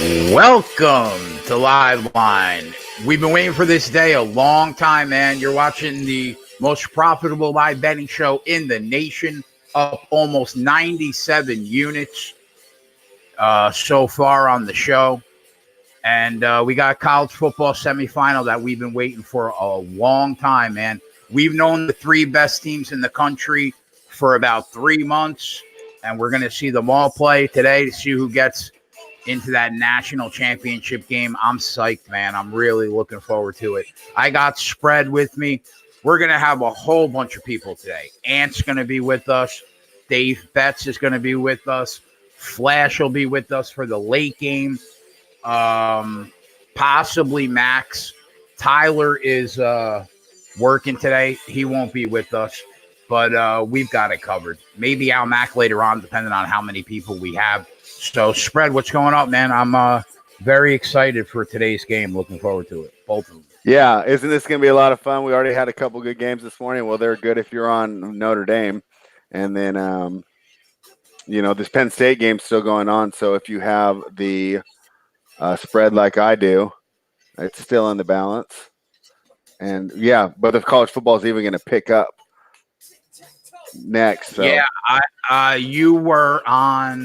Welcome to Live Line. We've been waiting for this day a long time, man. You're watching the most profitable live betting show in the nation, up almost 97 units so far on the show. And we got a college football semifinal that we've been waiting for a long time, man. We've known the three best teams in the country for about 3 months, and we're going to see them all play today to see who gets into that national championship game. I'm psyched, man. I'm really looking forward to it. I got Spread with me. We're going to have a whole bunch of people today. Ant's going to be with us. Dave Betts is going to be with us. Flash will be with us for the late game. Possibly Max. Tyler is working today. He won't be with us, but we've got it covered. Maybe Al Mac later on, depending on how many people we have. So, Spread, what's going up, man? I'm very excited for today's game. Looking forward to it. Both of them. Yeah, isn't this going to be a lot of fun? We already had a couple good games this morning. Well, they're good if you're on Notre Dame. And then, this Penn State game's still going on. So if you have the spread like I do, it's still in the balance. And, yeah, but if college football is even going to pick up next. So. Yeah, you were on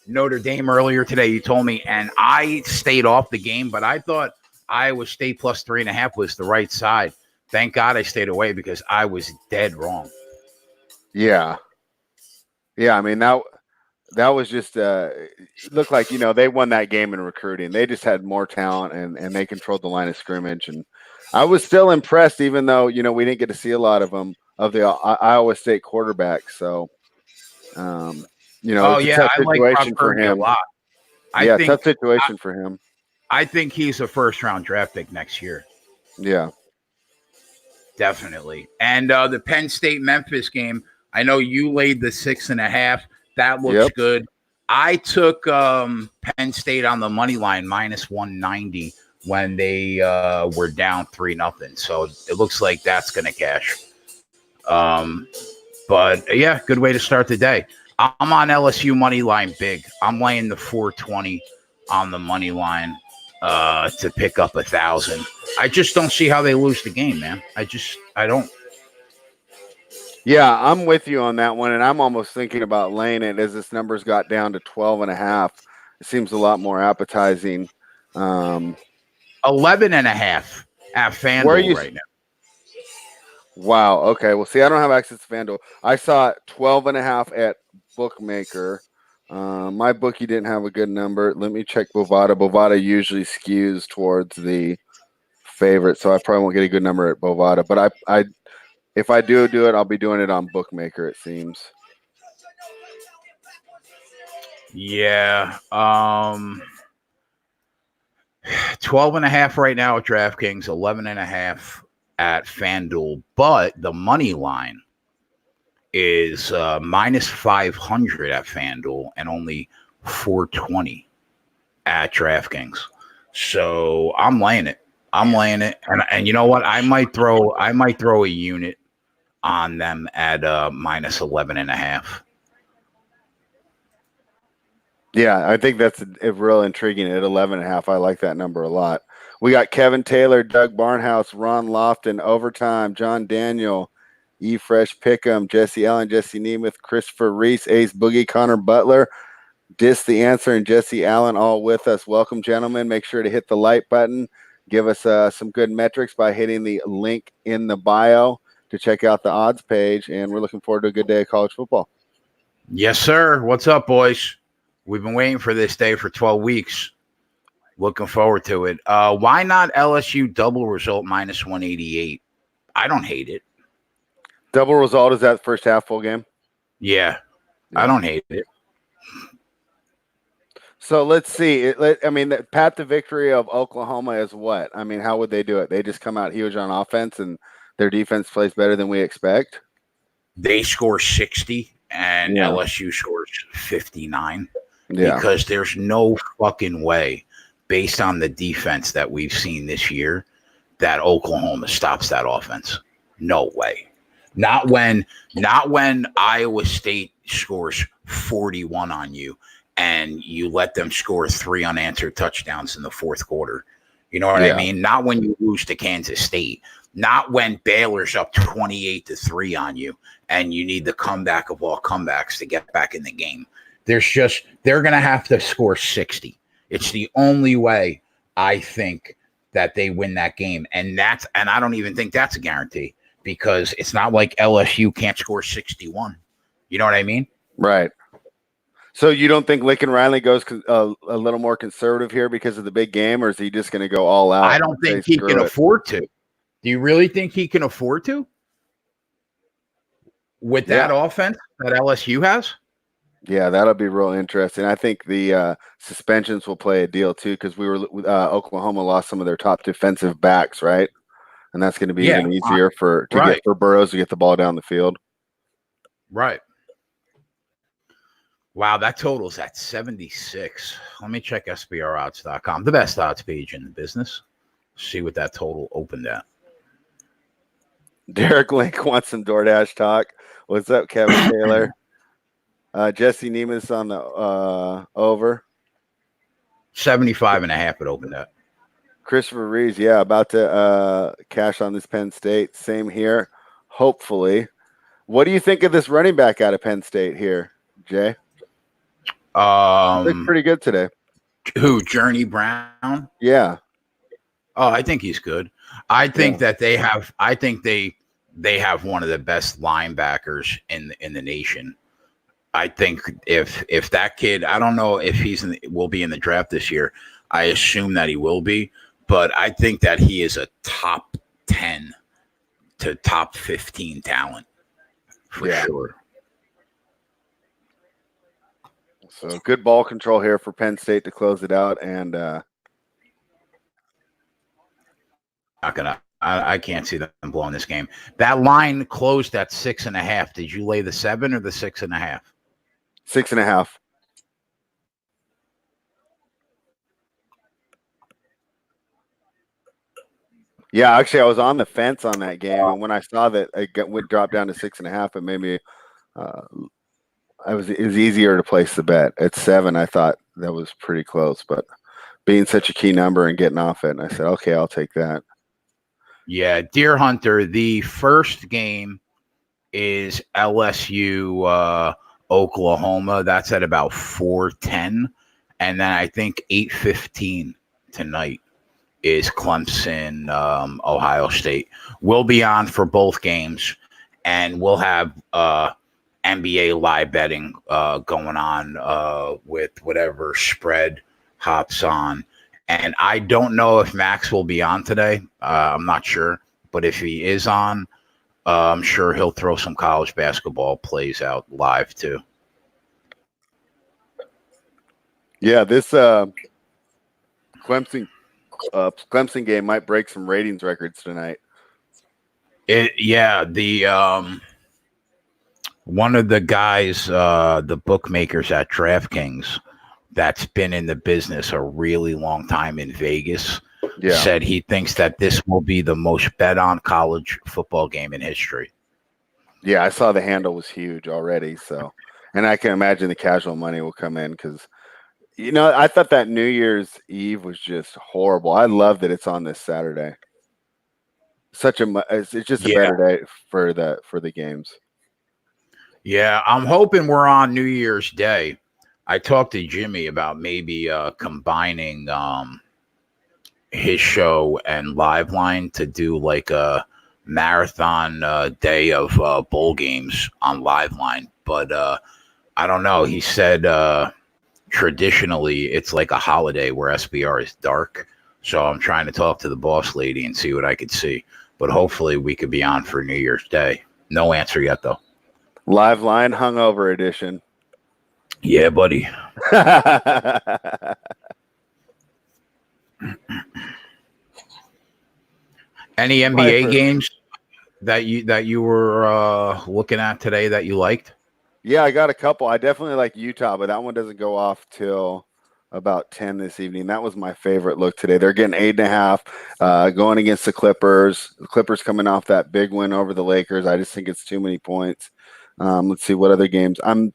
Notre Dame earlier today, you told me, and I stayed off the game, but I thought Iowa State plus 3.5 was the right side. Thank God I stayed away because I was dead wrong. Yeah. Yeah, I mean, that was just it looked like, they won that game in recruiting. They just had more talent, and they controlled the line of scrimmage. And I was still impressed, even though, we didn't get to see a lot of them, of the Iowa State quarterback. So, it's a tough situation for him. A lot. Tough situation for him. I think he's a first-round draft pick next year. Yeah. Definitely. And the Penn State-Memphis game, I know you laid the 6.5. That looks good. I took Penn State on the money line minus 190 when they were down 3-0. So it looks like that's going to cash. But, yeah, good way to start the day. I'm on LSU money line big. I'm laying the 420 on the money line to pick up 1,000. I just don't see how they lose the game, man. I don't. Yeah, I'm with you on that one, and I'm almost thinking about laying it as this number's got down to 12.5. It seems a lot more appetizing. 11.5 at FanDuel right now. Wow. Okay. Well, see, I don't have access to FanDuel. I saw 12.5 at Bookmaker. My bookie didn't have a good number. Let me check Bovada. Bovada usually skews towards the favorite, so I probably won't get a good number at Bovada. But I if I do it, I'll be doing it on Bookmaker, it seems. Yeah. 12.5 right now at DraftKings, 11.5 at FanDuel, but the money line is minus 500 at FanDuel and only 420 at DraftKings. So I'm laying it. And you know what? I might throw a unit on them at minus 11.5. Yeah, I think that's a real intriguing at 11.5. I like that number a lot. We got Kevin Taylor, Doug Barnhouse, Ron Lofton, Overtime, John Daniel, E. Fresh Pickham, Jesse Allen, Jesse Nemeth, Christopher Reese, Ace Boogie, Connor Butler, Dis the Answer, and Jesse Allen all with us. Welcome, gentlemen. Make sure to hit the like button. Give us some good metrics by hitting the link in the bio to check out the odds page. And we're looking forward to a good day of college football. Yes, sir. What's up, boys? We've been waiting for this day for 12 weeks. Looking forward to it. Why not LSU double result minus 188? I don't hate it. Double result, is that first half full game? Yeah. I don't hate it. So let's see. The path to victory of Oklahoma is what? I mean, how would they do it? They just come out huge on offense and their defense plays better than we expect? They score 60 and LSU scores 59. Yeah. Because there's no fucking way, based on the defense that we've seen this year, that Oklahoma stops that offense. No way. Not when Iowa State scores 41 on you and you let them score 3 unanswered touchdowns in the fourth quarter. You know what I Yeah. mean? Not when you lose to Kansas State, not when Baylor's up 28-3 on you and you need the comeback of all comebacks to get back in the game. They're going to have to score 60. It's the only way I think that they win that game. And I don't even think that's a guarantee because it's not like LSU can't score 61. You know what I mean? Right. So you don't think Lincoln Riley goes a little more conservative here because of the big game, or is he just going to go all out? I don't think he can afford to. Do you really think he can afford to? With that offense that LSU has? Yeah, that'll be real interesting. I think the suspensions will play a deal too because Oklahoma lost some of their top defensive backs, right? And that's going to be even easier for Burrows to get the ball down the field. Right. Wow, that total's at 76. Let me check SBRodds.com, the best odds page in the business. See what that total opened at. Derek Link wants some DoorDash talk. What's up, Kevin Taylor? Jesse Neiman's on the over. 75.5 it opened at. Christopher Reeves, about to cash on this Penn State. Same here, hopefully. What do you think of this running back out of Penn State here, Jay? He looked pretty good today. Who, Journey Brown? Yeah. Oh, I think he's good. I think that they have one of the best linebackers in the nation. I think if that kid, I don't know if will be in the draft this year. I assume that he will be, but I think that he is a top 10 to top 15 talent for sure. So good ball control here for Penn State to close it out, and I can't see them blowing this game. That line closed at 6.5. Did you lay the 7 or the 6.5? 6.5. Yeah, actually, I was on the fence on that game, and when I saw that it would drop down to 6.5, it made me. It was easier to place the bet at 7. I thought that was pretty close, but being such a key number and getting off it, and I said, okay, I'll take that. Yeah, Deer Hunter. The first game is LSU Oklahoma. That's at about 4:10, and then I think 8:15 tonight is Clemson, Ohio State. We'll be on for both games, and we'll have NBA live betting going on with whatever spread hops on. And I don't know if Max will be on today. I'm not sure. But if he is on, I'm sure he'll throw some college basketball plays out live too. Yeah, this Clemson game might break some ratings records tonight. One of the guys, the bookmakers at DraftKings, that's been in the business a really long time in Vegas, said he thinks that this will be the most bet on college football game in history. Yeah, I saw the handle was huge already. So, and I can imagine the casual money will come in because, I thought that New Year's Eve was just horrible. I love that it's on this Saturday. It's just a better day for the games. Yeah, I'm hoping we're on New Year's Day. I talked to Jimmy about maybe combining his show and Liveline to do like a marathon day of bowl games on Liveline. But I don't know. He said traditionally it's like a holiday where SBR is dark. So I'm trying to talk to the boss lady and see what I could see. But hopefully we could be on for New Year's Day. No answer yet, though. Liveline hungover edition. Yeah, buddy. Any NBA games that you were looking at today that you liked? Yeah, I got a couple. I definitely like Utah, but that one doesn't go off till about 10 this evening. That was my favorite look today. They're getting 8.5, going against the Clippers. The Clippers coming off that big win over the Lakers. I just think it's too many points. Let's see what other games. I'm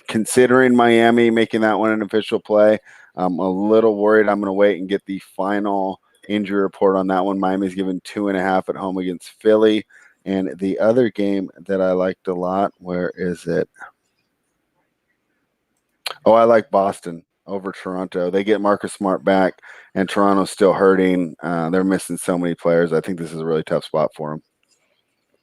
considering Miami making that one an official play. I'm a little worried. I'm going to wait and get the final injury report on that one. Miami's given 2.5 at home against Philly. And the other game that I liked a lot, where is it? Oh, I like Boston over Toronto. They get Marcus Smart back, and Toronto's still hurting. They're missing so many players. I think this is a really tough spot for them.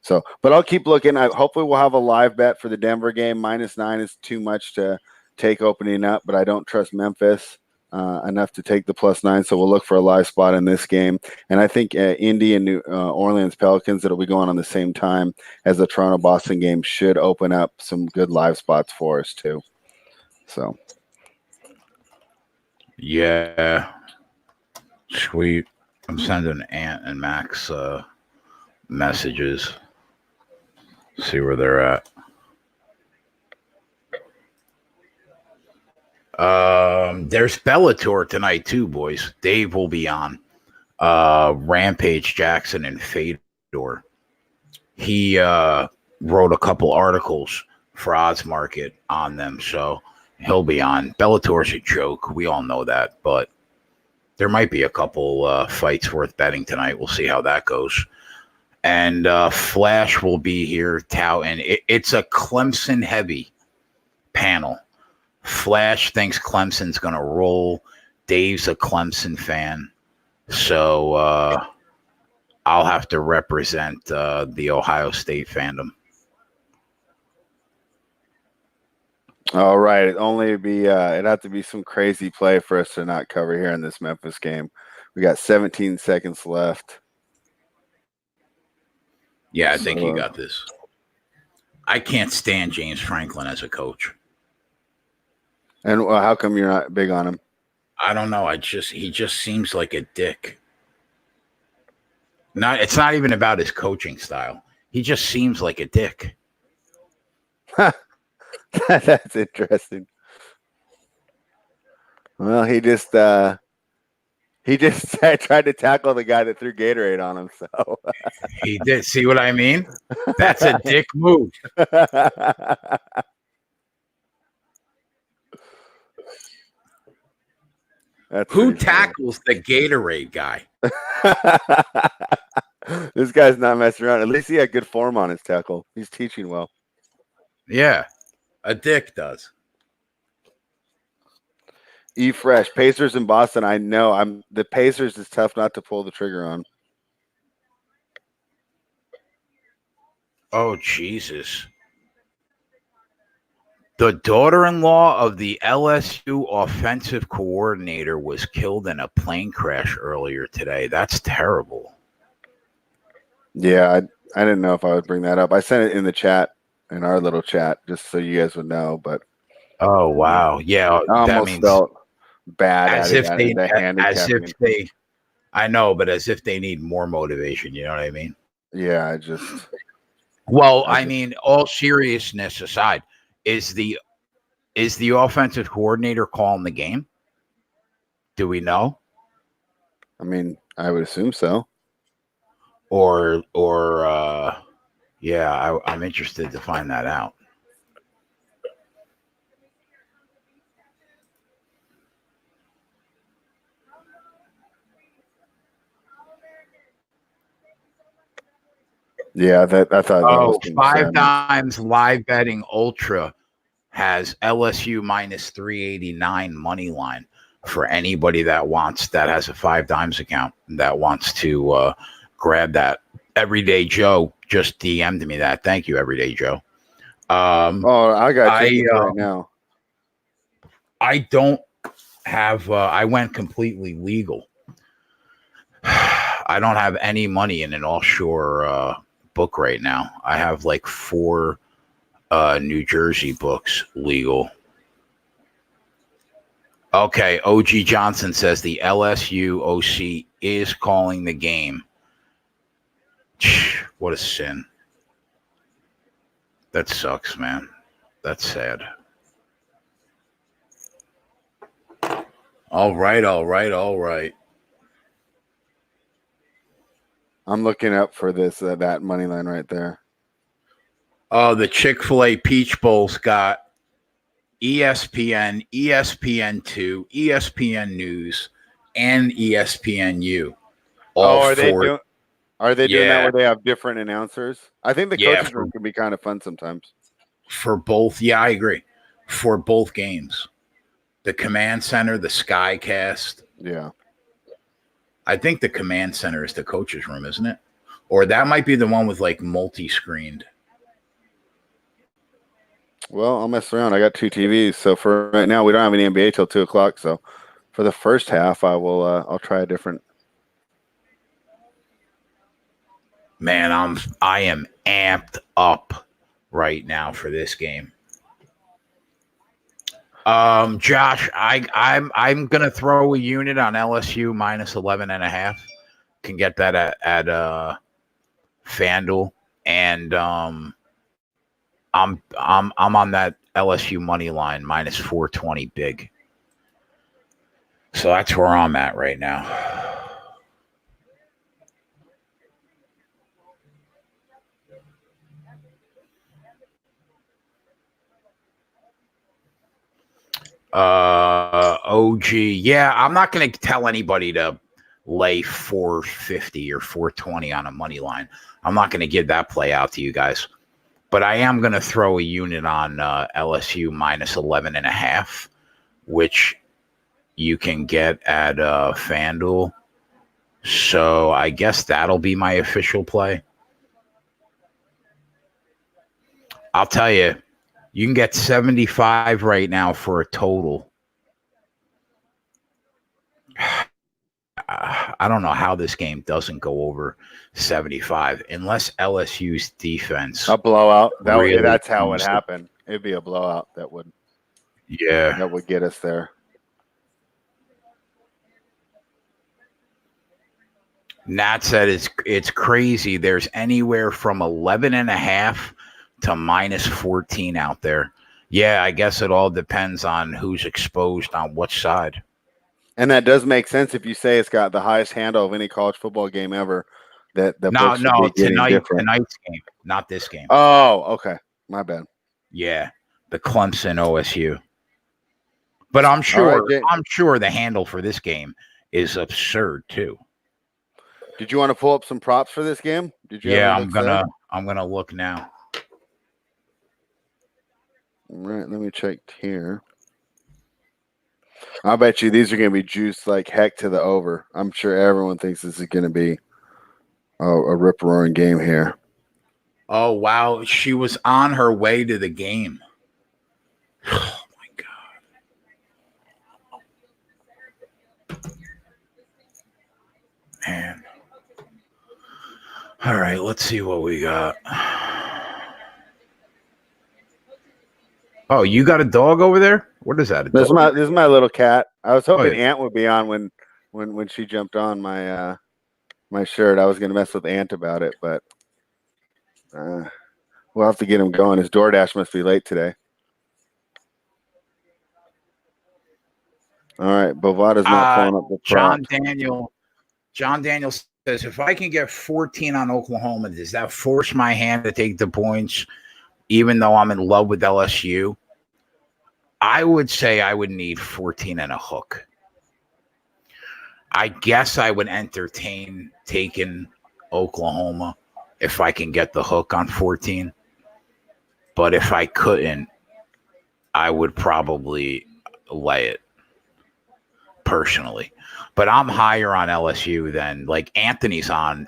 So, but I'll keep looking. Hopefully we'll have a live bet for the Denver game. -9 is too much to take opening up, but I don't trust Memphis enough to take the +9. So we'll look for a live spot in this game. And I think Indy and New Orleans Pelicans that'll be going on the same time as the Toronto Boston game should open up some good live spots for us too. So, yeah, sweet. I'm sending Ant and Max messages. See where they're at. There's Bellator tonight too, boys. Dave will be on. Rampage Jackson and Fedor. He wrote a couple articles for Odds Market on them, so he'll be on. Bellator's a joke. We all know that, but there might be a couple fights worth betting tonight. We'll see how that goes. And Flash will be here touting. It's a Clemson heavy panel. Flash thinks Clemson's going to roll. Dave's a Clemson fan. So I'll have to represent the Ohio State fandom. all right. It'd have to be some crazy play for us to not cover here in this Memphis game. We got 17 seconds left. Yeah, I think you got this. I can't stand James Franklin as a coach. And how come you're not big on him? I don't know. He just seems like a dick. It's not even about his coaching style. He just seems like a dick. That's interesting. Well, he just tried to tackle the guy that threw Gatorade on him. So he did. See what I mean? That's a dick move. Who tackles the Gatorade guy? This guy's not messing around. At least he had good form on his tackle. He's teaching well. Yeah, a dick does. Fresh Pacers in Boston. I know. The Pacers is tough not to pull the trigger on. Oh Jesus! The daughter-in-law of the LSU offensive coordinator was killed in a plane crash earlier today. That's terrible. Yeah, I didn't know if I would bring that up. I sent it in the chat, in our little chat, just so you guys would know. But oh wow, yeah, I almost felt bad as if they. I know, but as if they need more motivation. You know what I mean? Yeah, I mean, all seriousness aside. Is the offensive coordinator calling the game? Do we know? I mean, I would assume so. Or yeah, I'm interested to find that out. Yeah, I thought. Oh, 5 times live betting ultra has LSU -389 money line for anybody that has a 5 Dimes account that wants to grab that. Everyday Joe just DM'd me that. Thank you, Everyday Joe. I got you right now. I don't have. I went completely legal. I don't have any money in an offshore book right now. I have like 4 New Jersey books legal. Okay, OG Johnson says the LSU OC is calling the game. What a sin. That sucks, man. That's sad. All right. I'm looking up for this that money line right there. Oh, the Chick-fil-A Peach Bowl's got ESPN, ESPN2, ESPN News, and ESPNU. All Are they four. doing? Are they doing that Yeah, where they have different announcers? I think the yeah, coaches room can be kind of fun sometimes. for both. Yeah, I agree. For both games, the command center, the Skycast. Yeah. I think the command center is the coach's room, isn't it? Or that might be the one with like multi-screened. Well, I'll mess around. I got 2 TVs, so for right now, we don't have any NBA till 2 o'clock. So for the first half, I'll try a different. Man, I am amped up right now for this game. Josh, I'm gonna throw a unit on LSU minus 11.5. Can get that at FanDuel, and I'm on that LSU money line minus 420 big. So that's where I'm at right now. OG. Yeah, I'm not going to tell anybody to lay 450 or 420 on a money line. I'm not going to give that play out to you guys. But I am going to throw a unit on LSU minus 11.5, which you can get at FanDuel. So I guess that'll be my official play. I'll tell you, you can get 75 right now for a total. I don't know how this game doesn't go over 75 unless LSU's defense. A blowout. Really that's how it would comes happen. It'd be a blowout that would get us there. Nat said it's crazy. There's anywhere from 11.5 to minus 14 out there. Yeah, I guess it all depends on who's exposed on which side. And that does make sense if you say it's got the highest handle of any college football game ever. That the No, books would be getting different. tonight's game, not this game. Oh, okay. My bad. Yeah, the Clemson OSU. But I'm sure the handle for this game is absurd too. Did you want to pull up some props for this game? Did you? Yeah, I'm gonna look now. All right, let me check here. I bet you these are going to be juiced like heck to the over. I'm sure everyone thinks this is going to be a rip-roaring game here. Oh, wow. She was on her way to the game. Oh, my God. Man. All right, let's see what we got. Oh, you got a dog over there? What is that? This is my little cat. I was hoping Ant would be on when she jumped on my my shirt. I was going to mess with Ant about it, but we'll have to get him going. His DoorDash must be late today. All right, Bovada's not pulling up the props. John Daniel says, if I can get 14 on Oklahoma, does that force my hand to take the points, even though I'm in love with LSU? I would say I would need 14 and a hook. I guess I would entertain taking Oklahoma if I can get the hook on 14. But if I couldn't, I would probably lay it personally. But I'm higher on LSU than like Anthony's on.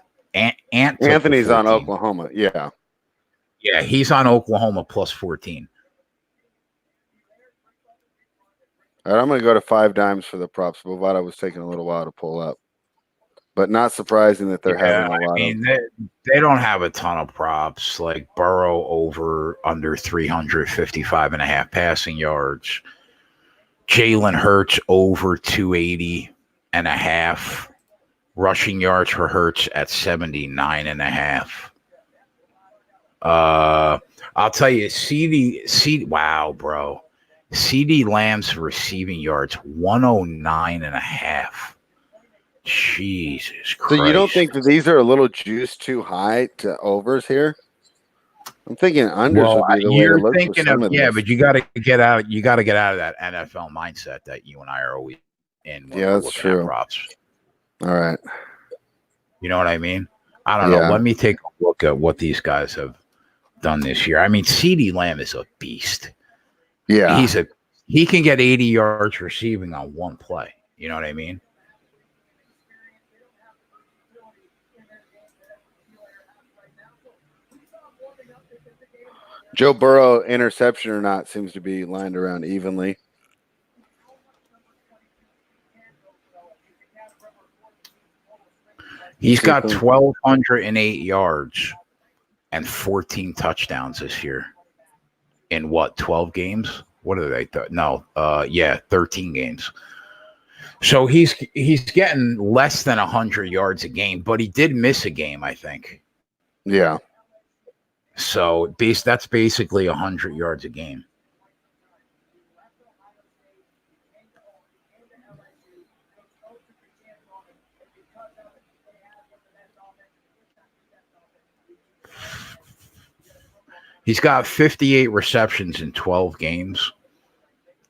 Anthony's on Oklahoma. Yeah. Yeah, he's on Oklahoma plus 14. All right, I'm going to go to 5 dimes for the props. Bovada was taking a little while to pull up. But not surprising that they're having a lot of. They don't have a ton of props like Burrow over under 355.5 passing yards. Jalen Hurts over 280.5 rushing yards for Hurts at 79.5. I'll tell you, wow, bro. CeeDee Lamb's receiving yards 109.5. Jesus Christ. So you don't think that these are a little juiced too high to overs here? I'm thinking unders Well, would be the way to you're look for thinking some of of yeah, this. but you got to get out. You got to get out of that NFL mindset that you and I are always in when Yeah, we're that's looking at true. props. All right. You know what I mean? I don't know. Yeah. Let me take a look at what these guys have done this year. I mean, CeeDee Lamb is a beast. Yeah. He can get 80 yards receiving on one play. You know what I mean? Joe Burrow, interception or not, seems to be lined around evenly. He's got 1,208 yards and 14 touchdowns this year. In what, 12 games? What are they? 13 games. So he's getting less than 100 yards a game, but he did miss a game, I think. Yeah. So that's basically 100 yards a game. He's got 58 receptions in 12 games.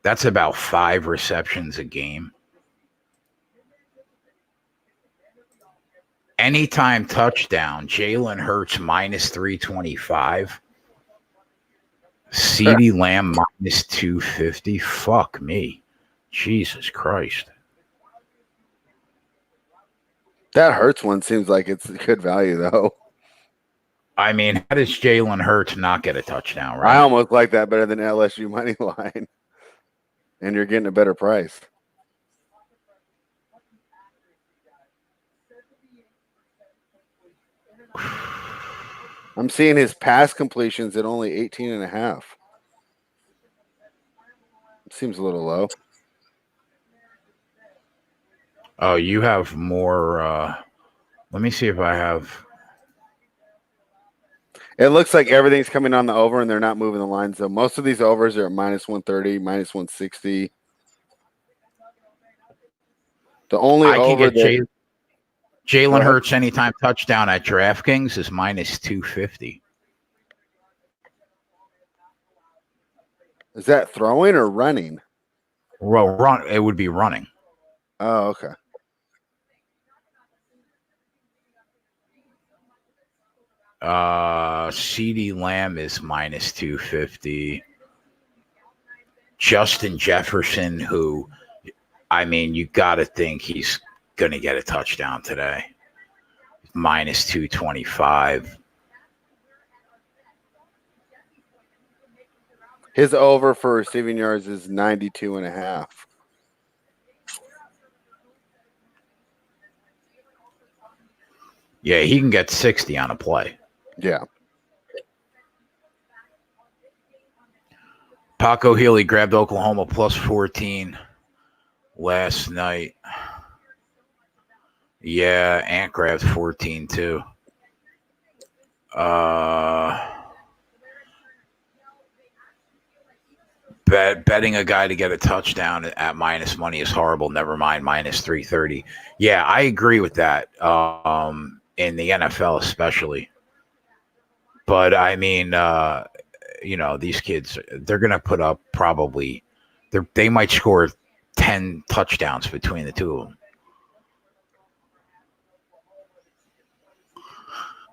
That's about 5 receptions a game. Anytime touchdown, Jalen Hurts minus 325. CeeDee Lamb minus 250. Fuck me. Jesus Christ. That Hurts one seems like it's good value, though. I mean, how does Jalen Hurts not get a touchdown, right? I almost like that better than LSU money line. And you're getting a better price. I'm seeing his pass completions at only 18.5. Seems a little low. Oh, you have more. Let me see if I have. It looks like everything's coming on the over and they're not moving the lines. So most of these overs are at minus 130, minus 160. The only I can over get that Jalen Hurts anytime touchdown at DraftKings is minus 250. Is that throwing or running? Well, it would be running. Oh, okay. CeeDee Lamb is minus 250. Justin Jefferson, who, I mean, you got to think he's going to get a touchdown today. Minus 225. His over for receiving yards is 92.5. Yeah, he can get 60 on a play. Yeah. Paco Healy grabbed Oklahoma plus 14 last night. Yeah, Ant grabbed 14 too. Betting a guy to get a touchdown at minus money is horrible. Never mind minus 330. Yeah, I agree with that. In the NFL especially. But I mean, these kids, they're going to put up probably, they might score 10 touchdowns between the two of them.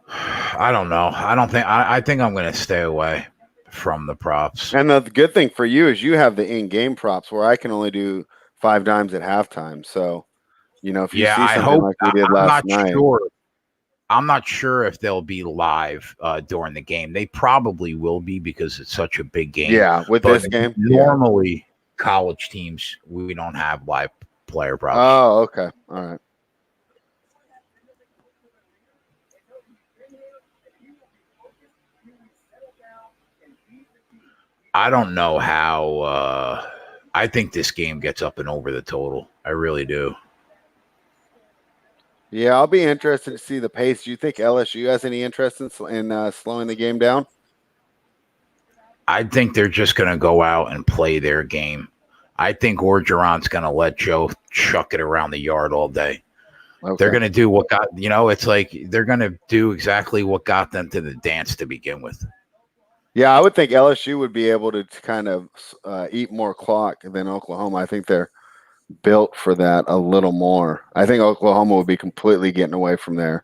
I don't know. I think I'm going to stay away from the props. And the good thing for you is you have the in-game props where I can only do 5 dimes at halftime. So, if you see something like we did last night. I'm not sure if they'll be live during the game. They probably will be because it's such a big game. Yeah, with this game. Normally, college teams, we don't have live player props. Oh, okay. All right. I don't know how. I think this game gets up and over the total. I really do. Yeah, I'll be interested to see the pace. Do you think LSU has any interest in slowing the game down? I think they're just going to go out and play their game. I think Orgeron's going to let Joe chuck it around the yard all day. Okay. They're going to do what got, it's like they're going to do exactly what got them to the dance to begin with. Yeah, I would think LSU would be able to kind of eat more clock than Oklahoma. I think they're built for that a little more. I think Oklahoma would be completely getting away from their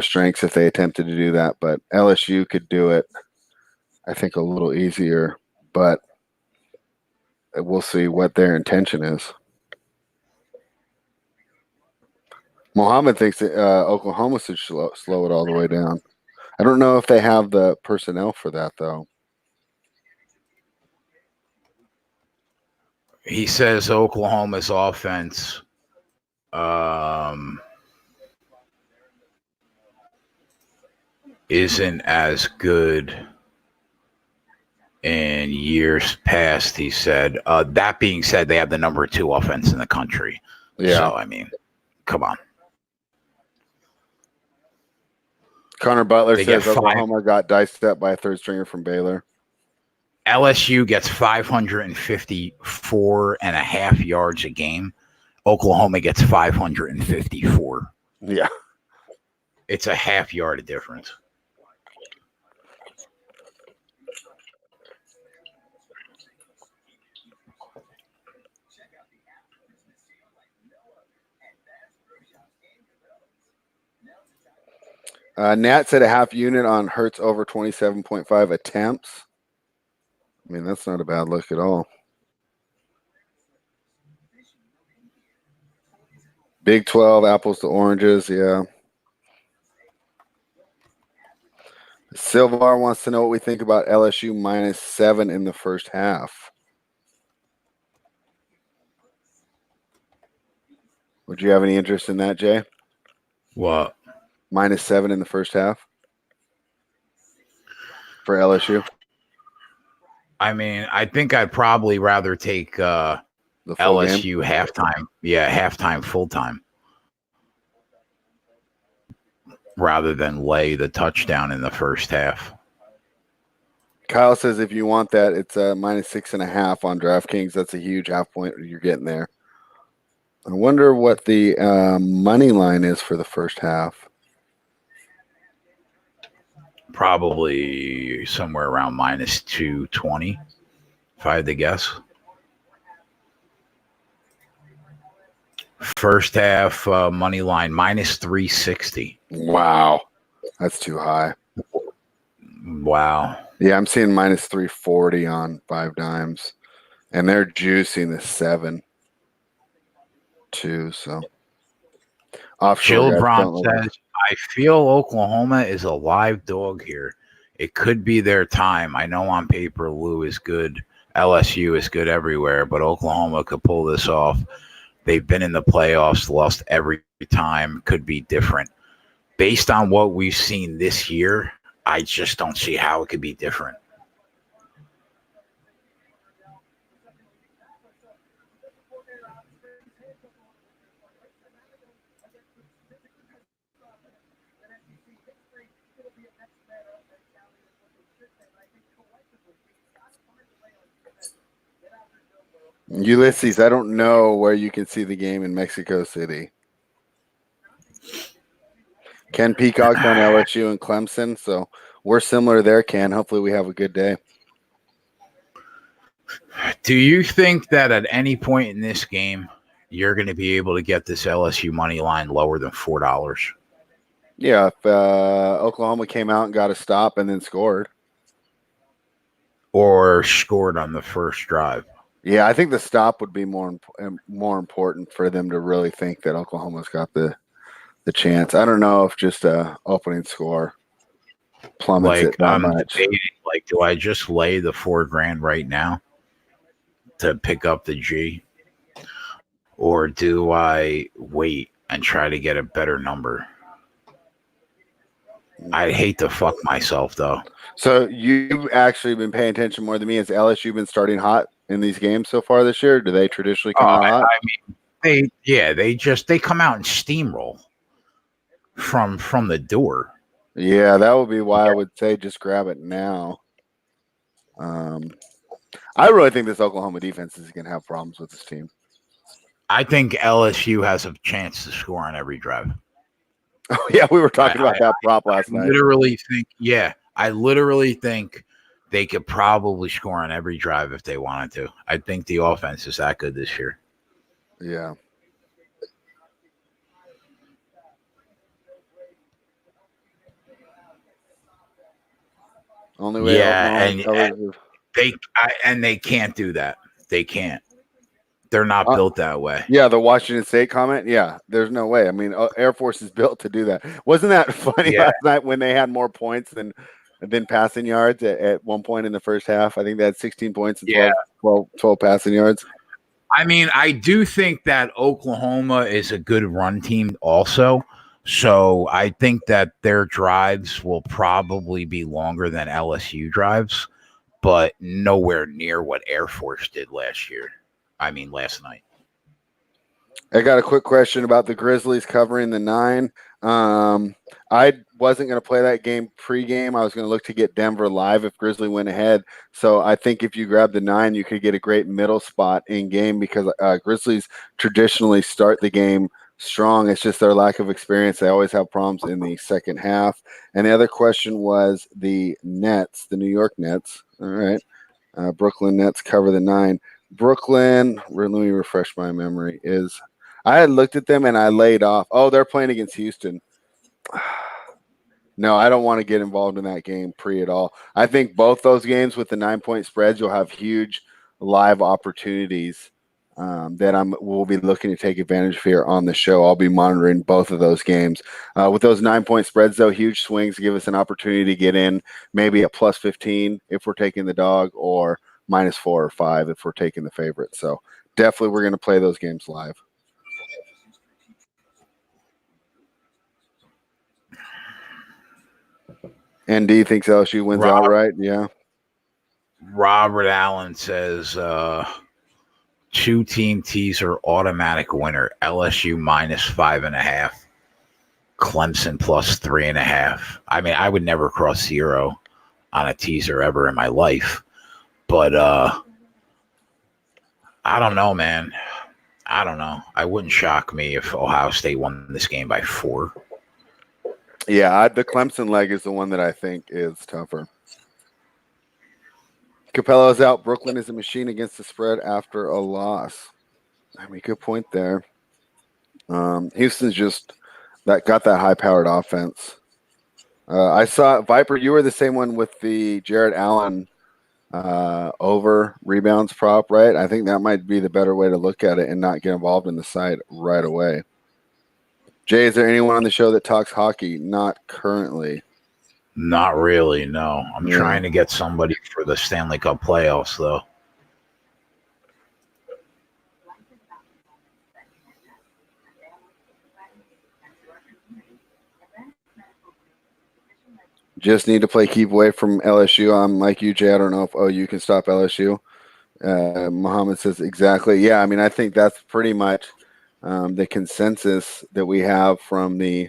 strengths if they attempted to do that, but LSU could do it, I think, a little easier, but we'll see what their intention is. Mohammed thinks that Oklahoma should slow it all the way down. I don't know if they have the personnel for that, though. He says Oklahoma's offense isn't as good in years past, he said. That being said, they have the number 2 offense in the country. Yeah. So, I mean, come on. Connor Butler says Oklahoma got diced up by a third stringer from Baylor. LSU gets 554.5 yards a game. Oklahoma gets 554. Yeah. It's a half yard difference. Nat said a half unit on Hurts over 27.5 attempts. I mean, that's not a bad look at all. Big 12, apples to oranges, yeah. Silvar wants to know what we think about LSU -7 in the first half. Would you have any interest in that, Jay? What? -7 in the first half for LSU? I mean, I think I'd probably rather take the LSU game? Halftime. Yeah, halftime, full time. Rather than lay the touchdown in the first half. Kyle says if you want that, it's -6.5 on DraftKings. That's a huge half point you're getting there. I wonder what the money line is for the first half. Probably somewhere around -220, if I had to guess. First half money line -360. Wow, that's too high. Wow. Yeah, I'm seeing -340 on 5 dimes, and they're juicing the 7 too. So, Jill Brown says, "I feel Oklahoma is a live dog here. It could be their time. I know on paper Lou is good, LSU is good everywhere, but Oklahoma could pull this off. They've been in the playoffs, lost every time. Could be different. Based on what we've seen this year, I just don't see how it could be different." Ulysses, I don't know where you can see the game in Mexico City. Ken Peacock's on LSU and Clemson, so we're similar there, Ken. Hopefully we have a good day. Do you think that at any point in this game, you're going to be able to get this LSU money line lower than $4? Yeah, if Oklahoma came out and got a stop and then scored. Or scored on the first drive. Yeah, I think the stop would be more important for them to really think that Oklahoma's got the chance. I don't know if just a opening score plummets it that much. Debating, like, do I just lay the $4,000 right now to pick up the G, or do I wait and try to get a better number? I'd hate to fuck myself though. So you've actually been paying attention more than me. Has LSU been starting hot in these games so far this year? Do they traditionally come out hot? I mean, they come out and steamroll from the door. Yeah, that would be why I would say just grab it now. I really think this Oklahoma defense is going to have problems with this team. I think LSU has a chance to score on every drive. Oh, yeah, we were talking about that prop last night. I literally think they could probably score on every drive if they wanted to. I think the offense is that good this year. Yeah. Only way Yeah, Mahomes covers is they can't do that. They can't. They're not built that way. yeah, the Washington State comment. Yeah, there's no way. I mean, Air Force is built to do that. Wasn't that funny Yeah. last night when they had more points than passing yards at one point in the first half? I think they had 16 points and 12 passing yards. I mean, I do think that Oklahoma is a good run team also. So I think that their drives will probably be longer than LSU drives, but nowhere near what Air Force did last night. I got a quick question about the Grizzlies covering the 9. I wasn't going to play that game pregame. I was going to look to get Denver live if Grizzly went ahead. So I think if you grab the 9, you could get a great middle spot in game because Grizzlies traditionally start the game strong. It's just their lack of experience. They always have problems in the second half. And the other question was the Nets, the New York Nets. All right. Brooklyn Nets cover the 9. Brooklyn, let me refresh my memory, I had looked at them and I laid off. Oh, they're playing against Houston. No, I don't want to get involved in that game at all. I think both those games with the 9-point spreads, you'll have huge live opportunities that we'll be looking to take advantage of here on the show. I'll be monitoring both of those games. With those 9-point spreads, though, huge swings give us an opportunity to get in maybe a plus 15 if we're taking the dog or minus 4 or 5 if we're taking the favorite. So definitely we're going to play those games live. ND thinks LSU wins outright. Yeah. Robert Allen says 2-team teaser automatic winner. LSU minus 5.5. Clemson plus 3.5. I mean, I would never cross 0 on a teaser ever in my life. But I don't know, man. I don't know. I wouldn't shock me if Ohio State won this game by 4. Yeah, the Clemson leg is the one that I think is tougher. Capello's out. Brooklyn is a machine against the spread after a loss. I mean, good point there. Houston's just got that high-powered offense. I saw Viper. You were the same one with the Jared Allen over rebounds prop, right? I think that might be the better way to look at it and not get involved in the side right away. Jay, is there anyone on the show that talks hockey? Not currently. Not really, no. I'm trying to get somebody for the Stanley Cup playoffs, though. Just need to keep away from LSU. I'm like you, Jay. I don't know if OU can stop LSU. Muhammad says exactly. Yeah, I mean, I think that's pretty much the consensus that we have from the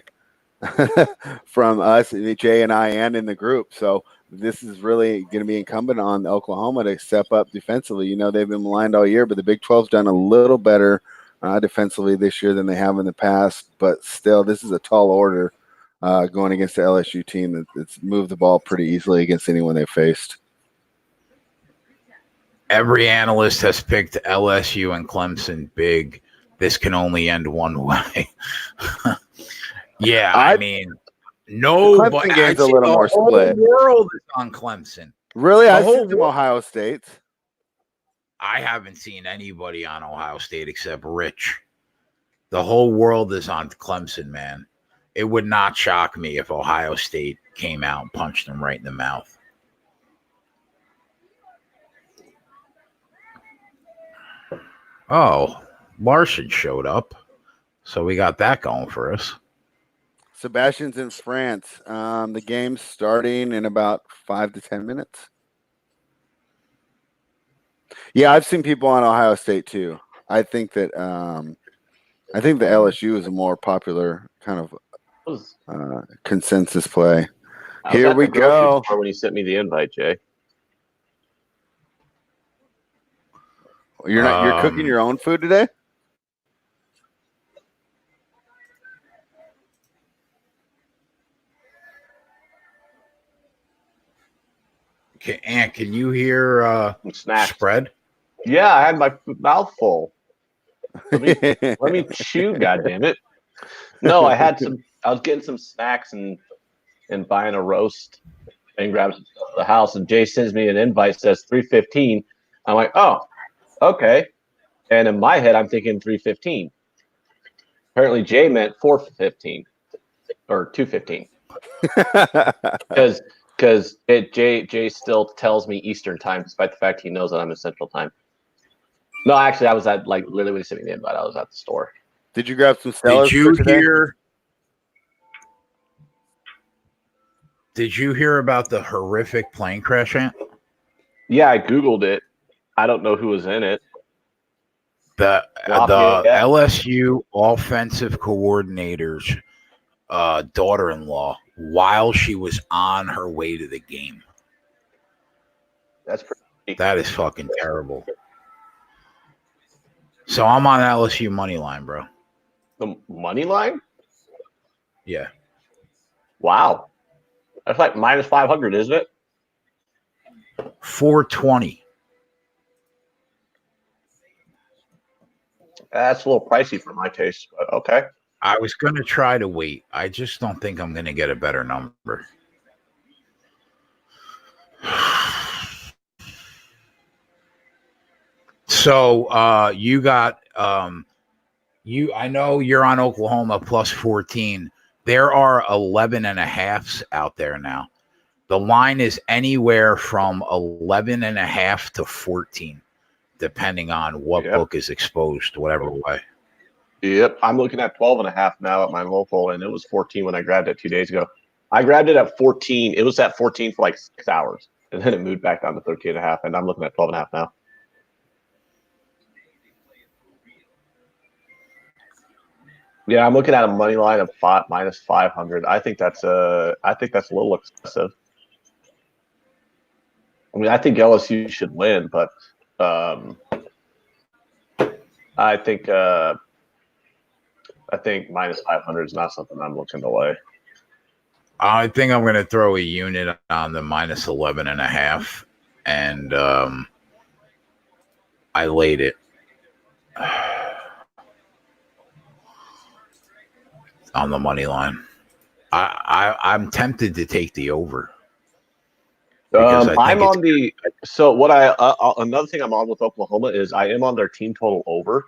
from us, Jay and I, and in the group. So this is really going to be incumbent on Oklahoma to step up defensively. You know, they've been maligned all year, but the Big 12's done a little better defensively this year than they have in the past. But still, this is a tall order going against the LSU team that's moved the ball pretty easily against anyone they've faced. Every analyst has picked LSU and Clemson big. This can only end one way. Yeah, I mean, no, the Clemson but game's a little more split. The world is on Clemson. Really? I've seen some Ohio State. I haven't seen anybody on Ohio State except Rich. The whole world is on Clemson, man. It would not shock me if Ohio State came out and punched them right in the mouth. Oh, Larson showed up. So we got that going for us. Sebastian's in France. The game's starting in about 5 to 10 minutes. Yeah, I've seen people on Ohio State too. I think that the LSU is a more popular kind of consensus play. Here we go. When you sent me the invite, Jay. You're cooking your own food today? Can you hear Snacks. spread? Yeah, I had my mouth full. Let me chew, goddammit. No, I was getting some snacks and buying a roast and grabbing some stuff at the house. And Jay sends me an invite, says 3:15. I'm like, oh, okay. And in my head, I'm thinking 3:15. Apparently, Jay meant 4:15 or 2:15. Because Jay still tells me Eastern time, despite the fact he knows that I'm in Central time. No, actually, I was at literally when he sent me the invite, I was at the store. Did you grab some sellers for today? Did you hear about the horrific plane crash, Ant? Yeah, I Googled it. I don't know who was in it. The LSU offensive coordinator's daughter-in-law while she was on her way to the game. That is fucking terrible. So I'm on LSU money line, bro. The money line? Yeah. Wow. That's like minus 500, isn't it? 420. That's a little pricey for my taste, but okay. I was going to try to wait. I just don't think I'm going to get a better number. So you got I know you're on Oklahoma plus 14. There are 11.5s out there now. The line is anywhere from 11.5 to 14, depending on what book is exposed, whatever way. Yep, I'm looking at 12.5 now at my local, and it was 14 when I grabbed it 2 days ago. I grabbed it at 14. It was at 14 for like 6 hours, and then it moved back down to 13.5, and I'm looking at 12.5 now. Yeah, I'm looking at a money line of minus 500. I think that's a little excessive. I mean, I think LSU should win, but I think minus 500 is not something I'm looking to lay. I think I'm going to throw a unit on the minus 11.5, and I laid it on the money line. I'm tempted to take the over. I'm on the so what I another thing I'm on with Oklahoma is I am on their team total over.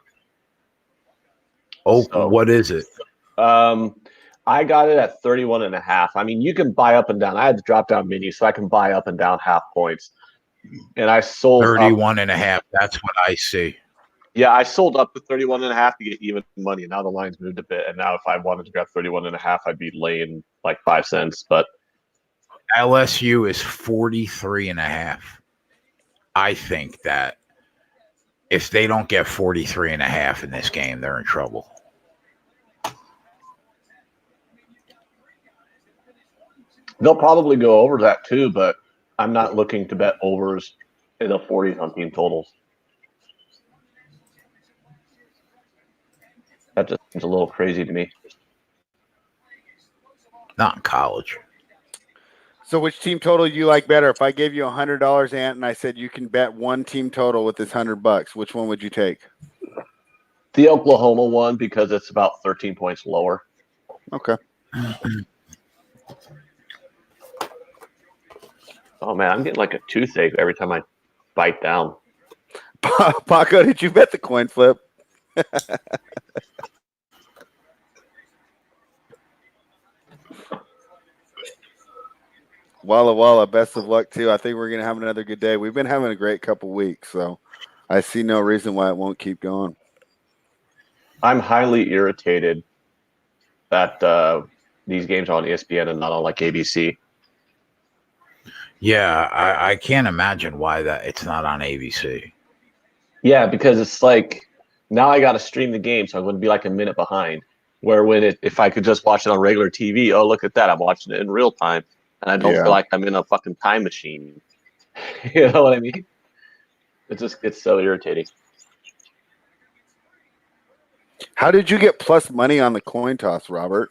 Oh, so, what is it? I got it at 31.5. I mean, you can buy up and down. I had the drop down menu, so I can buy up and down half points. And I sold 31.5. That's what I see. Yeah, I sold up to 31.5 to get even money. Now the line's moved a bit, and now if I wanted to grab 31.5, I'd be laying like 5 cents. But LSU is 43.5. I think that if they don't get 43.5 in this game, they're in trouble. They'll probably go over that too, but I'm not looking to bet overs in the 40s on team totals. That just seems a little crazy to me. Not in college. So which team total you like better? If I gave you $100, Ant, and I said you can bet one team total with this $100, which one would you take? The Oklahoma one, because it's about 13 points lower. Okay. Oh man, I'm getting like a toothache every time I bite down. Paco, did you bet the coin flip? Walla Walla, best of luck too. I think we're gonna have another good day. We've been having a great couple weeks, so I see no reason why it won't keep going. I'm highly irritated that these games are on ESPN and not on like ABC. Yeah, I can't imagine why that it's not on ABC. Yeah, because it's like now I got to stream the game, so I'm going to be like a minute behind. Where if I could just watch it on regular TV, oh look at that, I'm watching it in real time, and I don't feel like I'm in a fucking time machine. You know what I mean? It just gets so irritating. How did you get plus money on the coin toss, Robert?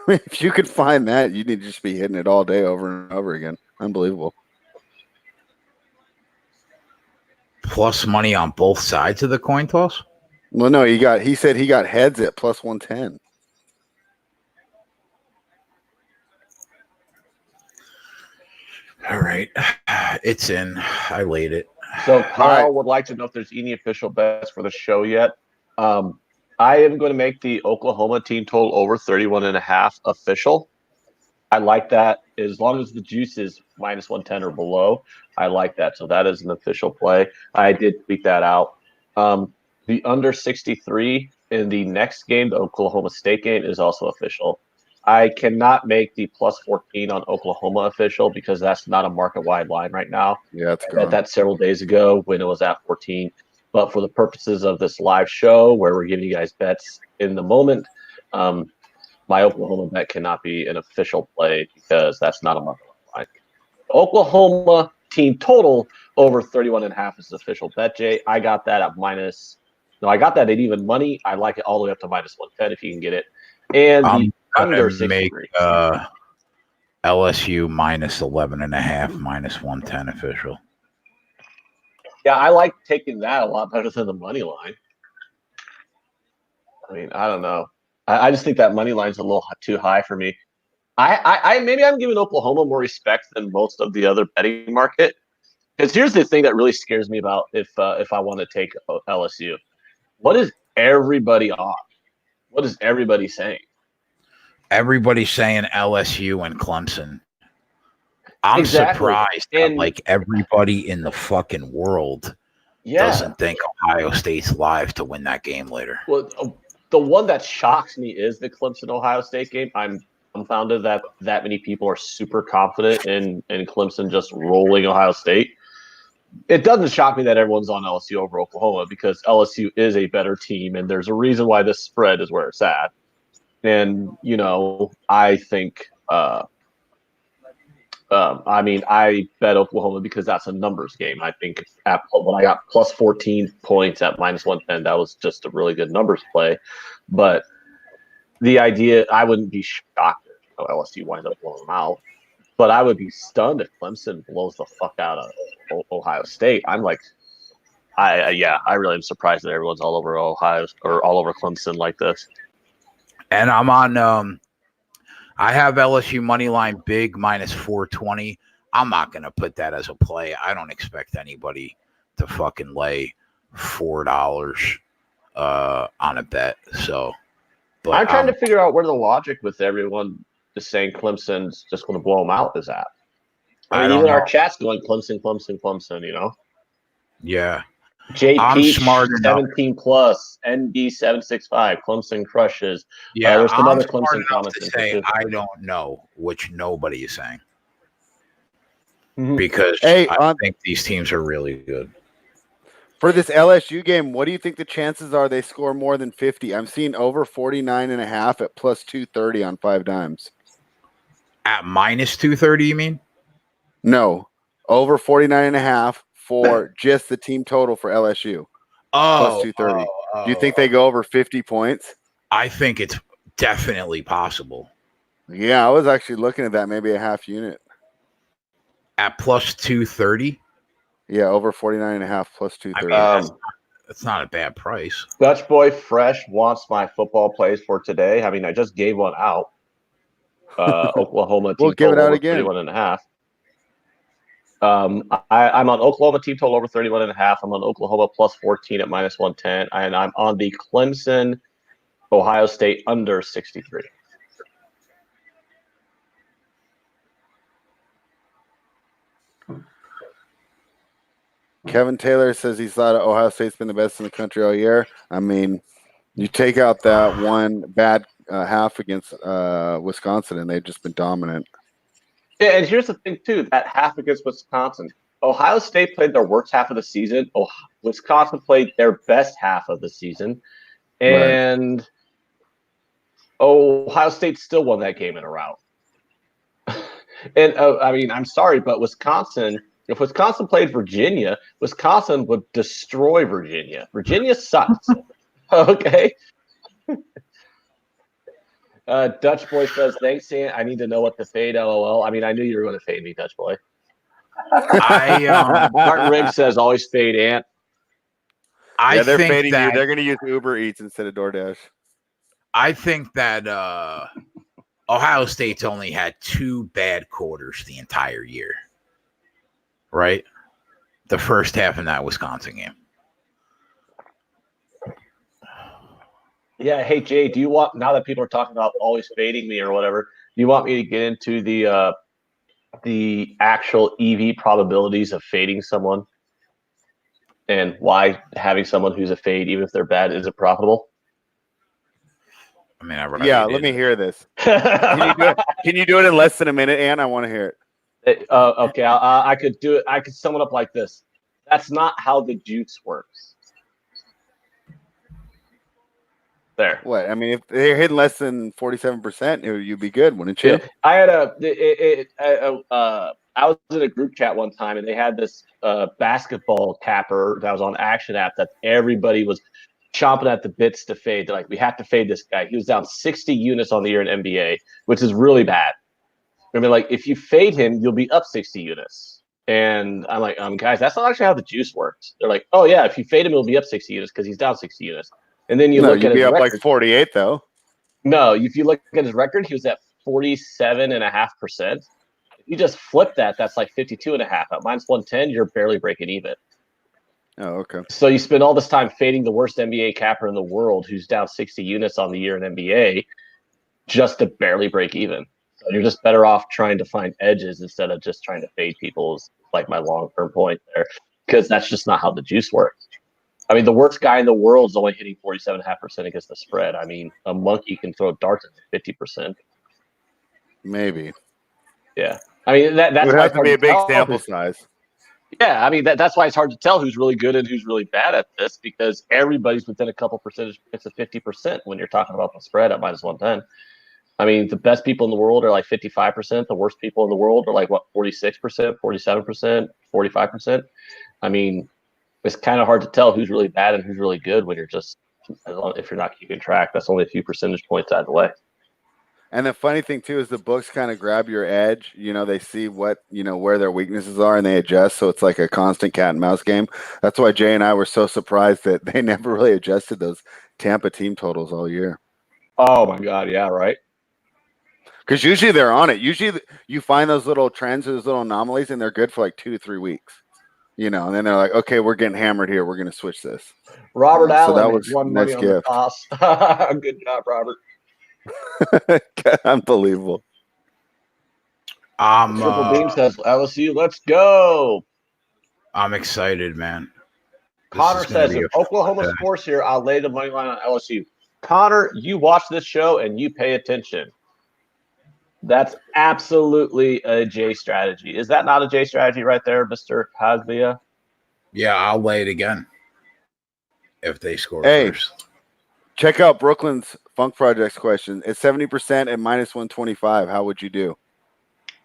If you could find that, you need to just be hitting it all day over and over again. Unbelievable. plus money on both sides of the coin toss? Well, no, he said he got heads at plus 110. All right. It's in. I laid it. So Kyle right. would like to know if there's any official bets for the show yet. I am going to make the Oklahoma team total over 31.5 official. I like that. As long as the juice is minus 110 or below, I like that. So that is an official play. I did tweet that out. The under 63 in the next game, the Oklahoma State game, is also official. I cannot make the plus 14 on Oklahoma official because that's not a market-wide line right now. Yeah, it's I bet gone. that several days ago when it was at 14. But for the purposes of this live show where we're giving you guys bets in the moment, my Oklahoma bet cannot be an official play because that's not a market line. Oklahoma team total over 31.5 is the official bet, Jay. I got that at minus. No, I got that at even money. I like it all the way up to minus 110 if you can get it. And the under 63. LSU minus 11.5, minus 110 official. Yeah, I like taking that a lot better than the money line. I mean, I don't know. I just think that money line's a little too high for me. I maybe I'm giving Oklahoma more respect than most of the other betting market. Because here's the thing that really scares me about if I want to take LSU. What is everybody on? What is everybody saying? Everybody's saying LSU and Clemson. I'm Exactly. surprised that like everybody in the fucking world doesn't think Ohio State's live to win that game later. Well, the one that shocks me is the Clemson Ohio State game. I'm confounded that many people are super confident in Clemson just rolling Ohio State. It doesn't shock me that everyone's on LSU over Oklahoma because LSU is a better team, and there's a reason why this spread is where it's at. And I think, I bet Oklahoma because that's a numbers game. I think when I got plus 14 points at minus 110, that was just a really good numbers play. But the idea, I wouldn't be shocked if LSU winds up blowing them out. But I would be stunned if Clemson blows the fuck out of Ohio State. I'm like, I really am surprised that everyone's all over Ohio or all over Clemson like this. And I'm on. I have LSU money line big minus 420. I'm not gonna put that as a play. I don't expect anybody to fucking lay $4 on a bet. So, but I'm trying to figure out where the logic with everyone just saying Clemson's just going to blow them out is at. I mean, even our chat's going Clemson, Clemson, Clemson. Yeah. JP 17 plus, NB 765, Clemson crushes. Yeah, there's some other Clemson comments. To say I don't know, which nobody is saying, because I think these teams are really good. For this LSU game, what do you think the chances are they score more than 50? I'm seeing over 49.5 at plus 230 on 5 dimes. At minus 230, you mean? No, over 49.5 for just the team total for LSU. Plus 230. Do you think they go over 50 points? I think it's definitely possible. Yeah, I was actually looking at that, maybe a half unit. At plus 230? Yeah, over 49.5 plus 230. That's not a bad price. Dutch Boy Fresh wants my football plays for today. I mean, I just gave one out. Oklahoma team we'll give it out again. 31.5. I'm on Oklahoma team total over 31.5. I'm on Oklahoma plus 14 at minus 110, and I'm on the Clemson Ohio State under 63. Kevin Taylor says he thought Ohio State's been the best in the country all year. I mean, you take out that one bad half against Wisconsin, and they've just been dominant. Yeah, and here's the thing, too, that half against Wisconsin. Ohio State played their worst half of the season. Wisconsin played their best half of the season. And Ohio State still won that game in a rout. And, I mean, I'm sorry, but if Wisconsin played Virginia, Wisconsin would destroy Virginia. Virginia sucks. Okay? Dutch Boy says, thanks, Ian. I need to know what to fade, LOL. I mean, I knew you were going to fade me, Dutch Boy. Martin Riggs says, always fade Ant. I they're think fading you. that They're going to use Uber Eats instead of DoorDash. Ohio State's only had 2 bad quarters the entire year. Right? The first half in that Wisconsin game. Yeah. Hey, Jay, do you want, now that people are talking about always fading me or whatever, do you want me to get into the actual EV probabilities of fading someone and why having someone who's a fade, even if they're bad, isn't profitable? I mean, I rather Yeah, you let me didn't. hear this. Can you do it? Can you do it in less than a minute, Ann? I want to hear it. Okay, I could do it. I could sum it up like this. That's not how the juice works. There. What? I mean, if they're hitting less than 47%, you'd be good, wouldn't you? I had I was in a group chat one time, and they had this basketball capper that was on Action App that everybody was chomping at the bits to fade. They're like, we have to fade this guy. He was down 60 units on the year in NBA, which is really bad. I mean, like, if you fade him, you'll be up 60 units. And I'm like, guys, that's not actually how the juice works. They're like, oh yeah, if you fade him, he'll be up 60 units because he's down 60 units. And then you look you'd at be his up record. like 48 though. No, if you look at his record, he was at 47.5%. If you just flip that, that's like 52.5. At -110, you're barely breaking even. Oh, okay. So you spend all this time fading the worst NBA capper in the world, who's down 60 units on the year in NBA, just to barely break even. So you're just better off trying to find edges instead of just trying to fade people. Is like my long-term point there, because that's just not how the juice works. I mean, the worst guy in the world is only hitting 47.5% against the spread. I mean, a monkey can throw darts at 50%. Maybe. Yeah. I mean, that's it would why have it's to hard be a big tell. sample size. Yeah, I mean, that's why it's hard to tell who's really good and who's really bad at this, because everybody's within a couple percentage points of 50% when you're talking about the spread at -110. I mean, the best people in the world are like 55%. The worst people in the world are like, what, 46%, 47%, 45%. I mean, it's kind of hard to tell who's really bad and who's really good when you're just, if you're not keeping track. That's only a few percentage points out of the way. And the funny thing too is the books kind of grab your edge. They see what where their weaknesses are and they adjust. So it's like a constant cat and mouse game. That's why Jay and I were so surprised that they never really adjusted those Tampa team totals all year. Oh my God, yeah, right. Because usually they're on it. Usually you find those little trends, those little anomalies, and they're good for like 2 to 3 weeks. And then they're like, okay, we're getting hammered here. We're going to switch this. Robert Allen, so that was won money nice on gift. the toss. Good job, Robert. Unbelievable. Triple Beam says LSU, let's go. I'm excited, man. Connor says, if Oklahoma scores here, I'll lay the money line on LSU. Connor, you watch this show and you pay attention. That's absolutely a J strategy. Is that not a J strategy right there, Mr. Hasbia? Yeah, I'll lay it again if they score first. Check out Brooklyn's Funk Project's question. It's 70% at -125. How would you do?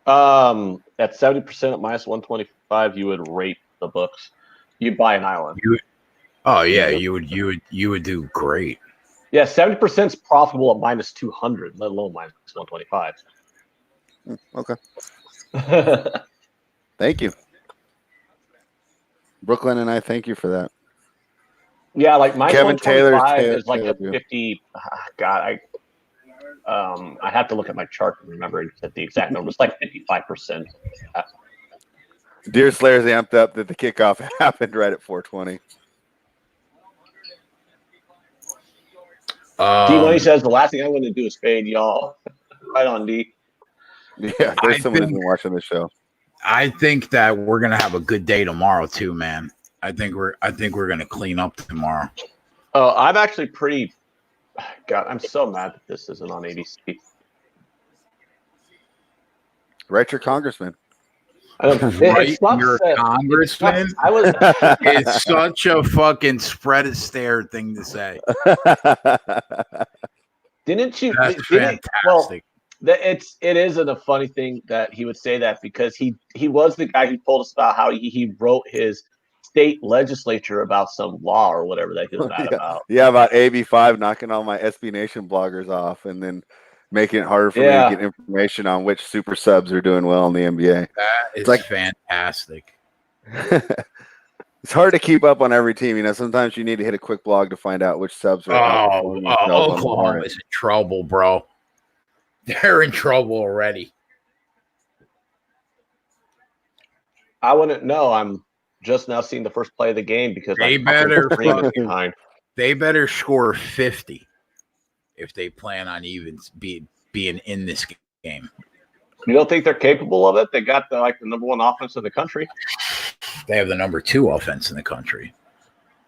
At 70% at -125, you would rate the books. You'd buy an island. You would do great. Yeah, 70% is profitable at -200, let alone -125. Okay. Thank you. Brooklyn and I thank you for that. Yeah, like Kevin -125 is like a 50. God, I have to look at my chart to remember the exact number. It's like 55%. Deer Slayer's amped up that the kickoff happened right at 4:20. D Money says the last thing I want to do is fade y'all. Right on, D. Yeah, there's someone who's been watching the show. I think that we're gonna have a good day tomorrow too, man. I think we're gonna clean up tomorrow. Oh, I'm actually pretty. God, I'm so mad that this isn't on ABC. Write your congressman. Right, your congressman. It's such a fucking spread a stare thing to say. Didn't you? That's fantastic. It isn't a funny thing that he would say that, because he was the guy who told us about how he wrote his state legislature about some law or whatever that he was mad about. Yeah, about AB5 knocking all my SB Nation bloggers off and then making it harder for me to get information on which super subs are doing well in the NBA. That is like fantastic. It's hard to keep up on every team. Sometimes you need to hit a quick blog to find out which subs are outperforming themselves on the Oklahoma Hornet. is in trouble, bro. They're in trouble already. I wouldn't know. I'm just now seeing the first play of the game because They my better stream is behind. They better score 50 if they plan on even being in this game. You don't think they're capable of it? They got the number one offense in the country. They have the number 2 offense in the country.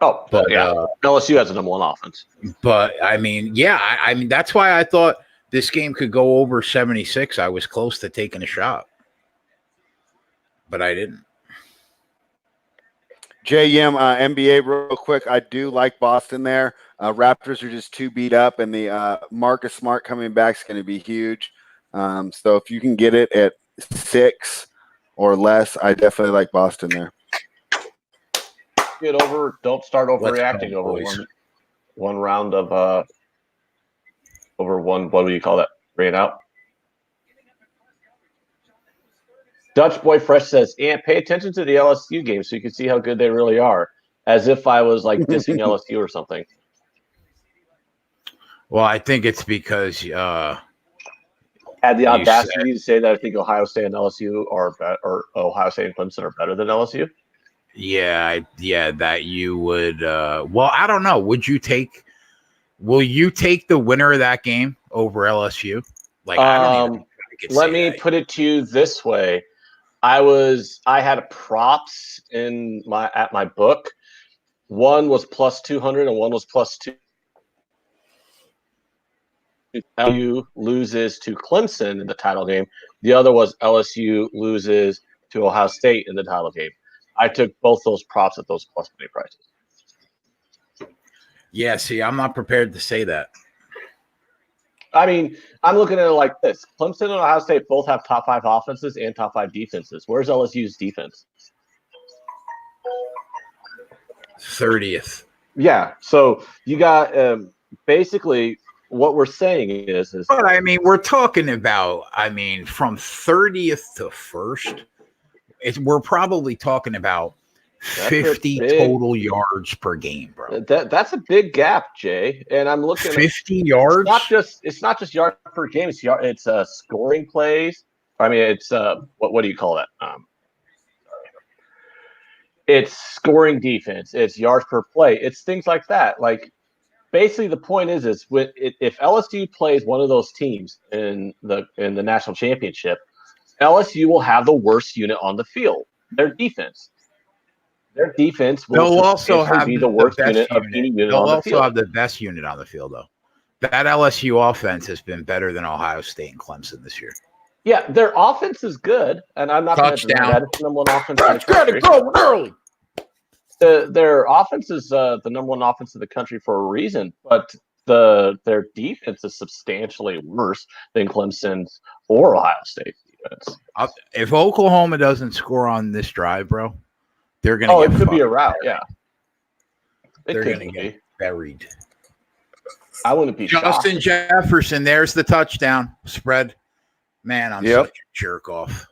Oh, but yeah, LSU has the number 1 offense. But I mean, yeah, I mean that's why I thought this game could go over 76. I was close to taking a shot, but I didn't. J Yim, NBA real quick. I do like Boston there. Raptors are just too beat up, and the Marcus Smart coming back is going to be huge. So if you can get it at 6 or less, I definitely like Boston there. Get over. Don't start overreacting over one round of over one. What do you call that? 3 and out. Dutch Boy Fresh says, "Ant, pay attention to the LSU game so you can see how good they really are." As if I was like dissing LSU or something. Well, I think it's because had the audacity to say that I think Ohio State and LSU or Ohio State and Clemson are better than LSU. Yeah, that you would. Well, I don't know. Will you take the winner of that game over LSU? Like, I don't even. Let me put it to you this way: I had props at my book. One was plus 200, and one was plus 2. LSU loses to Clemson in the title game. The other was LSU loses to Ohio State in the title game. I took both those props at those plus money prices. Yeah, see, I'm not prepared to say that. I mean, I'm looking at it like this. Clemson and Ohio State both have top 5 offenses and top 5 defenses. Where's LSU's defense? 30th. Yeah, so you got basically what we're saying is. But I mean, we're talking about. I mean, from 30th to 1st, we're probably talking about 50 total yards per game, bro. That's a big gap, Jay. And I'm looking 50 yards. It's not just yards per game. It's scoring plays. I mean, it's what do you call that? It's scoring defense. It's yards per play. It's things like that. Like basically, the point is if LSU plays one of those teams in the national championship, LSU will have the worst unit on the field. Their defense. Their defense will also be the worst unit of any unit on the field. They'll also have the best unit on the field, though. That LSU offense has been better than Ohio State and Clemson this year. Yeah, their offense is good, and I'm not going to deny that. It's the number 1 offense. That's got to go early. Their offense is the number 1 offense in the country for a reason, but their defense is substantially worse than Clemson's or Ohio State's defense. If Oklahoma doesn't score on this drive, bro, they're going to it could be a rout, yeah. They're going to get buried. I wouldn't be Justin Jefferson, there's the touchdown spread. Man, I'm such a jerk off.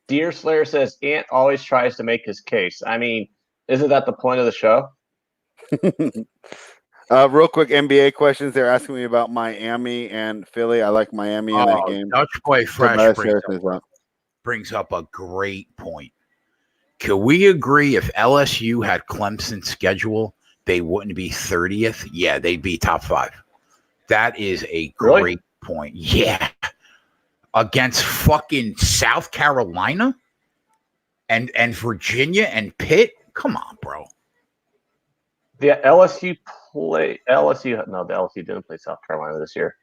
Deer Slayer says, Ant always tries to make his case. I mean, isn't that the point of the show? Real quick NBA questions. They're asking me about Miami and Philly. I like Miami in that game. Dutch Boy Fresh brings up a great point. Can we agree if LSU had Clemson's schedule, they wouldn't be 30th? Yeah, they'd be top 5. That is a great point. Yeah. Against fucking South Carolina and Virginia and Pitt? Come on, bro. The LSU didn't play South Carolina this year.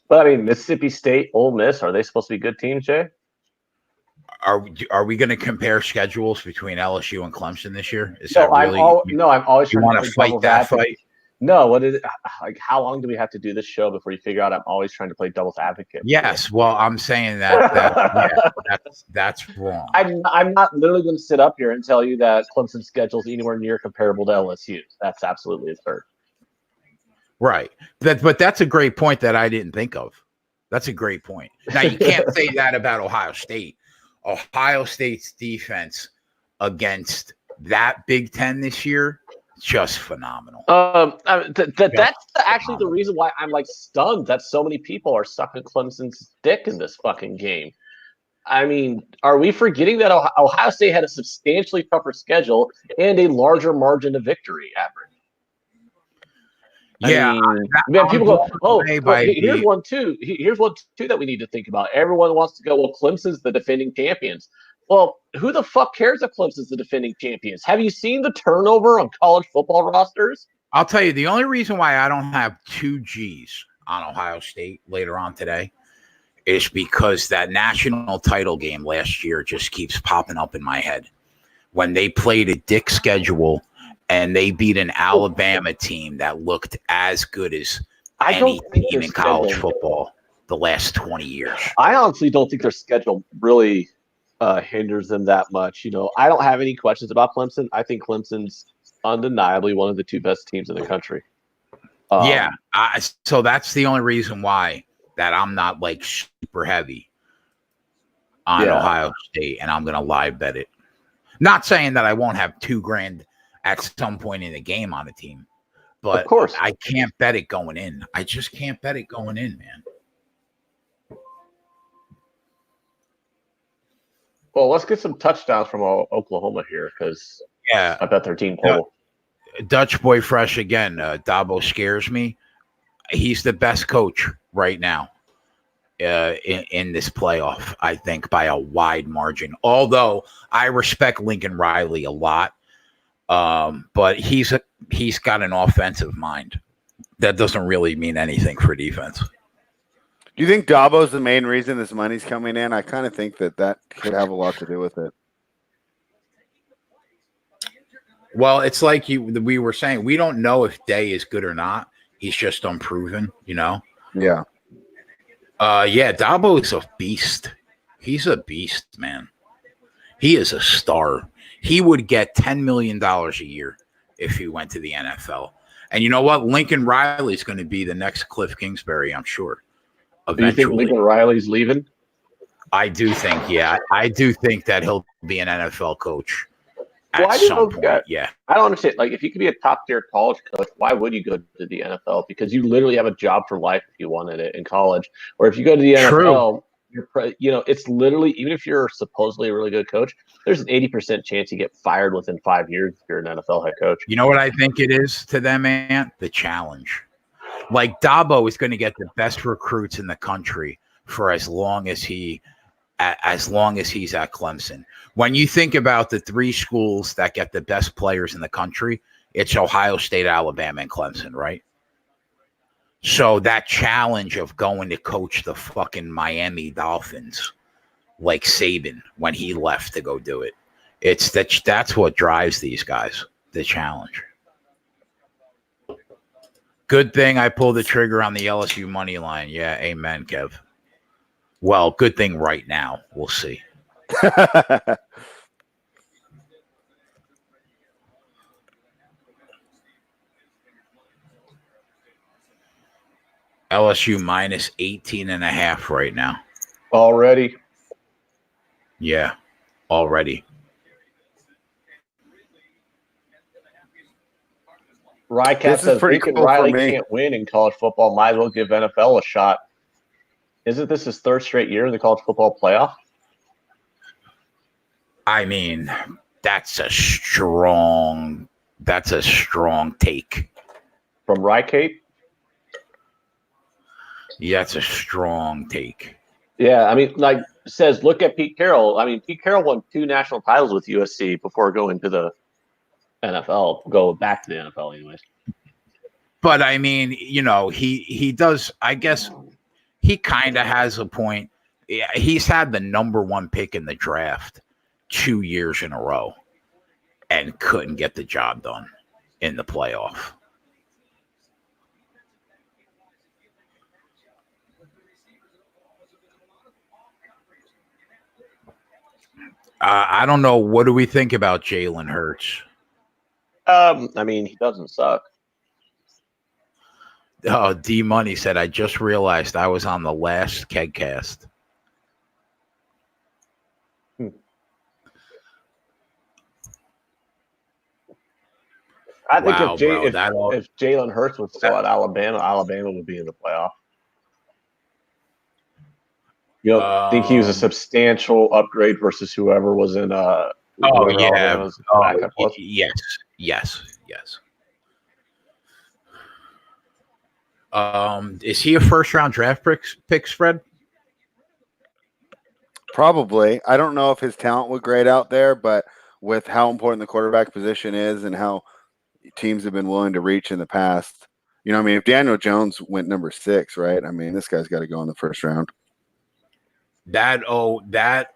But I mean, Mississippi State, Ole Miss, are they supposed to be good teams, Jay? Are we going to compare schedules between LSU and Clemson this year? I'm always trying to fight that fight. No, what is it? Like, how long do we have to do this show before you figure out I'm always trying to play devil's advocate? Yes, well, I'm saying that's wrong. I'm not literally going to sit up here and tell you that Clemson's schedule is anywhere near comparable to LSU's. That's absolutely absurd. Right, but that's a great point that I didn't think of. That's a great point. Now you can't say that about Ohio State. Ohio State's defense against that Big Ten this year, just phenomenal. That's actually the reason why I'm like stunned that so many people are sucking Clemson's dick in this fucking game. I mean, are we forgetting that Ohio State had a substantially tougher schedule and a larger margin of victory average? Yeah, people go, here's one too. Here's one too that we need to think about. Everyone wants to go, well, Clemson's the defending champions. Well, who the fuck cares if Clemson's the defending champions? Have you seen the turnover on college football rosters? I'll tell you, the only reason why I don't have 2 G's on Ohio State later on today is because that national title game last year just keeps popping up in my head. When they played a dick schedule and they beat an Alabama team that looked as good as any team in college football the last 20 years. I honestly don't think their schedule really hinders them that much. You know, I don't have any questions about Clemson. I think Clemson's undeniably one of the 2 best teams in the country. So that's the only reason why that I'm not like super heavy on Ohio State, and I'm going to live bet it. Not saying that I won't have $2,000 at some point in the game on a team, but of course I can't bet it going in. I just can't bet it going in, man. Well, let's get some touchdowns from Oklahoma here because I bet their team total. Dutch boy fresh again. Dabo scares me. He's the best coach right now in this playoff, I think, by a wide margin. Although I respect Lincoln Riley a lot, but he's got an offensive mind. That doesn't really mean anything for defense. Do you think Dabo's the main reason this money's coming in? I kind of think that could have a lot to do with it. Well, it's like we were saying, we don't know if Day is good or not. He's just unproven, you know? Yeah. Dabo is a beast. He's a beast, man. He is a star. He would get $10 million a year if he went to the NFL. And you know what? Lincoln Riley is going to be the next Cliff Kingsbury, I'm sure. Eventually. Do you think Lincoln Riley's leaving? I do think, I do think that he'll be an NFL coach at some point. Yeah. I don't understand. Like, if you could be a top-tier college coach, why would you go to the NFL? Because you literally have a job for life if you wanted it in college. Or if you go to the NFL, it's literally, even if you're supposedly a really good coach, there's an 80% chance you get fired within 5 years if you're an NFL head coach. You know what I think it is to them, man? The challenge. Like, Dabo is going to get the best recruits in the country for as long as he's at Clemson. When you think about the 3 schools that get the best players in the country, it's Ohio State, Alabama, and Clemson, right? So that challenge of going to coach the fucking Miami Dolphins, like Saban when he left to go do it, that's what drives these guys, the challenge. Good thing I pulled the trigger on the LSU money line. Yeah, amen, Kev. Well, good thing right now. We'll see. LSU minus 18.5 right now. Already? Yeah, already. Rycat says Lincoln Riley can't win in college football. Might as well give NFL a shot. Isn't this his 3rd straight year in the college football playoff? I mean, that's a strong take. From Rycat? Yeah, that's a strong take. Yeah, I mean, like says, look at Pete Carroll. I mean, Pete Carroll won 2 national titles with USC before going to the NFL. Go back to the NFL, anyways. But I mean, he does. I guess he kind of has a point. Yeah, he's had the number 1 pick in the draft 2 years in a row and couldn't get the job done in the playoff. I don't know. What do we think about Jalen Hurts? I mean, he doesn't suck. Oh, D Money said, I just realized I was on the last Kegcast. I think Wow, bro, if Jalen Hurts was still at Alabama, Alabama would be in the playoff. You don't think he was a substantial upgrade versus whoever was in whoever Alabama's backup was? yes. Is he a first round draft pick, Fred? Probably. I don't know if his talent would grade out there, but with how important the quarterback position is and how teams have been willing to reach in the past, you know, I mean, if Daniel Jones went number 6, right? I mean, this guy's got to go in the first round. That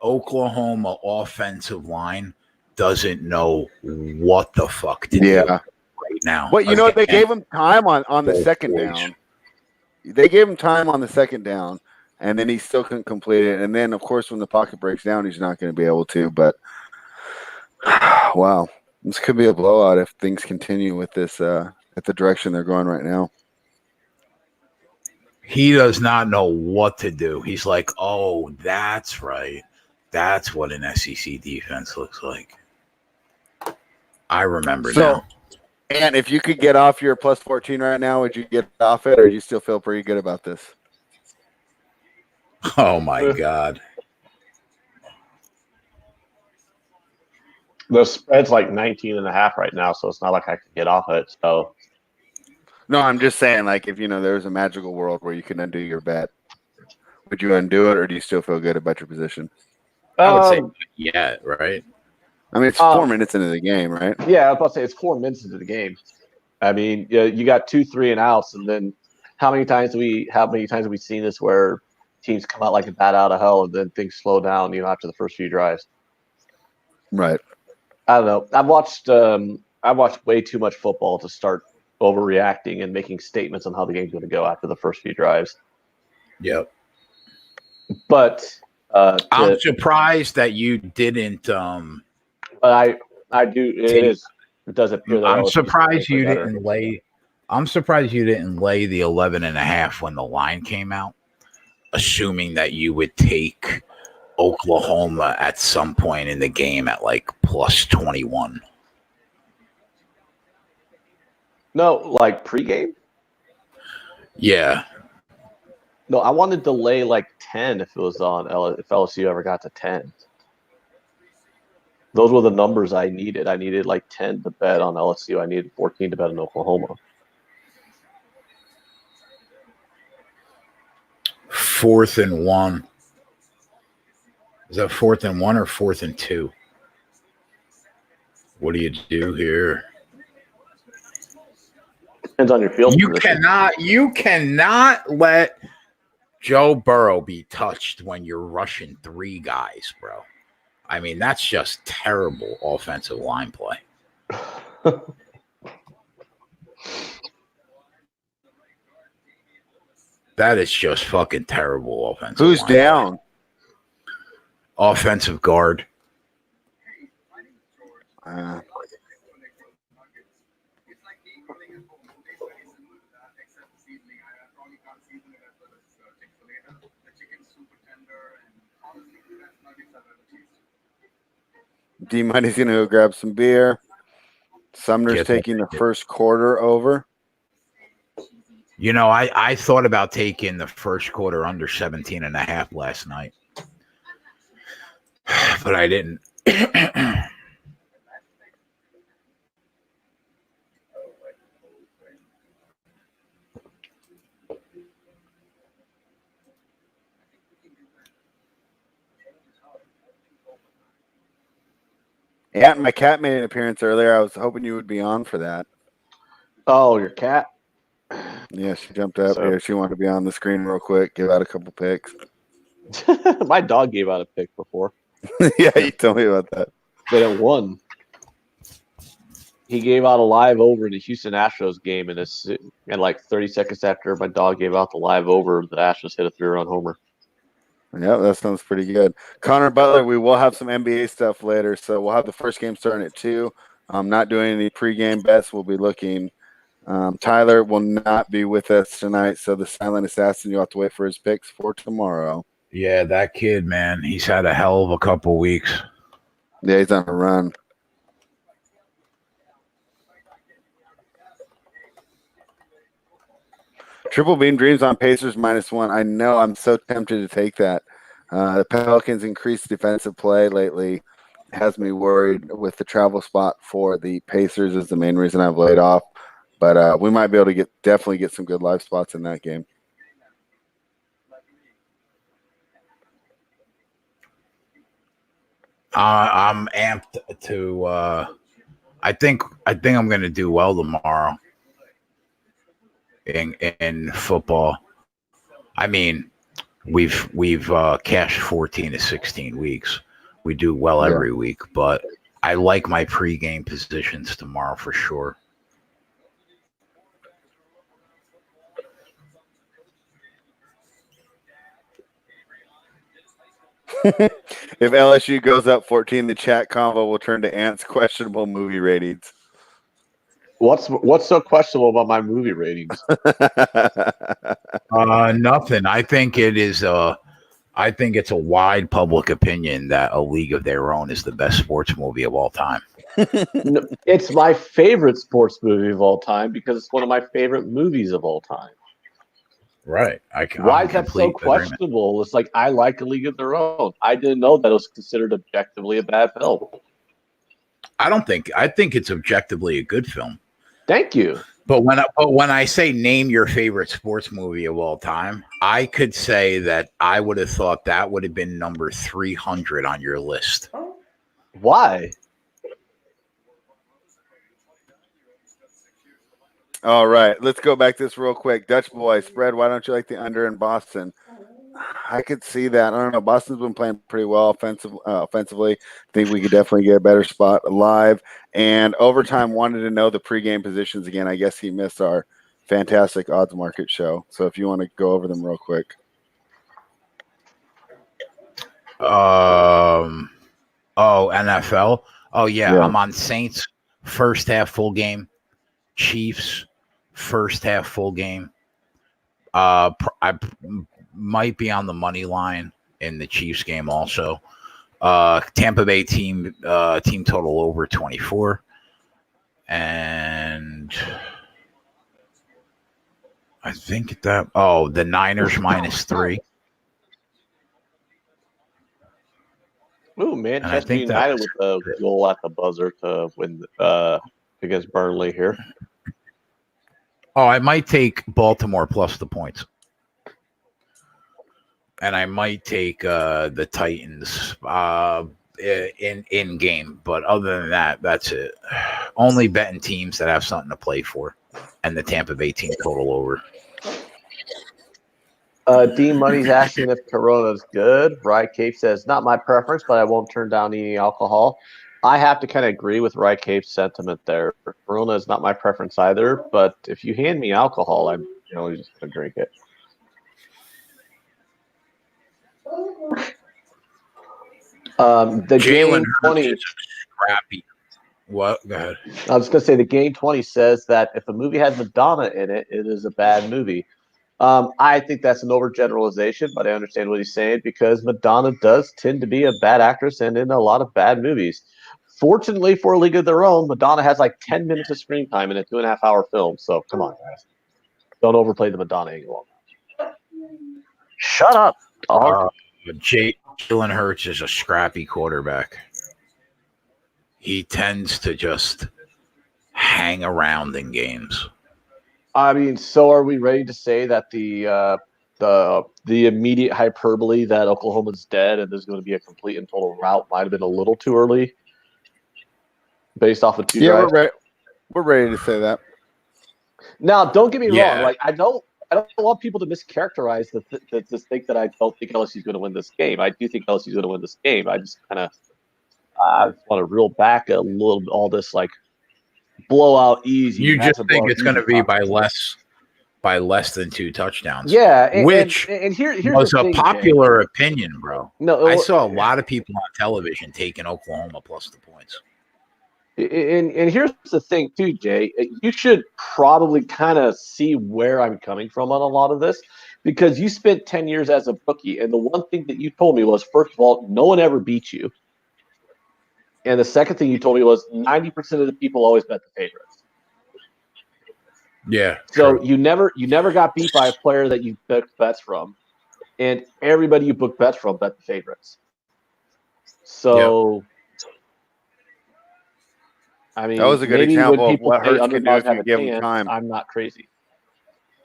Oklahoma offensive line doesn't know what the fuck to do right now. Well, you know, they gave him time on the second down. They gave him time on the second down, and then he still couldn't complete it. And then, of course, when the pocket breaks down, he's not going to be able to. But, wow, this could be a blowout if things continue with this at the direction they're going right now. He does not know what to do. He's like, oh, that's right. That's what an SEC defense looks like. I remember now. And if you could get off your plus 14 right now, would you get off it, or do you still feel pretty good about this? Oh, my God. The spread's like 19.5 right now, so it's not like I can get off it. So, no, I'm just saying, like, if, you know, there's a magical world where you can undo your bet, would you undo it, or do you still feel good about your position? I would say yeah, right? I mean, it's 4 minutes into the game, right? Yeah, I was about to say it's 4 minutes into the game. I mean, you got 2 3-and-outs, and then how many times have we seen this where teams come out like a bat out of hell, and then things slow down, you know, after the first few drives? Right. I don't know. I've watched way too much football to start overreacting and making statements on how the game's going to go after the first few drives. Yep. But I'm surprised that you didn't. But I do. It does appear that I'm surprised you didn't lay. I'm surprised you didn't lay the 11.5 when the line came out, assuming that you would take Oklahoma at some point in the game at like plus 21. No, like pregame? Yeah. No, I wanted to lay like 10 if it was on if LSU ever got to 10. Those were the numbers I needed. I needed like 10 to bet on LSU. I needed 14 to bet on Oklahoma. 4th and 1. Is that 4th and 1 or 4th and 2? What do you do here? Depends on your field position. You cannot let Joe Burrow be touched when you're rushing 3 guys, bro. I mean, that's just terrible offensive line play. That is just fucking terrible offensive Who's line down? Play. Offensive guard. D-Money's going to go grab some beer. Sumner's taking the first quarter over. You know, I thought about taking the first quarter under 17.5 last night, but I didn't. Yeah, my cat made an appearance earlier. I was hoping you would be on for that. Oh, your cat? Yeah, she jumped up here. She wanted to be on the screen real quick, give out a couple picks. My dog gave out a pick before. Yeah, you told me about that. But it won. He gave out a live over in the Houston Astros game, and like 30 seconds after my dog gave out the live over, the Astros hit a 3-run homer. Yeah, that sounds pretty good. Connor Butler, we will have some NBA stuff later, so we'll have the first game starting at 2. I'm not doing any pregame bets. We'll be looking. Tyler will not be with us tonight, so the silent assassin, you'll have to wait for his picks for tomorrow. Yeah, that kid, man, he's had a hell of a couple weeks. Yeah, he's on a run. Triple Beam Dreams on Pacers -1. I know. I'm so tempted to take that. The Pelicans' increased defensive play lately has me worried with the travel spot for the Pacers is the main reason I've laid off. But we might be able to definitely get some good live spots in that game. I'm amped to. I think I'm going to do well tomorrow in football. I mean, we've cashed 14 to 16 weeks. We do well every week, but I like my pregame positions tomorrow for sure. If LSU goes up 14, the chat convo will turn to Ant's questionable movie ratings. What's so questionable about my movie ratings? Nothing. I think it is. I think it's a wide public opinion that A League of Their Own is the best sports movie of all time. No, it's my favorite sports movie of all time because it's one of my favorite movies of all time. Right. Why is that so questionable? It's like I like A League of Their Own. I didn't know that it was considered objectively a bad film. I think it's objectively a good film. Thank you. But when I say name your favorite sports movie of all time, I could say that I would have thought that would have been number 300 on your list. Why? All right, let's go back to this real quick. Dutch boy spread. Why don't you like the under in Boston? I could see that. I don't know. Boston's been playing pretty well offensively. I think we could definitely get a better spot live. And Overtime wanted to know the pregame positions again. I guess he missed our fantastic odds market show. So if you want to go over them real quick. NFL. Oh yeah. I'm on Saints first half full game. Chiefs first half full game. I might be on the money line in the Chiefs game also. Tampa Bay team total over 24. And I think the Niners -3. Ooh, Manchester United with a goal at the buzzer to win against Burnley here. Oh, I might take Baltimore plus the points. And I might take the Titans in game. But other than that, that's it. Only betting teams that have something to play for. And the Tampa Bay team total over. Dean Money's asking if Corona's good. Rye Cape says, not my preference, but I won't turn down eating alcohol. I have to kind of agree with Rye Cape's sentiment there. Corona is not my preference either, but if you hand me alcohol, I'm generally just going to drink it. The Game 20 scrappy. What? Go ahead. I was going to say the Game 20 says that if a movie has Madonna in it, it is a bad movie. I think that's an overgeneralization, but I understand what he's saying because Madonna does tend to be a bad actress and in a lot of bad movies. Fortunately for A League of Their Own, Madonna has like 10 minutes of screen time in a 2.5-hour film. So come on, guys. Don't overplay the Madonna angle. Shut up, dog. Jalen Hurts is a scrappy quarterback. He tends to just hang around in games. I mean, so are we ready to say that the immediate hyperbole that Oklahoma's dead and there's going to be a complete and total rout might have been a little too early, based off of two drives? We're ready to say that. Now, don't get me wrong. Like I don't want people to mischaracterize this thing that I don't think LSU is going to win this game. I do think LSU is going to win this game. I just kind of want to reel back a little all this like blowout easy. You just think it's going to be by less than 2 touchdowns. Yeah, which here's was the a thing, popular opinion, bro. No, I saw a lot of people on television taking Oklahoma plus the points. And here's the thing, too, Jay. You should probably kind of see where I'm coming from on a lot of this because you spent 10 years as a bookie, and the one thing that you told me was, first of all, no one ever beat you. And the second thing you told me was 90% of the people always bet the favorites. Yeah. So True. you never got beat by a player that you booked bets from, and everybody you booked bets from bet the favorites. So, I That mean, was a good maybe when example of people what say Hurts can do underdogs if have you a give him chance, time. I'm not crazy.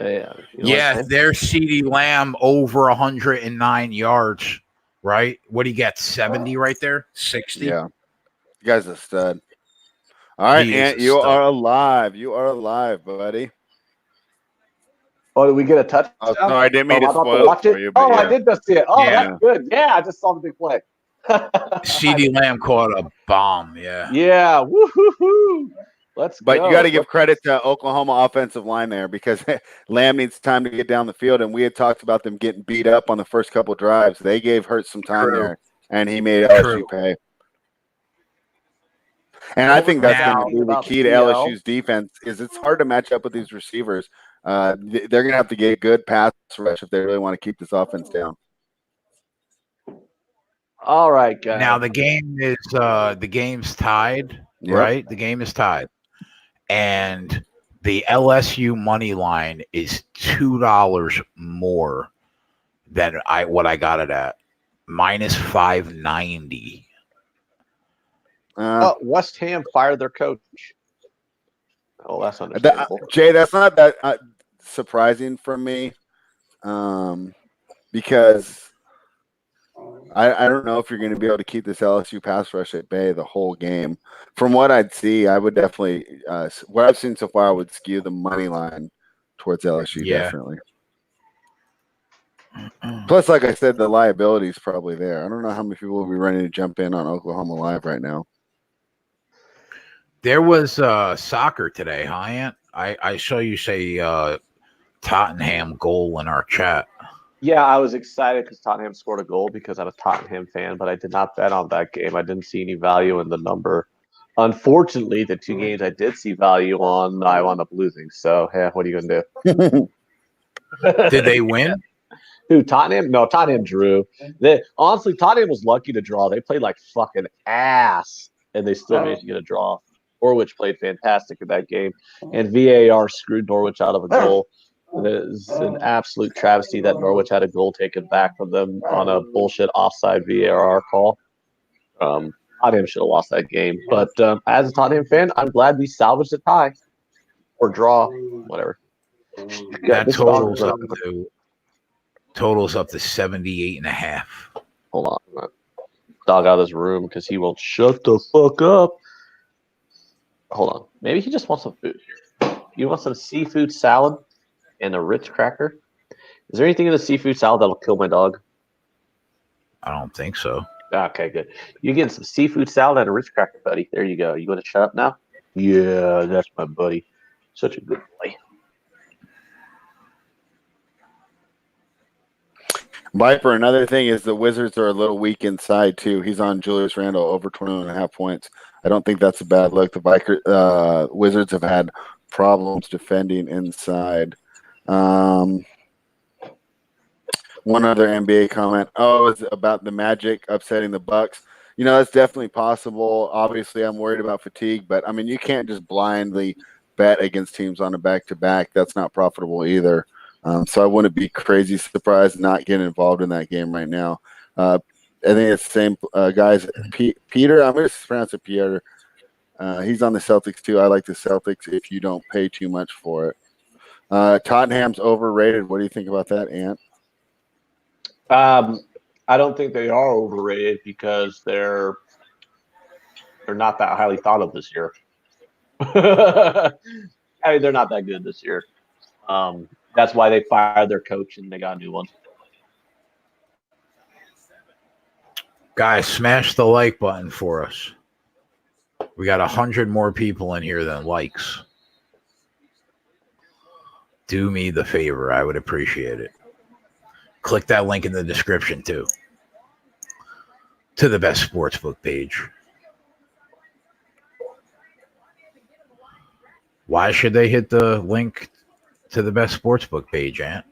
Yeah, you know what I'm Yeah, saying? there's CeeDee Lamb over 109 yards, right? What do you get? 70 right there? 60? Yeah, you guys a stud. All right, He is Ant, a you stud. are alive. You are alive, buddy. Oh, did we get a touchdown? Oh, sorry, I didn't Oh, mean am I to about to spoil it watch for it? you, but Oh, I yeah, did just see it. Oh, Yeah. that's good. Yeah, I just saw the big play. CeeDee Lamb caught a bomb. Yeah. Yeah, woo-hoo-hoo. Let's but you got to go. give credit to Oklahoma offensive line there because Lamb needs time to get down the field, and we had talked about them getting beat up on the first couple drives. They gave Hurts some time True. there, and he made True. LSU pay. And I What was think I that's going to Now, thinking be the about key to CL? LSU's defense. Is it's hard to match up with these receivers. They're going to have to get a good pass rush if they really want to keep this offense down. All right, guys. now the game's tied, Yep. right? The game is tied. And the LSU money line is $2 more than what I got it at. Minus 590. Oh, West Ham fired their coach. Oh, that's understandable. Jay, that's not that surprising for me, because I don't know if you're going to be able to keep this LSU pass rush at bay the whole game. From what I'd see, I would definitely what I've seen so far would skew the money line towards LSU. Yeah. Definitely. Plus, like I said, the liability is probably there. I don't know how many people will be ready to jump in on Oklahoma Live right now. There was soccer today, huh, Ant? I saw you say Tottenham goal in our chat. Yeah, I was excited because Tottenham scored a goal because I'm a Tottenham fan, but I did not bet on that game. I didn't see any value in the number. Unfortunately, the two games I did see value on, I wound up losing. So, yeah, what are you going to do? Did they win? Who, Tottenham? No, Tottenham drew. Honestly, Tottenham was lucky to draw. They played like fucking ass, and they still managed to get a draw. Norwich played fantastic in that game, and VAR screwed Norwich out of a goal. It is an absolute travesty that Norwich had a goal taken back from them on a bullshit offside VAR call. Tottenham should have lost that game. But as a Tottenham fan, I'm glad we salvaged a tie or draw, whatever. That totals up to 78.5. Hold on. Dog out of this room because he won't shut the fuck up. Hold on. Maybe he just wants some food. You want some seafood salad and a Ritz cracker? Is there anything in the seafood salad that'll kill my dog? I don't think so. Okay, good. You getting some seafood salad and a Ritz cracker, buddy. There you go. You want to shut up now? Yeah, that's my buddy. Such a good boy. Viper, another thing is the Wizards are a little weak inside, too. He's on Julius Randle over 21.5 points. I don't think that's a bad look. The Wizards have had problems defending inside. One other NBA comment. It's about the Magic upsetting the Bucks. That's definitely possible. Obviously, I'm worried about fatigue, but, I mean, you can't just blindly bet against teams on a back-to-back. That's not profitable either. So I wouldn't be crazy surprised not getting involved in that game right now. I think it's the same guys. Peter, I'm going to pronounce it Peter. He's on the Celtics too. I like the Celtics if you don't pay too much for it. Tottenham's overrated. What do you think about that, Ant? I don't think they are overrated because they're not that highly thought of this year. I mean, they're not that good this year. That's why they fired their coach and they got a new one. Guys, smash the like button for us. We got 100 more people in here than likes. Do me the favor. I would appreciate it. Click that link in the description, too, to the best sportsbook page. Why should they hit the link to the best sportsbook page, Ant?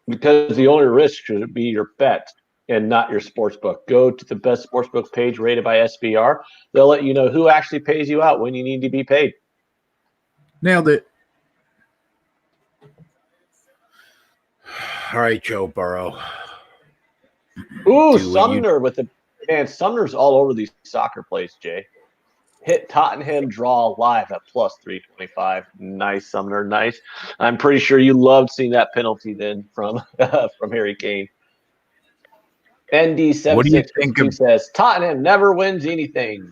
Because the only risk should be your bet and not your sportsbook. Go to the best sportsbook page rated by SBR. They'll let you know who actually pays you out when you need to be paid. Nailed it. All right, Joe Burrow. Ooh, Sumner with the man. Sumner's all over these soccer plays, Jay. Hit Tottenham draw live at plus 325. Nice, Sumner. Nice. I'm pretty sure you loved seeing that penalty then from from Harry Kane. What do you think ND7652 says Tottenham never wins anything.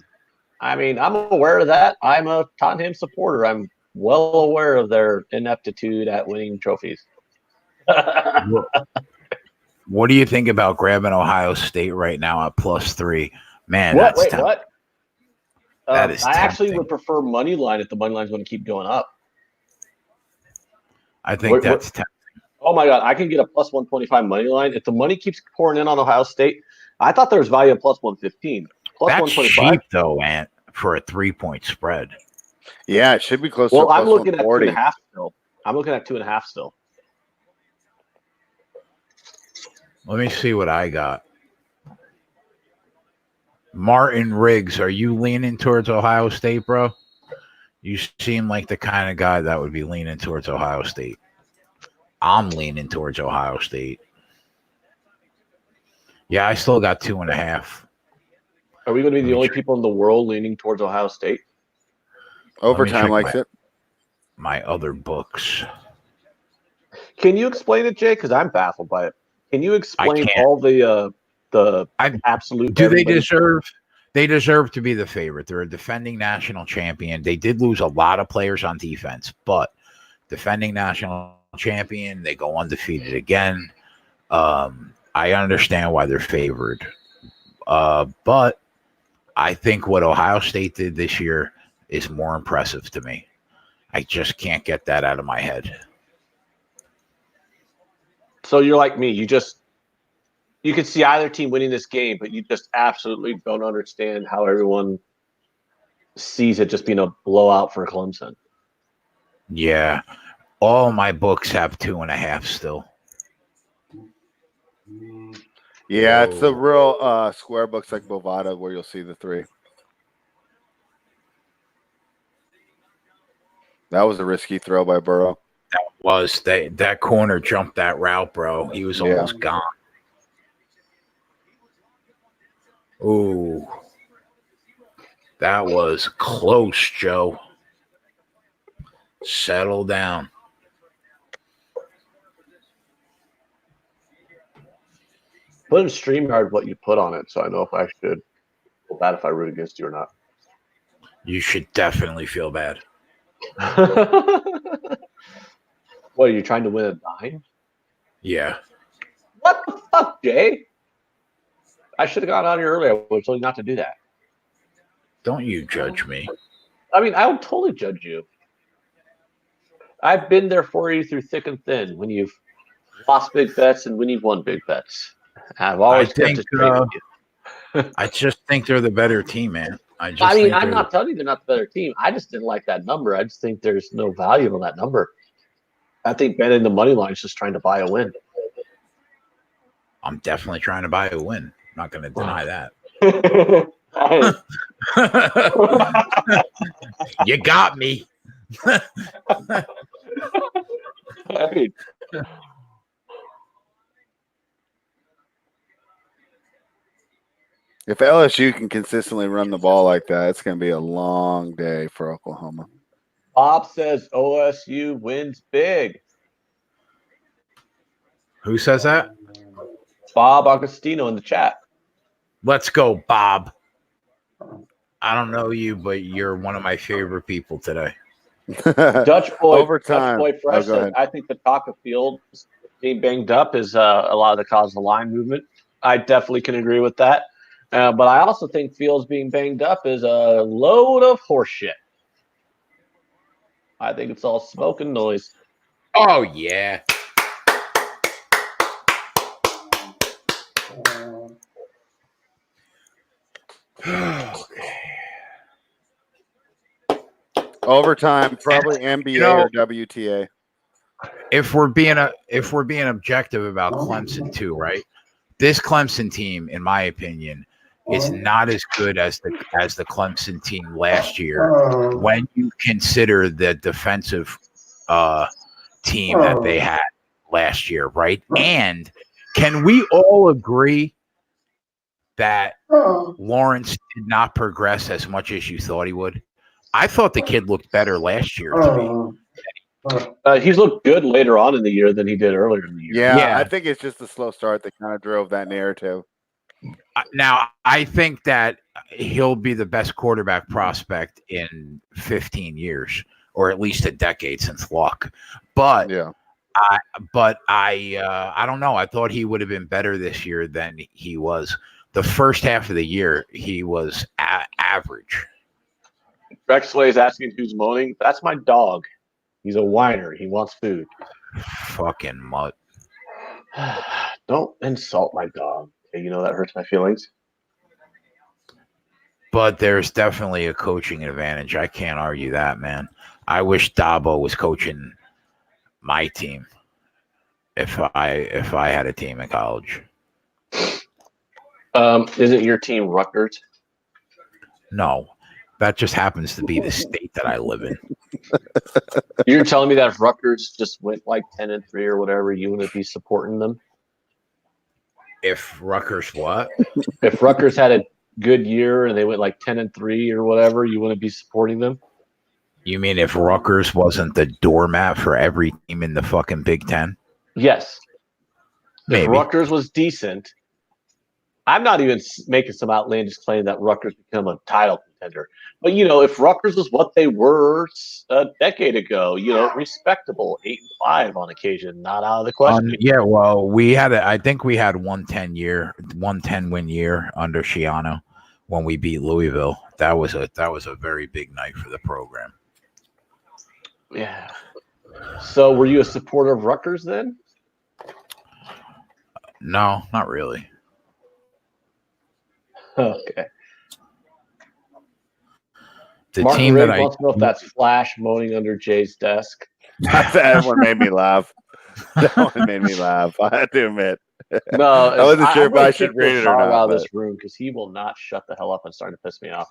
I mean, I'm aware of that. I'm a Tottenham supporter. I'm well aware of their ineptitude at winning trophies. What do you think about grabbing Ohio State right now at +3? Man, What? that's Wait, what? That is I actually tempting. would prefer money line if the money line's going to keep going up. I think that's tempting. Oh my God, I can get a plus 125 money line if the money keeps pouring in on Ohio State. I thought there was value at plus 115. Plus That's 125. cheap though, Ant, for a 3-point spread. Yeah, it should be close Well, to I'm plus looking at 140. 2.5 still. I'm looking at 2.5 still. Let me see what I got. Martin Riggs, are you leaning towards Ohio State, bro? You seem like the kind of guy that would be leaning towards Ohio State. I'm leaning towards Ohio State. Yeah, I still got 2.5. Are we going to be the only people in the world leaning towards Ohio State? Overtime likes it. My other books. Can you explain it, Jay? Because I'm baffled by it. Can you explain can't. all the absolute? Do they deserve? They deserve to be the favorite. They're a defending national champion. They did lose a lot of players on defense, but defending national champion, they go undefeated again. I understand why they're favored, but I think what Ohio State did this year is more impressive to me. I just can't get that out of my head. So you're like me. You can see either team winning this game, but you just absolutely don't understand how everyone sees it just being a blowout for Clemson. Yeah. All my books have 2.5 still. Yeah, it's the real square books like Bovada where you'll see the 3. That was a risky throw by Burrow. That corner jumped that route, bro. He was almost gone. Ooh. That was close, Joe. Settle down. Put in StreamYard what you put on it, so I know if I should feel bad if I root against you or not. You should definitely feel bad. What, are you trying to win a dime? Yeah. What the fuck, Jay? I should have gone out here earlier. I would told you not to do that. Don't you judge me. I mean, I would totally judge you. I've been there for you through thick and thin when you've lost big bets and when you've won big bets. I've always kept it straight with you. I just think they're the better team, man. I'm not telling you they're not the better team. I just didn't like that number. I just think there's no value on that number. I think betting the money line is just trying to buy a win. I'm definitely trying to buy a win. I'm not going to deny that. You got me. If LSU can consistently run the ball like that, it's going to be a long day for Oklahoma. Bob says OSU wins big. Who says that? Bob Agostino in the chat. Let's go, Bob. I don't know you, but you're one of my favorite people today. Dutch boy, Overtime. Dutch boy Fresh says, I think the talk of Fields being banged up is a lot of the cause of the line movement. I definitely can agree with that. But I also think Fields being banged up is a load of horseshit. I think it's all smoke and noise. Oh, yeah. Overtime, probably NBA or WTA. If we're being objective about Clemson too, right? This Clemson team, in my opinion, is not as good as the Clemson team last year when you consider the defensive team that they had last year, right? And can we all agree that Lawrence did not progress as much as you thought he would? I thought the kid looked better last year to me. He's looked good later on in the year than he did earlier in the year. Yeah, I think it's just a slow start that kind of drove that narrative. Now, I think that he'll be the best quarterback prospect in 15 years, or at least a decade since Luck. But yeah, I don't know. I thought he would have been better this year than he was. The first half of the year, he was average. Drexler is asking who's moaning. That's my dog. He's a whiner. He wants food. Fucking mutt. Don't insult my dog. Okay, you know that hurts my feelings. But there's definitely a coaching advantage. I can't argue that, man. I wish Dabo was coaching my team if I had a team in college. Is it your team, Rutgers? No, that just happens to be the state that I live in. You're telling me that if Rutgers just went like 10-3 or whatever, you wouldn't be supporting them? If Rutgers what? If Rutgers had a good year and they went like 10-3 or whatever, you wouldn't be supporting them? You mean if Rutgers wasn't the doormat for every team in the fucking Big Ten? Yes. Maybe. If Rutgers was decent, I'm not even making some outlandish claim that Rutgers become a title contender. But, if Rutgers was what they were a decade ago, respectable, 8-5 on occasion, not out of the question. Yeah, well, I think we had 110 win year under Shiano when we beat Louisville. That was a very big night for the program. Yeah. So were you a supporter of Rutgers then? No, not really. Okay. The Martin team Rigg that wants to know if that's Flash moaning under Jay's desk. that one made me laugh. That one made me laugh. I have to admit. No, I wasn't sure if I should read it or not. Out of this room because he will not shut the hell up and starting to piss me off.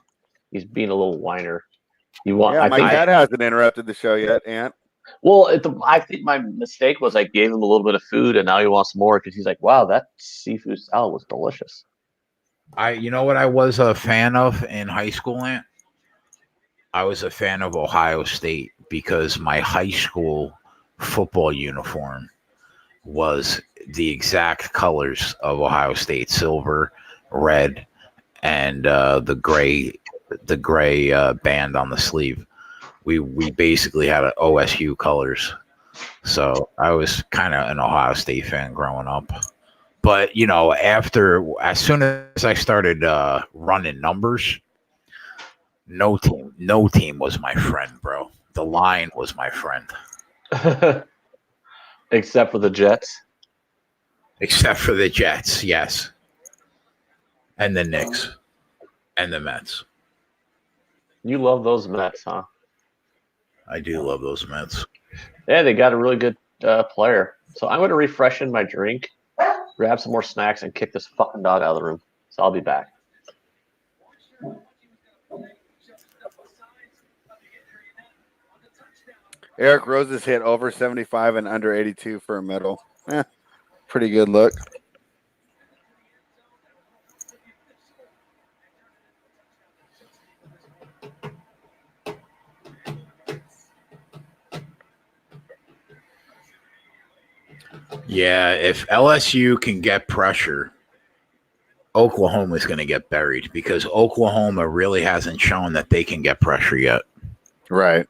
He's being a little whiner. My cat hasn't interrupted the show yet, Ant. Well, I think my mistake was I gave him a little bit of food, and now he wants more because he's like, "Wow, that seafood salad was delicious." You know what I was a fan of in high school, Ant? I was a fan of Ohio State because my high school football uniform was the exact colors of Ohio State: silver, red, and the gray band on the sleeve. We basically had an OSU colors, so I was kind of an Ohio State fan growing up. But as soon as I started running numbers, no team was my friend, bro. The line was my friend, except for the Jets. Except for the Jets, yes, and the Knicks, and the Mets. You love those Mets, huh? I do love those Mets. Yeah, they got a really good player. So I'm going to refresh in my drink, grab some more snacks, and kick this fucking dog out of the room. So I'll be back. Eric Roses hit over 75 and under 82 for a medal. Pretty good look. Yeah, if LSU can get pressure, Oklahoma is going to get buried because Oklahoma really hasn't shown that they can get pressure yet. Right.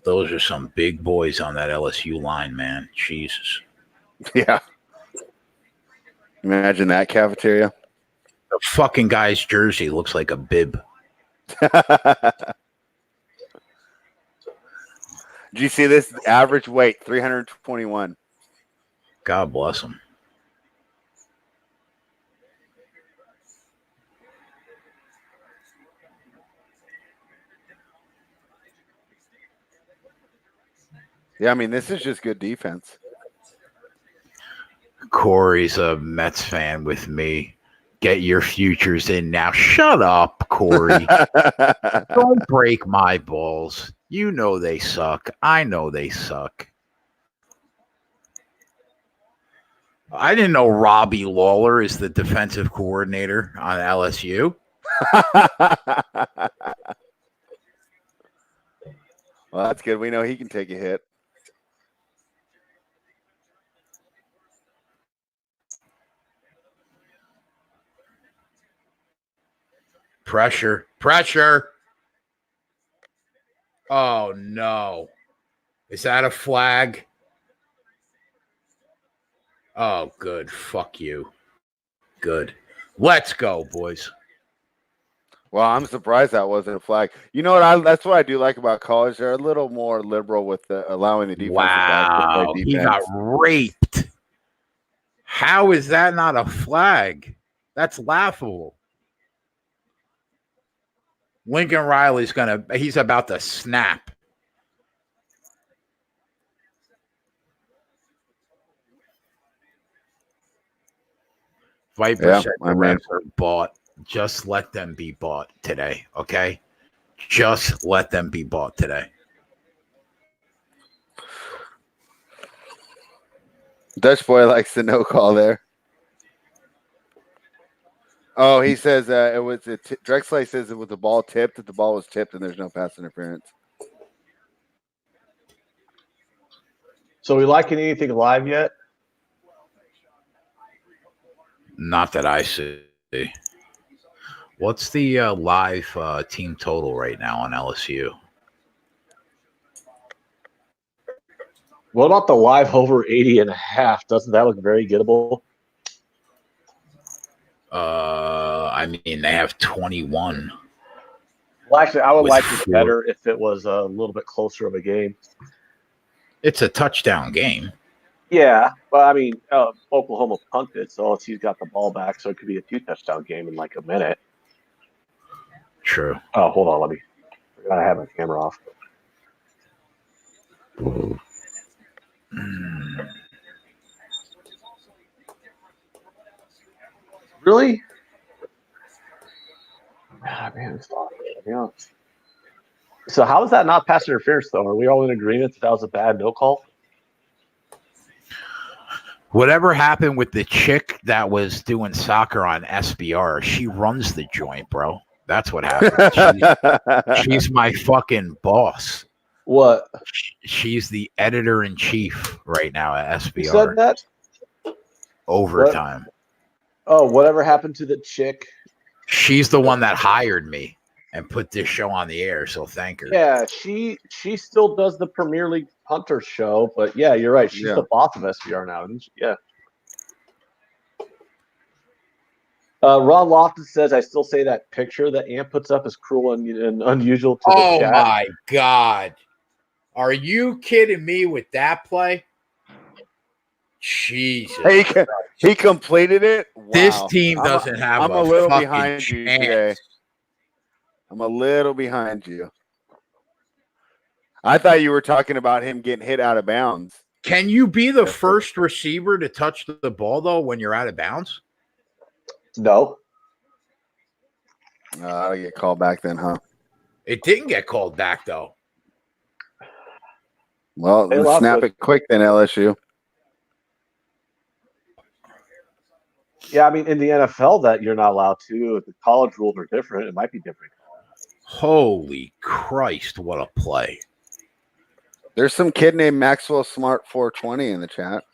Those are some big boys on that LSU line, man. Jesus. Yeah. Imagine that cafeteria. The fucking guy's jersey looks like a bib. Did you see this? Average weight, 321. God bless him. Yeah, I mean, this is just good defense. Corey's a Mets fan with me. Get your futures in now. Shut up, Corey. Don't break my balls. You know they suck. I know they suck. I didn't know Robbie Lawler is the defensive coordinator on LSU. Well, that's good. We know he can take a hit. Pressure. Pressure. Oh, no. Is that a flag? Oh, good. Fuck you. Good. Let's go, boys. Well, I'm surprised that wasn't a flag. You know what? That's what I do like about college. They're a little more liberal with allowing the defensive backs to play Wow. defense. He got raped. How is that not a flag? That's laughable. Lincoln Riley's he's about to snap. Viper said the refs are bought. Just let them be bought today, okay? Just let them be bought today. Dutch boy likes the no call there. Oh, he says it was Drexler says it was the ball tipped. That the ball was tipped and there's no pass interference. So we liking anything live yet? Not that I see. What's the live team total right now on LSU? What about the live over 80.5? Doesn't that look very gettable? I mean, they have 21. Well, actually, I would like it 4. better if it was a little bit closer of a game. It's a touchdown game. Yeah, but I mean, Oklahoma punted, so LSU's got the ball back, so it could be a 2-touchdown game in like a minute. True. Oh, hold on, I gotta have my camera off. Really? Ah, man, so how is that not pass interference, though? Are we all in agreement that was a bad no call? Whatever happened with the chick that was doing soccer on SBR, she runs the joint, bro. That's what happened. She's my fucking boss. What? She's the editor-in-chief right now at SBR. You said that? Overtime. Oh, whatever happened to the chick? She's the one that hired me and put this show on the air, so thank her. Yeah, she still does the Premier League punter show, but yeah, you're right. She's the boss of SBR now, isn't she? Yeah. Ron Lofton says, I still say that picture that Ant puts up is cruel and unusual to the chat. Oh, my God. Are you kidding me with that play? Jesus. He completed it? Wow. This team doesn't have I'm a little behind chance. you today. I'm a little behind you. I thought you were talking about him getting hit out of bounds. Can you be the first receiver to touch the ball, though, when you're out of bounds? No. I'll get called back then, huh? It didn't get called back, though. Well, let's snap it quick then, LSU. Yeah, I mean, in the NFL, that you're not allowed to. If the college rules are different, it might be different. Holy Christ, what a play. There's some kid named Maxwell Smart 420 in the chat.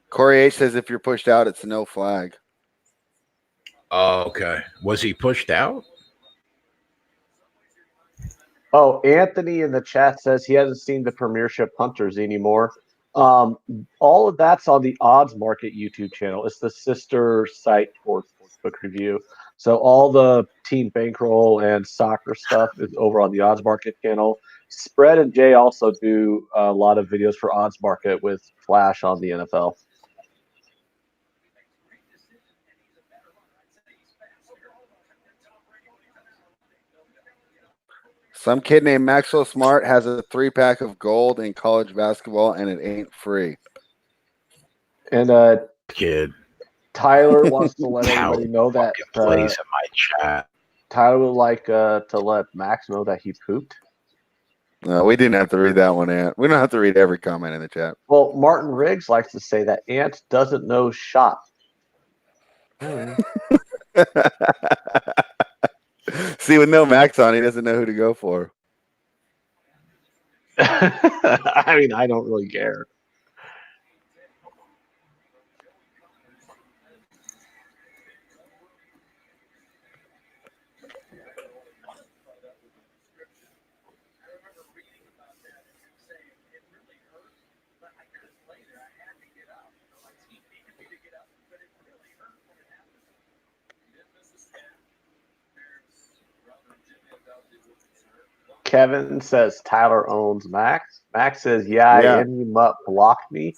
Corey H says if you're pushed out, it's no flag. Oh, okay. Was he pushed out? Oh, Anthony in the chat says he hasn't seen the Premiership Hunters anymore. All of that's on the Odds Market YouTube channel. It's the sister site for Sportsbook Review. So all the team bankroll and soccer stuff is over on the Odds Market channel. Spread and Jay also do a lot of videos for Odds Market with Flash on the NFL. Some kid named Maxwell Smart has a 3-pack of gold in college basketball, and it ain't free. And Kid. Tyler wants to let How everybody know that plays in my chat. Tyler would like to let Max know that he pooped. No, we didn't have to read that one, Ant. We don't have to read every comment in the chat. Well, Martin Riggs likes to say that Ant doesn't know shot. See, with no Max on, he doesn't know who to go for. I mean, I don't really care. Kevin says Tyler owns Max. Max says, yeah. Any mutt blocked me.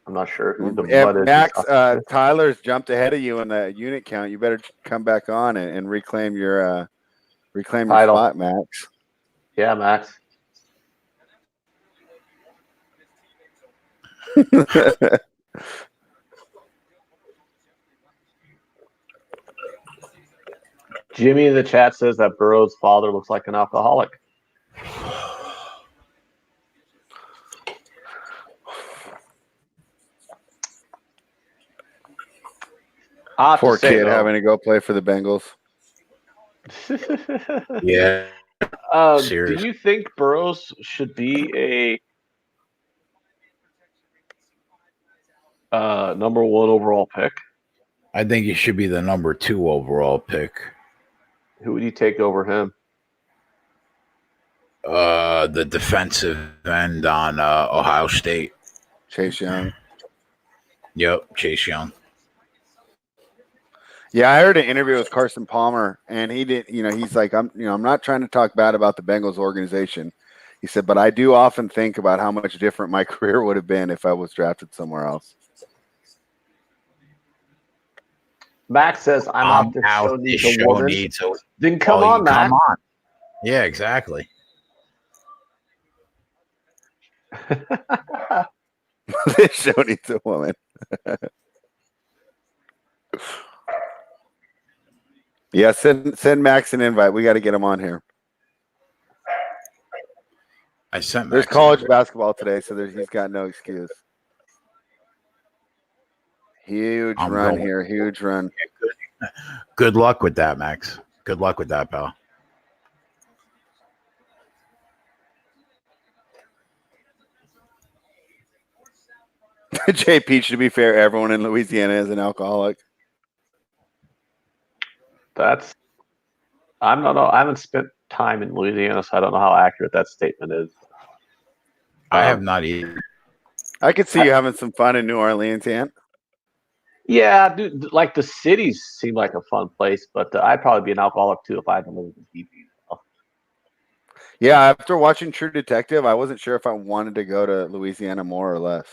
I'm not sure who the mutt is. Max, Tyler's jumped ahead of you in the unit count. You better come back on and reclaim your Title. spot, Max. Yeah, Max. Jimmy in the chat says that Burrow's father looks like an alcoholic. Poor kid having to go play for the Bengals. Yeah. Do you think Burrows should be a number 1 overall pick? I think he should be the number 2 overall pick. Who would you take over him? The defensive end on Ohio State. Chase Young. Yep, Chase Young. Yeah, I heard an interview with Carson Palmer, and he did. He's like, I'm not trying to talk bad about the Bengals organization. He said, but I do often think about how much different my career would have been if I was drafted somewhere else. Max says, I'm out. This show needs a woman. Then come on, Max. Come on. Yeah, exactly. This show needs a woman. Yeah, send Max an invite. We got to get him on here. I sent. There's college basketball today, so he's got no excuse. Huge run here. Huge run. Good luck with that, Max. Good luck with that, pal. JP, to be fair, everyone in Louisiana is an alcoholic. I don't know. I haven't spent time in Louisiana, so I don't know how accurate that statement is. I have not either. I could see you having some fun in New Orleans, Ant. Yeah, dude. Like the cities seem like a fun place, but I'd probably be an alcoholic too if I had to live in DP. Yeah, after watching True Detective, I wasn't sure if I wanted to go to Louisiana more or less.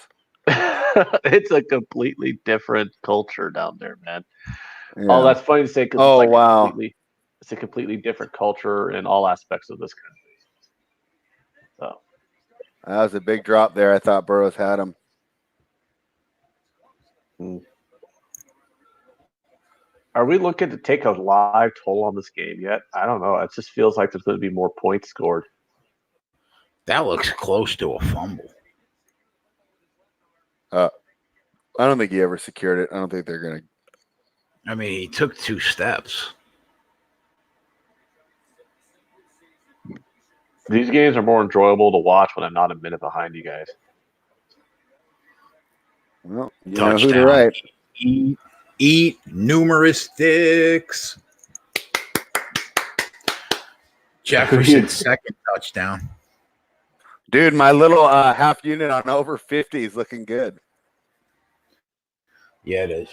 It's a completely different culture down there, man. Yeah. Oh, that's funny to say because it's a completely different culture in all aspects of this country. So that was a big drop there. I thought Burrows had him. Are we looking to take a live toll on this game yet? I don't know. It just feels like there's going to be more points scored. That looks close to a fumble. I don't think he ever secured it. I don't think they're going to. I mean, he took 2 steps. These games are more enjoyable to watch when I'm not a minute behind you guys. Well, you know who to write. Eat numerous sticks. Jefferson's second touchdown. Dude, my little half unit on over 50 is looking good. Yeah, it is.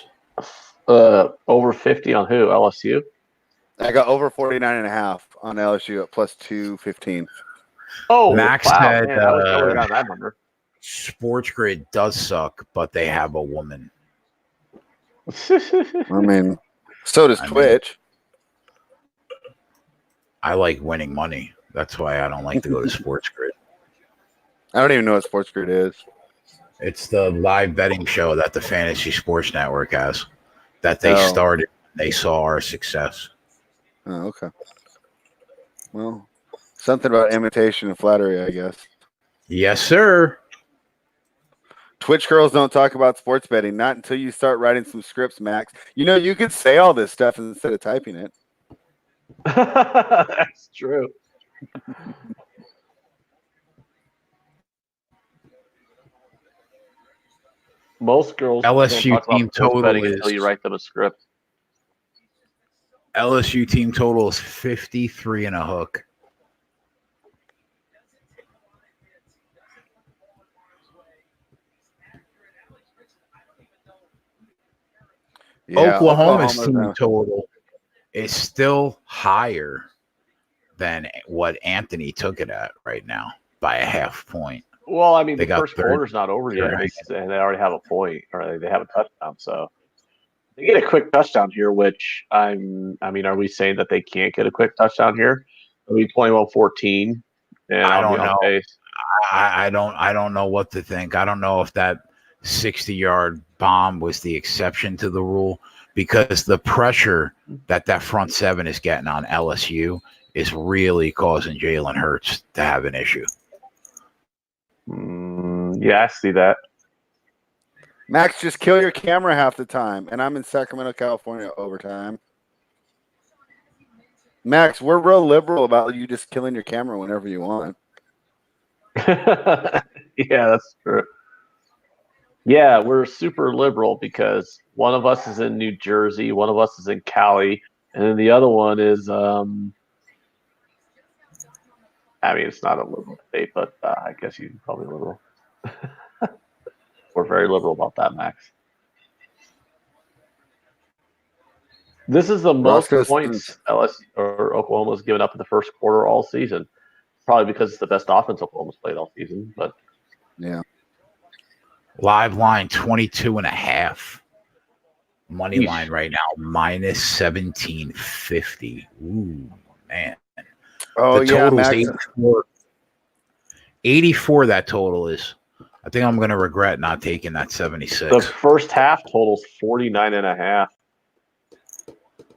Over 50 on who? LSU? I got over 49.5 on LSU at plus 215. Oh, Max wow, said man, I would have got that number. Sports Grid does suck, but they have a woman. I mean, so does Twitch. I like winning money. That's why I don't like to go to Sports Grid. I don't even know what Sports Grid is. It's the live betting show that the Fantasy Sports Network has that they Oh. started. They saw our success. Oh, okay. Well, something about imitation and flattery, I guess. Yes, sir. Twitch girls don't talk about sports betting, not until you start writing some scripts, Max. You know, you could say all this stuff instead of typing it. That's true. Most girls LSU don't talk team about sports total betting is until you write them a script. LSU team total is 53 and a hook. Yeah, Oklahoma's Oklahoma's team total is still higher than what Anthony took it at right now by a half point. Well, I mean, They the got first third. quarter's not over yet, and they already have a point, or they have a touchdown. So they get a quick touchdown here, which I mean, are we saying that they can't get a quick touchdown here? I mean, 21-14, and I I'll be don't on know. pace. I don't know what to think. I don't know if that 60-yard bomb was the exception to the rule, because the pressure that front seven is getting on LSU is really causing Jalen Hurts to have an issue. Yeah, I see that. Max, just kill your camera half the time, and I'm in Sacramento, California overtime. Max, we're real liberal about you just killing your camera whenever you want. Yeah, that's true. Yeah, we're super liberal because one of us is in New Jersey, one of us is in Cali, and then the other one is I mean, it's not a liberal state, but I guess you can call me liberal. We're very liberal about that, Max. This is the most points LSU or Oklahoma's given up in the first quarter all season. Probably because it's the best offense Oklahoma's played all season, but yeah. Live line 22.5. Money line right now minus 1750. Ooh, man. Oh, the total Max. is 84. 84 that total is. I think I'm going to regret not taking that 76. The first half total's 49.5.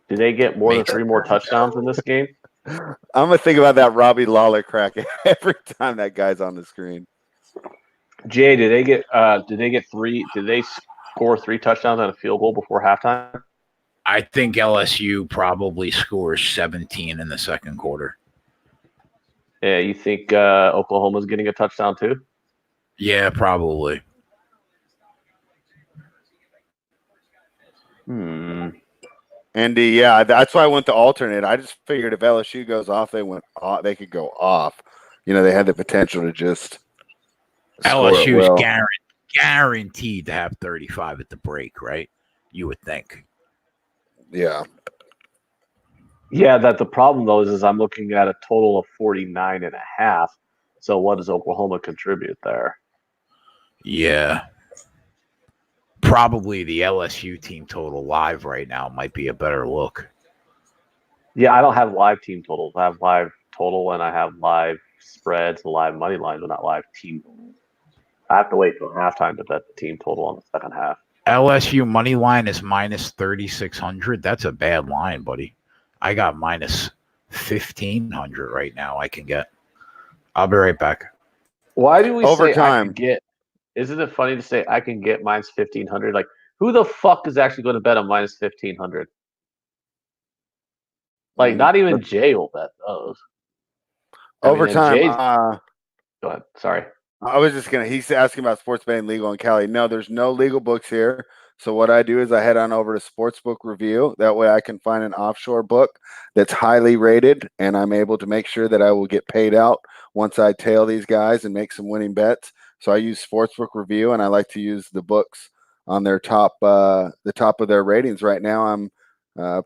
Do they get more than 3 more touchdowns in this game? I'm going to think about that Robbie Lawler crack every time that guy's on the screen. Jay, did they get 3? Did they score 3 touchdowns on a field goal before halftime? I think LSU probably scores 17 in the second quarter. Yeah, you think Oklahoma's getting a touchdown too? Yeah, probably. Andy, yeah, that's why I went to alternate. I just figured if LSU goes off, they could go off. You know, they had the potential to just LSU is guaranteed to have 35 at the break, right? You would think. Yeah. Yeah, that the problem though is I'm looking at a total of 49.5. So what does Oklahoma contribute there? Yeah. Probably the LSU team total live right now might be a better look. Yeah, I don't have live team totals. I have live total and I have live spreads and live money lines, but not live team totals. I have to wait till halftime to bet the team total on the second half. LSU money line is minus 3,600. That's a bad line, buddy. I got minus 1,500 right now. I can get. I'll be right back. Why do we overtime say I can get? Isn't it funny to say I can get minus 1,500? Like, who the fuck is actually going to bet on minus 1,500? Like, not even Jay will bet those. Overtime. Go ahead. Sorry. I was just he's asking about sports betting legal in Cali. No, there's no legal books here. So what I do is I head on over to Sportsbook Review. That way I can find an offshore book that's highly rated, and I'm able to make sure that I will get paid out once I tail these guys and make some winning bets. So I use Sportsbook Review, and I like to use the books on their the top of their ratings. Right now I'm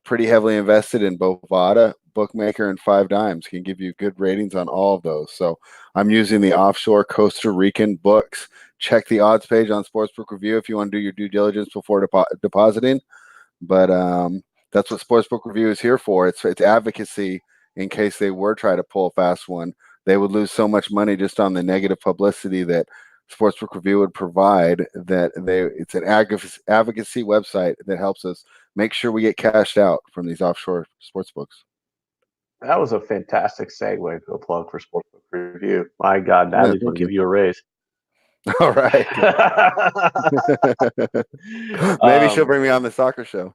pretty heavily invested in Bovada, Bookmaker, and Five Dimes. Can give you good ratings on all of those. So I'm using the offshore Costa Rican books. Check the odds page on Sportsbook Review if you want to do your due diligence before depositing. But that's what Sportsbook Review is here for. It's advocacy in case they were try to pull a fast one. They would lose so much money just on the negative publicity that Sportsbook Review would provide. It's an advocacy website that helps us make sure we get cashed out from these offshore sportsbooks. That was a fantastic segue to a plug for Sportsbook Review. My God, Natalie's going to give you a raise. All right. Maybe she'll bring me on the soccer show.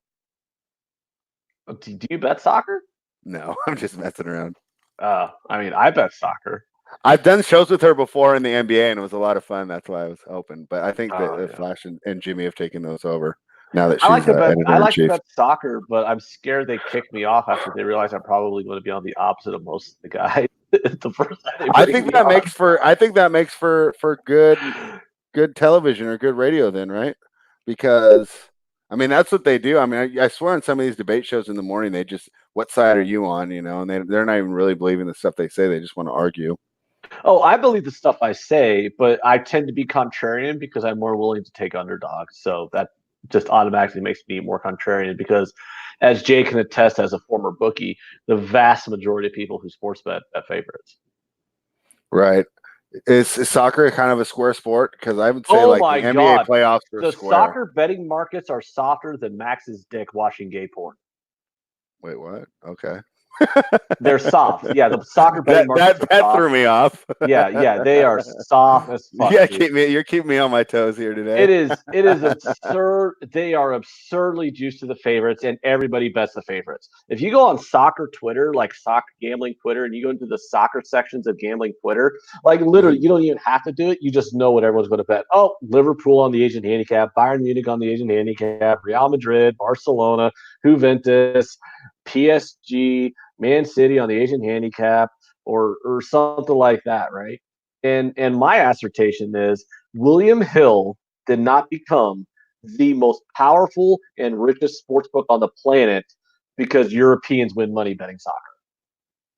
Do you bet soccer? No, I'm just messing around. I mean, I bet soccer. I've done shows with her before in the NBA, and it was a lot of fun. That's why I was open. But I think that Flash and Jimmy have taken those over now that she's I like to bet soccer, but I'm scared they kick me off after they realize I'm probably going to be on the opposite of most of the guys. The first time I think that makes for good television or good radio then, right? Because I mean that's what they do. I mean I swear on some of these debate shows in the morning they just what side are you on, and they're not even really believing the stuff they say. They just want to argue. Oh, I believe the stuff I say, but I tend to be contrarian because I'm more willing to take underdogs. So that just automatically makes me more contrarian because, as Jay can attest as a former bookie, the vast majority of people who sports bet favorites. Right. Is soccer kind of a square sport? Because I would say the NBA playoffs are the square. Soccer betting markets are softer than Max's dick watching gay porn. Wait, what? Okay. They're soft. Yeah, the soccer betting markets are soft. Threw me off. Yeah, they are soft as fuck. Yeah, you're keeping me on my toes here today. It is absurd. They are absurdly juiced to the favorites, and everybody bets the favorites. If you go on soccer Twitter, like soccer gambling Twitter, and you go into the soccer sections of gambling Twitter, like literally, you don't even have to do it. You just know what everyone's going to bet. Oh, Liverpool on the Asian handicap, Bayern Munich on the Asian handicap, Real Madrid, Barcelona, Juventus, PSG, Man City on the Asian handicap, or something like that, right? And my assertion is William Hill did not become the most powerful and richest sportsbook on the planet because Europeans win money betting soccer.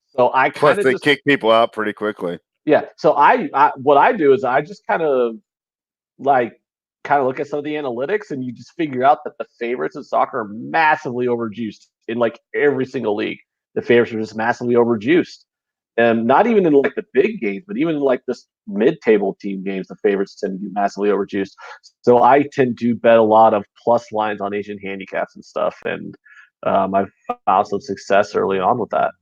So I plus they kick people out pretty quickly. Yeah. So I what I do is I just kind of look at some of the analytics and you just figure out that the favorites in soccer are massively overjuiced in like every single league. The favorites are just massively overjuiced. And not even in like the big games, but even in like this mid-table team games, the favorites tend to be massively overjuiced. So I tend to bet a lot of plus lines on Asian handicaps and stuff, and I've found some success early on with that.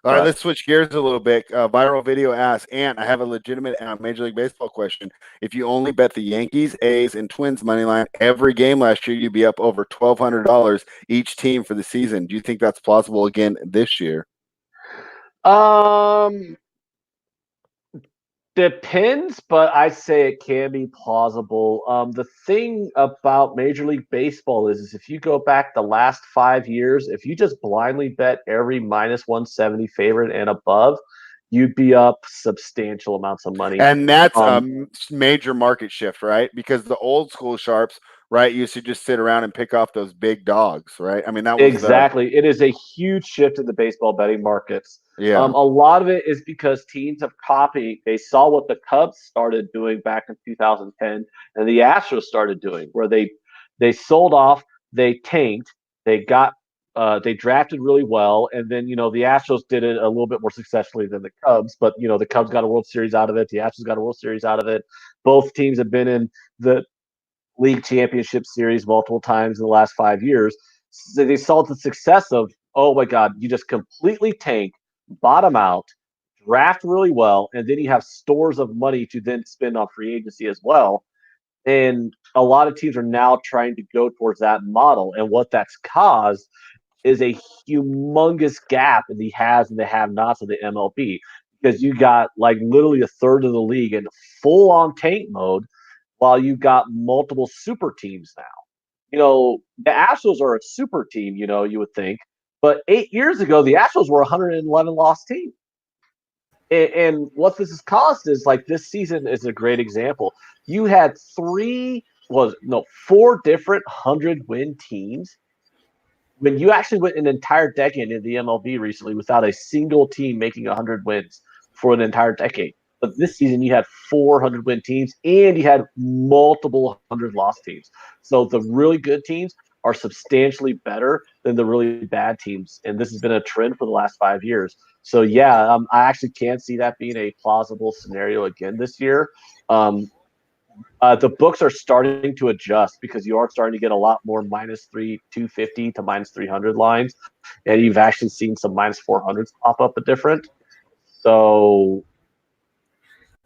All right, let's switch gears a little bit. Viral video asks, Ant, I have a legitimate Major League Baseball question. If you only bet the Yankees, A's, and Twins money line every game last year, you'd be up over $1,200 each team for the season. Do you think that's plausible again this year? Depends, but I say it can be plausible. The thing about Major League Baseball is if you go back the last 5 years, if you just blindly bet every minus 170 favorite and above, you'd be up substantial amounts of money. And that's a major market shift, right? Because the old school sharps, right, used to just sit around and pick off those big dogs, right? I mean, that was exactly. It is a huge shift in the baseball betting markets. Yeah. A lot of it is because teams have copied. They saw what the Cubs started doing back in 2010, and the Astros started doing, where they sold off, they tanked, they drafted really well, and then the Astros did it a little bit more successfully than the Cubs. But the Cubs got a World Series out of it. The Astros got a World Series out of it. Both teams have been in the League Championship Series multiple times in the last 5 years. So they saw the success of, oh my God, you just completely tank, bottom out, draft really well, and then you have stores of money to then spend on free agency as well. And a lot of teams are now trying to go towards that model. And what that's caused is a humongous gap in the haves and the have-nots of the MLB, because you got like literally a third of the league in full-on tank mode, while you've got multiple super teams now. The Astros are a super team, you would think. But 8 years ago, the Astros were a 111 loss team. And what this has caused is, like, this season is a great example. You had 4 different 100-win teams. When you actually went an entire decade in the MLB recently without a single team making 100 wins for an entire decade. But this season, you had 400-win teams, and you had multiple 100-loss teams. So the really good teams are substantially better than the really bad teams, and this has been a trend for the last 5 years. So yeah, I actually can see that being a plausible scenario again this year. The books are starting to adjust because you are starting to get a lot more -250 to -300 lines, and you've actually seen some -400s pop up a different. So,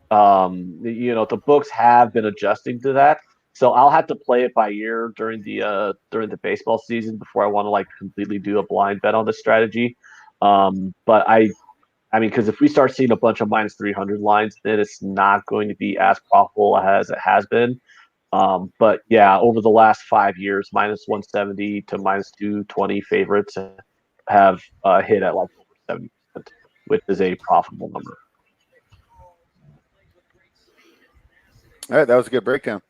the books have been adjusting to that. So I'll have to play it by ear during the baseball season before I want to like completely do a blind bet on this strategy. But I mean, because if we start seeing a bunch of -300 lines, then it's not going to be as profitable as it has been. But yeah, over the last 5 years, -170 to -220 favorites have hit at like over 70%, which is a profitable number. All right, that was a good breakdown.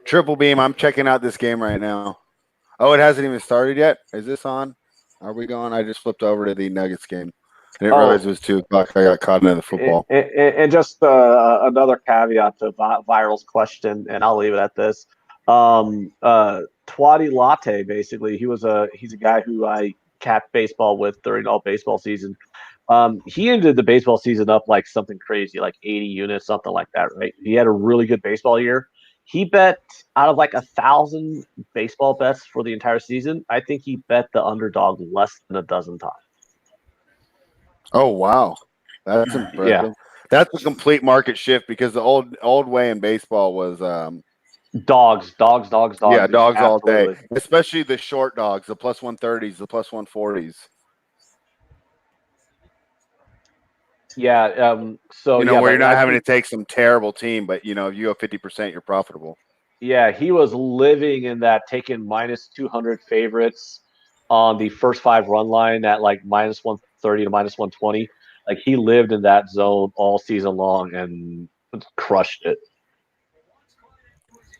Triple Beam, I'm checking out this game right now. Oh, it hasn't even started yet? Is this on? Are we going? I just flipped over to the Nuggets game. I didn't realize it was 2 o'clock. I got caught into the football. And just another caveat to Viral's question, and I'll leave it at this. Twatty Latte, basically, he's a guy who I capped baseball with during all baseball season. He ended the baseball season up like something crazy, like 80 units, something like that, right? He had a really good baseball year. He bet out of like 1,000 baseball bets for the entire season, I think he bet the underdog less than a dozen times. Oh, wow. That's impressive. Yeah. That's a complete market shift because the old way in baseball was dogs. Yeah, dogs all day, Absolutely. especially the short dogs, the +130s, the +140s. Yeah. So where you're not having to take some terrible team, but if you go 50%, you're profitable. Yeah, he was living in that taking -200 favorites on the first 5 run line at like -130 to -120. Like he lived in that zone all season long and crushed it.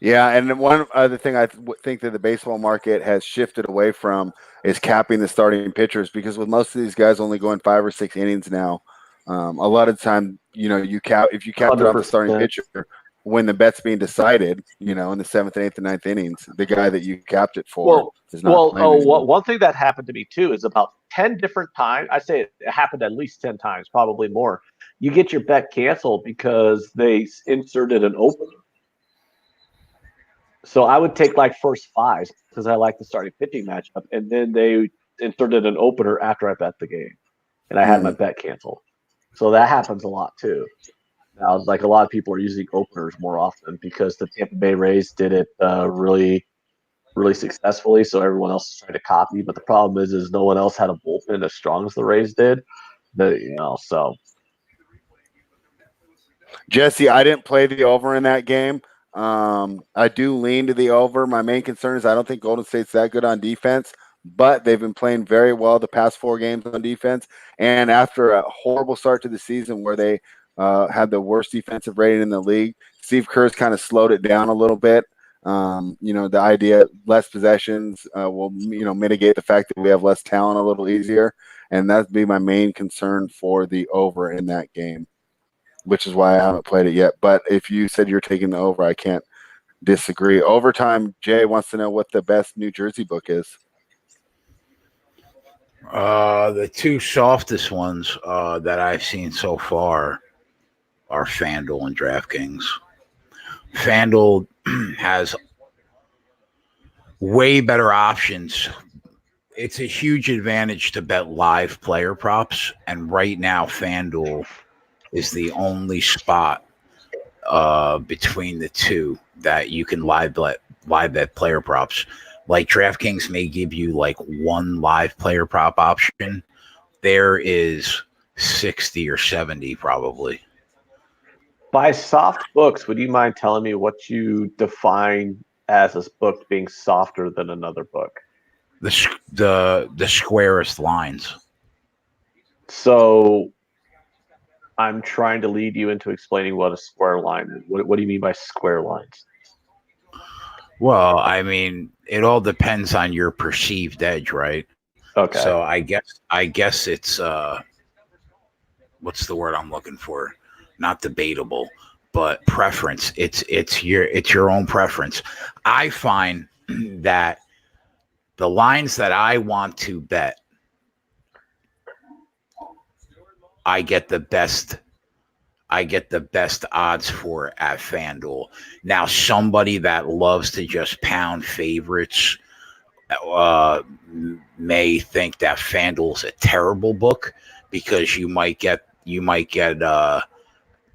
Yeah, and one other thing I think that the baseball market has shifted away from is capping the starting pitchers, because with most of these guys only going 5 or 6 innings now, a lot of the time, if you cap it off the starting pitcher when the bet's being decided, in the 7th, 8th, and 9th innings, the guy that you capped it for is not playing anymore. One thing that happened to me too is about 10 different times. I say it happened at least 10 times, probably more. You get your bet canceled because they inserted an opener. So I would take like first 5s because I like the starting pitching matchup, and then they inserted an opener after I bet the game, and I had my bet canceled. So that happens a lot too. Now, like a lot of people are using openers more often because the Tampa Bay Rays did it really, really successfully. So everyone else is trying to copy. But the problem is no one else had a bullpen as strong as the Rays did. So. Jesse, I didn't play the over in that game. I do lean to the over. My main concern is I don't think Golden State's that good on defense, but they've been playing very well the past 4 games on defense. And after a horrible start to the season where they had the worst defensive rating in the league, Steve Kerr's kind of slowed it down a little bit. The idea less possessions will mitigate the fact that we have less talent a little easier, and that'd be my main concern for the over in that game, which is why I haven't played it yet. But if you said you're taking the over, I can't disagree. Overtime, Jay wants to know what the best New Jersey book is. The 2 softest ones that I've seen so far are FanDuel and DraftKings. FanDuel has way better options. It's a huge advantage to bet live player props, and right now FanDuel is the only spot between the two that you can live bet player props. Like DraftKings may give you like 1 live player prop option. There is 60 or 70 probably. By soft books, would you mind telling me what you define as a book being softer than another book? The squarest lines. So I'm trying to lead you into explaining what a square line is. What do you mean by square lines? Well, I mean, it all depends on your perceived edge, right? Okay. So I guess it's what's the word I'm looking for? not debatable, but preference. It's your own preference. I find that the lines that I want to bet, I get the best odds for at FanDuel. Now, somebody that loves to just pound favorites may think that FanDuel's a terrible book because you might get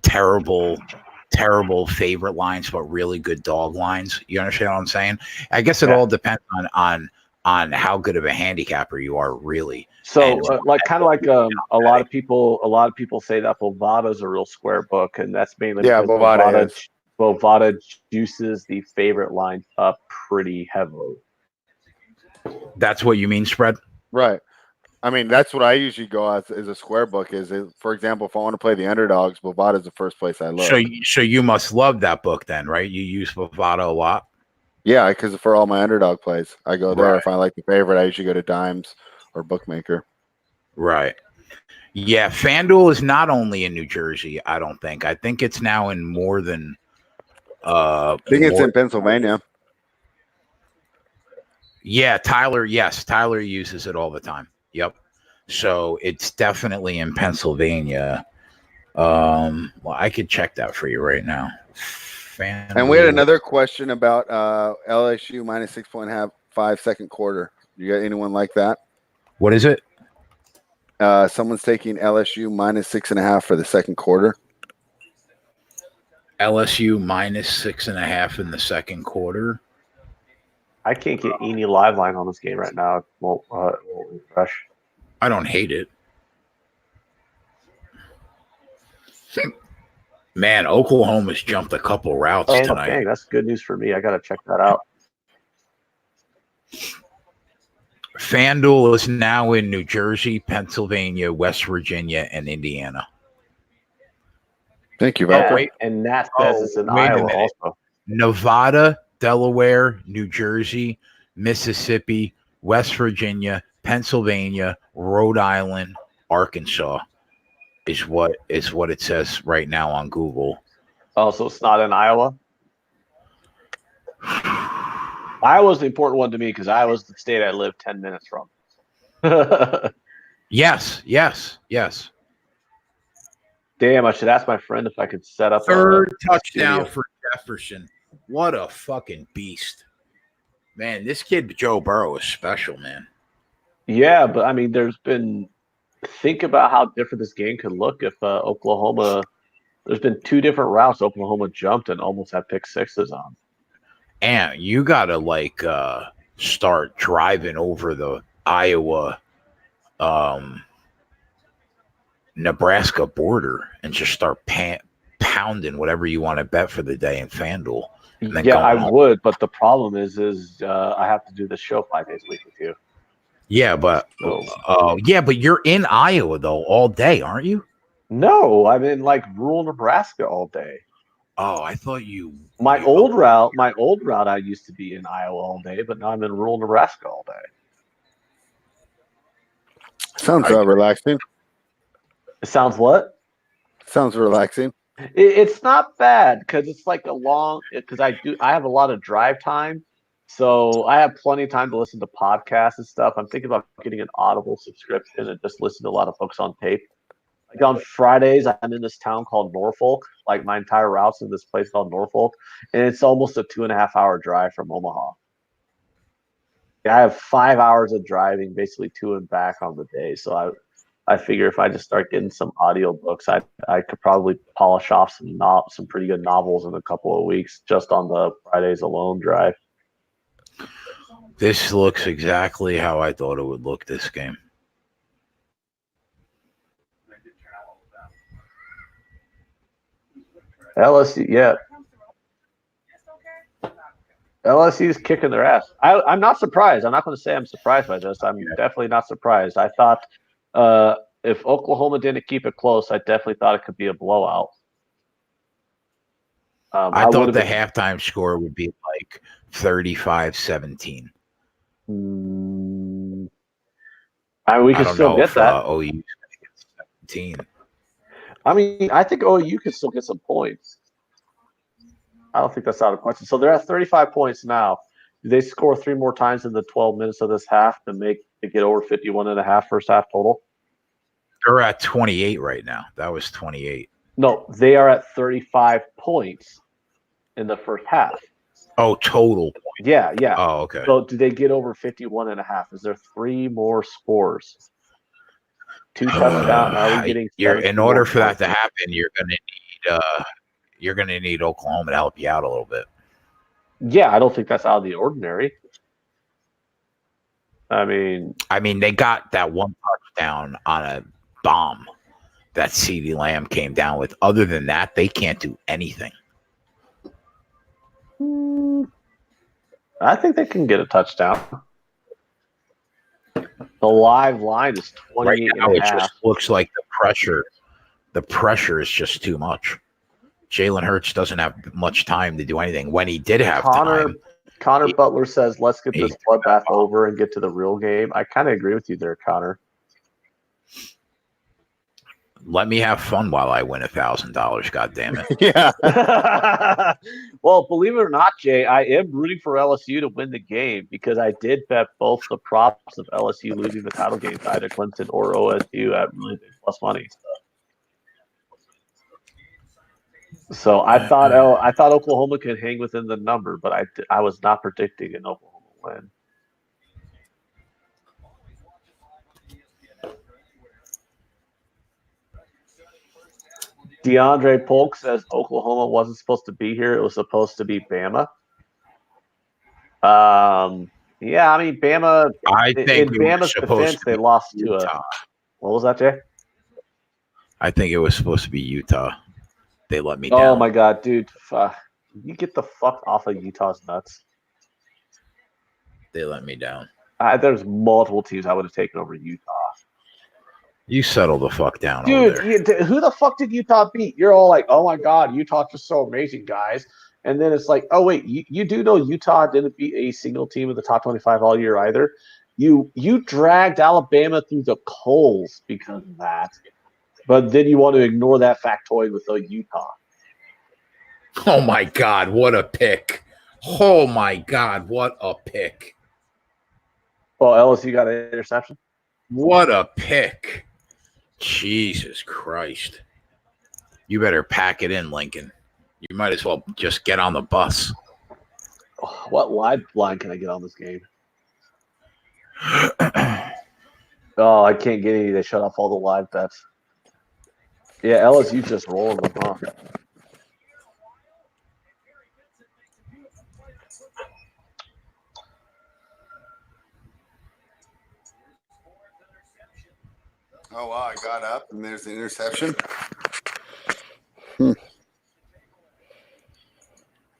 terrible favorite lines, but really good dog lines. You understand what I'm saying? I guess it all depends on how good of a handicapper you are, really. So, a lot of people say that Bovada is a real square book, and that's mainly because Bovada juices the favorite line up pretty heavily. That's what you mean, spread? Right. I mean, that's what I usually go as a square book. For example, if I want to play the underdogs, Bovada is the first place I look. So you must love that book then, right? You use Bovada a lot. Yeah, because for all my underdog plays, I go there. Right. If I like the favorite, I usually go to Dimes or Bookmaker. Right. Yeah, FanDuel is not only in New Jersey, I don't think. I think it's now in more than I think it's in Pennsylvania. Yeah, Tyler uses it all the time. Yep. So it's definitely in Pennsylvania. Well, I could check that for you right now. FanDuel. And we had another question about LSU minus 6.5 second quarter. You got anyone like that? What is it? Someone's taking LSU minus 6.5 for the second quarter. LSU minus 6.5 in the second quarter. I can't get any live line on this game right now. It won't refresh. I don't hate it. Man, Oklahoma's jumped a couple routes tonight. Dang, that's good news for me. I got to check that out. FanDuel is now in New Jersey, Pennsylvania, West Virginia, and Indiana. Thank you, Valker. And Nat says it's in Iowa also. Nevada, Delaware, New Jersey, Mississippi, West Virginia, Pennsylvania, Rhode Island, Arkansas is what it says right now on Google. Oh, so it's not in Iowa? Iowa's the important one to me because Iowa's the state I live 10 minutes from. Yes. Damn, I should ask my friend if I could set up third touchdown for Jefferson. What a fucking beast. Man, this kid, Joe Burrow, is special, man. Yeah, but I mean, think about how different this game could look if Oklahoma, there's been two different routes Oklahoma jumped and almost had pick sixes on. And you got to start driving over the Iowa, Nebraska border and just start pounding whatever you want to bet for the day in FanDuel. Yeah, I would, but the problem is I have to do the show 5 days a week with you. Yeah, but but you're in Iowa though all day, aren't you? No, I'm in rural Nebraska all day. Oh, I thought you. My old route, I used to be in Iowa all day, but now I'm in rural Nebraska all day. Sounds relaxing. It sounds what? Sounds relaxing. It's not bad because it's because I have a lot of drive time, so I have plenty of time to listen to podcasts and stuff. I'm thinking about getting an Audible subscription and just listen to a lot of folks on tape. Like on Fridays, I'm in this town called Norfolk. Like my entire route's in this place called Norfolk, and it's almost a 2.5-hour drive from Omaha. I have 5 hours of driving, basically to and back on the day. So I figure if I just start getting some audiobooks, I could probably polish off some pretty good novels in a couple of weeks just on the Fridays alone drive. This looks exactly how I thought it would look, this game. LSU, yeah. LSU's kicking their ass. I'm not surprised. I'm not going to say I'm surprised by this. I'm definitely not surprised. I thought if Oklahoma didn't keep it close, I definitely thought it could be a blowout. I thought the halftime score would be 35-17. We can still get that. OU 17. I mean, I think OU could still get some points. I don't think that's out of question. So they're at 35 points now. Do they score 3 more times in the 12 minutes of this half to get over 51.5 first half total? They're at 28 right now. That was 28. No, they are at 35 points in the first half. Oh, total. Yeah. Oh, okay. So do they get over 51.5? Is there 3 more scores? 2 touchdowns? Are we getting in order for that to happen, you're gonna need Oklahoma to help you out a little bit. Yeah, I don't think that's out of the ordinary. I mean, they got that one touchdown on a bomb that CeeDee Lamb came down with. Other than that, they can't do anything. I think they can get a touchdown. The live line is 28 right now, and a it half. just looks like the pressure is just too much. Jalen Hurts doesn't have much time to do anything. When he did have time, Connor Butler says, let's get this bloodbath over and get to the real game. I kind of agree with you there, Connor. Let me have fun while I win $1,000. God damn it! Yeah. Well, believe it or not, Jay, I am rooting for LSU to win the game because I did bet both the props of LSU losing the title games, either Clemson or OSU, at really big plus money. So I thought Oklahoma could hang within the number, but I was not predicting an Oklahoma win. DeAndre Polk says Oklahoma wasn't supposed to be here. It was supposed to be Bama. Yeah, I mean Bama. I think in Bama's defense, they lost to a. What was that, Jay? I think it was supposed to be Utah. They let me down. Oh my god, dude! You get the fuck off of Utah's nuts. They let me down. There's multiple teams I would have taken over Utah. You settle the fuck down, dude. Who the fuck did Utah beat? You're all like, "Oh my god, Utah's just so amazing, guys." And then it's like, "Oh wait, you do know Utah didn't beat a single team in the top 25 all year either. You dragged Alabama through the coals because of that, but then you want to ignore that factoid with Utah." Oh my god, what a pick! Oh my god, what a pick! Well, LSU got an interception. What a pick! Jesus Christ. You better pack it in, Lincoln. You might as well just get on the bus. What live line can I get on this game? Oh, I can't get any. They shut off all the live bets. Yeah, LSU just rolling them, huh? Oh, wow. I got up and there's the interception.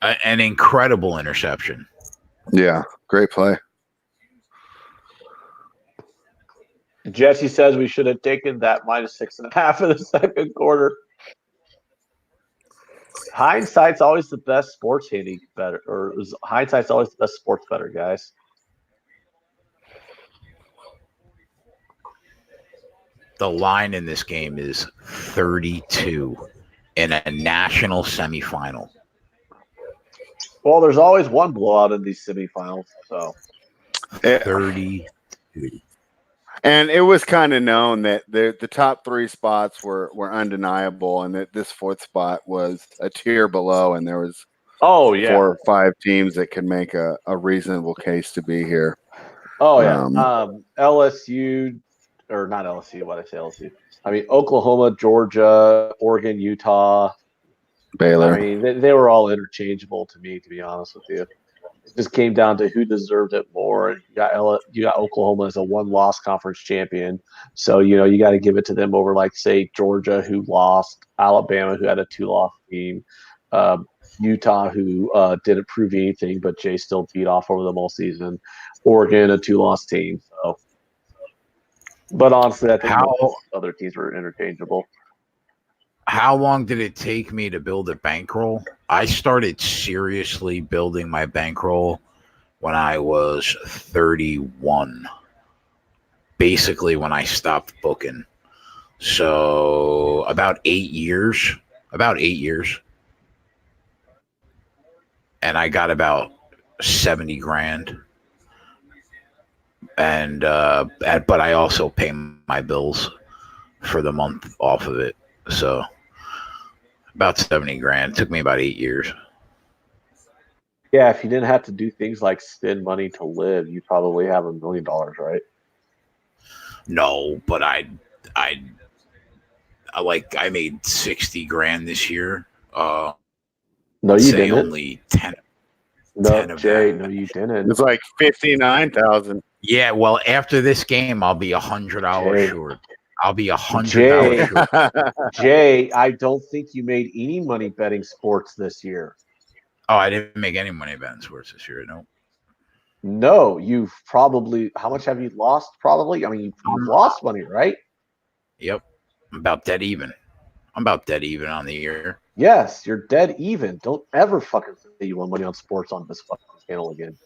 An incredible interception. Yeah, great play. Jesse says we should have taken that -6.5 in the second quarter. Hindsight's always the best sports hitting better, or hindsight's always the best sports better, guys. The line in this game is 32 in a national semifinal. Well, there's always one blowout in these semifinals, so 32. And it was kind of known that the top 3 spots were undeniable, and that this 4th spot was a tier below, and there was 4 or 5 teams that could make a reasonable case to be here. Oh yeah, LSU or not LSU? What did I say LSU? I mean Oklahoma, Georgia, Oregon, Utah, Baylor. I mean they were all interchangeable to me, to be honest with you. It just came down to who deserved it more. You got Oklahoma as a 1-loss conference champion, so you got to give it to them over, like, say, Georgia, who lost, Alabama, who had a 2-loss team, Utah, who didn't prove anything, but Jay still beat off over them all season, Oregon, a 2-loss team. So, but honestly, I think most other teams were interchangeable. How long did it take me to build a bankroll? I started seriously building my bankroll when I was 31. Basically, when I stopped booking. So about 8 years. About 8 years. And I got about 70 grand. And but I also pay my bills for the month off of it. So about 70 grand. It took me about 8 years. Yeah, if you didn't have to do things like spend money to live, you probably have $1 million, right? No, but I made 60 grand this year. No, I'd you say didn't. only 10 No, of Jay, that. no, you didn't. It's like 59,000. Yeah, well, after this game, I'll be $100 Jay, short. I'll be $100 Jay, short. Jay, I don't think you made any money betting sports this year. Oh, I didn't make any money betting sports this year. No. No, you've probably. How much have you lost? Probably. I mean, you've lost money, right? Yep. I'm about dead even. I'm about dead even on the year. Yes, you're dead even. Don't ever fucking say you won money on sports on this fucking channel again.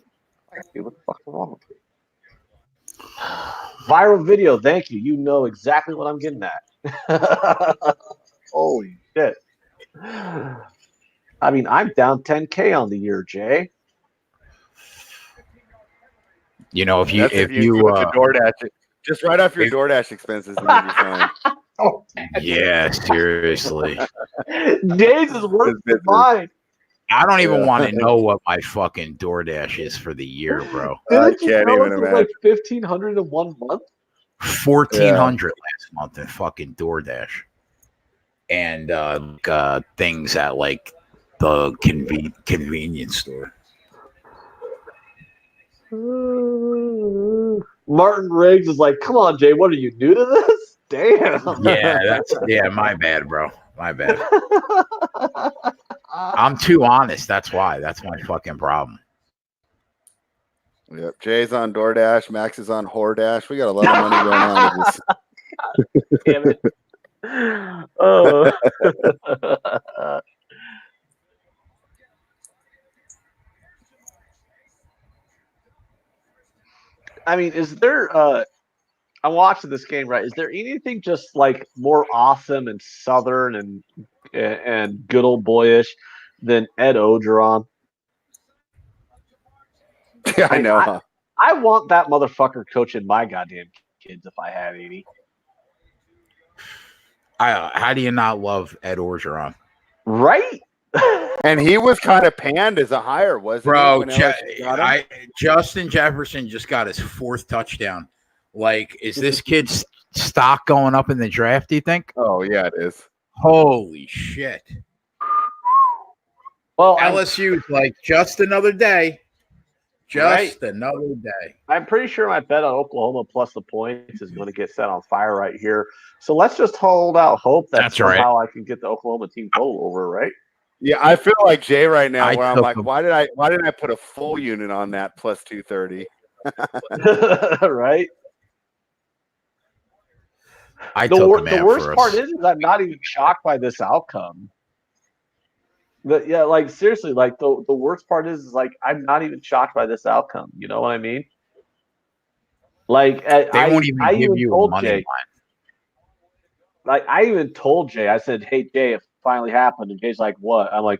Dude, what the fuck is wrong with you? Viral video, thank you. You know exactly what I'm getting at. Holy shit. I mean, I'm down 10K on the year, Jay. You know, if you That's if you do it to DoorDash. Just write off your DoorDash expenses and you'll be fine. Oh, yeah, seriously. Jay's is worse than mine. I don't even want to know what my fucking DoorDash is for the year, bro. Didn't you tell us it was like 1,500 in 1 month? 1,400 last month in fucking DoorDash, and things at like the convenience store. Martin Riggs is like, "Come on, Jay, what are you new to this?" Damn. Yeah, my bad, bro. My bad. I'm too honest. That's why. That's my fucking problem. Yep. Jay's on DoorDash. Max is on HoreDash. We got a lot of money going on with this. Damn it. Oh. I mean, is there I'm watching this game, right? Is there anything just like more awesome and southern and good old boyish than Ed Ogeron? Yeah, I know. I want that motherfucker coaching my goddamn kids if I had any. How do you not love Ed Orgeron? Right? And he was kind of panned as a hire, wasn't Bro, he? Justin Jefferson just got his 4th touchdown. Like, is this kid's stock going up in the draft, do you think? Oh, yeah, it is. Holy shit. Well, LSU is like just another day. Another day. I'm pretty sure my bet on Oklahoma plus the points is going to get set on fire right here. So let's just hold out hope that somehow I can get the Oklahoma team total over, right? Yeah, I feel like Jay right now, where I'm like, why did I put a full unit on that plus 230? Right. The worst part is I'm not even shocked by this outcome. But yeah, like seriously, like the worst part is like I'm not even shocked by this outcome. You know what I mean? Like they won't even give you a money line. Like I even told Jay, I said, "Hey Jay, it finally happened." And Jay's like, "What?" I'm like,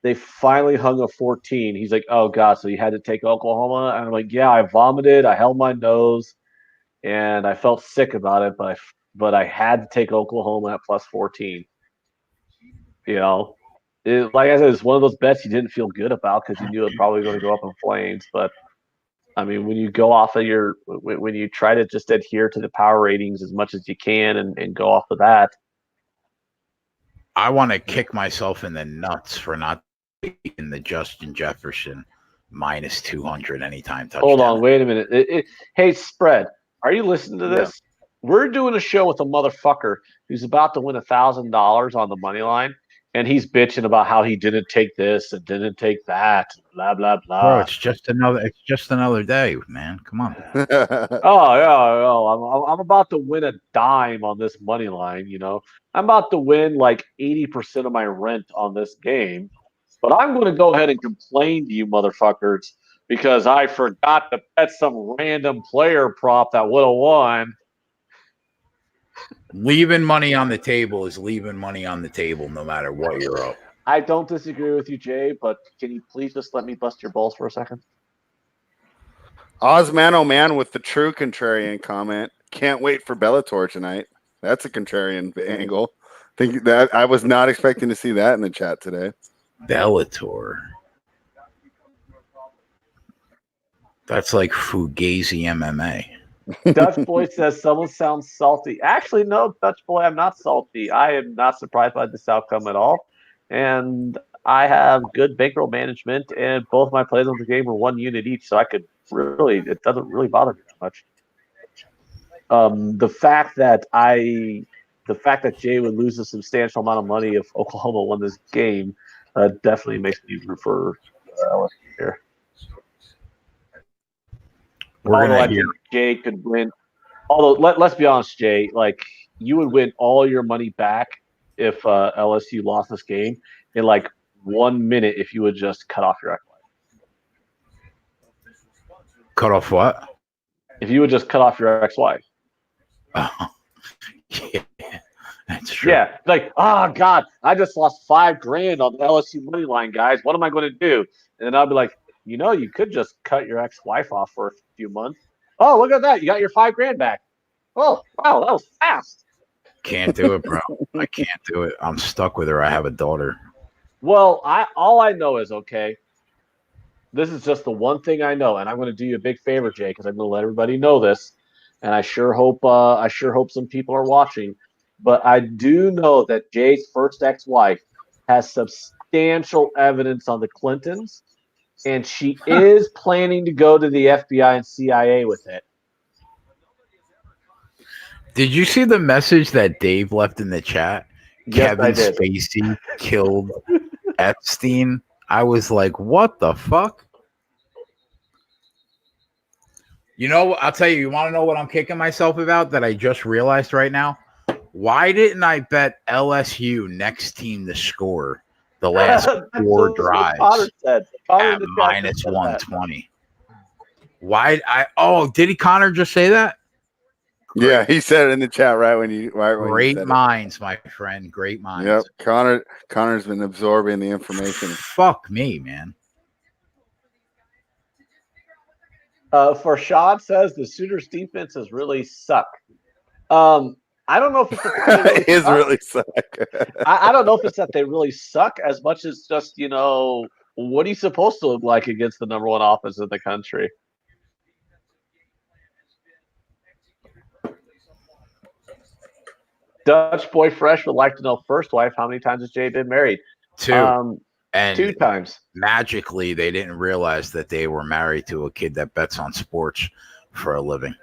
"They finally hung a 14." He's like, "Oh God, so you had to take Oklahoma?" And I'm like, "Yeah, I vomited, I held my nose, and I felt sick about it, but I had to take Oklahoma at plus 14." You know. Like I said, it's one of those bets you didn't feel good about because you knew it was probably going to go up in flames. But I mean, when you go off of when you try to just adhere to the power ratings as much as you can and go off of that, I want to kick myself in the nuts for not taking the Justin Jefferson minus 200 anytime touchdown. Hold on, wait a minute. Hey, Spread, are you listening to this? Yeah. We're doing a show with a motherfucker who's about to win $1,000 on the money line. And he's bitching about how he didn't take this and didn't take that, blah blah blah. Bro, it's just another day, man. Come on. I'm about to win a dime on this money line. You know, I'm about to win like 80% of my rent on this game. But I'm going to go ahead and complain to you, motherfuckers, because I forgot to bet some random player prop that would have won. Leaving money on the table is leaving money on the table no matter what you're up. I don't disagree with you, Jay, but can you please just let me bust your balls for a second? Osmano Man with the true contrarian comment. Can't wait for Bellator tonight. That's a contrarian angle. Think that I was not expecting to see that in the chat today. Bellator. That's like Fugazi MMA. Dutch Boy says someone sounds salty. Actually, no, Dutch Boy, I'm not salty. I am not surprised by this outcome at all. And I have good bankroll management, and both my plays on the game were 1 unit each, so it doesn't really bother me that much. The fact that Jay would lose a substantial amount of money if Oklahoma won this game definitely makes me root for LSU here. Although I think Jay could win. Although let's be honest, Jay, like you would win all your money back if LSU lost this game in like 1 minute if you would just cut off your ex-wife. Cut off what? If you would just cut off your ex-wife. Oh, yeah, that's true. Yeah, like, oh God, I just lost $5,000 on the LSU money line, guys. What am I going to do? And then I'll be like, you could just cut your ex-wife off for a few months. Oh, look at that! You got your $5,000 back. Oh, wow, that was fast. Can't do it, bro. I can't do it. I'm stuck with her. I have a daughter. Well, all I know is, okay, this is just the one thing I know, and I'm going to do you a big favor, Jay, because I'm going to let everybody know this, and I sure hope some people are watching. But I do know that Jay's first ex-wife has substantial evidence on the Clintons, and she is planning to go to the FBI and CIA with it. Did you see the message that Dave left in the chat? Yes, Kevin Spacey killed Epstein. I was like, what the fuck? I'll tell you, want to know what I'm kicking myself about that I just realized right now? Why didn't I bet LSU next team to score the last 4 drives at minus 120? Did Connor just say that? Great. Yeah, he said it in the chat Great minds, my friend. Great minds. Yep, Connor's been absorbing the information. Fuck me, man. For Sean says the Sooners defenses really suck. I don't know if it's that they really suck. I don't know if it's that they really suck as much as just, what are you supposed to look like against the number 1 offense in the country? Dutch Boy Fresh would like to know, first wife, how many times has Jay been married? 2. And 2 times. Magically, they didn't realize that they were married to a kid that bets on sports for a living.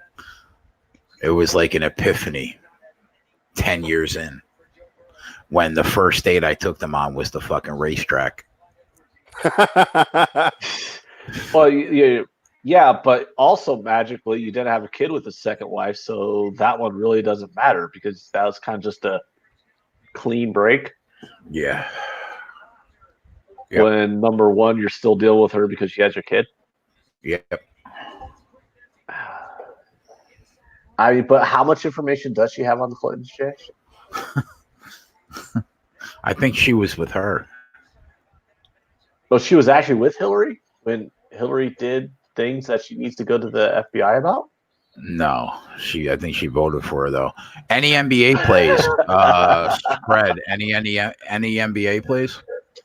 It was like an epiphany 10 years in, when the first date I took them on was the fucking racetrack. Well, yeah, but also magically you didn't have a kid with the second wife, so that one really doesn't matter because that was kind of just a clean break. Yeah. Yep. When number 1, you're still dealing with her because she has your kid. Yep. I mean, but how much information does she have on the Clintons, Jay? I think she was with her. Well, she was actually with Hillary when Hillary did things that she needs to go to the FBI about? No, I think she voted for her though. Any NBA plays? Spread. Any NBA plays?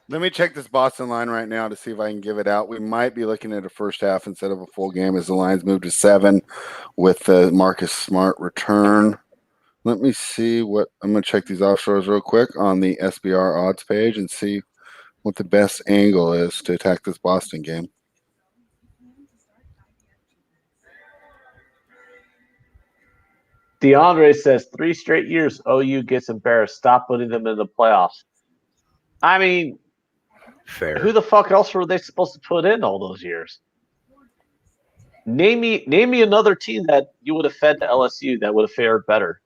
Let me check this Boston line right now to see if I can give it out. We might be looking at a first half instead of a full game as the lines move to 7 with the Marcus Smart return. Let me see I'm going to check these offshores real quick on the SBR odds page and see what the best angle is to attack this Boston game. DeAndre says 3 straight years OU gets embarrassed. Stop putting them in the playoffs. I mean, fair. Who the fuck else were they supposed to put in all those years? Name me another team that you would have fed to LSU that would have fared better.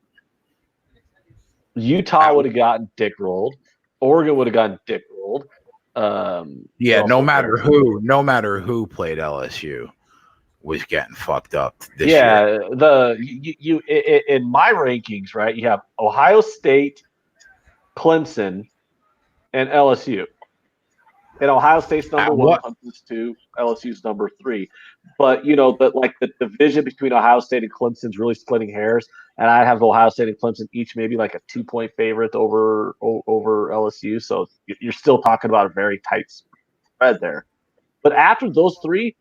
Utah would have gotten dick rolled. Oregon would have gotten dick rolled. No matter who played LSU. was getting fucked up this year. In my rankings, right? You have Ohio State, Clemson, and LSU. And Ohio State's number one, Clemson's 2, LSU's number 3. But the division between Ohio State and Clemson's really splitting hairs. And I have Ohio State and Clemson each maybe like a 2-point favorite over LSU. So you're still talking about a very tight spread there. But after those 3,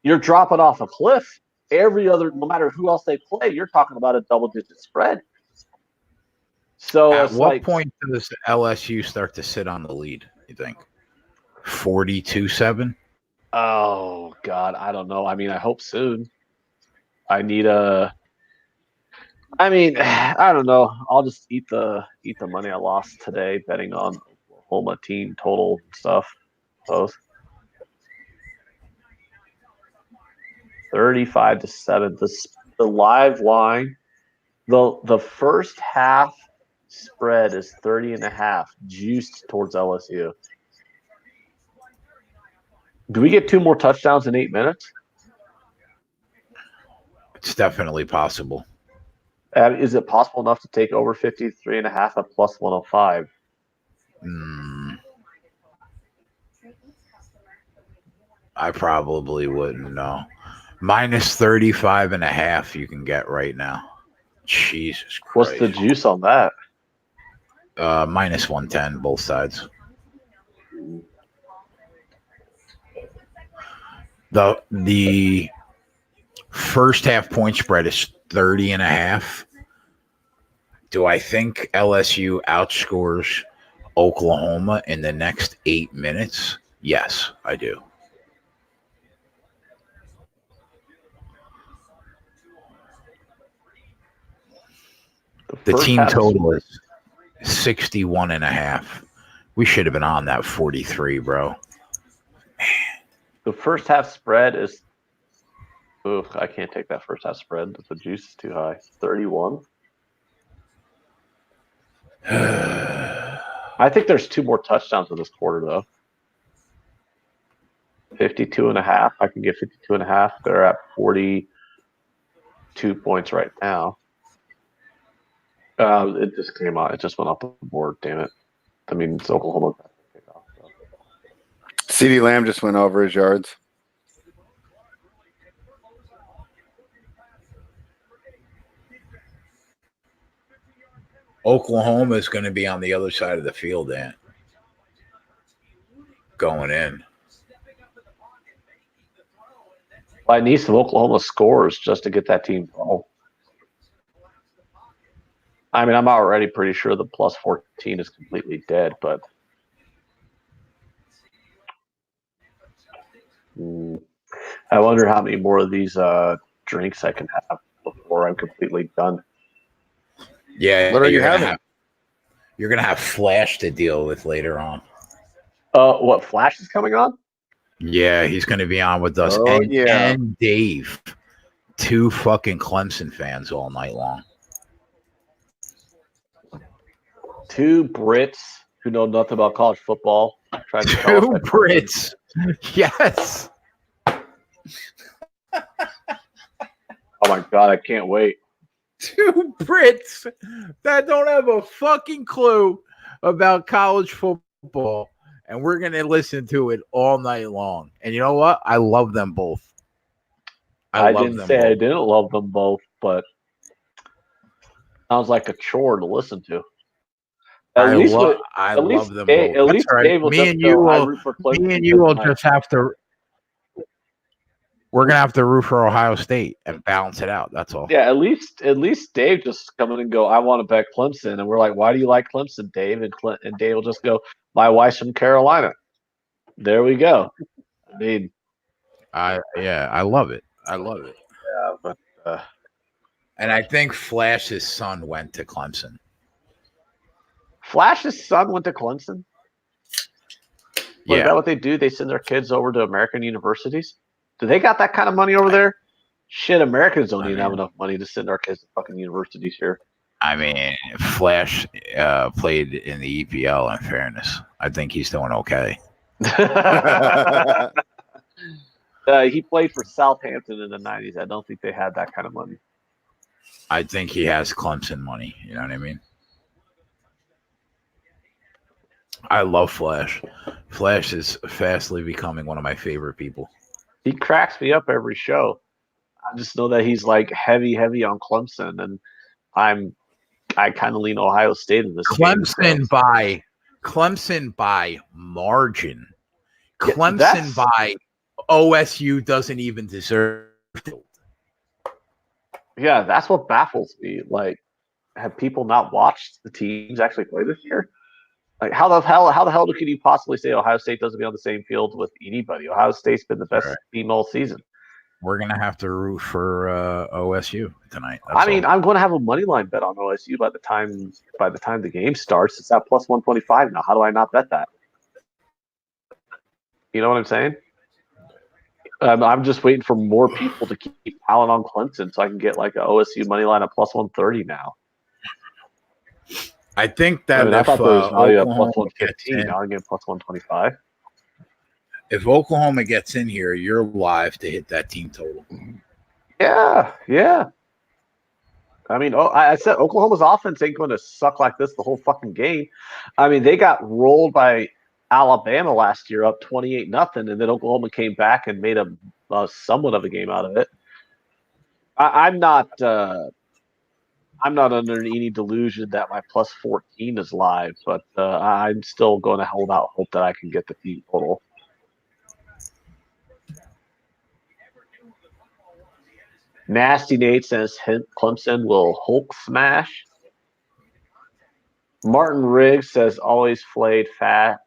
you're dropping off a cliff. Every other, no matter who else they play, you're talking about a double-digit spread. So at what point does LSU start to sit on the lead, you think? 42-7? Oh, God, I don't know. I mean, I hope soon. I don't know. I'll just eat the money I lost today betting on Oklahoma team total stuff. Both 35-7. The live line. The first half spread is 30.5, juiced towards LSU. Do we get 2 more touchdowns in 8 minutes? It's definitely possible. Is it possible enough to take over 53.5 at plus 105? I probably wouldn't know. Minus 35.5 you can get right now. Jesus Christ. What's the juice on that? Minus 110, both sides. The first half point spread is 30.5. Do I think LSU outscores Oklahoma in the next 8 minutes? Yes, I do. The team total is 61.5. We should have been on that 43, bro. Man. The first half spread is. Oof, I can't take that first half spread. The juice is too high. 31. I think there's 2 more touchdowns in this quarter, though. 52.5. I can get 52.5. They're at 42 points right now. It just came out. It just went off the board. Damn it. I mean, it's Oklahoma. CeeDee Lamb just went over his yards. Oklahoma is going to be on the other side of the field, Ant. Going in. I need some Oklahoma scores just to get that team involved. I mean, I'm already pretty sure the plus 14 is completely dead, but I wonder how many more of these drinks I can have before I'm completely done. Yeah, what are you having? You're gonna have Flash to deal with later on. What, Flash is coming on? Yeah, he's gonna be on with us. And Dave. 2 fucking Clemson fans all night long. 2 Brits who know nothing about college football. 2 Brits. Yes. Oh my God, I can't wait. 2 Brits that don't have a fucking clue about college football. And we're going to listen to it all night long. And you know what? I love them both. I didn't say I didn't love them both, but sounds like a chore to listen to. I love them both. At least Dave will me and you will just have to. We're gonna have to root for Ohio State and balance it out. That's all. Yeah, at least Dave just come in and go, I want to bet Clemson, and we're like, why do you like Clemson, Dave? And Dave will just go, my wife's from Carolina. There we go. I mean, I love it. I love it. Yeah, but and I think Flash's son went to Clemson. Flash's son went to Clemson? Yeah. Is that what they do? They send their kids over to American universities? Do they got that kind of money over there? Shit, Americans don't even have enough money to send our kids to fucking universities here. I mean, Flash played in the EPL, in fairness. I think he's doing okay. He played for Southampton in the 90s. I don't think they had that kind of money. I think he has Clemson money. You know what I mean? I love Flash. Flash is fastly becoming one of my favorite people. He cracks me up every show. I just know that he's like heavy on Clemson, and I kind of lean Ohio State in this game. Clemson by margin. Yeah, Clemson by OSU doesn't even deserve it. Yeah, that's what baffles me. Like, have people not watched the teams actually play this year? Like, how the hell could you possibly say Ohio State doesn't be on the same field with anybody? Ohio State's been the best team all season. We're gonna have to root for OSU tonight. I'm going to have a money line bet on OSU by the time the game starts. It's at plus 125 now. How do I not bet that? You know what I'm saying? I'm just waiting for more people to keep piling on Clemson so I can get like a OSU money line at plus 130 now. I think that I thought there was value at plus 115. Now I'm getting plus 125. If Oklahoma gets in here, you're live to hit that team total. Yeah. I mean, I said Oklahoma's offense ain't going to suck like this the whole fucking game. I mean, they got rolled by Alabama last year up 28-0, and then Oklahoma came back and made a somewhat of a game out of it. I'm not under any delusion that my plus 14 is live, but I'm still going to hold out hope that I can get the team total. Nasty Nate says Clemson will Hulk smash. Martin Riggs says always fade Flash,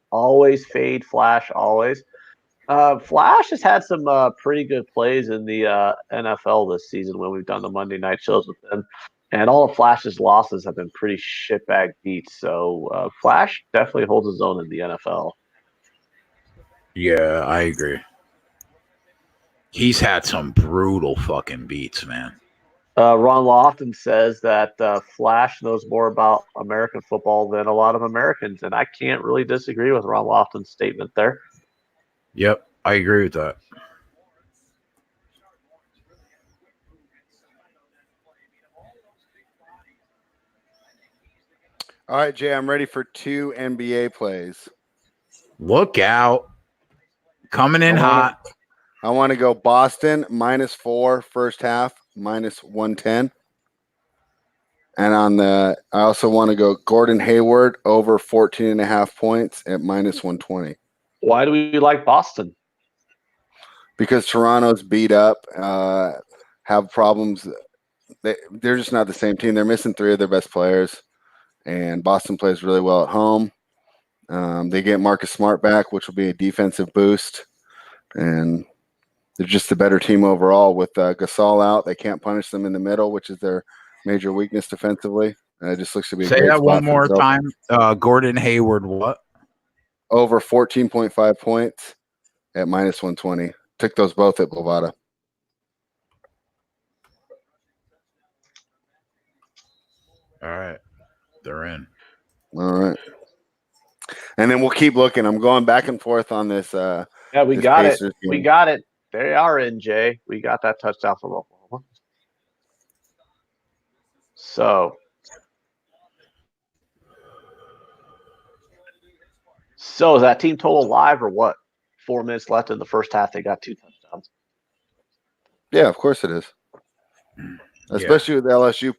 always. Flash has had some pretty good plays in the NFL this season when we've done the Monday night shows with them. And all of Flash's losses have been pretty shitbag beats. So Flash definitely holds his own in the NFL. Yeah, I agree. He's had some brutal fucking beats, man. Ron Lofton says that Flash knows more about American football than a lot of Americans. And I can't really disagree with Ron Lofton's statement there. Yep, I agree with that. All right, Jay, I'm ready for 2 NBA plays. Look out. Coming in hot. I want to go Boston -4 first half, -110. And I also want to go Gordon Hayward over 14.5 points at -120. Why do we like Boston? Because Toronto's beat up, have problems. They're just not the same team. They're missing 3 of their best players, and Boston plays really well at home. They get Marcus Smart back, which will be a defensive boost, and they're just a better team overall. With Gasol out, they can't punish them in the middle, which is their major weakness defensively. It just looks to be. Say that one more time. Gordon Hayward, what? Over 14.5 points at -120. Took those both at Bovada. All right, they're in. All right, and then we'll keep looking. I'm going back and forth on this. Yeah, we got it. We got it. They are in, Jay. We got that touchdown from Oklahoma. So is that team total live or what? 4 minutes left in the first half. They got 2 touchdowns. Yeah, of course it is. Especially with LSU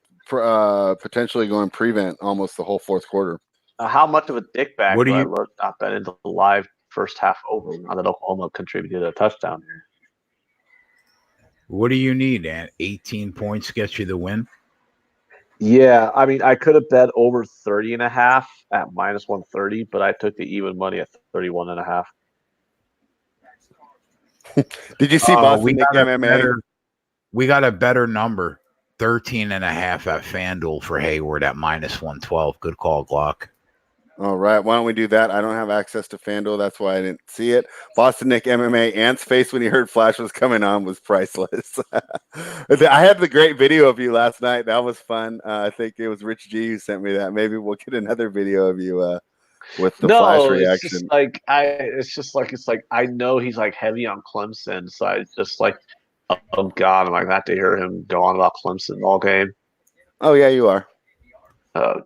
potentially going prevent almost the whole fourth quarter. How much of a dickbag would I look not bet into the live first half over now that Oklahoma contributed a touchdown here? What do you need, Ant? 18 points gets you the win? Yeah, I mean, I could have bet over 30.5 at -130, but I took the even money at 31.5. Did you see Boston Nick MMA? We got a better number. 13.5 at FanDuel for Hayward at -112. Good call, Glock. All right. Why don't we do that? I don't have access to FanDuel. That's why I didn't see it. Boston Nick MMA. Ant's face when he heard Flash was coming on was priceless. I had the great video of you last night. That was fun. I think it was Rich G who sent me that. Maybe we'll get another video of you with the flash No, it's just reaction. like I know he's like heavy on Clemson, so I just like, oh God, I'm like, I have to hear him go on about Clemson all game. Oh yeah, you are. Oh,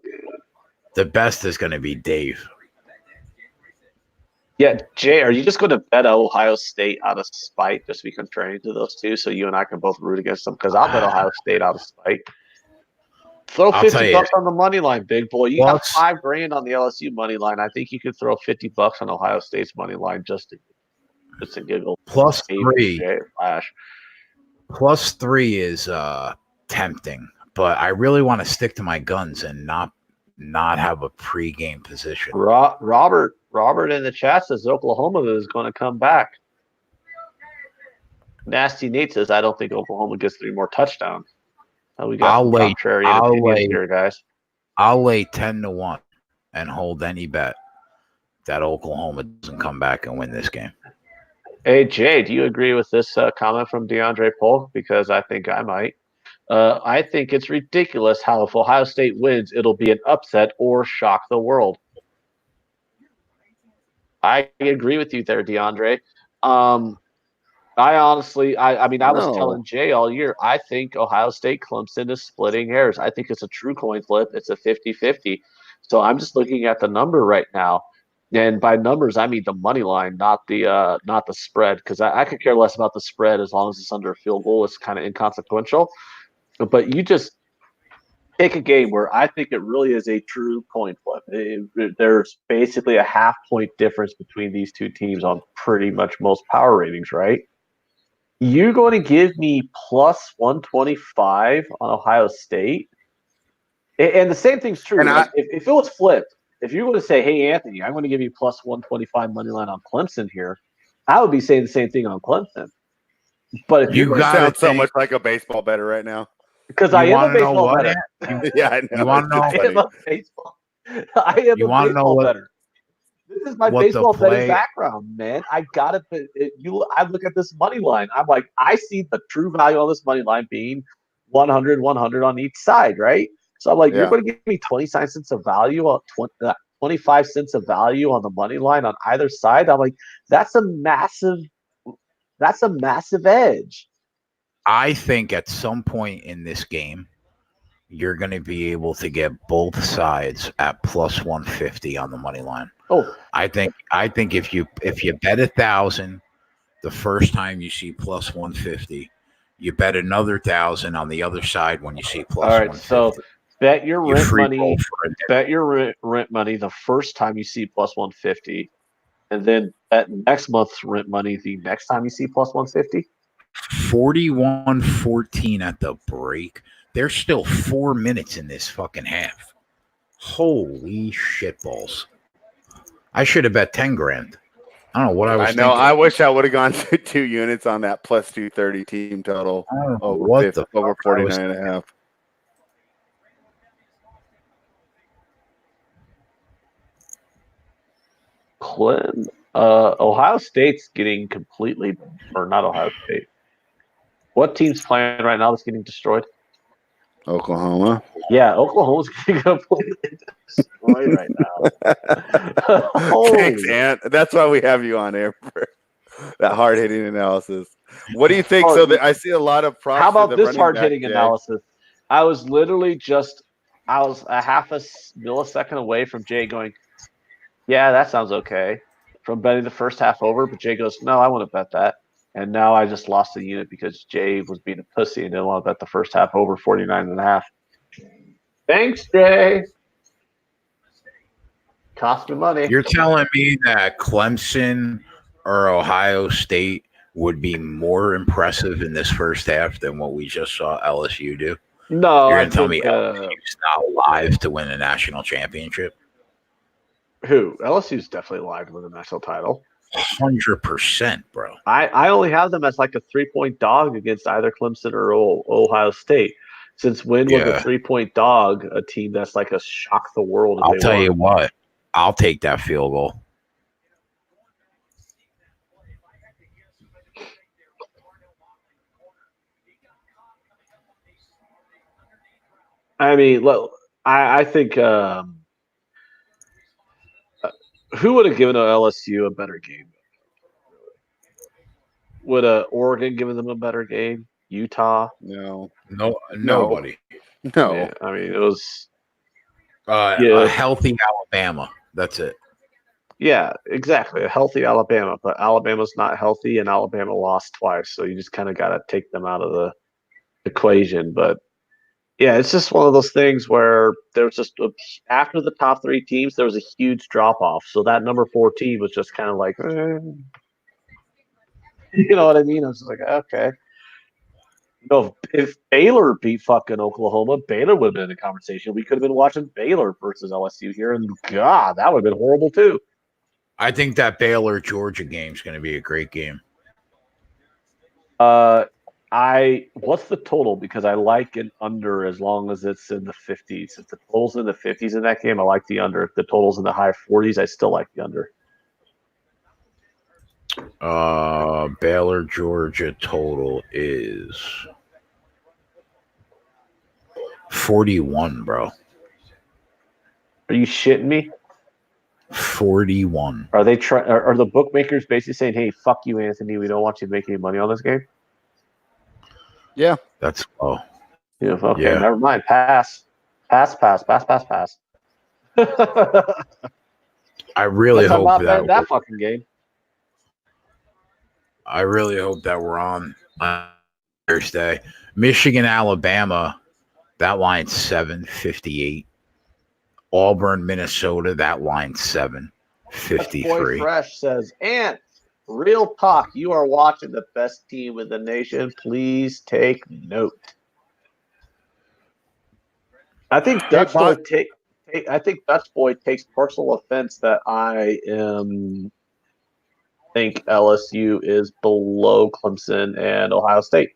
The best is going to be Dave. yeah, Jay, are you just going to bet Ohio State out of spite just to be contrarian to those two, so you and I can both root against them? Because I'll bet Ohio State out of spite. Throw I'll tell 50 you, bucks on the money line, big boy. You got plus $5,000 on the LSU money line. I think you could throw 50 bucks on Ohio State's money line just to giggle. plus Dave and three, Jay Flash. +3 is tempting, but I really want to stick to my guns and not have a pregame position. Robert in the chat says Oklahoma is going to come back. Nasty Nate says I don't think Oklahoma gets 3 more touchdowns. We got some contrarian opinions here, guys. I'll lay 10-1 and hold any bet that Oklahoma doesn't come back and win this game. Hey Jay, do you agree with this comment from DeAndre Polk? Because I think I might. I think it's ridiculous how if Ohio State wins, it'll be an upset or shock the world. I agree with you there, DeAndre. I honestly, I mean, I was telling Jay all year, I think Ohio State Clemson is splitting hairs. I think it's a true coin flip. It's a 50-50. So I'm just looking at the number right now. And by numbers, I mean the money line, not the spread, because I could care less about the spread as long as it's under a field goal. It's kind of inconsequential. But you just pick a game where I think it really is a true coin flip. There's basically a half point difference between these two teams on pretty much most power ratings, right? You're going to give me plus 125 on Ohio State? And the same thing's true. Like, if it was flipped, if you're going to say, hey, Anthony, I'm going to give you plus 125 money line on Clemson here, I would be saying the same thing on Clemson. But if you sound so much like a baseball bettor right now. Because I am a baseball bettor. Yeah, I know. You want to know? I am a baseball. I am a baseball bettor. This is my baseball betting background, man. I gotta. I look at this money line. I'm like, I see the true value on this money line being 100 on each side, right? So I'm like, you're going to give me 25 cents of value on 25 cents of value on the money line on either side. I'm like, that's a massive edge. I think at some point in this game, you're going to be able to get both sides at plus 150 on the money line. Oh, I think if you bet 1,000 the first time you see plus 150, you bet another 1,000 on the other side when you see plus 150. So bet your rent money. Bet your rent money the first time you see plus 150, and then bet next month's rent money the next time you see plus 150. 41-14 at the break. There's still 4 minutes in this fucking half. Holy shitballs. I should have bet 10 grand. I don't know what I was thinking. I wish I would have gone to 2 units on that plus 230 team total over 49.5. Clinton, Ohio State's getting completely, or not Ohio State. What team's playing right now that's getting destroyed? Oklahoma. Yeah, Oklahoma's getting completely destroyed right now. Thanks, Ant. That's why we have you on air for that hard hitting analysis. What do you think? I see a lot of props. How about this hard hitting analysis? I was literally I was a half a millisecond away from Jay going, yeah, that sounds okay, from betting the first half over, but Jay goes, no, I want to bet that. And now I just lost the unit because Jay was being a pussy and didn't want to bet the first half over 49.5. Thanks, Jay. Cost me money. You're telling me that Clemson or Ohio State would be more impressive in this first half than what we just saw LSU do? No, you're going to tell me LSU's not live to win a national championship? Who? LSU's definitely live to win the national title. 100%, bro. I only have them as like a 3-point dog against either Clemson or Ohio State. Since when was a 3-point dog a team that's like a shock the world? I'll tell you what. I'll take that field goal. I mean, look, I think Who would have given LSU a better game? Would Oregon given them a better game? Utah? No, Nobody. no. Yeah, I mean, it was. A Yeah, healthy Alabama. That's it. yeah, exactly. A healthy Alabama, but Alabama's not healthy, and Alabama lost twice, so you just kind of got to take them out of the equation. But yeah, it's just one of those things where there's just after the top three teams, there was a huge drop off. So that number 4 team was just kind of like, you know what I mean? I was just like, okay. You know, if Baylor beat fucking Oklahoma, Baylor would have been in the conversation. We could have been watching Baylor versus LSU here, and God, that would have been horrible too. I think that Baylor Georgia game is going to be a great game. What's the total? Because I like an under as long as it's in the 50s. If the total's in the 50s in that game, I like the under. If the total's in the high 40s, I still like the under. Baylor Georgia total is 41, bro. Are you shitting me? 41. Are they trying? Are the bookmakers basically saying, "Hey, fuck you, Anthony. We don't want you to make any money on this game"? Yeah, that's low. Yeah. Okay. Never mind. Pass. I really hope not betting that fucking game. I really hope that we're on Thursday. Michigan, Alabama. That line's 7.58. Auburn, Minnesota. That line's 7.53. Boy Fresh says, Ant, real talk. You are watching the best team in the nation. Please take note. I think Dutch Boy takes personal offense that I think LSU is below Clemson and Ohio State.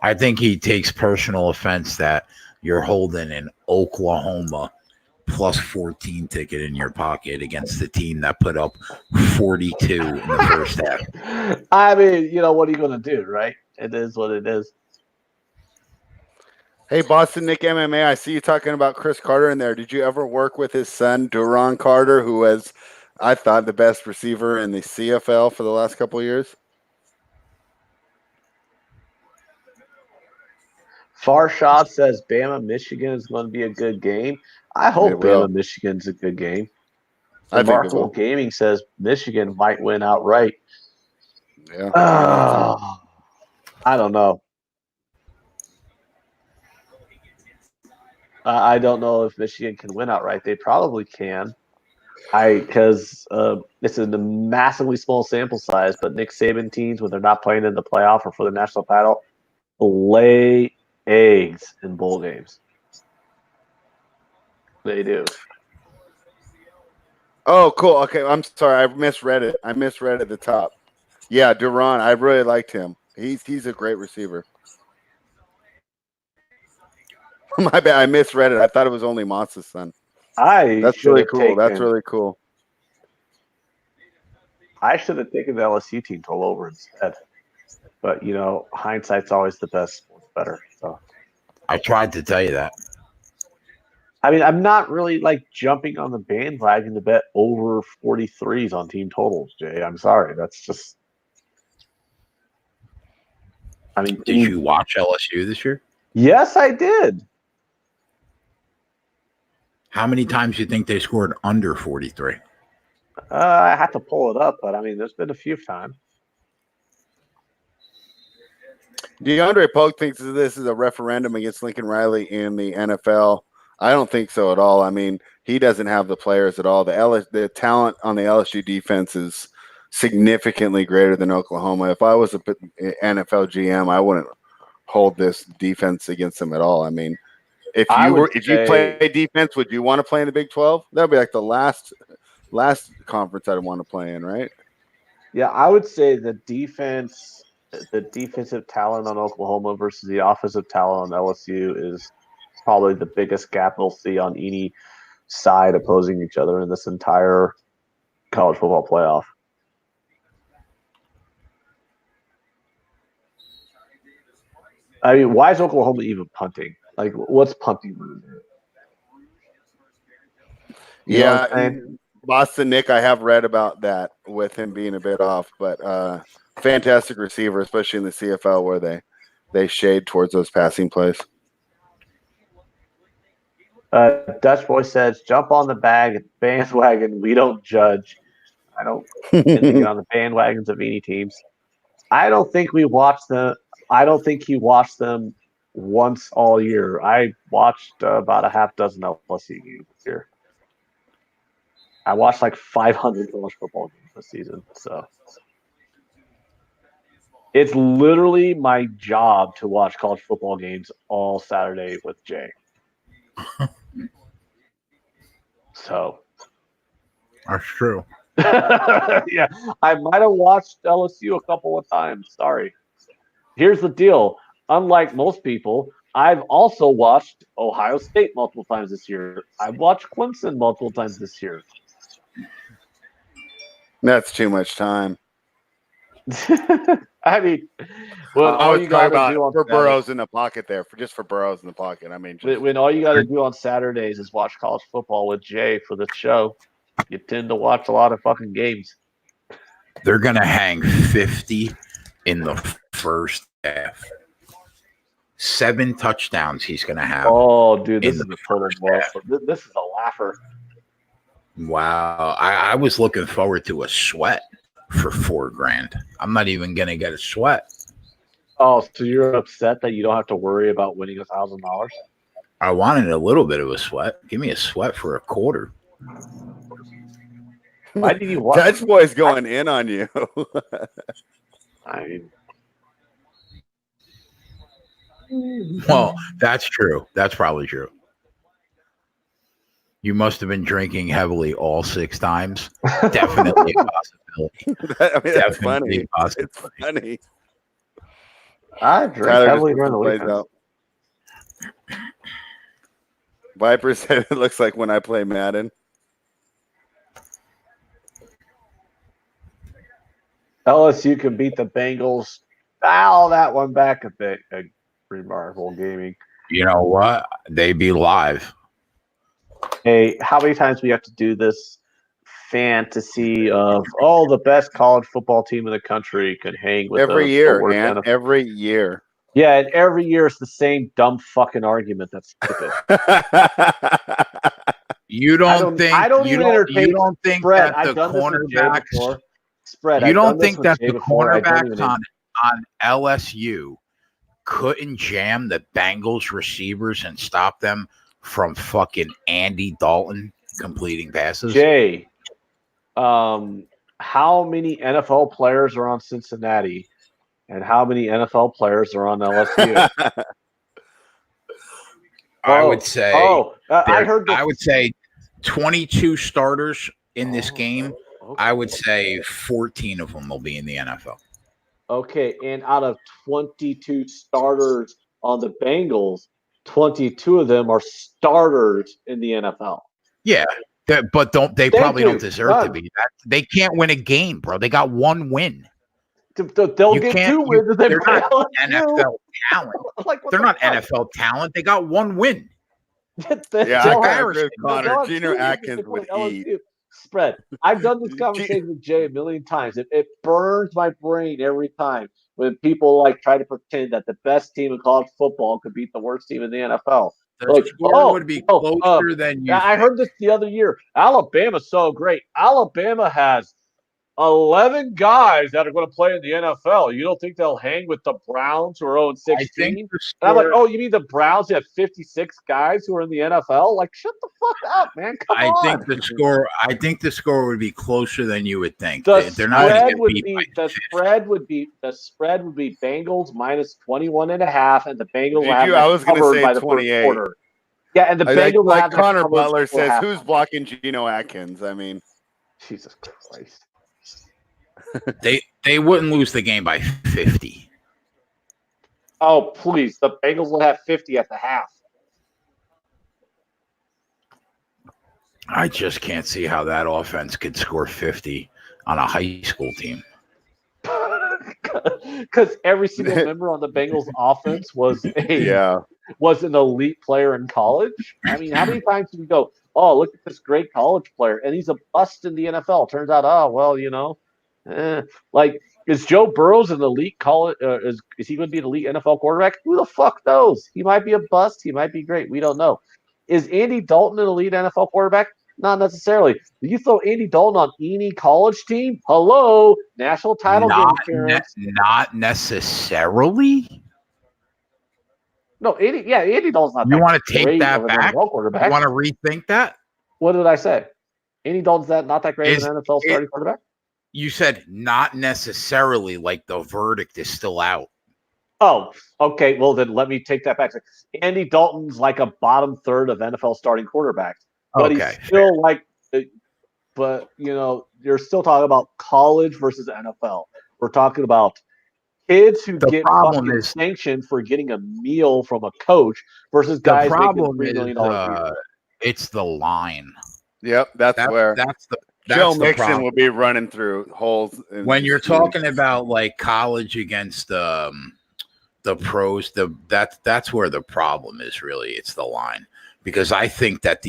I think he takes personal offense that you're holding an Oklahoma plus 14 ticket in your pocket against the team that put up 42 in the first half. I mean, what are you going to do, right? It is what it is. Hey, Boston Nick MMA, I see you talking about Chris Carter in there. Did you ever work with his son, Duron Carter, who was, I thought, the best receiver in the CFL for the last couple of years? Farshad says Bama, Michigan is going to be a good game. I hope Bama, Michigan's a good game. I think it will. Gaming says Michigan might win outright. Yeah. I don't know. I don't know if Michigan can win outright. They probably can. Because this is a massively small sample size, but Nick Saban teams, when they're not playing in the playoff or for the national title, lay eggs in bowl games. They do. Oh, cool. Okay, I'm sorry. I misread it. I misread at the top. Yeah, Duron. I really liked him. He's a great receiver. My bad. I misread it. I thought it was only Moss's son. That's really cool. That's really cool. I should have taken the LSU team to over instead. But, hindsight's always the best. Better. So I tried to tell you that. I mean, I'm not really jumping on the bandwagon to bet over 43s on team totals, Jay. I'm sorry. That's just. I mean, did you watch LSU this year? Yes, I did. How many times do you think they scored under 43? I have to pull it up, but I mean, there's been a few times. DeAndre Polk thinks this is a referendum against Lincoln Riley in the NFL. I don't think so at all. I mean, he doesn't have the players at all. The talent on the LSU defense is significantly greater than Oklahoma. If I was an NFL GM, I wouldn't hold this defense against them at all. I mean, if you play defense, would you want to play in the Big 12? That would be like the last conference I'd want to play in, right? Yeah, I would say the defensive talent on Oklahoma versus the offensive talent on LSU is probably the biggest gap we'll see on any side opposing each other in this entire college football playoff. I mean, why is Oklahoma even punting? What's punting? Yeah, Boston Nick, I have read about that with him being a bit off, but fantastic receiver, especially in the CFL where they shade towards those passing plays. Dutch Boy says, "Jump on the bandwagon. We don't judge." I don't tend to get on the bandwagons of any teams. I don't think we watched them. I don't think he watched them once all year. I watched about a half dozen LSU games this year. I watched like 500 college football games this season. So it's literally my job to watch college football games all Saturday with Jay. So That's true. yeah, I might have watched LSU a couple of times. Sorry. Here's the deal. Unlike most people, I've also watched Ohio State multiple times this year. I've watched Clemson multiple times this year. That's too much time. I mean, when I all was you got talking to do about on for Saturday, Burrows in the pocket there, just for Burrows in the pocket. I mean, just, when all you got to do on Saturdays is watch college football with Jay for the show, you tend to watch a lot of fucking games. They're going to hang 50 in the first half. 7 touchdowns he's going to have. Oh, dude, this in is the a total first blow. half. This is a laugher. Wow. I was looking forward to a sweat for $4,000. I'm not even going to get a sweat. Oh, so you're upset that you don't have to worry about winning $1,000? I wanted a little bit of a sweat. Give me a sweat for a quarter. Why did you watch? Dutch Boy's going in on you. I mean, Well, that's true. That's probably true. You must have been drinking heavily all 6 times. Definitely a possibility. I mean, that's Definitely funny. a possibility. It's funny. I drink Tyler heavily just during the plays weekends. out. Viper said it looks like when I play Madden. LSU can beat the Bengals. Dial that one back a bit. Remarkable gaming. You know what? They be live. Hey, how many times we have to do this fantasy of the best college football team in the country could hang with Every the year, worst man. NFL. Every year. Yeah, and every year it's the same dumb fucking argument. That's stupid. You don't think I don't you even don't entertain you don't think spread. that I've the done this with Jay cornerbacks before. Spread. you I've don't done this think with that Jay the before. I don't cornerbacks on LSU couldn't jam the Bengals receivers and stop them from fucking Andy Dalton completing passes? Jay, how many NFL players are on Cincinnati, and how many NFL players are on LSU? I would say I heard this. I would say 22 starters in this game. Okay. I would say 14 of them will be in the NFL. Okay, and out of 22 starters on the Bengals, 22 of them are starters in the NFL. Yeah, but they probably don't deserve to be. They can't win a game, bro. They got 1 win. They'll get 2 wins if they they're play not LSU. NFL talent. They're not NFL talent. They got 1 win. Yeah, I kind of agree with Connor. Geno Atkins would LSU. eat. Spread. I've done this conversation with Jay a million times. It burns my brain every time when people try to pretend that the best team in college football could beat the worst team in the NFL. The score would be closer than you. I heard this the other year. Alabama's so great. Alabama has 11 guys that are going to play in the NFL. You don't think they'll hang with the Browns who are 0-16? And I'm like, you mean the Browns have 56 guys who are in the NFL? Like, shut the fuck up, man. Come on. I think the score would be closer than you would think. They're not going to get beat by the spread would be Bengals minus 21.5, and the Bengals have covered by the 28. First quarter. Yeah, and the Bengals like Connor Butler says, who's blocking Geno Atkins? I mean, Jesus Christ. They wouldn't lose the game by 50. Oh, please. The Bengals will have 50 at the half. I just can't see how that offense could score 50 on a high school team. Because every single member on the Bengals offense was an elite player in college. I mean, how many times did we go, oh, look at this great college player, and he's a bust in the NFL. Turns out, oh, well, like, is Joe Burrows an elite college? Is he going to be an elite NFL quarterback? Who the fuck knows? He might be a bust. He might be great. We don't know. Is Andy Dalton an elite NFL quarterback? Not necessarily. Do you throw Andy Dalton on any college team? Hello, national title game appearance. Not necessarily. No, Andy Dalton's not. You that want to take great that of an back? NFL quarterback. You want to rethink that? What did I say? Andy Dalton's not that great of an NFL starting quarterback? You said not necessarily, like the verdict is still out. Oh, okay. Well, then let me take that back. Andy Dalton's like a bottom third of NFL starting quarterbacks, but he's still but you're still talking about college versus NFL. We're talking about kids who get fucking sanctioned for getting a meal from a coach versus guys making $3 million a year. It's the line. Yep, that's where Joe Mixon will be running through holes. When you're talking about like college against the pros, that's where the problem is. Really, it's the line, because I think that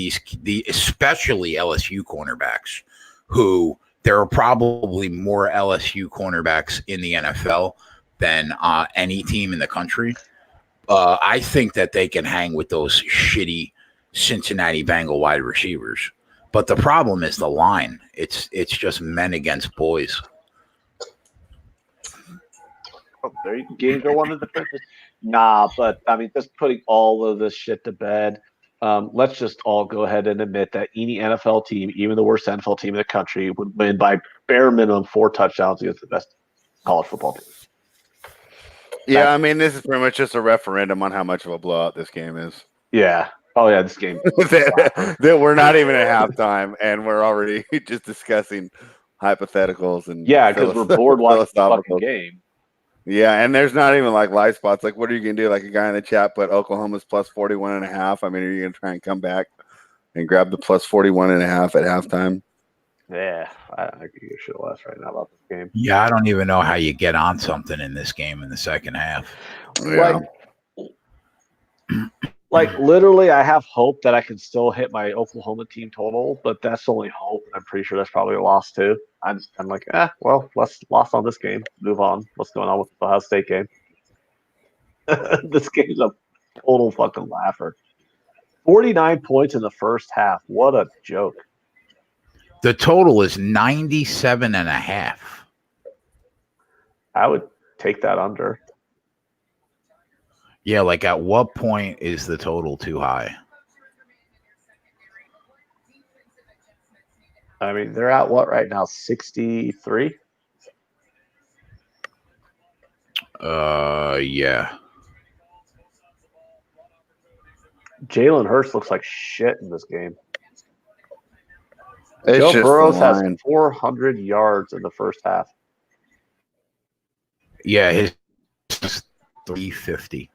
especially LSU cornerbacks, who there are probably more LSU cornerbacks in the NFL than any team in the country. I think that they can hang with those shitty Cincinnati Bengal wide receivers. But the problem is the line. It's just men against boys. Games are one of the differences. Nah, but I mean, just putting all of this shit to bed. Let's just all go ahead and admit that any NFL team, even the worst NFL team in the country, would win by bare minimum 4 touchdowns against the best college football team. Yeah, I mean, this is pretty much just a referendum on how much of a blowout this game is. Yeah. Oh, yeah, this game. that we're not even at halftime, and we're already just discussing hypotheticals. And because we're bored watching the fucking game. Yeah, and there's not even like live spots. Like, what are you going to do? Like a guy in the chat put Oklahoma's plus 41.5. I mean, are you going to try and come back and grab the plus 41.5 at halftime? Yeah, I could give a shit less right now about this game. Yeah, I don't even know how you get on something in this game in the second half. Yeah. Like literally, I have hope that I can still hit my Oklahoma team total, but that's only hope. I'm pretty sure that's probably a loss too. I'm like, well, let's lost on this game. Move on. What's going on with the Ohio State game? This game's a total fucking laugher. 49 points in the first half. What a joke. The total is 97.5. I would take that under. Yeah, like at what point is the total too high? I mean, they're at what right now? 63? Yeah. Jalen Hurts looks like shit in this game. It's Joe just Burrows has 400 yards in the first half. Yeah, his 350.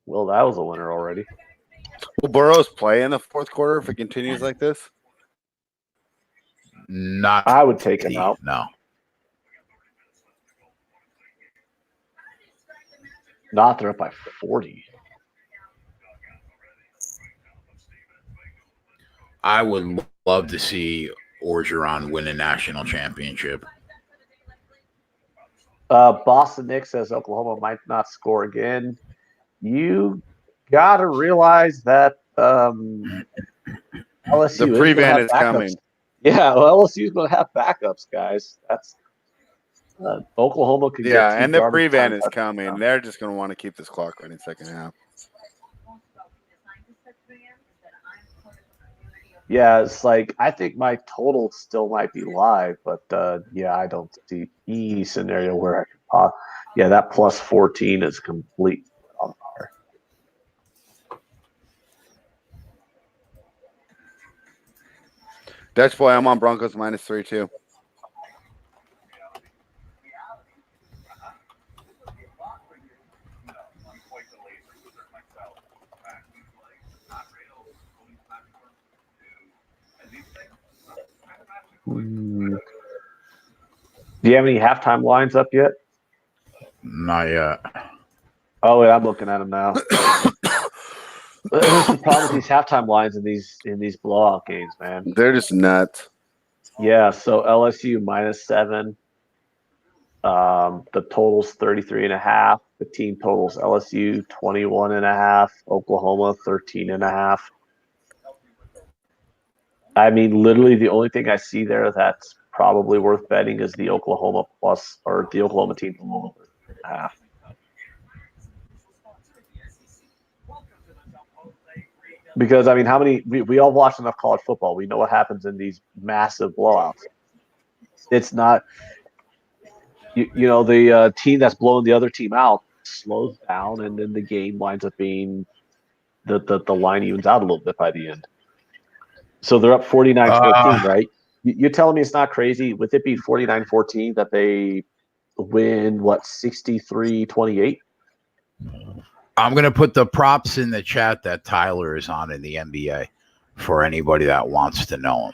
Well, that was a winner already. Will Burrows play in the fourth quarter if it continues like this? Not. I would take him out. No. Not, they're up by 40. I would love to see Orgeron win a national championship. Boston Nick says Oklahoma might not score again. You got to realize that LSU the prevent is coming. Yeah, well, LSU is going to have backups, guys. That's Oklahoma could get and the prevent is coming. They're just going to want to keep this clock running second half. Yeah, it's like I think my total still might be live, but I don't see any scenario where I can pop. Yeah, that plus 14 is complete on fire. Dutch boy, I'm on Broncos -3 too. Do you have any halftime lines up yet? Not yet. Oh, yeah, I'm looking at them now. There's the problem with these halftime lines in these blowout games, man. They're just nuts. Yeah, so LSU -7. The total's 33.5. The team totals LSU 21.5, Oklahoma 13.5. I mean, literally the only thing I see there that's probably worth betting is the Oklahoma plus or the Oklahoma team total half. Because I mean, how many we all watch enough college football. We know what happens in these massive blowouts. It's not the team that's blowing the other team out slows down, and then the game winds up being the line evens out a little bit by the end. So they're up 49-14, right? You're telling me it's not crazy with it being 49-14 that they win 63-28? I'm going to put the props in the chat that Tyler is on in the NBA for anybody that wants to know him.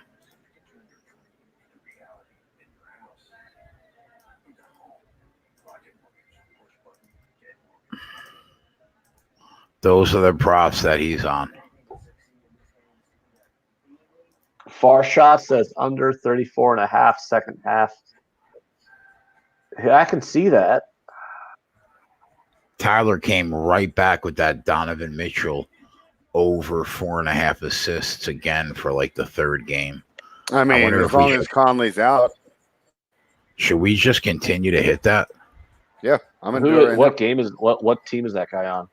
Those are the props that he's on. Far Shot says under 34.5 second half. Yeah, I can see that. Tyler came right back with that Donovan Mitchell over 4.5 assists again for like the third game. I mean, as long as Conley's out. Should we just continue to hit that? Yeah, I'm gonna do it right now. What team is that guy on?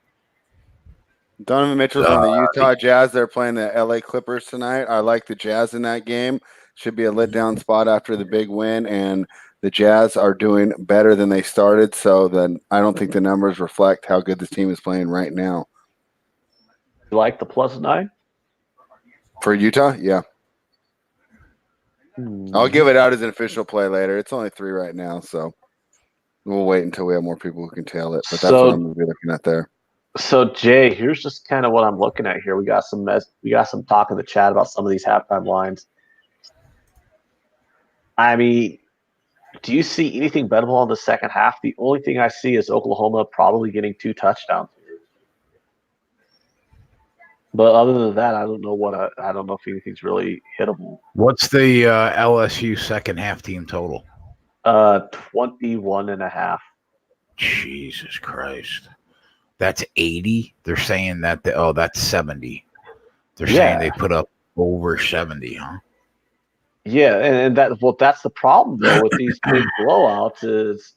Donovan Mitchell's on the Utah Jazz. They're playing the LA Clippers tonight. I like the Jazz in that game. Should be a let down spot after the big win, and the Jazz are doing better than they started. So then I don't think the numbers reflect how good this team is playing right now. You like the +9 for Utah? Yeah. I'll give it out as an official play later. It's only 3 right now, so we'll wait until we have more people who can tail it. But that's what I'm going to be looking at there. So Jay, here's just kind of what I'm looking at here. We got some talk in the chat about some of these halftime lines. I mean, do you see anything bettable in the second half? The only thing I see is Oklahoma probably getting 2 touchdowns. But other than that, I don't know I don't know if anything's really hittable. What's the LSU second half team total? 21.5. Jesus Christ. That's 80. They're saying that that's 70. They're saying they put up over 70, huh? Yeah, and that's the problem though with these big blowouts is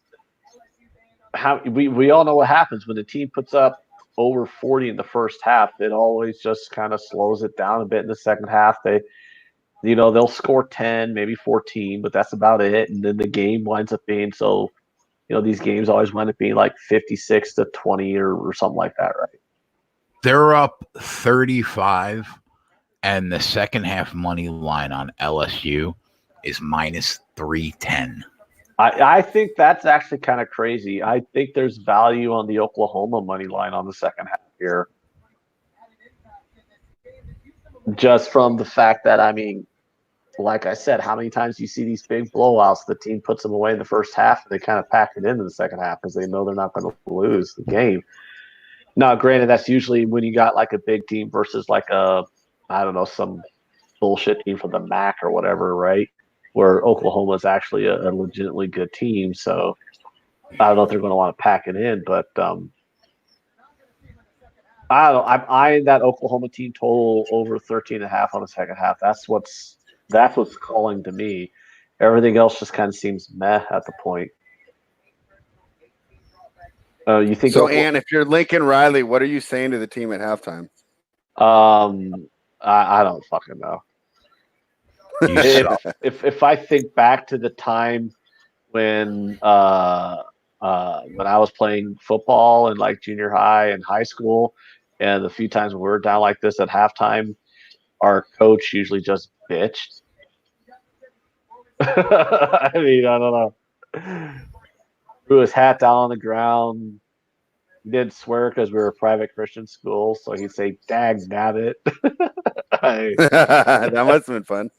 how we all know what happens when the team puts up over 40 in the first half. It always just kind of slows it down a bit in the second half. They'll score 10, maybe 14, but that's about it. And then the game winds up being these games always wind up being like 56-20 or something like that, right? They're up 35, and the second half money line on LSU is -310. I think that's actually kind of crazy. I think there's value on the Oklahoma money line on the second half here. Just from the fact that, I mean, like I said, how many times do you see these big blowouts? The team puts them away in the first half, and they kind of pack it into the second half because they know they're not going to lose the game. Now, granted, that's usually when you got like a big team versus like some bullshit team from the MAC or whatever, right? Where Oklahoma is actually a legitimately good team. So I don't know if they're going to want to pack it in, but I don't know. I'm eyeing that Oklahoma team total over 13.5 on the second half. That's what's calling to me. Everything else just kind of seems meh at the point. You think so? Ann, if you're Lincoln Riley, what are you saying to the team at halftime? I don't fucking know. If I think back to the time when I was playing football in like junior high and high school, and the few times when we were down like this at halftime, our coach usually just bitched. I mean, I don't know. Threw his hat down on the ground. He didn't swear because we were a private Christian school, so he'd say, "Dag nabbit." That must have been fun.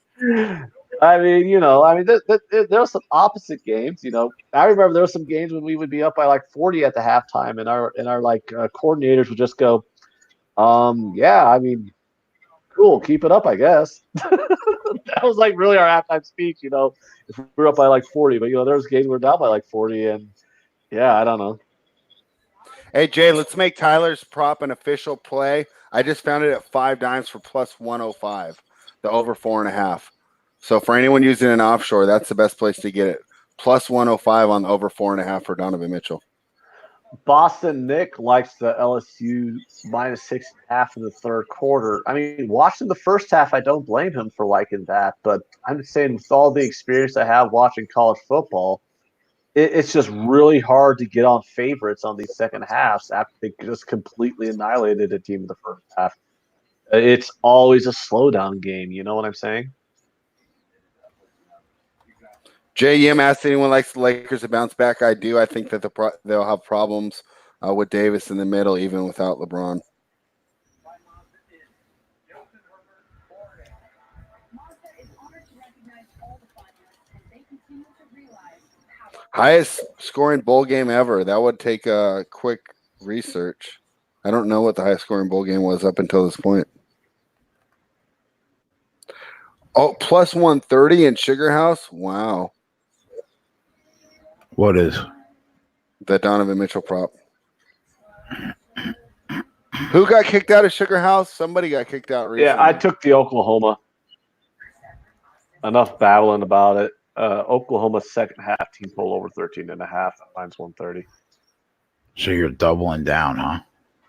I mean, there were some opposite games. I remember there were some games when we would be up by like 40 at the halftime, and our coordinators would just go, Yeah, I mean, cool. Keep it up, I guess. That was like really our halftime speech, you know. If we're up by like 40, but you know, there's games we're down by like 40, and yeah, I don't know. Hey, Jay, let's make Tyler's prop an official play. I just found it at 5 dimes for plus 105, the over 4.5. So for anyone using an offshore, that's the best place to get it. Plus 105 on the over 4.5 for Donovan Mitchell. Boston Nick likes the LSU minus 6.5 in the third quarter. I mean, watching the first half, I don't blame him for liking that, but I'm just saying, with all the experience I have watching college football, it's just really hard to get on favorites on these second halves after they just completely annihilated a team in the first half. It's always a slowdown game. You know what I'm saying? Jay Yim asked anyone likes the Lakers to bounce back. I do. I think that they'll have problems with Davis in the middle, even without LeBron. Highest scoring bowl game ever. That would take a quick research. I don't know what the highest scoring bowl game was up until this point. Oh, plus 130 in Sugar House? Wow. What is? The Donovan Mitchell prop. Who got kicked out of Sugar House? Somebody got kicked out recently. Yeah, I took the Oklahoma. Enough babbling about it. Oklahoma's second half team total over 13.5. Mine's 130. So you're doubling down, huh?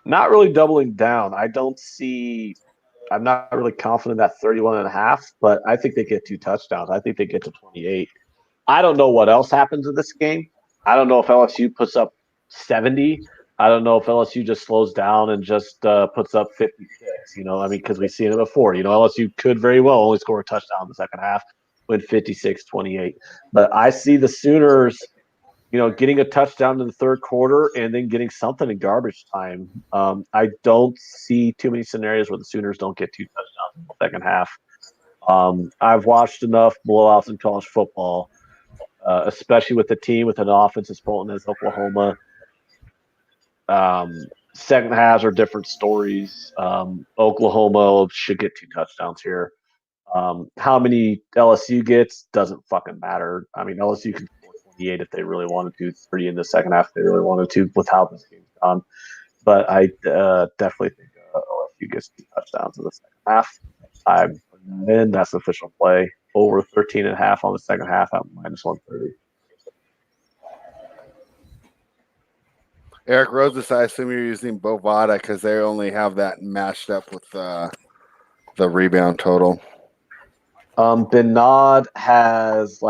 Not really doubling down. I'm not really confident in that 31.5, but I think they get 2 touchdowns. I think they get to 28. I don't know what else happens in this game. I don't know if LSU puts up 70. I don't know if LSU just slows down and just puts up 56. You know, I mean, because we've seen it before. You know, LSU could very well only score a touchdown in the second half, win 56-28. But I see the Sooners, you know, getting a touchdown in the third quarter and then getting something in garbage time. I don't see too many scenarios where the Sooners don't get 2 touchdowns in the second half. I've watched enough blowouts in college football, especially with the team with an offense as potent as Oklahoma. Second halves are different stories. Oklahoma should get 2 touchdowns here. How many LSU gets doesn't fucking matter. I mean, LSU can score 28 if they really wanted to, 30 in the second half if they really wanted to, with how this game's gone. But I definitely think LSU gets 2 touchdowns in the second half. I'm in. That's the official play. Over 13.5 on the second half at minus 130. Eric Roses, I assume you're using Bovada because they only have that matched up with the rebound total. Benad has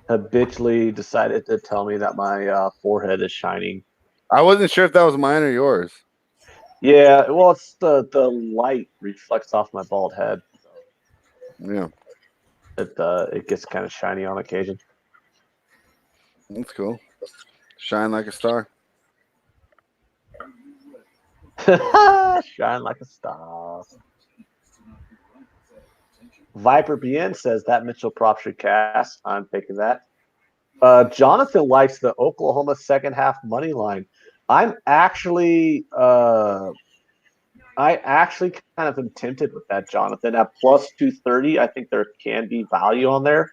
habitually decided to tell me that my forehead is shining. I wasn't sure if that was mine or yours. Yeah, well, it's the light reflects off my bald head. Yeah, it gets kind of shiny on occasion. that's cool. Shine like a star. Shine like a star. Viper BN says that Mitchell prop should cast. I'm taking that. Jonathan likes the Oklahoma second half money line. I actually kind of am tempted with that, Jonathan. At plus 230, I think there can be value on there.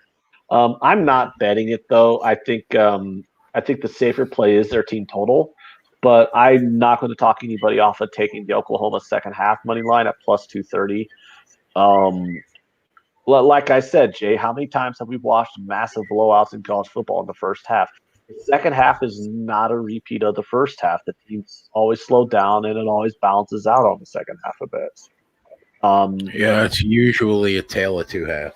I'm not betting it though. I think the safer play is their team total, but I'm not going to talk anybody off of taking the Oklahoma second half money line at plus 230. Like I said, Jay, how many times have we watched massive blowouts in college football in the first half? The second half is not a repeat of the first half. The teams always slow down, and it always balances out on the second half a bit. Yeah, it's usually a tale of 2 halves.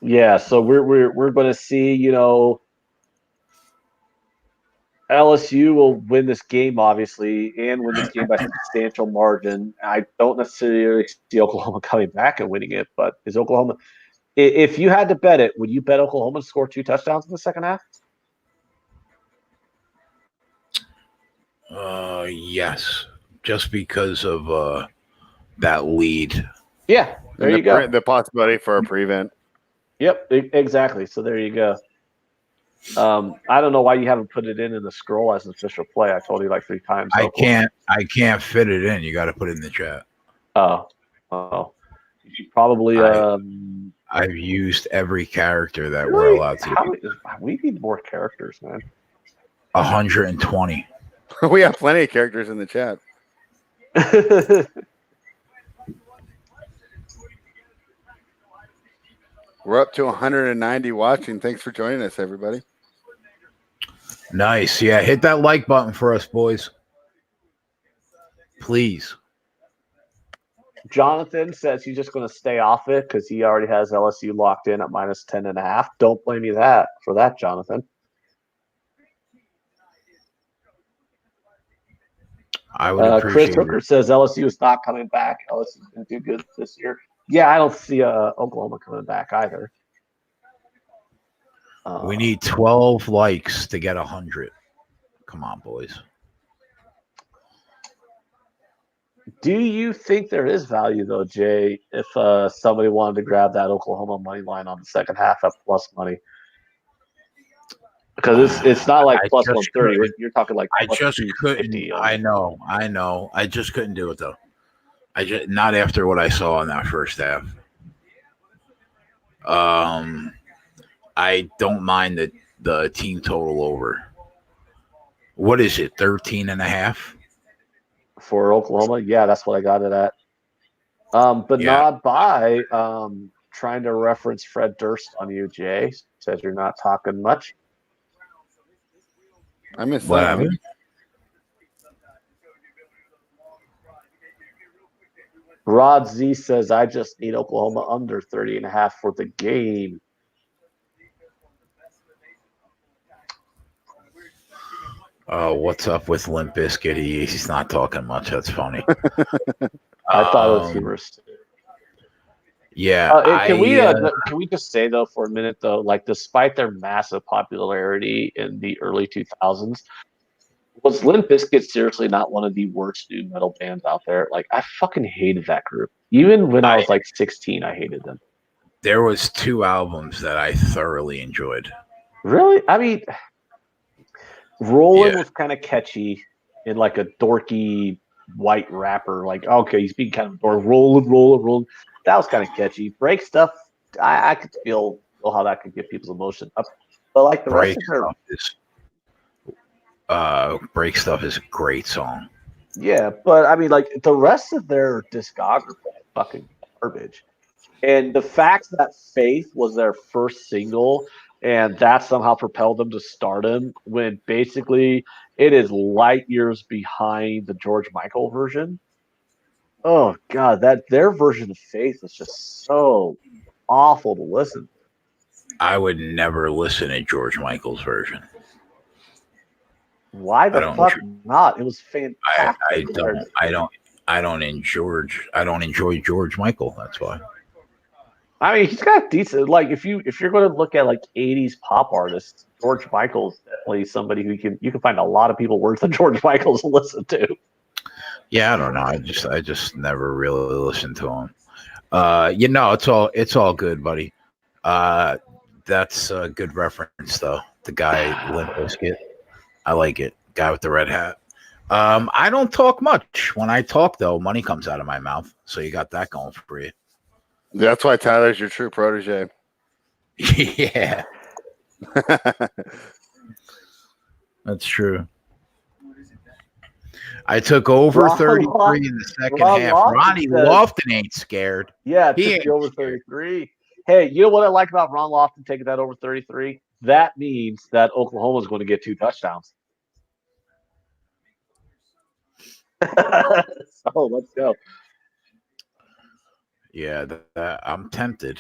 Yeah, so we're going to see, you know, LSU will win this game, obviously, and win this game by substantial margin. I don't necessarily see Oklahoma coming back and winning it, but is Oklahoma – if you had to bet it, would you bet Oklahoma to score 2 touchdowns in the second half? Yes, just because of that lead. Yeah, there you go. The possibility for a prevent. Yep, exactly. So there you go. I don't know why you haven't put it in the scroll as an official play. I told you like 3 times. I can't fit it in. You got to put it in the chat. Oh. You should probably. I've used every character that really? we're allowed to. We need more characters, man. 120. We have plenty of characters in the chat. We're up to 190 watching. Thanks for joining us, everybody. Nice. Yeah, hit that like button for us, boys. Please. Jonathan says he's just going to stay off it because he already has LSU locked in at minus 10.5. Don't blame me for that, Jonathan. I would appreciate Chris Hooker says LSU is not coming back. LSU didn't do good this year. Yeah, I don't see Oklahoma coming back either. We need 12 likes to get 100. Come on, boys. Do you think there is value, though, Jay, if somebody wanted to grab that Oklahoma money line on the second half at plus money? Because it's not like plus 130. You're talking like I just couldn't. I know. I just couldn't do it, though. Not after what I saw in that first half. I don't mind the team total over. What is it, 13.5? For Oklahoma? Yeah, that's what I got it at. But not by trying to reference Fred Durst on you, Jay. Says you're not talking much. I missed that one. Rod Z says, I just need Oklahoma under 30.5 for the game. Oh, what's up with Limp Bizkit? He's not talking much. That's funny. I thought it was humorous. Yeah. Can we just say, though, for a minute, though, like, despite their massive popularity in the early 2000s, was Limp Bizkit seriously not one of the worst new metal bands out there? Like, I fucking hated that group. Even when I was like 16, I hated them. There was 2 albums that I thoroughly enjoyed. Really? I mean, Rollin' was kind of catchy in like a dorky white rapper. Like, okay, he's being kind of or Rollin'. That was kind of catchy. Break Stuff, I could feel how that could get people's emotion up. But like the rest of their Break Stuff is a great song. Yeah, but I mean, like the rest of their discography is fucking garbage. And the fact that Faith was their first single and that somehow propelled them to stardom when basically it is light years behind the George Michael version. Oh God, their version of Faith is just so awful to listen to. I would never listen to George Michael's version. Why the fuck not? It was fantastic. I don't enjoy George Michael. That's why. I mean, he's got decent. Like, if you're going to look at like '80s pop artists, George Michael's definitely somebody who you can find a lot of people worse than George Michael to listen to. Yeah, I don't know. I just never really listened to him. It's all good, buddy. That's a good reference though. The guy Limp Bizkit. I like it. Guy with the red hat. I don't talk much. When I talk though, money comes out of my mouth. So you got that going for you. That's why Tyler's your true protege. Yeah. That's true. I took over 33 in the second half. Ronnie Lofton ain't scared. Yeah, he took over 33. Hey, you know what I like about Ron Lofton taking that over 33? That means that Oklahoma is going to get 2 touchdowns. So let's go. Yeah, I'm tempted.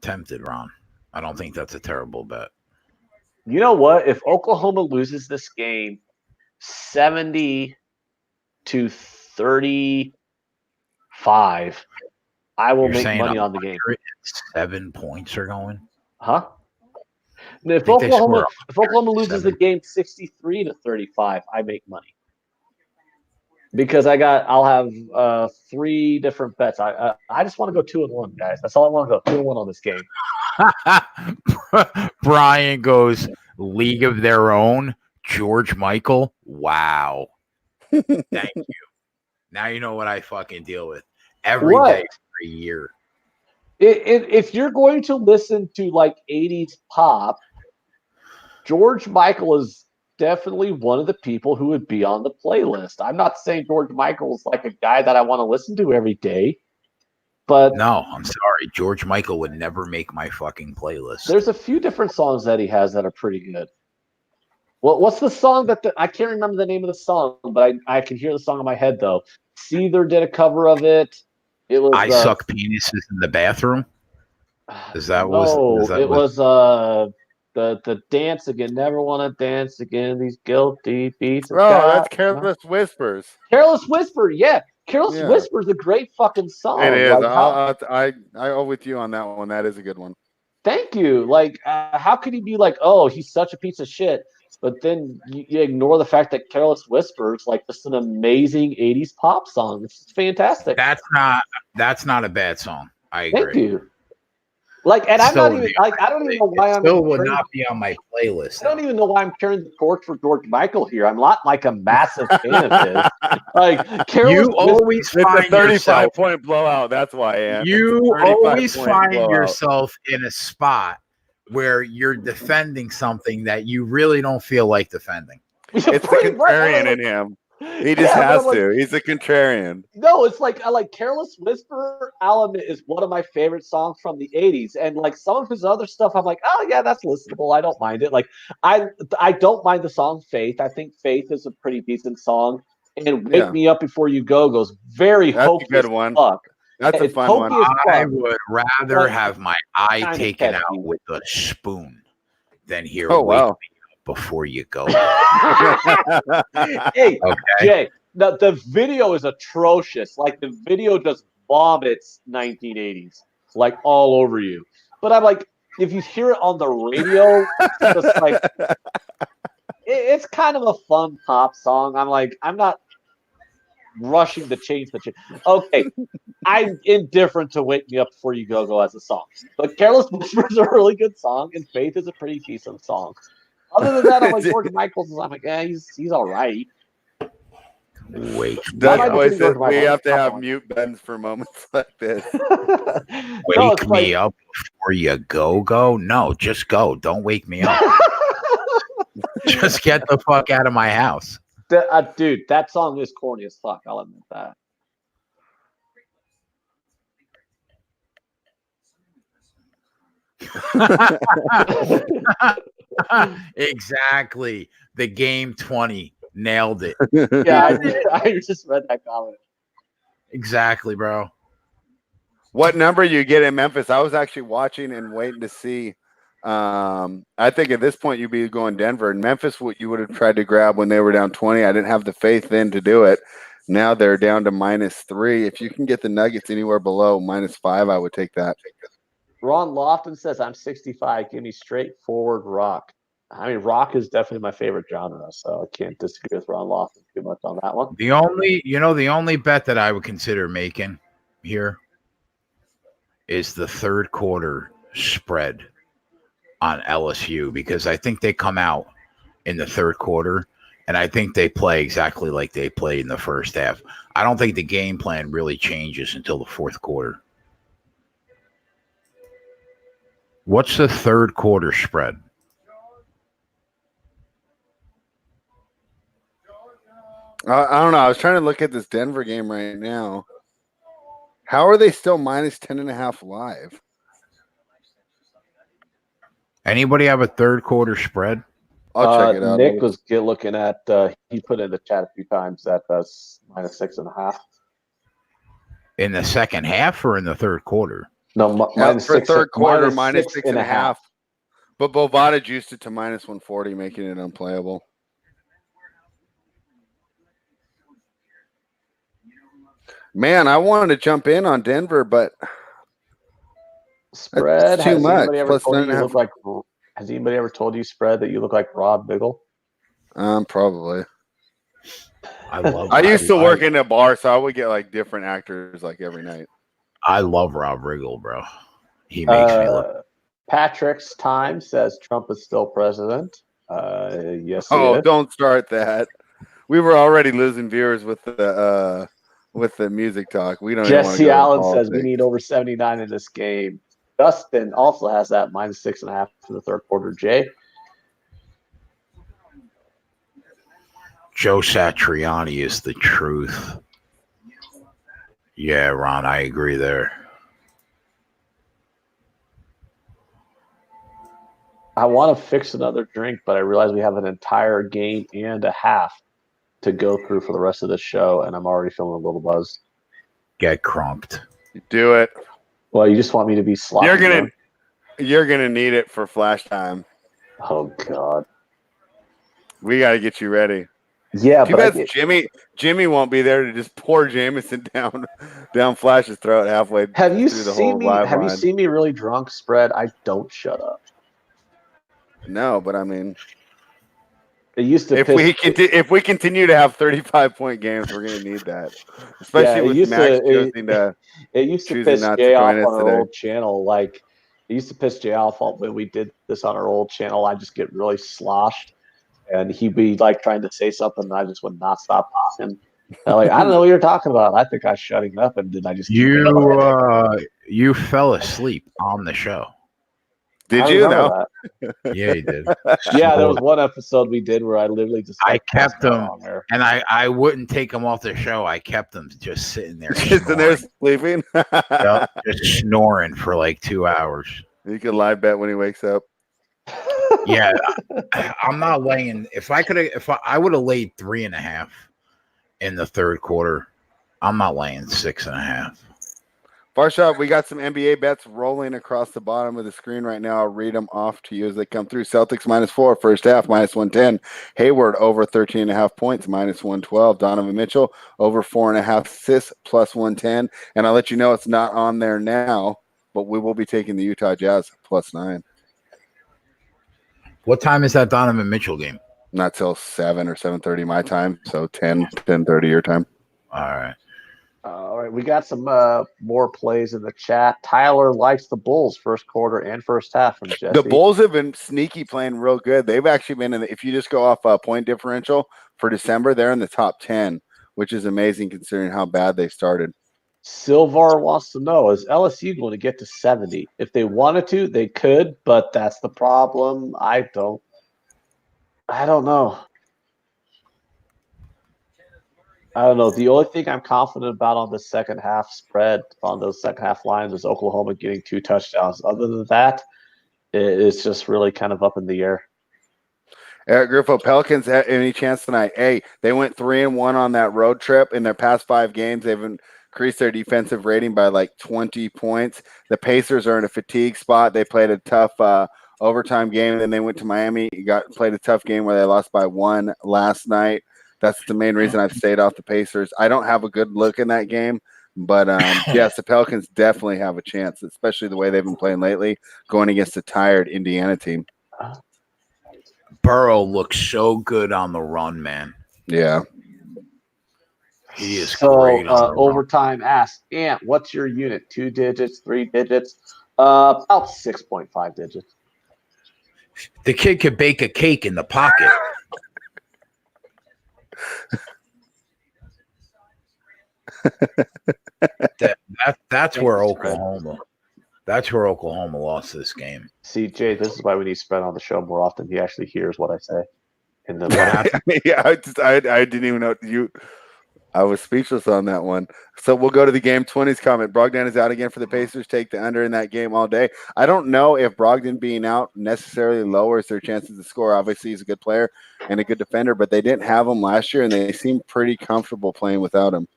Ron. I don't think that's a terrible bet. You know what? If Oklahoma loses this game 70-35, I will make money on the game. 7 points are going. Huh? If Oklahoma loses the game 63-35, I make money. Because I'll have 3 different bets. I just want to go 2-1, guys. That's all I want to go. 2-1 on this game. Brian goes, League of Their Own, George Michael. Wow. Thank you. Now you know what I fucking deal with every day for a year. If you're going to listen to like 80s pop, George Michael is definitely one of the people who would be on the playlist. I'm not saying George Michael is like a guy that I want to listen to every day, but no, I'm sorry. George Michael would never make my fucking playlist. There's a few different songs that he has that are pretty good. Well, what's the song I can't remember the name of the song, but I can hear the song in my head though. Seether did a cover of it. It was I Suck Penises in the Bathroom. Is that it was the dance again. Never want to dance again. These guilty beats. Oh, that's Careless Whispers. Careless Whisper, yeah. Careless Whisper is a great fucking song. It is. Like I go with you on that one. That is a good one. Thank you. Like, how could he be like, oh, he's such a piece of shit, but then you ignore the fact that Careless Whispers, like, just an amazing '80s pop song. It's fantastic. That's not a bad song. I agree. Thank you. Like, and I'm not even like, I don't even know why I'm still would not be on my playlist. I don't even know why I'm carrying the torch for George Michael here. I'm not like a massive fan of his. Like, you always find it's a 35-point blowout. That's why, Ann. You always find yourself in a spot where you're defending something that you really don't feel like defending. It's the contrarian in him. He just has to. He's a contrarian. No, it's like Careless Whisper. I'll admit is one of my favorite songs from the '80s, and like some of his other stuff, I'm like, oh yeah, that's listenable. I don't mind it. Like I don't mind the song Faith. I think Faith is a pretty decent song. And Wake Me Up Before You Go goes very hokey. That's a good one. Fuck. That's a fun one. I would rather have my eye taken out with a spoon than hear Wake Me Up Before You Go. Hey, Jay, the video is atrocious. Like, the video just vomits 1980s, like, all over you. But I'm like, if you hear it on the radio, it's just like, it's kind of a fun pop song. I'm like, I'm not rushing to change the tune. Okay, I'm indifferent to Wake Me Up Before You Go as a song. But Careless Whisper is a really good song, and Faith is a pretty decent song. Other than that, I'm like, George Michael's, I'm like, he's all right. Wait. We have to have mute bends for moments like this. Wake me up before you go. No, just go. Don't wake me up. Just get the fuck out of my house. Dude, that song is corny as fuck. I'll admit that. Exactly. The game 20 nailed it. Yeah, I just read that comment. Exactly, bro. What number you get in Memphis? I was actually watching and waiting to see. I think at this point you'd be going Denver. And Memphis, what you would have tried to grab when they were down 20. I didn't have the faith then to do it. Now they're down to -3. If you can get the Nuggets anywhere below -5, I would take that. Ron Lofton says, I'm 65. Give me straightforward rock. I mean, rock is definitely my favorite genre, so I can't disagree with Ron Lofton too much on that one. The only bet that I would consider making here is the third quarter spread on LSU, because I think they come out in the third quarter and I think they play exactly like they played in the first half. I don't think the game plan really changes until the fourth quarter. What's the third quarter spread? I don't know. I was trying to look at this Denver game right now. How are they still -10.5 live? Anybody have a third quarter spread? I'll check it out. Nick was looking at, he put in the chat a few times that that's -6.5. In the second half or in the third quarter? No, for third quarter, -6.5. But Bovada juiced it to -140, making it unplayable. Man, I wanted to jump in on Denver, but spread too much. Has anybody ever told you spread that you look like Rob Biggle? Probably. I used to work in a bar, so I would get like different actors like every night. I love Rob Riggle, bro. He makes me look. Patrick's Time says Trump is still president. Yes. Oh, don't start that. We were already losing viewers with the music talk. We don't even want to Jesse go to Allen says we politics. need over 79 in this game. Dustin also has that -6.5 for the third quarter. Jay? Joe Satriani is the truth. Yeah, Ron, I agree there. I want to fix another drink, but I realize we have an entire game and a half to go through for the rest of the show, and I'm already feeling a little buzzed. Get crumped. Do it. Well, you just want me to be sloppy. You're gonna need it for flash time. Oh God. We got to get you ready. Yeah, Too but bad Jimmy won't be there to just pour Jameson down Flash's throat halfway have you through the whole seen me? live Have you line. seen me really drunk? Spread. I don't shut up. No, but I mean, It used to if we continue to have 35-point games, we're gonna need that, especially with Max choosing it used to choosing piss not to Jay off join on us our today. old channel. Like it used to piss Jay off when we did this on our old channel. I just get really sloshed, and he'd be like trying to say something, and I just would not stop talking. And like I don't know what you're talking about. I think I was shutting up, and then I just keep You fell asleep on the show. Did you? No. Yeah, you did. Yeah, there was one episode we did where I literally just I kept them on there. and I wouldn't take them off the show. I kept them just sitting there, Just in there sleeping. Yep, just snoring for like 2 hours. You can live bet when he wakes up. Yeah, I'm not laying. If I would have laid 3.5 in the third quarter, I'm not laying 6.5. Farshad, we got some NBA bets rolling across the bottom of the screen right now. I'll read them off to you as they come through. Celtics -4, first half, -110. Hayward over 13.5 points, -112. Donovan Mitchell over 4.5 assists, +110. And I'll let you know it's not on there now, but we will be taking the Utah Jazz +9. What time is that Donovan Mitchell game? Not till 7 or 7:30 my time, so 10:30 your time. All right, we got some more plays in the chat. Tyler likes the Bulls first quarter and first half from Jesse. The Bulls have been sneaky playing real good. They've actually been if you just go off point differential for December, they're in the top 10, which is amazing considering how bad they started. Silvar wants to know, is LSU going to get to 70? If they wanted to, they could, but that's the problem. I don't know. I don't know. The only thing I'm confident about on the second half spread on those second half lines is Oklahoma getting 2 touchdowns. Other than that, it's just really kind of up in the air. Eric Griffo, Pelicans have any chance tonight? Hey, they went 3-1 on that road trip. In their past 5 games, they've increased their defensive rating by like 20 points. The Pacers are in a fatigue spot. They played a tough overtime game, and then they went to Miami, played a tough game where they lost by 1 last night. That's the main reason I've stayed off the Pacers. I don't have a good look in that game, but yes, the Pelicans definitely have a chance, especially the way they've been playing lately, going against a tired Indiana team. Burrow looks so good on the run, man. Yeah. He is great. Overtime asked, Ant, what's your unit? 2 digits, 3 digits? About 6.5 digits. The kid could bake a cake in the pocket. That's where Oklahoma. That's where Oklahoma lost this game. See, Jay, this is why we need spread on the show more often. He actually hears what I say. And then yeah, I didn't even know you. I was speechless on that one. So we'll go to the game 20's comment. Brogdon is out again for the Pacers. Take the under in that game all day. I don't know if Brogdon being out necessarily lowers their chances to score. Obviously, he's a good player and a good defender, but they didn't have him last year, and they seem pretty comfortable playing without him.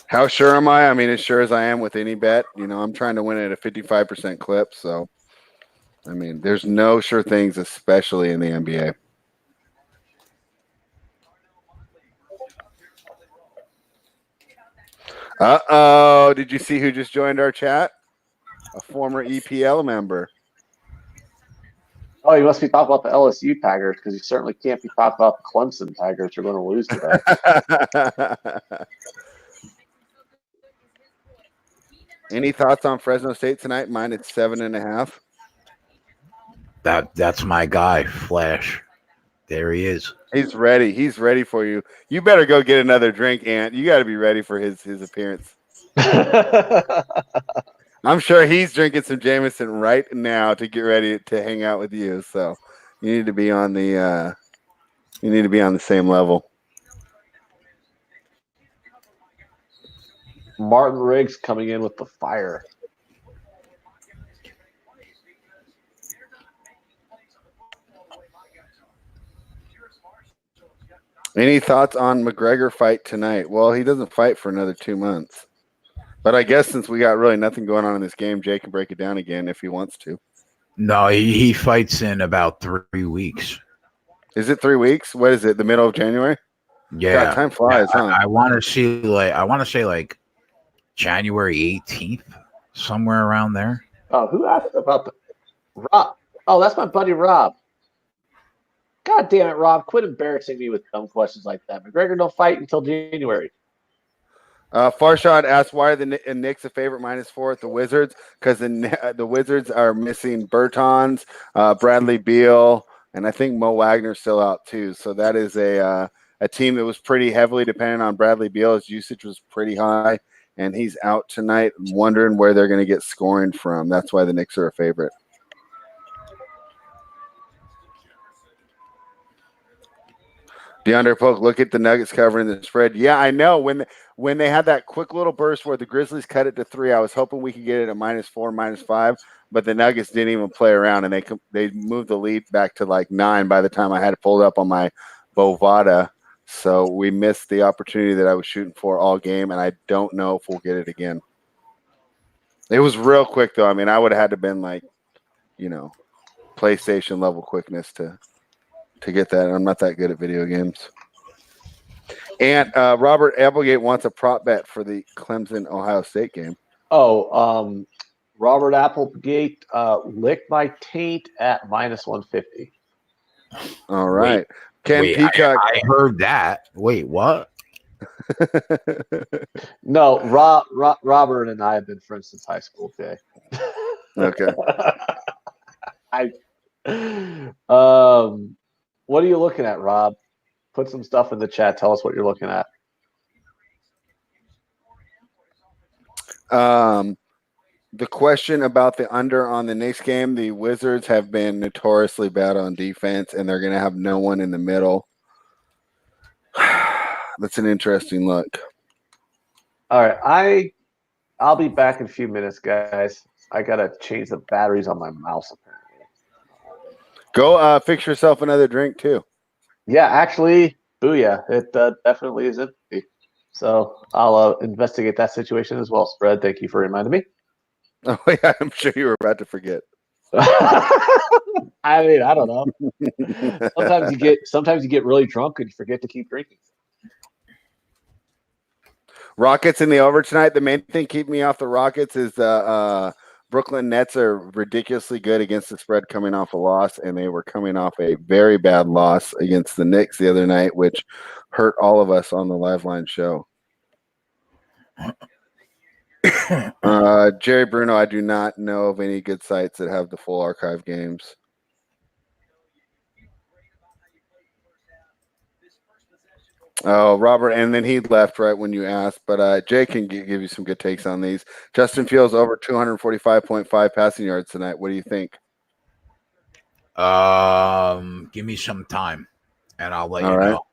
How sure am I? I mean, as sure as I am with any bet. You know, I'm trying to win at a 55% clip. So, I mean, there's no sure things, especially in the NBA. Uh-oh. Did you see who just joined our chat? A former EPL member. Oh, you must be talking about the LSU Tigers because you certainly can't be talking about the Clemson Tigers. You're going to lose today. Any thoughts on Fresno State tonight? Mine it's 7.5. That's my guy, Flash. There he is. He's ready. He's ready for you. You better go get another drink, Ant. You got to be ready for his appearance. I'm sure he's drinking some Jameson right now to get ready to hang out with you. So you need to be on the same level. Martin Riggs coming in with the fire. Any thoughts on McGregor fight tonight? Well, he doesn't fight for another 2 months. But I guess since we got really nothing going on in this game, Jay can break it down again if he wants to. No, he fights in about 3 weeks. Is it 3 weeks? What is it? The middle of January? Yeah, God, time flies, huh? I want to say like January 18th, somewhere around there. Oh, who asked about the Rob? Oh, that's my buddy Rob. God damn it, Rob! Quit embarrassing me with dumb questions like that. McGregor don't fight until January. Farshad asked, why are the Knicks a favorite -4 at the Wizards? Because the Wizards are missing Bertans, Bradley Beal, and I think Mo Wagner's still out too. So that is a team that was pretty heavily dependent on Bradley Beal. His usage was pretty high, and he's out tonight. I'm wondering where they're going to get scoring from. That's why the Knicks are a favorite. DeAndre Polk, look at the Nuggets covering the spread. Yeah, I know. When they had that quick little burst where the Grizzlies cut it to 3, I was hoping we could get it at -4, -5, but the Nuggets didn't even play around, and they moved the lead back to like 9 by the time I had it pulled up on my Bovada. So we missed the opportunity that I was shooting for all game, and I don't know if we'll get it again. It was real quick, though. I mean, I would have had to been like, PlayStation level quickness to get that. I'm not that good at video games. And Robert Applegate wants a prop bet for the Clemson-Ohio State game. Oh, Robert Applegate licked my taint at -150. All right. Wait, Ken Peacock. I heard that. Wait, what? No, Robert and I have been friends since high school. Okay. Okay. What are you looking at, Rob? Put some stuff in the chat. Tell us what you're looking at. The question about the under on the Knicks game, the Wizards have been notoriously bad on defense, and they're going to have no one in the middle. That's an interesting look. All right. I'll be back in a few minutes, guys. I got to change the batteries on my mouse, apparently. Go fix yourself another drink, too. Yeah, actually, booyah. It definitely is empty. So I'll investigate that situation as well. Spread, thank you for reminding me. Oh, yeah, I'm sure you were about to forget. I mean, I don't know. Sometimes you get really drunk and you forget to keep drinking. Rockets in the over tonight. The main thing keeping me off the Rockets is Brooklyn Nets are ridiculously good against the spread coming off a loss, and they were coming off a very bad loss against the Knicks the other night, which hurt all of us on the Liveline show. Jerry Bruno, I do not know of any good sites that have the full archive games. Oh, Robert, and then he left right when you asked, but Jay can give you some good takes on these. Justin Fields over 245.5 passing yards tonight. What do you think? Give me some time, and I'll let you All right. know.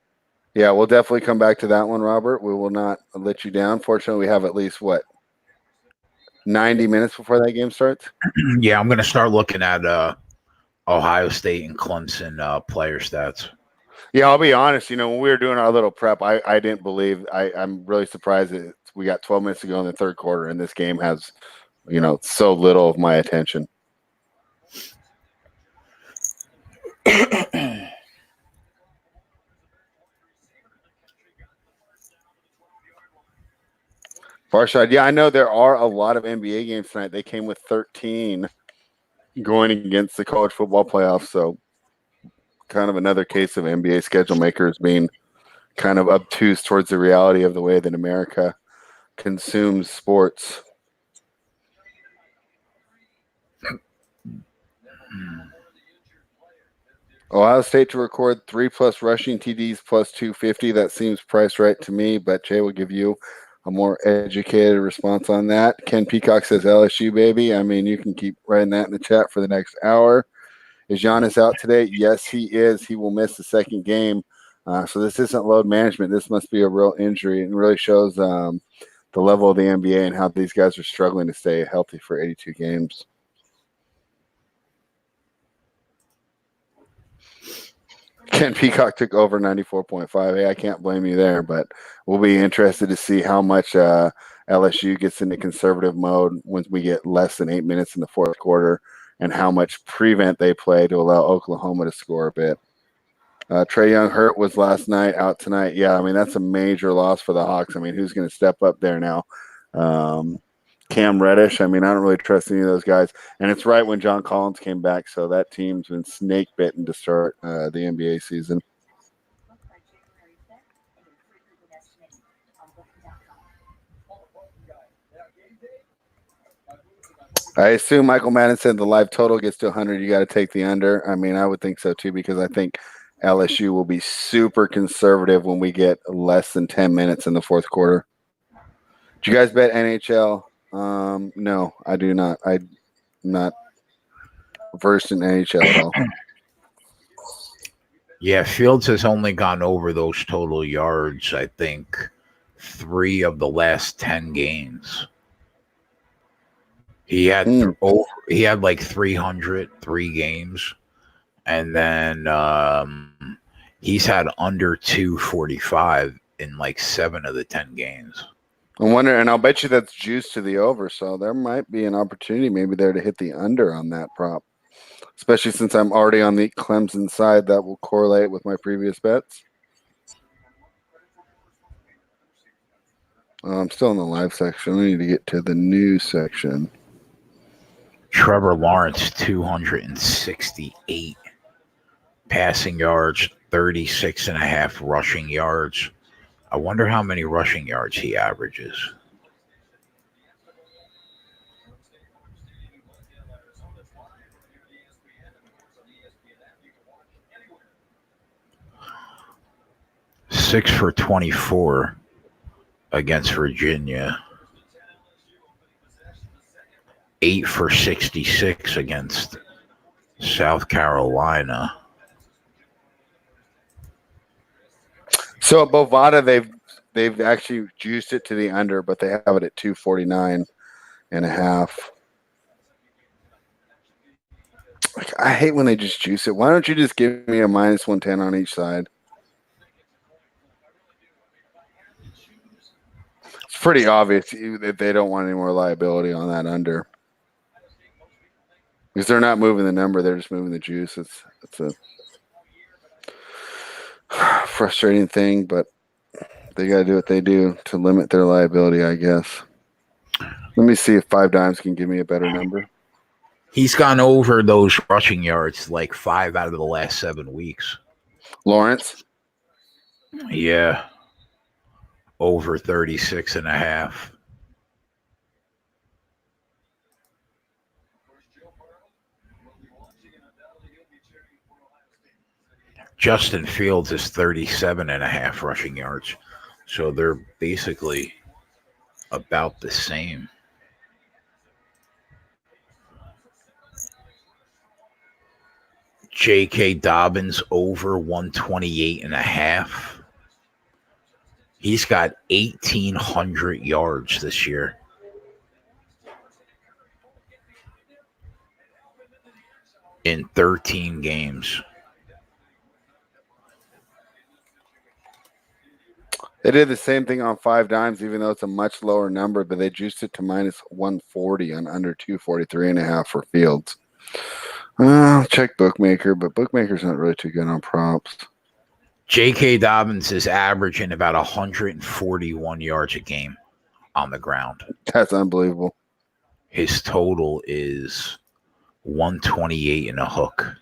Yeah, we'll definitely come back to that one, Robert. We will not let you down. Fortunately, we have at least, 90 minutes before that game starts? Yeah, I'm going to start looking at Ohio State and Clemson player stats. Yeah, I'll be honest. When we were doing our little prep, I didn't believe. I'm really surprised that we got 12 minutes to go in the third quarter, and this game has, so little of my attention. Farshad, yeah, I know there are a lot of NBA games tonight. They came with 13 going against the college football playoffs, so kind of another case of NBA schedule makers being kind of obtuse towards the reality of the way that America consumes sports. Ohio State to record 3+ rushing TDs plus 250. That seems priced right to me, but Jay will give you a more educated response on that. Ken Peacock says LSU, baby. I mean, you can keep writing that in the chat for the next hour. Is Giannis out today? Yes, he is. He will miss the second game. So this isn't load management. This must be a real injury, and really shows the level of the NBA and how these guys are struggling to stay healthy for 82 games. Ken Peacock took over 94.5. Hey, I can't blame you there, but we'll be interested to see how much LSU gets into conservative mode once we get less than 8 minutes in the fourth quarter, and how much prevent they play to allow Oklahoma to score a bit. Trae Young hurt was last night, out tonight. Yeah, I mean, that's a major loss for the Hawks. I mean, who's going to step up there now? Cam Reddish. I mean, I don't really trust any of those guys. And it's right when John Collins came back, so that team's been snake bitten to start the NBA season. I assume Michael Madden said the live total gets to 100. You got to take the under. I mean, I would think so too, because I think LSU will be super conservative when we get less than 10 minutes in the fourth quarter. Do you guys bet NHL? No, I do not. I'm not versed in NHL at all. Yeah, Fields has only gone over those total yards, I think, 3 of the last 10 games. He had he had like 303 games, and then he's had under 245 in like 7 of the 10 games. I wonder, and I'll bet you that's juice to the over, so there might be an opportunity maybe there to hit the under on that prop, especially since I'm already on the Clemson side. That will correlate with my previous bets. I'm still in the live section. I need to get to the news section. Trevor Lawrence, 268 passing yards, 36.5 rushing yards. I wonder how many rushing yards he averages. Six for 24 against Virginia. 8 for 66 against South Carolina. So at Bovada, they've actually juiced it to the under, but they have it at 249.5. Like, I hate when they just juice it. Why don't you just give me a minus 110 on each side? It's pretty obvious that they don't want any more liability on that under, because they're not moving the number; they're just moving the juice. It's a frustrating thing, but they got to do what they do to limit their liability, I guess. Let me see if 5 Dimes can give me a better number. He's gone over those rushing yards like 5 out of the last 7 weeks. Lawrence? Yeah. Over 36.5. Justin Fields is 37.5 rushing yards. So they're basically about the same. J.K. Dobbins over 128.5. He's got 1,800 yards this year. In 13 games. They did the same thing on 5 Dimes, even though it's a much lower number, but they juiced it to minus 140 on under 243.5 for Fields. Check Bookmaker, but Bookmaker's not really too good on props. J.K. Dobbins is averaging about 141 yards a game on the ground. That's unbelievable. His total is 128 and a hook.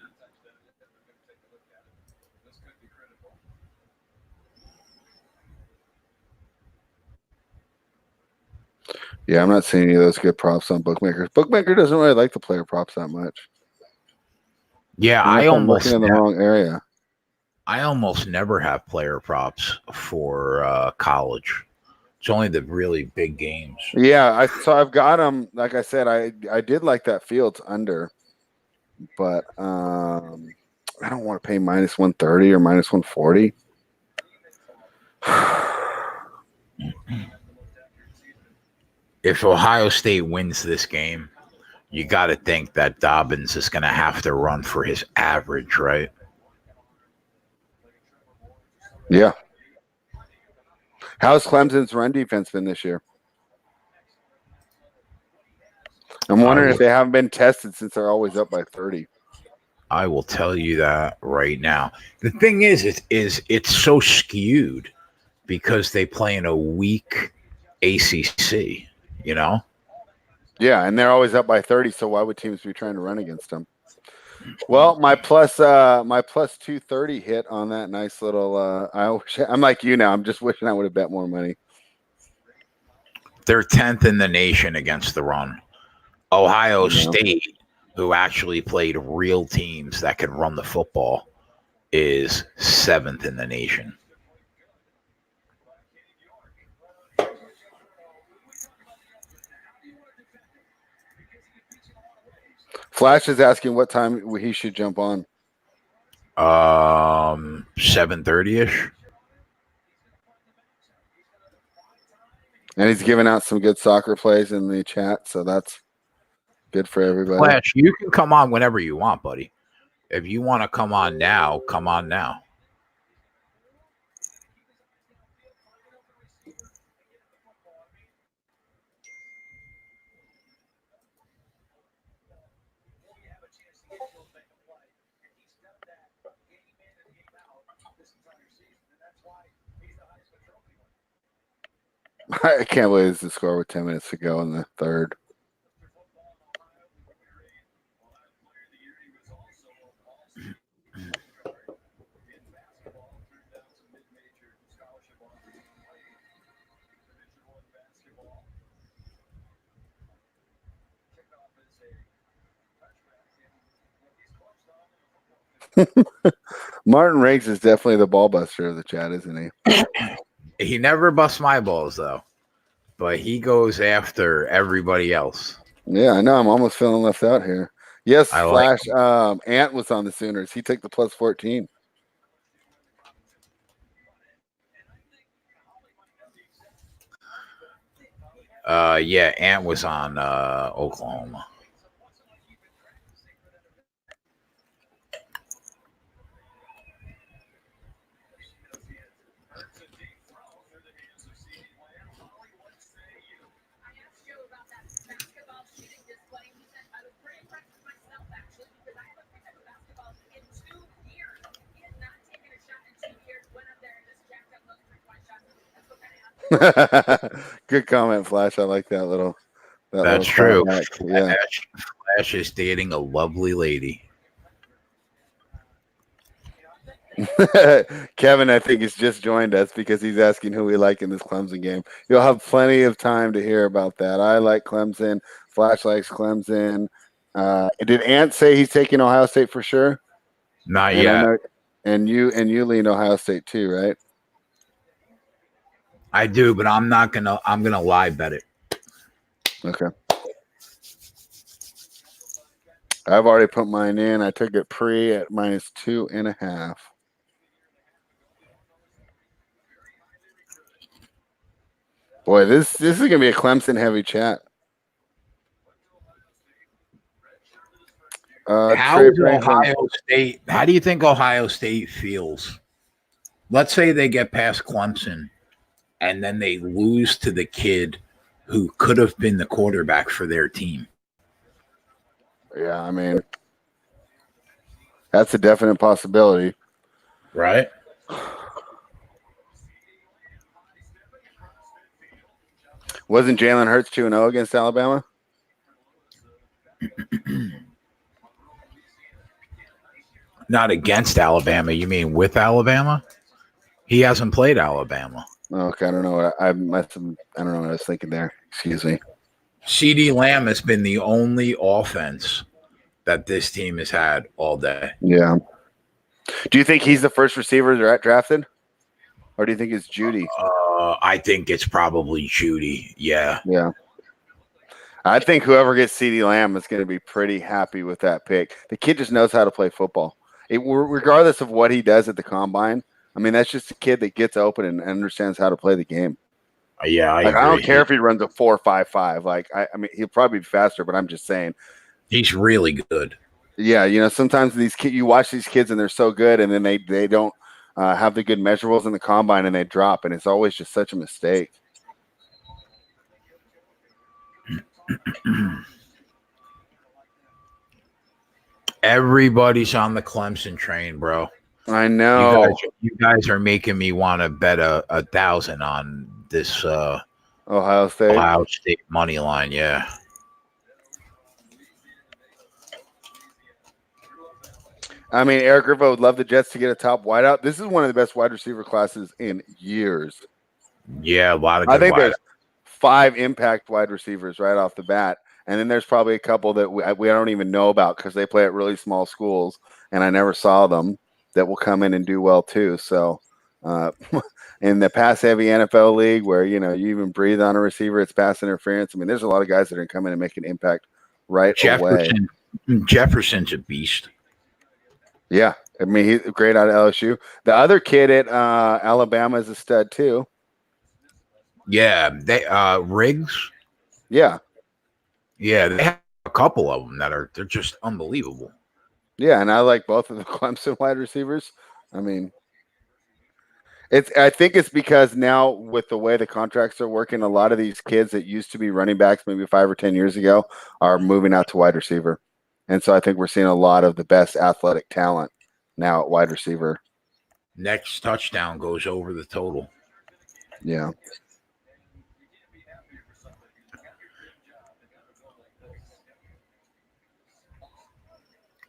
Yeah, I'm not seeing any of those good props on Bookmakers. Bookmaker doesn't really like the player props that much. Yeah, Unless I'm looking in the wrong area. I almost never have player props for college. It's only the really big games. Yeah, I've got them. Like I said, I did like that Fields under, but I don't want to pay minus 130 or minus 140. If Ohio State wins this game, you got to think that Dobbins is going to have to run for his average, right? Yeah. How's Clemson's run defense been this year? I'm wondering if they haven't been tested since they're always up by 30. I will tell you that right now. The thing is it's so skewed because they play in a weak ACC, you know? Yeah, and they're always up by 30, so why would teams be trying to run against them? Well, my plus 230 hit on that nice little I'm like you now. I'm just wishing I would have bet more money. They're 10th in the nation against the run. Ohio State, who actually played real teams that can run the football, is 7th in the nation. Flash is asking what time he should jump on. 7:30ish. And he's giving out some good soccer plays in the chat, so that's good for everybody. Flash, you can come on whenever you want, buddy. If you want to come on now, come on now. I can't believe it's the score with 10 minutes to go in the third. Martin Riggs is definitely the ball buster of the chat, isn't he? He never busts my balls, though. But he goes after everybody else. Yeah, I know. I'm almost feeling left out here. Yes, Flash. Like Ant was on the Sooners. He took the plus 14. Yeah, Ant was on Oklahoma. Good comment, Flash. I like that little. That's true. Yeah. Flash is dating a lovely lady. Kevin, I think, has just joined us because he's asking who we like in this Clemson game. You'll have plenty of time to hear about that. I like Clemson. Flash likes Clemson. Did Ant say he's taking Ohio State for sure? Not yet. And you lean Ohio State too, right? I do, but I'm gonna lie bet it. Okay. I've already put mine in. I took it pre at minus 2.5. Boy, this is gonna be a Clemson heavy chat. How do you think Ohio State feels? Let's say they get past Clemson and then they lose to the kid who could have been the quarterback for their team. Yeah, I mean, that's a definite possibility. Right? Wasn't Jalen Hurts 2-0 against Alabama? Not against Alabama. You mean with Alabama? He hasn't played Alabama. Okay, I don't know what I must have. I don't know what I was thinking there. Excuse me. CeeDee Lamb has been the only offense that this team has had all day. Yeah. Do you think he's the first receiver drafted? Or do you think it's Judy? I think it's probably Judy. Yeah. Yeah. I think whoever gets CeeDee Lamb is going to be pretty happy with that pick. The kid just knows how to play football. Regardless of what he does at the combine, I mean, that's just a kid that gets open and understands how to play the game. Yeah, I agree. I don't care if he runs a 4.55. Like, I mean, he'll probably be faster, but I'm just saying. He's really good. Yeah, you know, sometimes these kids, you watch these kids and they're so good, and then they don't have the good measurables in the combine and they drop, and it's always just such a mistake. Everybody's on the Clemson train, bro. I know. You guys are making me want to bet 1,000 on this Ohio State money line. Yeah. I mean, Eric Griffo would love the Jets to get a top wideout. This is one of the best wide receiver classes in years. Yeah, a lot of good I think there's 5 impact wide receivers right off the bat. And then there's probably a couple that we don't even know about because they play at really small schools, and I never saw them, that will come in and do well too. So in the pass-heavy NFL league where, you know, you even breathe on a receiver, it's pass interference. I mean, there's a lot of guys that are going to come in and make an impact right away. Jefferson's a beast. Yeah, I mean, he's great out of LSU. The other kid at Alabama is a stud too. Yeah, they Riggs. Yeah, they have a couple of them they're just unbelievable. Yeah, and I like both of the Clemson wide receivers. I mean, I think it's because now with the way the contracts are working, a lot of these kids that used to be running backs maybe 5 or 10 years ago are moving out to wide receiver. And so I think we're seeing a lot of the best athletic talent now at wide receiver. Next touchdown goes over the total. Yeah.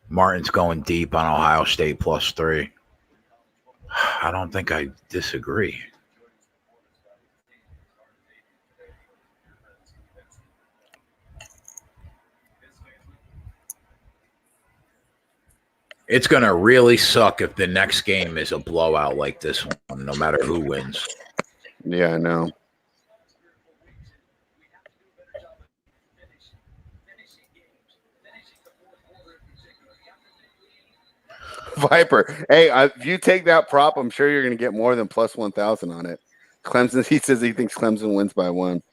Martin's going deep on Ohio State +3. I don't think I disagree. It's going to really suck if the next game is a blowout like this one, no matter who wins. Yeah, I know. Viper, hey, if you take that prop, I'm sure you're going to get more than +1,000 on it. Clemson, he says he thinks Clemson wins by 1.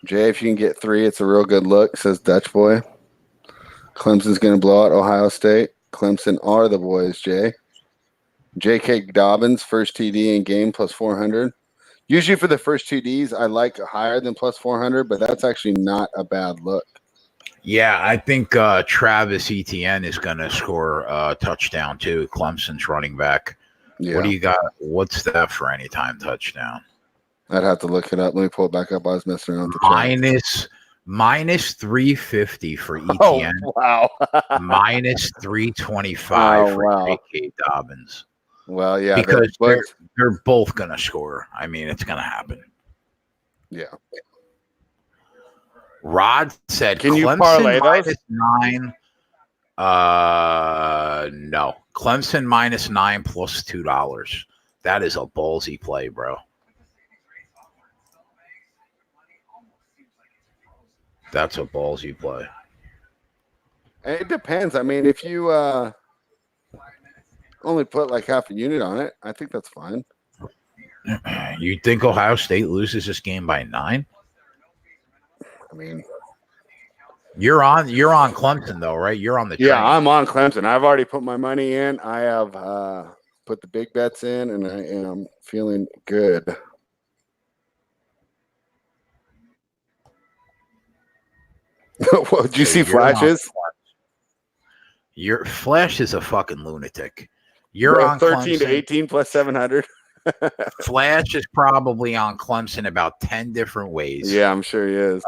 Jay, if you can get 3, it's a real good look, says Dutch Boy. Clemson's going to blow out Ohio State. Clemson are the boys, Jay. J.K. Dobbins, first TD in game +400. Usually for the first 2 Ds, I like higher than +400, but that's actually not a bad look. Yeah, I think Travis Etienne is going to score a touchdown too. Clemson's running back. Yeah. What do you got? What's that for anytime touchdown? I'd have to look it up. Let me pull it back up. I was messing around with the minus 350 for Etienne. Oh, wow. minus 325 for J.K. Dobbins. Well, yeah. Because they're both going to score. I mean, it's going to happen. Yeah. Rod said, "Can you parlay those? -9? No. Clemson -9 plus $2. That is a ballsy play, bro. That's a ballsy play. It depends. I mean, if you only put like half a unit on it, I think that's fine. You think Ohio State loses this game by 9? I mean, you're on Clemson though, right? You're on the train. Yeah, I'm on Clemson. I've already put my money in. I have put the big bets in, and I am feeling good. Well, did you see flashes? Your Flash is a fucking lunatic. You're on 13 Clemson. to 18 plus 700. Flash is probably on Clemson about 10 different ways. Yeah, I'm sure he is.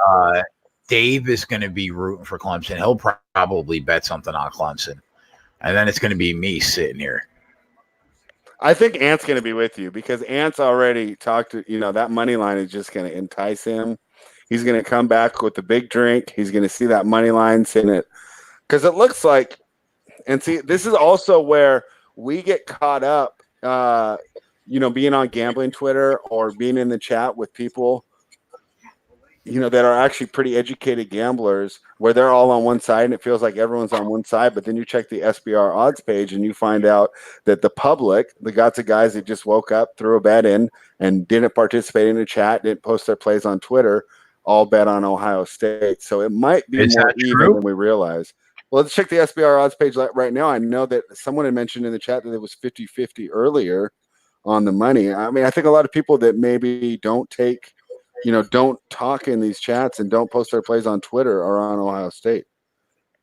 Dave is going to be rooting for Clemson. He'll probably bet something on Clemson. And then it's going to be me sitting here. I think Ant's going to be with you because Ant's already talked to, that money line is just going to entice him. He's going to come back with a big drink. He's going to see that money line in it. Because it looks like, and see, this is also where we get caught up, being on gambling Twitter or being in the chat with people, that are actually pretty educated gamblers, where they're all on one side and it feels like everyone's on one side. But then you check the SBR odds page and you find out that the public, the lots of guys that just woke up, threw a bet in, and didn't participate in the chat, didn't post their plays on Twitter, all bet on Ohio State. So it might be more even than we realize. Well, let's check the SBR odds page right now. I know that someone had mentioned in the chat that it was 50-50 earlier on the money. I mean, I think a lot of people that maybe don't talk in these chats and don't post their plays on Twitter are on Ohio State.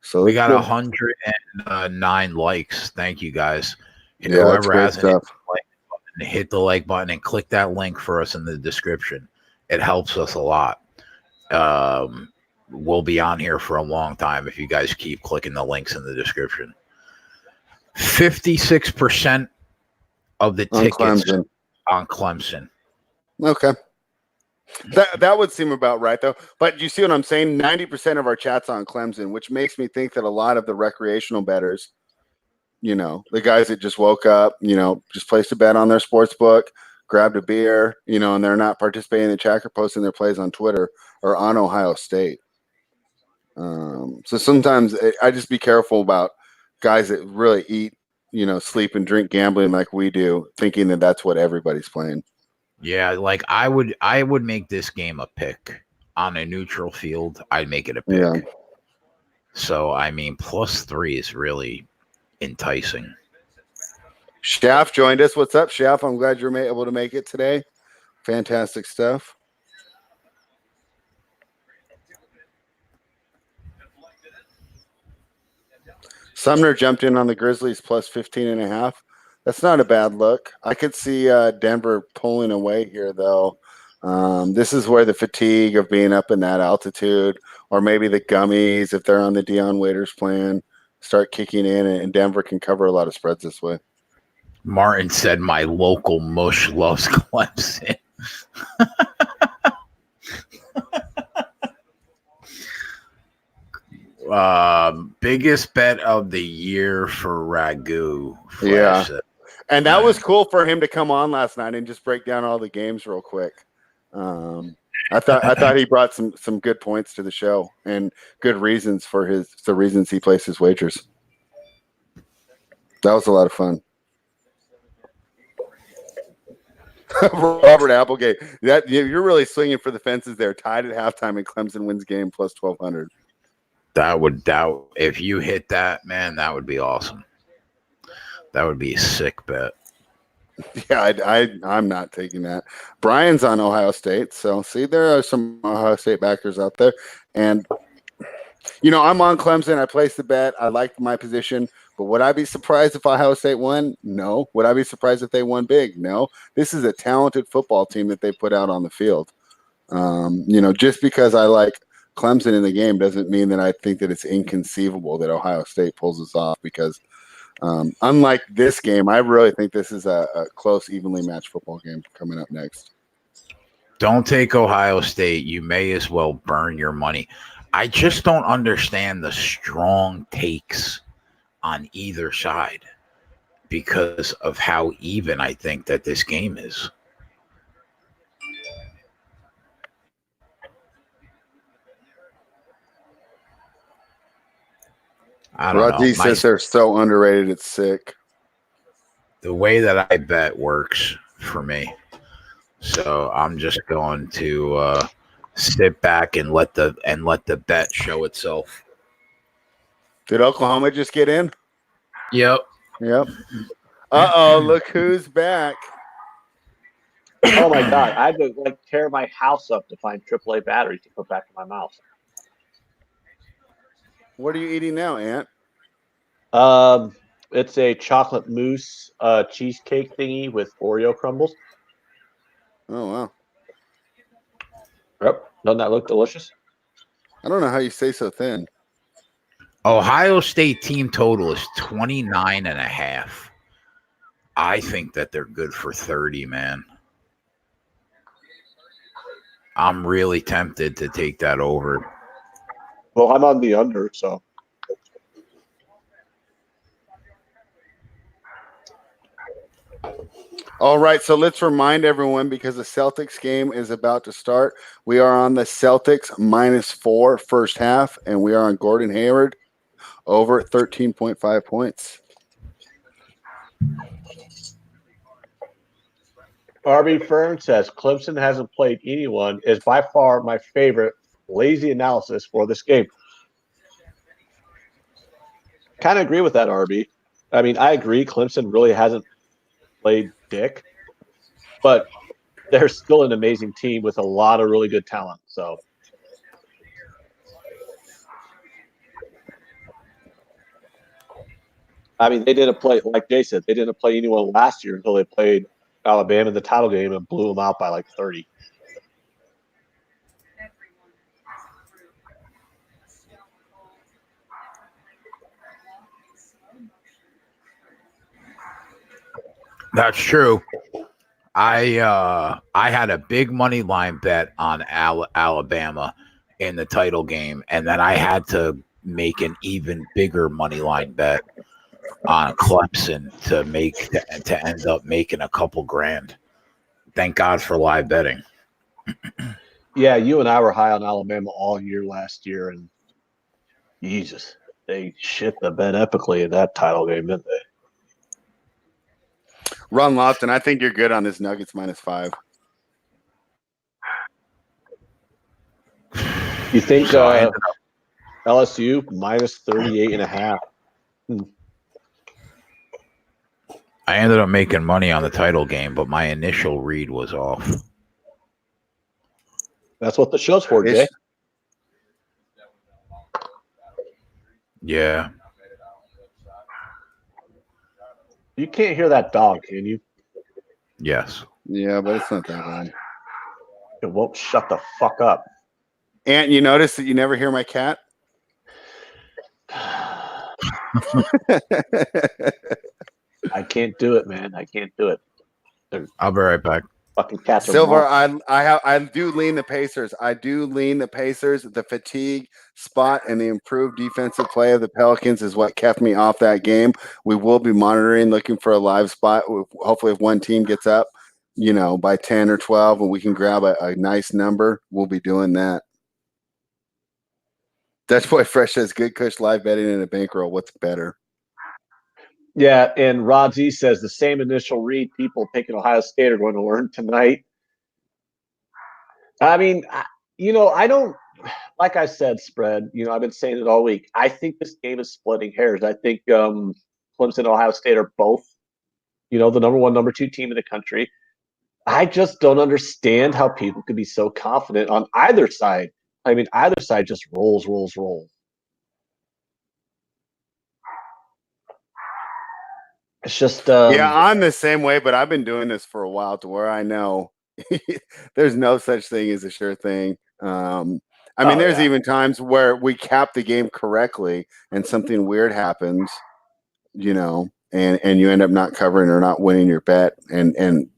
So we got 109 likes. Thank you, guys. And whoever hasn't hit the like button and click that link for us in the description. It helps us a lot. We'll be on here for a long time if you guys keep clicking the links in the description. 56% of the tickets on Clemson. Okay. That would seem about right, though. But you see what I'm saying? 90% of our chat's on Clemson, which makes me think that a lot of the recreational bettors, the guys that just woke up, just placed a bet on their sports book, grabbed a beer, and they're not participating in the chat or posting their plays on Twitter or on Ohio State. So sometimes I just be careful about guys that really eat, sleep and drink gambling like we do, thinking that that's what everybody's playing. Yeah, like I would make this game a pick on a neutral field. I'd make it a pick. Yeah. So I mean, +3 is really enticing. Shaft joined us. What's up, Shaft? I'm glad you're able to make it today. Fantastic stuff. Sumner jumped in on the Grizzlies +15.5. That's not a bad look. I could see Denver pulling away here, though. This is where the fatigue of being up in that altitude, or maybe the gummies, if they're on the Dion Waiters plan, start kicking in, and Denver can cover a lot of spreads this way. Martin said, "My local mush loves Clemson." Biggest bet of the year for Ragu. Yeah. And that was cool for him to come on last night and just break down all the games real quick. I thought he brought some good points to the show and good reasons for the reasons he placed his wagers. That was a lot of fun. Robert Applegate, you're really swinging for the fences there. Tied at halftime and Clemson wins game +1200. If you hit that, man, that would be awesome. That would be a sick bet. Yeah, I'm not taking that. Brian's on Ohio State, so see, there are some Ohio State backers out there, and I'm on Clemson. I placed the bet. I liked my position, but would I be surprised if Ohio State won? No. Would I be surprised if they won big? No. This is a talented football team that they put out on the field. Just because I like Clemson in the game doesn't mean that I think that it's inconceivable that Ohio State pulls this off, because unlike this game, I really think this is a close, evenly matched football game coming up next. Don't take Ohio State. You may as well burn your money. I just don't understand the strong takes on either side because of how even I think that this game is. I don't know. Rodney says they're so underrated, it's sick. The way that I bet works for me. So I'm just going to sit back and let the bet show itself. Did Oklahoma just get in? Yep. Look who's back. Oh my God. I had to tear my house up to find AAA batteries to put back in my mouth. What are you eating now, Ant? It's a chocolate mousse cheesecake thingy with Oreo crumbles. Oh, wow. Yep. Doesn't that look delicious? I don't know how you stay so thin. Ohio State team total is 29.5. I think that they're good for 30, man. I'm really tempted to take that over. Well, I'm on the under, so. All right, so let's remind everyone because the Celtics game is about to start. We are on the Celtics -4 first half, and we are on Gordon Hayward over 13.5 points. RB Fern says Clemson hasn't played anyone is by far my favorite lazy analysis for this game. Kind of agree with that, RB. I mean, I agree Clemson really hasn't played dick, but they're still an amazing team with a lot of really good talent. So, I mean, they didn't play, like Jay said, they didn't play anyone last year until they played Alabama in the title game and blew them out by like 30. That's true. I had a big money line bet on Alabama in the title game, and then I had to make an even bigger money line bet on Clemson to end up making a couple grand. Thank God for live betting. Yeah, you and I were high on Alabama all year last year, and Jesus, they shit the bed epically in that title game, didn't they? Ron Lofton, I think you're good on this Nuggets -5. You think So LSU -38.5? I ended up making money on the title game, but my initial read was off. That's what the show's for, Jay. Yeah. You can't hear that dog, can you? Yes. Yeah, but it's not that bad. It won't shut the fuck up. And you notice that you never hear my cat? I can't do it, man. I can't do it. I'll be right back. Fucking cats are Silver, wrong. I do lean the Pacers. I do lean the Pacers. The fatigue spot and the improved defensive play of the Pelicans is what kept me off that game. We will be monitoring, looking for a live spot. Hopefully, if one team gets up, by 10 or 12, and we can grab a nice number, we'll be doing that. Dutch Boy Fresh says, "Good Kush live betting and a bankroll. What's better?" Yeah, and Rod Z says the same initial read people picking Ohio State are going to learn tonight. I mean, I don't, like I said, spread, I've been saying it all week. I think this game is splitting hairs. I think Clemson and Ohio State are both, the number one, number two team in the country. I just don't understand how people could be so confident on either side. I mean, either side just rolls. It's just Yeah, I'm the same way, but I've been doing this for a while to where I know there's no such thing as a sure thing. I mean, there's even times where we cap the game correctly and something weird happens, and you end up not covering or not winning your bet, and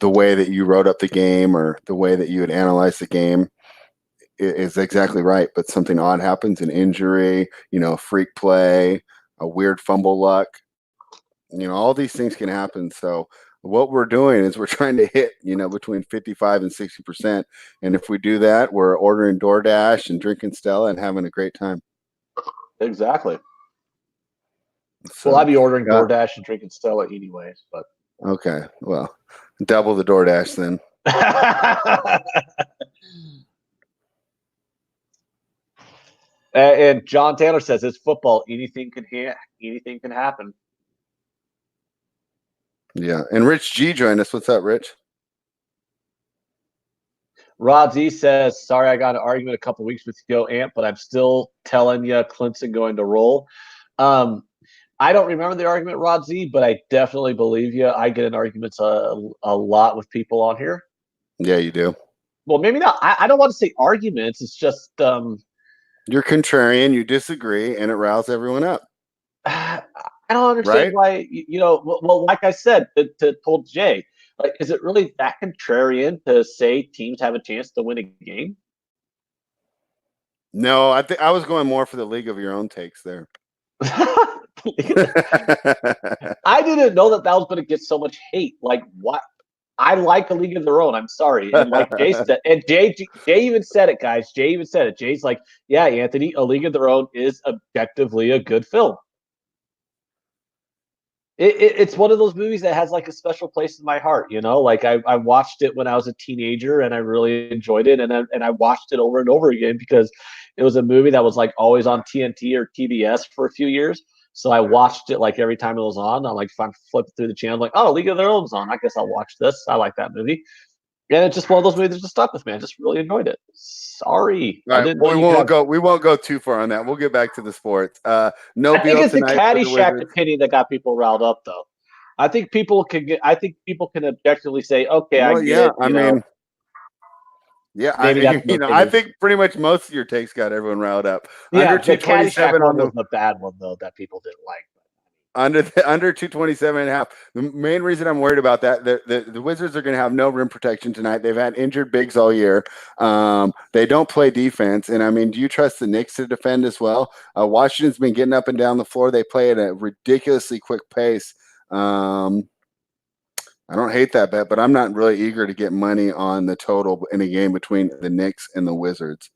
the way that you wrote up the game or the way that you had analyzed the game is exactly right. But something odd happens, an injury, freak play, a weird fumble luck. All these things can happen. So what we're doing is we're trying to hit, between 55 and 60%. And if we do that, we're ordering DoorDash and drinking Stella and having a great time. exactly. So, well, I'd be ordering DoorDash and drinking Stella anyways, but okay. Well, double the DoorDash then. And John Taylor says it's football. Anything can happen. Yeah. And Rich G joined us. What's up, Rich? Rod Z says, sorry, I got an argument a couple weeks with you, Ant, but I'm still telling you Clemson going to roll. I don't remember the argument, Rod Z, but I definitely believe you. I get in arguments a lot with people on here. Yeah, you do. Well, maybe not. I don't want to say arguments. It's just you're contrarian, you disagree, and it riles everyone up. I don't understand why, well, like I said, told Jay, Like, is it really that contrarian to say teams have a chance to win a game? No, I think I was going more for the league of your own takes there. I didn't know that was going to get so much hate. Like, what? I like a league of their own. I'm sorry. And like Jay said, and Jay even said it, guys. Jay even said it. Jay's like, yeah, Anthony, A League of Their Own is objectively a good film. It's one of those movies that has like a special place in my heart, you know. Like I watched it when I was a teenager, and I really enjoyed it, and I watched it over and over again because it was a movie that was like always on TNT or TBS for a few years. So I watched it like every time it was on. I like flip through the channel, like, oh, League of Their Own's on. I guess I'll watch this. I like that movie, and it's just one of those movies that just stuck with me. I just really enjoyed it. Sorry, All I right, didn't know we you won't have. go. We won't go too far on that. We'll get back to the sports. No I think Beal it's the tonight for the Caddyshack Wizards. opinion that got people riled up, though. I think people can objectively say, okay, I Well, get yeah. it. I mean, yeah. Maybe that's an I opinion. think pretty much most of your takes got everyone riled up. Yeah, Under the Caddyshack 227 on one the was the bad one though that people didn't like. under 227 and a half. The main reason I'm worried about that, the Wizards are going to have no rim protection tonight. They've had injured bigs all year. They don't play defense. And I mean, do you trust the Knicks to defend as well? Washington's been getting up and down the floor. They play at a ridiculously quick pace. I don't hate that bet, but I'm not really eager to get money on the total in a game between the Knicks and the Wizards.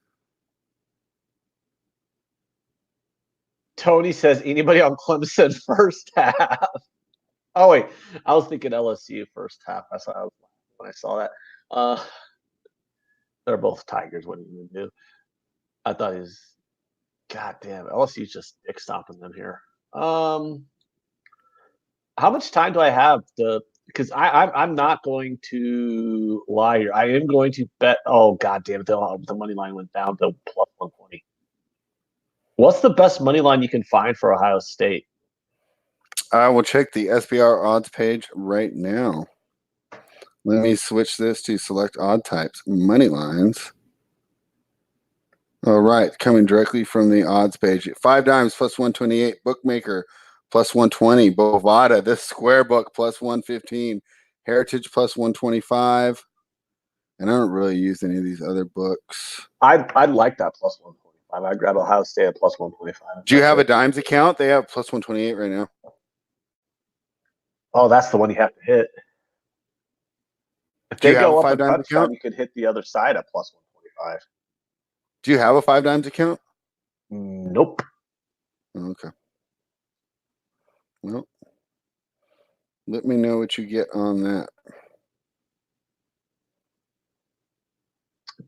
Tony says anybody on Clemson first half. Oh wait, I was thinking LSU first half. That's what I was when I saw that. They're both Tigers. What do you do? I thought he was. God damn, LSU's just dick stomping them here. How much time do I have to? Because I'm not going to lie here. I am going to bet. Oh god damn it! The money line went down to plus 120. What's the best money line you can find for Ohio State? I will check the SBR odds page right now. Let me switch this to select odd types, money lines. All right, coming directly from the odds page. 5 dimes plus 128, bookmaker plus 120, Bovada, this square book plus 115, Heritage plus 125. And I don't really use any of these other books. I'd like that plus 125. I'd grab Ohio State at plus 125. Do you have a dimes account? They have plus 128 right now. Oh, that's the one you have to hit. If Do they you have go a up a 5 dimes touchdown, account? you could hit the other side at plus 125. Do you have a 5 dimes account? Nope. Okay. Well, let me know what you get on that.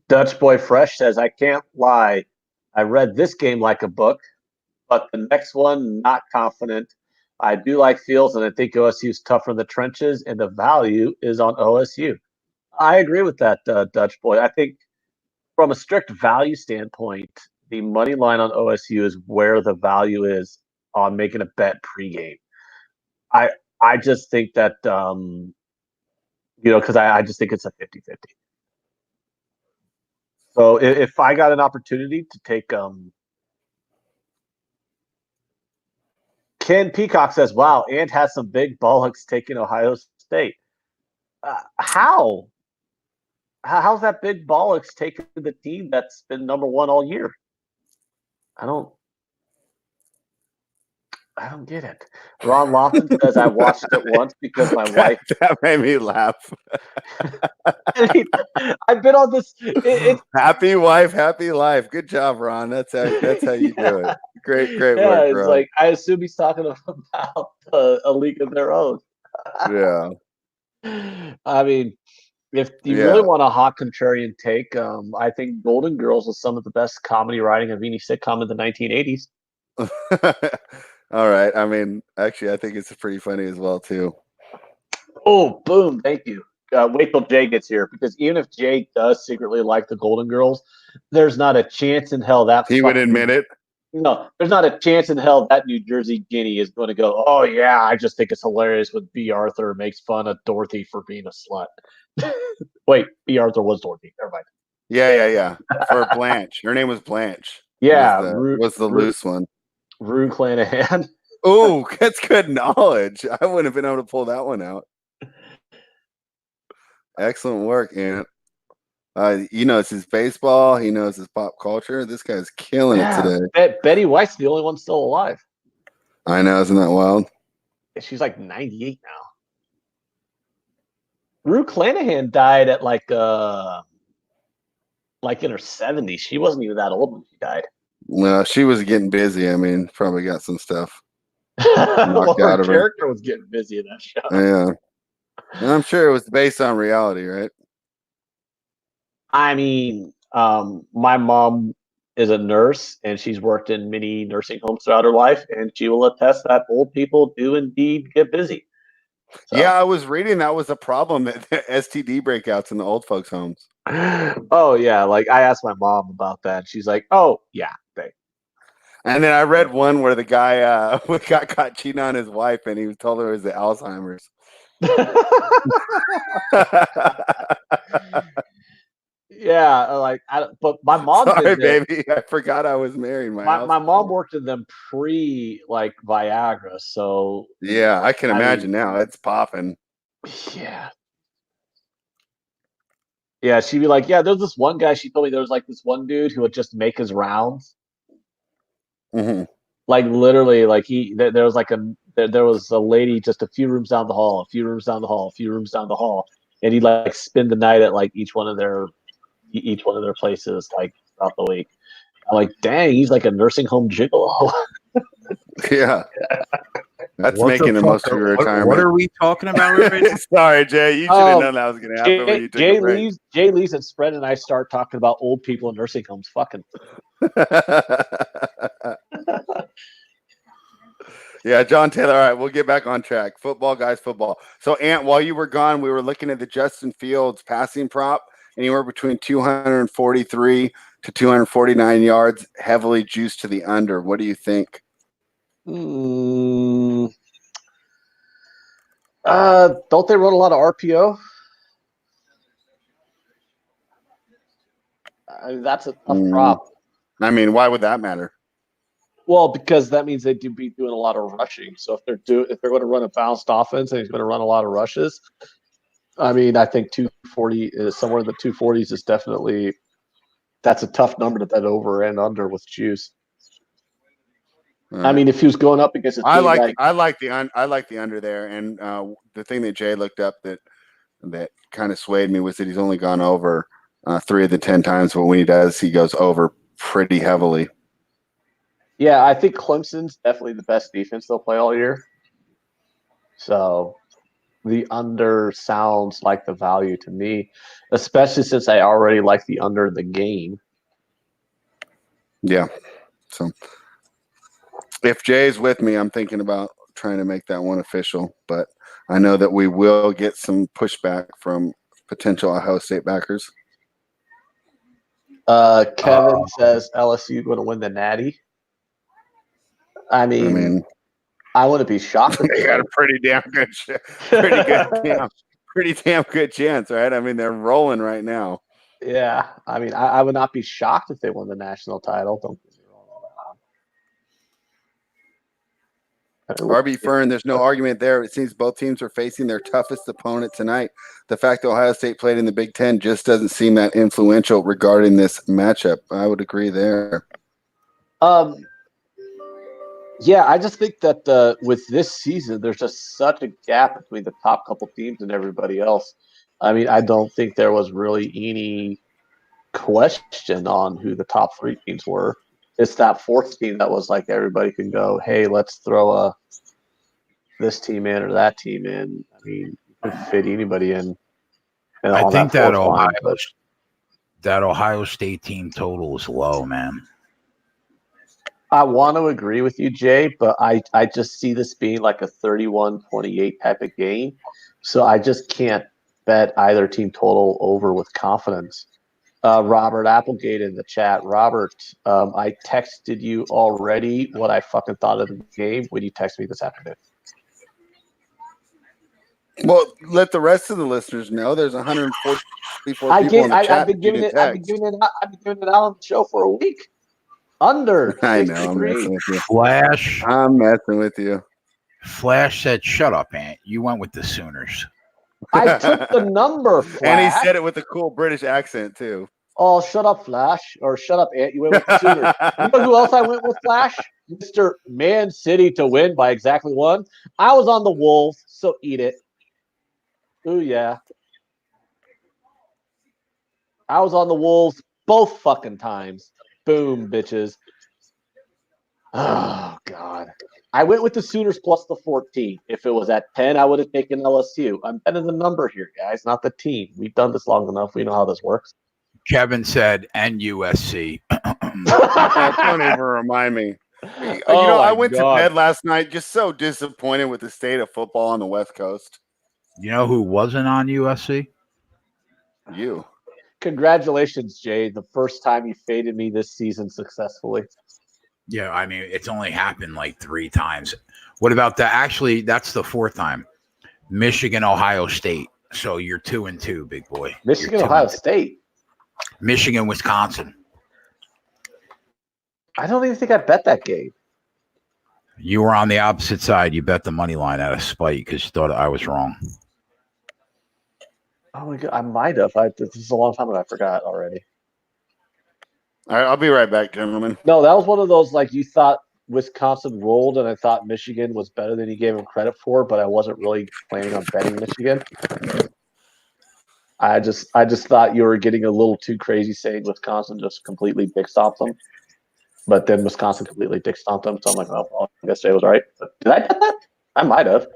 Dutch Boy Fresh says, I can't lie. I read this game like a book, but the next one, not confident. I do like Fields, and I think OSU's tougher in the trenches, and the value is on OSU. I agree with that, Dutch Boy. I think from a strict value standpoint, the money line on OSU is where the value is on making a bet pregame. I just think that because I just think it's a 50-50. So if I got an opportunity to take Ken Peacock says, wow, Ant has some big bollocks taking Ohio State. How? How's that big bollocks taking the team that's been number one all year? I don't get it. Ron Lofton says I watched it once because my wife. That made me laugh. I've been on this. Happy wife, happy life. Good job, Ron. That's how you do it. Great work, It's Ron. like I assume he's talking about a league of their own. Yeah. I mean, if you really want a hot contrarian take, I think Golden Girls was some of the best comedy writing of any sitcom in the 1980s. All right. I mean, actually, I think it's pretty funny as well too. Oh, boom! Thank you. Wait till Jay gets here, because even if Jay does secretly like the Golden Girls, there's not a chance in hell that he would admit it. No, there's not a chance in hell that New Jersey guinea is going to go, oh, yeah, I just think it's hilarious when B. Arthur makes fun of Dorothy for being a slut. Wait, B. Arthur was Dorothy. Never mind. Yeah. For Blanche. Her name was Blanche. Yeah. Was the loose one. Rue Clanahan. Oh, that's good knowledge. I wouldn't have been able to pull that one out. Excellent work, Ant. He knows his baseball. He knows his pop culture. This guy's killing it today. Betty White's the only one still alive. I know, isn't that wild? She's like 98 now. Rue Clanahan died at like in her 70s. She wasn't even that old when she died. Well, she was getting busy. I mean, probably got some stuff Well, knocked out her of her. character was getting busy in that show. Yeah. And I'm sure it was based on reality, right? I mean, my mom is a nurse and she's worked in many nursing homes throughout her life, and she will attest that old people do indeed get busy. So. Yeah, I was reading that was a problem at STD breakouts in the old folks' homes. Oh yeah, like I asked my mom about that. She's like, "Oh yeah, they." And then I read one where the guy got caught cheating on his wife, and he told her it was the Alzheimer's. Yeah, like but my mom Sorry, did baby. I forgot I was married. my mom worked in them pre like Viagra, so yeah, I can imagine now. It's popping. Yeah. Yeah, she'd be like, yeah, there's this one guy. She told me there was like this one dude who would just make his rounds. Mm-hmm. Like literally, like there was like there was a lady just a few rooms down the hall, a few rooms down the hall, a few rooms down the hall, and he'd like spend the night at like each one of their places like throughout the week. I'm like, dang, he's like a nursing home gigolo. Yeah. That's making the most of your retirement. What are we talking about right now? Sorry, Jay. You should have known that was going to happen when you took a break. Jay leaves and Spread and I start talking about old people in nursing homes. Fucking. Yeah, John Taylor. All right, we'll get back on track. Football, guys, football. So, Ant, while you were gone, we were looking at the Justin Fields passing prop, anywhere between 243 to 249 yards, heavily juiced to the under. What do you think? Don't they run a lot of RPO? That's a tough prop. I mean, why would that matter? Well, because that means they'd be doing a lot of rushing. So if they're going to run a balanced offense and he's going to run a lot of rushes, I mean, I think 240 is somewhere in the 240s is definitely that's a tough number to bet over and under with juice. Right. I mean, if he was going up against I like the under there, and the thing that Jay looked up that kind of swayed me was that he's only gone over 3 of the 10 times, but when he does, he goes over pretty heavily. Yeah, I think Clemson's definitely the best defense they'll play all year. So the under sounds like the value to me, especially since I already like the under the game. Yeah. So if Jay's with me, I'm thinking about trying to make that one official, but I know that we will get some pushback from potential Ohio State backers. Kevin says LSU going to win the Natty. I mean, I wouldn't be shocked. They got a pretty damn good chance, right? I mean, they're rolling right now. Yeah, I mean, I would not be shocked if they won the national title. Don't get me wrong. RB Fern, there's no argument there. It seems both teams are facing their toughest opponent tonight. The fact that Ohio State played in the Big Ten just doesn't seem that influential regarding this matchup. I would agree there. Yeah, I just think that with this season, there's just such a gap between the top couple teams and everybody else. I mean, I don't think there was really any question on who the top 3 teams were. It's that 4th team that was like everybody can go, hey, let's throw this team in or that team in. I mean, you could fit anybody in. I think that Ohio State team total is low, man. I want to agree with you, Jay, but I just see this being like a 31-28 type of game. So I just can't bet either team total over with confidence. Robert Applegate in the chat. Robert, I texted you already what I fucking thought of the game. Would you text me this afternoon? Well, let the rest of the listeners know. There's 144 people in the chat. I've been giving it out on the show for a week. Under 63. I know. I'm messing with you. Flash. I'm messing with you. Flash said, "Shut up, Ant. You went with the Sooners." I took the number, Flash. And he said it with a cool British accent, too. Oh, shut up, Flash. Or shut up, Ant. You went with the Sooners. You know who else I went with, Flash? Mr. Man City to win by exactly 1. I was on the Wolves, so eat it. Ooh, yeah. I was on the Wolves both fucking times. Boom, bitches. Oh, God. I went with the Sooners plus the 14. If it was at 10, I would have taken LSU. I'm betting the number here, guys, not the team. We've done this long enough. We know how this works. Kevin said, and USC. Don't even remind me. I went to bed last night just so disappointed with the state of football on the West Coast. You know who wasn't on USC? You. Congratulations, Jay. The first time you faded me this season successfully. Yeah, I mean, it's only happened like 3 times. What about that? Actually, that's the 4th time. Michigan, Ohio State. So you're 2-2, big boy. Michigan, Ohio State. Michigan, Wisconsin. I don't even think I bet that game. You were on the opposite side. You bet the money line out of spite because you thought I was wrong. Oh my God, I might have. This is a long time ago. I forgot already. All right, I'll be right back, gentlemen. No, that was one of those, like, you thought Wisconsin rolled, and I thought Michigan was better than you gave him credit for, but I wasn't really planning on betting Michigan. I just thought you were getting a little too crazy saying Wisconsin just completely dick stomped them. But then Wisconsin completely dick stomped them. So I'm like, oh, well, I guess Jay was right. But did I bet that? I might have.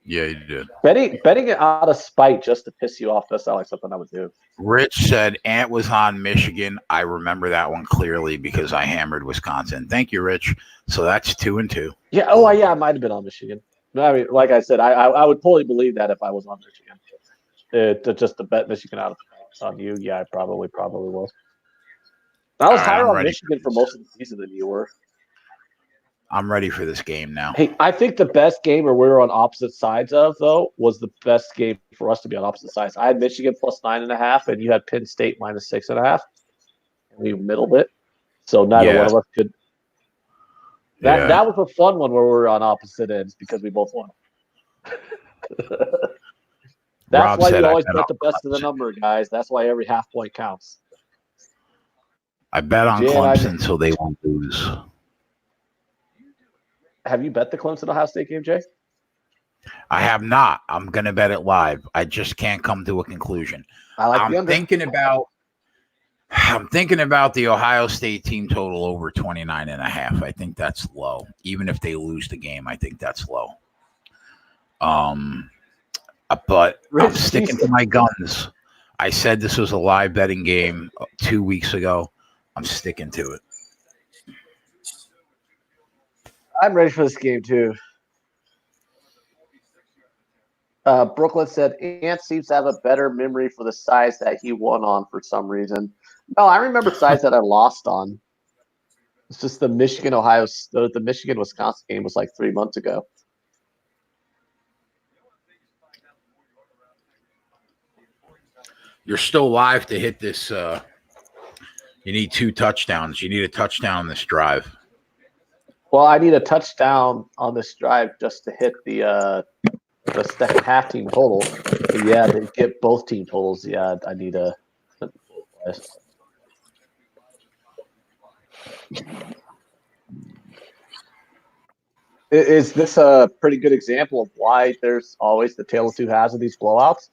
Yeah, you did. Betting it out of spite just to piss you off does sound like something I would do. Rich said Ant was on Michigan. I remember that one clearly because I hammered Wisconsin. Thank you, Rich. So that's 2-2. Yeah. Oh, yeah. I might have been on Michigan. I mean, like I said, I would totally believe that if I was on Michigan. Just to bet Michigan out of spite on you, yeah, I probably was. I was higher on Michigan for most of the season than you were. I'm ready for this game now. Hey, I think the best game where we were on opposite sides of, though, was the best game for us to be on opposite sides. I had Michigan plus 9.5, and you had Penn State minus 6.5. And we middled it. So neither one of us could. That was a fun one where we were on opposite ends because we both won. That's why you always bet the best of the number, guys. That's why every half point counts. I bet on Clemson so they won't lose. Have you bet the Clemson Ohio State game, Jay? I have not. I'm going to bet it live. I just can't come to a conclusion. I'm thinking about the Ohio State team total over 29.5. I think that's low. Even if they lose the game, I think that's low. But I'm sticking to my guns. I said this was a live betting game 2 weeks ago. I'm sticking to it. I'm ready for this game, too. Brooklyn said, Ant seems to have a better memory for the size that he won on for some reason. No, I remember size that I lost on. It's just the Michigan-Wisconsin game was like 3 months ago. You're still live to hit this. You need 2 touchdowns. You need a touchdown on this drive. Well, I need a touchdown on this drive just to hit the second half team total. And yeah, to get both team totals, yeah, I need a. Is this a pretty good example of why there's always the tale of two halves of these blowouts?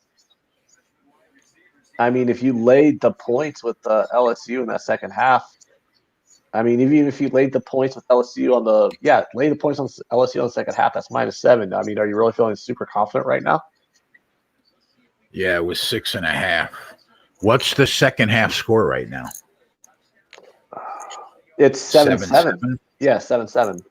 I mean, if you laid the points with LSU in that second half, I mean, even if you laid the points with LSU on lay the points on LSU on the second half, that's -7. I mean, are you really feeling super confident right now? Yeah, it was 6.5. What's the second half score right now? It's 7-7. Yeah, 7-7.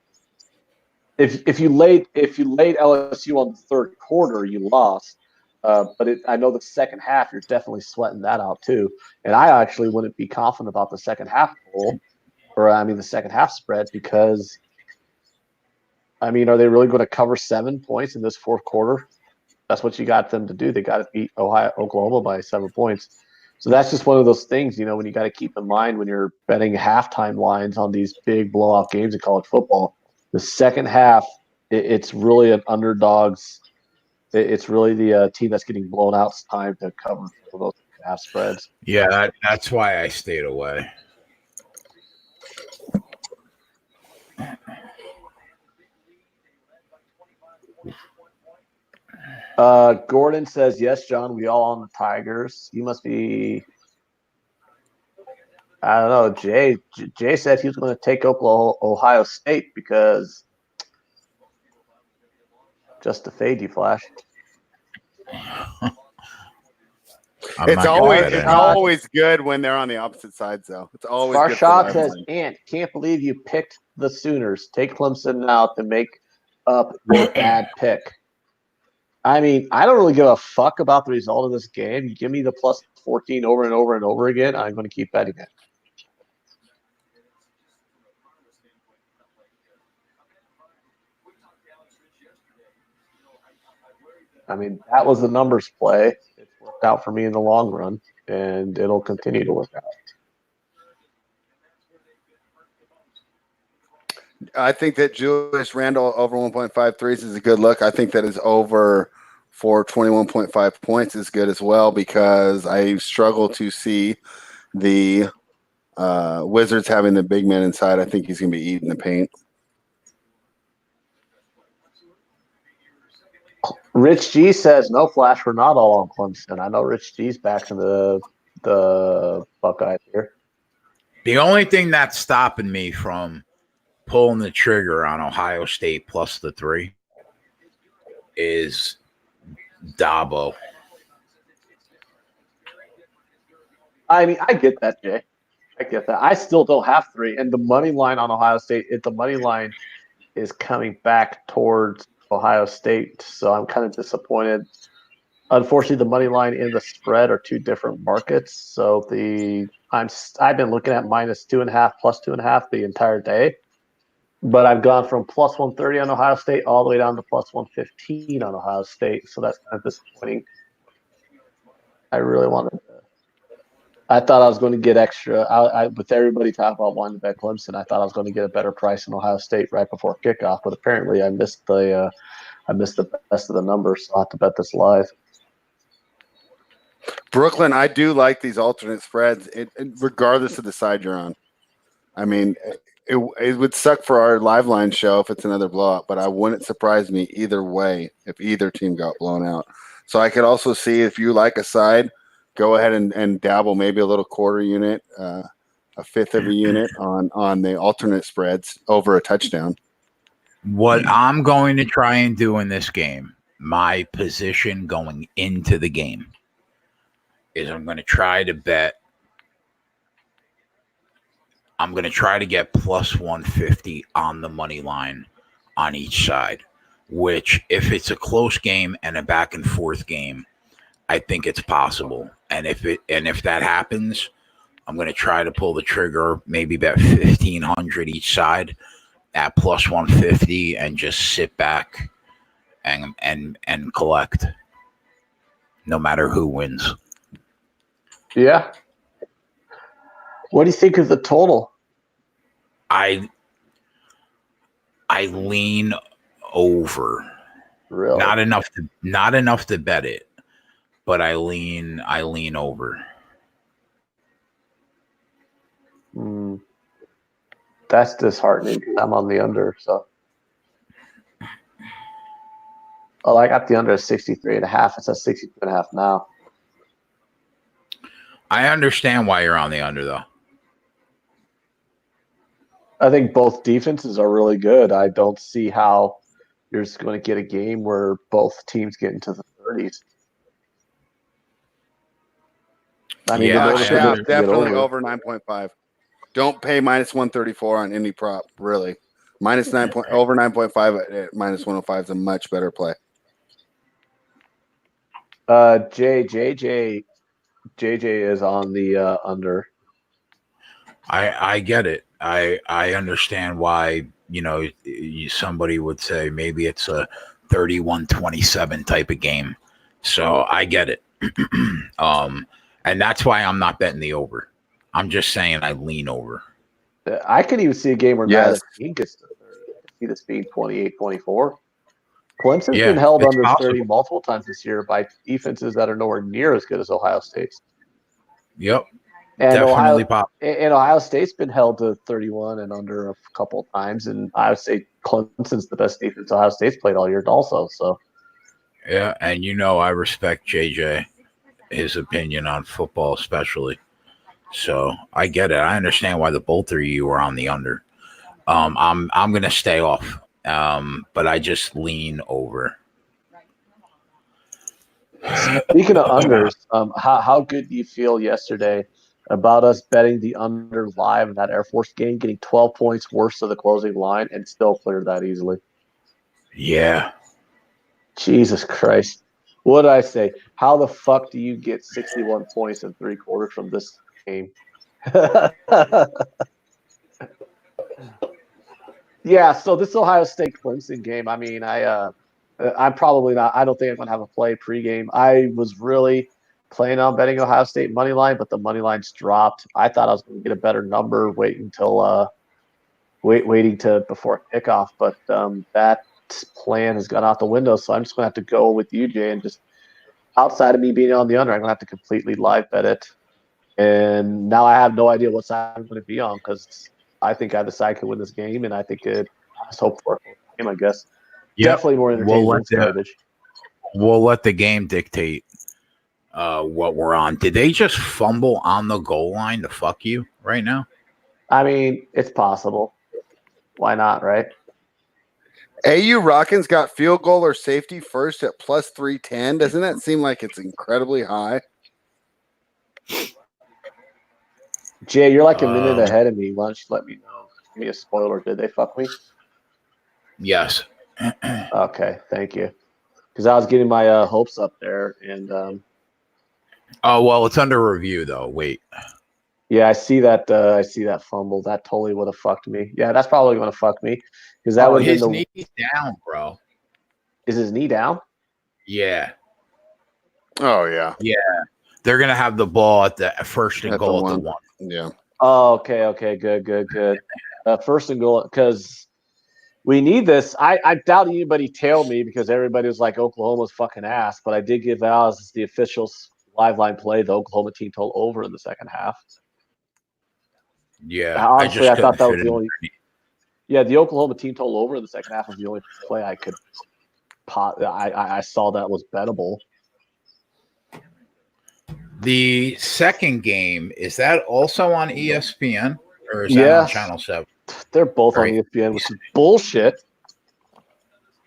If you laid LSU on the third quarter, you lost. But I know the second half, you're definitely sweating that out too. And I actually wouldn't be confident about the second half goal, the second half spread, because, I mean, are they really going to cover 7 points in this fourth quarter? That's what you got them to do. They got to beat Oklahoma by 7 points. So that's just one of those things, when you got to keep in mind when you're betting halftime lines on these big blowout games in college football. The second half, it's really an underdog's It's really the team that's getting blown out's time to cover those half spreads. Yeah, that's why I stayed away. Gordon says, yes, John, we all on the Tigers. You must be, I don't know. Jay said he was going to take Ohio State because just to fade you, Flash. It's always good when they're on the opposite sides, though. It's always good for Farshad says, line. Ant, can't believe you picked the Sooners. Take Clemson now to make up your bad pick. I mean, I don't really give a fuck about the result of this game. You give me the plus 14 over and over and over again, I'm going to keep betting it. I mean, that was the numbers play. It's worked out for me in the long run, and it'll continue to work out. I think that Julius Randle over 1.53 is a good look. I think that his over for 21.5 points is good as well because I struggle to see the Wizards having the big man inside. I think he's going to be eating the paint. Rich G says, no, Flash, we're not all on Clemson. I know Rich G's back in the Buckeyes here. The only thing that's stopping me from pulling the trigger on Ohio State plus the 3 is Dabo. I mean, I get that, Jay. I get that. I still don't have 3. And the money line on Ohio State, the money line is coming back towards Ohio State. So I'm kind of disappointed. Unfortunately, the money line and the spread are two different markets. So I've been looking at minus 2.5, plus 2.5 the entire day. But I've gone from plus 130 on Ohio State all the way down to plus 115 on Ohio State. So that's kind of disappointing. I really wanted to. I thought I was going to get extra. With everybody talking about wanting to bet Clemson, I thought I was going to get a better price in Ohio State right before kickoff. But apparently, I missed the best of the numbers. So I will have to bet this live. Brooklyn, I do like these alternate spreads, regardless of the side you're on. I mean, it would suck for our live line show if it's another blowout, but I wouldn't surprise me either way if either team got blown out. So I could also see if you like a side, go ahead and dabble maybe a little quarter unit, a fifth of a unit on the alternate spreads over a touchdown. What I'm going to try and do in this game, my position going into the game, is I'm going to try to bet. I'm going to try to get plus 150 on the money line on each side, which if it's a close game and a back and forth game, I think it's possible. And if that happens, I'm going to try to pull the trigger, maybe bet 1,500 each side at plus 150 and just sit back and collect no matter who wins. Yeah. What do you think of the total? I lean over. Really? Not enough to bet it, but I lean over. That's disheartening. I'm on the under, so. Oh, I got the under at 63.5. It's at 62.5 now. I understand why you're on the under, though. I think both defenses are really good. I don't see how you're just going to get a game where both teams get into the 30s. I mean, definitely over 9.5. Don't pay minus 134 on any prop, really. Over 9.5 at minus 105 is a much better play. JJ is on the under. I get it. I understand why, somebody would say maybe it's a 31-27 type of game. So I get it. And that's why I'm not betting the over. I'm just saying I lean over. I could even see a game where Madison gets to 30. I could see this being 28-24. Clemson's been Yeah, held it's under 30 possible. multiple times this year by defenses that are nowhere near as good as Ohio State's. Yep, And definitely possible. Ohio State's been held to 31 and under a couple of times, and I would say Clemson's the best defense Ohio State's played all year also. So Yeah, and I respect JJ, his opinion on football, especially. So I get it. I understand why the both of you are on the under. I'm gonna stay off. But I just lean over. speaking of unders, how good do you feel yesterday about us betting the under live in that Air Force game, getting 12 points worse to the closing line, and still cleared that easily? Yeah. Jesus Christ. What did I say? How the fuck do you get 61 points in 3/4 from this game? Yeah, so this Ohio State Clemson game, I mean, I'm probably not. I don't think I'm gonna have a play pregame. I was really planning on betting Ohio State money line, but the money line's dropped. I thought I was gonna get a better number waiting to before kickoff, but that plan has gone out the window. So I'm just gonna have to go with you, Jay, and just outside of me being on the under, I'm gonna have to completely live bet it. And now I have no idea what side I'm going to be on because I think either side could win this game, and I think I just hope for a close game. I guess Yep. definitely more entertaining than this garbage. We'll let the game dictate what we're on. Did they just fumble on the goal line to fuck you right now? I mean, it's possible. Why not, right? AU Rockins got field goal or safety first at plus 310. Doesn't that seem like it's incredibly high? Jay, you're like a minute ahead of me. Why don't you let me know? Give me a spoiler. Did they fuck me? Yes. Okay, thank you. Because I was getting my hopes up there, and Oh well, it's under review though. Wait. yeah, I see that. I see that fumble. That totally would have fucked me. Yeah, that's probably going to fuck me because that would have been his the. knee's down, bro. Is his knee down? Yeah. Oh, yeah. Yeah. They're gonna have the ball at the first and At goal the at the one. Yeah. Oh, okay, good. First and goal because we need this. I doubt anybody tailed me because everybody was like Oklahoma's fucking ass, but I did give out as the official live line play the Oklahoma team total over in the second half. Yeah. Honestly, I thought that was fit the in. only. Yeah, the Oklahoma team total over in the second half was the only play I could. I saw that was bettable. The second game, is that also on ESPN or is that on Channel 7? They're both Right. on ESPN, which is bullshit.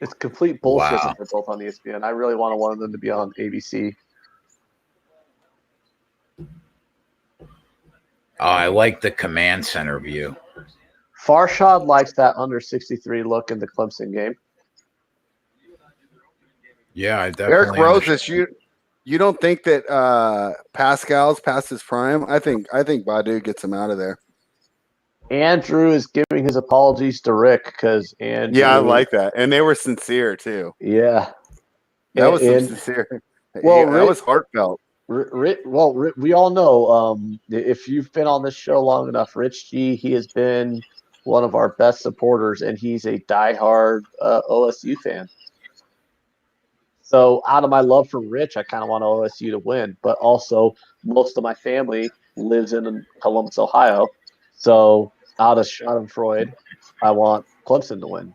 It's complete bullshit Wow. that they're both on ESPN. I really wanted one of them to be on ABC. Oh, I like the command center view. Farshad likes that under 63 look in the Clemson game. Yeah, I definitely. Eric Roses, you don't think that Pascal's past his prime? I think Badu gets him out of there. Andrew is giving his apologies to Rick because Andrew. Yeah, I like that, and they were sincere too. Yeah, that was sincere. Well, that was heartfelt. We all know if you've been on this show long enough, Rich G, he has been one of our best supporters, and he's a diehard OSU fan. So out of my love for Rich, I kind of want OSU to win, but also most of my family lives in Columbus, Ohio. So out of Schadenfreude, I want Clemson to win.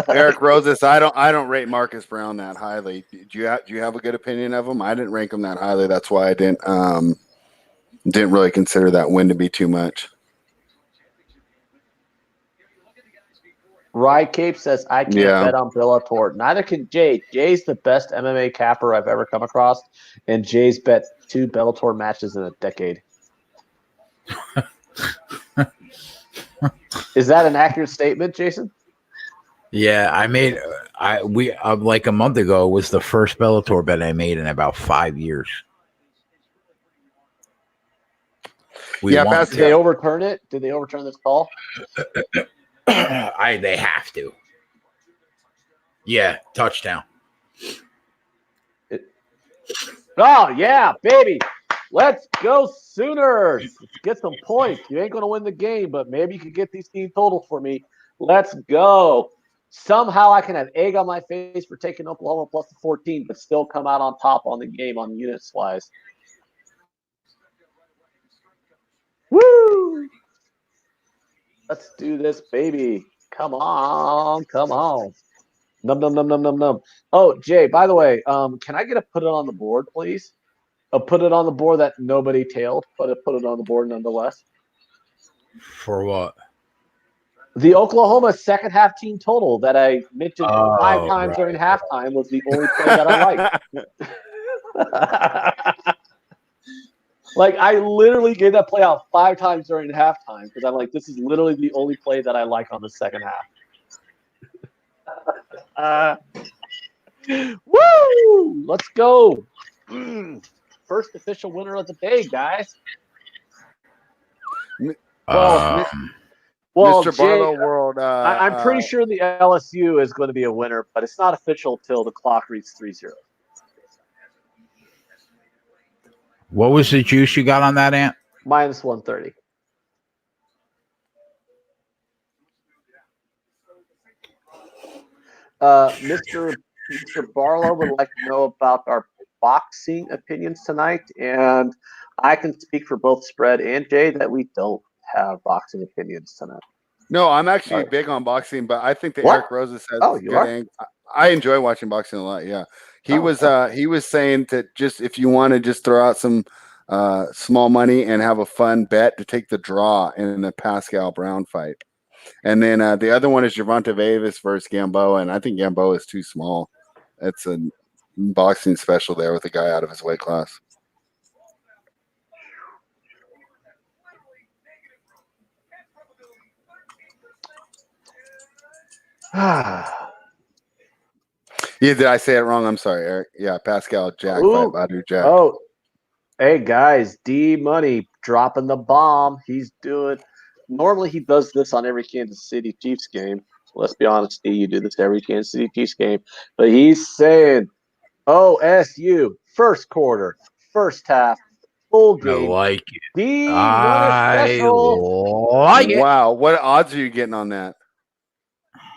Eric Roses, I don't rate Marcus Brown that highly. Do you have a good opinion of him? I didn't rank him that highly. That's why I didn't really consider that win to be too much. Rye Cape says, I can't bet on Bellator. Neither can Jay. Jay's the best MMA capper I've ever come across, and Jay's bet 2 Bellator matches in a decade. Is that an accurate statement, Jason? Yeah, we like a month ago was the first Bellator bet I made in about 5 years. Did they overturn it? Did they overturn this call? They have to. Yeah, touchdown. Oh, yeah, baby. Let's go Sooners. Let's get some points. You ain't going to win the game, but maybe you could get these team totals for me. Let's go. Somehow I can have egg on my face for taking Oklahoma plus the 14, but still come out on top on the game on units wise. Woo! Let's do this, baby. Come on. Num num num num num num. Oh, Jay, by the way, can I get a put it on the board, please? A put it on the board that nobody tailed, but put it on the board nonetheless. For what? The Oklahoma second half team total that I mentioned 5 times during right. halftime was the only play that I liked. Like, I literally gave that play out 5 times during halftime because I'm like, this is literally the only play that I like on the second half. Woo! Let's go. First official winner of the day, guys. Well, Mr. Jay, Barlow World. I'm pretty sure the LSU is going to be a winner, but it's not official till the clock reads 3-0. What was the juice you got on that, Ant? Minus 130. Mr. Barlow would like to know about our boxing opinions tonight, and I can speak for both Spread and Jay that we don't have boxing opinions tonight. No, I'm actually big on boxing, but I think that What? Eric Roses has Oh, you good are? angle. I enjoy watching boxing a lot. Yeah, he was saying that just if you want to just throw out some small money and have a fun bet to take the draw in the Pascal Brown fight, and then the other one is Gervonta Davis versus Gamboa, and I think Gamboa is too small. It's a boxing special there with a guy out of his weight class. Yeah, did I say it wrong? I'm sorry, Eric. Yeah, Pascal Jack fight Badu Jack. Oh, hey guys, D Money dropping the bomb. He's doing. Normally he does this on every Kansas City Chiefs game. Let's be honest, D, you do this every Kansas City Chiefs game. But he's saying OSU first quarter, first half, full game. I like it. D Money special. Like it. Wow, what odds are you getting on that?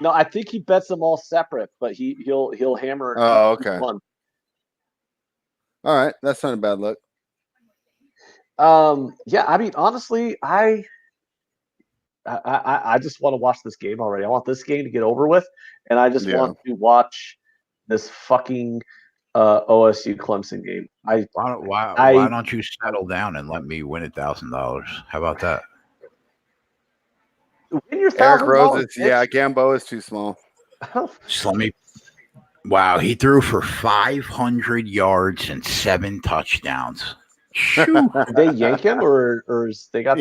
No, I think he bets them all separate, but he'll hammer. Oh, okay. One. All right, that's not a bad look. Yeah, I mean, honestly, I just want to watch this game already. I want this game to get over with, and I just want to watch this fucking OSU Clemson game. Why don't you settle down and let me win $1,000? How about that? Win your Eric Roses, $1,000. yeah, Gamboa is too small. Just let me. Wow, he threw for 500 yards and 7 touchdowns. Did they yank him, or they got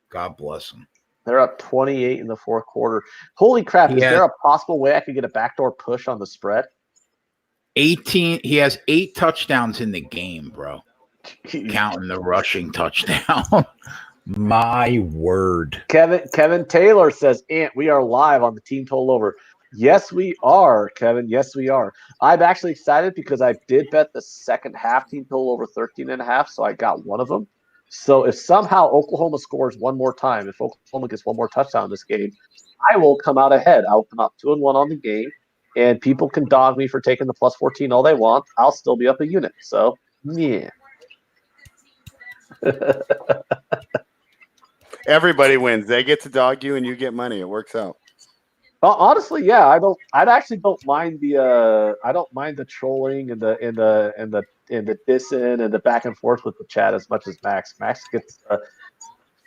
God bless him. They're up 28 in the fourth quarter. Holy crap! Is there a possible way I could get a backdoor push on the spread? 18. He has 8 touchdowns in the game, bro. Counting the rushing touchdown. My word. Kevin Taylor says, Ant, we are live on the team total over. Yes, we are, Kevin. Yes, we are. I'm actually excited because I did bet the second half team total over 13.5, so I got one of them. So if somehow Oklahoma scores one more time, if Oklahoma gets one more touchdown in this game, I will come out ahead. I'll come out 2-1 on the game, and people can dog me for taking the plus 14 all they want. I'll still be up a unit. So, yeah. Everybody wins. They get to dog you, and you get money. It works out. Honestly, yeah, I actually don't mind the trolling and the dissing and the back and forth with the chat as much as Max.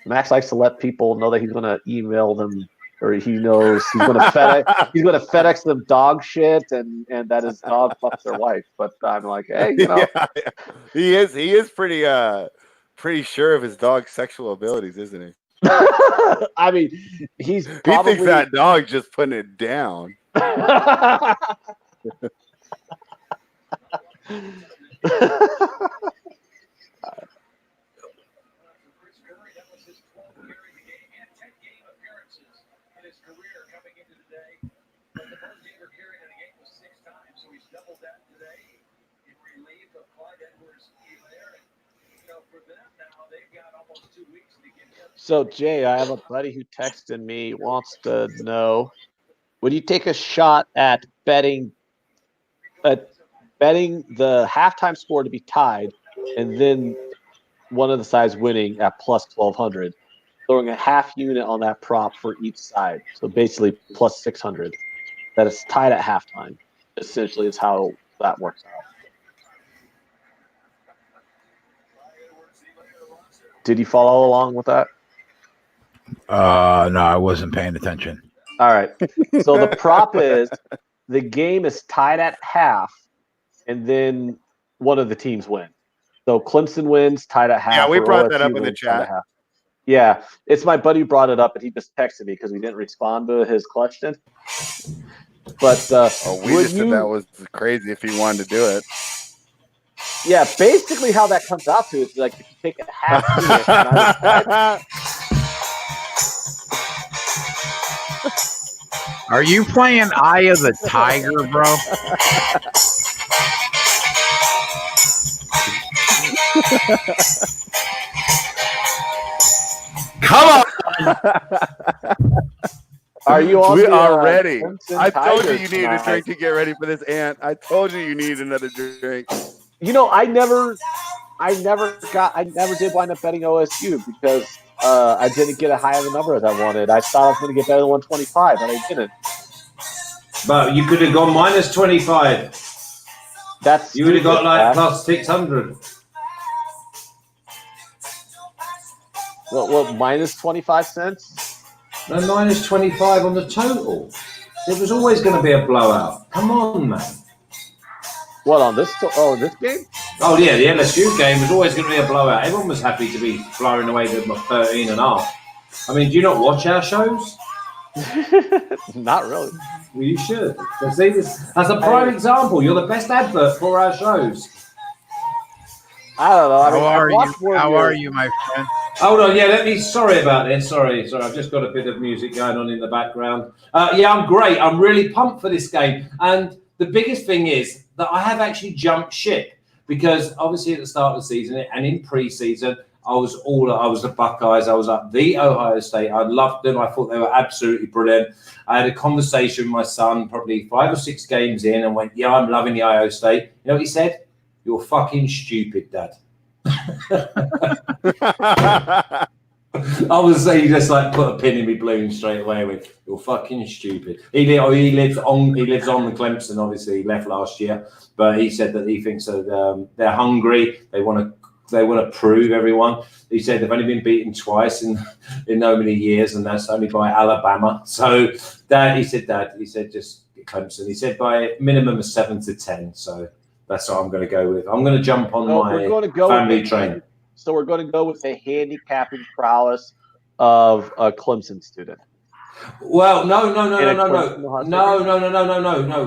Max likes to let people know that he's going to email them, or he knows he's going to FedEx them dog shit and that his dog fucks their wife. But I'm like, hey, he is pretty sure of his dog's sexual abilities, isn't he? I mean, he thinks that dog just putting it down. So, Jay, I have a buddy who texted me, wants to know, would you take a shot at betting the halftime score to be tied and then one of the sides winning at plus 1,200, throwing a half unit on that prop for each side. So basically plus 600. That it's tied at halftime. Essentially, is how that works out. Did you follow along with that? No, I wasn't paying attention. All right. So the prop is the game is tied at half, and then one of the teams wins. So Clemson wins, tied at half. Yeah, we or brought OSU that up in the wins, tied at chat. half. Yeah, it's my buddy who brought it up, and he just texted me because we didn't respond to his question. But we just said that was crazy if he wanted to do it. Yeah, basically how that comes out to is like if you take a half unit on either side. Are you playing Eye of the Tiger, bro? Come on! Are you on we the, are ready. Clemson I told you Tigers needed a tonight? drink to get ready for this, Ant. I told you needed another drink. You know, I never did wind up betting OSU because I didn't get a high of a number as I wanted. I thought I was going to get better than 125, and I didn't. But you could have gone minus 25. That's You would have got stupid, like Pat. plus 600. What, minus 25 cents? No, minus 25 on the total. It was always going to be a blowout. Come on, man. What, on this? Oh, this game? Oh, yeah, the LSU game was always going to be a blowout. Everyone was happy to be blowing away with 13 and a half. I mean, do you not watch our shows? Not really. Well, you should. That's a prime example. You're the best advert for our shows. I don't know. How are you, my friend? Hold on, yeah, sorry about this. Sorry, I've just got a bit of music going on in the background. Yeah, I'm great. I'm really pumped for this game. And the biggest thing is that I have actually jumped ship because obviously at the start of the season and in pre-season, I was the Buckeyes. I was at the Ohio State. I loved them. I thought they were absolutely brilliant. I had a conversation with my son probably 5 or 6 games in and went, yeah, I'm loving the Ohio State. You know what he said? You're fucking stupid, Dad. I was saying, just like put a pin in me balloon straight away with you're fucking stupid. He lives on the Clemson. Obviously, he left last year, but he said that he thinks that they're hungry. They want to prove everyone. He said they've only been beaten twice in no many years, and that's only by Alabama. So, Dad, he said just get Clemson. He said by a minimum of 7 to 10. So that's what I'm going to go with. I'm going to jump on family train. So we're going to go with the handicapping prowess of a Clemson student. Well, no.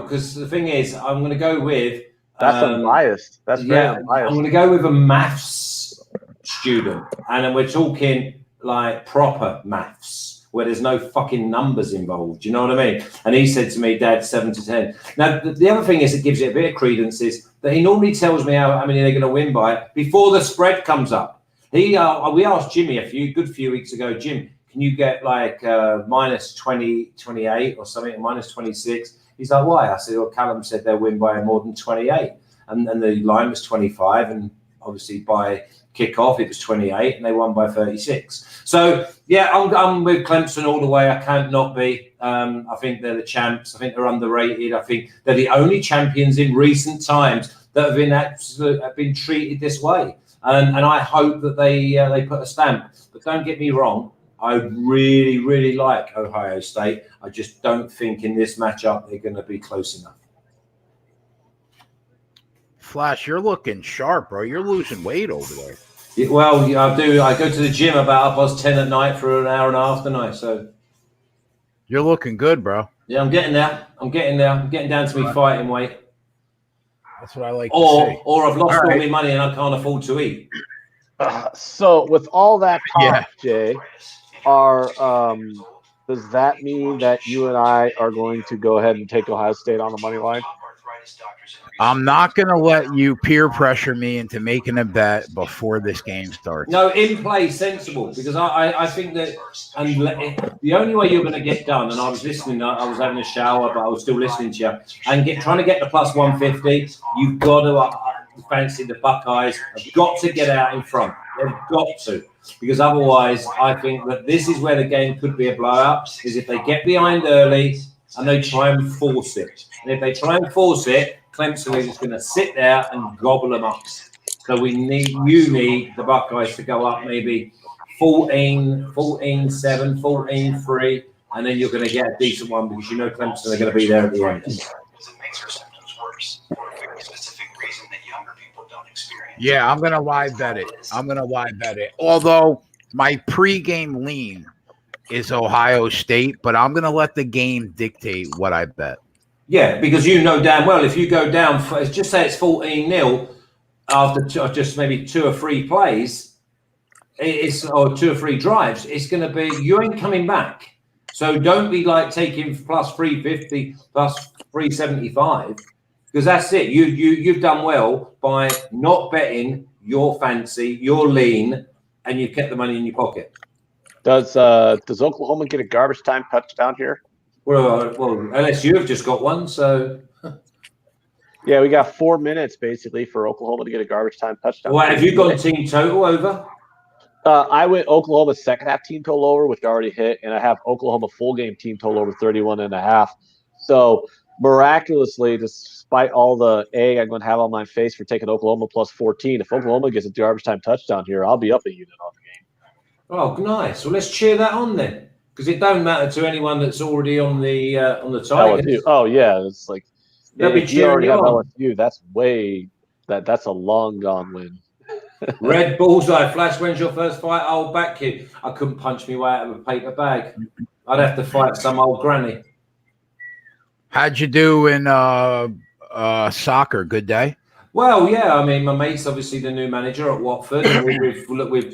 Because the thing is, I'm going to go with. That's unbiased. That's very unbiased. I'm going to go with a maths student, and then we're talking like proper maths, where there's no fucking numbers involved. You know what I mean? And he said to me, Dad, 7 to 10. Now, the other thing is, it gives it a bit of credence is that he normally tells me how many they're going to win by before the spread comes up. We asked Jimmy a few weeks ago, Jim, can you get like minus 20, 28 or something, minus 26? He's like, why? I said, well, Callum said they'll win by more than 28. And the line was 25. And obviously by kickoff, it was 28 and they won by 36. So, yeah, I'm with Clemson all the way. I can't not be. I think they're the champs. I think they're underrated. I think they're the only champions in recent times that have been treated this way. And I hope that they put a stamp. But don't get me wrong. I really, really like Ohio State. I just don't think in this matchup they're going to be close enough. Flash, you're looking sharp, bro. You're losing weight over there. Yeah, well, I do. I go to the gym about 10 at night for an hour and a half tonight. So you're looking good, bro. Yeah, I'm getting there. I'm getting down to me fighting weight. That's what I like to say. Or I've lost all my money and I can't afford to eat. So with all that talk, Jay, does that mean that you and I are going to go ahead and take Ohio State on the money line? I'm not going to let you peer pressure me into making a bet before this game starts. No, in play, sensible, because I think that the only way you're going to get done, and I was listening, I was having a shower, but I was still listening to you, and trying to get the plus 150, you've got to fancy the Buckeyes, have got to get out in front. They've got to, because otherwise I think that this is where the game could be a blowout, is if they get behind early and they try and force it. And if they try and force it, Clemson is just going to sit there and gobble them up. So you need the Buckeyes to go up maybe 14-7, 14-3, and then you're going to get a decent one because you know Clemson are going to be there at the end. Yeah, I'm going to live bet it. Although my pregame lean is Ohio State, but I'm going to let the game dictate what I bet. Yeah, because you know damn well if you go down, just say it's 14-0 after just maybe 2 or 3 plays, or 2 or 3 drives, it's going to be you ain't coming back. So don't be like taking plus 350, plus 375, because that's it. You've done well by not betting your fancy, your lean, and you've kept the money in your pocket. Does Oklahoma get a garbage time touchdown here? Well, LSU have just got one, so. Yeah, we got 4 minutes basically for Oklahoma to get a garbage time touchdown. Well, have you gone team total over? I went Oklahoma second half team total over, which already hit, and I have Oklahoma full game team total over 31.5. So miraculously, despite all the egg I'm going to have on my face for taking Oklahoma plus 14, if Oklahoma gets a garbage time touchdown here, I'll be up a unit on the game. Oh, nice. Well, let's cheer that on then, because it don't matter to anyone that's already on the Tigers. LSU. Oh yeah, it's like if you already have on. LSU, that's a long gone win. Red bullseye, Flash, when's your first fight? I'll back you. I couldn't punch me way out of a paper bag. I'd have to fight some old granny. How'd you do in soccer? Good day? Well, yeah. I mean, my mate's obviously the new manager at Watford, and we've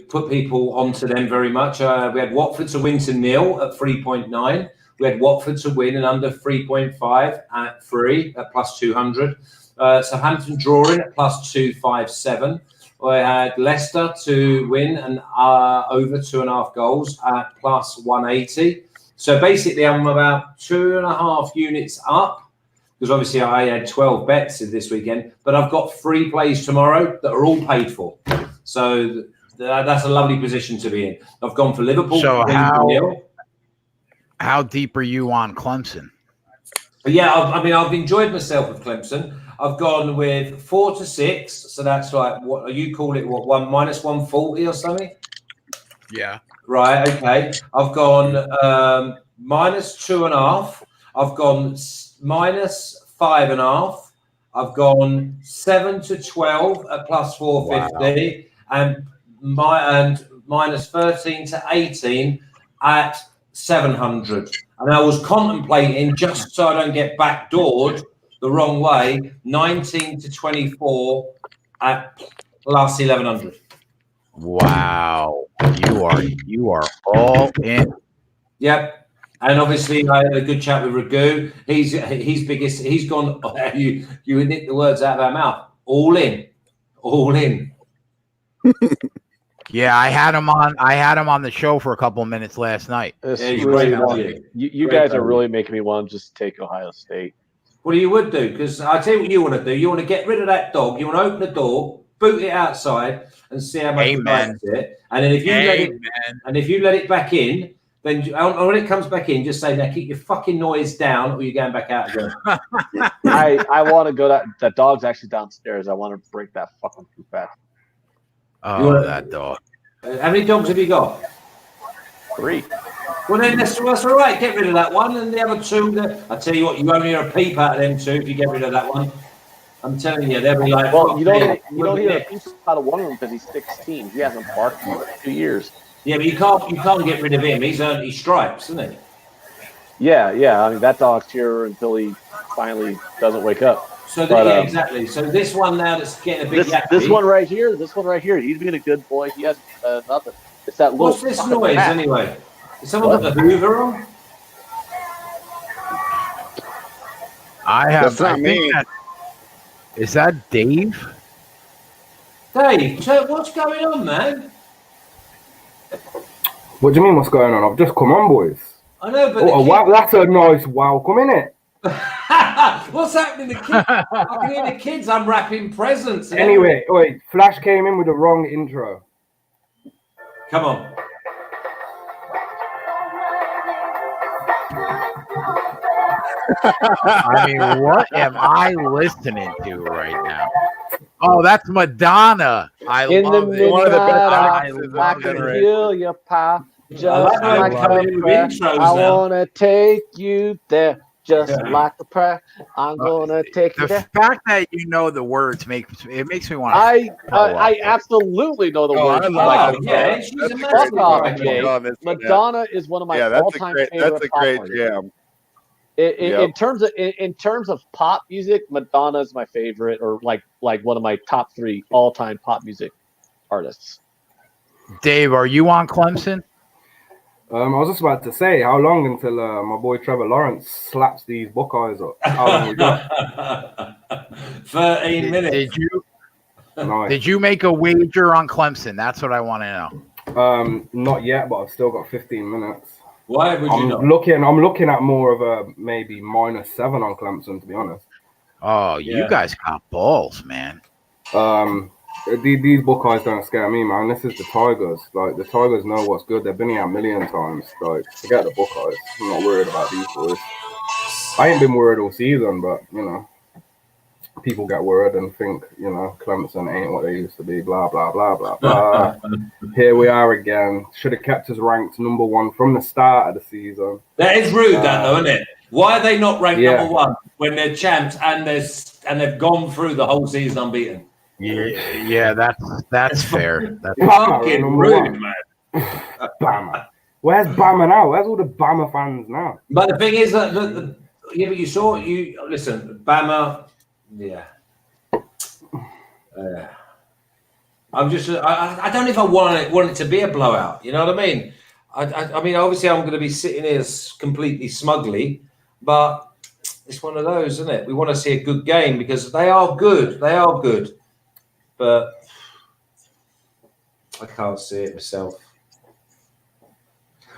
put people onto them very much. We had Watford to win to 0 at 3.9. We had Watford to win and under 3.5 at 3 at plus 200. Southampton drawing at plus 257. I had Leicester to win and over 2.5 goals at plus 180. So basically, I'm about 2.5 units up because obviously I had 12 bets this weekend, but I've got 3 plays tomorrow that are all paid for. So that's a lovely position to be in. I've gone for Liverpool. So how deep are you on Clemson? Yeah, I've enjoyed myself with Clemson. I've gone with 4 to 6, so that's like what you call it? What minus 140 or something? Yeah. Right. Okay. I've gone minus 2.5. I've gone minus 5.5. I've gone 7 to 12 at plus 450, and minus 13 to 18 at 700. And I was contemplating, just so I don't get backdoored the wrong way, 19 to 24 at plus 1100. Wow, you are all in. Yep. And obviously, I had a good chat with Ragu. He's biggest. He's gone. You nicked the words out of our mouth. All in. Yeah, I had him on the show for a couple of minutes last night. You guys are really making me want to just take Ohio State. Well, you would do, because I tell you what you want to do. You want to get rid of that dog. You want to open the door, boot it outside, and see how much you like it. And then if you let it back in, then when it comes back in, just say, "Now keep your fucking noise down, or you're going back out again." I want to go. That dog's actually downstairs. I want to break that fucking too fast. Oh, that dog. How many dogs have you got? 3. Well, then that's all right. Get rid of that one, and the other 2. I tell you what, you only hear a peep out of them 2 if you get rid of that one. I'm telling you, they'll be like. Well, you don't hear a peep out of one of them because he's 16. He hasn't barked in 2 years. Yeah, but you can't get rid of him. He's earned his stripes, isn't he? Yeah. I mean, that dog's here until he finally doesn't wake up. So yeah, exactly. So this one now that's getting a big. This one right here. He's being a good boy. He has nothing. It's that little. What's this noise anyway? Is someone got the Hoover on? I have. That's not me. Is that Dave? Dave, what's going on, man? What do you mean, what's going on? I've just come on, boys. I know, but that's a nice welcome, innit? what's happening to kids? I can hear the kids unwrapping presents. Anyway, wait, Flash came in with the wrong intro. Come on. I mean, what am I listening to right now? Oh, that's Madonna. I In the love it. One of the best midnight, dances I of can generation. feel your power. Just like how like they come a in with prayer. intros I now. wanna take you there, just like a prayer. I'm gonna take you The there. fact that you know the words makes me want to. I absolutely know the Oh, words. I to love Like Oh, a that. Prayer. yeah, she's That's a a massive Fuck great off, song. Jay. On this one, yeah. Madonna is one of my all-time favorite That's a pop great artists. jam. In terms of pop music, Madonna is my favorite, or like one of my top 3 all-time pop music artists. Dave, are you on Clemson? I was just about to say, how long until my boy Trevor Lawrence slaps these Buckeyes up? How long we got? 13 minutes. Did you Nice. did you make a wager on Clemson? That's what I want to know. Not yet, but I've still got 15 minutes. Why would you I'm not? looking at more of a maybe -7 on Clemson, to be honest. Oh, Yeah. you guys got balls, man. These Buckeyes don't scare me, man. This is the Tigers. Like, the Tigers know what's good. They've been here a million times. Like, forget the Buckeyes. I'm not worried about these boys. I ain't been worried all season, but you know, people get worried and think, you know, Clemson ain't what they used to be. Blah blah blah blah blah. Here we are again. Should have kept us ranked #1 from the start of the season. That is rude, that though, isn't it? Why are they not ranked Yeah. #1 when they're champs and they've gone through the whole season unbeaten? Yeah, that's fair. That's Fucking number rude, one. man. Bama. Where's Bama now? Where's all the Bama fans now? But the thing is that yeah, but you listen, Bama, yeah. I'm just I don't know if I want it to be a blowout. You know what I mean? I mean, obviously, I'm going to be sitting here completely smugly, but it's one of those, isn't it? We want to see a good game because they are good. They are good, but I can't see it myself.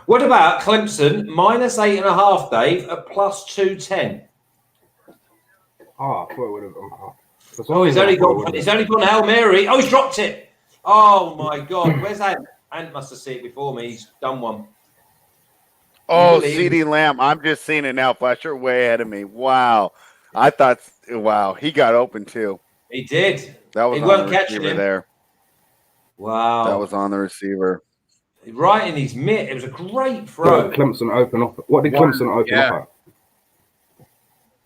What about Clemson -8.5, Dave, at +210? Oh, I thought it would have. Oh, he's only gone Hail Mary. Oh, he's dropped it. Oh my God, where's Ant? Ant must have seen it before me. He's done one. Oh, CeeDee Lamb. I'm just seeing it now, Flash. You're way ahead of me. Wow. Wow, he got open too. He did. That was he on weren't the catching receiver him. there. Wow. That was on the receiver. Right in his mitt. It was a great throw. Clemson open up. What did Clemson open up at?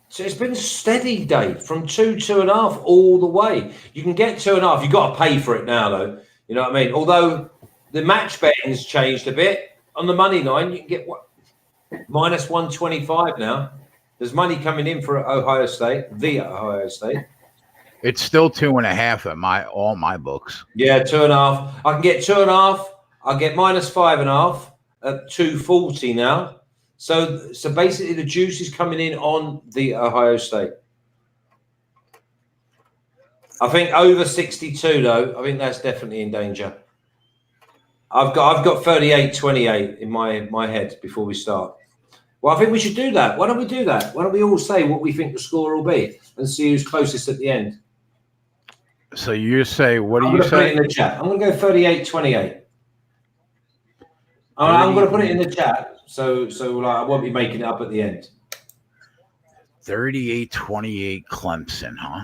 So it's been steady, Dave, from 2.5 all the way. You can get 2.5. You've got to pay for it now, though. You know what I mean? Although the match betting's changed a bit. On the money line, you can get what? -125 now. There's money coming in for Ohio State, via Ohio State. It's still 2.5 at all my books. Yeah, 2.5. I can get 2.5. I'll get -5.5 at 240 now. So basically the juice is coming in on the Ohio State. I think over 62 though. I think that's definitely in danger. I've got 38-28 in my head before we start. Well, I think we should do that. Why don't we do that? Why don't we all say what we think the score will be and see who's closest at the end? So you say, what do I'm you going to put it say? in the chat. I'm going to go 38-28. I'm going to put it in the chat, so I won't be making it up at the end. 38-28 Clemson, huh?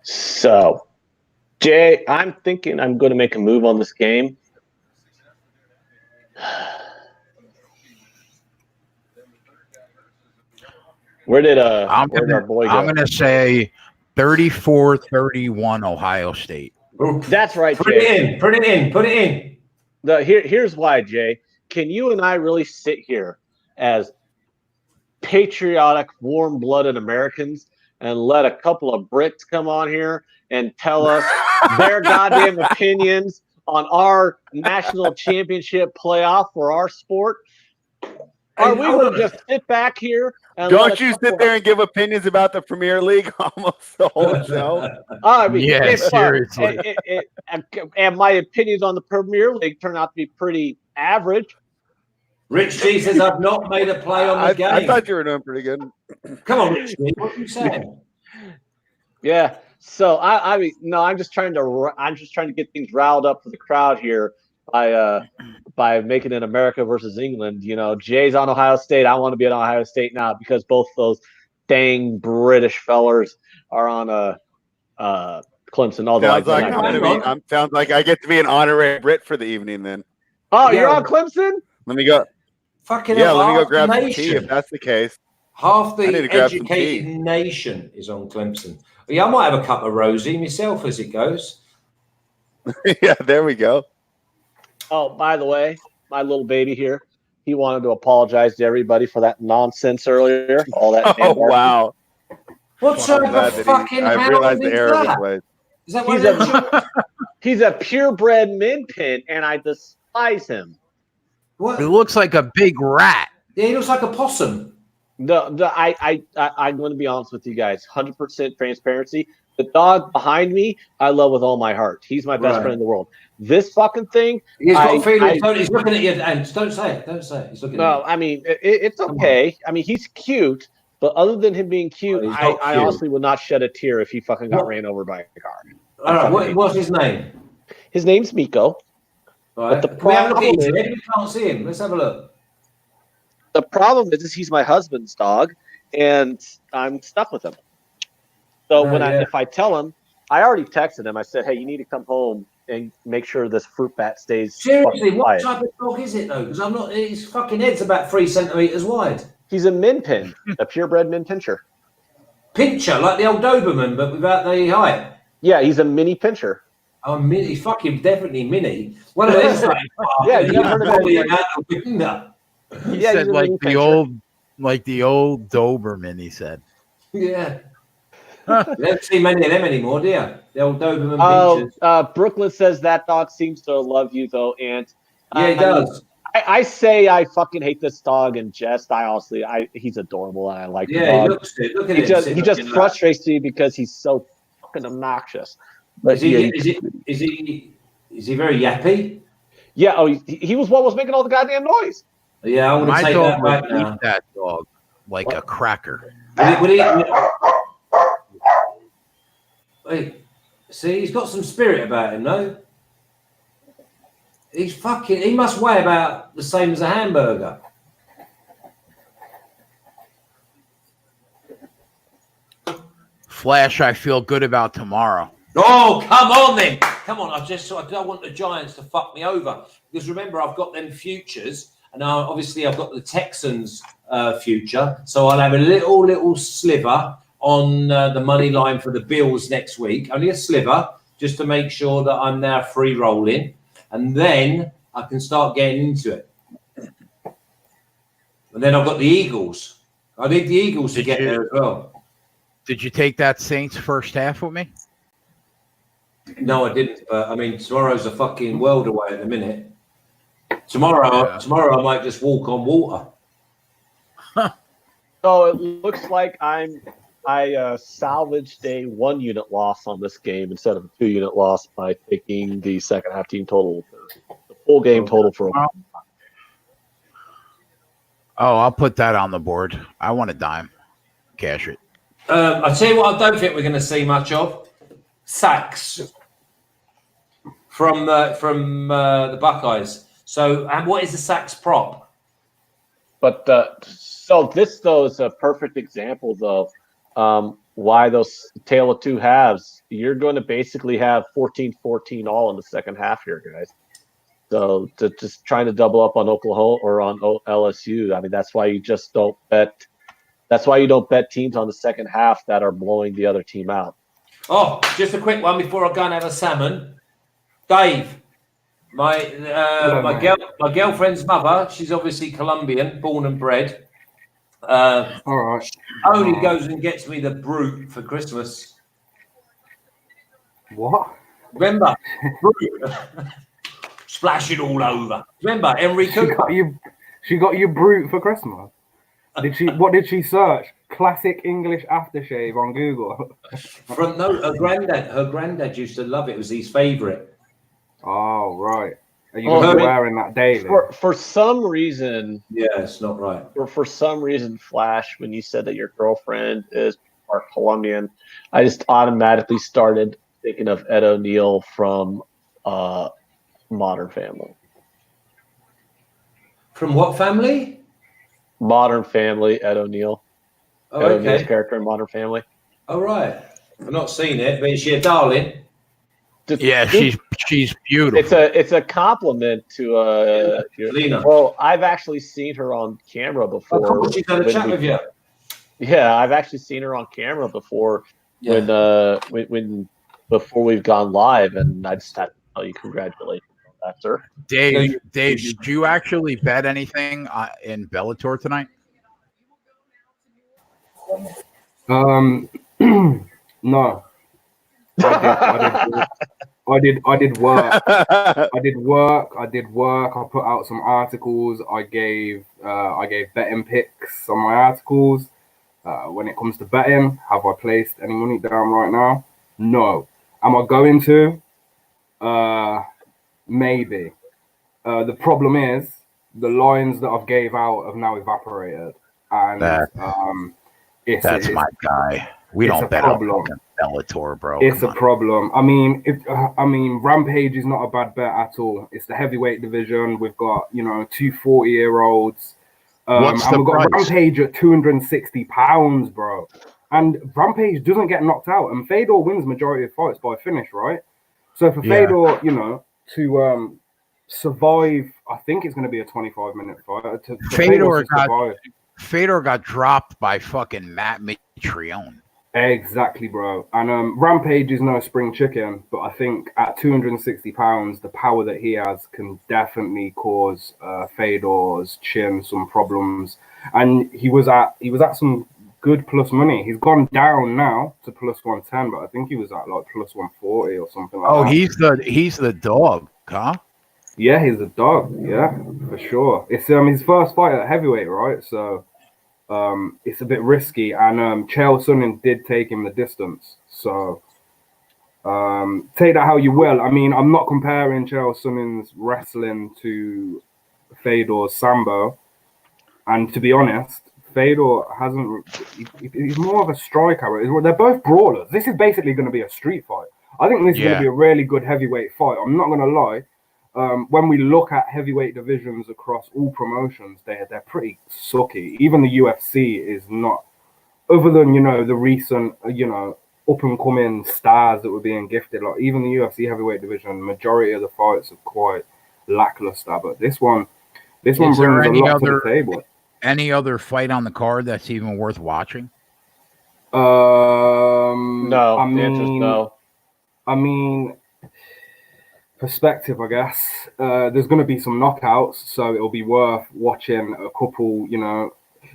So, Jay, I'm thinking I'm going to make a move on this game. Where did our boy go? I'm going to say 34-31 Ohio State. That's right, Put Jay. Put it in. Here's why, Jay. Can you and I really sit here as patriotic, warm-blooded Americans and let a couple of Brits come on here and tell us their goddamn opinions on our national championship playoff for our sport? Are we going to just sit back here? And Don't you sit there and give opinions about the Premier League almost the whole show? I mean, Yeah, seriously. And my opinions on the Premier League turn out to be pretty average. Rich G says, I've not made a play on the game. I thought you were doing pretty good. Come on, Rich G, what are you saying? Yeah. So I mean, no, I'm just trying to get things riled up for the crowd here by making it America versus England. You know, Jay's on Ohio State. I want to be at Ohio State now because both those dang British fellers are on Clemson. Although sounds like I get to be an honorary Brit for the evening then. Oh, you're on Clemson? Let me go. Fucking let me go grab nation. some tea if that's the case. Half the educated nation is on Clemson. Yeah, I might have a cup of rosy myself as it goes. Yeah, there we go. Oh, by the way, my little baby here, he wanted to apologize to everybody for that nonsense earlier. All that. Oh, wow. What sort of a fucking I realized the error was played. Is that he's a purebred min pin, and I despise him. What? He looks like a big rat. Yeah, he looks like a possum. I'm going to be honest with you guys. 100% transparency. The dog behind me, I love with all my heart. He's my best friend in the world. This fucking thing. He's got feelings. He's looking at you, and don't say it. Don't say it. He's looking at you. No, I mean, it's okay. I mean, he's cute, but other than him being cute, I honestly would not shed a tear if he fucking got ran over by a car. All right, what's his name? His name's Miko. All right. We can't see him. Let's have a look. The problem is he's my husband's dog, and I'm stuck with him. So if I tell him, I already texted him. I said, "Hey, you need to come home and make sure this fruit bat stays." Seriously, what type of dog is it though? Because I'm not. His fucking head's about 3 centimeters wide. He's a min pin, a purebred min pincher. Pincher, like the old Doberman, but without the height. Yeah, he's a mini pincher. Oh, mini, fucking definitely mini. One of those. Yeah, you heard of that. He said like the old Doberman. He said. Yeah. You don't see many of them anymore, do you? The old Doberman pinchers. Brooklyn says that dog seems to love you though, and yeah, he does. I say I fucking hate this dog in jest. He's adorable and I like the dog. Look at him. He just frustrates me because he's so fucking obnoxious. But is he very yappy? Yeah. Oh, he was what was making all the goddamn noise. Yeah, I want to take that back now. Eat that dog like a cracker. Wait, see, he's got some spirit about him, no? He must weigh about the same as a hamburger. Flash, I feel good about tomorrow. Oh, come on then. Come on. I don't want the Giants to fuck me over. Because remember, I've got them futures. And now, obviously, I've got the Texans future. So I'll have a little sliver on the money line for the Bills next week. Only a sliver, just to make sure that I'm now free rolling. And then I can start getting into it. And then I've got the Eagles. I need the Eagles to get there as well. Did you take that Saints first half with me? No, I didn't. But I mean, tomorrow's a fucking world away at the minute. Tomorrow I might just walk on water. So it looks like I salvaged a 1-unit loss on this game instead of a 2-unit loss by taking the second half team total, the full game total for. Oh, I'll put that on the board. I want a dime. Cash it. I'll tell you what, I don't think we're going to see much of sacks from the Buckeyes. So, and what is the sacks prop? But so this though is a perfect example of why those tale of two halves. You're going to basically have 14-14 all in the second half here, guys. So just trying to double up on Oklahoma or on LSU. I mean, that's why you just don't bet. That's why you don't bet teams on the second half that are blowing the other team out. Oh, just a quick one before I go and have a salmon. Dave, my girlfriend's mother, she's obviously Colombian, born and bred. All right. Only goes and gets me the brute for Christmas. What? Remember? Brute. Splashing all over. Remember, Henry Cooper? She got you brute for Christmas. What did she search? Classic English aftershave on Google. Her granddad used to love it. It was his favourite. Oh, right. Are you Well, going to be I mean, wearing that daily? For some reason, Yeah, it's not right. for some reason, Flash, when you said that your girlfriend is part Colombian, I just automatically started thinking of Ed O'Neill from Modern Family. From what family? Modern Family, Ed O'Neill. Oh, Ed O'Neill's okay. character in Modern Family. All right. I've not seen it, but is she a darling? Yeah, she's beautiful. It's a compliment to Lena. Well, I've actually seen her on camera before. She's had a chat with you. Yeah, I've actually seen her on camera before when before we've gone live, and I just had to tell you congratulations on that, sir. Dave, did you actually bet anything in Bellator tonight? No. I did work. I put out some articles. I gave betting picks on my articles. When it comes to betting, have I placed any money down right now? No. Am I going to? Maybe. The problem is the lines that I've gave out have now evaporated, and that's my guy. We don't bet on Bellator, bro. It's a problem. I mean, Rampage is not a bad bet at all. It's the heavyweight division. We've got 2 40-year-olds. And we've got Rampage at 260 pounds, bro. And Rampage doesn't get knocked out. And Fedor wins majority of fights by finish, right? So for Fedor, to survive, I think it's going to be a 25-minute fight. Fedor got dropped by fucking Matt Mitrione. Exactly, bro. And Rampage is no spring chicken, but I think at 260 pounds, the power that he has can definitely cause Fedor's chin some problems. And he was at some good plus money. He's gone down now to plus 110, but I think he was at like plus 140 or something like that. He's the dog, huh? Yeah, he's the dog. Yeah, for sure. It's his first fight at heavyweight, right? So it's a bit risky, and Chael Sonnen did take him the distance. So take that how you will. I mean, I'm not comparing Chael Sonnen's wrestling to Fedor's sambo, and to be honest, Fedor he's more of a striker. They're both brawlers. This is basically going to be a street fight. I think this is going to be a really good heavyweight fight. I'm not going to lie. When we look at heavyweight divisions across all promotions, they're pretty sucky. Even the UFC is not, other than the recent up and coming stars that were being gifted. Like even the UFC heavyweight division, majority of the fights are quite lackluster. But this one brings a lot to the table. Any other fight on the card that's even worth watching? No. The answer is no. I mean, perspective, I guess. There's going to be some knockouts, so it'll be worth watching a couple,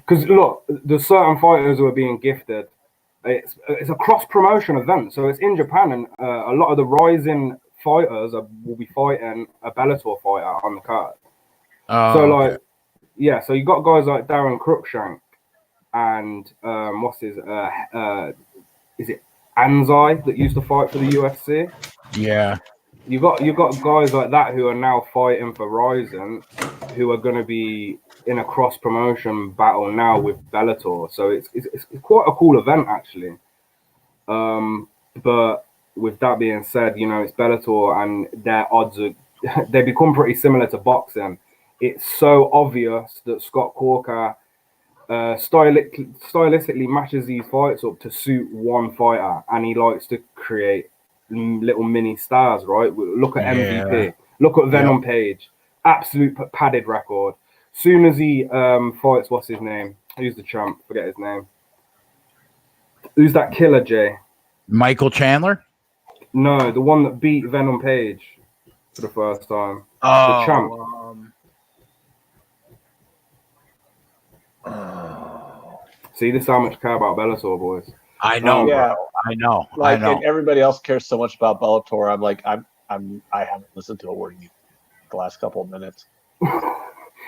because look, there's certain fighters who are being gifted. It's a cross-promotion event, so it's in Japan, and a lot of the rising fighters will be fighting a Bellator fighter on the card. So you got guys like Darren Cruikshank and is it Anzai that used to fight for the UFC? Yeah. You got guys like that who are now fighting for Ryzen, who are going to be in a cross promotion battle now with Bellator. So it's quite a cool event actually. But with that being said, it's Bellator and their odds they become pretty similar to boxing. It's so obvious that Scott Corker stylistically matches these fights up to suit one fighter, and he likes to create little mini stars, right? Look at MVP, look at Venom Page, absolute padded record. Soon as he fights, what's his name? Who's the champ? Forget his name. Who's that killer, Jay? Michael Chandler? No, the one that beat Venom Page for the first time. Oh, the champ. See, this is how much I care about Bellator, boys. I know, I know. Like, I know. and everybody else cares so much about Bellator. I'm like, I haven't listened to a word the last couple of minutes.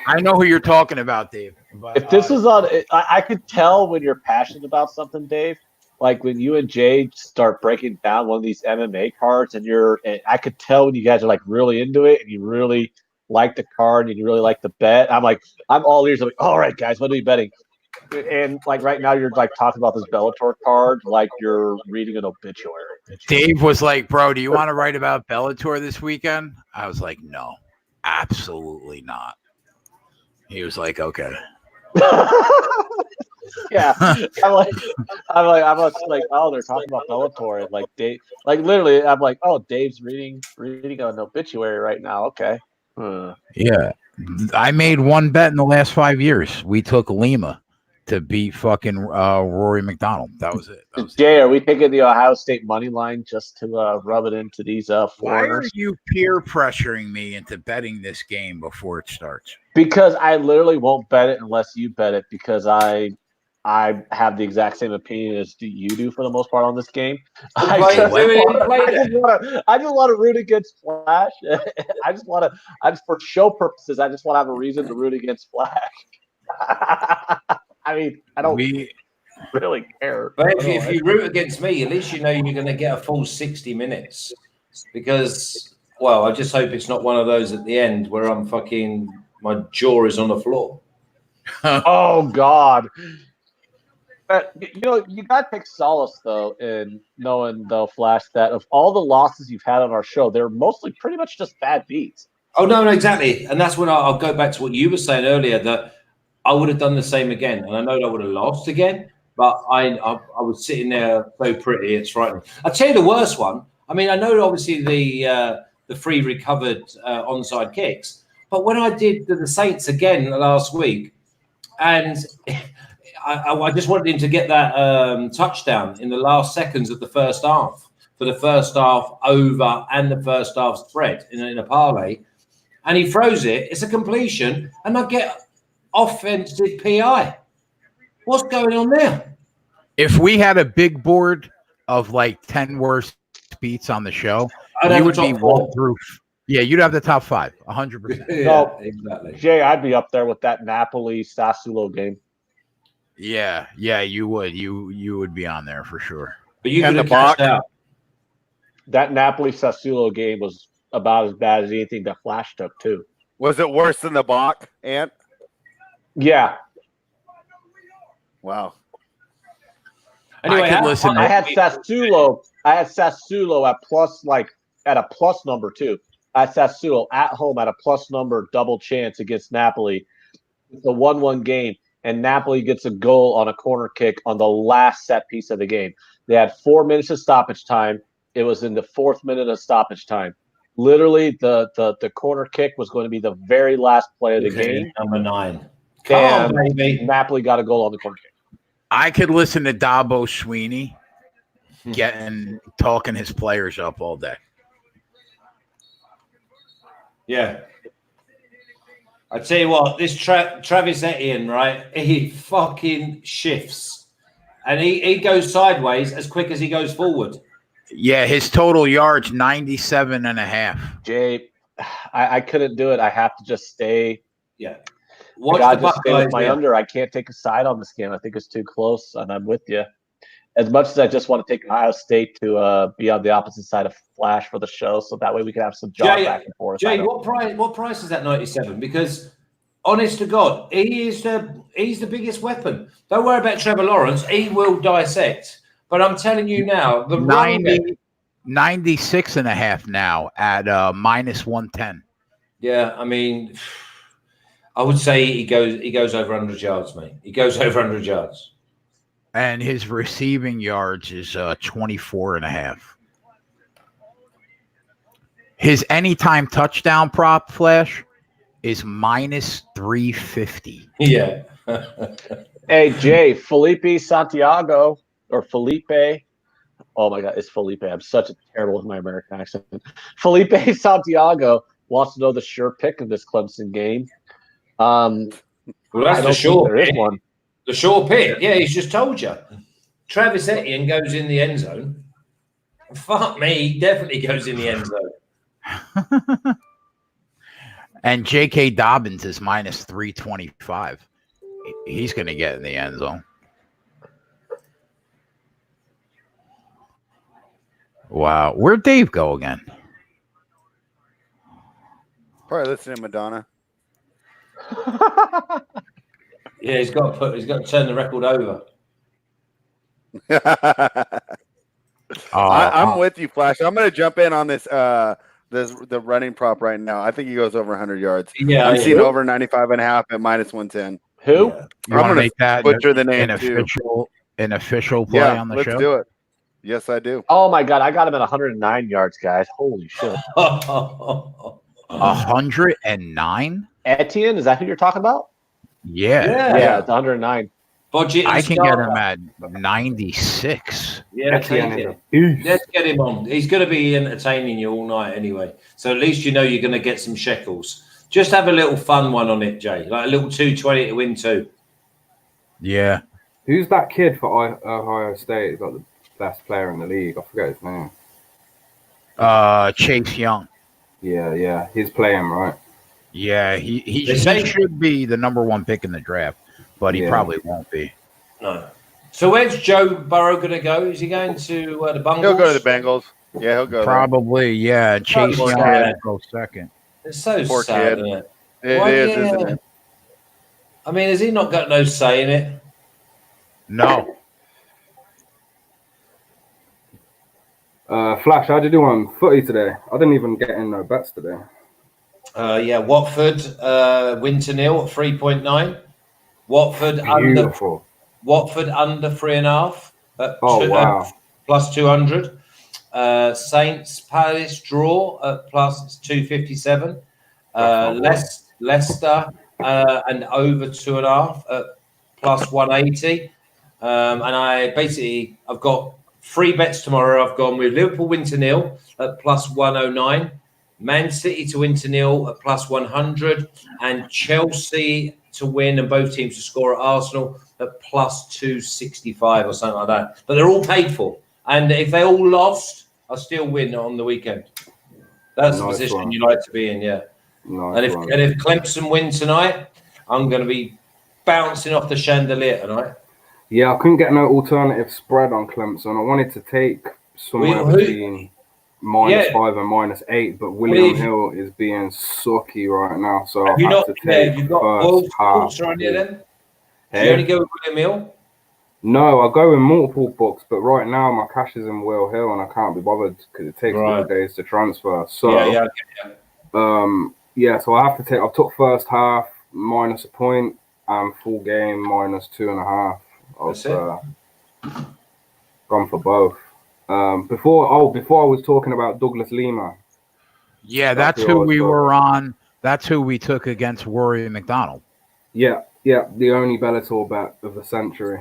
I know who you're talking about, Dave. But, If this is on, I could tell when you're passionate about something, Dave. Like when you and Jay start breaking down one of these MMA cards, and I could tell when you guys are like really into it, and you really like the card, and you really like the bet. I'm all ears. I'm like, all right, guys, what are we betting? And like right now, you're like talking about this Bellator card, like you're reading an obituary. Dave was like, "Bro, do you want to write about Bellator this weekend?" I was like, "No, absolutely not." He was like, "Okay." Yeah, I'm like, oh, they're talking about Bellator, and like Dave, like literally, I'm like, oh, Dave's reading an obituary right now. Okay. Yeah, I made one bet in the last 5 years. We took Lima to beat fucking Rory McDonald. That was it. Jay, are we taking the Ohio State money line just to rub it into these Why are foreigners? you peer pressuring me into betting this game before it starts? Because I literally won't bet it unless you bet it, because I have the exact same opinion as you do for the most part on this game. I just want to root against Flash. I just for show purposes, I just want to have a reason to root against Flash. I mean, I don't really care. But if you root against me, at least you know you're going to get a full 60 minutes. Because, well, I just hope it's not one of those at the end where my jaw is on the floor. Oh, God. But, you got to take solace, though, in knowing, though, Flash, that of all the losses you've had on our show, they're mostly pretty much just bad beats. Oh, no, exactly. And that's when I'll go back to what you were saying earlier, that I would have done the same again. And I know I would have lost again, but I was sitting there so pretty, it's frightening. I'll tell you the worst one. I mean, I know obviously the free recovered onside kicks, but when I did the Saints again last week, and I just wanted him to get that touchdown in the last seconds of the first half, for the first half over and the first half spread in a parlay, and he throws it. It's a completion, and I get offensive PI. What's going on there? If we had a big board of like 10 worst beats on the show, you would be one through. Yeah, you'd have the top 5, 100%. Yeah, exactly. Jay, I'd be up there with that Napoli Sassuolo game. Yeah, you would. You would be on there for sure. But you could have cashed out. That Napoli Sassuolo game was about as bad as anything that Flash took too. Was it worse than the Bach, Ant? Yeah. Wow. Anyway, I had Sassuolo at a plus number too. At Sassuolo at home at a plus number double chance against Napoli. It's a 1-1 game, and Napoli gets a goal on a corner kick on the last set piece of the game. They had 4 minutes of stoppage time. It was in the 4th minute of stoppage time. Literally, the corner kick was going to be the very last play of the game. Number 9. And Napoli got a goal on the corner kick. I could listen to Dabo Sweeney talking his players up all day. Yeah. I tell you what, this Travis Etienne, right? He fucking shifts, and he goes sideways as quick as he goes forward. Yeah, his total yards 97.5. Jay, I couldn't do it. I have to just stay. Yeah. I just stay with my under. I can't take a side on this game. I think it's too close, and I'm with you. As much as I just want to take Ohio State to be on the opposite side of Flash for the show, so that way we can have some jog back and forth. Jay, what price is that 97? Because honest to God, he's the biggest weapon. Don't worry about Trevor Lawrence; he will dissect. But I'm telling you now, the 96.5 now at minus 110. Yeah, I mean, I would say he goes over 100 yards, mate. He goes over 100 yards. And his receiving yards is 24.5. His anytime touchdown prop, Flash, is minus 350. Yeah. Hey, Jay, Felipe Santiago or Felipe. Oh, my God, it's Felipe. I'm such a terrible with my American accent. Felipe Santiago wants to know the sure pick of this Clemson game. Well, that's the sure there is one. The sure pick. Yeah, he's just told you. Travis Etienne goes in the end zone. Fuck me, he definitely goes in the end zone. And J.K. Dobbins is minus 325. He's going to get in the end zone. Wow. Where'd Dave go again? Probably listening to Madonna. Yeah, he's got to turn the record over. I'm with you, Flash. I'm going to jump in on this the running prop right now. I think he goes over 100 yards. Yeah, I'm seeing over 95.5 at minus 110. Who? Yeah. You want to make that butcher the name an official play on the show? Let's do it. Yes, I do. Oh my god, I got him at 109 yards, guys. Holy shit. 109? Etienne, is that who you're talking about? Yeah. Yeah, it's 109. I can get him at 96. Yeah, let's get him on. He's going to be entertaining you all night anyway. So at least you know you're going to get some shekels. Just have a little fun one on it, Jay. Like a little 220 to win 2. Yeah. Who's that kid for Ohio State? He's like the best player in the league. I forget his name. Chase Young. Yeah. He's playing, right? Yeah, he should be the number 1 pick in the draft, but he probably won't be. No. So where's Joe Burrow going to go? Is he going to the Bengals? He'll go to the Bengals. Yeah, he'll go. Probably, yeah. Chase Young will go second. It's so Poor sad, kid. isn't it? It is, isn't it? I mean, has he not got no say in it? No. Flash, how'd you do on footy today? I didn't even get in no bets today. Watford win to 0 at 3.9. Watford Beautiful. under 3.5 at wow. plus 200. Saints Palace draw at plus 257. Leicester and over 2.5 at plus 180. And I've got 3 bets tomorrow. I've gone with Liverpool win to 0 at plus 109. Man City to win to 0 at plus 100, and Chelsea to win and both teams to score at Arsenal at plus 265 or something like that. But they're all paid for. And if they all lost, I'll still win on the weekend. That's the position you like to be in, yeah. And if Clemson win tonight, I'm going to be bouncing off the chandelier tonight. Yeah, I couldn't get no alternative spread on Clemson. I wanted to take somewhere between -5 and -8, but William Hill is being sucky right now, so have you got both books around here then? Do you only go with William Hill? No, I go in multiple books, but right now my cash is in Will Hill and I can't be bothered because it takes 4 days to transfer. So so I have to take. I took first half minus a point and full game -2.5. I've gone for both. Before I was talking about Douglas Lima. Yeah, that's who we were on. That's who we took against Rory McDonald. Yeah, the only Bellator bet of the century,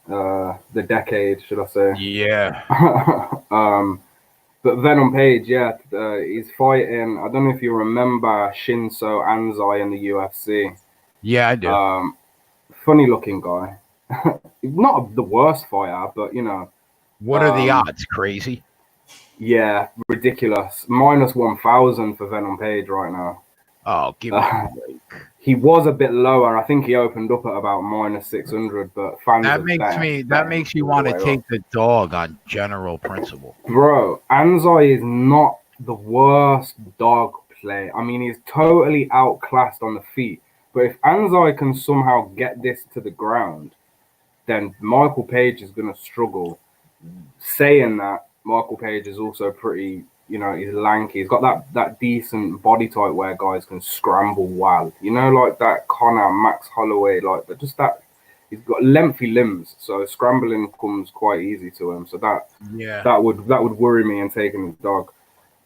the decade, should I say? Yeah. But Venom Page, he's fighting. I don't know if you remember Shinso Anzai in the UFC. Yeah, I do. Funny looking guy. Not the worst fighter, but you know. What are the odds? Crazy. Yeah, ridiculous. -1,000 for Venom Page right now. Oh, give me a break. He was a bit lower. I think he opened up at about -600, but fans that makes you want to take the dog on general principle. Bro, Anzai is not the worst dog play. I mean, he's totally outclassed on the feet. But if Anzai can somehow get this to the ground, then Michael Page is going to struggle. Saying that, Michael Page is also pretty, he's lanky. He's got that decent body type where guys can scramble well. Like that Connor, Max Holloway, he's got lengthy limbs, so scrambling comes quite easy to him. So that would worry me in taking the dog.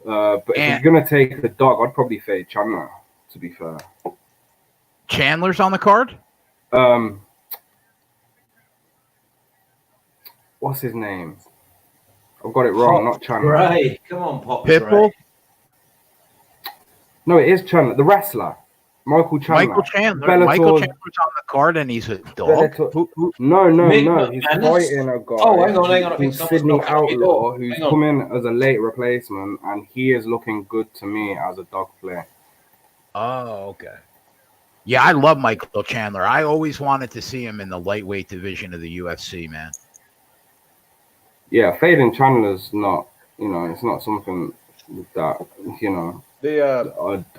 But if you're gonna take the dog, I'd probably fade Chandler, to be fair. Chandler's on the card? What's his name? I've got it wrong, not Chandler. Right, come on, Pop. Pitbull? No, it is Chandler, the wrestler. Michael Chandler. Michael Chandler's on the card and he's a dog? No. He's fighting a guy. Oh, hang on. Called Sydney Outlaw, who's come in as a late replacement, and he is looking good to me as a dog player. Oh, okay. Yeah, I love Michael Chandler. I always wanted to see him in the lightweight division of the UFC, man. Yeah, fading Chandler's not, it's not something that,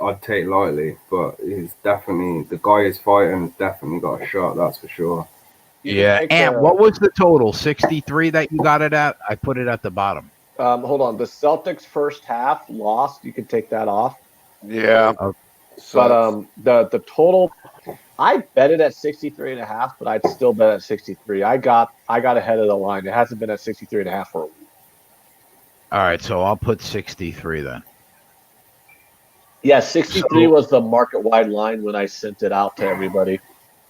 I'd take lightly, but he's definitely, the guy he's fighting has definitely got a shot, that's for sure. Yeah, and what was the total? 63 that you got it at? I put it at the bottom. Hold on. The Celtics first half lost. You could take that off. Yeah. But the total, I bet it at 63.5, but I'd still bet at 63. I got ahead of the line. It hasn't been at 63.5 for a week. All right, so I'll put 63 then. Yeah, 63 was the market wide line when I sent it out to everybody.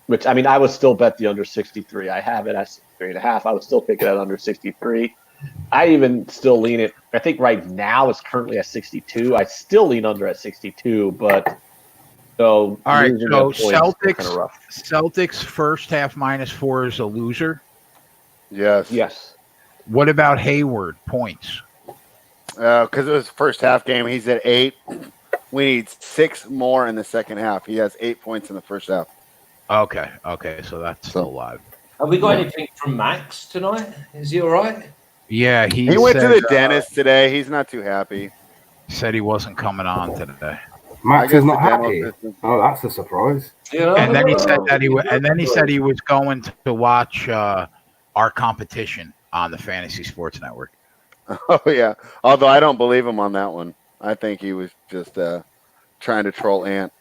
Which, I mean, I would still bet the under 63. I have it at 63.5. I would still take it at under 63. I even still lean it. I think right now it's currently at 62. I still lean under at 62, but so all right. So Celtics first half -4 is a loser. Yes. What about Hayward points? Because it was first half game. He's at 8. We need 6 more in the second half. He has 8 points in the first half. Okay, so that's still alive. Have we got anything from Max tonight? Is he all right? Yeah, he went to the dentist today. He's not too happy. Said he wasn't coming on today. Max is not happy. Oh, that's a surprise. And then he said that he was going to watch our competition on the Fantasy Sports Network. Oh yeah. Although I don't believe him on that one. I think he was just trying to troll Ant.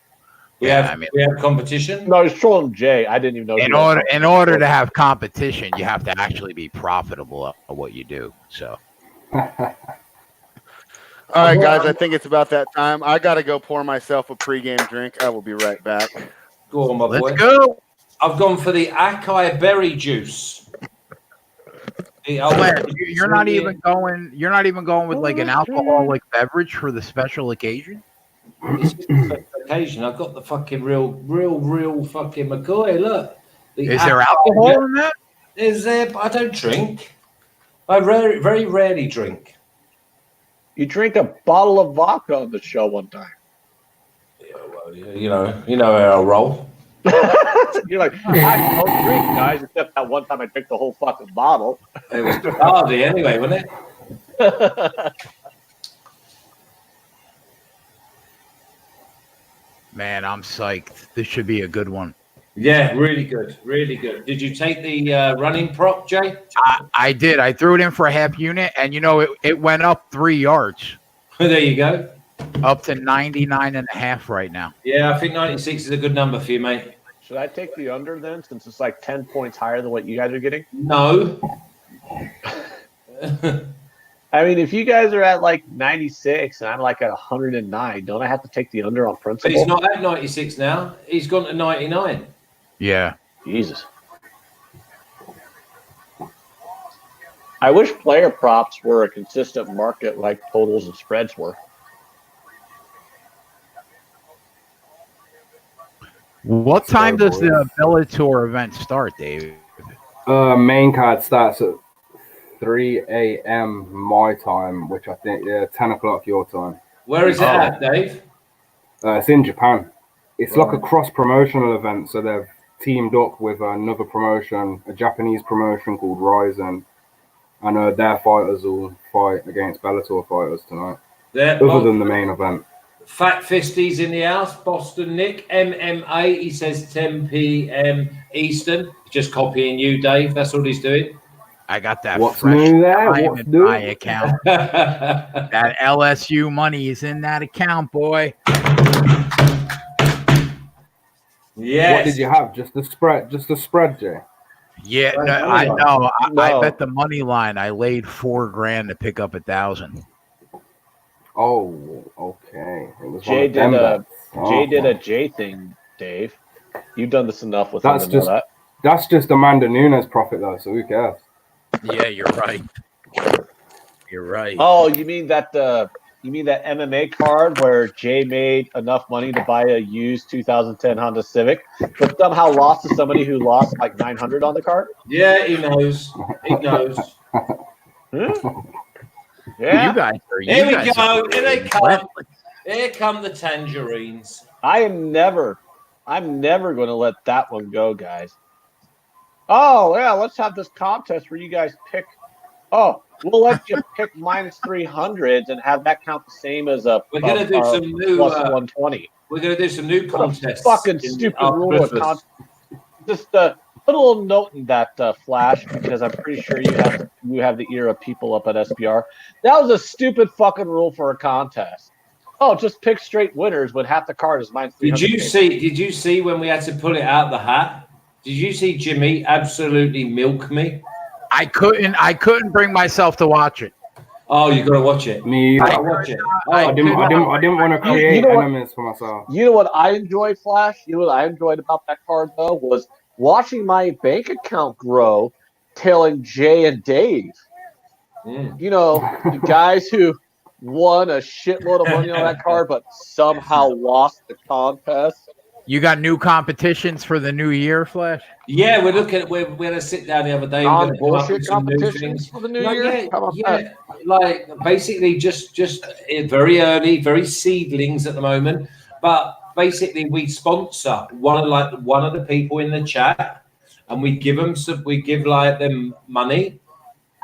We have competition. No, he's trolling Jay. I didn't even know. In order to have competition, you have to actually be profitable at what you do. So. All right, guys. I think it's about that time. I got to go pour myself a pregame drink. I will be right back. Go on, my boy. Let's go. I've gone for the acai berry juice. You're not even going with like an alcoholic beverage for the special occasion. It's just a special occasion. I've got the fucking real fucking McCoy. Look. Is there alcohol in that? Is there? I don't drink. I very rarely drink. You drink a bottle of vodka on the show one time. Yeah, well, you know how I roll. You're like, I don't drink, guys, except that one time I drank the whole fucking bottle. It was Bacardi anyway, wasn't it? Man, I'm psyched. This should be a good one. Yeah, really good. Did you take the running prop, Jay? I did. I threw it in for a half unit, and it went up 3 yards. There you go. Up to 99.5 right now. Yeah, I think 96 is a good number for you, mate. Should I take the under then, since it's like 10 points higher than what you guys are getting? No. I mean, if you guys are at like 96 and I'm like at 109, don't I have to take the under on principle? But he's not at 96 now. He's gone to 99. Yeah. Jesus. I wish player props were a consistent market like totals and spreads were. What time does the Bellator event start, Dave? Main card starts at 3 a.m. my time, which I think 10 o'clock your time. Where is it at, Dave? It's in Japan. It's like a cross-promotional event, so they've teamed up with another promotion, a Japanese promotion called Ryzen, and their fighters will fight against Bellator fighters tonight. Other than the main event. Fat Fisties in the house, Boston Nick, MMA, he says 10 p.m. Eastern. Just copying you, Dave. That's all he's doing. I got that What's fresh new there? time What's in new? my account. That LSU money is in that account, boy. Yes. What did you have? Just the spread, Jay? Yeah, no, I know. I bet the money line. I laid $4,000 to pick up 1,000. Oh, okay. Jay did a Jay thing, Dave. You've done this enough with him to know that. That's just Amanda Nunes profit though, so who cares? Yeah, you're right. You're right. Oh, you mean that MMA card where Jay made enough money to buy a used 2010 Honda Civic, but somehow lost to somebody who lost like 900 on the card? Yeah, he knows. He knows. Yeah. You guys are. Here we go. Here they come. Here come the tangerines. I'm never going to let that one go, guys. Oh, yeah, let's have this contest where you guys pick. Oh, we'll let you pick minus 300s and have that count the same as a We're gonna do some new plus 120. We're gonna do some new contests. Fucking stupid rule of contest. Just put a little note in that Flash, because I'm pretty sure you have the ear of people up at SPR. That was a stupid fucking rule for a contest. Oh, just pick straight winners when half the card is minus 300. Did you see when we had to pull it out the hat? Did you see Jimmy absolutely milk me? I couldn't bring myself to watch it. Oh, you gotta watch it. Me, I watch it. I didn't want to create enemies for myself. You know what I enjoyed, Flash? You know what I enjoyed about that card, though, was watching my bank account grow, tailing Jay and Dave. You know, the guys who won a shitload of money on that card, but somehow lost the contest. You got new competitions for the new year, Flash? Yeah, we're gonna sit down the other day. We're gonna come up with some new things for the new year. How about that? Like basically just very early, very seedlings at the moment. But basically, we sponsor one of the people in the chat, and we give them them money,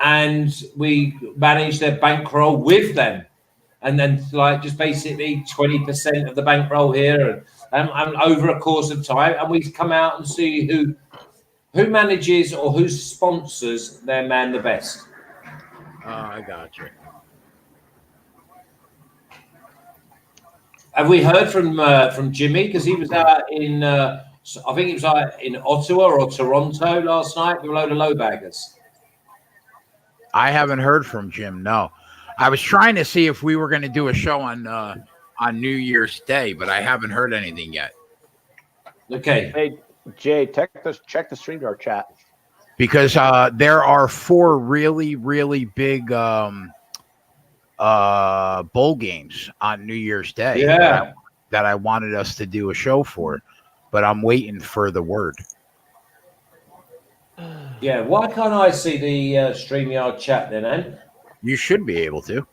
and we manage their bankroll with them, and then like just basically 20% of the bankroll here, and over a course of time, and we come out and see who manages or who sponsors their man the best. Oh, I got you. Have we heard from Jimmy? Because he was out in, I think he was out in Ottawa or Toronto last night with a load of low baggers. I haven't heard from Jim. No, I was trying to see if we were going to do a show on New Year's Day, but I haven't heard anything yet. Okay. Hey, Jay, check the StreamYard chat. Because there are 4 really, really big bowl games on New Year's Day that I wanted us to do a show for, but I'm waiting for the word. Yeah, why can't I see the StreamYard chat then, Ant? You should be able to.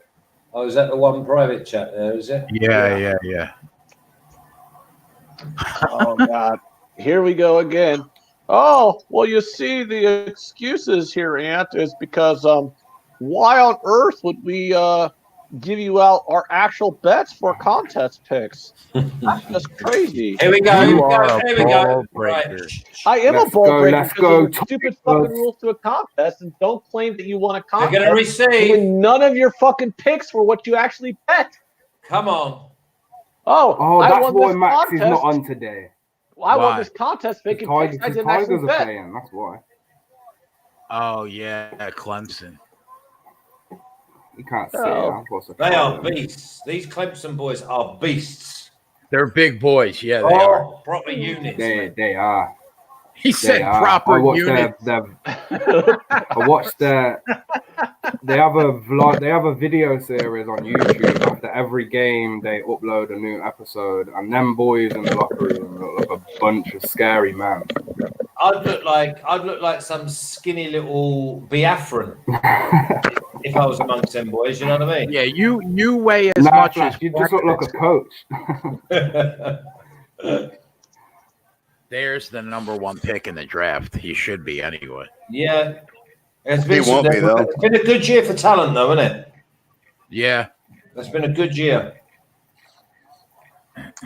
Oh, is that the one private chat there, is it? Yeah. Oh, God. Here we go again. Oh, well, you see, the excuses here, Ant, is because why on earth would we give you out our actual bets for contest picks? That's just crazy. Here we go. Here we go. Right. I am a ball breaker. Let's go. Stupid fucking rules to a contest, and don't claim that you won a contest. You're gonna receive when none of your fucking picks were what you actually bet. Come on. Oh, that's why Max is not on today. I won this contest making picks I didn't actually bet. Playing, that's why. Oh, yeah, Clemson. You can't say that. They are beasts. These Clemson boys are beasts. They're big boys. Yeah, they are. Proper units. They are. He said proper units. I watched their. They have a vlog. They have a video series on YouTube. After every game, they upload a new episode, and them boys in the locker room look like a bunch of scary men. I'd look like some skinny little Biafran if I was amongst them boys. You know what I mean? Yeah, you weigh as much as you just look like a coach. There's the number 1 pick in the draft. He should be anyway. Yeah. He won't be, though. It's been a good year for talent, though, isn't it? Yeah. It's been a good year.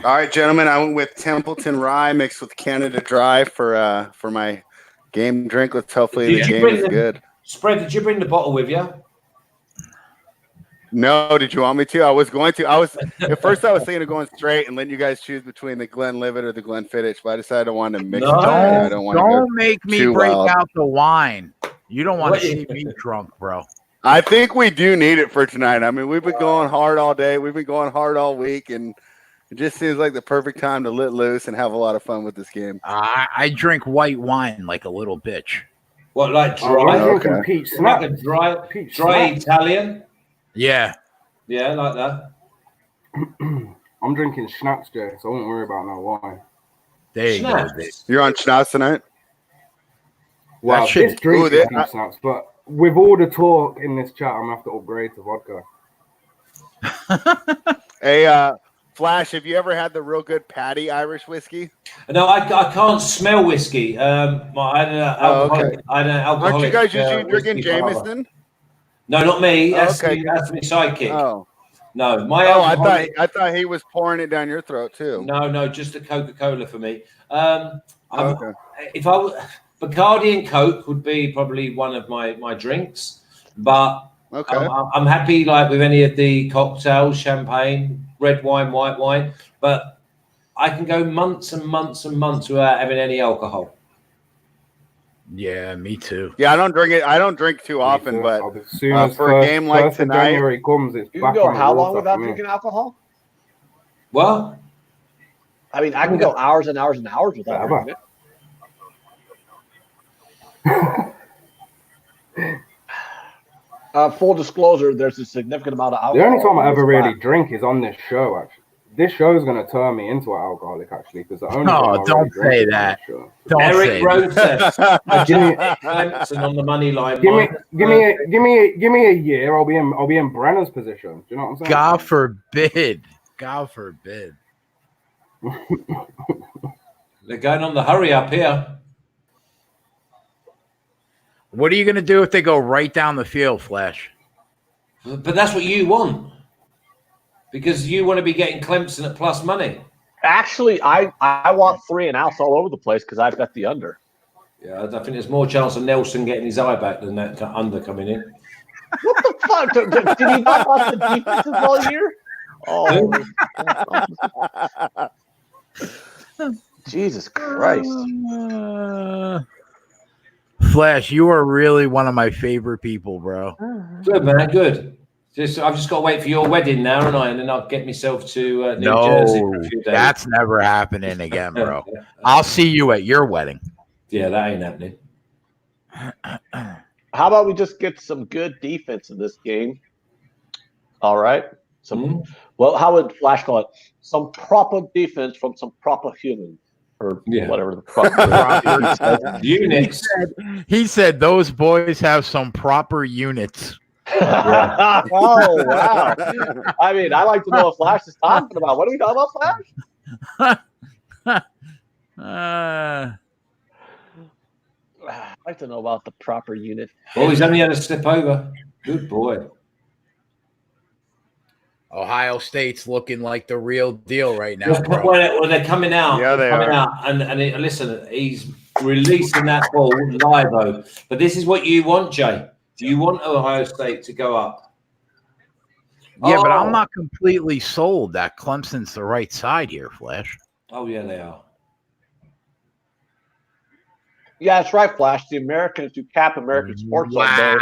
All right, gentlemen. I went with Templeton Rye mixed with Canada Dry for my game drink. Let's hopefully the game is good. Spread, did you bring the bottle with you? No, did you want me to? I was going to. At first I was thinking of going straight and letting you guys choose between the Glenlivet or the Glenfiddich, but I decided I wanted to mix it. Don't make me break out the wine. You don't want to see me drunk, bro. I think we do need it for tonight. I mean, we've been going hard all day. We've been going hard all week, and it just seems like the perfect time to let loose and have a lot of fun with this game. I drink white wine like a little bitch. What, like dry? Peach, like a dry Italian? Yeah. Yeah, like that. I'm drinking schnapps, Jay, so I won't worry about no wine. There you go. You're on schnapps tonight? Well, this drink is schnapps, but with all the talk in this chat, I'm going to have to upgrade to vodka. Hey, Flash, have you ever had the real good Patty Irish whiskey? No, I can't smell whiskey. I had an alcoholic. Okay. I had an alcoholic. Aren't you guys usually drinking whiskey father. Jameson? No, not me. That's Okay. that's my sidekick. Oh, No, my I alcoholic. thought he was pouring it down your throat too. No, just a Coca-Cola for me. Okay. If Bacardi and Coke would be probably one of my drinks, but Okay. I'm happy like with any of the cocktails, champagne, red wine, white wine, but I can go months and months and months without having any alcohol. Yeah, me too. Yeah, I don't drink it. I don't drink too often, but as soon as for a game like first of tonight, January comes, it's You back can go on the how water long for without me. drinking alcohol? Well, I mean, I can go hours and hours and hours without Forever. drinking it. Full disclosure, there's a significant amount of alcohol. The only time I in ever this really glass. drink is on this show. Actually, this show is going to turn me into an alcoholic. Actually, because the only No, time I really don't drink say is on that. this show. Don't say Eric that. Rotess, Give me- Clemson on the money line. Give me a year. I'll be in Brenner's position. Do you know what I'm saying? God forbid. God forbid. They're going on the hurry up here. What are you going to do if they go right down the field, Flash? But that's what you want. Because you want to be getting Clemson at plus money. Actually, I want 3 and outs all over the place because I've got the under. Yeah, I think there's more chance of Nelson getting his eye back than that under coming in. What the fuck? Did he not watch the defenses all year? Oh, Jesus Christ. Flash, you are really one of my favorite people, bro. Good, man, good. I've just got to wait for your wedding now, and then I'll get myself to New Jersey for a few days. That's never happening again, bro. I'll see you at your wedding. Yeah, that ain't happening. How about we just get some good defense in this game? All right. Well, how would Flash call it? Some proper defense from some proper human, or whatever the proper units. He said those boys have some proper units. Yeah. Oh wow! I mean, I like to know what Flash is talking about. What are we talking about, Flash? I'd like to know about the proper unit. Oh, he's only had a slip over. Good boy. Ohio State's looking like the real deal right now, bro. Well, they're coming out. Yeah, they are. Out, listen, he's releasing that ball live, though. But this is what you want, Jay. You want Ohio State to go up. Yeah, but I'm not completely sold that Clemson's the right side here, Flash. Oh, yeah, they are. Yeah, that's right, Flash. The Americans who cap American sports all day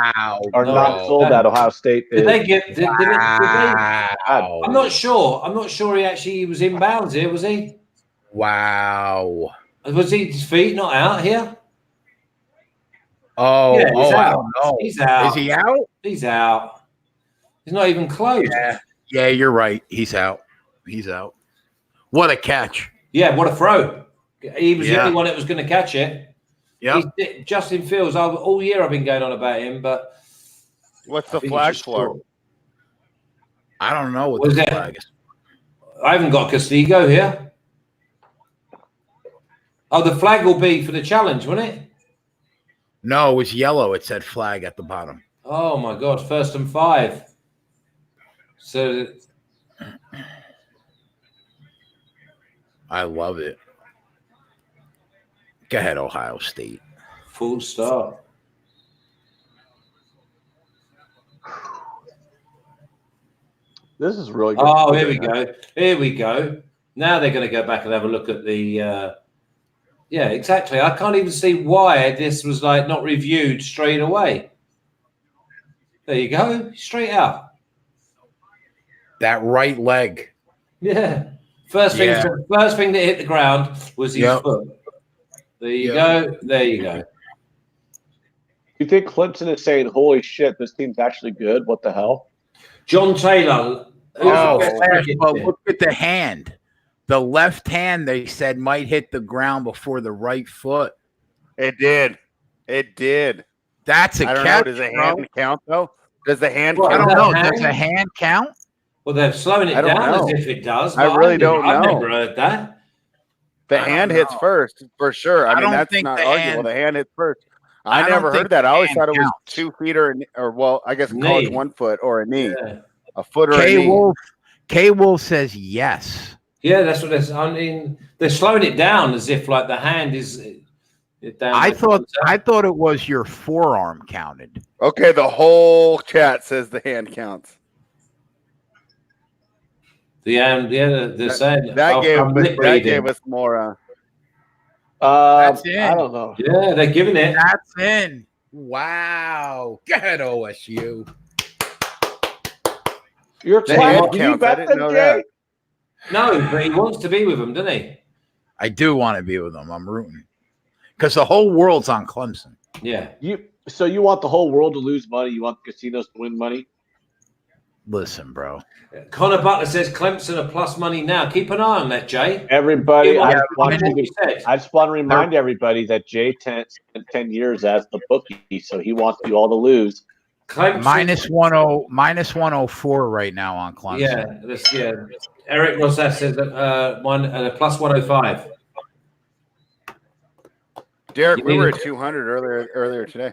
are no. not sold that Ohio State is. Did they get? Did they, Wow. I'm not sure. I'm not sure he actually was inbounds here. Was he? Wow. Was his feet not out here? Oh, Yeah, he's I out. don't know. He's out. Is he out? He's out. He's not even close. Yeah, you're right. He's out. He's out. What a catch. Yeah, what a throw. He was the only one that was going to catch it. Yeah. Justin Fields, all year I've been going on about him, but what's the flag for? I don't know what the flag is. I haven't got Castigo here. Oh, the flag will be for the challenge, won't it? No, it was yellow. It said flag at the bottom. Oh, my God. 1st and 5. So I love it. Go ahead, Ohio State. Full stop. This is really good. Oh, here we go. Here we go. Now they're going to go back and have a look at the yeah, exactly. I can't even see why this was like not reviewed straight away. There you go. Straight out. That right leg. Yeah. First thing that hit the ground was his foot. There you go. There you go. You think Clemson is saying, holy shit, this team's actually good? What the hell? John Taylor. But look at the hand. The left hand, they said, might hit the ground before the right foot. It did. It did. That's a I don't catch, know. Does a hand count, though? Does the hand I count? don't know. Does a hand count? Well, they're slowing it I don't down as know. if it does. I but really don't I've know. never heard that. The I don't hand hits know. first for sure. I mean, don't that's think not the arguable. hand- The hand hits first. I I don't never think heard that. the I always hand thought it was counts. 2 feet or well, I guess in college Knee. 1 foot or a knee, Yeah. a foot or a K knee. Wolf says yes. Yeah, that's what they're. I mean, they're slowing it down as if like the hand is down. I thought it was your forearm counted. Okay, the whole chat says the hand counts. They're saying That I'm lip reading. gave us more. That's in. I don't know. Yeah, they're giving it. That's in. Wow. Go ahead, OSU. You're The hand clapping. Do you counts. I bet didn't that, know Jay? that. No, but he wants to be with them, doesn't he? I do want to be with them. I'm rooting. Because the whole world's on Clemson. Yeah. So you want the whole world to lose money? You want the casinos to win money? Listen, bro. Connor Butler says Clemson are plus money now. Keep an eye on that, Jay. Everybody, Yeah, I what just want you to said. remind everybody that Jay spent 10 years as the bookie, so he wants you all to lose. Clemson, minus 104 right now on Clemson. yeah. Eric Rosas says plus 105. Derek, we were at 200 earlier today.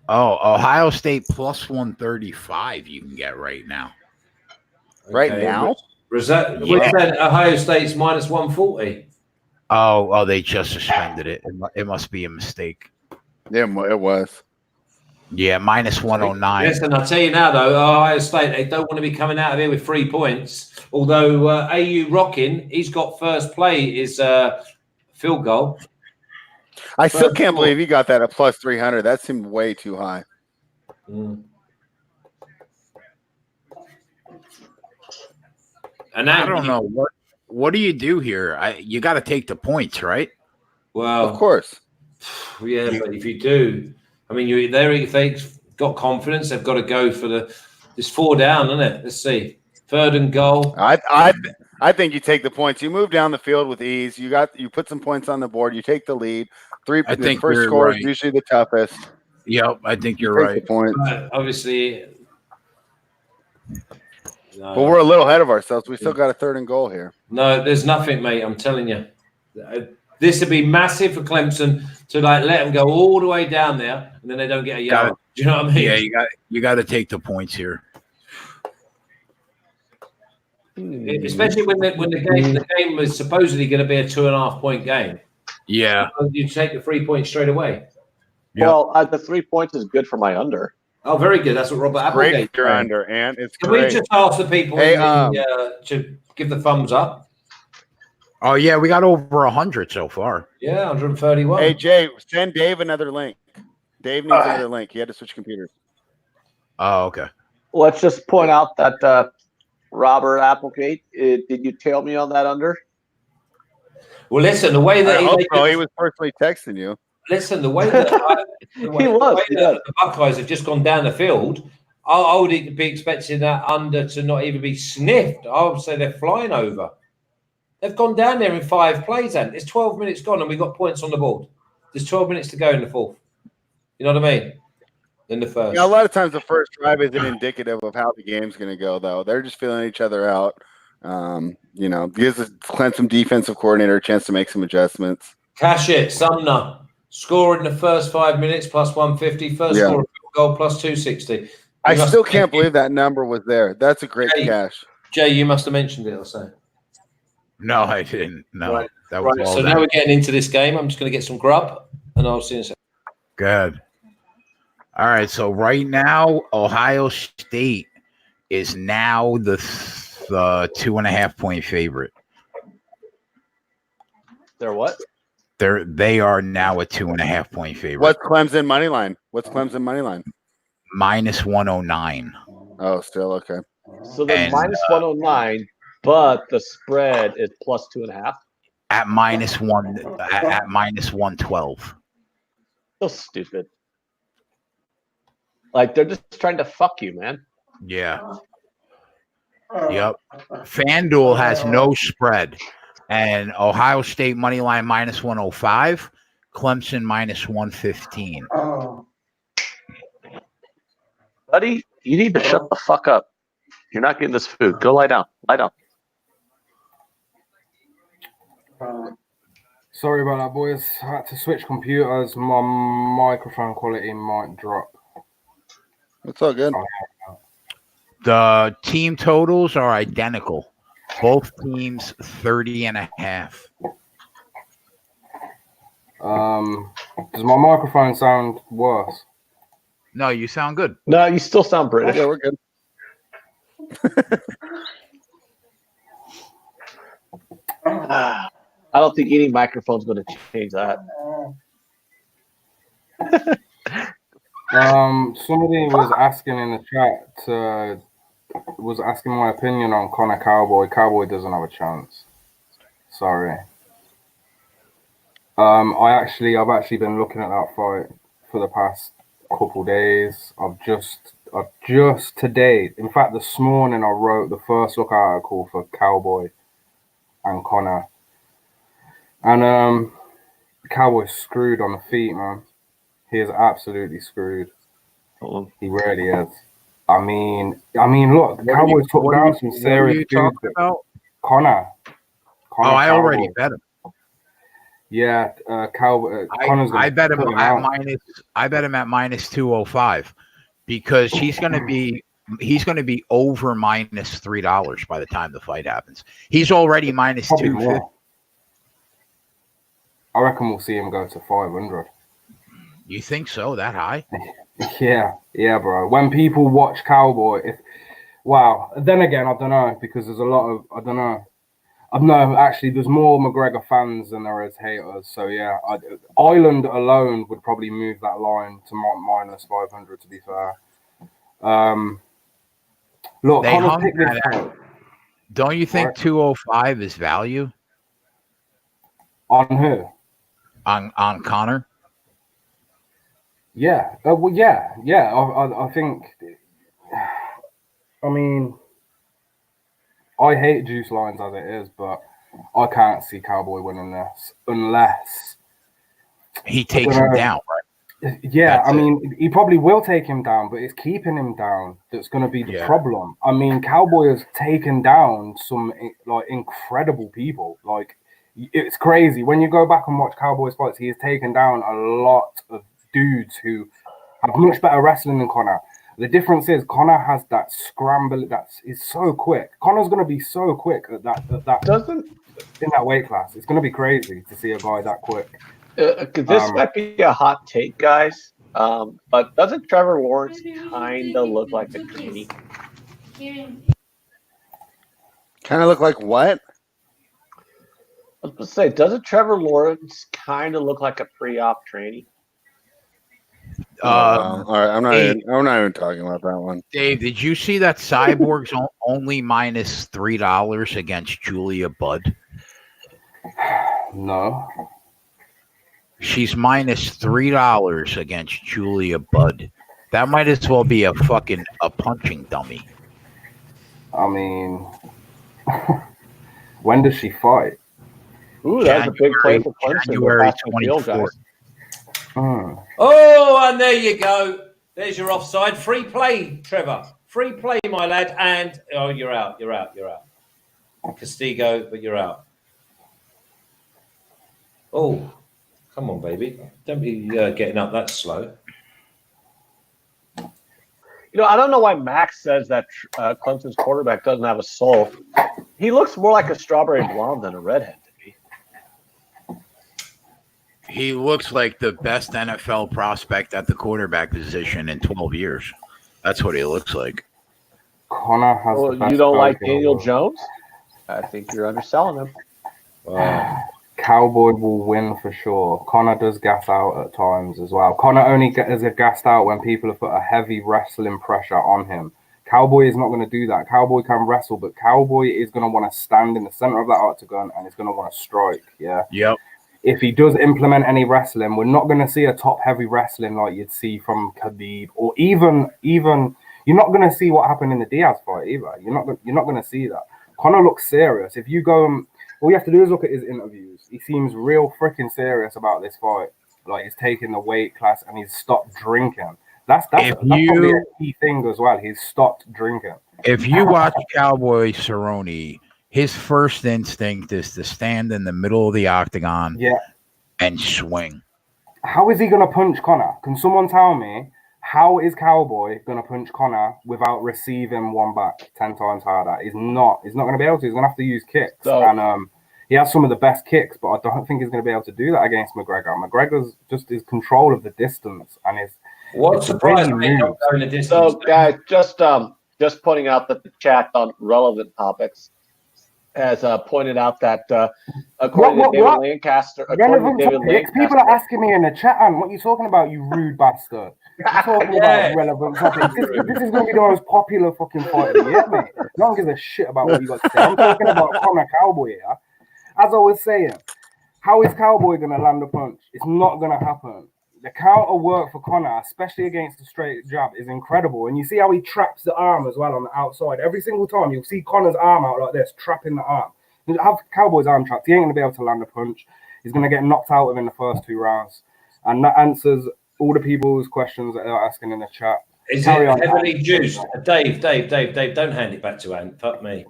Oh, Ohio State plus 135 you can get right now. Right now? Rosas Yeah. said Ohio State's minus 140. Oh, they just suspended it. It must be a mistake. Yeah, it was. Yeah, minus 109. Listen, I'll tell you now, though, Ohio State, they don't want to be coming out of here with 3 points. Although AU Rockin', he's got first play is field goal. I still can't believe he got that at plus 300. That seemed way too high. Mm. And I don't know. What do you do here? You got to take the points, right? Well, of course. Yeah, but if you do, I mean, if they've got confidence, they've got to go for it's 4 down, isn't it? Let's see. 3rd and goal. I think you take the points. You move down the field with ease. You put some points on the board. You take the lead. I think first score is usually the toughest. Yep, I think you're right. The points. Obviously, but we're a little ahead of ourselves. We still got a 3rd and goal here. No, there's nothing, mate. I'm telling you. This would be massive for Clemson to let them go all the way down there, and then they don't get a yard. Do you know what I mean? Yeah, you got to take the points here. Especially when the game was supposedly going to be a 2.5 point game. Yeah, you take the 3 points straight away. Yep. Well, the 3 points is good for my under. Oh, very good. That's what Robert Applegate. Great for your under, and it's Can great. we just ask the people to give the thumbs up? Oh yeah, we got over 100 so far. Yeah, 131. Hey Jay, send Dave another link. Dave needs another link. He had to switch computers. Oh, okay. Let's just point out that Robert Applegate, did you tail me on that under? Well, listen, the way that he was personally texting you. Listen, the way that the Buckeyes have just gone down the field, I would be expecting that under to not even be sniffed. I would say they're flying over. They've gone down there in 5 plays, and it's 12 minutes gone, and we've got points on the board. There's 12 minutes to go in the 4th. You know what I mean? In the 1st. Yeah, a lot of times the first drive isn't indicative of how the game's going to go, though. They're just feeling each other out. Gives the Clemson defensive coordinator a chance to make some adjustments. Cash it, Sumner. Score in the first 5 minutes plus 150. First score of goal plus 260. I still can't believe that number was there. That's a great cash. Jay, you must have mentioned it, I'll say. No, I didn't. No. Right. That was all so that. now we're getting into this game. I'm just going to get some grub, and I'll see you in a second. Good. All right, so right now, Ohio State is now the 2.5 point favorite. They're what? They are now a 2.5 point favorite. What's Clemson money line? Minus 109. Oh, still okay. So they're minus 109, but the spread is plus 2.5. At minus 112. So stupid. Like they're just trying to fuck you, man. Yeah. Yep. FanDuel has no spread. And Ohio State money line minus 105, Clemson minus 115. Buddy, you need to shut the fuck up. You're not getting this food. Go lie down. Lie down. Sorry about that, boys. I had to switch computers. My microphone quality might drop. It's all good. The team totals are identical. Both teams 30.5. Does my microphone sound worse? No, you sound good. No, you still sound British. Yeah, we're good. I don't think any microphone's going to change that. Somebody was asking in the chat, was asking my opinion on Conor Cowboy. Cowboy doesn't have a chance. Sorry. I've actually been looking at that fight for the past couple days. I've just today, in fact, this morning I wrote the first look article for Cowboy and Conor. And Cowboy's screwed on the feet, man. He is absolutely screwed. He really is. I mean, look, the Cowboys took down some serious dudes. Conor. I already bet him. Yeah, Cowboy. I bet him at minus. I bet him at minus 205 because he's going to be over minus $3 by the time the fight happens. He's already minus 250. I reckon we'll see him go to 500. You think so? That high? Yeah, bro. When people watch Cowboy, wow. Then again, I don't know because there's a lot of actually, there's more McGregor fans than there is haters. So yeah, Ireland alone would probably move that line to minus 500. To be fair, look, Conor's picked this fight. Don't you think 205 is value on who? On Conor? Yeah. Well, yeah. I think. I mean, I hate juice lines as it is, but I can't see Cowboy winning this unless he takes him down, right? Yeah, I mean, he probably will take him down, but it's keeping him down that's going to be the problem. I mean, Cowboy has taken down some like incredible people. Like, it's crazy when you go back and watch Cowboys fights. He has taken down a lot of dudes who have much better wrestling than Conor. The difference is Conor has that scramble is so quick. Conor's going to be so quick at that in that weight class. It's going to be crazy to see a guy that quick. This might be a hot take, guys. But doesn't Trevor Lawrence kind of look like a trainee? Kind of look like what? I was going to say, doesn't Trevor Lawrence kind of look like a pre-op trainee? All right, I'm not even talking about that one. Dave, did you see that Cyborg's only minus $3 against Julia Budd? No. She's minus $3 against Julia Budd. That might as well be a punching dummy. I mean, when does she fight? Ooh, that's a big play for Clemson. January 24th. Oh, and there you go. There's your offside. Free play, Trevor. Free play, my lad. And, you're out. Castigo, but you're out. Oh, come on, baby. Don't be getting up that slow. I don't know why Max says that Clemson's quarterback doesn't have a soul. He looks more like a strawberry blonde than a redhead to me. He looks like the best NFL prospect at the quarterback position in 12 years. That's what he looks like. Conor has the best. You don't like Daniel Jones? I think you're underselling him. Cowboy will win for sure. Conor does gas out at times as well. Conor only gets gassed out when people have put a heavy wrestling pressure on him. Cowboy is not going to do that. Cowboy can wrestle, but Cowboy is going to want to stand in the center of that octagon and is going to want to strike. Yeah. Yep. If he does implement any wrestling, we're not going to see a top heavy wrestling like you'd see from Khabib, or even you're not going to see what happened in the Diaz fight either. You're not going to see that. Conor looks serious. If you go all you have to do is look at his interviews. He seems real freaking serious about this fight. Like, he's taking the weight class and he's stopped drinking. That's probably a key thing as well. He's stopped drinking. If you watch Cowboy Cerrone, his first instinct is to stand in the middle of the octagon and swing. How is he going to punch Conor? Can someone tell me how is Cowboy going to punch Conor without receiving one back 10 times harder? He's not going to be able to. He's going to have to use kicks. And he has some of the best kicks, but I don't think he's going to be able to do that against McGregor. McGregor's just his control of the distance and his. What surprised me not going the distance? So, guys, just pointing out that the chat on relevant topics has pointed out that according to David Lancaster, people are asking me in the chat, what are you talking about, you rude bastard? You're talking about relevant topics. This is going to be the most popular fucking fight of the year, mate. No one gives a shit about what you got to say. I'm talking about Conor Cowboy here. As I was saying, how is Cowboy going to land a punch? It's not going to happen. The counter work for Conor, especially against the straight jab, is incredible. And you see how he traps the arm as well on the outside. Every single time you'll see Conor's arm out like this, trapping the arm. You have Cowboy's arm trapped. He ain't going to be able to land a punch. He's going to get knocked out within the first 2 rounds. And that answers all the people's questions that they're asking in the chat. Is it heavily juiced? Dave, don't hand it back to Ant. Fuck me.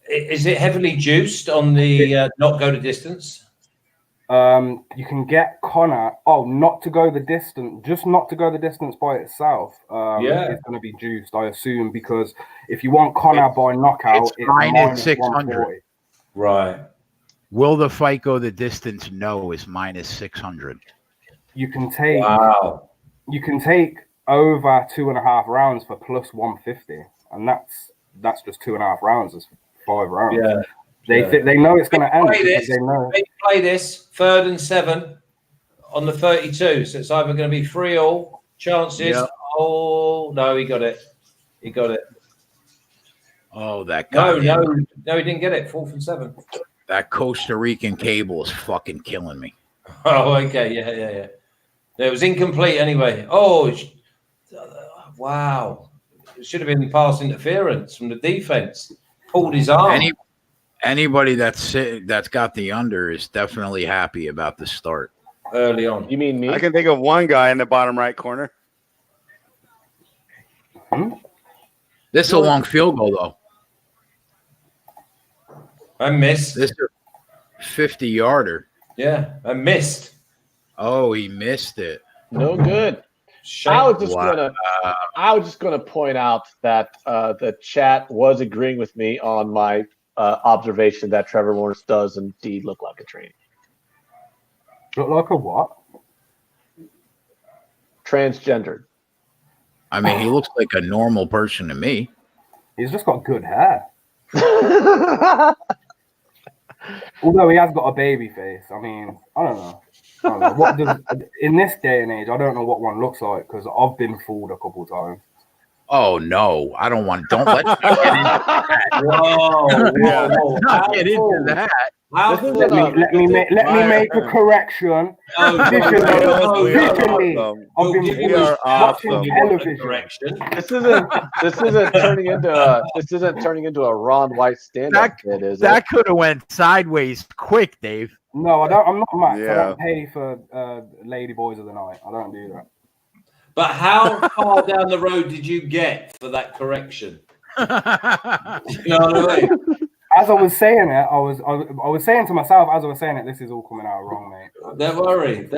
Is it heavily juiced on the not go the distance? You can get Conor, not to go the distance, just not to go the distance by itself. It's going to be juiced, I assume, because if you want Conor by knockout, it's minus 600. Right. Will the fight go the distance? No, is minus 600. You can take over 2.5 rounds for plus 150, and that's just 2.5 rounds. It's 5 rounds. Yeah. They know it's going to end. They play this 3rd and 7 on the 32, so it's either going to be 3-3 chances. Yep. Oh no, he got it. Oh, that guy. No, he didn't get it. 4th and 7. That Costa Rican cable is fucking killing me. Oh, okay, yeah. It was incomplete anyway. Oh, wow! It should have been pass interference from the defense. Pulled his arm. Anybody that's got the under is definitely happy about the start early on. You mean me? I can think of one guy in the bottom right corner. This is a long field goal, though. I missed. This is a 50-yarder. Yeah, I missed. Oh, he missed it. No good. I was just gonna point out that the chat was agreeing with me on my observation that Trevor Lawrence does indeed look like a trainee. Look like a what? Transgendered. I mean, he looks like a normal person to me. He's just got good hair. Although he has got a baby face. I mean, I don't know. What does, in this day and age, I don't know what one looks like because I've been fooled a couple times. Oh no, I don't want. Don't let me get into that. Whoa. Not get into that. Let me make a correction. Visually, I've been watching television. This isn't turning into a Ron White stand-up kid, is it? That could have went sideways quick, Dave. No, I don't. I'm not Max. Yeah. I don't pay for Lady Boys of the Night. I don't do that. But how far down the road did you get for that correction? You know what I mean? As I was saying it, I was saying to myself as I was saying it, this is all coming out wrong, mate. Don't worry.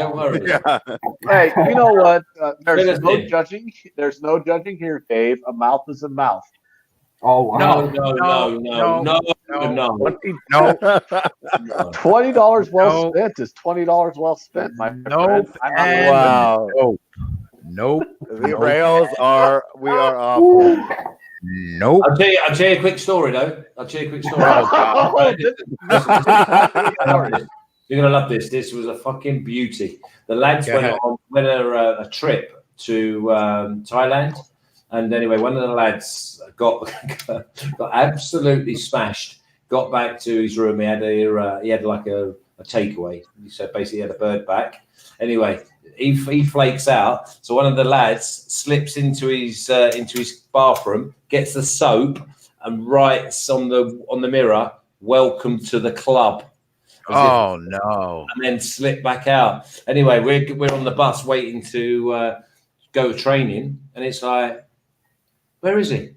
Yeah. Hey, you know what? There's no judging. There's no judging here, Dave. A mouth is a mouth. Oh wow. No. $20 well spent is $20 well spent, my friend. Wow. Nope. The rails are off. Nope. I'll tell you a quick story though. You're gonna love this. This was a fucking beauty. The lads went on a trip to Thailand, and anyway, one of the lads got absolutely smashed. Got back to his room. He had like a takeaway. So basically, he had a bird back. Anyway, he flakes out. So one of the lads slips into his bathroom, gets the soap, and writes on the mirror, "Welcome to the club." Oh no! And then slip back out. Anyway, we're on the bus waiting to go training, and it's like, where is he?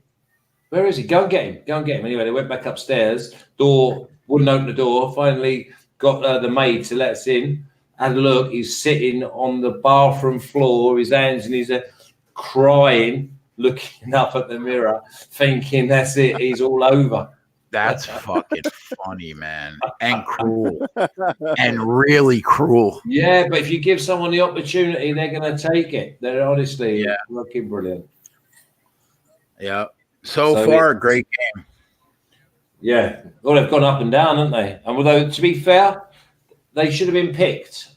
Where is he? Go and get him. Go and get him. Anyway, they went back upstairs. Door wouldn't open the door. Finally, got the maid to let us in. Had a look. He's sitting on the bathroom floor, his hands in his head, crying, looking up at the mirror, thinking that's it. He's all over. That's fucking funny, man, and cruel, and really cruel. Yeah, but if you give someone the opportunity, they're going to take it. They're honestly looking brilliant. Yeah. So far, a great game. Yeah. Well, they've gone up and down, haven't they? And although, to be fair, they should have been picked.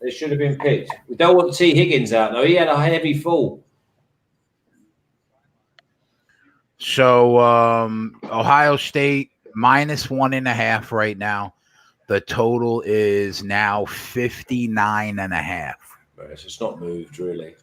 They should have been picked. We don't want T. Higgins out, though. He had a heavy fall. So Ohio State -1.5 right now. The total is now 59.5. It's just not moved, really.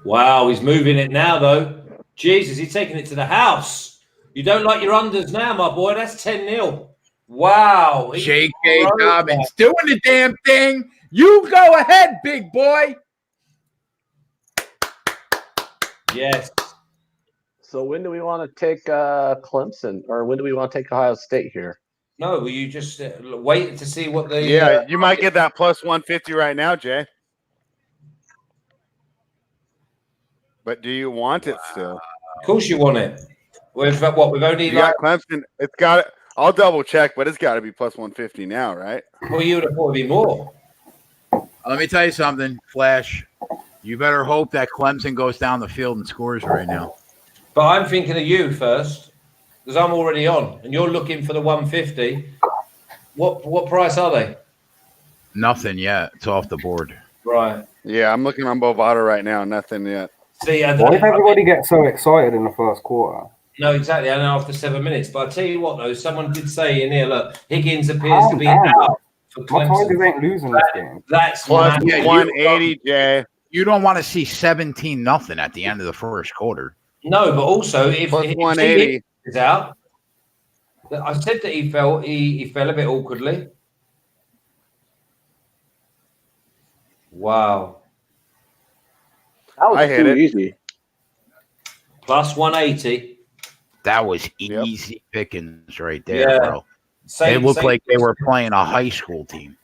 Wow, he's moving it now, though. Jesus, he's taking it to the house. You don't like your unders now, my boy. That's 10-0. Wow. J.K. Dobbins doing the damn thing. You go ahead, big boy. Yes. So when do we want to take Clemson, or when do we want to take Ohio State here? No, will you just wait to see what the... Yeah, you might get that plus 150 right now, Jay. But do you want it still? Of course you want it. We've only You got Clemson. It's got it. I'll double check, but it's got to be plus 150 now, right? Well, you would have thought it'd be more. Let me tell you something, Flash. You better hope that Clemson goes down the field and scores right now. But I'm thinking of you first, because I'm already on, and you're looking for the 150. What price are they? Nothing yet. It's off the board. Right. Yeah, I'm looking on Bovada right now. Nothing yet. See, why did everybody get so excited in the first quarter? No, exactly. I know after 7 minutes. But I tell you what, though, someone did say in here, look, Higgins appears to be out for My Clemson. Tigers ain't losing this game. That's Plus mad. 180, Jay. You don't want to see 17-0 at the end of the first quarter. No, but also if Plus Higgins 180 is out, I said that he fell a bit awkwardly. Wow. That was I hit too it. easy. Plus 180. That was Yep. easy pickings right there, Yeah. bro. It looked like they were playing a high school team.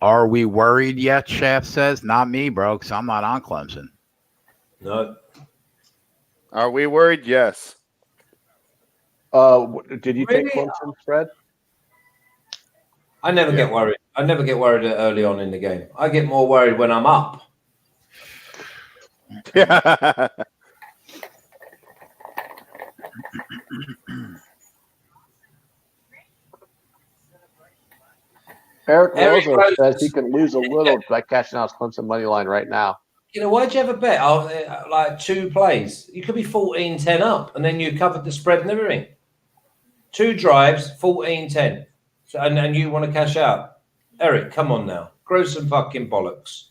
Are we worried yet, Shaft says? Not me, bro, because I'm not on Clemson. No. Are we worried? Yes. Did you take Really? Clemson, Fred? I never get worried. I never get worried early on in the game. I get more worried when I'm up. Yeah. Eric Eric Rosa Rose- says he can lose a little by cashing out his Clemson money line right now. You know, why'd you have a bet of like 2 plays? You could be 14-10 up, and then you covered the spread and everything. 2 drives, 14-10. So, and you want to cash out. Eric, come on now. Grow some fucking bollocks.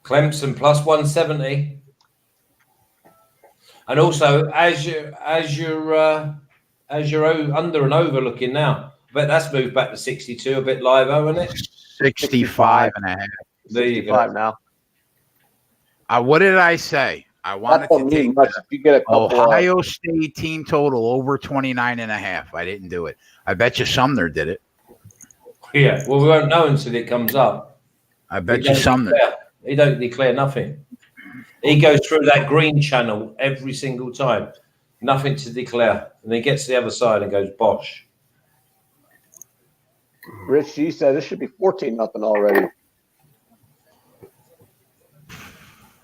Clemson plus 170. And also, as you're under and over looking now, I bet that's moved back to 62, a bit live, isn't it? 65.5. There you go. 65 now. What did I say? I wanted That don't to mean take much. If you get a couple Ohio State team total over 29.5. I didn't do it. I bet you Sumner did it. Yeah, well, we won't know until it comes up. I bet you Sumner. He don't declare nothing. He goes through that green channel every single time. Nothing to declare. And he gets to the other side and goes, bosh. Rich G said this should be 14-0 already.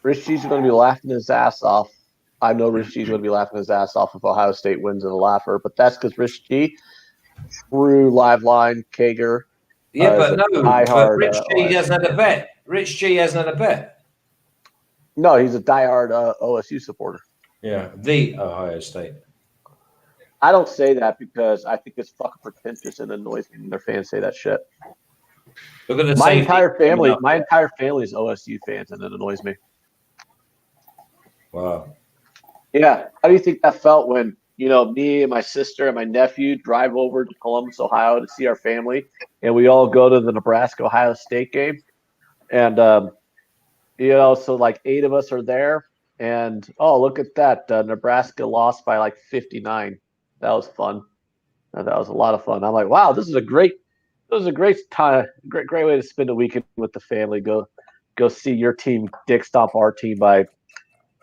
Rich G's going to be laughing his ass off. I know Rich G's going to be laughing his ass off if Ohio State wins in a laugher, but that's because Rich G through Liveline, Kager. Yeah, but no, diehard, Rich G hasn't had a bet. Rich G hasn't had a bet. No, he's a diehard OSU supporter. Yeah, the Ohio State. I don't say that because I think it's fucking pretentious and annoys me when their fans say that shit. Look at the My safety entire family, coming up. my entire family is OSU fans, and it annoys me. Wow. Yeah. How do you think that felt when, me and my sister and my nephew drive over to Columbus, Ohio to see our family, and we all go to the Nebraska-Ohio State game? And, so like 8 of us are there, and, oh, look at that. Nebraska lost by like 59. That was fun. That was a lot of fun. I'm like, wow, this is a great time, great way to spend a weekend with the family. Go see your team dick stomp our team by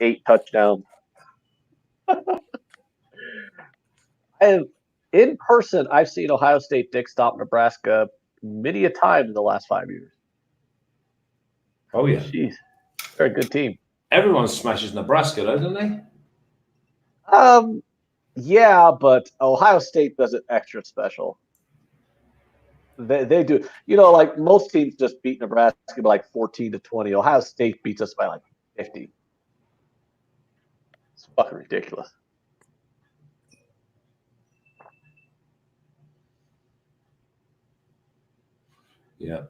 8 touchdowns. And in person, I've seen Ohio State dick stomp Nebraska many a time in the last 5 years. Oh yeah. Jeez, they're a good team. Everyone smashes Nebraska, though, don't they? Yeah, but Ohio State does it extra special. They do. Like most teams just beat Nebraska by like 14-20. Ohio State beats us by like 50. It's fucking ridiculous. Yeah.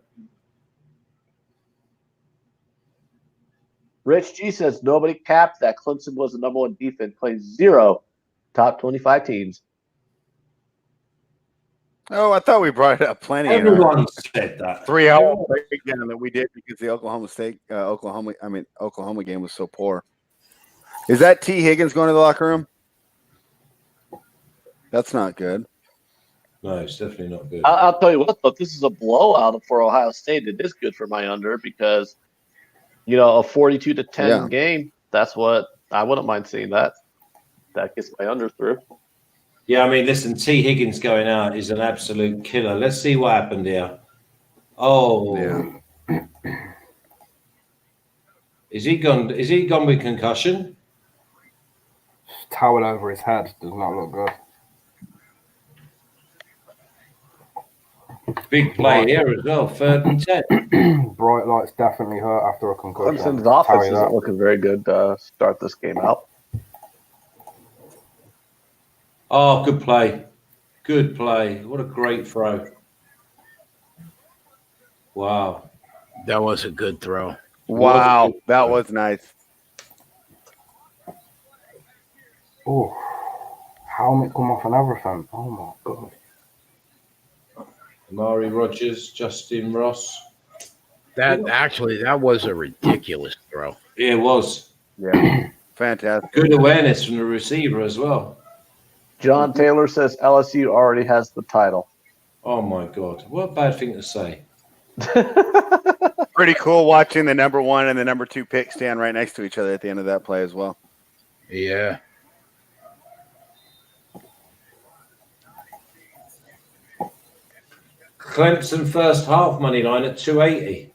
Rich G says nobody capped that Clemson was the number 1 defense, playing 0 top 25 teams. Oh, I thought we brought it up plenty. Everyone said that. 3-hour breakdown that we did because the Oklahoma game was so poor. Is that T. Higgins going to the locker room? That's not good. No, it's definitely not good. I'll tell you what, though, this is a blowout for Ohio State. It is good for my under because, a 42-10 game. That's what I wouldn't mind seeing that. That gets my under through. Yeah, I mean, listen, T. Higgins going out is an absolute killer. Let's see what happened here. Oh, yeah. Is he gone with concussion? Towel over his head does not look good. Big play here as well, 3rd and 10. Bright lights definitely hurt after a concussion. Clemson's offense isn't looking very good to start this game out. Oh, good play. Good play. What a great throw. Wow. That was a good throw. Wow, that was nice. Oh, helmet come off and everything. Oh my god. Amari Rogers, Justin Ross. That was a ridiculous throw. Yeah, it was. Yeah. Fantastic. Good awareness from the receiver as well. John Taylor says LSU already has the title. Oh my God. What a bad thing to say. Pretty cool watching the number 1 and the number 2 pick stand right next to each other at the end of that play as well. Yeah. Clemson first half money line at 280.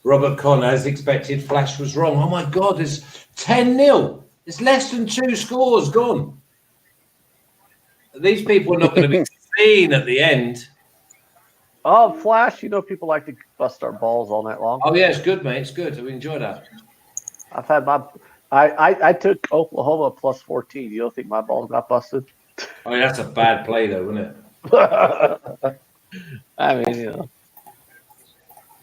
Robert Conn, as expected, Flash was wrong. Oh my God, it's 10-0. It's less than 2 scores gone. These people are not going to be seen at the end. Oh, Flash, people like to bust our balls all night long. Oh yeah, it's good, mate. It's good. We enjoy that. I've had I took Oklahoma plus 14. You don't think my balls got busted? Oh, yeah, that's a bad play though, isn't it? I mean,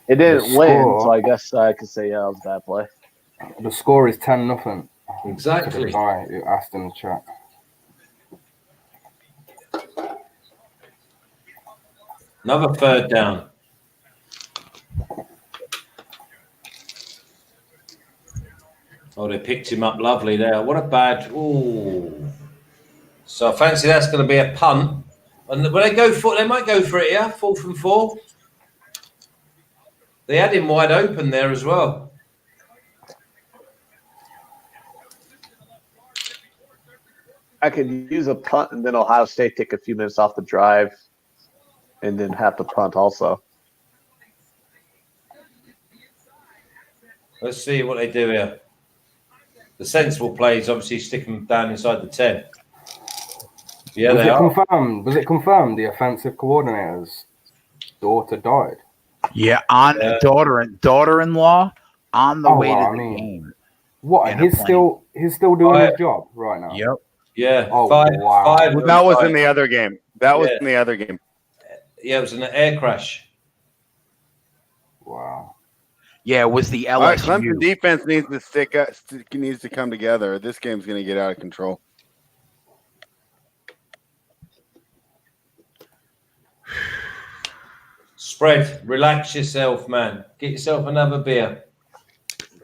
it didn't win, so I guess I could say, yeah, it was a bad play. The score is 10-0. Exactly. The guy who asked in the chat. Another 3rd down. Oh, they picked him up lovely there. What a bad. Ooh. So I fancy that's going to be a punt. And will they go for it? They might go for it, yeah? 4th and 4. They had him wide open there as well. I could use a punt and then Ohio State take a few minutes off the drive and then have to punt also. Let's see what they do here. The sensible play is obviously stick them down inside the 10. Yeah, they are. Was it confirmed the offensive coordinator's daughter died? Yeah, daughter-in-law on the Oh, way wow, to I the mean, game. What? in a He's plane. still doing Right. his job right now. Yep. Yeah. Oh, five. wow. Well, that was in the other game. That was Yeah. in the other game. Yeah, it was an air crash. Wow. Yeah, it was the LSU. All right, Clemson defense needs to stick up, needs to come together. This game's going to get out of control. Spread. Relax yourself, man. Get yourself another beer.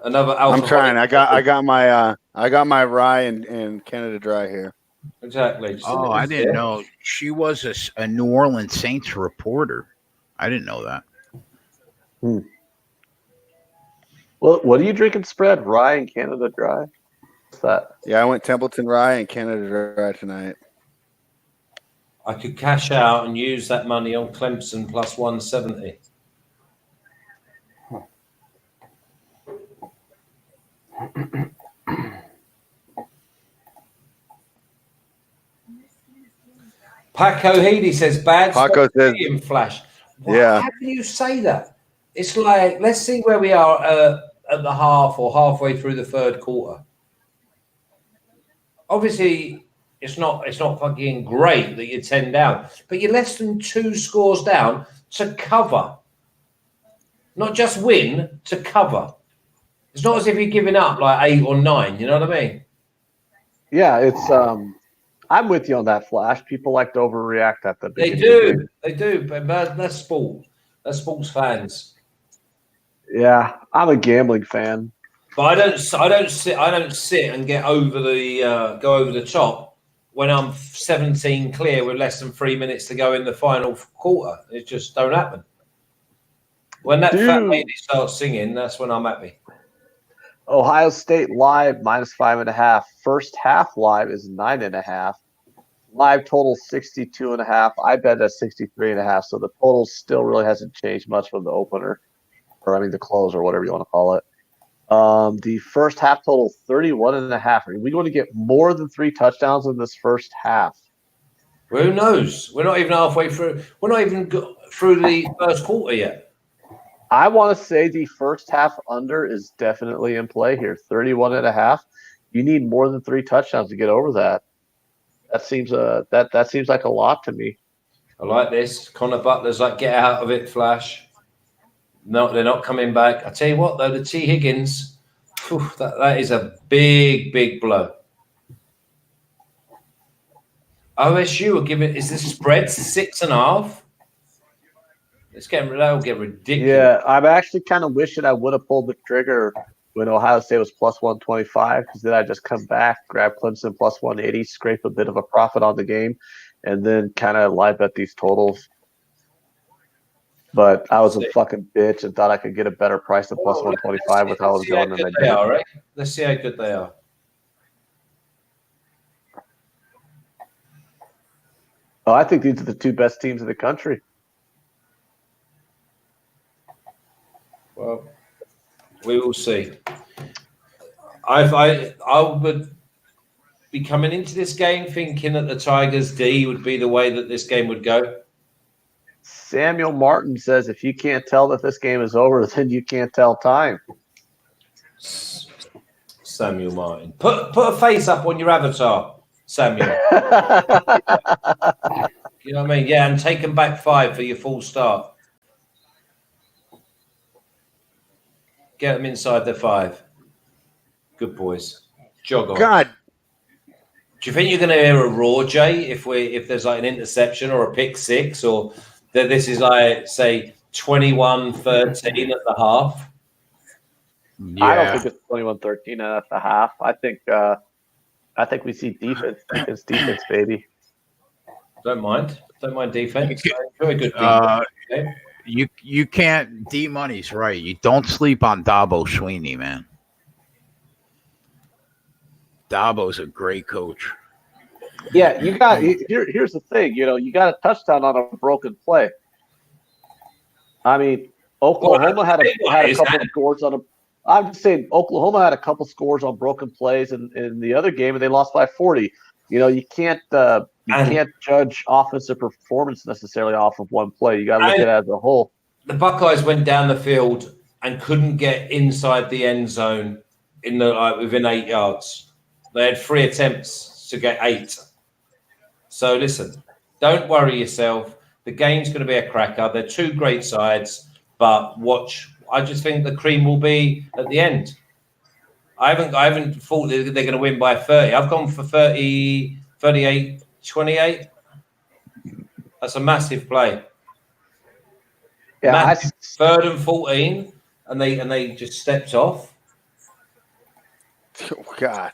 Another alcoholic. I'm trying. I got my rye and Canada Dry here. Exactly. Oh, I didn't know she was a New Orleans Saints reporter. I didn't know that. Well, what are you drinking? Spread rye and Canada Dry. What's that? Yeah, I went Templeton Rye and Canada Dry tonight. I could cash out and use that money on Clemson plus 170. Paco Heedy says bad Paco says in flash. Yeah. How can you say that? It's like, let's see where we are at the half or halfway through the third quarter. Obviously, it's not fucking great that you're 10 down, but you're less than 2 scores down to cover. Not just win, to cover. It's not as if you're giving up like 8 or 9, you know what I mean? Yeah, it's I'm with you on that, Flash. People like to overreact at the They beginning. do. They do, but that's sport. That's sports fans. Yeah, I'm a gambling fan. But I don't sit and get over the go over the top when I'm 17 clear with less than 3 minutes to go in the final quarter. It just don't happen. When that fat lady starts singing, that's when I'm happy. Ohio State live -5.5. First half live is 9.5. Live total 62.5. I bet at 63.5. So the total still really hasn't changed much from the opener, or I mean the close, or whatever you want to call it. The first half total 31.5. Are we going to get more than 3 touchdowns in this first half? Well, who knows? We're not even halfway through. We're not even through the first quarter yet. I want to say the first half under is definitely in play here. 31.5. You need more than 3 touchdowns to get over that. That seems that seems like a lot to me. I like this. Connor Butler's like, get out of it, Flash. No, they're not coming back. I tell you what, though, the T. Higgins, that is a big, big blow. OSU are giving, is this spread 6.5? That'll get ridiculous. Yeah, I'm actually kind of wishing I would have pulled the trigger when Ohio State was plus 125, because then I just come back, grab Clemson plus 180, scrape a bit of a profit on the game, and then kind of live bet these totals. But I was a fucking bitch and thought I could get a better price than plus 125 with how I was going, and I didn't. All right, let's see how good they are. Oh, I think these are the 2 best teams in the country. Well, we will see. I would be coming into this game thinking that the Tigers D would be the way that this game would go. Samuel Martin says, if you can't tell that this game is over, then you can't tell time. Samuel Martin. Put a face up on your avatar, Samuel. You know what I mean? Yeah, and take them back 5 for your full start. Get them inside the 5. Good boys. Jog on. God. Do you think you're going to hear a roar, Jay, if there's like an interception or a pick 6, or that this is like, say, 21-13 at the half? Yeah. I don't think it's 21-13 at the half. I think we see defense. It's defense, baby. Don't mind defense. Very good defense. You can't. D Money's right. You don't sleep on Dabo Sweeney, man. Dabo's a great coach. Yeah, you got here's the thing. You got a touchdown on a broken play. I mean, Oklahoma had a couple of scores on a. I'm just saying, Oklahoma had a couple scores on broken plays in the other game, and they lost by 40. You can't judge offensive performance necessarily off of one play. You got to look at it as a whole. The Buckeyes went down the field and couldn't get inside the end zone in the within 8 yards. They had 3 attempts to get 8. So listen, don't worry yourself. The game's going to be a cracker. They're 2 great sides, but watch. I just think the cream will be at the end. I haven't thought they're going to win by 30. I've gone for 30, 38, 28. That's a massive play. Yeah, Massive. 3rd and 14, and they just stepped off. Oh, God.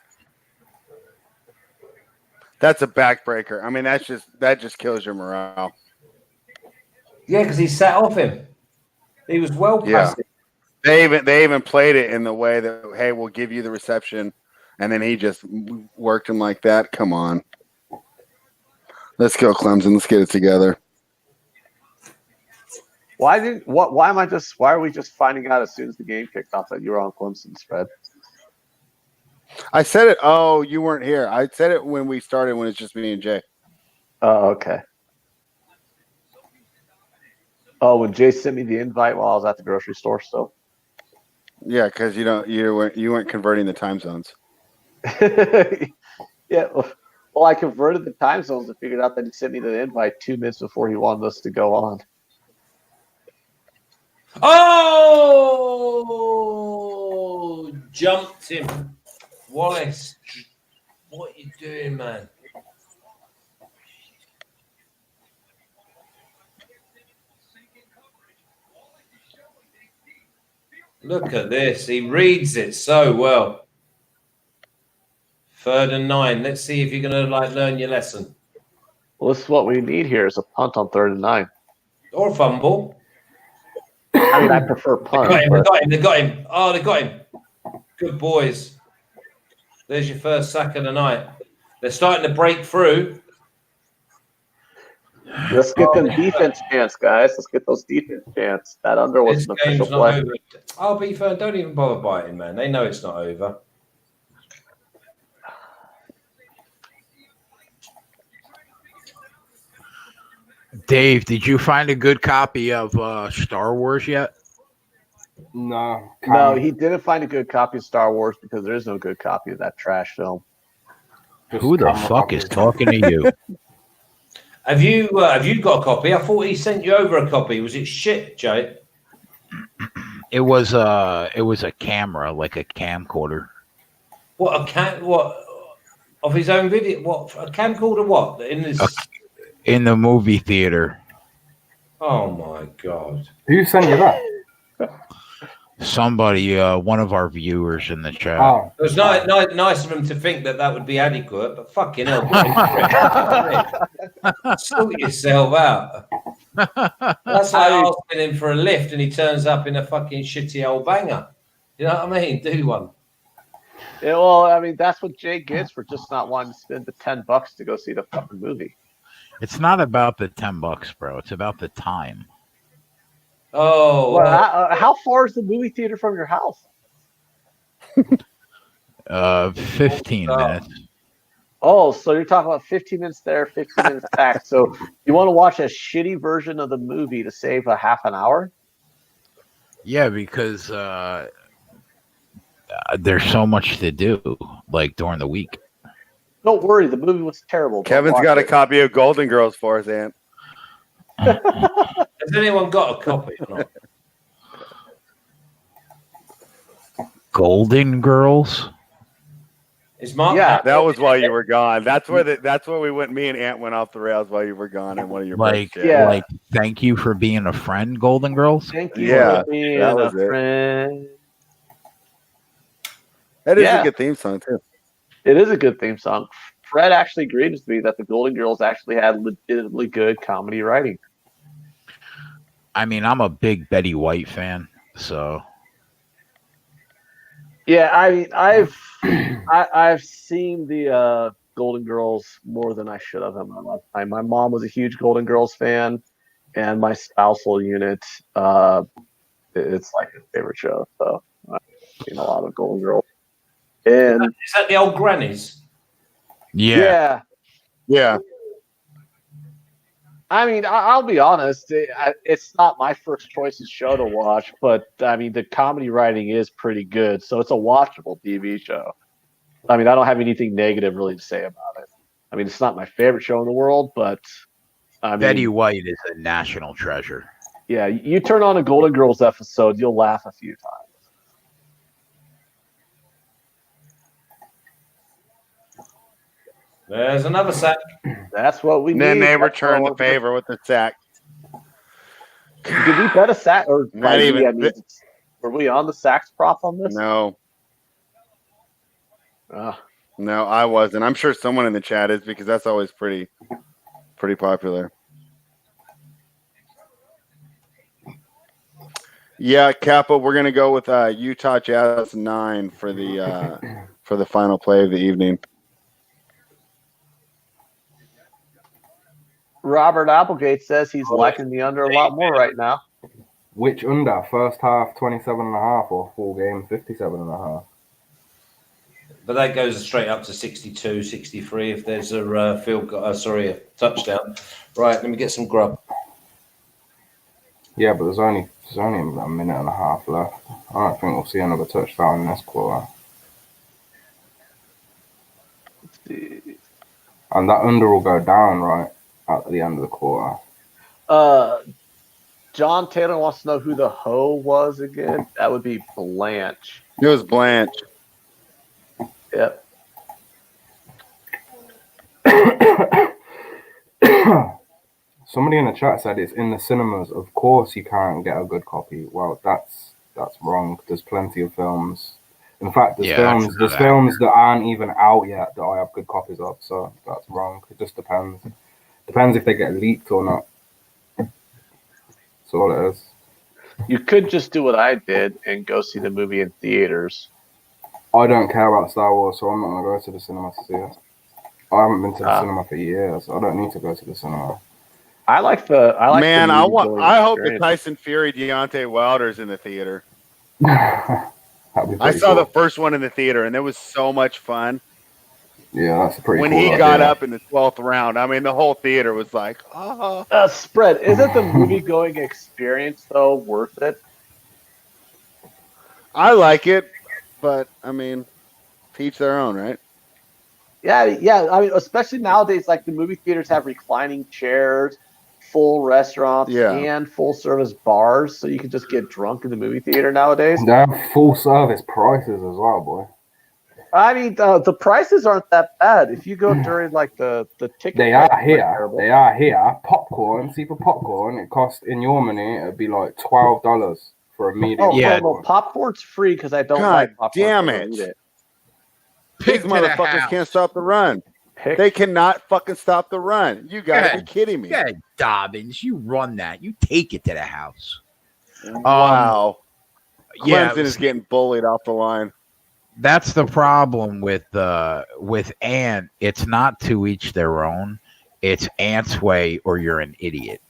That's a backbreaker. I mean, that just kills your morale. Yeah, because he sat off him. He was well past it. They even played it in the way that, hey, we'll give you the reception, and then he just worked him like that. Come on. Let's go, Clemson. Let's get it together. Why are we just finding out as soon as the game kicked off that you were on Clemson, Fred? I said it. Oh, you weren't here. I said it when we started, when it's just me and Jay. Oh, okay. Oh, when Jay sent me the invite while I was at the grocery store, so. Yeah, because you weren't converting the time zones. Yeah, well, I converted the time zones and figured out that he sent me the invite 2 minutes before he wanted us to go on. Oh, jumped him. Wallace, what you doing, man? Look at this. He reads it so well. 3rd and 9. Let's see if you're going to learn your lesson. Well, this is what we need here is a punt on 3rd and 9. Or a fumble. I mean, I prefer punt. They got him. Oh, they got him. Good boys. There's your first sack of the night. They're starting to break through. Let's get them defense chance, guys. Let's get those defense chance. That under was an official play. Over. Oh, be fair, don't even bother biting, man. They know it's not over. Dave, did you find a good copy of Star Wars yet? No. No, he didn't find a good copy of Star Wars because there is no good copy of that trash film. Who the fuck is talking to you? Have you got a copy? I thought he sent you over a copy. Was it shit, Jay? It was a camera, like a camcorder. What of his own video? What a camcorder? What In the movie theater. Oh my god! Who sent you that? Somebody, one of our viewers in the chat. Oh. It was nice of him to think that would be adequate, but fucking hell, sort yourself out. That's like asking him for a lift and he turns up in a fucking shitty old banger. You know what I mean? Do one. Yeah, well, I mean, that's what Jay gets for just not wanting to spend the $10 to go see the fucking movie. It's not about the $10, bro. It's about the time. Oh, well, how far is the movie theater from your house? 15 minutes. Oh, so you're talking about 15 minutes there, 15 minutes back. So you want to watch a shitty version of the movie to save a half an hour? Yeah, because there's so much to do, like during the week. Don't worry, the movie was terrible. Kevin's got a copy of Golden Girls for us, Ant. Has anyone got a copy or not? Golden Girls? Is Mark? Yeah, that was while you were gone. That's where we went. Me and Ant went off the rails while you were gone, and one of your like thank you for being a friend, Golden Girls. Thank you for being a friend. That is a good theme song too. It is a good theme song. Fred actually agreed with me that the Golden Girls actually had legitimately good comedy writing. I mean, I'm a big Betty White fan, so. Yeah, I mean, I've seen the Golden Girls more than I should have in my lifetime. My mom was a huge Golden Girls fan, and my spousal unit, it's like his favorite show. So I've seen a lot of Golden Girls. And is that the old grannies? Yeah. Yeah. I mean, I'll be honest. It's not my first choice show to watch, but I mean, the comedy writing is pretty good, so it's a watchable TV show. I mean, I don't have anything negative really to say about it. I mean, it's not my favorite show in the world, but I Betty mean, White is a national treasure. yeah, you turn on a Golden Girls episode, you'll laugh a few times. There's another sack. That's what we And need. then they That's return the what- favor with the sack. Did we bet a sack or Not by we, even I mean, were we on the Sacks prop on this? No, Ugh. no, I wasn't. I'm sure someone in the chat is because that's always pretty popular. Yeah, Kappa, we're gonna go with Utah Jazz 9 for the final play of the evening. Robert Applegate says he's liking the under a lot more right now. Which under? First half 27.5 or full game 57.5? But that goes straight up to 62, 63 if there's a field goal. A touchdown. Right, let me get some grub. Yeah, but there's only a minute and a half left. I don't think we'll see another touchdown in this quarter. And that under will go down right at the end of the quarter. John Taylor wants to know who the hoe was again. That would be Blanche. It was Blanche. Yep. Somebody in the chat said it's in the cinemas. Of course you can't get a good copy. Well, that's wrong. There's plenty of films. In fact, there's films that aren't even out yet that I have good copies of. So that's wrong. It just depends. Depends if they get leaked or not. That's all it is. You could just do what I did and go see the movie in theaters. I don't care about Star Wars, so I'm not gonna go to the cinema to see it. I haven't been to the cinema for years. I don't need to go to the cinema. I like the Man, the I hope the experience. Tyson Fury Deontay Wilder's in the theater. That'd be I pretty saw cool. the first one in the theater, and it was so much fun. Yeah, that's a pretty When cool he idea. got up in the 12th round, I mean, the whole theater was like, oh. Spread, isn't the movie going experience though worth it? I like it, but I mean, to each their own, right? Yeah. I mean, especially nowadays, like the movie theaters have reclining chairs, full restaurants, and full service bars, so you can just get drunk in the movie theater nowadays. They have full service prices as well, boy. I mean, the prices aren't that bad if you go during like the ticket. They are here. They are here. Popcorn, see for popcorn, it costs in your money. It'd be like $12 for a medium. Well, popcorn's free because I don't like popcorn. Damn so I don't eat it. These motherfuckers can't stop the run. They cannot fucking stop the run. You gotta be kidding me. Yeah, Dobbins, you run that. You take it to the house. Wow. Yeah, Clemson is getting bullied off the line. That's the problem with Ant. It's not to each their own. It's Ant's way, or you're an idiot.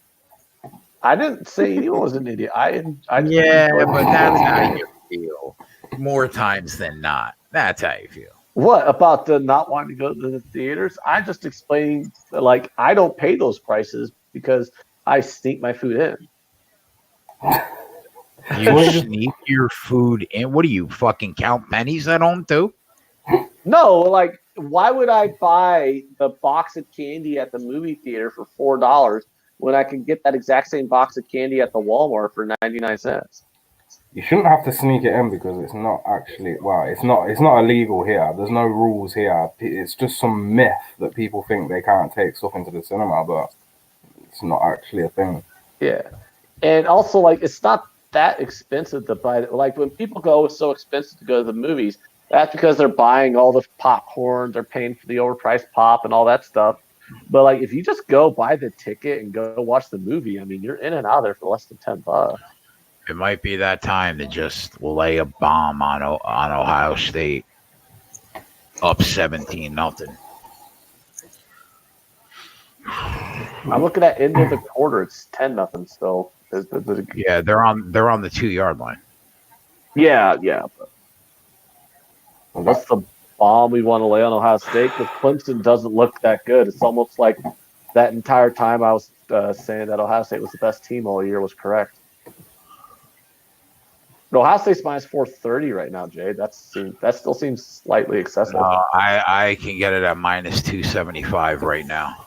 I didn't say anyone was an idiot. But that's how you feel. More times than not, that's how you feel. What about the not wanting to go to the theaters? I just explained like I don't pay those prices because I sneak my food in. You sneak your food in? What do you fucking count pennies at home too? No, like why would I buy the box of candy at the movie theater for $4 when I can get that exact same box of candy at the Walmart for 99 cents? You shouldn't have to sneak it in because it's not actually it's not illegal here. There's no rules here. It's just some myth that people think they can't take stuff into the cinema, but it's not actually a thing. Yeah. And also like it's not that expensive to buy. Like when people go, it's so expensive to go to the movies. That's because they're buying all the popcorn, they're paying for the overpriced pop and all that stuff. But like if you just go buy the ticket and go watch the movie, I mean you're in and out of there for less than $10. It might be that time to just lay a bomb on Ohio State, up 17-0. I'm looking at end of the quarter. It's 10-0 still. Yeah, they're on the 2-yard line. Yeah. But that's the bomb we want to lay on Ohio State because Clemson doesn't look that good. It's almost like that entire time I was saying that Ohio State was the best team all year was correct. But Ohio State's minus 430 right now, Jay. That still seems slightly excessive. I can get it at minus 275 right now.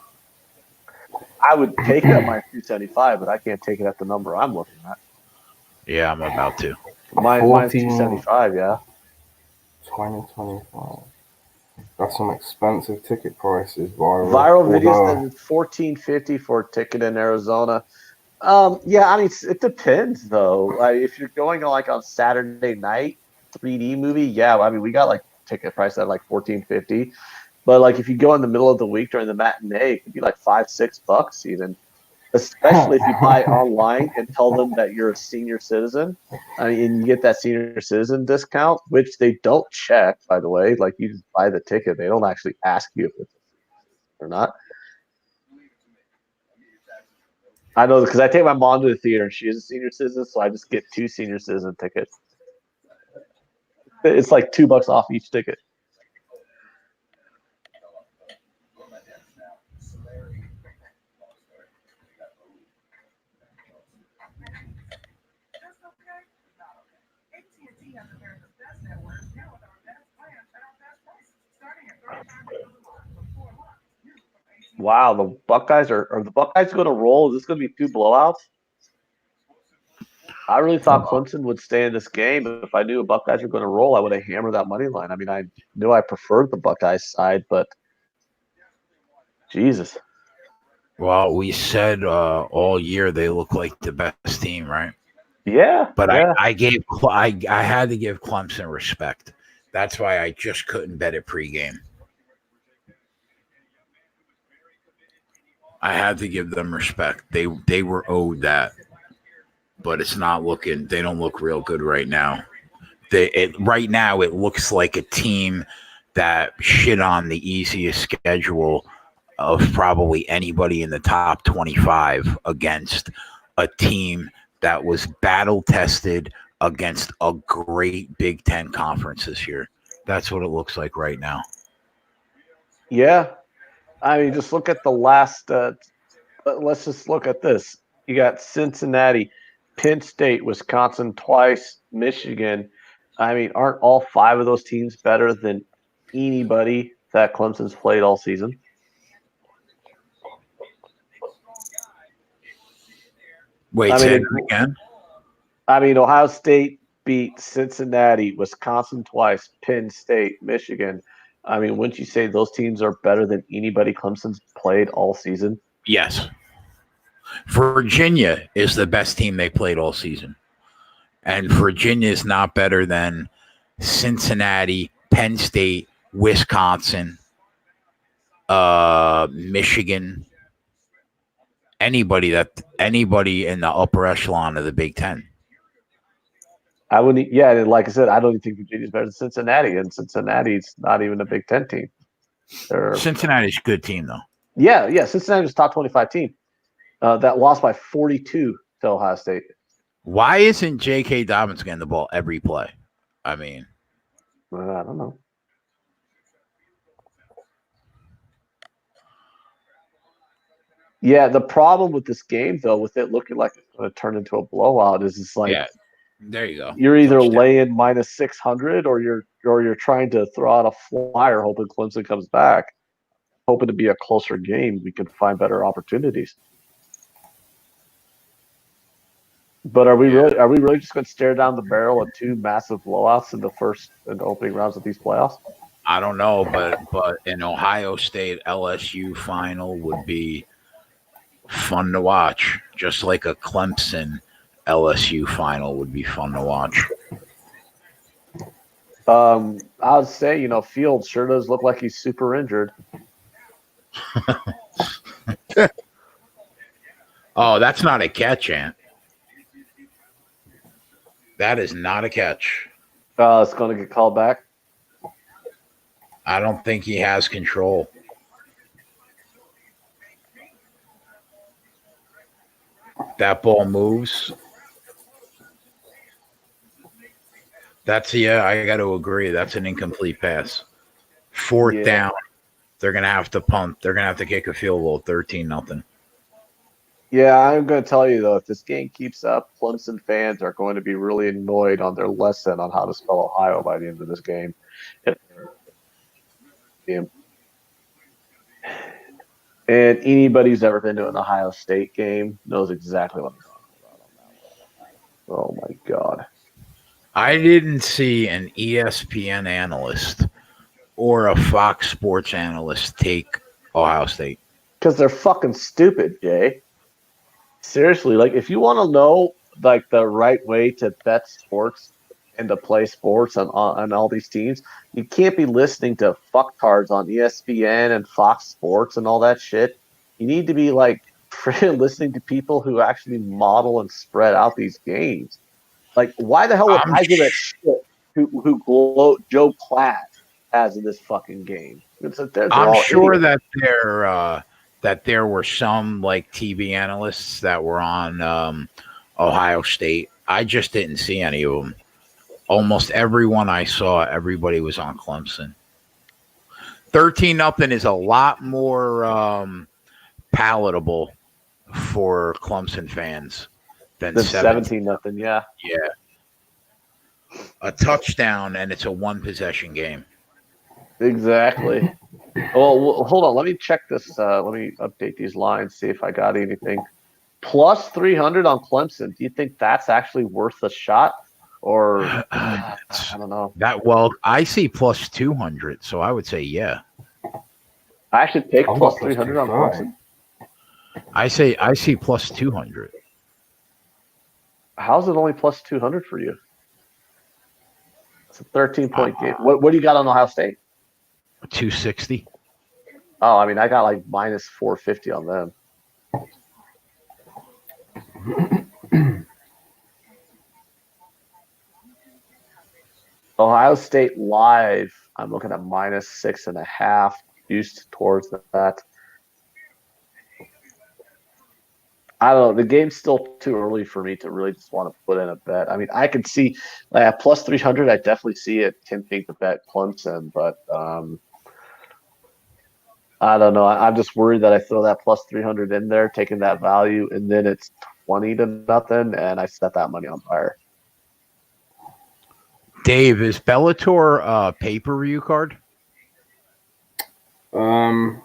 I would take it at minus 275, but I can't take it at the number I'm looking at. Yeah, I'm about to. Minus 275, yeah. 2025. That's some expensive ticket prices. Viral video says it's $14.50 for a ticket in Arizona. Yeah, I mean, it depends though. Like, if you're going on Saturday night 3D movie, yeah, I mean, we got like ticket price at like $14.50. But like if you go in the middle of the week during the matinee, it could be like $5-6 even. Especially if you buy online and tell them that you're a senior citizen, and you get that senior citizen discount, which they don't check, by the way. Like you just buy the ticket, they don't actually ask you if it's or not. I know because I take my mom to the theater, and she is a senior citizen, so I just get 2 senior citizen tickets. It's like $2 off each ticket. Wow, the Buckeyes are the Buckeyes going to roll? Is this going to be 2 blowouts? I really thought Clemson would stay in this game. If I knew the Buckeyes were going to roll, I would have hammered that money line. I mean, I knew I preferred the Buckeyes side, but Jesus. Well, we said all year they look like the best team, right? Yeah, but yeah. I had to give Clemson respect. That's why I just couldn't bet it pregame. I had to give them respect. They were owed that, but it's not looking. They don't look real good right now. Right now it looks like a team that shit on the easiest schedule of probably anybody in the top 25 against a team that was battle tested against a great Big Ten conference this year. That's what it looks like right now. Yeah. I mean, just look at the last let's just look at this. You got Cincinnati, Penn State, Wisconsin twice, Michigan. I mean, aren't all 5 of those teams better than anybody that Clemson's played all season? Wait, say it again. I mean, Ohio State beat Cincinnati, Wisconsin twice, Penn State, Michigan. I mean, wouldn't you say those teams are better than anybody Clemson's played all season? Yes. Virginia is the best team they played all season. And Virginia is not better than Cincinnati, Penn State, Wisconsin, Michigan, anybody in the upper echelon of the Big Ten. I wouldn't. Yeah, like I said, I don't even think Virginia's better than Cincinnati, and Cincinnati's not even a Big Ten team. Cincinnati's a good team, though. Yeah. Cincinnati's a top 25 team that lost by 42 to Ohio State. Why isn't J.K. Dobbins getting the ball every play? I mean, I don't know. Yeah, the problem with this game, though, with it looking like it's going to turn into a blowout, is it's like, yeah, there you go. You're either laying minus 600 or you're trying to throw out a flyer, hoping Clemson comes back, hoping to be a closer game. We could find better opportunities. But are we really just going to stare down the barrel of 2 massive blowouts in the opening rounds of these playoffs? I don't know, but an Ohio State LSU final would be fun to watch, just like a Clemson LSU final would be fun to watch. I would say, Fields sure does look like he's super injured. Oh, that's not a catch, Ant. That is not a catch. It's going to get called back. I don't think he has control. That ball moves. I got to agree. That's an incomplete pass. Fourth down. They're gonna have to punt. They're gonna have to kick a field goal, 13-0. Yeah, I'm going to tell you, though, if this game keeps up, Clemson fans are going to be really annoyed on their lesson on how to spell Ohio by the end of this game. And anybody who's ever been to an Ohio State game knows exactly what I'm talking about on that one. Oh, my God. I didn't see an ESPN analyst or a Fox Sports analyst take Ohio State. Because they're fucking stupid, Jay. Seriously, like, if you want to know, like, the right way to bet sports and to play sports on all these teams, you can't be listening to fucktards on ESPN and Fox Sports and all that shit. You need to be, like, listening to people who actually model and spread out these games. Like, why the hell would I give a shit who Joe Klatt has in this fucking game? I'm all sure idiots. that there were some like TV analysts that were on Ohio State. I just didn't see any of them. Almost everyone I saw, everybody was on Clemson. 13-0 is a lot more palatable for Clemson fans than The 17. 17-0, yeah. Yeah. A touchdown, and it's a one-possession game. Exactly. Well, hold on. Let me check this. Let me update these lines, see if I got anything. Plus 300 on Clemson. Do you think that's actually worth a shot? Or, I don't know. I see plus 200, so I would say yeah. I actually take I've plus got 300 on 250. Clemson. I see plus 200. How's it only plus 200 for you? It's a 13-point game. What do you got on Ohio State? 260. Oh, I mean, I got like minus 450 on them. Ohio State live, I'm looking at minus 6.5, used towards that. I don't know. The game's still too early for me to really just want to put in a bet. I mean, I could see plus 300. I definitely see it tempting to bet Clemson, but I don't know. I'm just worried that I throw that plus 300 in there, taking that value, and then it's 20-0, and I set that money on fire. Dave, is Bellator a pay-per-view card? I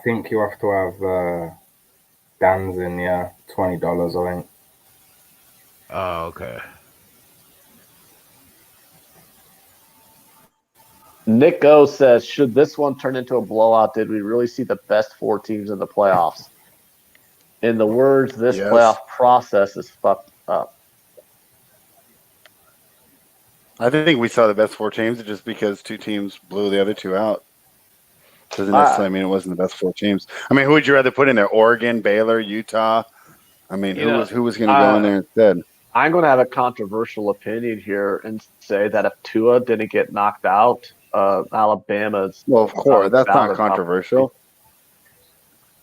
think you have to have Dan's in, yeah, $20, I think. Oh, okay. Nick O says, should this one turn into a blowout, did we really see the best four teams in the playoffs? In the words, this Yes. playoff process is fucked up. I think we saw the best four teams just because two teams blew the other two out. Doesn't necessarily mean it wasn't the best four teams. I mean, who would you rather put in there? Oregon, Baylor, Utah? I mean, who was going to go in there instead? I'm going to have a controversial opinion here and say that if Tua didn't get knocked out, Alabama's. Well, of course, that's not controversial.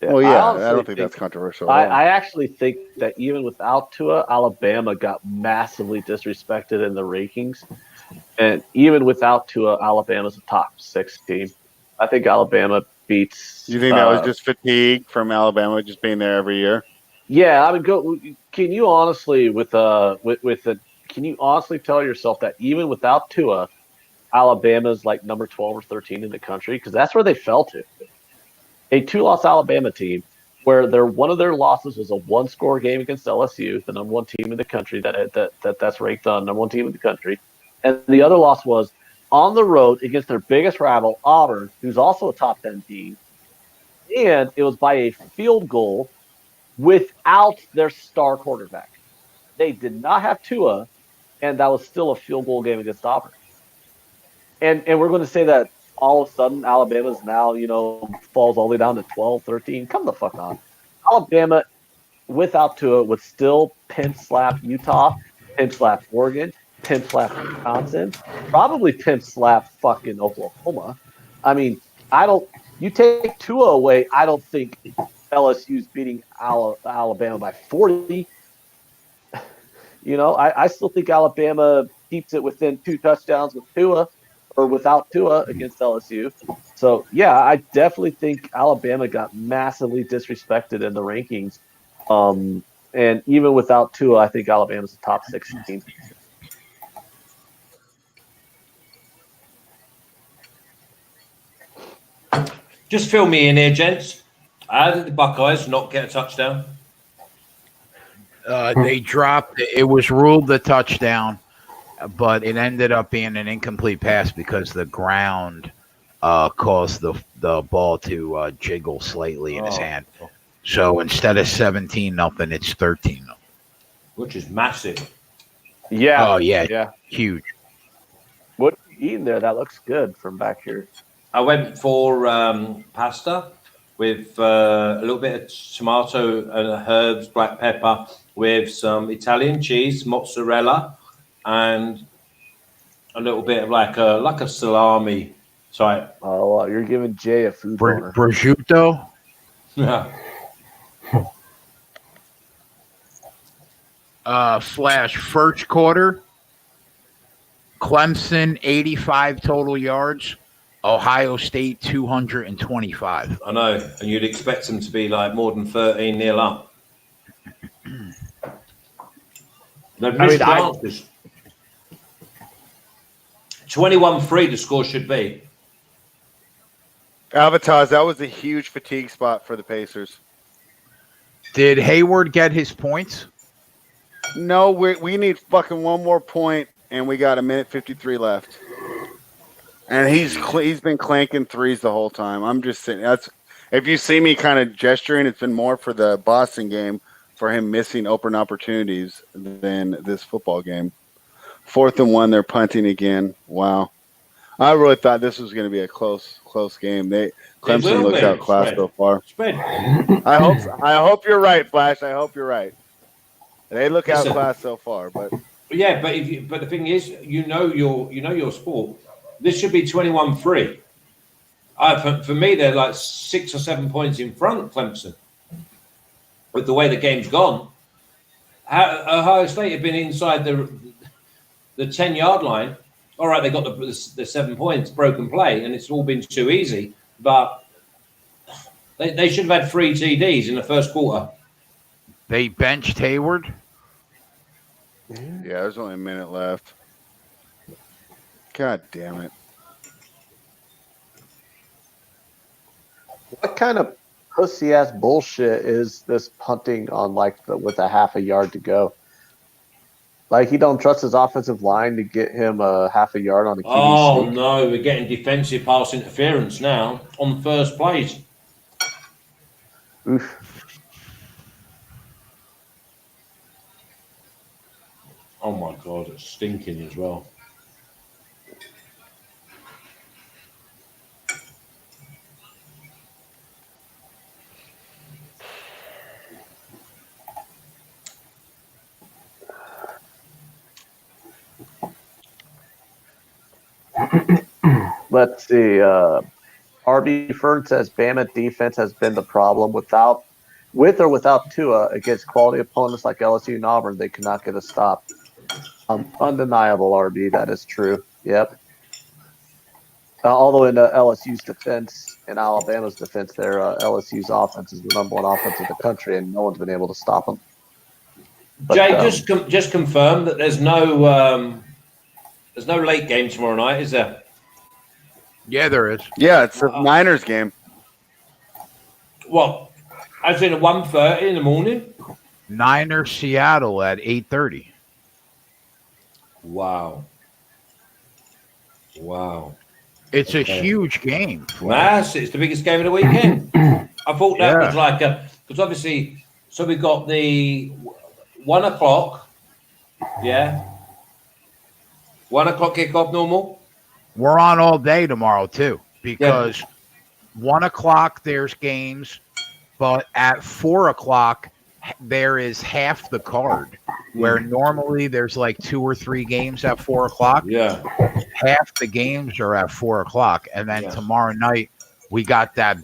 Yeah, well, yeah, I don't think that's controversial. I actually think that even without Tua, Alabama got massively disrespected in the rankings. And even without Tua, Alabama's a top 6 team. I think Alabama beats. You think that was just fatigue from Alabama just being there every year? Yeah, I mean, can you honestly can you honestly tell yourself that even without Tua, Alabama's like number 12 or 13 in the country? Because that's where they fell to. A 2-loss Alabama team where one of their losses was a 1-score game against LSU, the number 1 team in the country that's ranked on number 1 team in the country, and the other loss was on the road against their biggest rival, Auburn, who's also a top 10 team, and it was by a field goal without their star quarterback. They did not have Tua, and that was still a field goal game against Auburn. And we're going to say that all of a sudden Alabama's now, falls all the way down to 12, 13. Come the fuck on. Alabama, without Tua, would still pimp slap Utah, pimp slap Oregon, pimp slap Wisconsin, probably pimp slap fucking Oklahoma. I mean, you take Tua away, I don't think LSU's beating Alabama by 40. I still think Alabama keeps it within 2 touchdowns with Tua. or without Tua against LSU. So yeah, I definitely think Alabama got massively disrespected in the rankings. And even without Tua, I think Alabama's a top 6 team. Just fill me in here, gents. How did the Buckeyes not get a touchdown? They dropped. It was ruled a touchdown, but it ended up being an incomplete pass because the ground caused the ball to jiggle slightly in his hand. So instead of 17-0, it's 13-0. Which is massive. Yeah. Oh yeah, Yeah. huge. What are you eating there? That looks good from back here. I went for pasta with a little bit of tomato and herbs, black pepper, with some Italian cheese, mozzarella, and a little bit of like a salami type. Oh, you're giving Jay a food boner. Prosciutto. Yeah. Flash first quarter. Clemson 85 total yards. Ohio State 225. I know, and you'd expect them to be like more than 13-0 up. They've missed chances. 21-3 the score should be. Avatars, that was a huge fatigue spot for the Pacers. Did Hayward get his points? No, we need fucking one more point, and we got 1:53 left. And he's been clanking threes the whole time. I'm just sitting. If you see me kind of gesturing, it's been more for the Boston game for him missing open opportunities than this football game. 4th and 1, they're punting again. Wow, I really thought this was going to be a close game. Clemson looks outclassed so far. I hope you're right, Flash. I hope you're right. They look outclassed so far, but yeah, but the thing is, you know your sport. This should be 21-3. For me, they're like 6 or 7 points in front, Clemson. With the way the game's gone, Ohio State have been inside the 10-yard line. All right, they got the 7 points, broken play, and it's all been too easy. But they should have had 3 TDs in the first quarter. They benched Hayward. Yeah, there's only a minute left. God damn it. What kind of pussy ass bullshit is this punting on with a half a yard to go? Like he don't trust his offensive line to get him a half a yard on the QB Oh sneak. no, we're getting defensive pass interference now on the first plays. Oof. Oh my God, it's stinking as well. Let's see. RB Fern says Bama defense has been the problem with or without Tua against quality opponents like LSU and Auburn. They cannot get a stop. Undeniable, RB. That is true. Yep. Although in LSU's defense and Alabama's defense, LSU's offense is the number 1 offense in the country, and no one's been able to stop them. But, Jay, just confirm that there's no late game tomorrow night, is there? Yeah, there is. Yeah, it's the Niners game. What? As in 1:30 in the morning? Niners Seattle at 8:30. Wow. It's a huge game. Mass, it's the biggest game of the weekend. I thought that was like because obviously, so we got the 1 o'clock. Yeah. 1 o'clock kickoff normal. We're on all day tomorrow too, because 1 o'clock there's games, but at 4 o'clock there is half the card, where normally there's like 2 or 3 games at 4 o'clock. Yeah. Half the games are at 4 o'clock, and then tomorrow night we got that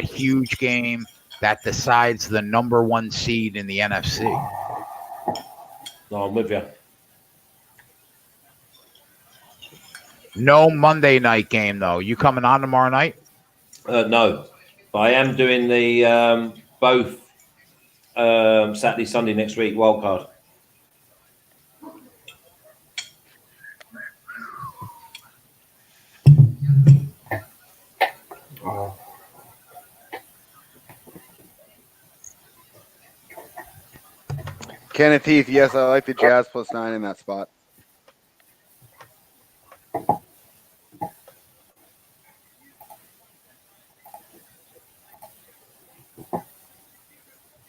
huge game that decides the number 1 seed in the NFC. No, I'm with you. No Monday night game though. You coming on tomorrow night? No, but I am doing the both Saturday, Sunday next week wild card. Kenneth Heath, yes, I like the Jazz +9 in that spot.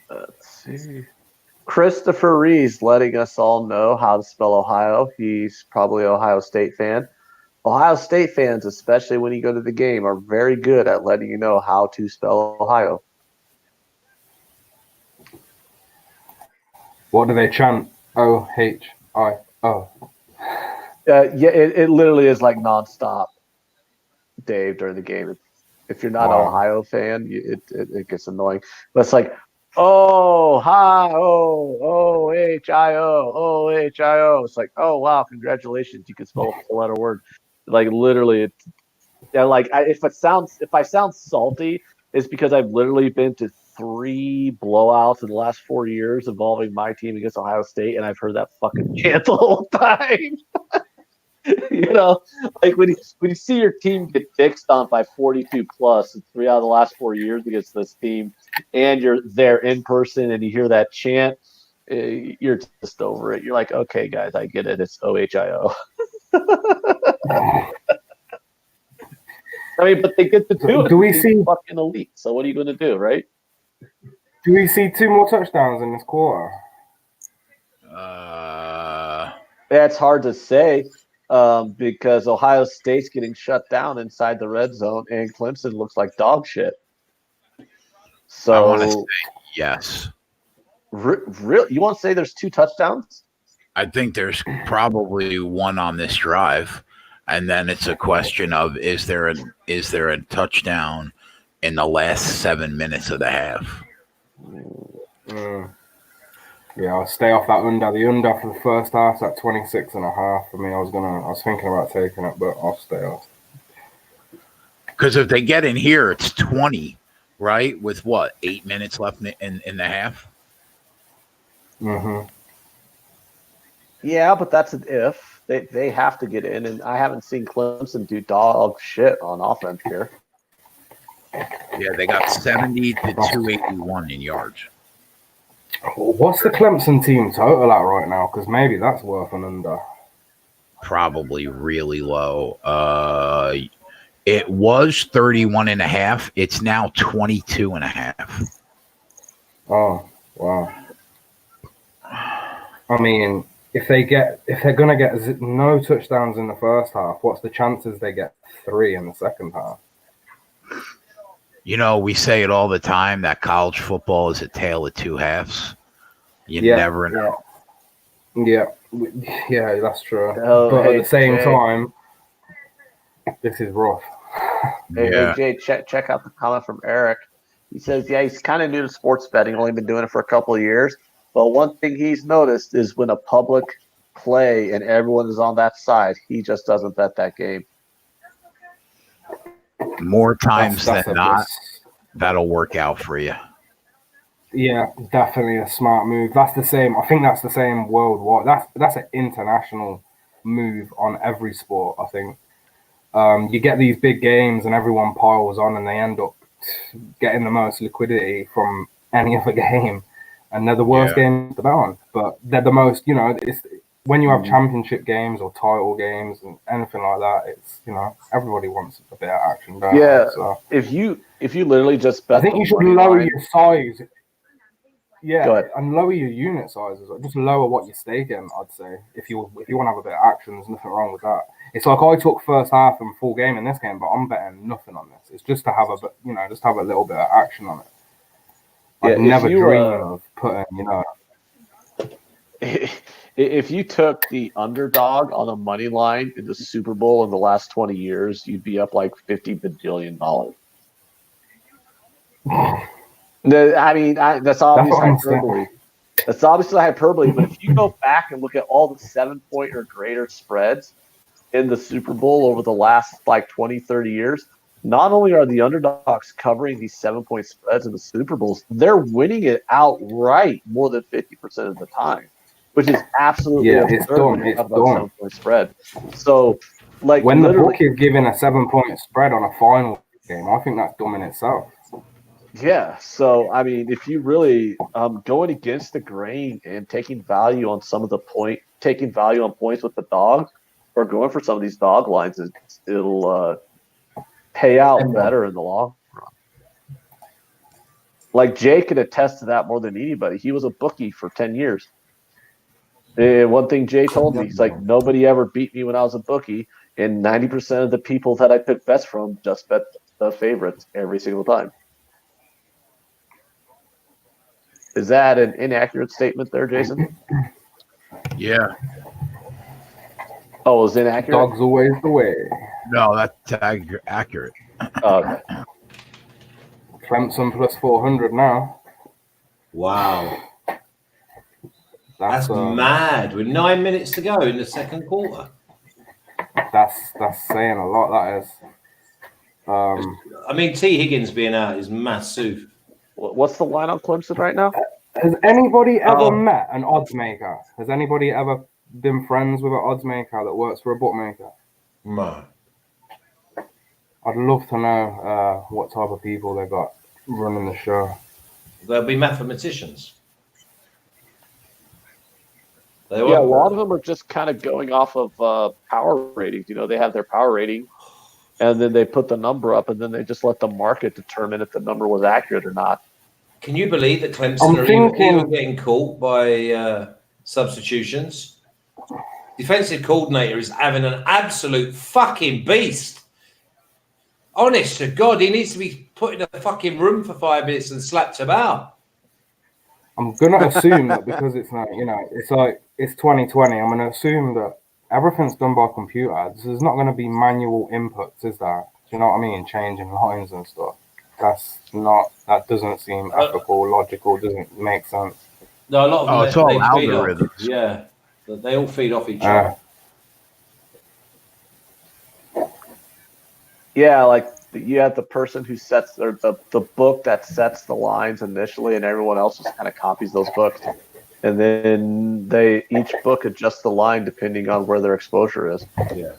Let's see. Christopher Rees letting us all know how to spell Ohio. He's probably an Ohio State fan. Ohio State fans, especially when you go to the game, are very good at letting you know how to spell Ohio. What do they chant? O-H-I-O. Yeah, it literally is like nonstop, Dave, during the game. If you're not an Ohio fan, it gets annoying. But it's like, O-H-I-O, O-H-I-O. It's like, oh, wow, congratulations. You can spell a full-letter word. Like, literally, if I sound salty, it's because I've literally been to 3 blowouts in the last 4 years involving my team against Ohio State, and I've heard that fucking chant the whole time. You know, like when you see your team get dick stomped by 42 plus in 3 out of the last 4 years against this team, and you're there in person and you hear that chant, you're just over it. You're like, okay, guys, I get it. It's OHIO. I mean, but they get to do it. Do we see fucking elite? So what are you going to do, right? Do we see 2 more touchdowns in this quarter? That's hard to say because Ohio State's getting shut down inside the red zone, and Clemson looks like dog shit. So I want to say yes. Really, you want to say there's 2 touchdowns? I think there's probably one on this drive, and then it's a question of is there a touchdown in the last 7 minutes of the half? Yeah, I'll stay off that under. The under for the first half's at 26.5 for me. I was thinking about taking it, but I'll stay off. Because if they get in here, it's 20, right? With what, 8 minutes left in the half? Mm-hmm. Yeah, but that's an if. They have to get in, and I haven't seen Clemson do dog shit on offense here. Yeah, they got 70 to 281 in yards. What's the Clemson team total at right now? Because maybe that's worth an under. Probably really low. It was 31.5. It's now 22.5. Oh, wow. I mean, if they're gonna get no touchdowns in the first half, what's the chances they get 3 in the second half? You know, we say it all the time that college football is a tale of 2 halves. You never know. Yeah, that's true. But at the same time, this is rough. Hey, Jay, check out the comment from Eric. He says, yeah, he's kind of new to sports betting, only been doing it for a couple of years. But one thing he's noticed is when a public play and everyone is on that side, he just doesn't bet that game. More times than not, that'll work out for you. Yeah, definitely a smart move. That's the same. I think that's the same worldwide. That's an international move on every sport. I think you get these big games and everyone piles on, and they end up getting the most liquidity from any other game, and they're the worst games to bet on. But they're the most. You know, it's when you have championship games or title games and anything like that. It's everybody wants a bit of action. So if you literally just bet, I think you should lower your size. Yeah, and lower your unit sizes. Just lower what you're staking. I'd say if you want to have a bit of action, there's nothing wrong with that. It's like I took first half and full game in this game, but I'm betting nothing on this. It's just to have just have a little bit of action on it. I'd never dream of putting, If you took the underdog on a money line in the Super Bowl in the last 20 years, you'd be up like $50 bajillion. That's obviously hyperbole. That's obviously hyperbole, but if you go back and look at all the 7-point or greater spreads, in the Super Bowl over the last like 20, 30 years, not only are the underdogs covering these 7-point spreads in the Super Bowls, they're winning it outright more than 50% of the time, which is absolutely Yeah, it's absurd when dumb. you're It's talking about dumb. 7-point spread. So, like, When the literally, book is giving a 7-point spread on a final game, I think that's dumb in itself. yeah. So, I mean, if you really going against the grain and taking value on some of the taking value on points with the dogs, or going for some of these dog lines, it'll pay out better in the long run. Like Jay could attest to that more than anybody. He was a bookie for 10 years. And one thing Jay told me, he's like, nobody ever beat me when I was a bookie, and 90% of the people that I picked bets from just bet the favorites every single time. Is that an inaccurate statement there, Jason? Yeah. Oh, it was inaccurate? Dog's always the way. No, that's accurate. Oh, okay. Clemson plus 400 now. Wow. That's mad. With 9 minutes to go in the second quarter. That's saying a lot, that is. I mean, T. Higgins being out is massive. What's the line on Clemson right now? Has anybody ever met an odds maker? Has anybody ever been friends with an odds maker that works for a bookmaker? No. I'd love to know what type of people they got running the show. They'll be mathematicians. Yeah, a lot of them are just kind of going off of power ratings. You know, they have their power rating, and then they put the number up, and then they just let the market determine if the number was accurate or not. Can you believe that Clemson are even getting caught by substitutions? Defensive coordinator is having an absolute fucking beast. Honest to God, he needs to be put in a fucking room for 5 minutes and slapped about. I'm gonna assume that because it's not, you know, it's like it's 2020. I'm gonna assume that everything's done by computer. There's not gonna be manual inputs, is there? Do you know what I mean? Changing lines and stuff. That doesn't seem ethical, logical. Doesn't make sense. No, a lot of them. It's all algorithms. Yeah, they all feed off each other. Yeah, like you have the person who sets or the book that sets the lines initially, and everyone else just kind of copies those books, and then each book adjusts the line depending on where their exposure is. Yeah.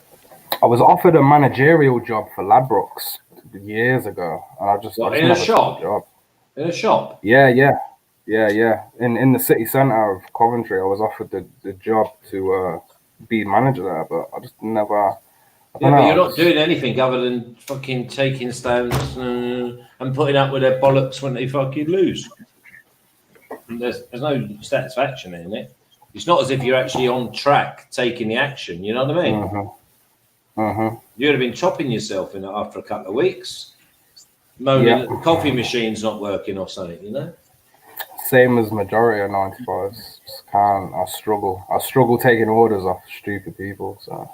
I was offered a managerial job for Ladbrokes years ago, and I just in a shop. In a shop. Yeah. In the city centre of Coventry, I was offered the job to be manager there, but I just never. Yeah, but you're not doing anything other than fucking taking stands and putting up with their bollocks when they fucking lose. And there's no satisfaction in it. It's not as if you're actually on track taking the action. You know what I mean? You'd have been chopping yourself in it after a couple of weeks, moaning that the coffee machine's not working or something. You know. Same as majority of 95s. Just can't. I struggle taking orders off stupid people. So.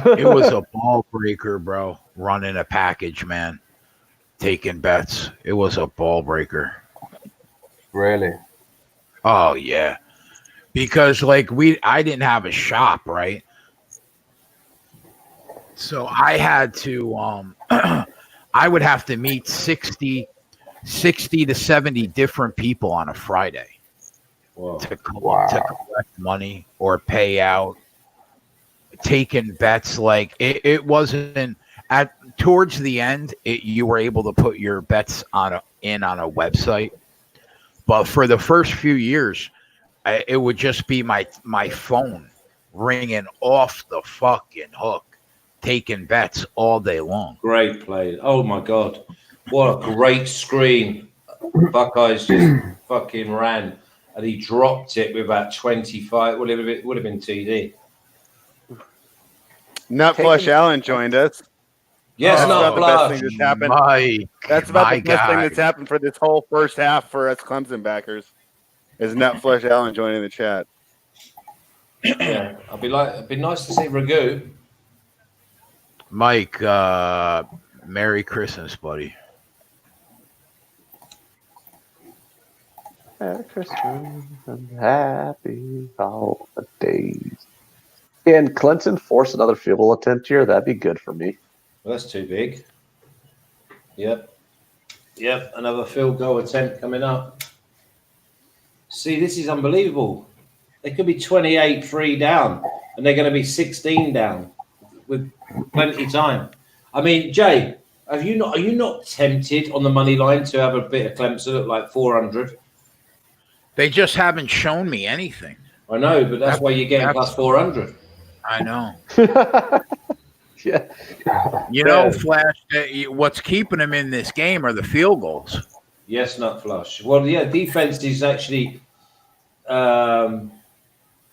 It was a ball breaker, bro. Running a package, man. Taking bets. It was a ball breaker. Really? Oh yeah. Because I didn't have a shop, right? So I had to I would have to meet 60 to 70 different people on a Friday to collect money or pay out. Taking bets, like it wasn't towards the end. You were able to put your bets on a website, but for the first few years, it would just be my phone ringing off the fucking hook, taking bets all day long. Great play! Oh my God, what a great screen! Buckeyes just fucking ran, and he dropped it with about 25. Well, it would have been TD. Nutflush Allen joined us. Yes, that's about the best thing that's happened. That's about the best thing that's happened for this whole first half for us Clemson backers. Is Nutflush Allen joining the chat? Yeah, it'd be nice to see Ragu. Mike, Merry Christmas, buddy. Merry Christmas and happy holidays. Can Clemson force another field goal attempt here? That'd be good for me. Well, that's too big. Yep. Another field goal attempt coming up. See, this is unbelievable. They could be 28-3 down, and they're going to be 16 down with plenty of time. I mean, Jay, are you not tempted on the money line to have a bit of Clemson at like 400? They just haven't shown me anything. I know, but that's why you're getting plus 400. I know. Yeah. You know, Flash, what's keeping them in this game are the field goals. Yes, not flush. Well, yeah, defense is actually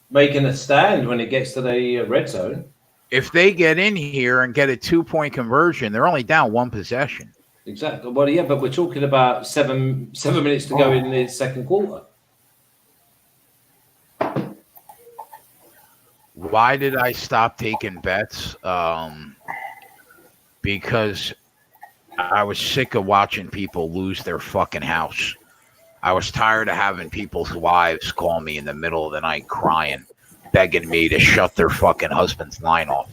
making a stand when it gets to the red zone. If they get in here and get a 2-point conversion, they're only down one possession. Exactly. Well, yeah, but we're talking about seven minutes to go in the second quarter. Why did I stop taking bets? Because I was sick of watching people lose their fucking house. I was tired of having people's wives call me in the middle of the night crying, begging me to shut their fucking husband's line off.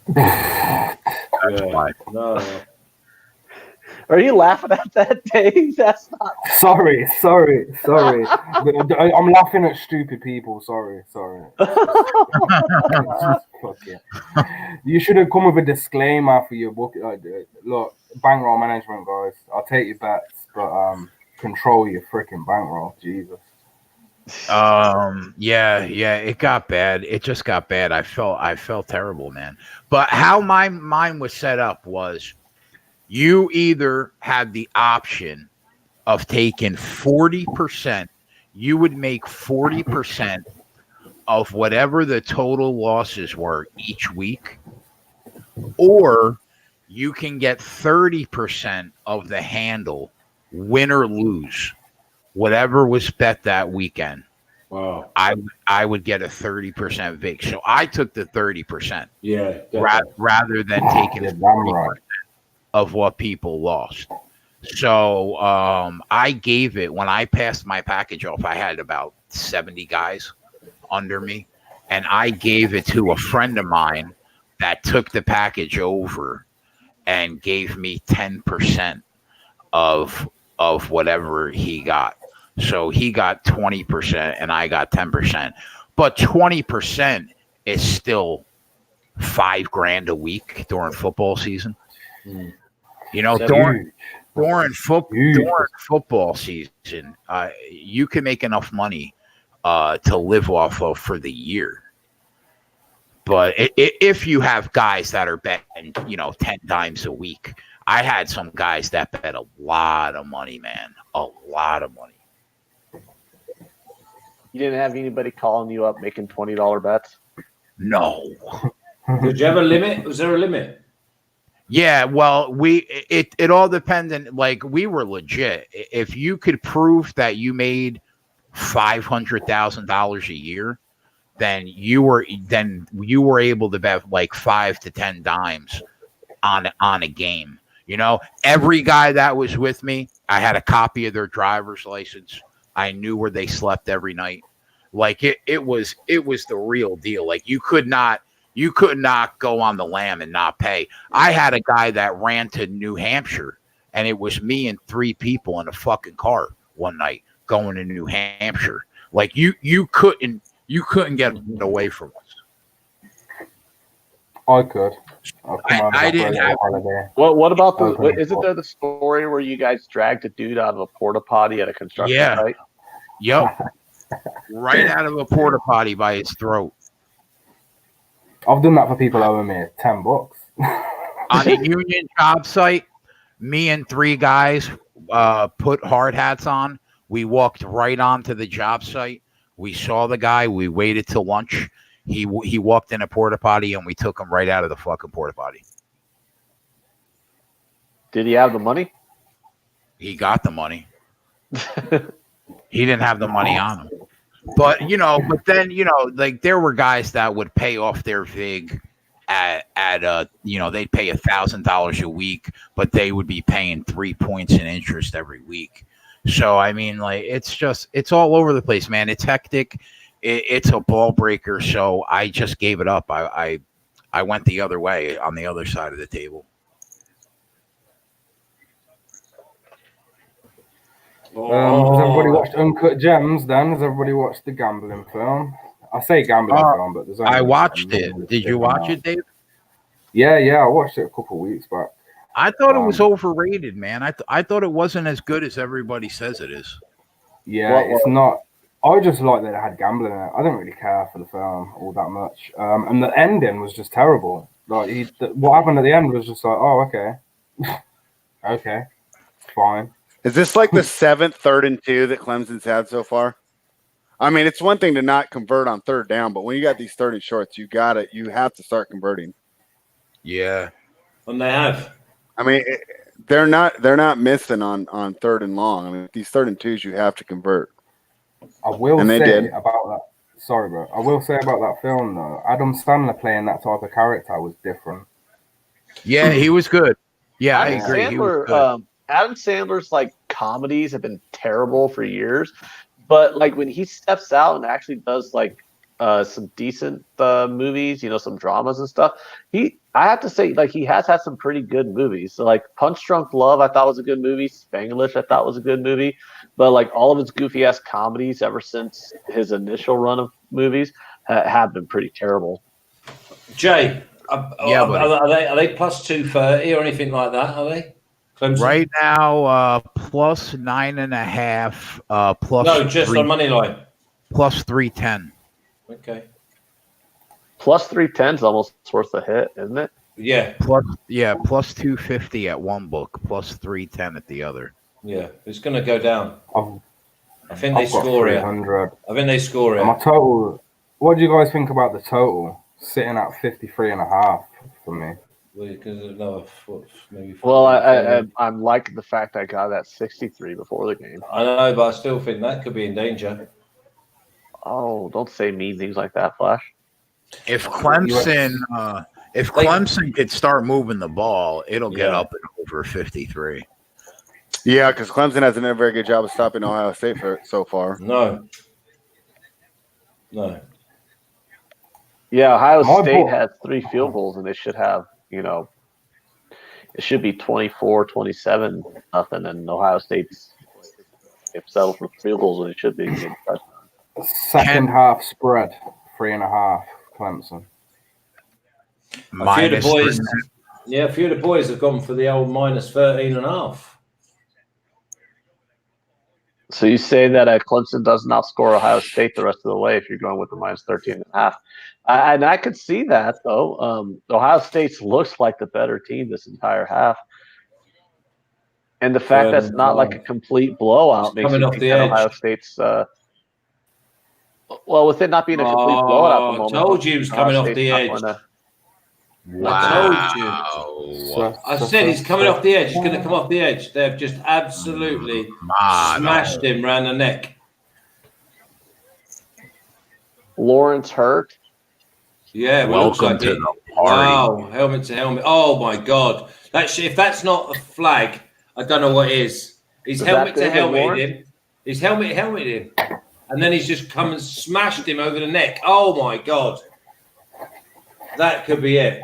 That's why. No. Are you laughing at that, Dave? That's not. Sorry. I'm laughing at stupid people. Sorry. Fuck yeah. You should have come with a disclaimer for your book. Look, bankroll management, guys. I'll take your bets, but control your freaking bankroll. Jesus. Yeah, it got bad. It just got bad. I felt terrible, man. But how my mind was set up was you either had the option of taking 40%, you would make 40% of whatever the total losses were each week, or you can get 30% of the handle, win or lose, whatever was bet that weekend. Wow. I would get a 30% vig. So I took the 30%. Yeah. Rather than taking 40% of what people lost. So I gave it, when I passed my package off, I had about 70 guys under me, and I gave it to a friend of mine that took the package over and gave me 10% of whatever he got. So he got 20% and I got 10%. But 20% is still $5,000 a week during football season. Mm. You know, during football season, you can make enough money to live off of for the year. But if you have guys that are betting, 10 times a week, I had some guys that bet a lot of money, man, a lot of money. You didn't have anybody calling you up making $20 bets? No. Did you have a limit? Was there a limit? Yeah, well, it all depended. Like, we were legit. If you could prove that you made $500,000 a year, then you were able to bet like 5 to 10 dimes on a game. Every guy that was with me, I had a copy of their driver's license. I knew where they slept every night. Like it was the real deal. Like you could not go on the lam and not pay. I had a guy that ran to New Hampshire, and it was me and 3 people in a fucking car one night going to New Hampshire. Like you couldn't get away from us. I could. I didn't have. What about isn't there the story where you guys dragged a dude out of a porta potty at a construction site? Yep. Right out of a porta potty by his throat. I've done that for people owing me $10. On a union job site, me and 3 guys put hard hats on. We walked right onto the job site. We saw the guy. We waited till lunch. He walked in a porta potty, and we took him right out of the fucking porta potty. Did he have the money? He got the money. He didn't have the money on him. But then like there were guys that would pay off their vig at they'd pay $1,000 a week, but they would be paying 3 points in interest every week. So I mean, like it's all over the place, man. It's hectic. it's a ball breaker. So I just gave it up. I went the other way on the other side of the table. Has everybody watched Uncut Gems then? Has everybody watched the gambling film? I say gambling film, but there's only I watched something it. Did you watch it, Dave? Yeah, I watched it a couple of weeks back. I thought it was overrated, man. I thought it wasn't as good as everybody says it is. Yeah, it's not. I just like that it had gambling in it. I don't really care for the film all that much. And the ending was just terrible. Like what happened at the end was just like, oh, okay, okay, fine. Is this like the 7th 3rd and 2 that Clemson's had so far? I mean, it's one thing to not convert on 3rd down, but when you got these 3rd and shorts, you have to start converting. Yeah, and they have. I mean, they're not missing on 3rd and long. I mean, these 3rd and 2s, you have to convert. I will say about that. Sorry, bro. I will say about that film though. Adam Sandler playing that type of character was different. Yeah, he was good. Yeah, I Adam agree. Sandler, he was good. Adam Sandler's like comedies have been terrible for years, but like when he steps out and actually does like some decent movies, some dramas and stuff, I have to say, like, he has had some pretty good movies. So like Punch Drunk Love I thought was a good movie, Spanglish I thought was a good movie, but like all of his goofy ass comedies ever since his initial run of movies have been pretty terrible. Jay, are they plus 230 or anything like that? Are they? Clemson? Right now, plus 9.5. Plus no, just on money line. Plus 310. Okay. Plus 310 is almost worth a hit, isn't it? Yeah. Plus 250 at one book, plus 310 at the other. Yeah, it's going to go down. I think they I've got score it. 300. I think they score it. My total. What do you guys think about the total? Sitting at 53.5 for me. Well, I'm liking the fact I got that 63 before the game. I know, but I still think that could be in danger. Oh, don't say mean things like that, Flash. If Clemson could start moving the ball, it'll get up and over 53. Yeah, because Clemson hasn't done a very good job of stopping Ohio State so far. No. Yeah, Ohio State has 3 field goals, and they should have, it should be 24-27 nothing, and Ohio State's settled for field goals when it should be. Second half spread, 3.5 Clemson. A few of the boys have gone for the old minus 13.5. So you say that Clemson doesn't outscore Ohio State the rest of the way if you're going with the minus 13.5. And I could see that, though. Ohio State looks like the better team this entire half. And the fact that's not like a complete blowout makes me think that Ohio State's with it not being a complete blowout at the moment. I told you he was coming off the edge. Wow. I told you. I said he's coming off the edge. He's going to come off the edge. They've just absolutely smashed him around the neck. Lawrence hurt. Yeah, welcome to the party. Wow, helmet to helmet. Oh my God! If that's not a flag, I don't know what is. He's helmet to helmet him. He's helmeted him, and then he's just come and smashed him over the neck. Oh my God! That could be it.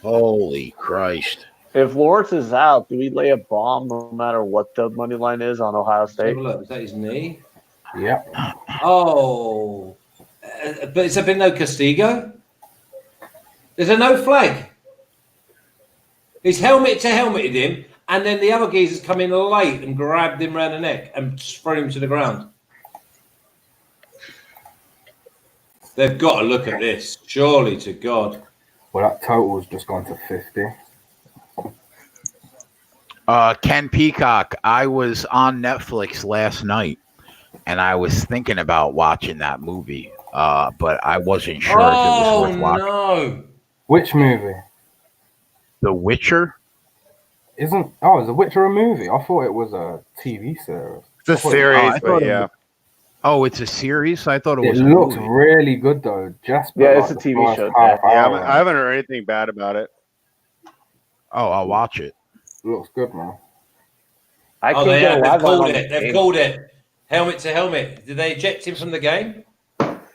Holy Christ! If Lawrence is out, do we lay a bomb no matter what the money line is on Ohio State? Look, is that his knee? Yeah. Oh. But it's been no castigo. There's a no flag. He's helmet to helmeted him, and then the other geezer's come in late and grabbed him around the neck and thrown him to the ground. They've got to look at this. Surely to God. Well, that total's just gone to 50. Ken Peacock, I was on Netflix last night, and I was thinking about watching that movie, but I wasn't sure if it was worth watching. No. Which movie? The Witcher? Is The Witcher a movie? I thought it was a TV series. It's a series, but yeah. Oh, it's a series? I thought it was a movie. It looks really good, though. It's a TV show. I haven't heard anything bad about it. Oh, I'll watch it. It looks good, man. They've called it. Helmet to helmet. Did they eject him from the game?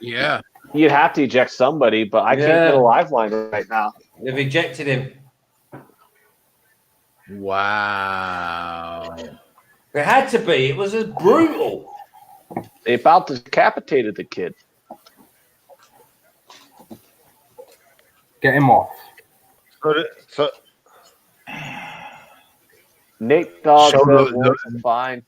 Yeah. You'd have to eject somebody, but I can't get a live line right now. They've ejected him. Wow. It had to be. It was brutal. They about decapitated the kid. Get him off. So Nate Dogg So says the- Lawrence is fine.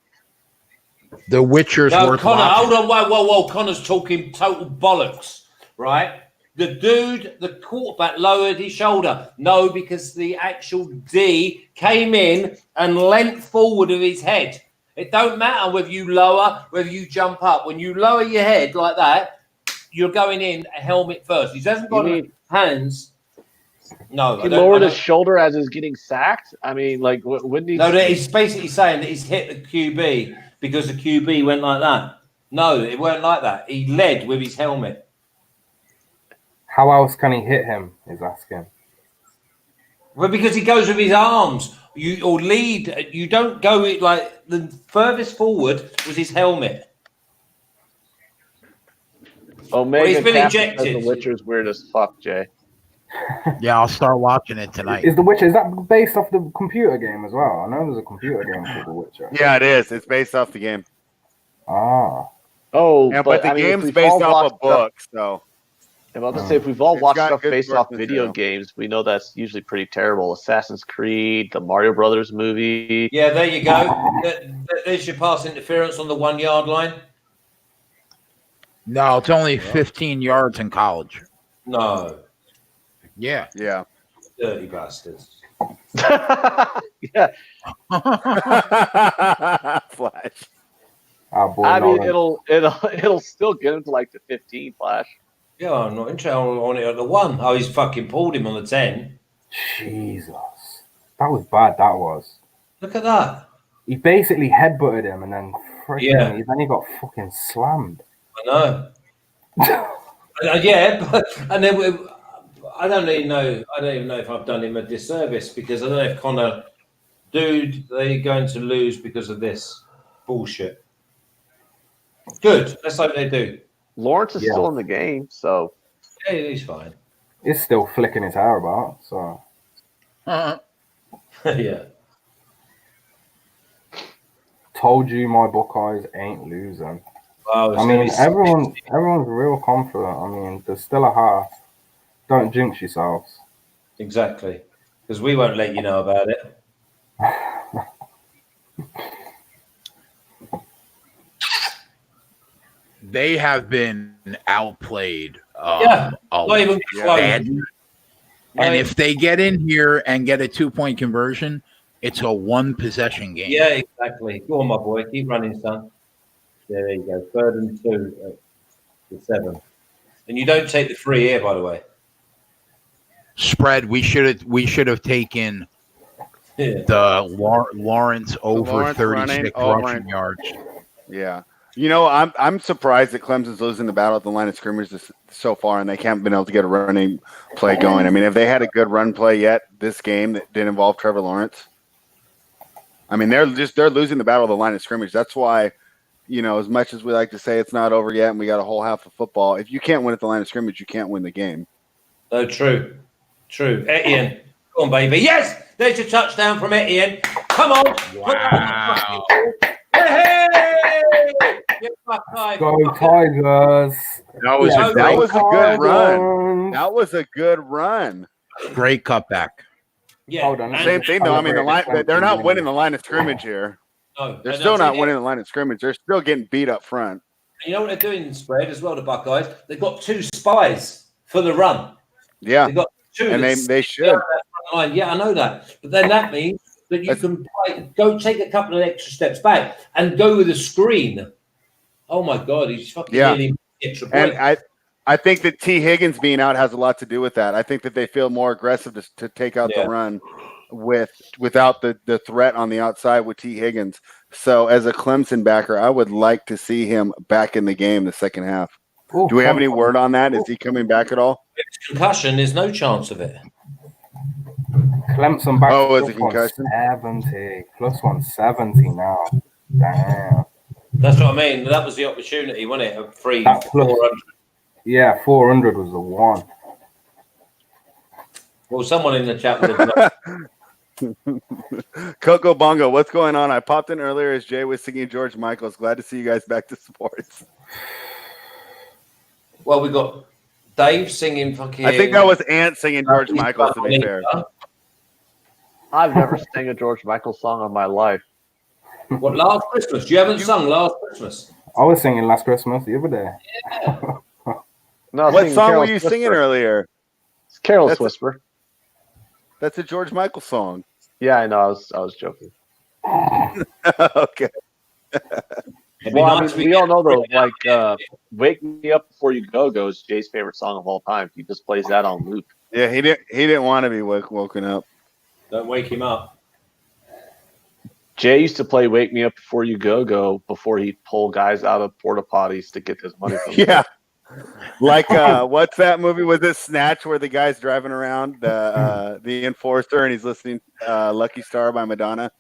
The Witcher's No, worth Connor, watching. hold on. Whoa. Connor's talking total bollocks, right? The dude, the quarterback, lowered his shoulder. No, because the actual D came in and leant forward of his head. It don't matter whether you lower, whether you jump up. When you lower your head like that, you're going in a helmet first. He hasn't got hands. No, He lowered his shoulder as he's getting sacked. I mean, like, wouldn't he? No, he's basically saying that he's hit the QB because the QB went like that. No, it weren't like that. He led with his helmet. How else can he hit him? He's asking. Well, because he goes with his arms. You don't go with, like, the furthest forward was his helmet. Omega he's been Captain says ejected. The Witcher's weird as fuck, Jay. Yeah, I'll start watching it tonight. Is The Witcher, is that based off the computer game as well? I know there's a computer game called The Witcher. yeah, it is. It's based off the game. Ah. Oh, Yeah, but the I mean, game's if we've based all off a watched book, so I'm about to say, if we've all It's watched got stuff good based source off video material. games, we know that's usually pretty terrible. Assassin's Creed, the Mario Brothers movie. Yeah, there you go. There's your pass interference on the 1 yard line. No, it's only 15 yards in college. No, Yeah. yeah. dirty bastards. Yeah, Flash. Our boy I mean, Lawrence. it'll still get him to like the 15 Flash. Yeah, I'm not interested on it at the 1. Oh, he's fucking pulled him on the 10. Jesus. That was bad, that was. Look at that. He basically headbutted him and then Yeah. then he got fucking slammed. I know. Yeah, but, and then I don't even know if I've done him a disservice, because I don't know if Connor, dude, they're going to lose because of this bullshit. Good. Let's hope they do. Lawrence is Yeah. still in the game, so Yeah, he's fine. He's still flicking his hair about, so Yeah. told you my Buckeyes ain't losing. Wow, I mean, everyone's real confident. I mean, there's still a half. Don't jinx yourselves. Exactly. Because we won't let you know about it. They have been outplayed. Yeah, not even Yeah. close. bad. And if they get in here and get a 2-point conversion, it's a 1-possession game. Yeah, exactly. Go on, my boy. Keep running, son. Yeah, there you go. 3rd and 2 to 7. And you don't take the free here, by the way. Spread. We should have taken Yeah. the Lawrence over Lawrence 36 running, rushing yards. Yeah. You know, I'm surprised that Clemson's losing the battle at the line of scrimmage so far, and they haven't been able to get a running play going. I mean, if they had a good run play yet this game that didn't involve Trevor Lawrence, I mean, they're losing the battle of the line of scrimmage. That's why, you know, as much as we like to say it's not over yet and we got a whole half of football, if you can't win at the line of scrimmage, you can't win the game. No, true. Etienne. Go on, baby. Yes! There's your touchdown from Etienne. Come on. Wow. Hey! Get back, guys. Go Tigers! That was Yeah, a That great, was a good run. Tigers! That was a good run. great cutback. Yeah. Hold on. and- Same thing, though. I mean, they're not winning the line of scrimmage here. No, They're and still that's not it. winning the line of scrimmage. They're still getting beat up front. You know what they're doing in spread as well, the Buckeyes? They've got 2 spies for the run. Yeah, They've got 2. and that's they should. down that front line. Yeah, I know that. But then that means that you That's- can go take a couple of extra steps back and go with a screen. Oh, my God. He's fucking Yeah. nearly extra And point. I think that T. Higgins being out has a lot to do with that. I think that they feel more aggressive to take out Yeah. the run without the threat on the outside with T. Higgins. So as a Clemson backer, I would like to see him back in the game the second half. Ooh, Do we have any word on that? Is he coming back at all? Concussion, there's no chance of it. Clemson back Oh, to is it plus concussion? 170. Plus 170 now. Damn. That's what I mean. That was the opportunity, wasn't it? Of free That plus- 400. Yeah, 400 was the one. Well, someone in the chat would have known. Coco Bongo, what's going on? I popped in earlier as Jay was singing George Michael's. Glad to see you guys back to sports. Well, we got Dave singing fucking. I think that was Ant singing George Michael's, to be fair. I've never sang a George Michael song in my life. What, Last Christmas? You haven't sung Last Christmas? I was singing Last Christmas the other day. No, I was What singing song were Careless you Whisper. singing earlier? It's Careless That's- Whisper. That's a George Michael song. Yeah, I know. I was joking. Okay. Well, I mean, we all know though, like "Wake Me Up Before You Go" is Jay's favorite song of all time. He just plays that on loop. Yeah, he didn't want to be woken up. Don't wake him up. Jay used to play "Wake Me Up Before You Go" before he'd pull guys out of porta potties to get his money from them. Yeah. Like what's that movie? Was it Snatch, where the guy's driving around the enforcer and he's listening Lucky Star by Madonna?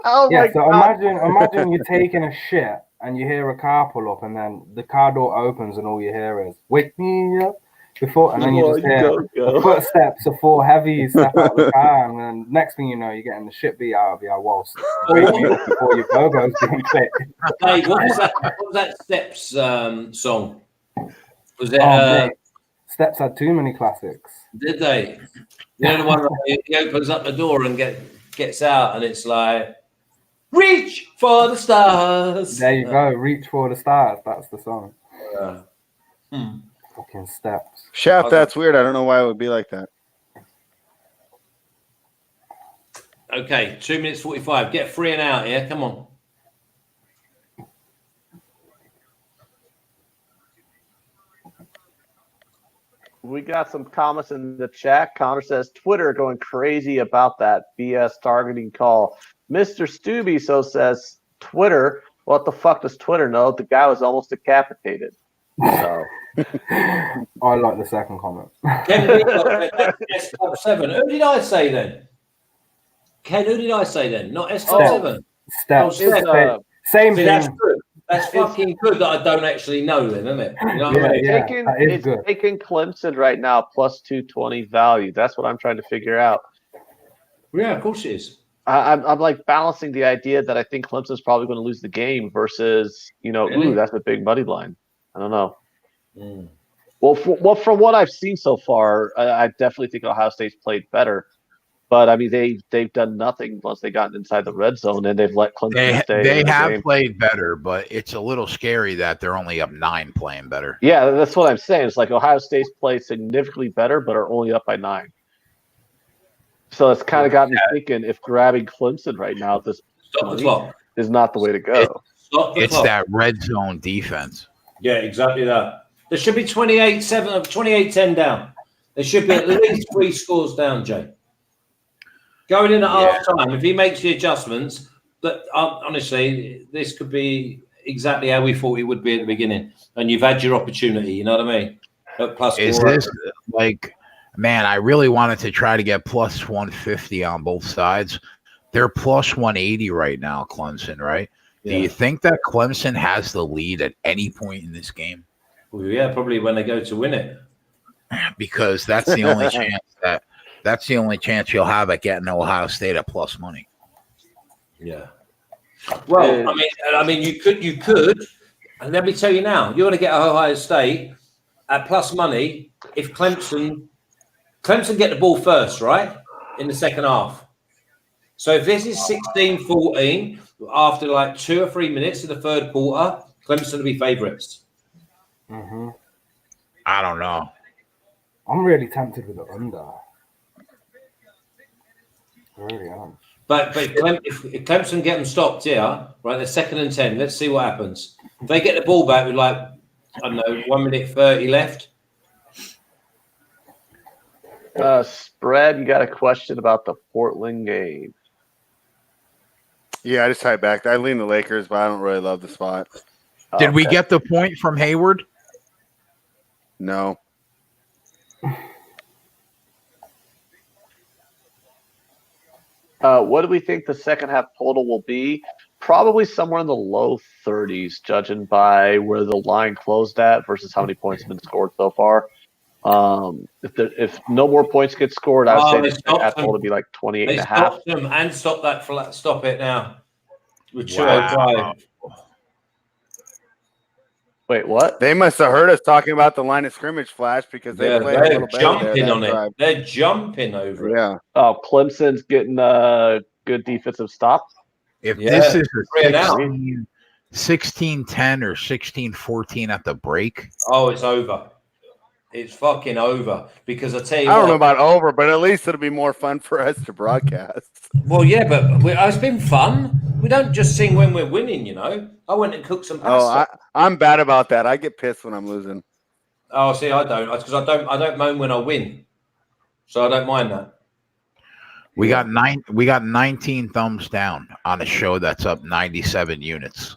Oh Yeah, my so God. imagine you're taking a shit and you hear a car pull up and then the car door opens and all you hear is "Wake me up before," and then you just hear the footsteps of four heavies step out of the car, and then next thing you know, you're getting the shit beat out of you whilst "Wake Me Up Before Your Go-Go's being clicked. Dave, what was that Steps song? Was it? Man. Steps had too many classics. Did they? You know the one where he opens up the door and gets out, and it's like, "Reach for the stars." There you go. Reach for the stars. That's the song. Hmm. Fucking Steps. Shaft, that's weird. I don't know why it would be like that. Okay, 2 minutes 45. Get free and out here. Come on. We got some comments in the chat. Connor says Twitter going crazy about that BS targeting call. Mr. Stubby says Twitter. What the fuck does Twitter know? The guy was almost decapitated. So I like the second comment. Ken, S Club 7. Who did I say then? Ken, who did I say then? Not S Club 7. Steps. Steps. Same See, thing. that's good. That's fucking good that I don't actually know then, isn't it? You know what I mean? it's taking Clemson right now plus 220 value. That's what I'm trying to figure out. Yeah, of course it is. I'm like balancing the idea that I think Clemson's probably going to lose the game versus, Really? ooh, that's a big money line. I don't know. Mm. Well, from what I've seen so far, I definitely think Ohio State's played better. But I mean, they've done nothing once they got inside the red zone, and they've let Clemson stay. They in the have game. played better, but it's a little scary that they're only up 9 playing better. Yeah, that's what I'm saying. It's like Ohio State's played significantly better, but are only up by 9. So it's kind of got me thinking if grabbing Clemson right now at this point is not the way to go. It's that red zone defense. Yeah, exactly that. There should be 28-7, 28-10 down. There should be at least 3 scores down, Jay. Going in at half time, if he makes the adjustments, but honestly, this could be exactly how we thought it would be at the beginning. And you've had your opportunity, you know what I mean? At plus Is 4. this like, man, I really wanted to try to get plus 150 on both sides. They're plus 180 right now, Clemson, right? Yeah. Do you think that Clemson has the lead at any point in this game? Well, yeah, probably when they go to win it. Because that's the only chance you'll have at getting Ohio State at plus money. Yeah. Well, I mean, you could, and let me tell you now, you're going to get Ohio State at plus money if Clemson get the ball first, right, in the second half. So if this is 16-14 after like 2 or 3 minutes of the third quarter, Clemson will be favourites. Mm-hmm. I don't know. I'm really tempted with the under. I really am. But if Clemson get them stopped here, right, they're 2nd and 10. Let's see what happens. If they get the ball back with like, I don't know, 1 minute 30 left. Spread, you got a question about the Portland game? Yeah, I just tied back. I lean the Lakers, but I don't really love the spot. Did we get the point from Hayward? No. What do we think the second half total will be? probably somewhere in the low 30s, judging by where the line closed at versus how many points have been scored so far. If no more points get scored, I would say that total to be like 28 and a half. Stopped them and stop that flat. Stop it now. With 205. Wait, what? They must have heard us talking about the line of scrimmage, Flash, because they played a little better there that drive. They're jumping over it. Yeah. Oh, Clemson's getting a good defensive stop. If this is a 16-10 or 16-14 at the break. Oh, it's over. It's fucking over. Because I tell you I don't know about over, but at least it'll be more fun for us to broadcast. Well, yeah, but it's been fun. We don't just sing when we're winning, you know. I went and cooked some pasta. I'm bad about that. I get pissed when I'm losing. Oh, see, I don't. Because I don't moan when I win. So I don't mind that. We got 19 thumbs down on a show that's up 97 units.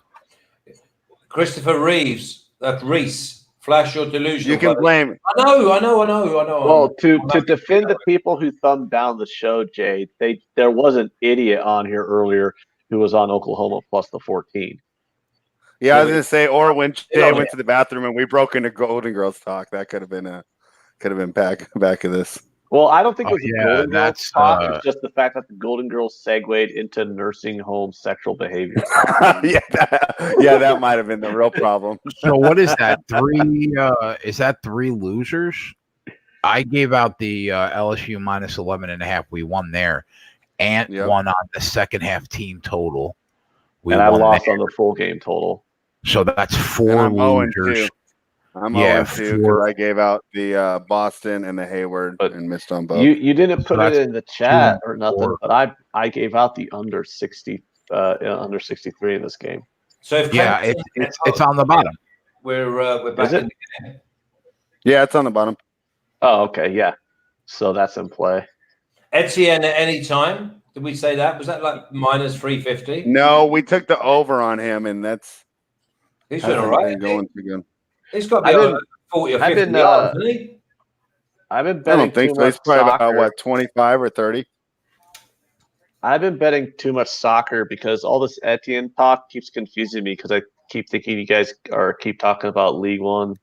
Christopher Reese, Flash your delusion. You can blame. I know. Well, to defend the people who thumbed down the show, Jay, there was an idiot on here earlier who was on Oklahoma plus the 14. Yeah, I was gonna say, or when Jay went to the bathroom and we broke into Golden Girls talk, that could have been back of this. Well, I don't think it was the Golden Girls talk. It's just the fact that the Golden Girls segued into nursing home sexual behavior. that might have been the real problem. So what is that? Is that 3 losers? I gave out the LSU minus 11.5. We won there. Ant won on the second half team total. And I lost on the full game total. So that's 4 losers. I'm 0-2 because I gave out the Boston and the Hayward and missed on both. You didn't put it in the chat or nothing, but I gave out the under 60, under 63 in this game. So if it's on the bottom. We're back in the game. Yeah, it's on the bottom. Oh, okay, yeah. So that's in play. Etienne at any time? Did we say that? Was that like minus 350? No, we took the over on him, and he's been all right. Going too good. He's got to be on 40 or 50 yards, hasn't he? I've been betting. I don't think so. He's probably about 25 or 30. I've been betting too much soccer because all this Etienne talk keeps confusing me because I keep thinking you guys keep talking about League One.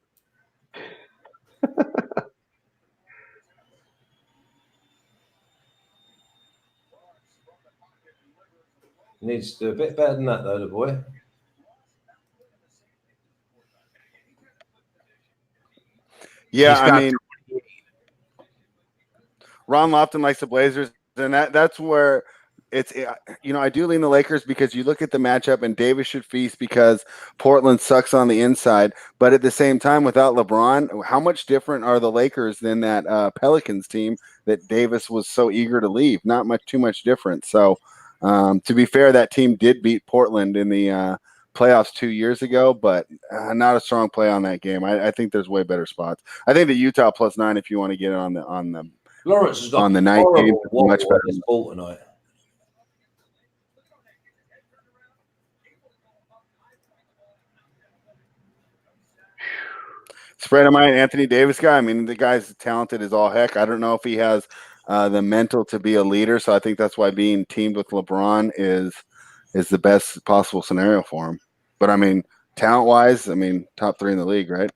Needs to do a bit better than that, though, the boy. Yeah, I mean, Ron Lofton likes the Blazers, and that's where it's, I do lean the Lakers because you look at the matchup and Davis should feast because Portland sucks on the inside. But at the same time, without LeBron, how much different are the Lakers than that Pelicans team that Davis was so eager to leave? Not too much different. So to be fair, that team did beat Portland in the playoffs 2 years ago, but not a strong play on that game. I think there's way better spots. I think the Utah +9, if you want to get it on the Lawrence has got on the night game, much better tonight. Spread of mine, Anthony Davis guy. I mean, the guy's talented as all heck. I don't know if he has the mental to be a leader, so I think that's why being teamed with LeBron is the best possible scenario for him. But I mean, talent-wise, I mean, top 3 in the league, right?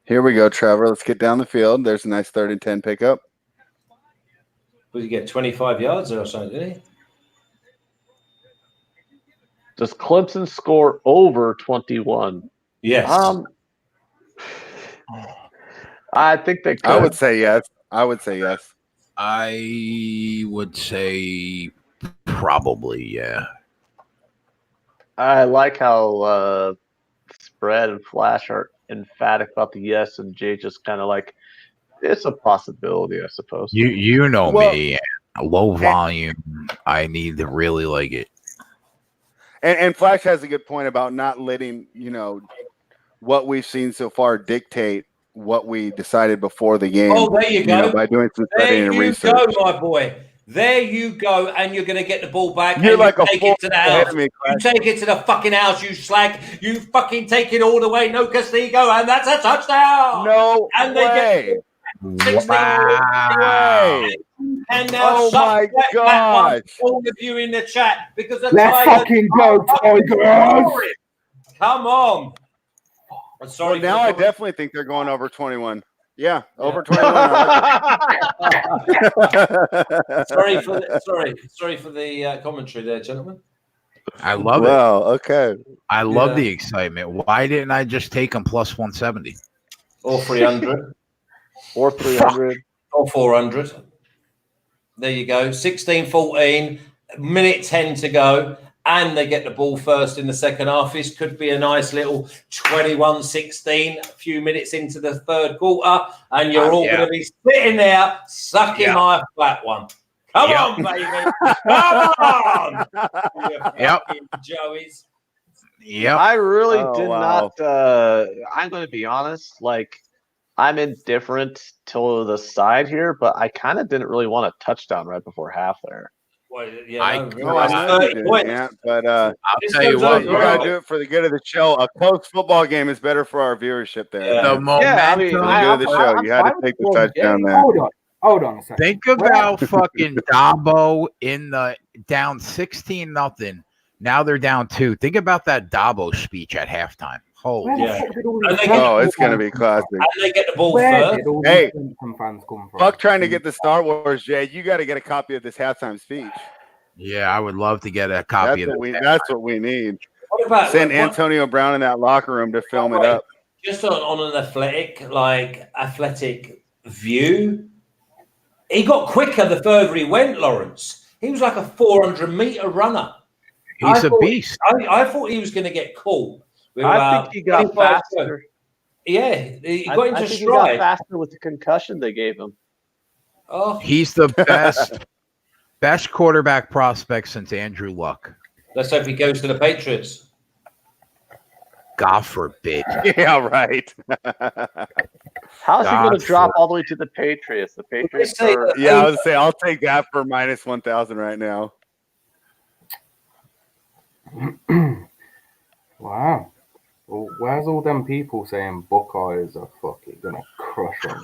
Here we go, Trevor. Let's get down the field. There's a nice 3rd and 10 pickup. Did he get 25 yards or something, did he? Does Clemson score over 21? Yes. I think they could. I would say yes. I would say Probably, yeah. I like how Spread and Flash are emphatic about the yes, and Jay just kind of like, it's a possibility, I suppose. You know me, low volume. I need to really like it. And Flash has a good point about not letting, what we've seen so far dictate what we decided before the game. Oh, there you go. By doing some studying and research. There you go, my boy. There you go, and you're going to get the ball back. You're like you take it to the house. You take it to the fucking house, you slag. You fucking take it all the way. No Castigo, and that's a touchdown. No and way. They get Wow. can now Oh my gosh. gosh. All of you in the chat because the Let's Tigers fucking go, Tigers! Come on. I'm Well, sorry. now I definitely think they're going over 21. Yeah, over 21. I like sorry for the commentary there, gentlemen. I love it. Wow. Okay. I love the excitement. Why didn't I just take them plus 170 or 300 or 300 or 400? There you go. 16-14, minute 10 to go, and they get the ball first in the second half. This could be a nice little 21-16, a few minutes into the third quarter, and you're all going to be sitting there sucking my flat one. Come on, baby. Come on. Joey's. Yep. I really did wow. not. I'm going to be honest. Like, I'm indifferent to the side here, but I kind of didn't really want a touchdown right before half there. Well, I know you didn't, yeah, but I'll tell you what, you got to do it for the good of the show. A close football game is better for our viewership there. the momentum. Yeah, I mean, For the good of the show, you had to take the touchdown there. Hold on a second. Think about fucking Dabo in the down 16-0. Now they're down 2. Think about that Dabo speech at halftime. Holy Oh, it's going to be classic. And they get the ball Where first. did all Hey, these Clemson fans come from? Fuck trying to get the Star Wars, Jay. You got to get a copy of this halftime speech. Yeah, I would love to get a copy of that. That's what we need. What about Send Antonio Brown in that locker room to film it up. Just on an athletic view, he got quicker the further he went, Lawrence. He was like a 400-meter runner. He's a beast. I thought he was going to get caught. I think he got faster. Yeah, he got into stride. He got faster with the concussion they gave him. Oh, he's the best quarterback prospect since Andrew Luck. Let's hope he goes to the Patriots. God forbid. Yeah, right. How's he going to drop all the way to the Patriots? The Patriots are... Yeah, I would say I'll take that for minus 1,000 right now. Wow. Well, where's all them people saying Buckeyes are fucking gonna crush them?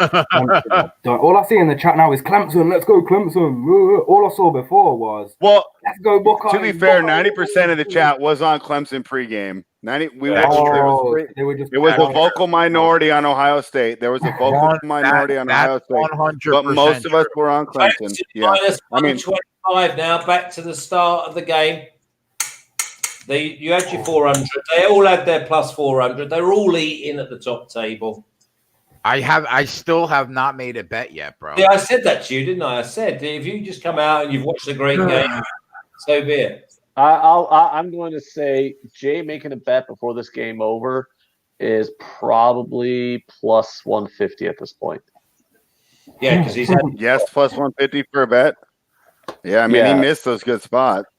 All I see in the chat now is Clemson. Let's go, Clemson. All I saw before was let's go, Buckeyes. To be fair, 90% of the chat was on Clemson pregame. It was a vocal minority on Ohio State. There was a vocal minority on Ohio State, 100%, but most of us were on Clemson. Yeah, I mean, 25 now. Back to the start of the game. You had your 400. They all had their plus 400. They're all eating at the top table. I still have not made a bet yet, bro. Yeah, I said that to you, didn't I? I said if you just come out and you've watched a great game, so be it. I'm going to say Jay making a bet before this game over is probably plus 150 at this point. Yeah, because he's had plus 150 for a bet. Yeah, I mean he missed those good spots.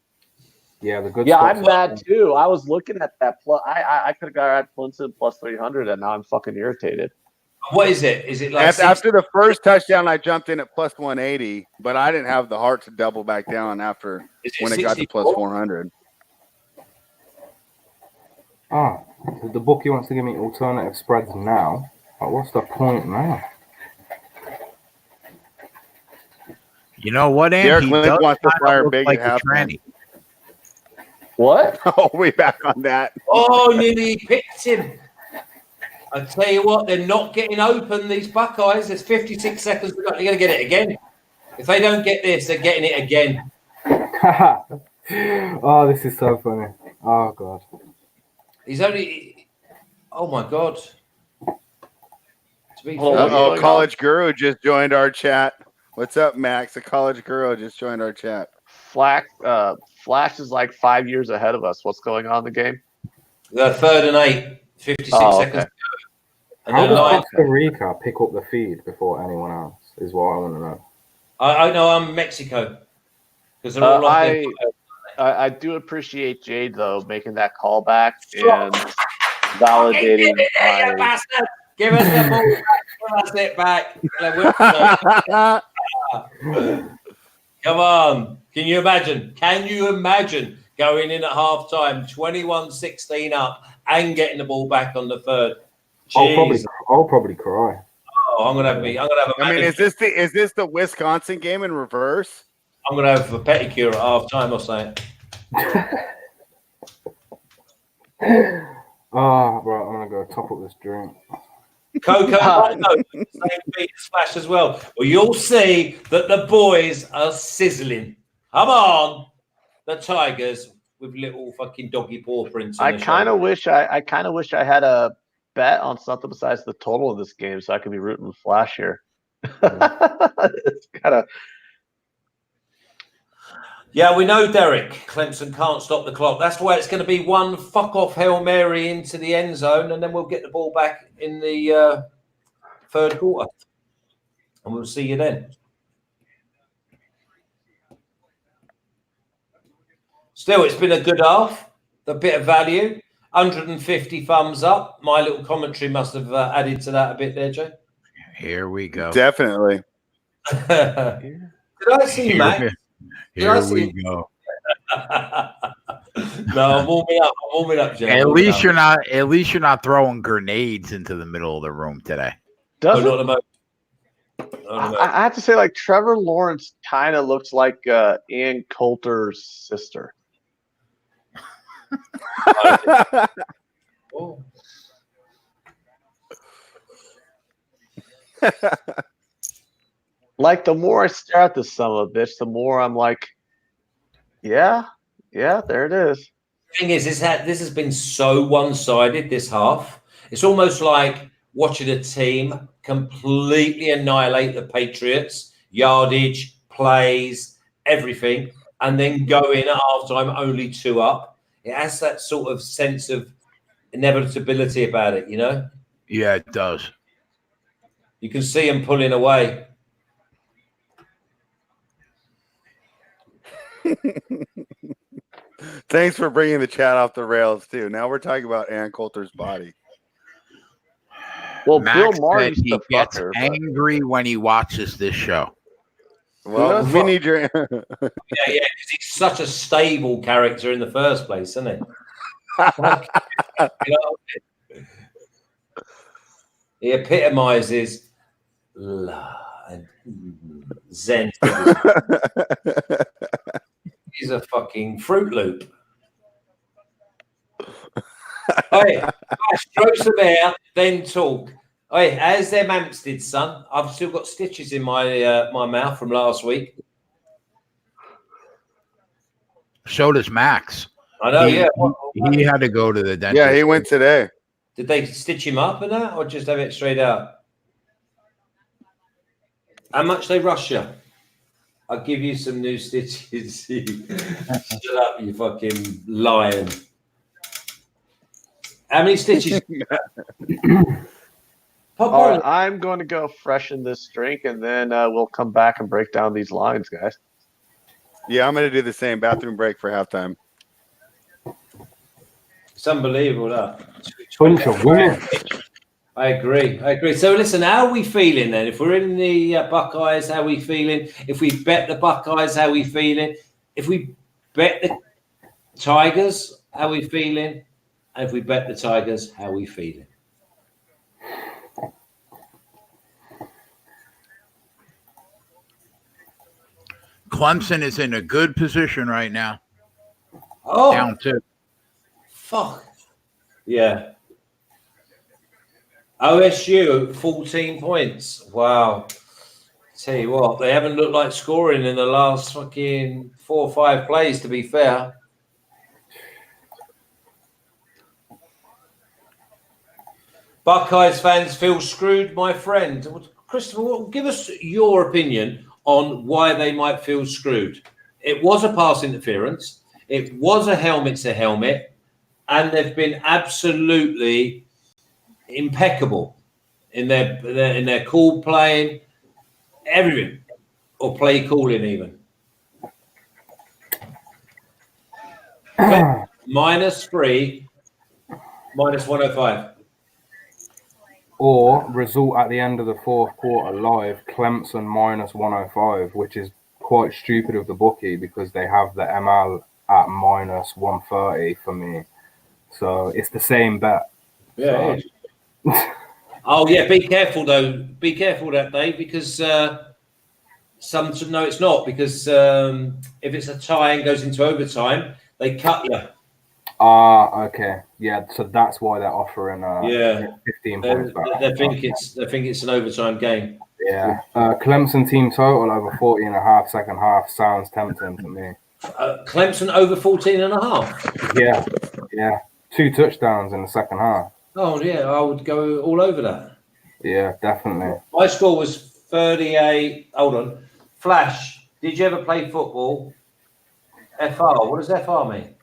Yeah, the good. Yeah, I'm mad too. I was looking at that plus. I could have got at Clemson plus 300, and now I'm fucking irritated. What is it? Is it like after the first touchdown? I jumped in at plus 180, but I didn't have the heart to double back down after when it got to plus 400. The bookie wants to give me alternative spreads now. But what's the point now? You know what, Andy? Derek Lynch wants to fire big like at halftime. What? Oh, we back on that. Oh, nearly picked him. I tell you what, they're not getting open, these Buckeyes. There's 56 seconds. They're going to get it again. If they don't get this, they're getting it again. Oh, this is so funny. Oh, God. He's only... Oh, my God. College Guru just joined our chat. What's up, Max? The College Guru just joined our chat. Flash is like 5 years ahead of us. What's going on in the game? The 3rd and 8, 56 seconds. And how does Costa Rica pick up the feed before anyone else? Is what I want to know. I know I'm Mexico because they're all I do appreciate Jade though making that call back and validating. Give us the ball. Give us it back. Come on. Can you imagine? Going in at halftime, 21-16 up and getting the ball back on the 3rd? I'll probably cry. I'm gonna have a I mean, manicure. is this the Wisconsin game in reverse? I'm gonna have a pedicure at half time or something. Oh, right, I'm gonna go top up this drink. Coco same beat splash as well. Well, you'll see that the boys are sizzling. Come on, the Tigers with little fucking doggy paw prints. I kind of wish I had a bet on something besides the total of this game, so I could be rooting with Flash here. It's kind of. Yeah, we know, Derek. Clemson can't stop the clock. That's why it's going to be one fuck-off Hail Mary into the end zone, and then we'll get the ball back in the third quarter. And we'll see you then. Still, it's been a good half. A bit of value. 150 thumbs up. My little commentary must have added to that a bit there, Jay. Here we go. Definitely. Did I see Max? Here we go. No, I'm warming up, Jay. At least you're not throwing grenades into the middle of the room today. Doesn't not the most. I have to say, like, Trevor Lawrence kind of looks like Ann Coulter's sister. Oh. Like, the more I stare at this son of a bitch, the more I'm like, yeah, there it is. Thing is, this has been so one-sided this half. It's almost like watching a team completely annihilate the Patriots, yardage, plays, everything, and then go in at halftime only 2 up. It has that sort of sense of inevitability about it, you know? Yeah, it does. You can see them pulling away. Thanks for bringing the chat off the rails, too. Now we're talking about Ann Coulter's body. Well, Max Bill Martin's said he the gets fucker. angry when he watches this show. Well, we need your. Yeah, because he's such a stable character in the first place, isn't he? You know, he epitomizes love and zen. He's a fucking Fruit Loop. Hey, throw some air, then talk. Hey, how's them Hampstead, son? I've still got stitches in my my mouth from last week. So does Max. I know, He had to go to the dentist. Yeah, he went today. Did they stitch him up and that, or just have it straight out? How much they rush you? I'll give you some new stitches. Shut up, you fucking lion. How many stitches? All right, I'm going to go freshen this drink, and then we'll come back and break down these lines, guys. Yeah, I'm going to do the same. Bathroom break for halftime. It's unbelievable, that. Bunch of women. I agree. So listen, how are we feeling then? If we're in the Buckeyes, how are we feeling? If we bet the Buckeyes, how are we feeling? If we bet the Tigers, how are we feeling? And if we bet the Tigers, how are we feeling? Clemson is in a good position right now. Oh, Down 2. Fuck. Yeah. OSU, 14 points. Wow. Tell you what, they haven't looked like scoring in the last fucking 4 or 5 plays, to be fair. Buckeyes fans feel screwed, my friend. Christopher, give us your opinion on why they might feel screwed. It was a pass interference. It was a helmet to helmet. And they've been absolutely impeccable in their call playing, everything, or play calling even. -3, -105. Or result at the end of the fourth quarter live, Clemson -105, which is quite stupid of the bookie because they have the ML at -130 for me. So it's the same bet. Yeah, so. Oh yeah, be careful though. Be careful that day because no, it's not because if it's a tie and goes into overtime, they cut you. Okay. Yeah, so that's why they're offering 15 points back. They think it's an overtime game. Yeah. Clemson team total over 40.5 second half sounds tempting to me. Clemson over 14.5. Yeah. Yeah. 2 touchdowns in the second half. Oh yeah, I would go all over that. Yeah, definitely. My score was 38. Hold on. Flash, did you ever play football? FR. What does FR mean?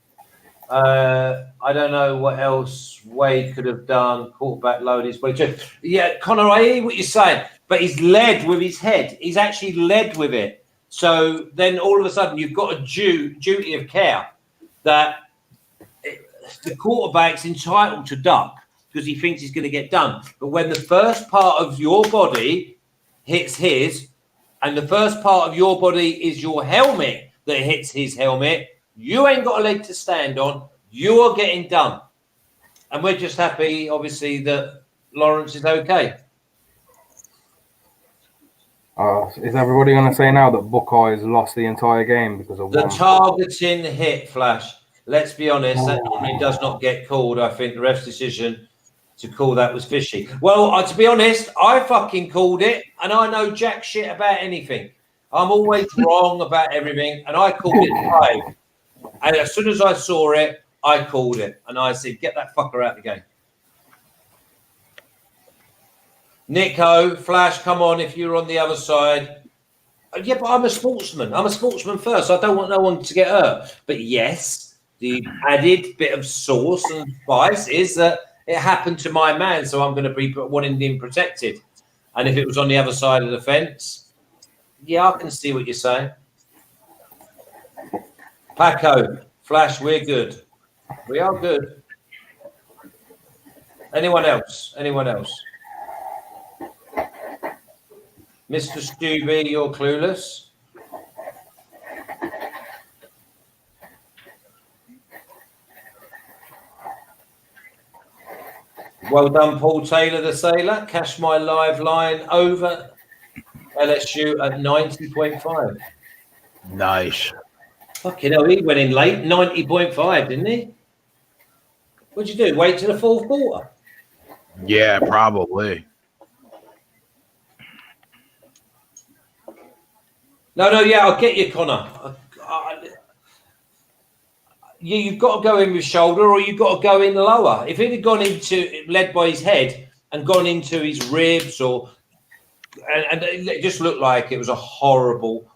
I don't know what else Wade could have done. Quarterback load his way too. Yeah, Connor, I hear what you're saying, but he's led with his head. He's actually led with it. So then all of a sudden you've got a duty of care that the quarterback's entitled to duck because he thinks he's going to get done. But when the first part of your body hits his, and the first part of your body is your helmet that hits his helmet, you ain't got a leg to stand on. You are getting done. And we're just happy, obviously, that Lawrence is okay. Is everybody going to say now that Buckeyes lost the entire game because of the one targeting hit, Flash? Let's be honest, that normally does not get called. I think the ref's decision to call that was fishy. Well, to be honest, I fucking called it, and I know jack shit about anything. I'm always wrong about everything, and I called it live. And as soon as I saw it, I called it, and I said, "Get that fucker out of the game." Nico, Flash, come on! If you're on the other side, yeah, but I'm a sportsman. I'm a sportsman first. I don't want no one to get hurt. But yes, the added bit of sauce and spice is that it happened to my man, so I'm going to be wanting him protected. And if it was on the other side of the fence, yeah, I can see what you're saying. Paco, Flash, we're good. We are good. Anyone else? Anyone else? Mr. Stubby, you're clueless. Well done, Paul Taylor, the sailor. Cash my live line over LSU at 90.5. Nice. Fucking hell, he went in late, 90.5, didn't he? What'd you do? Wait till the fourth quarter? Yeah, probably. No, yeah, I'll get you, Connor. You've got to go in with shoulder, or you've got to go in lower. If it had gone into led by his head and gone into his ribs, and it just looked like it was a horrible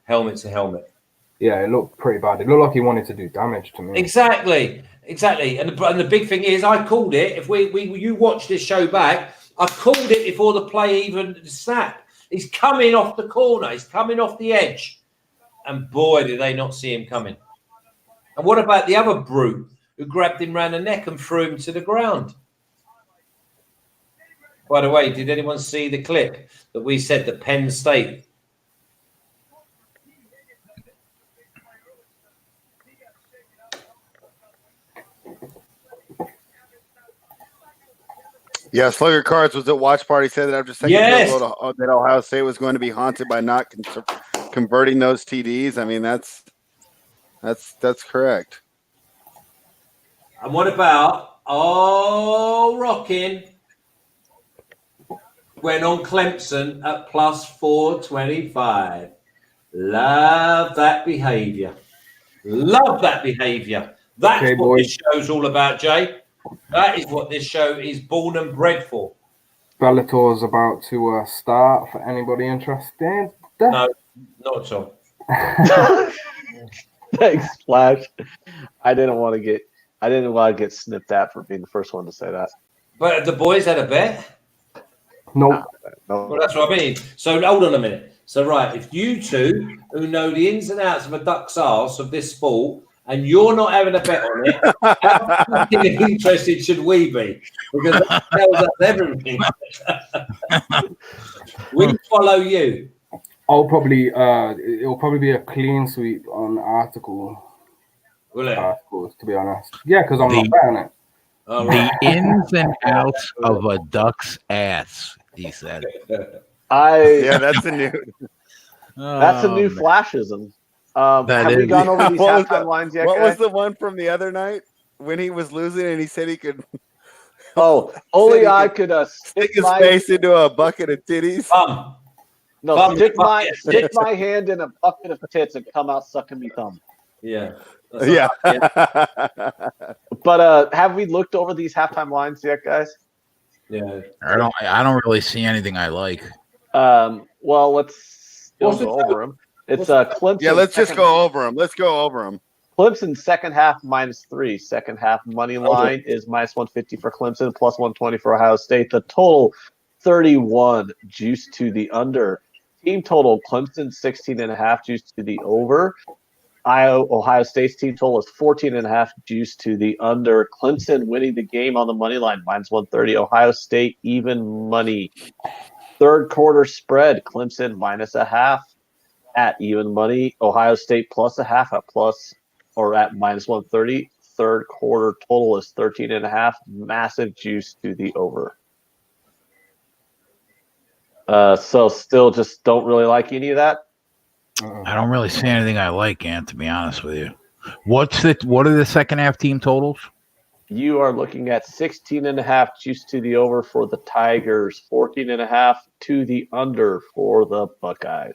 helmet to helmet. Yeah, it looked pretty bad. It looked like he wanted to do damage to me. Exactly. And the big thing is, I called it. If you watch this show back, I called it before the play even snapped. He's coming off the corner. He's coming off the edge. And boy, did they not see him coming. And what about the other brute who grabbed him round the neck and threw him to the ground? By the way, did anyone see the clip that we said that Penn State? Yeah, Slugger Cards was at watch party. Said that after second field that Ohio State was going to be haunted by not converting those TDs. I mean, that's correct. And what about rocking went on Clemson at plus 425. Love that behavior. Love that behavior. That's okay, what this show's all about, Jay. That is what this show is born and bred for. Bellator's about to start for anybody interested. No, not at all. Thanks, Flash. I didn't want to get snipped at for being the first one to say that. But the boys had a bet. Nope. No. Well, that's what I mean. So hold on a minute. So right, if you two who know the ins and outs of a duck's arse of this sport, and you're not having a bet on it, how fucking interested should we be? Because that tells us everything. We follow you. I'll probably it'll probably be a clean sweep on article. Will it? Articles, to be honest. Yeah, because I'm not betting it. The ins and outs of a duck's ass, he said. Yeah, that's a new. That's a new man. flashism. That Have we is. gone over these What was halftime the- lines yet, What was guys? the one from the other night when he was losing and he said he could Oh, said only he I could could stick stick his my face into a bucket of titties? no Bum, stick bum, my yeah. stick my hand in a bucket of tits and come out sucking me thumb. Yeah. That's Yeah. But have we looked over these halftime lines yet, guys? Yeah. I don't really see anything I like. Well, let's still What's go the- over them. It's what's Clemson. Yeah, let's just second- go over them. Let's go over them. Clemson second half -3. Second half money line is -150 for Clemson, +120 for Ohio State. The total 31 juice to the under. Team total Clemson 16.5 juice to the over. Ohio State's team total is 14.5 juice to the under. Clemson winning the game on the money line -130. Ohio State even money. Third quarter spread Clemson -0.5 at even money. Ohio State +0.5 at plus or at -130. Third quarter total is 13.5. Massive juice to the over. So still just don't really like any of that. I don't really see anything I like, Ant, to be honest with you. What are the second half team totals? You are looking at 16.5 juice to the over for the Tigers, 14.5 to the under for the Buckeyes.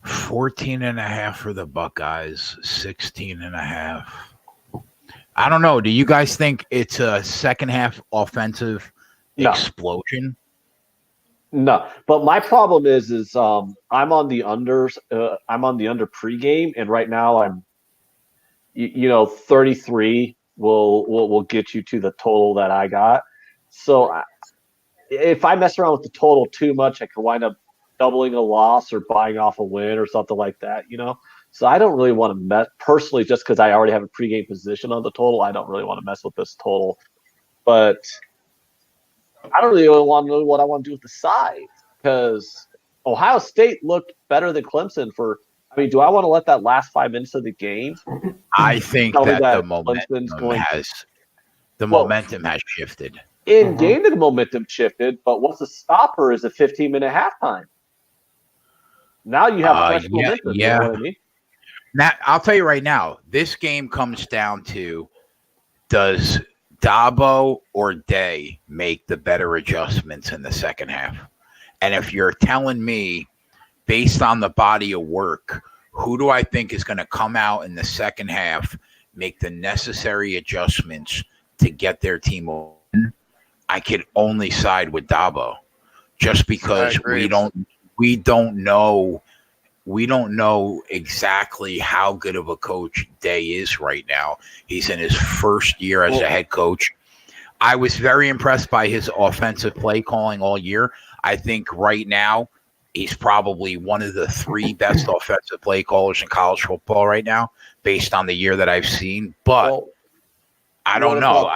14.5 for the Buckeyes, 16.5. I don't know. Do you guys think it's a second half offensive No. explosion? No, but my problem is I'm on the unders. I'm on the under pregame, and right now I'm, 33 will get you to the total that I got. So if I mess around with the total too much, I could wind up doubling a loss or buying off a win or something like that. So I don't really want to mess personally, just because I already have a pregame position on the total. I don't really want to mess with this total, but I don't really want to know what I want to do with the side, because Ohio State looked better than Clemson do I want to let that last 5 minutes of the game I think tell me that that the momentum momentum has shifted. in game? The momentum shifted, but what's the stopper is a 15-minute halftime. Now you have fresh momentum. Yeah. You know what I mean? Now, I'll tell you right now, this game comes down to, does Dabo or Day make the better adjustments in the second half? And if you're telling me, based on the body of work, who do I think is going to come out in the second half, make the necessary adjustments to get their team on, I could only side with Dabo, just because we don't know exactly how good of a coach Day is right now. He's in his first year as a head coach. I was very impressed by his offensive play calling all year. I think right now he's probably one of the 3 best offensive play callers in college football right now, based on the year that I've seen. But I don't know.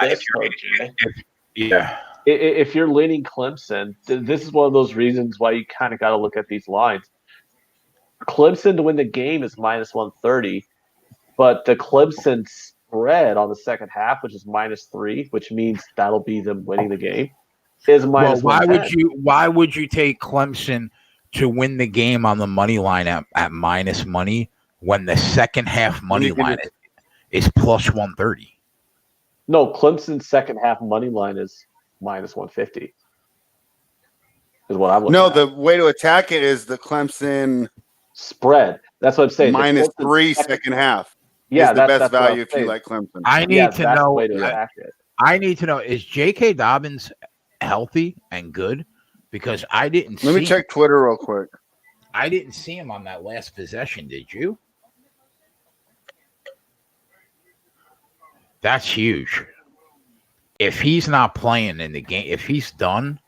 If you're leaning Clemson, this is one of those reasons why you kind of got to look at these lines. Clemson to win the game is -130, but the Clemson spread on the second half, which is -3, which means that'll be them winning the game, is -110. Why would you take Clemson to win the game on the money line at minus money when the second half money line is +130? No, Clemson's second half money line is -150. Is what I'm looking at. The way to attack it is the Clemson spread. That's what I'm saying. -3 second half. Yeah, is the best value if you like Clemson. I need to know. Attack it. I need to know, is J.K. Dobbins healthy and good? Because I didn't. Let me check Twitter real quick. I didn't see him on that last possession. Did you? That's huge. If he's not playing in the game, if he's done,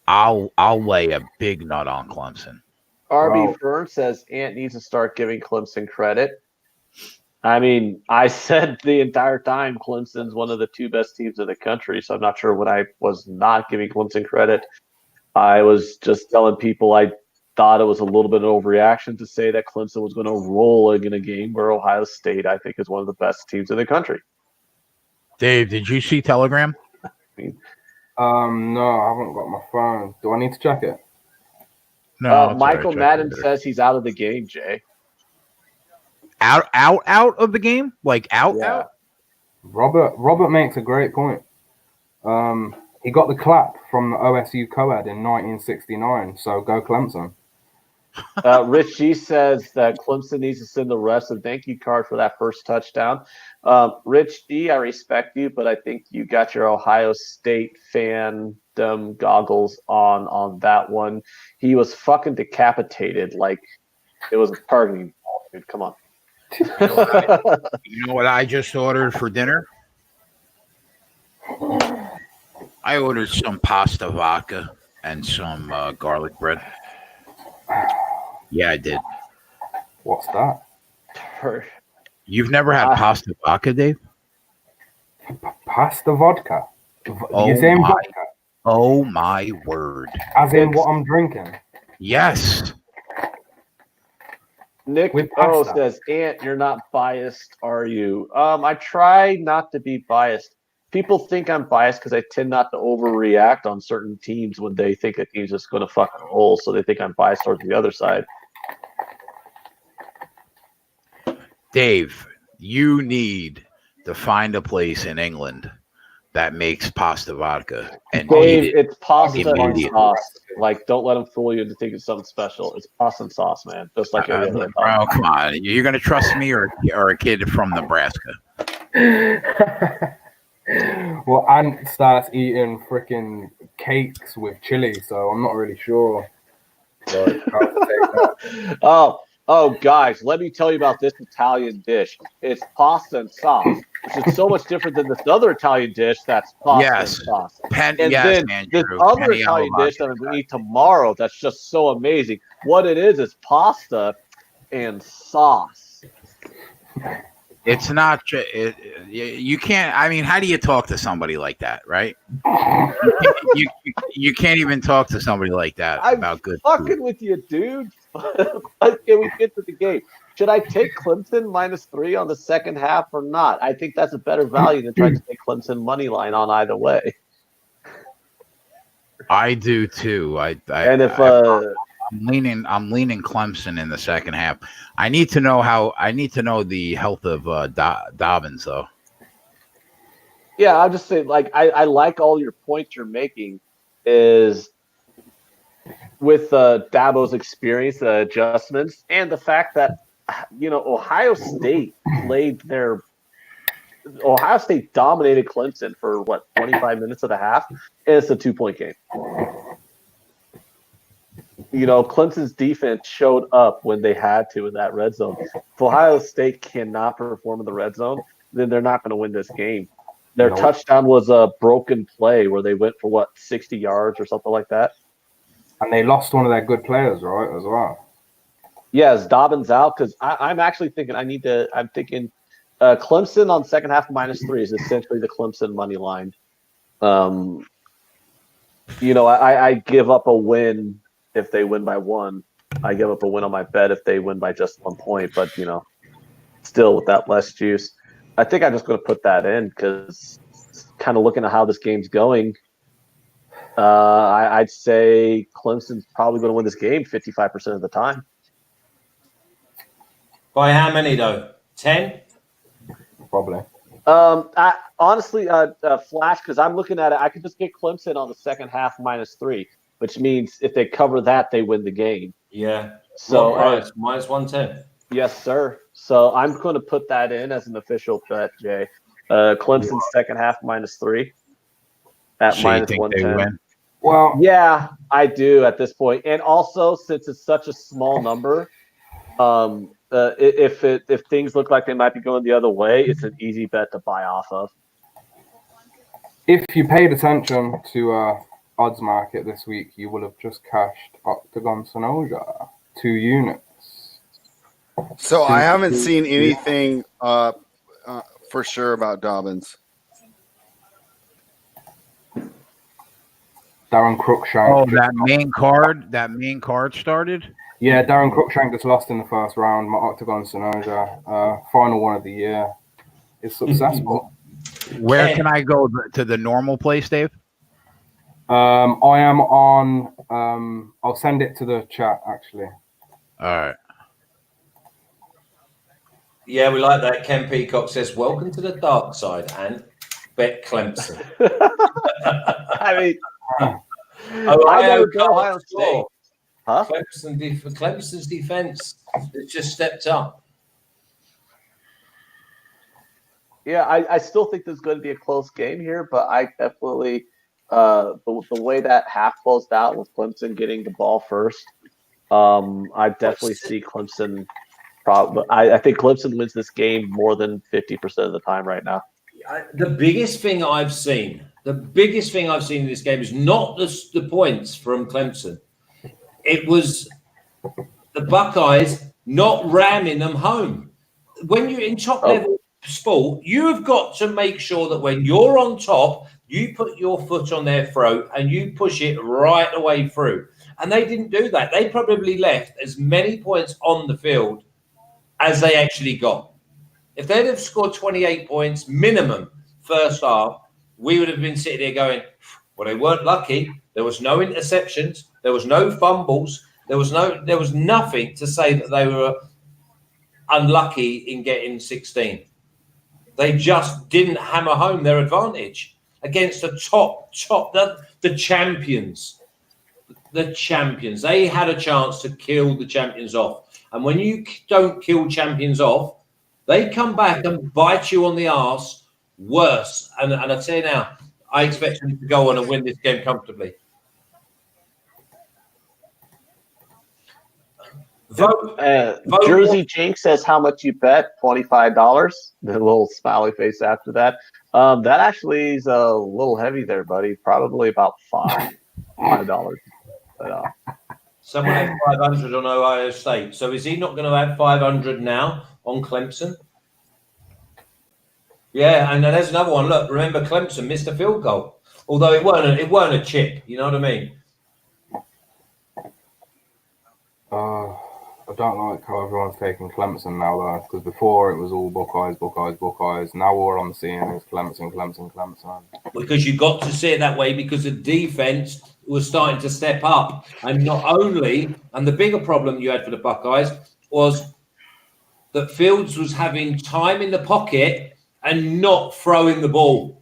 I'll lay a big nut on Clemson. RB Fern says Ant needs to start giving Clemson credit. I said the entire time Clemson's one of the 2 best teams in the country, so I'm not sure what I was not giving Clemson credit. I was just telling people I thought it was a little bit of an overreaction to say that Clemson was going to roll in a game where Ohio State, I think, is one of the best teams in the country. Dave, did you see Telegram? No, I haven't got my phone. Do I need to check it? No, it's all right, Michael check Madden it later. says he's out of the game, Jay. Out of the game, like out. Robert makes a great point. He got the clap from the OSU co-ed in 1969, so go Clemson. Rich G says that Clemson needs to send the refs a thank you card for that first touchdown. Rich G, I respect you, but I think you got your Ohio State fandom goggles on that one. He was fucking decapitated like it was a targeting ball, dude. Come on. You know what I just ordered for dinner? I ordered some pasta vodka and some garlic bread. Yeah, I did. What's that? You've never had pasta vodka, Dave? Pasta vodka. Oh You're saying my. vodka? Oh my word! As in what I'm drinking? Yes. Nick With O pasta. says, Ant, you're not biased, are you? I try not to be biased. People think I'm biased because I tend not to overreact on certain teams when they think a team's just going to fucking roll, so they think I'm biased towards the other side. Dave, you need to find a place in England that makes pasta vodka and Dave, eat it. it's pasta and immediately. sauce. Like, don't let them fool you into thinking it's something special. It's pasta and sauce, man. Just like every other time. Oh, come on. You're going to trust me or a kid from Nebraska? Well, Ant starts eating freaking cakes with chili, so I'm not really sure. Like, how to take that. Oh, guys, let me tell you about this Italian dish. It's pasta and sauce, which is so much different than this other Italian dish that's pasta and sauce. And then this other Italian dish that I'm going to eat tomorrow that's just so amazing. What it is pasta and sauce. It's not. You can't. I mean, how do you talk to somebody like that, right? You can't even talk to somebody like that about good fucking food. with you, dude. Can we get to the game? Should I take Clemson -3 on the second half or not? I think that's a better value than trying to take Clemson money line on either way. I do too. I'm leaning Clemson in the second half. I need to know the health of Dobbins though. Yeah, I'll just say, like, I like all your points you're making is with Dabo's experience, the adjustments, and the fact that, Ohio State dominated Clemson for 25 minutes of the half, and it's a 2-point game. Clemson's defense showed up when they had to in that red zone. If Ohio State cannot perform in the red zone, then they're not going to win this game. Their touchdown was a broken play where they went for 60 yards or something like that. And they lost one of their good players, right, as well. Yes, Dobbins out because I'm actually thinking Clemson on second half -3 is essentially the Clemson money line. I give up a win if they win by 1. I give up a win on my bet if they win by just 1 point, but still with that less juice. I think I'm just going to put that in because kind of looking at how this game's going, I'd say Clemson's probably going to win this game 55% of the time. By how many though? 10? Probably. I honestly, Flash, because I'm looking at it, I could just get Clemson on the second half -3, which means if they cover that, they win the game. Yeah. So price? -110. Yes, sir. So I'm going to put that in as an official bet, Jay. Clemson second half -3 at -110. Well, yeah, I do at this point, and also since it's such a small number, if things look like they might be going the other way, it's an easy bet to buy off of. If you paid attention to odds market this week, you will have just cashed Octagon Sonoja 2 units. So I haven't seen anything for sure about Dobbins. Darren Cruikshank. Oh, that main card started? Yeah, Darren Cruikshank just lost in the first round. My Octagon Sonoja, final one of the year, is successful. Where can I go to the normal place, Dave? I am on. I'll send it to the chat actually. All right. Yeah, we like that. Ken Peacock says, "Welcome to the dark side," and bet Clemson. I mean, Ohio I never go can't Ohio State. score. Huh? Clemson's defense has just stepped up. Yeah, I still think there's going to be a close game here, but I definitely the way that half closed out with Clemson getting the ball first, I definitely see Clemson. I think Clemson wins this game more than 50% of the time right now. The biggest thing I've seen in this game is not the points from Clemson. It was the Buckeyes not ramming them home. When you're in top level sport, you've got to make sure that when you're on top, you put your foot on their throat and you push it right away through. And they didn't do that. They probably left as many points on the field as they actually got. If they'd have scored 28 points minimum first half, we would have been sitting there going, well, they weren't lucky. There was no interceptions. There was no fumbles. There was nothing to say that they were unlucky in getting 16. They just didn't hammer home their advantage against the the champions. The champions. They had a chance to kill the champions off. And when you don't kill champions off, they come back and bite you on the arse worse. And I tell you now, I expect them to go on and win this game comfortably. Vote. Jersey Jinx says how much you bet, $25. The little smiley face after that. That actually is a little heavy there, buddy. Probably about $5. But, someone had 500 on Ohio State. So is he not going to have 500 now on Clemson? Yeah, and then there's another one. Look, remember Clemson missed a field goal, although it weren't a chip. You know what I mean? I don't like how everyone's taking Clemson now, though, because before it was all Buckeyes. Now all I'm seeing is Clemson. Because you got to see it that way because the defense was starting to step up. And not only, and the bigger problem you had for the Buckeyes was that Fields was having time in the pocket and not throwing the ball.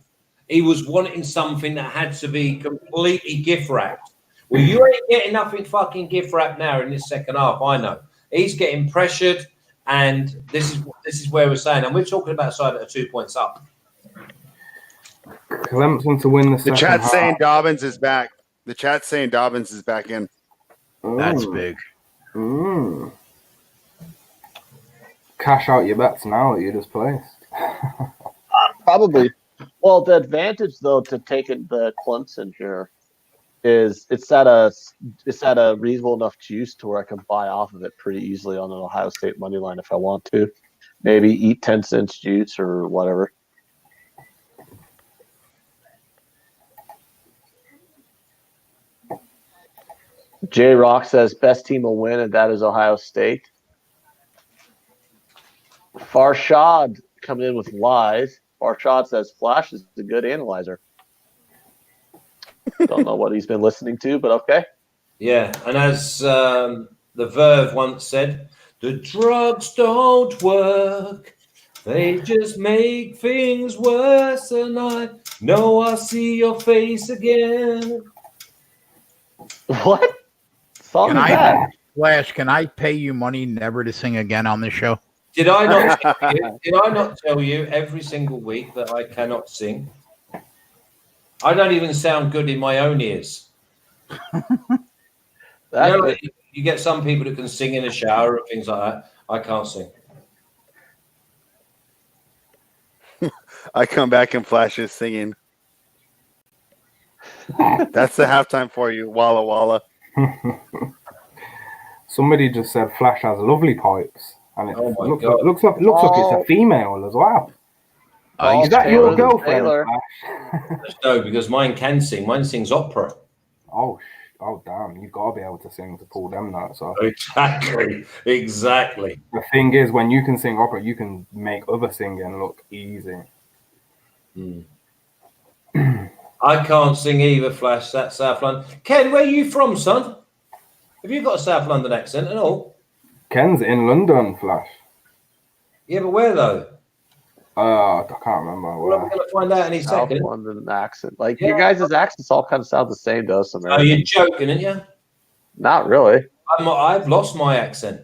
He was wanting something that had to be completely gift wrapped. Well, you ain't getting nothing fucking gift wrapped now in this second half, I know. He's getting pressured, and this is where we're saying, and we're talking about a side that are 2 points up. Clemson to win the second half. The chat's saying Dobbins is back. The chat's saying Dobbins is back in. That's big. Cash out your bets now that you just placed. probably. Well, the advantage though to taking the Clemson here is it's at a reasonable enough juice to where I can buy off of it pretty easily on an Ohio State money line if I want to. Maybe eat 10 cents juice or whatever. J Rock says best team will win, and that is Ohio State. Farshad coming in with lies. Farshad says Flash is a good analyzer. Don't know what he's been listening to, but okay. Yeah, and as the Verve once said, the drugs don't work. They just make things worse, and I know I'll see your face again. What? Song is that? Flash, can I pay you money never to sing again on this show? Did I not tell you every single week that I cannot sing? I don't even sound good in my own ears. You get some people that can sing in a shower and things like that. I can't sing. I come back and Flash is singing. That's the halftime for you, Walla Walla. Somebody just said Flash has lovely pipes, and it looks like it's a female as well. Is that your girlfriend, Flash? No, because mine can sing. Mine sings opera. Oh damn! You've got to be able to sing to pull them notes off. Exactly. The thing is, when you can sing opera, you can make other singing look easy. I can't sing either, Flash. That's South London. Ken, where are you from, son? Have you got a South London accent at all? Ken's in London, Flash. Yeah, but where though? I can't remember. Well, we're going to find out any South second. London accent. Like your guys' accents all kind of sound the same to us Oh, Americans. you're joking, aren't you? Not really. I've lost my accent.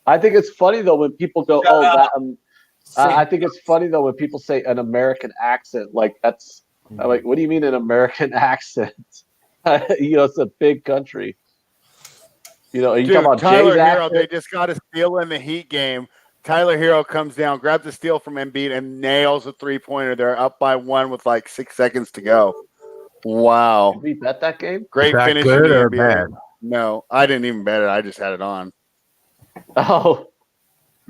I think it's funny though when people go, "Oh, that." I think it's funny though when people say an American accent. Like that's like, what do you mean an American accent? It's a big country. Are you talking about Tyler Jay's Hero? accent? They just got a steal in the Heat game. Tyler Hero comes down, grabs the steal from Embiid, and nails a 3-pointer. They're up by 1 with like 6 seconds to go. Wow! Did we bet that game? Great Is that finish good in the or NBA. bad? No, I didn't even bet it. I just had it on. Oh,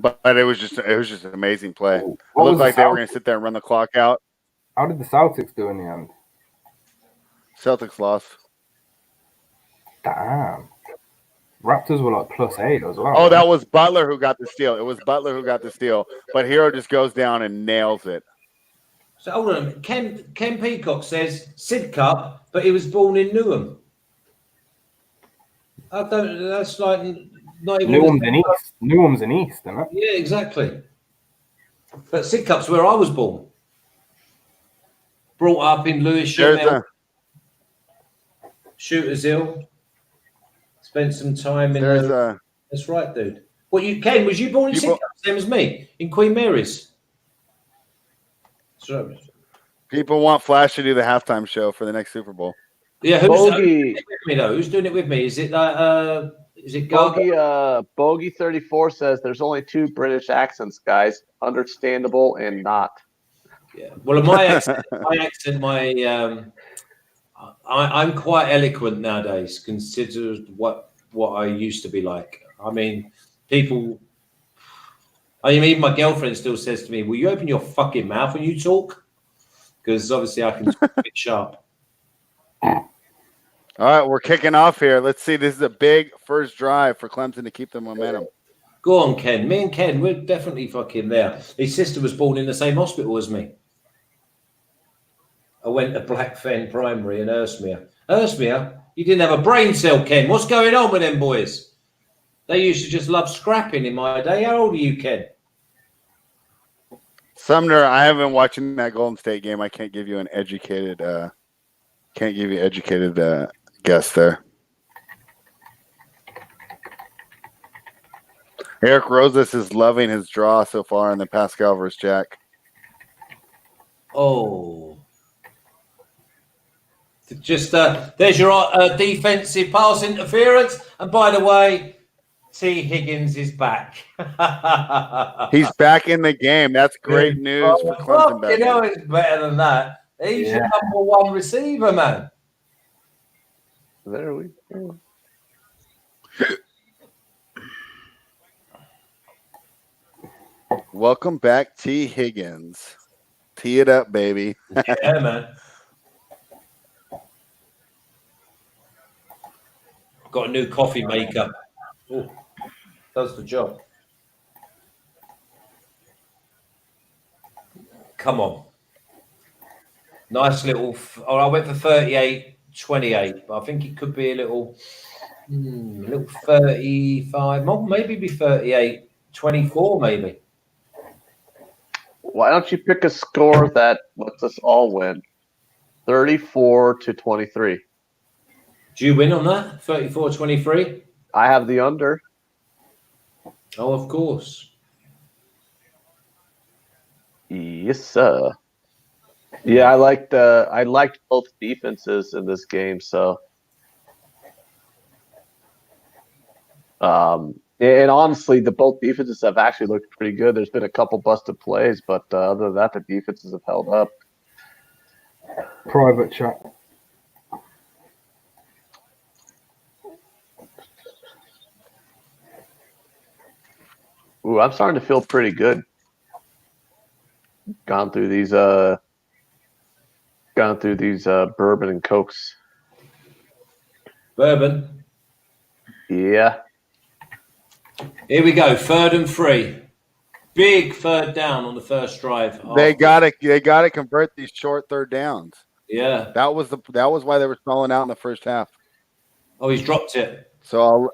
But it was just an amazing play. It What was looked the like they were South- going to sit there and run the clock out. How did the Celtics do in the end? Celtics lost. Damn. Raptors were like +8 as well. Oh, that was Butler who got the steal. It was Butler who got the steal. But Hero just goes down and nails it. So hold on. Ken Peacock says Sid Cup, but he was born in Newham. I don't. That's like not even. Newham's in East. Newham's in East, isn't it? Yeah, exactly. But Sidcup's where I was born. Brought up in Lewisham, Shooters Hill. Spent some time in. That's right, dude. What Ken? Was you born in Sidcup, same as me, in Queen Mary's? So, People want Flash to do the halftime show for the next Super Bowl. yeah, who's Bogey. doing it with me though? Who's doing it with me? Is it Bogey? Bogey 34 says there's only 2 British accents, guys. Understandable and not. Yeah. Well, my accent, I'm quite eloquent nowadays, considered what I used to be like. I mean, even my girlfriend still says to me, "Will you open your fucking mouth when you talk?" Because obviously I can talk a bit sharp. All right, we're kicking off here. Let's see. This is a big first drive for Clemson to keep the momentum. Go on, Ken. Me and Ken, we're definitely fucking there. His sister was born in the same hospital as me. I went to Blackfen Primary in Earthsmere. Earthsmere? You didn't have a brain cell, Ken. What's going on with them boys? They used to just love scrapping in my day. How old are you, Ken? Sumner, I haven't been watching that Golden State game. I can't give you an educated guess there. Eric Rosas is loving his draw so far in the Pascal versus Jack. Oh. Just there's your defensive pass interference. And by the way, T. Higgins is back. He's back in the game. That's great news for Clemson. You know it's better than that. He's your number 1 receiver, man. There we go. Welcome back, T. Higgins. Tee it up, baby. Yeah, man. Got a new coffee maker. Ooh, does the job. Come on. Nice little. I went for 38-28, but I think it could be a little 35. Maybe be 38-24, maybe. Why don't you pick a score that lets us all win? 34-23. Do you win on that? 34-23? I have the under. Oh, of course. Yes, sir. Yeah, I liked both defenses in this game, so and honestly, both defenses have actually looked pretty good. There's been a couple busted plays, but other than that, the defenses have held up. Private chat. Ooh, I'm starting to feel pretty good. Gone through these bourbon and cokes. Bourbon. Yeah. Here we go. 3rd and 3. Big third down on the first drive. They gotta convert these short third downs. Yeah. That was why they were stalling out in the first half. Oh, he's dropped it. So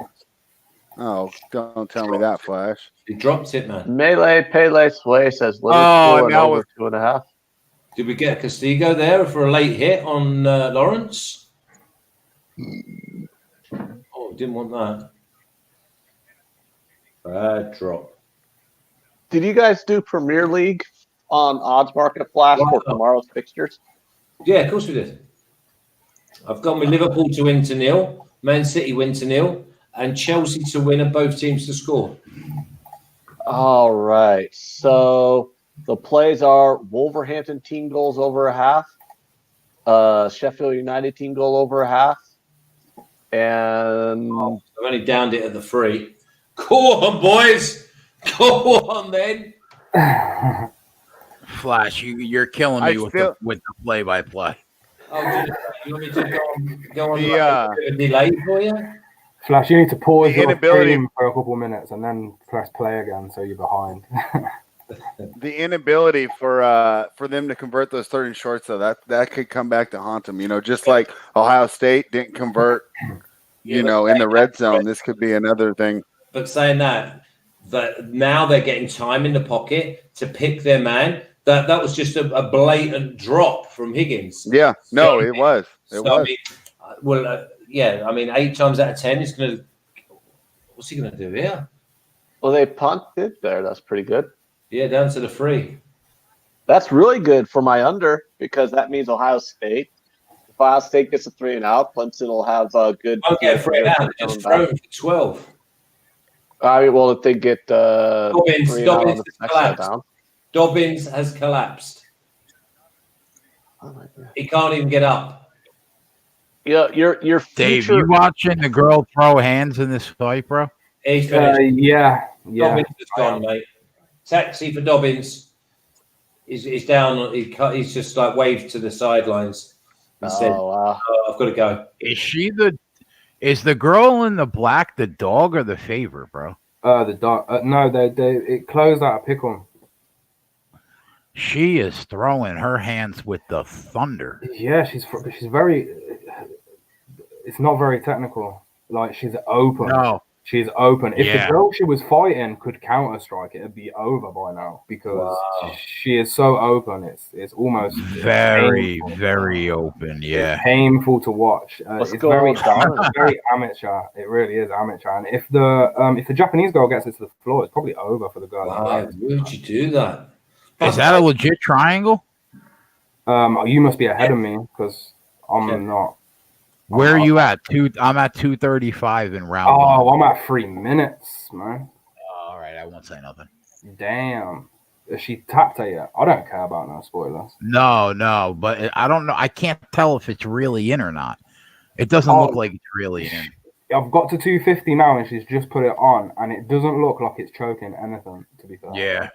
don't tell me that, Flash. He dropped it, man. Melee Pele Sway says Liverpool and now over 2.5. Did we get Castigo there for a late hit on Lawrence? Oh, didn't want that. Bad drop. Did you guys do Premier League on Odds Market Flash for tomorrow's fixtures? Yeah, of course we did. I've gone with Liverpool to win to 0, Man City win to 0, and Chelsea to win and both teams to score. All right. So the plays are Wolverhampton team goals over a half, Sheffield United team goal over a half, and I've only downed it at the 3. Go on, boys. Go on, then. Flash, you're killing me with the play-by-play. Oh, you want me to go on a delay for you? Flash, you need to pause your stream for a couple of minutes and then press play again so you're behind. The inability for them to convert those third and shorts, though, that could come back to haunt them. Just like Ohio State didn't convert, in the red zone. This could be another thing. But saying that now they're getting time in the pocket to pick their man. That was just a blatant drop from Higgins. Yeah, no, it was. It was. I mean, 8 times out of 10, it's going to. What's he going to do here? Well, they punted there. That's pretty good. Yeah, down to the 3. That's really good for my under because that means Ohio State. If Ohio State gets a 3 and out, Clemson will have a good. I'll get a 3 and out. Just throw him for 12. Well, if they get Dobbins 3 and out on the has next side collapsed. down. Dobbins has collapsed. Oh my God. He can't even get up. Yeah, your Dave, future. you watching the girl throw hands in this fight, bro? He's finished. Yeah. Dobbins is gone, mate. Taxi for Dobbins. He's down. He's just like waved to the sidelines. He said, wow. I've got to go. Is the girl in the black the dog or the favorite, bro? The dog. No, it closed out a pickle. She is throwing her hands with the thunder. Yeah, she's very. It's not very technical. Like she's open. No, she's open. If the girl she was fighting could counter strike, it'd be over by now because she is so open. It's almost very open. Yeah, it's painful to watch. It's very amateur. It really is amateur. And if the Japanese girl gets it to the floor, it's probably over for the girl. Why would you do that? Is that a legit triangle? You must be ahead of me because I'm not. Where are you at? I'm at 2:35 in round one. Oh, I'm at 3 minutes, man. All right, I won't say nothing. Damn. Is she tapped her yet? I don't care about no spoilers. No, but I don't know. I can't tell if it's really in or not. It doesn't look like it's really in. I've got to 250 now, and she's just put it on, and it doesn't look like it's choking anything, to be fair. Yeah.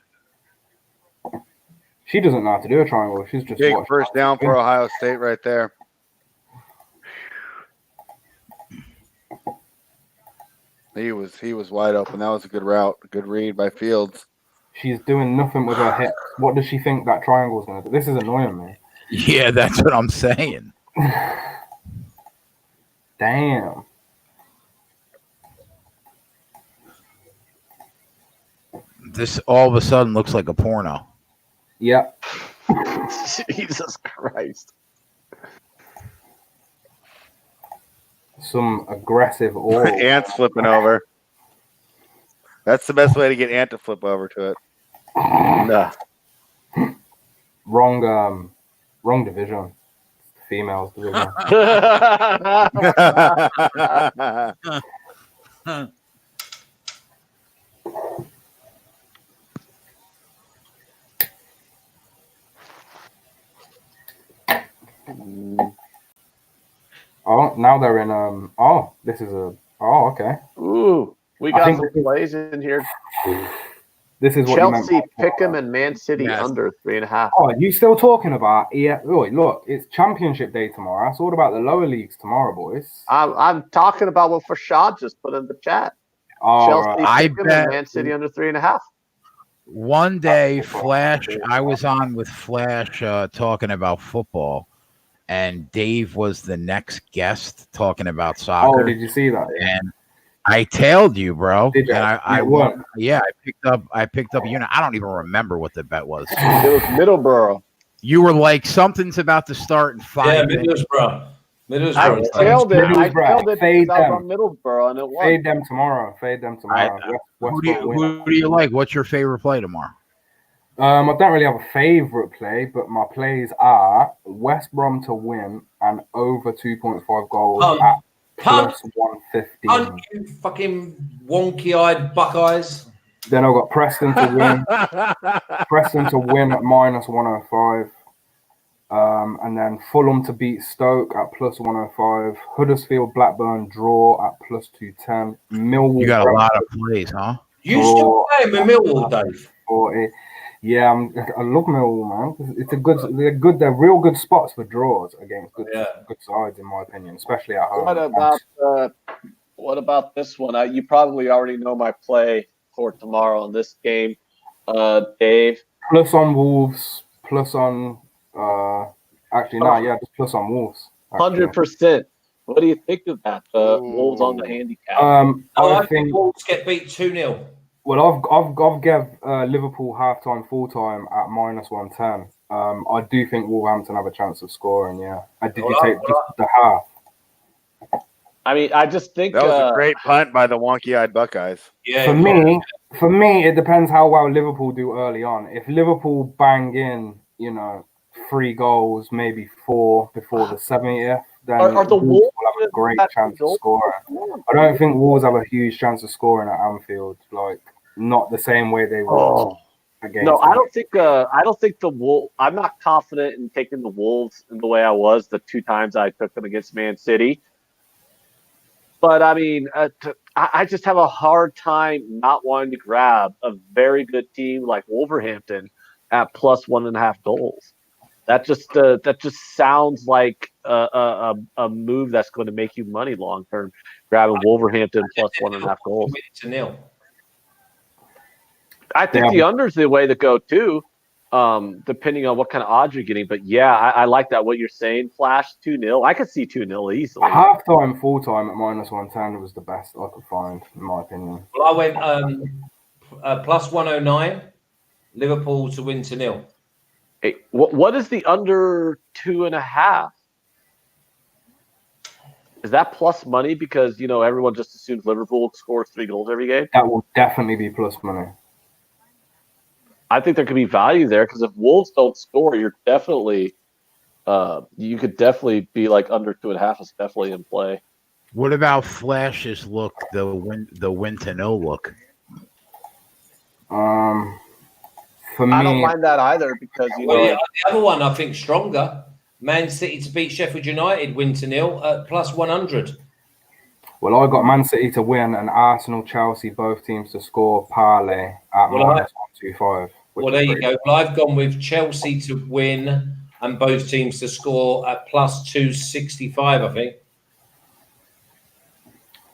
She doesn't know how to do a triangle. She's just big first down for Ohio State right there. He was wide open. That was a good route, a good read by Fields. She's doing nothing with her hips. What does she think that triangle is going to do? This is annoying me. Yeah, that's what I'm saying. Damn. This all of a sudden looks like a porno. Yep. Jesus Christ. Some aggressive oral. Ant's flipping over. That's the best way to get Ant to flip over to it. Nah. Wrong division. Females division. Oh, now they're in okay. Ooh, we got some plays in here. This is what Chelsea, Pick'em, and Man City under 3.5. Oh, you still talking about? Yeah. Look, it's championship day tomorrow. It's all about the lower leagues tomorrow, boys. I'm talking about what Fashad just put in the chat. Oh, Chelsea, right. Pick'em, and Man City under 3.5. one day, Flash, I was on with Flash talking about football, and Dave was the next guest talking about Oh, soccer. did you see that? Yeah. And I tailed you, bro. Did you? And I It won. won. Yeah, I picked up a unit. I don't even remember what the bet was. It was Middleborough. You were like, something's about to start in 5 minutes. Middlesbrough. I Middlesbrough. tailed it. I Middlesbrough. tailed it Fade because I was them. on Middlesbrough and it won. Fade them tomorrow. Fade them tomorrow. Who do you like? What's your favorite play tomorrow? I don't really have a favorite play, but my plays are West Brom to win and over 2.5 goals at plus 115. You fucking wonky-eyed Buckeyes. Then I've got Preston to win. Preston to win at minus 105. And then Fulham to beat Stoke at plus 105. Huddersfield Blackburn draw at plus 210. Millwall. You got a lot of plays, huh? You still playing with Millwall, Dave? 40. Yeah, I love Millwall, man. It's a good. They're real good spots for draws against good sides, in my opinion, especially at home. What about this one? You probably already know my play for tomorrow in this game, Dave. Plus on Wolves. Plus on. Just plus on Wolves. 100%. What do you think of that? Wolves on the handicap. I think Wolves get beat 2-0. Well, I've gave Liverpool half-time, full-time at minus 110. I do think Wolverhampton have a chance of scoring, yeah. Did you take just the half? I mean, I just think... That was a great punt by the wonky-eyed Buckeyes. Yeah. For me, it depends how well Liverpool do early on. If Liverpool bang in, 3 goals, maybe 4 before the 70th, then are the Wolves will have a great chance of scoring. I don't think Wolves have a huge chance of scoring at Anfield, not the same way they were against. No, I don't think the Wolves. I'm not confident in taking the Wolves in the way I was the 2 times I took them against Man City. But I mean, I just have a hard time not wanting to grab a very good team like Wolverhampton at plus 1.5 goals. That just sounds like a move that's going to make you money long term. Grabbing Wolverhampton plus 1.5 goals. 2-0. I think the under's the way to go too, depending on what kind of odds you're getting. But yeah, I like that. What you're saying, Flash 2-0. I could see 2-0 easily. Half-time, full-time at minus 110 was the best I could find, in my opinion. Well, I went plus 109. Liverpool to win 2-0. Hey, what is the under 2.5? Is that plus money because everyone just assumes Liverpool scores 3 goals every game? That will definitely be plus money. I think there could be value there because if Wolves don't score, you're definitely you could definitely be like under 2.5 is definitely in play. What about Flash's look? The win to no look. For me, I don't mind that either because the other one I think stronger. Man City to beat Sheffield United, win 2-0 at plus 100. Well, I got Man City to win and Arsenal, Chelsea, both teams to score parlay at minus 125. Well, there you go. Well, I've gone with Chelsea to win and both teams to score at plus 265, I think.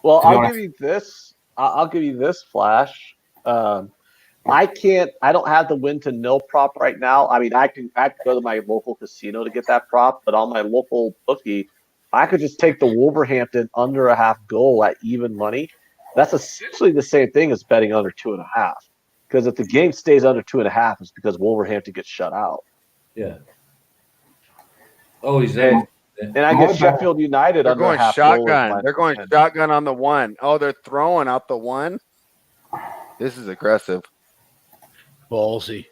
Well, I'll give you this. I'll give you this, Flash. I don't have the win to nil prop right now. I mean, I can go to my local casino to get that prop, but on my local bookie, I could just take the Wolverhampton under 0.5 goal at even money. That's essentially the same thing as betting under 2.5. Because if the game stays under 2.5, it's because Wolverhampton gets shut out. Yeah. Oh, he's there. And I get Sheffield United They're under going 0.5 shotgun. goal. They're going shotgun on the 1. Oh, they're throwing out the 1. This is aggressive. Ballsy.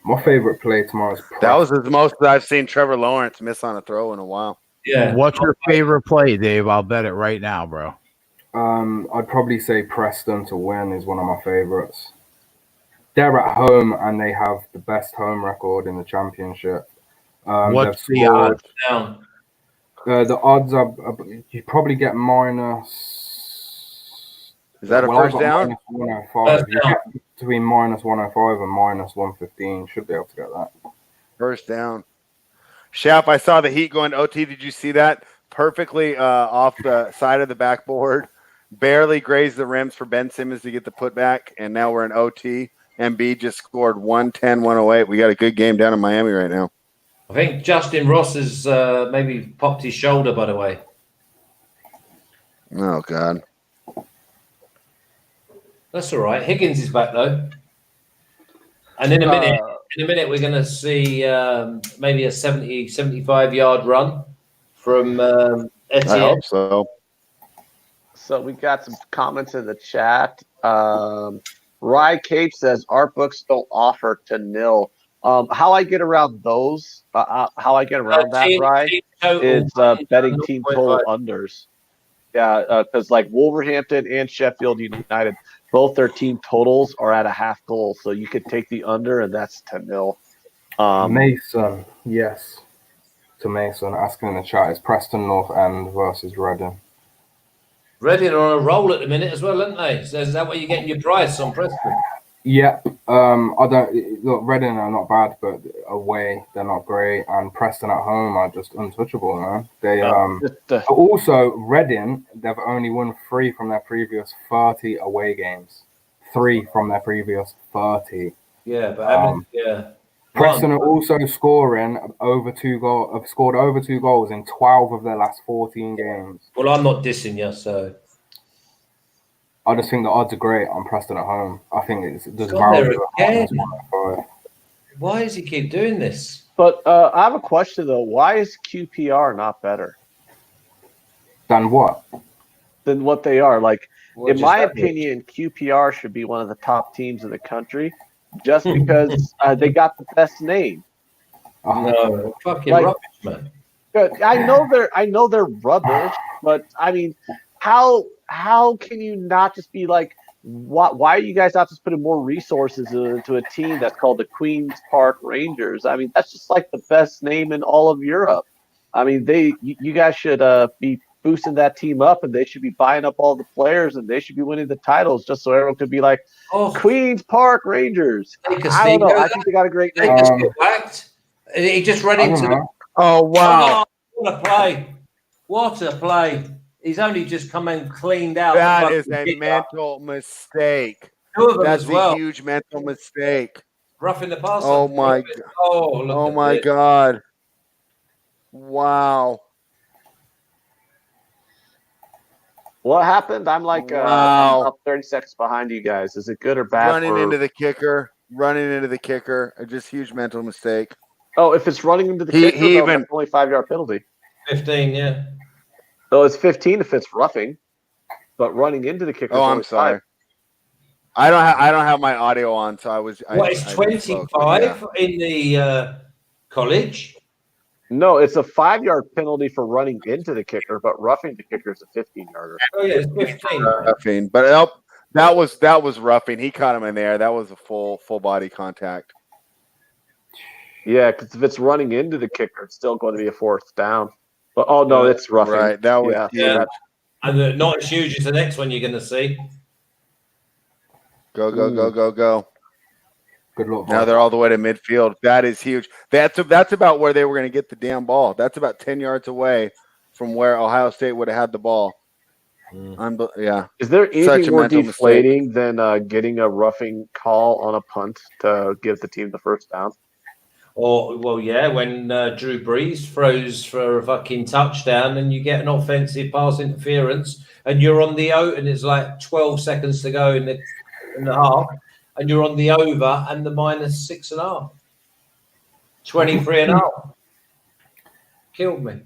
My favorite play tomorrow is That was the most I've seen Trevor Lawrence miss on a throw in a while. Yeah. What's your favorite play, Dave? I'll bet it right now, bro. I'd probably say Preston to win is one of my favorites. They're at home and they have the best home record in the championship. What's the odds? Down. The odds are you probably get minus. Is that a first down? Minus 105. You get between minus 105 and minus 115. Should be able to get that. First down. Shap, I saw the Heat going to OT. Did you see that? perfectly off the side of the backboard, barely grazed the rims for Ben Simmons to get the putback, and now we're in OT. Embiid just scored 110, 108. We got a good game down in Miami right now. I think Justin Ross has maybe popped his shoulder, by the way. Oh, God. That's all right. Higgins is back, though. And in a minute, we're going to see maybe a 70, 75-yard run from Etienne. I hope so. So we got some comments in the chat. Rye Cape says art books don't offer to nil. How I get around those? How I get around that, Rye, is betting team total unders. Yeah, because like Wolverhampton and Sheffield United, both their team totals are at a half goal, so you could take the under, and that's 10-0. Mason, yes. To Mason, asking in the chat, is Preston North End versus Reading. Reading are on a roll at the minute as well, aren't they? So is that where you're getting your price on Preston? Yep. I don't look. Reading are not bad, but away they're not great, and Preston at home are just untouchable, man. They also Reading, they've only won 3 from their previous 30 away games. 3 from their previous 30. Yeah, but Preston are also scoring over 2 goals. Have scored over 2 goals in 12 of their last 14 games. Well, I'm not dissing you, so. I just think the odds are great on Preston at home. I think it's just there again. Why does he keep doing this? But I have a question though. Why is QPR not better than what? Than what they are? Like, in my opinion, QPR should be one of the top teams in the country, just because they got the best name. No, fucking rubbish, man. I know they're rubbish, but I mean, how can you not just be like, why are you guys not just putting more resources into a team that's called the Queen's Park Rangers? I mean, that's just like the best name in all of Europe. I mean, you guys should be boosting that team up, and they should be buying up all the players, and they should be winning the titles just so everyone could be like, Queen's Park Rangers. I don't know. I think they got a great name. They just get whacked. He just ran into the. Oh, wow. What a play. What a play. He's only just come and cleaned out. That is a mental mistake. That's a huge mental mistake. Roughing the passer. Oh, my God. Oh, my God. Wow. What happened? I'm like I'm up 30 seconds behind you guys. Is it good or bad? Running into the kicker. Just huge mental mistake. Oh, if it's running into the kicker, that's only 5-yard penalty. 15, yeah. So it's 15 if it's roughing, but running into the kicker. Oh, I'm sorry. 5. I don't have my audio on, so I was. It's 25 in the college? No, it's a 5-yard penalty for running into the kicker, but roughing the kicker is a 15-yarder. Oh yeah, it's 15. Roughing, but that was roughing. He caught him in there. That was a full body contact. Yeah, because if it's running into the kicker, it's still going to be a 4th down. But no, it's roughing. Right, that was yeah. And not as huge as the next one you're going to see. Go. Good luck. Now they're all the way to midfield. That is huge. That's about where they were going to get the damn ball. That's about 10 yards away from where Ohio State would have had the ball. Yeah. Is there anything more deflating than getting a roughing call on a punt to give the team the first down? When Drew Brees throws for a fucking touchdown and you get an offensive pass interference and you're on the out and it's like 12 seconds to go in the half and you're on the over and the -6.5. 23.5. Killed me.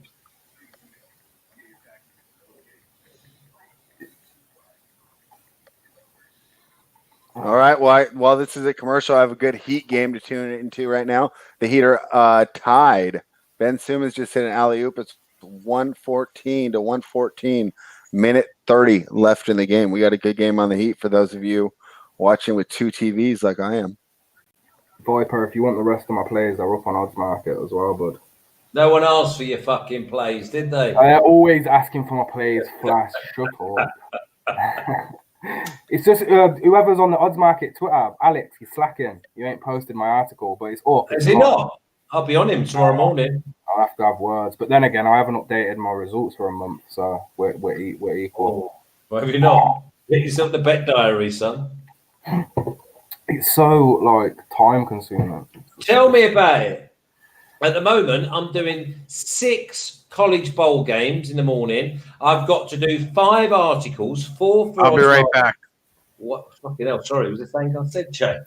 All right. Well, while this is a commercial, I have a good Heat game to tune into right now. The Heat are tied. Ben Simmons just hit an alley-oop. It's 114-114. Minute 30 left in the game. We got a good game on the Heat for those of you watching with 2 TVs like I am. Viper, if you want the rest of my plays, they're up on Odds Market as well, bud. No one asked for your fucking plays, did they? I always asking for my plays, Flash. Shut up. It's just whoever's on the Odds Market Twitter, Alex, you're slacking. You ain't posted my article, but it's up. Is he not? I'll be on him tomorrow morning. I'll have to have words. But then again, I haven't updated my results for a month, so we're equal. Oh, why have you not? Get yourself the bet diary, son. It's so like time consuming. Tell me about it. At the moment, I'm doing 6 college bowl games in the morning. I've got to do 5 articles, 4 for I'll be right back. What fucking hell? Sorry, was the thing I said, Jay?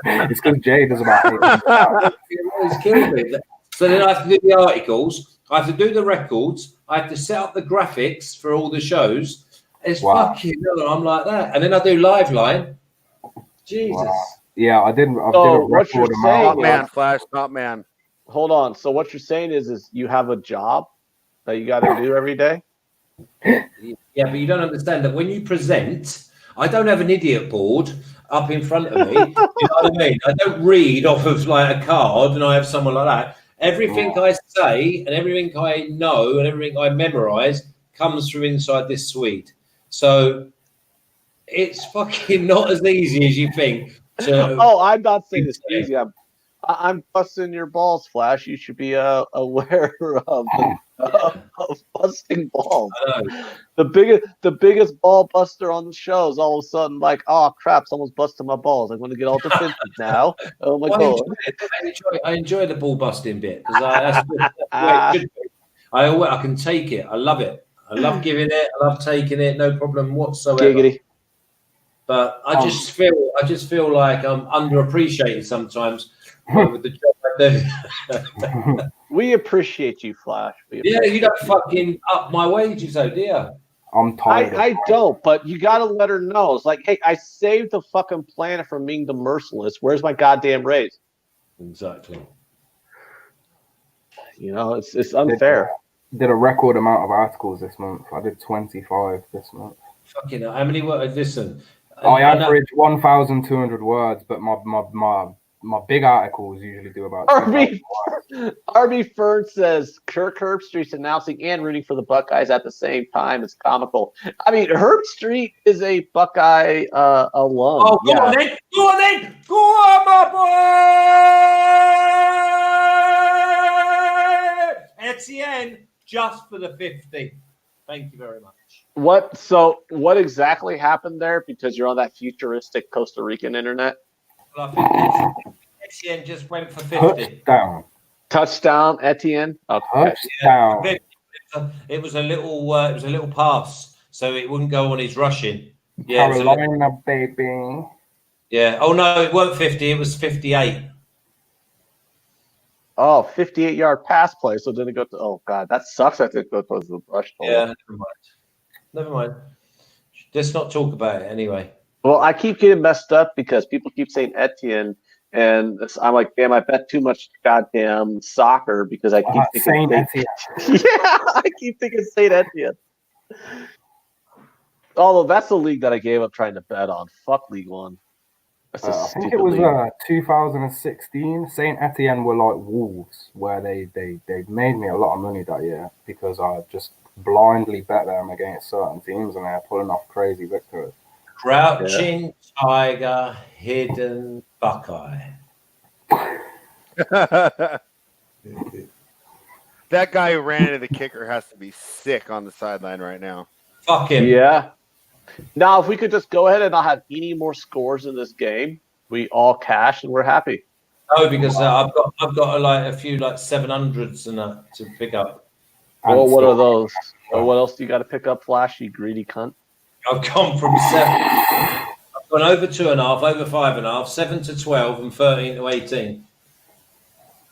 It's because Jay does about He's killed me. So then I have to do the articles. I have to do the records. I have to set up the graphics for all the shows. It's fucking hell. I'm like that, and then I do live line. Jesus. Wow. Yeah, I did. I So did a what you're record saying Top amount. man, Flash, top man. Hold on. So what you're saying is you have a job that you got to do every day? Yeah, but you don't understand that when you present, I don't have an idiot board up in front of me. You know what I mean? I don't read off of like a card and I have someone like that. Everything I say and everything I know and everything I memorize comes from inside this suite. So it's fucking not as easy as you think. Oh, I'm not saying it's easy. I'm busting your balls, Flash. You should be aware of busting balls. The biggest ball buster on the show is all of a sudden like, oh crap, someone's busting my balls. I'm going to get all defensive now. Oh my god! I enjoy the ball busting bit because that's the way it should be. I can take it. I love it. I love giving it. I love taking it. No problem whatsoever. Giggity. But I just feel like I'm underappreciated sometimes with the job I do. We appreciate you, Flash. Yeah, you don't fucking up my wages, though, do you? I'm tired. I don't, but you got to let her know. It's like, hey, I saved the fucking planet from being the merciless. Where's my goddamn raise? Exactly. You know, it's unfair. Did a record amount of articles this month. I did 25 this month. Fucking hell. How many words? Listen. I average 1,200 words, but my big articles usually do about. RB Fern says Kirk Herbstreit's announcing and rooting for the Buckeyes at the same time. It's comical. I mean, Herbstreit is a Buckeye alum. Oh, go on then. Go on then. Go on, my boy. Etienne, just for the 50. Thank you very much. What exactly happened there? Because you're on that futuristic Costa Rican internet. Well, I think Etienne just went for 50. Touchdown, Etienne. Okay. Touchdown. It was a little pass, so it wouldn't go on his rushing. Yeah, Carolina, baby. Yeah. Oh no, it weren't 50. It was 58. Oh, 58-yard pass play. So didn't it go to? Oh God, that sucks. I think that was the rush. Yeah, never mind. Let's not talk about it anyway. Well, I keep getting messed up because people keep saying Etienne, and I'm like, damn, I bet too much goddamn soccer because I keep thinking Saint Etienne. Yeah, I keep thinking Saint Etienne. Although that's the league that I gave up trying to bet on. Fuck League One. I think it was 2016. Saint Etienne were like Wolves, where they made me a lot of money that year because I just blindly bet them against certain teams and they're pulling off crazy victories. Crouching Tiger, hidden Buckeye. That guy who ran into the kicker has to be sick on the sideline right now. Fuck him. Yeah. Now, if we could just go ahead and not have any more scores in this game, we all cash and we're happy. Oh, because I've got like a few like 700s and that to pick up. Well, what are those? Or what else do you got to pick up, Flash? You greedy cunt. I've gone from 7. I've gone over 2.5, over 5.5, 7 to 12, and 13 to 18.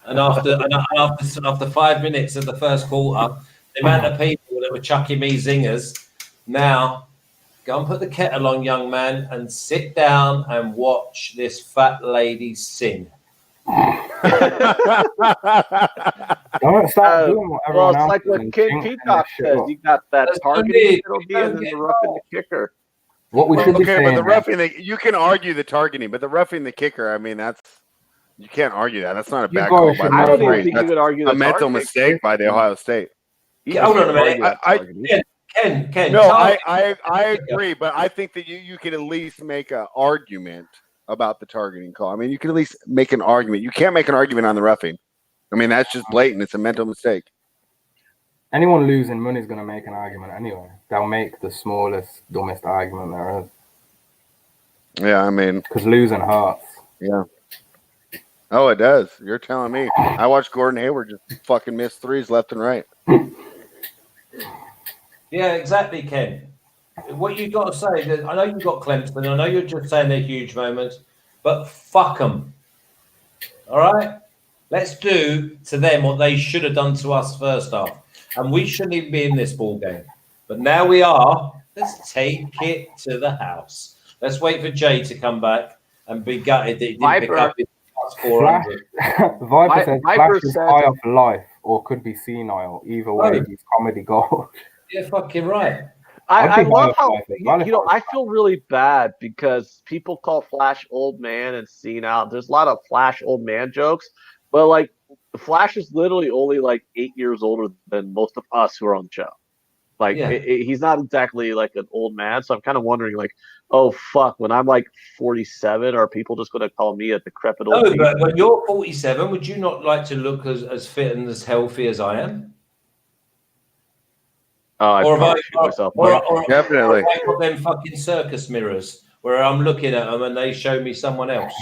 And after 5 minutes of the first quarter, the amount of people that were chucking me zingers. Now, go and put the kettle on, young man, and sit down and watch this fat lady sing. Don't start doing what everyone else. It's like what Kid Peacock says. You got that targeting penalty and then the roughing the kicker. What we should be saying, but the roughing you can argue the targeting, but the roughing the kicker, I mean, you can't argue that. That's not a bad call by I the don't even referee. think you would argue a mental mistake by the Ohio State. Hold on a minute. Ken. No, I agree, but I think that you can at least make an argument about the targeting call. I mean, you can at least make an argument. You can't make an argument on the roughing. I mean, that's just blatant. It's a mental mistake. Anyone losing money is going to make an argument anyway. They'll make the smallest, dumbest argument there is. Yeah, I mean, because losing hurts. Yeah. Oh, it does. You're telling me. I watched Gordon Hayward just fucking miss threes left and right. Yeah, exactly, Ken. What you got to say, that I know you got Clemson. I know you're just saying they're huge moments, but fuck them. All right? Let's do to them what they should have done to us first half. And we shouldn't even be in this ball game. But now we are. Let's take it to the house. Let's wait for Jay to come back and be gutted that he didn't pick up his plus 400. Viper says Flash is high off life or could be senile. Either way, he's comedy gold. You're fucking right. I love how I feel really bad because people call Flash old man and senile. There's a lot of Flash old man jokes, but like Flash is literally only like 8 years older than most of us who are on the show. Like he's not exactly like an old man, so I'm kind of wondering like, oh fuck, when I'm like 47, are people just going to call me a decrepit old? No, but when you're 47, would you not like to look as fit and as healthy as I am? Or have Definitely. I got them fucking circus mirrors where I'm looking at them and they show me someone else.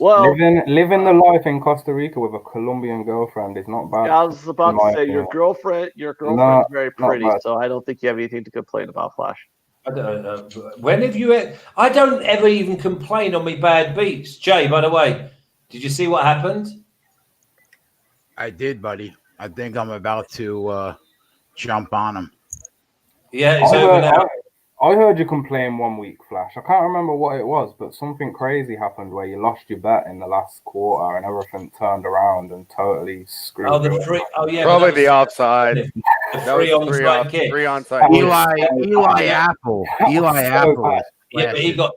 Well, living the life in Costa Rica with a Colombian girlfriend is not bad. Yeah, I was about to say your girlfriend is very pretty, so I don't think you have anything to complain about, Flash. I don't know. When have you? I don't ever even complain on me bad beats. Jay, by the way, did you see what happened? I did, buddy. I think I'm about to jump on him. Yeah, it's over now. I heard you complain 1 week, Flash. I can't remember what it was, but something crazy happened where you lost your bet in the last quarter and everything turned around and totally screwed. Oh, the free. Oh, yeah. Probably the offside. The free onside kick. Free onside. Eli Apple. Eli Apple. Yeah, but he got.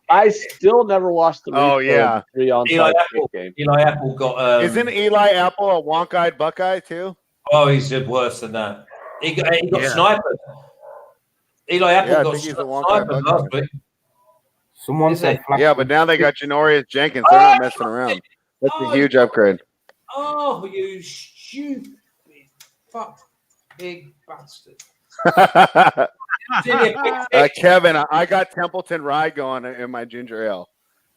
I still never watched the. Oh yeah. Free onside Eli game. Eli Apple got. Isn't Eli Apple a wonk-eyed Buckeye too? Oh, he's worse than that. He got sniped. Eli Apple got sniped last week. Someone said, yeah, but now they got Janorius Jenkins. They're not messing around. That's a huge upgrade. Oh, you stupid fuck, big bastard. Kevin, I got Templeton Rye going in my ginger ale.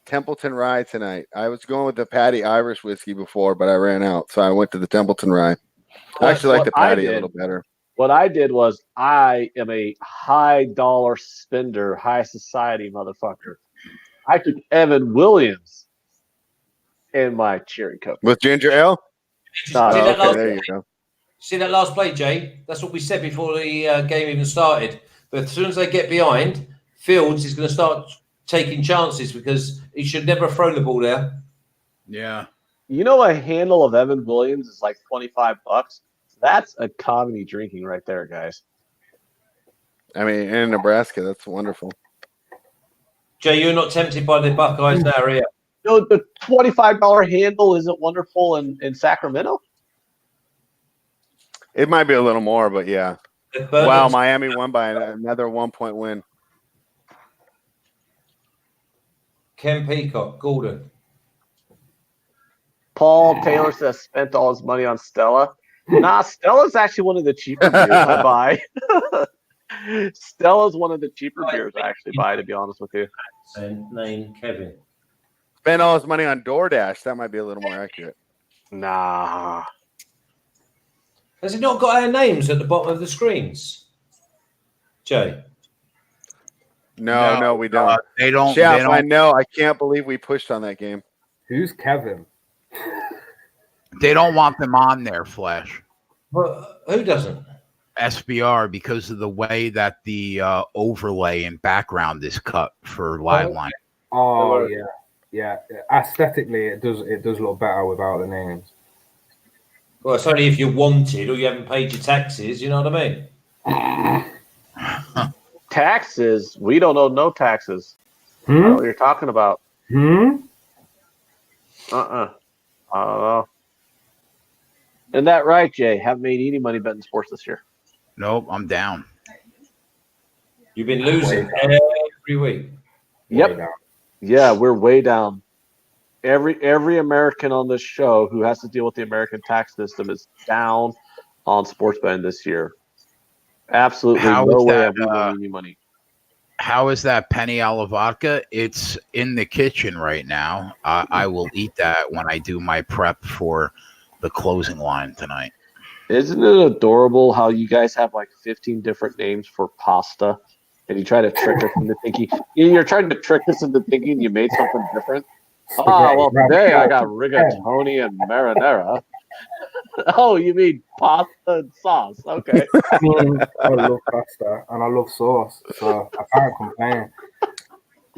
Templeton Rye tonight. I was going with the Patty Irish whiskey before, but I ran out, so I went to the Templeton Rye. I actually like the Patty a little better. What I did was I am a high dollar spender, high society motherfucker. I took Evan Williams in my cherry coke. With ginger ale? There you go. See that last play, Jay? That's what we said before the game even started. But as soon as they get behind, Fields is going to start taking chances because he should never have thrown the ball there. Yeah. You know, a handle of Evan Williams is like $25. That's a comedy drinking right there, guys. I mean, in Nebraska, that's wonderful. Jay, you're not tempted by the Buckeyes now, are you? No, the $25 handle isn't wonderful in Sacramento. It might be a little more, but yeah. Wow, Miami won by another 1-point win. Ken Peacock, Gordon. Paul Taylor says spent all his money on Stella. Nah, Stella's actually one of the cheaper beers I buy. Stella's one of the cheaper beers I actually buy, to be honest with you. Name Kevin. Spend all his money on DoorDash. That might be a little more accurate. Nah. Has it not got our names at the bottom of the screens? Jay? No, we don't. They don't. Chef, I know. I can't believe we pushed on that game. Who's Kevin? They don't want them on there, Flash. Well, who doesn't? SBR, because of the way that the overlay and background is cut for live line. Oh yeah. Aesthetically, it does look better without the names. Well, it's only if you're wanted or you haven't paid your taxes. You know what I mean? Taxes? We don't owe no taxes. I don't know what you're talking about. I don't know. Isn't that right, Jay? Haven't made any money betting sports this year. Nope, I'm down. You've been losing every week. Yep. Yeah, we're way down. Every American on this show who has to deal with the American tax system is down on sports betting this year. Absolutely How no is way that? I'm losing any money. How is that penny alla vodka? It's in the kitchen right now. I will eat that when I do my prep for the closing line tonight. Isn't it adorable how you guys have like 15 different names for pasta, and you try to trick us into thinking you're trying to trick us into thinking you made something different? Well, today I got rigatoni and marinara. Oh, you mean pasta and sauce? Okay. I mean, I love pasta and I love sauce, so I can't complain.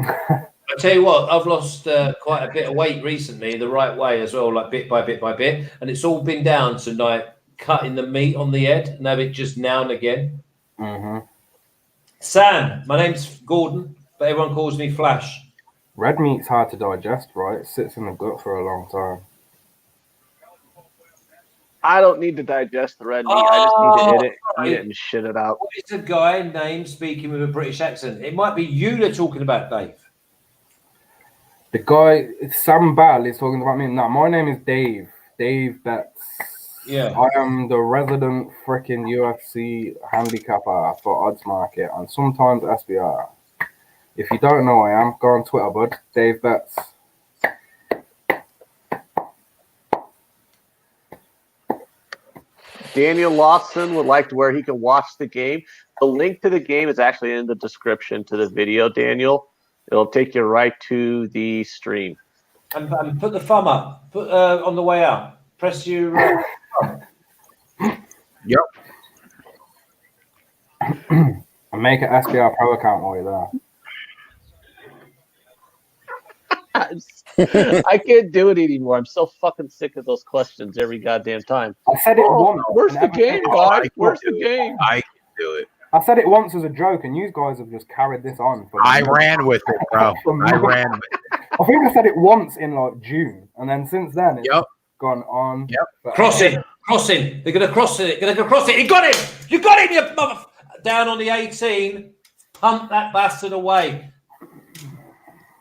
I tell you what, I've lost quite a bit of weight recently, the right way as well, like bit by bit by bit, and it's all been down to like cutting the meat on the head and have it just now and again. Mm-hmm. Sam, my name's Gordon, but everyone calls me Flash. Red meat's hard to digest, right? It sits in the gut for a long time. I don't need to digest the red meat. I just need to eat it and shit it out. What is a guy named speaking with a British accent? It might be you they're talking about, Dave. The guy, Sam Ball, is talking about me. No, my name is Dave. Dave Betts. Yeah. I am the resident freaking UFC handicapper for Odds Market and sometimes SBR. If you don't know who I am, go on Twitter, bud. Dave Betts. Daniel Lawson would like to where he can watch the game. The link to the game is actually in the description to the video, Daniel. It'll take you right to the stream. And put the thumb up. Put on the way out. Press your thumb. Yep. And make an SBR Pro account while you're there. I can't do it anymore. I'm so fucking sick of those questions every goddamn time. I said it once. Where's the game, guys? Where's the game? I can do it. I said it once as a joke, and you guys have just carried this on. I ran with it, bro. I ran with it. I think I said it once in like June, and then since then it's gone on. Yep. Crossing. They're going to cross it. He got him. You got him, you mother. Down on the 18. Pump that bastard away.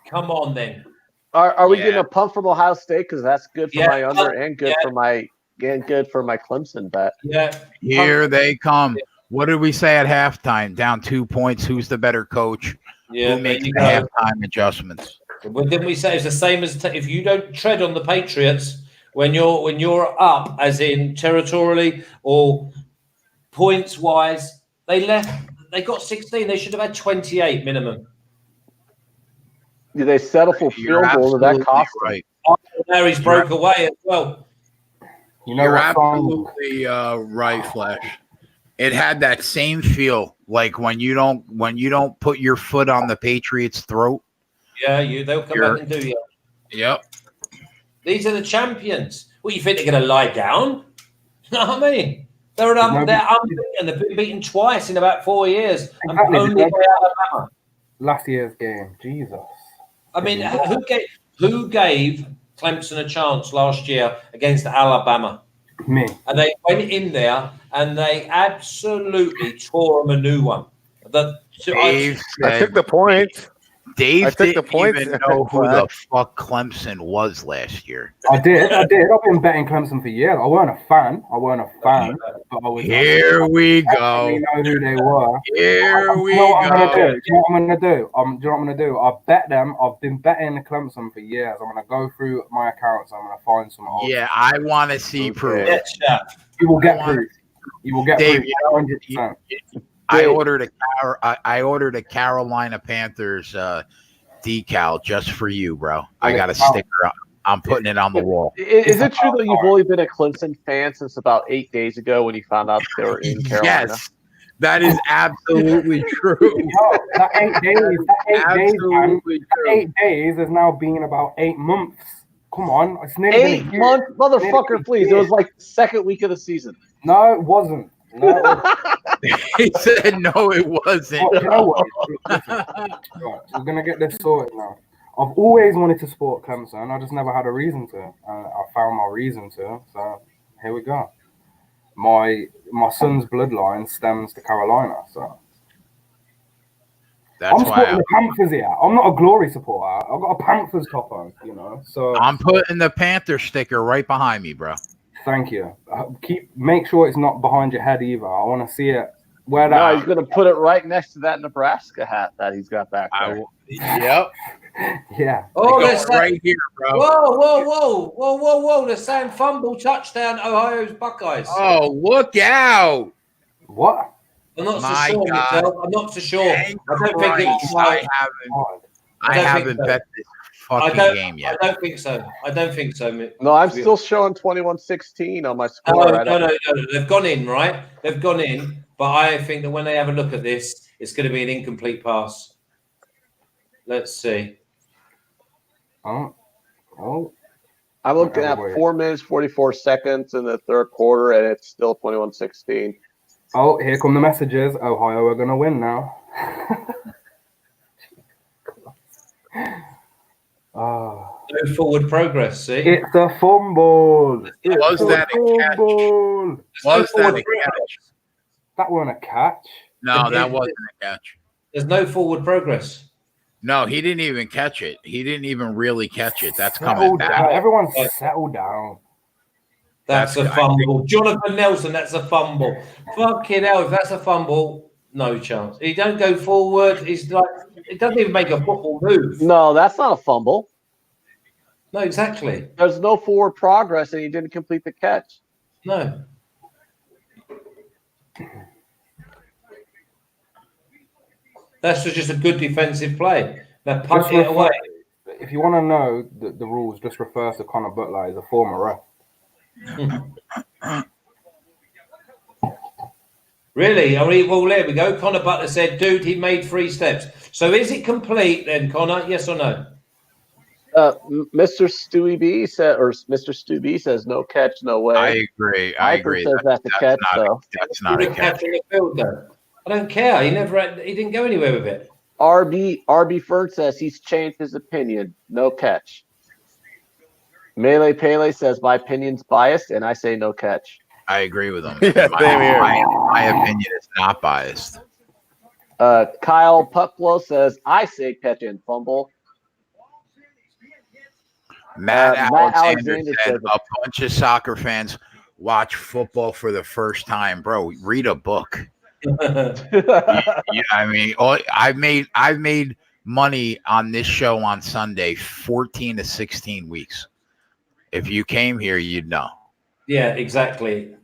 Come on, then. Are we getting a pump from Ohio State? Because that's good for my under and good for my Clemson bet. Yeah. Here they come. What did we say at halftime? Down 2 points. Who's the better coach? Yeah, who makes the halftime adjustments? Well, didn't we say it's the same as if you don't tread on the Patriots when you're up, as in territorially or points wise? They got 16. They should have had 28 minimum. Do they settle for field goal? Did that cost right? Mary's broke away as well. You're absolutely right, Flash. It had that same feel, like when you don't put your foot on the Patriots' throat. Yeah, they'll come back and do you. Yep. These are the champions. What, you think they're going to lie down? You know what I mean? They're unbeaten. They've been beaten twice in about 4 years. Exactly. Only by Alabama. Last year's game, Jesus. I mean, who gave Clemson a chance last year against Alabama? Me. And they went in there and they absolutely tore them a new one. Dave I took the points. Dave didn't even know who Flash. the fuck Clemson was last year. I did. I've been betting Clemson for years. I weren't a fan. But I was. Here we go. I know who they were. Here we go. Do you know what I'm gonna do? Do you know what I'm gonna do? I've bet them. I've been betting Clemson for years. I'm gonna go through my accounts. I'm gonna find some. Yeah, I want to see proof. You will get proof. You will get Dave, proof. 100%. I ordered a Carolina Panthers decal just for you, bro. I got a sticker up. I'm putting it on the wall. Is it true that you've only been a Clemson fan since about 8 days ago when you found out they were in Carolina? Yes, that is absolutely true. That 8 days has now been about 8 months. Come on, it's nearly 8 months, motherfucker! Please, it was like the second week of the season. No, it wasn't. No, He said no, it wasn't. You know what? Right, we're gonna get this sorted now. I've always wanted to support Clemson. I just never had a reason to. I found my reason to. So here we go. My son's bloodline stems to Carolina. So That's I'm why supporting the Panthers here. I'm not a Glory supporter. I've got a Panthers top on, you know. So I'm putting the Panther sticker right behind me, bro. thank you. Make sure it's not behind your head either. I want to see it. Where that? No, he's gonna put it right next to that Nebraska hat that he's got back there. Yep. Yeah. Oh, Going they're saying, right here, bro. whoa. They're saying fumble touchdown, Ohio's Buckeyes. Oh, look out. What? I'm not so My sure God. myself. I'm not so sure. Thank I don't think Christ, it's right. I don't haven't think so. bet this I fucking game yet. don't think so. I don't think so. No, I'm still showing 21-16 on my score. No. They've gone in, right? They've gone in. But I think that when they have a look at this, it's going to be an incomplete pass. Let's see. Oh. I'm looking at 4 minutes, 44 seconds in the third quarter, and it's still 21-16. Oh, here come the messages. Ohio are going to win now. No forward progress, see? It's a fumble. Was that a catch? Was that a catch? That wasn't a catch. No, that wasn't a catch. There's no forward progress. No, he didn't even catch it. He didn't even really catch it. That's Settle coming down. back. Everyone settle down. That's a fumble. Jonathan Nelson, that's a fumble. Fucking hell, if that's a fumble, no chance. He don't go forward. He's like, it doesn't even make a football move. No, that's not a fumble. No, exactly. There's no forward progress, and he didn't complete the catch. No. That's just a good defensive play. Now punt it away. If you want to know the rules, just refer to Connor Butler as a former ref. Really? Well, there we go. Connor Butler said, dude, he made 3 steps. So is it complete then, Connor? Yes or no? Mr. Stewie B says no catch, no way. I agree. I agree. Says that's a catch, though. That's not a catch. In the field, though. I don't care. He didn't go anywhere with it. RB Ferg says he's changed his opinion. No catch. Melee Pele says my opinion's biased, and I say no catch. I agree with him. Yeah, same here. My opinion is not biased. Kyle Pucklow says I say catch and fumble. Matt Alexander said says a bunch of soccer fans watch football for the first time. Bro, read a book. I mean, I've made money on this show on Sunday 14 to 16 weeks. If you came here, you'd know. Yeah, exactly.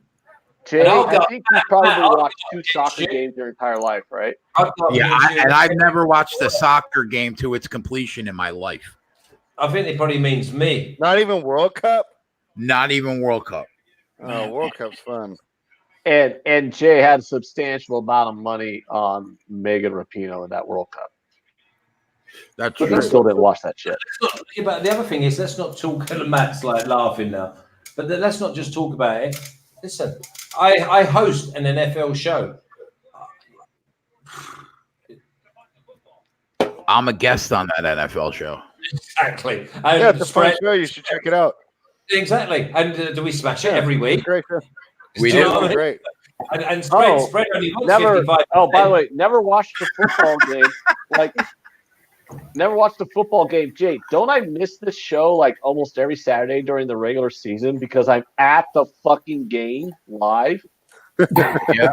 Jay, I think you probably watched 2 soccer games your entire life, right? Yeah, and I've never watched a soccer game to its completion in my life. I think it probably means me. Not even World Cup? Not even World Cup. Oh, World Cup's fun. And Jay had a substantial amount of money on Megan Rapinoe in that World Cup. That's But true. I still didn't watch that shit. But the other thing is, let's not talk. Matt's like laughing now, but let's not just talk about it. Listen, I host an NFL show. I'm a guest on that NFL show. Exactly. Yeah, it's a fun show. You should check it out. Exactly. And do we smash it every week? Great show. We Do you do. know what I mean? Great. And spread only wants Never. 55. Oh, by the way, never watched the football game. Never watched the football game. Jay, don't I miss this show like almost every Saturday during the regular season because I'm at the fucking game live? Yeah.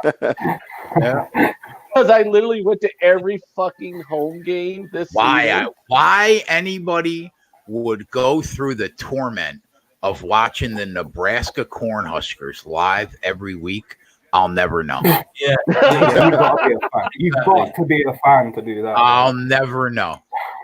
Because I literally went to every fucking home game this season. Why anybody would go through the torment of watching the Nebraska Cornhuskers live every week, I'll never know. Yeah. You've got to be a fan to do that. I'll never know.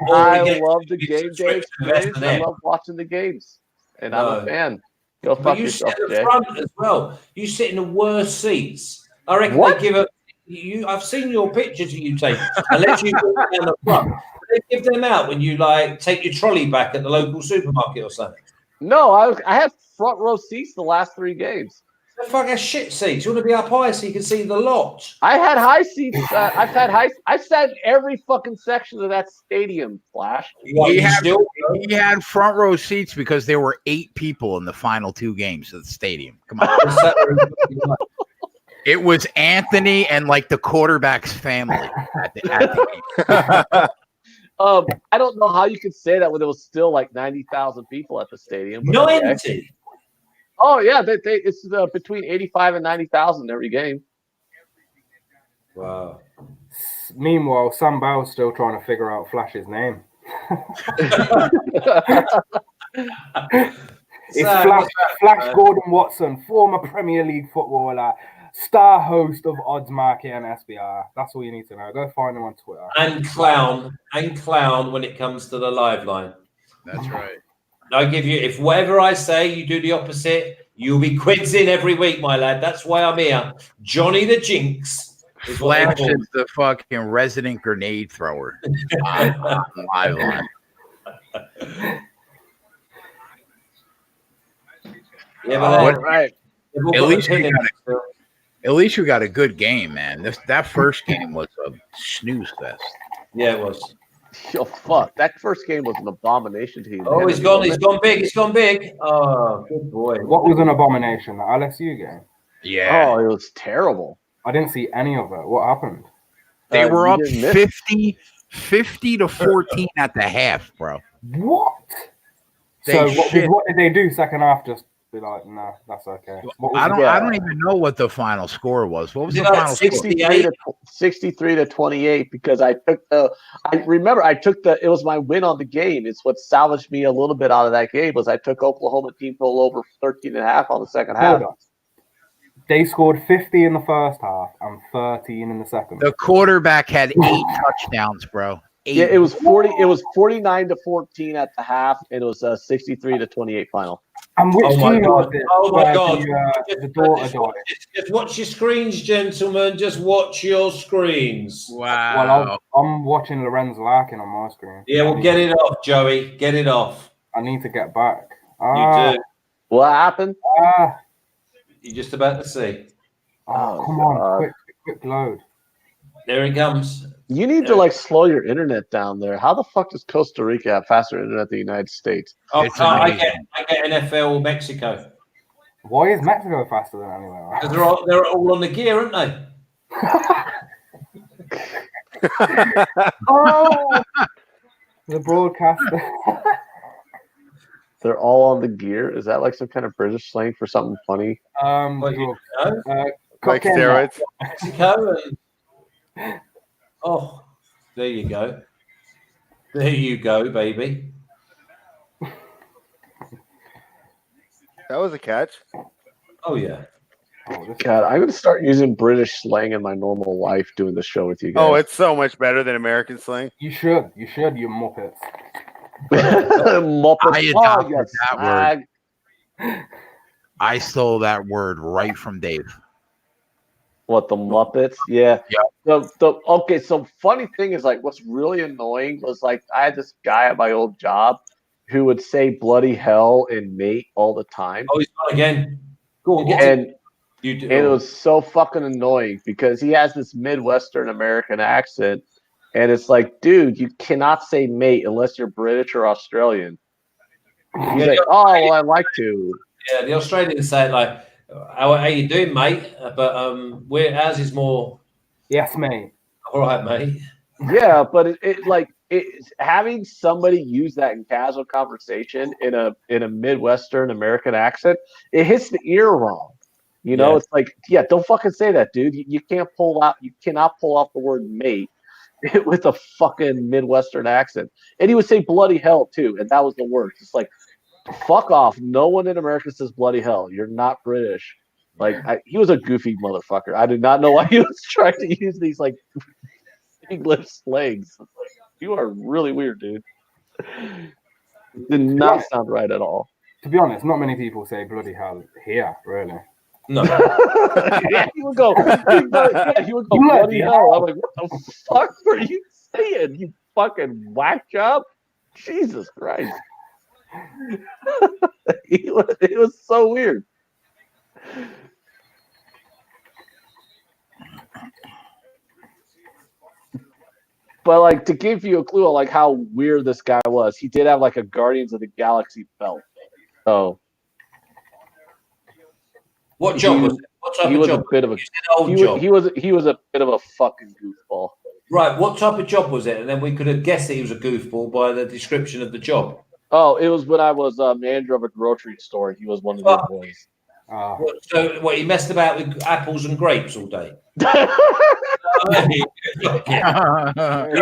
I love the game day experience. I love watching the games. And I'm a fan. Go fuck But you yourself, sit at Jay. the front as well. You sit in the worst seats. I reckon What? they give you. I've seen your pictures that you take. Unless you go down the front, they give them out when you like take your trolley back at the local supermarket or something. No, I had front row seats the last 3 games. They're fucking shit seats. You want to be up high so you can see the lot. I had high seats. I've sat in every fucking section of that stadium, Flash. He had front row seats because there were 8 people in the final 2 games of the stadium. Come on. It was Anthony and like the quarterback's family at the game. I don't know how you could say that when there was still like 90,000 people at the stadium. But 90. okay. Oh yeah, it's between 85 and 90,000 every game. Wow. Meanwhile, Sam Bowell's still trying to figure out Flash's name. It's Flash Gordon Watson, former Premier League footballer, star host of Odds Market and SBR. That's all you need to know. Go find him on Twitter. And clown when it comes to the live line. That's right. I give you, if whatever I say, you do the opposite, you'll be quids in every week, my lad. That's why I'm here. Johnny the Jinx. Flash is the fucking resident grenade thrower. on live line. Yeah, but right. At least you got a good game, man. That first game was a snooze fest. Yeah, it was. Oh, fuck. That first game was an abomination to you. Oh, he's gone big. Oh, good boy. What was an abomination? The LSU game? Yeah. Oh, it was terrible. I didn't see any of it. What happened? They were up didn't miss. 50 to 14 at the half, bro. What? So what did they do second half? Just be like, no, that's okay. I don't even know what the final score was. What was the final 63 score? 63 to 28 because I took it was my win on the game. It's what salvaged me a little bit out of that game was I took Oklahoma team total over 13.5 on the second half. They scored 50 in the first half and 13 in the second. The quarterback had 8 touchdowns, bro. 8. Yeah, it was 40. It was 49 to 14 at the half, and it was 63 to 28 final. And which team was it? Oh my God! The daughter died. Just watch your screens, gentlemen. Just watch your screens. Wow. Well, I'm watching Lorenz Larkin on my screen. Yeah, well, get it off, Joey. Get it off. I need to get back. You do. What happened? You're just about to see. Oh, come on. Quick load. There it comes. You need to slow your internet down there. How the fuck does Costa Rica have faster internet than the United States? Oh, I get NFL Mexico. Why is Mexico faster than anywhere? Because they're all on the gear, aren't they? Oh, the broadcaster. They're all on the gear. Is that like some kind of British slang for something funny? Like steroids. Mexico and oh, there you go. There you go, baby. That was a catch. Oh yeah. God, I'm gonna start using British slang in my normal life doing the show with you guys. Oh, it's so much better than American slang. You should, you muppets. I adopted that word. I stole that word right from Dave. What, the Muppets? Yeah. Okay, so funny thing is what's really annoying was I had this guy at my old job who would say bloody hell and mate all the time. Oh, he's on again. Go on, and it was so fucking annoying because he has this Midwestern American accent. And it's dude, you cannot say mate unless you're British or Australian. He's well, I like to. Yeah, the Australians say it how you doing, mate? But ours is more. Yes, mate. All right, mate. Yeah, but it's having somebody use that in casual conversation in a Midwestern American accent, it hits the ear wrong. You know, it's don't fucking say that, dude. You cannot pull out the word mate with a fucking Midwestern accent. And he would say bloody hell too, and that was the worst. It's fuck off. No one in America says bloody hell. You're not British. He was a goofy motherfucker. I did not know why he was trying to use these English slangs. You are really weird, dude. Did not sound right at all. To be honest, not many people say bloody hell here, really. No. Yeah, he would go bloody hell. I'm like, what the fuck are you saying? You fucking whack job? Jesus Christ. It was so weird. But to give you a clue on how weird this guy was, he did have a Guardians of the Galaxy belt. So what job was it? What type he of was job? a bit of a You said old job. he was a bit of a fucking goofball. Right, what type of job was it? And then we could have guessed that he was a goofball by the description of the job. Oh, it was when I was manager of a grocery store. He was one of the boys. So he messed about with apples and grapes all day. You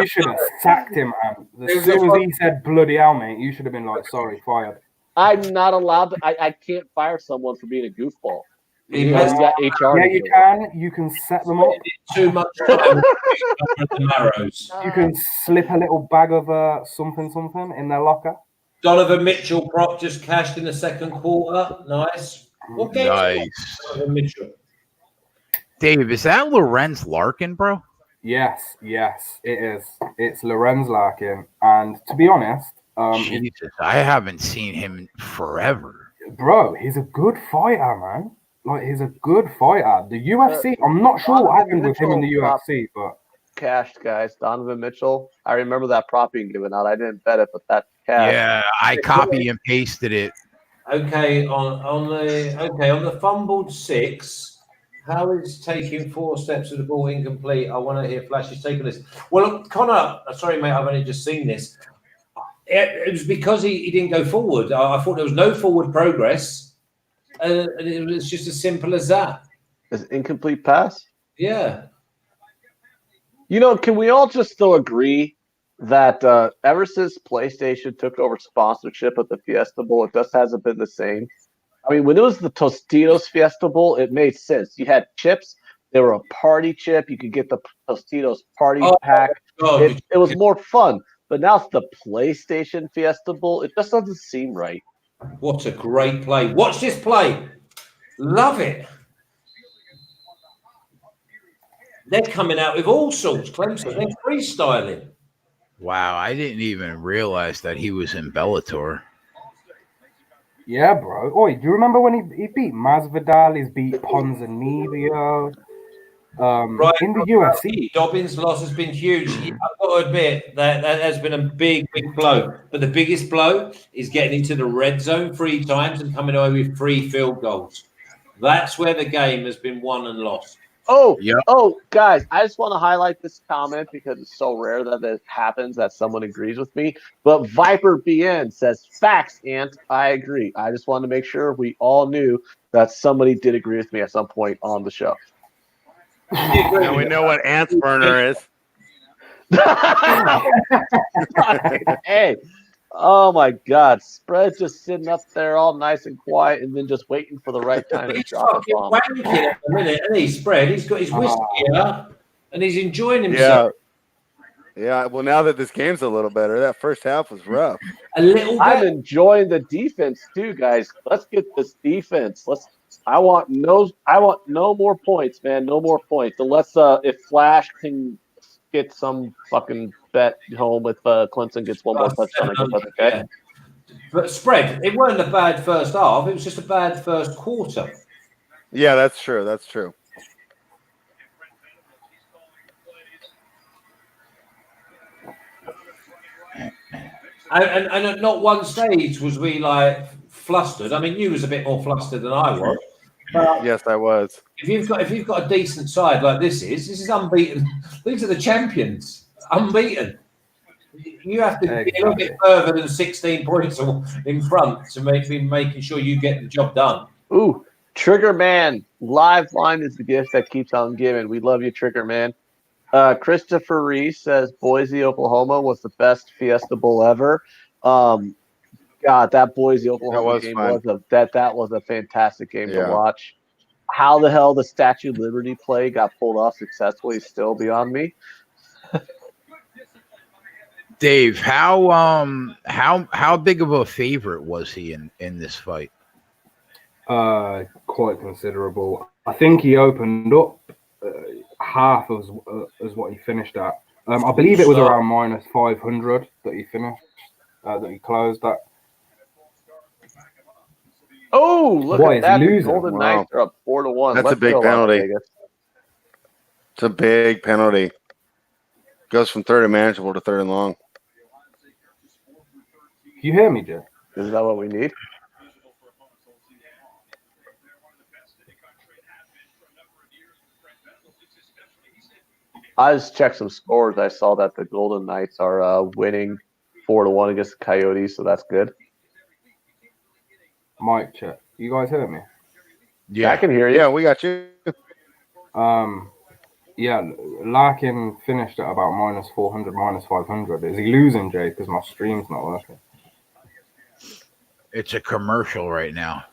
should have sacked him, man. As soon as he said bloody hell, mate, you should have been like, sorry, fired. I'm not allowed to. I can't fire someone for being a goofball. He You messed got HR. Yeah, you can. You can set them up. too much time with the marrows. You can slip a little bag of something in their locker. Donovan Mitchell prop just cashed in the second quarter. Nice. What game? Nice. Donovan Mitchell. Dave, is that Lorenz Larkin, bro? Yes, it is. It's Lorenz Larkin, and to be honest, Jesus, I haven't seen him in forever. bro, he's a good fighter, man. Like, he's a good fighter. The UFC, I'm not sure what happened with him in the UFC, but cashed, guys. Donovan Mitchell. I remember that prop being given out. I didn't bet it, but that cashed. Yeah, I copy and pasted it. Okay, on the fumbled 6. How is taking 4 steps to the ball incomplete? I want to hear Flash is taking this. Well, Connor, sorry, mate, I've only just seen this. It was because he didn't go forward. I thought there was no forward progress. And it was just as simple as that. Is incomplete pass? Yeah. You know, can we all just still agree that ever since PlayStation took over sponsorship of the Fiesta Bowl, it just hasn't been the same? I mean, when it was the Tostitos Fiesta Bowl, it made sense. You had chips. They were a party chip. You could get the Tostitos party pack. It was more fun. But now it's the PlayStation Fiesta Bowl. It just doesn't seem right. What a great play. Watch this play. Love it. They're coming out with all sorts, Clemson. They're freestyling. Wow, I didn't even realize that he was in Bellator. yeah, bro. Oi, do you remember when he beat Masvidal? He's beat Ponzinibbio. In the UFC. Dobbins' loss has been huge. I've got to admit that has been a big blow. But the biggest blow is getting into the red zone 3 times and coming away with 3 field goals. That's where the game has been won and lost. Oh, guys, I just want to highlight this comment because it's so rare that it happens that someone agrees with me. But Viper BN says, facts, Ant. I agree. I just wanted to make sure we all knew that somebody did agree with me at some point on the show. Now we know what Ant's burner is. Hey, oh my God. Spread's just sitting up there all nice and quiet and then just waiting for the right time to He's drop a fucking bomb. wanking at the minute, and he's Spread. He's got his whiskey up and he's enjoying himself. Yeah, well, now that this game's a little better, that first half was rough. A little bit. I'm enjoying the defense too, guys. Let's get this defense. I want no more points, man. No more points. Unless if Flash can get some fucking bet home if Clemson gets one more touchdown. I guess that's okay. Yeah. But Spread, it wasn't a bad first half. It was just a bad first quarter. Yeah, that's true. That's true. And at not one stage was we like flustered. I mean, you was a bit more flustered than I was. But yes, I was. If you've got a decent side like this is unbeaten. These are the champions, unbeaten. You have to get a little bit further than 16 points in front to making sure you get the job done. Ooh, Trigger Man, live line is the gift that keeps on giving. We love you, Trigger Man. Christopher Reese says Boise, Oklahoma was the best Fiesta Bowl ever. God, that Boise, Oklahoma game was a fantastic game to watch. How the hell the Statue of Liberty play got pulled off successfully is still beyond me. Dave, how big of a favorite was he in this fight? Quite considerable. I think he opened up half as what he finished at. I believe it was around minus 500 that he finished, that he closed at. Oh, look at that! The Golden Wow. Knights are up 4-1. That's a big penalty. It's a big penalty. Goes from third and manageable to third and long. You hear me, Jay? Is that what we need? I just checked some scores. I saw that the Golden Knights are winning 4-1 against the Coyotes, so that's good. Mic check. You guys hear me? Yeah, I can hear you. Yeah, we got you. Yeah, Larkin finished at about -400, -500. Is he losing, Jay? Because my stream's not working. It's a commercial right now.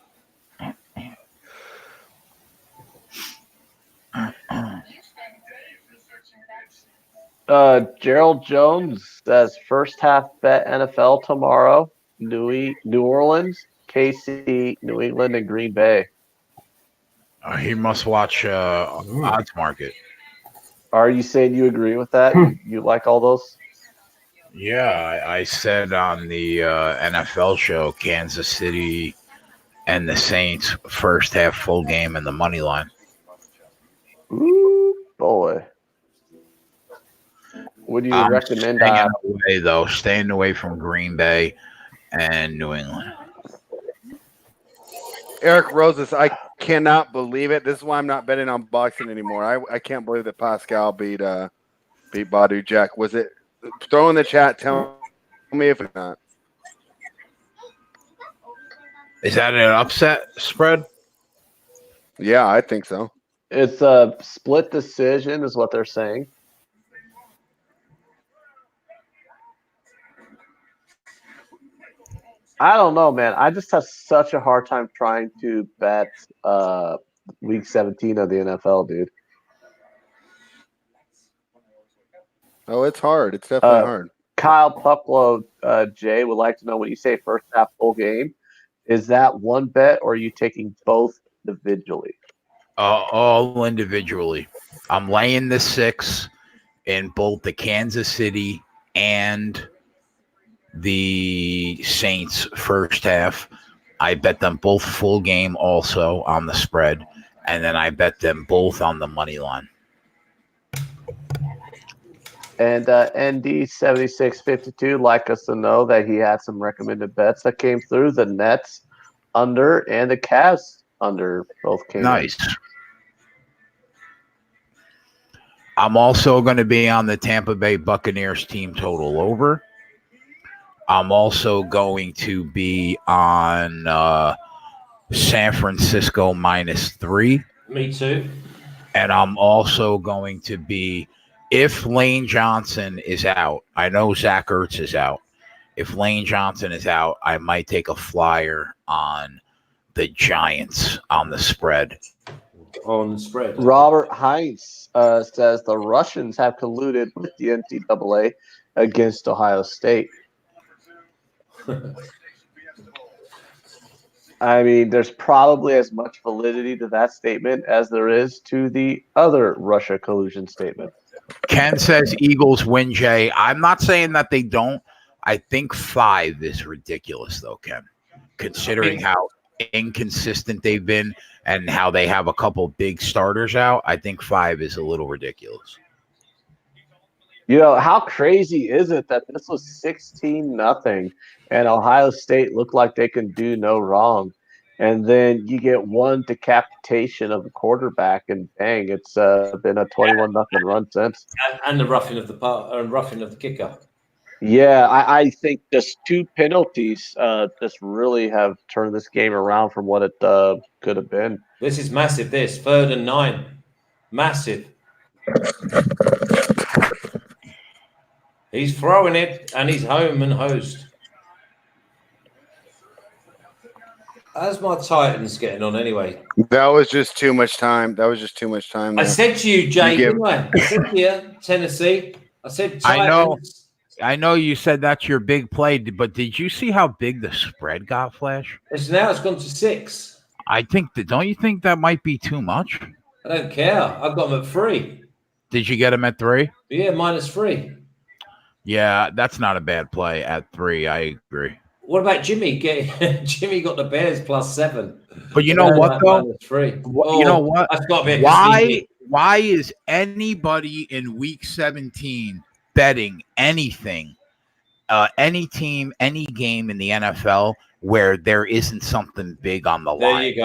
Gerald Jones says first half bet NFL tomorrow. New Orleans, KC, New England, and Green Bay. He must watch Odds Market. Are you saying you agree with that? You like all those? Yeah, I said on the NFL show, Kansas City and the Saints first half full game and the money line. Ooh, boy. Would you recommend? Staying away from Green Bay and New England. Eric Roses, I cannot believe it. This is why I'm not betting on boxing anymore. I can't believe that Pascal beat Badu Jack. Was it? Throw in the chat. Tell me if it's not. Is that an upset spread? Yeah, I think so. It's a split decision, is what they're saying. I don't know, man. I just have such a hard time trying to bet Week 17 of the NFL, dude. Oh, it's hard. It's definitely hard. Kyle Puplo, Jay, would like to know when you say first half full game, is that one bet or are you taking both individually? All individually. I'm laying the 6 in both the Kansas City and the Saints first half. I bet them both full game also on the spread, and then I bet them both on the money line. And ND7652 like us to know that he had some recommended bets that came through. The Nets under and the Cavs under both came Nice. I'm also going to be on the Tampa Bay Buccaneers team total over. I'm also going to be on San Francisco -3. Me too. And I'm also going to be, if Lane Johnson is out, I know Zach Ertz is out. If Lane Johnson is out, I might take a flyer on the Giants on the spread. On the spread. Robert Heinz says the Russians have colluded with the NCAA against Ohio State. I mean, there's probably as much validity to that statement as there is to the other Russia collusion statement. Ken says Eagles win, Jay. I'm not saying that they don't. I think 5 is ridiculous, though, Ken, considering how inconsistent they've been and how they have a couple big starters out. I think 5 is a little ridiculous. You know, how crazy is it that this was 16-0 and Ohio State looked like they can do no wrong? And then you get one decapitation of the quarterback, and bang, it's been a 21-0 run since. And the roughing of the kicker. Yeah, I think just 2 penalties just really have turned this game around from what it could have been. This is massive. 3rd and 9. Massive. He's throwing it, and he's home and hosed. How's my Titans getting on anyway? That was just too much time. There. I said to you, Jay, didn't I? I said to you, Tennessee. I said Titans. I know you said that's your big play, but did you see how big the spread got, Flash? It's gone to 6. I think don't you think that might be too much? I don't care. I've got them at 3. Did you get him at 3? Yeah, -3. Yeah, that's not a bad play at 3. I agree. What about Jimmy? Jimmy got the Bears +7. But you know what, though? -3. You know what? That's got to be why is anybody in Week 17 betting anything, any team, any game in the NFL where there isn't something big on the line?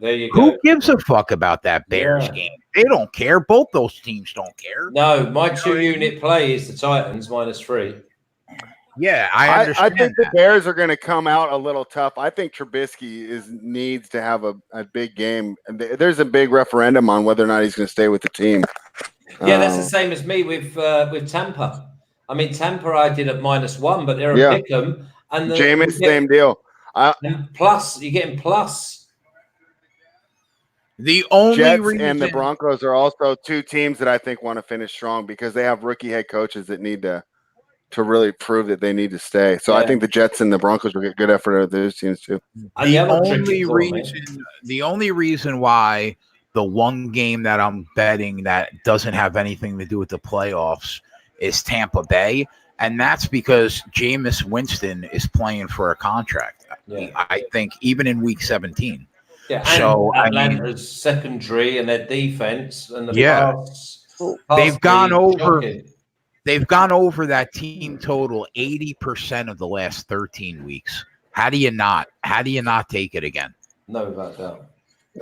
There you go. Who gives a fuck about that Bears game? They don't care. Both those teams don't care. No, my 2-unit play is the Titans -3. Yeah, I understand. I think the Bears are going to come out a little tough. I think Trubisky needs to have a big game. There's a big referendum on whether or not he's going to stay with the team. Yeah, that's the same as me with Tampa. I mean, Tampa I did at -1, but they're a Yeah. pick 'em. And Jameis, same deal. And plus, you're getting plus. The only Jets reason and the Broncos are also two teams that I think want to finish strong because they have rookie head coaches that need to really prove that they need to stay. So I think the Jets and the Broncos will get good effort out of those teams too. The only reason why the one game that I'm betting that doesn't have anything to do with the playoffs is Tampa Bay, and that's because Jameis Winston is playing for a contract. Yeah. I think even in week 17. Yeah, and so Atlanta's secondary and their defense and the pass they've gone over. shocking. They've gone over that team total 80% of the last 13 weeks. How do you not take it again? No, without doubt.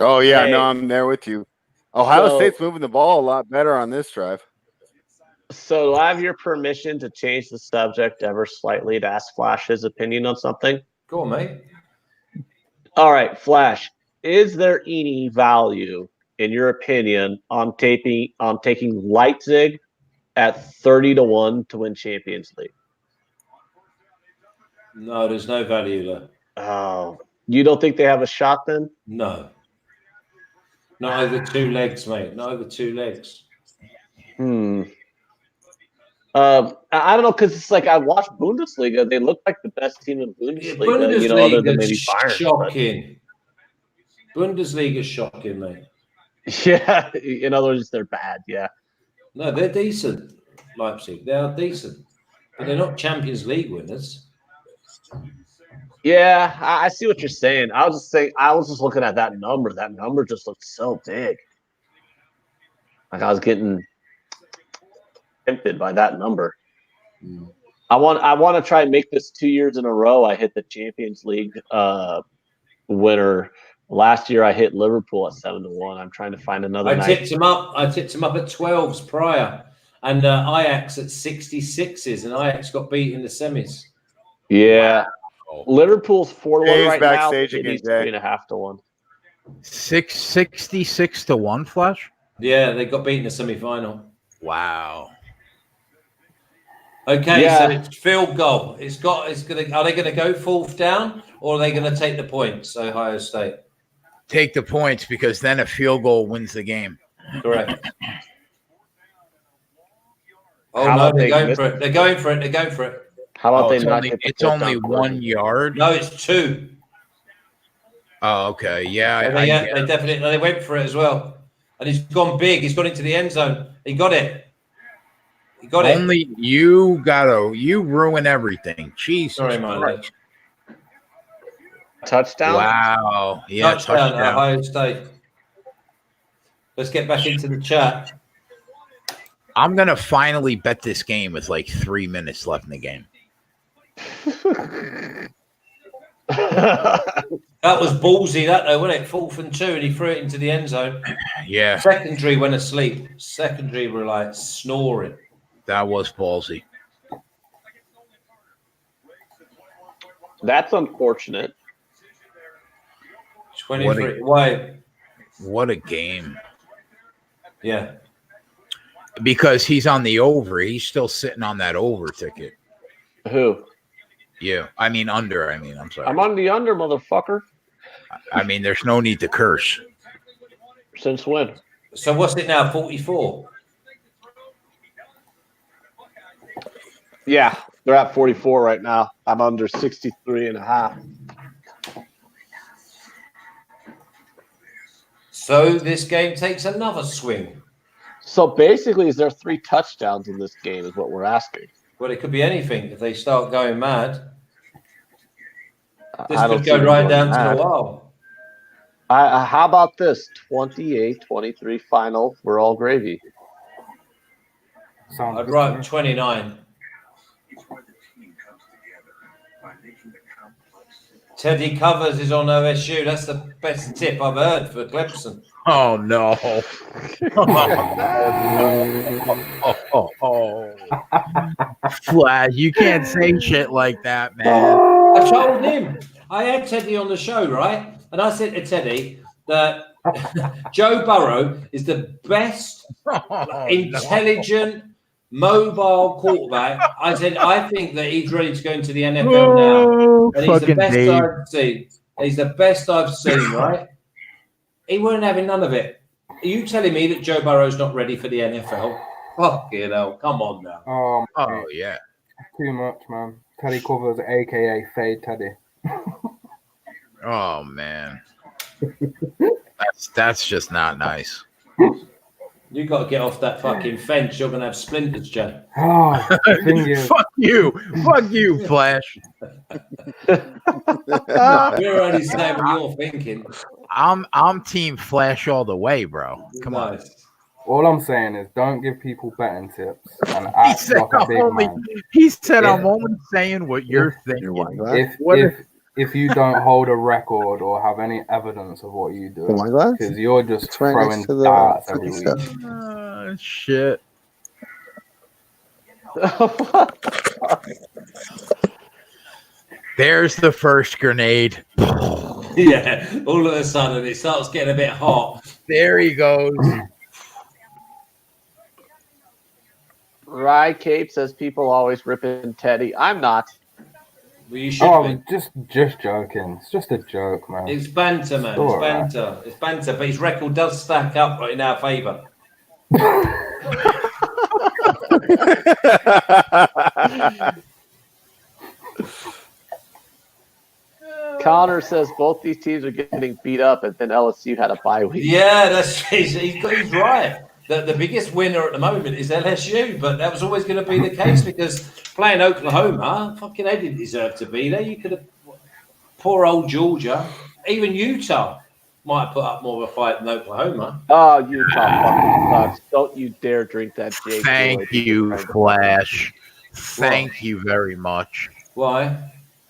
Oh yeah, no, I'm there with you. Ohio State's moving the ball a lot better on this drive. So do I have your permission to change the subject ever slightly to ask Flash his opinion on something? Go on, mate. All right, Flash. Is there any value, in your opinion, on taking Leipzig at 30-1 to win Champions League? No, there's no value there. Oh, you don't think they have a shot then? No. Not over 2 legs, mate. Not over 2 legs. I don't know, because it's like I watched Bundesliga. They look like the best team in Bundesliga, other than maybe Bayern. Shocking. Bundesliga's shocking, mate. Yeah, in other words, they're bad. Yeah. No, they're decent, Leipzig. They are decent, but they're not Champions League winners. Yeah, I see what you're saying. I was just looking at that number. That number just looked so big. Like I was getting tempted by that number. I want to try and make this 2 years in a row. I hit the Champions League winner. Last year I hit Liverpool at 7-1. I'm trying to find another. I tipped him up at 12s prior, and Ajax at 66s, and Ajax got beat in the semis. Yeah, wow. Liverpool's 4-1 right now. Backstage again, 3.5 to 1. 66 to 1, Flash. Yeah, they got beat in the semi-final. Wow. Okay, so it's field goal. Are they gonna go 4th down, or are they gonna take the points? Ohio State. Take the points because then a field goal wins the game. Correct. No, they're going for it. They're going for it. How about they not? It's only 1 yard. No, it's 2. Oh, okay. Yeah, they definitely went for it as well, and he's gone big. He's gone into the end zone. He got it. Only you ruin everything. Jesus. Sorry, my leg. Touchdown. Wow. Yeah, touchdown. Ohio State. Let's get back into the chat. I'm gonna finally bet this game with like 3 minutes left in the game. That was ballsy, that though, wasn't it? 4th and 2, and he threw it into the end zone. Yeah. Secondary went asleep. Secondary were like snoring. That was ballsy. That's unfortunate. 23. Why? What a game. Yeah. Because he's on the over. He's still sitting on that over ticket. Who? Yeah. I mean, under. I'm sorry. I'm on the under, motherfucker. I mean, there's no need to curse. Since when? So what's it now? 44? Yeah, they're at 44 right now. I'm under 63.5. So this game takes another swing. So basically, is there 3 touchdowns in this game is what we're asking. Well, it could be anything if they start going mad. This I could don't go see right them down going to the mad. wall. How about this? 28-23 final. We're all gravy. I'd write 29. Teddy Covers is on OSU. That's the best tip I've heard for Clemson. Oh no. Flash, you can't say shit like that, man. I told him. I had Teddy on the show, right? And I said to Teddy that Joe Burrow is the best intelligent, mobile quarterback. I said, I think that he's ready to go into the NFL now. And he's the Fucking best Dave. I've seen. He's the best I've seen, right? He weren't having none of it. Are you telling me that Joe Burrow's not ready for the NFL? Fucking hell. Come on now. Oh yeah. Too much, man. Teddy Covers, aka Fade Teddy. Oh man. That's just not nice. You got to get off that fucking fence. You're going to have splinters, Joe. Oh, the thing is, Fuck you, Flash. We're only saying what you're thinking. I'm team Flash all the way, bro. Come on. all I'm saying is don't give people betting tips and He act said, like a big man. he said Yeah. I'm only saying what you're thinking. If you don't hold a record or have any evidence of what you do, because you're just It's right throwing next to the darts every week. Shit. There's the first grenade. Yeah, all of a sudden it starts getting a bit hot. There he goes. Rye Cape says people always ripping Teddy. I'm not. Well, you should Oh, be. just joking. It's just a joke, man. It's banter, man. It's It's banter. It's banter. But his record does stack up in our favour. Connor says both these teams are getting beat up, and then LSU had a bye week. Yeah, he's right. The biggest winner at the moment is LSU, but that was always going to be the case because playing Oklahoma, fucking they didn't deserve to be there. You could have, poor old Georgia, even Utah might have put up more of a fight than Oklahoma. Oh, Utah fucking sucks. Don't you dare drink that Jake. Thank you, Flash. Thank you very much. Why?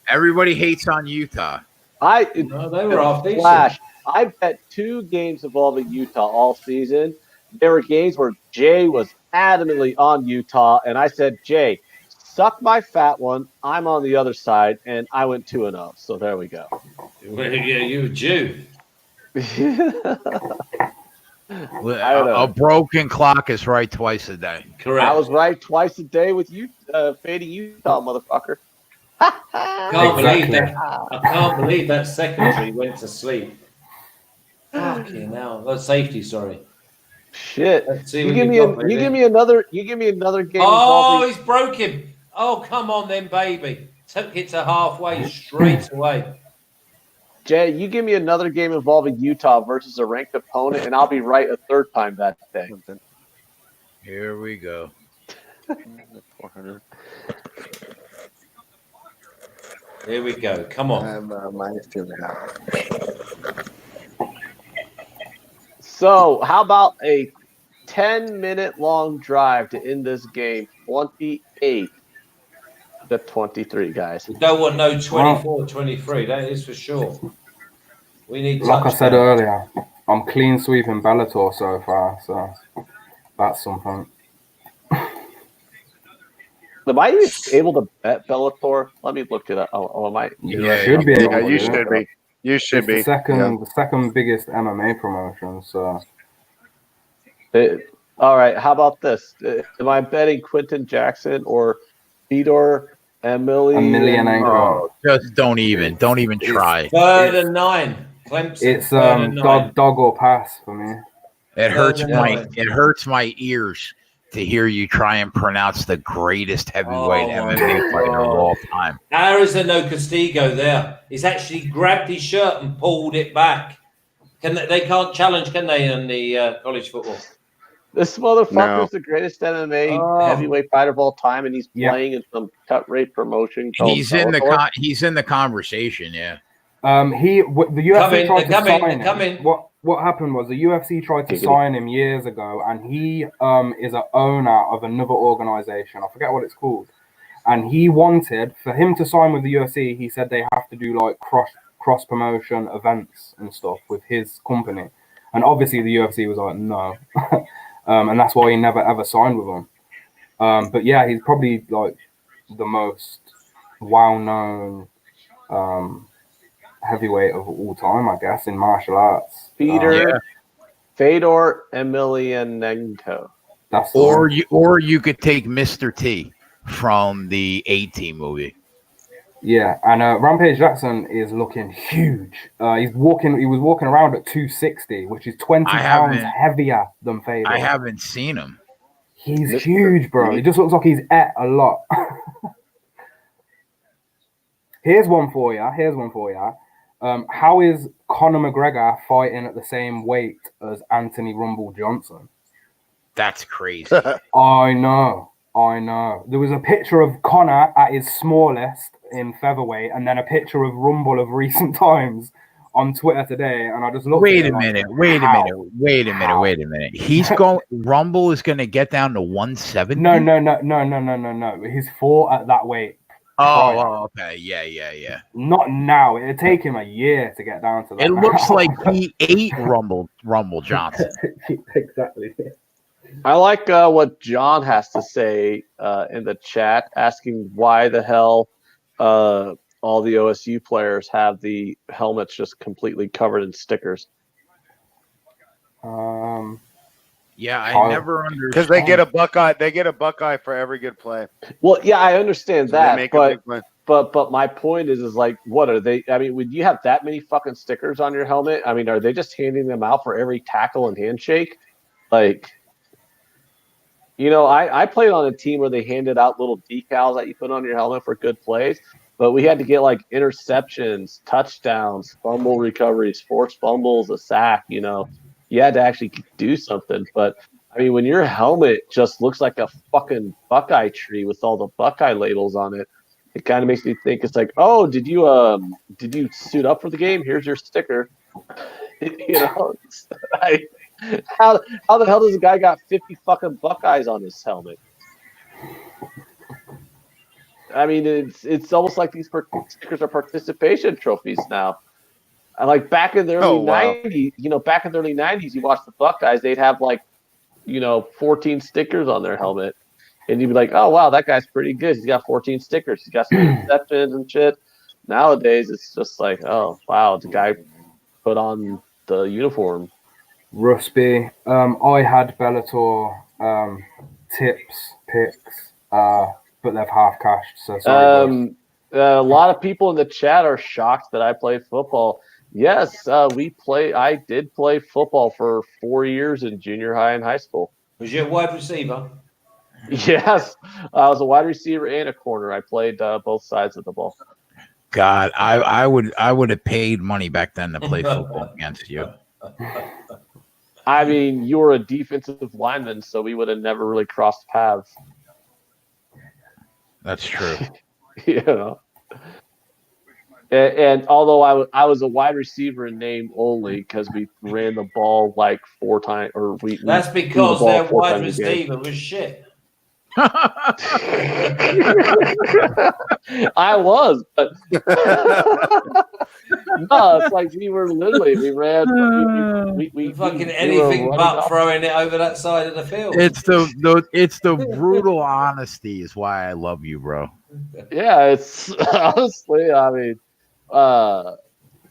Everybody hates on Utah. No, they were off decent. Flash. I bet 2 games involving Utah all season. There were games where Jay was adamantly on Utah, and I said, Jay, suck my fat one. I'm on the other side, and I went 2-0. So there we go. Well, yeah, you're a Jew. A broken clock is right twice a day. Correct. I was right twice a day with you, fading Utah, motherfucker. Can't believe that. I can't believe that secretary went to sleep. Fucking hell. That's safety, sorry. Shit. Let's see You what give you've me got, another game. Oh, involving- he's broke him. Oh, come on then, baby. Took it to halfway straight away. Jay, you give me another game involving Utah versus a ranked opponent, and I'll be right a third time that day. Here we go. 400. Here we go. Come on. I'm -2.5. So, how about a 10-minute long drive to end this game? 28-23, guys. We don't want no 24-23. That is for sure. We need Like I said touchdowns. earlier, I'm clean sweeping Bellator so far, so that's something. Am I even able to bet Bellator? Let me look it up. Oh, am I? You should be able Yeah, to you do should it. be. You should It's be. the second biggest MMA promotion, so All right, how about this? Am I betting Quentin Jackson or Fedor Emelianenko. Oh, just don't even try. Third and 9. Clemson. It's third and 9. dog or pass for me. It hurts Third and it hurts my ears to hear you try and pronounce the greatest heavyweight Oh, my MMA fighter of God. all time. How is there no Castigo there? He's actually grabbed his shirt and pulled it back. They can't challenge, can they, in the college football? This motherfucker's No. the greatest MMA Oh. heavyweight fighter of all time, and he's Yeah. playing in some cut rate promotion. called He's in Bellator. he's in the conversation, yeah. The UFC tried to sign come him. in. What happened was the UFC tried to Giggity. sign him years ago, and he is an owner of another organization. I forget what it's called. And he wanted for him to sign with the UFC. He said they have to do like cross promotion events and stuff with his company. And obviously the UFC was like, no. And that's why he never ever signed with them. But yeah, he's probably like the most well-known heavyweight of all time, I guess, in martial arts. Fedor Emelianenko. That's the Or one. you could take Mr. T from the A-Team movie. Yeah, and Rampage Jackson is looking huge. He was walking around at 260, which is 20 pounds heavier than Fedor. I haven't seen him. He's huge, bro. He just looks like he's ate a lot. Here's one for you. How is Conor McGregor fighting at the same weight as Anthony Rumble Johnson? That's crazy. I know. There was a picture of Conor at his smallest in featherweight, and then a picture of Rumble of recent times on Twitter today, and I just looked. Wait a minute. He's going. Rumble is going to get down to 170. No. He's fought at that weight. Oh, okay. Yeah. Not now. It'd take him a year to get down to that. It looks like he ate Rumble Johnson. Exactly. I like what John has to say in the chat, asking why the hell all the OSU players have the helmets just completely covered in stickers. Yeah, I never understood. Because they get a Buckeye. They get a Buckeye for every good play. Well, yeah, I understand So that, they make a big play. but my point is like, what are they? I mean, would you have that many fucking stickers on your helmet? I mean, are they just handing them out for every tackle and handshake? Like, you know, I played on a team where they handed out little decals that you put on your helmet for good plays, but we had to get like interceptions, touchdowns, fumble recoveries, forced fumbles, a sack. You know, you had to actually do something. But I mean, when your helmet just looks like a fucking Buckeye tree with all the Buckeye labels on it, it kind of makes me think it's like, oh, did you suit up for the game? Here's your sticker. You know, how the hell does a guy got 50 fucking Buckeyes on his helmet? I mean, it's almost like these stickers are participation trophies now. And like back in the early 90s, you know, you watch the Buckeyes, they'd have like, you know, 14 stickers on their helmet. And you'd be like, oh, wow, that guy's pretty good. He's got 14 stickers. He's got some interceptions and shit. Nowadays, it's just like, oh, wow, the guy put on the uniform. Rusby. I had Bellator picks, but they've half cashed. So sorry. A lot of people in the chat are shocked that I play football. Yes, I did play football for 4 years in junior high and high school. Was you a wide receiver? Yes, I was a wide receiver and a corner. I played both sides of the ball. God, I would have paid money back then to play football against you. I mean, you were a defensive lineman, so we would have never really crossed paths. That's true. You know. And although I was a wide receiver in name only because we ran the ball like 4 times, or that's because their wide receiver was shit. I was, but no, it's like we ran. We fucking anything but throwing it over that side of the field. It's the brutal honesty is why I love you, bro. Yeah, it's honestly, I mean,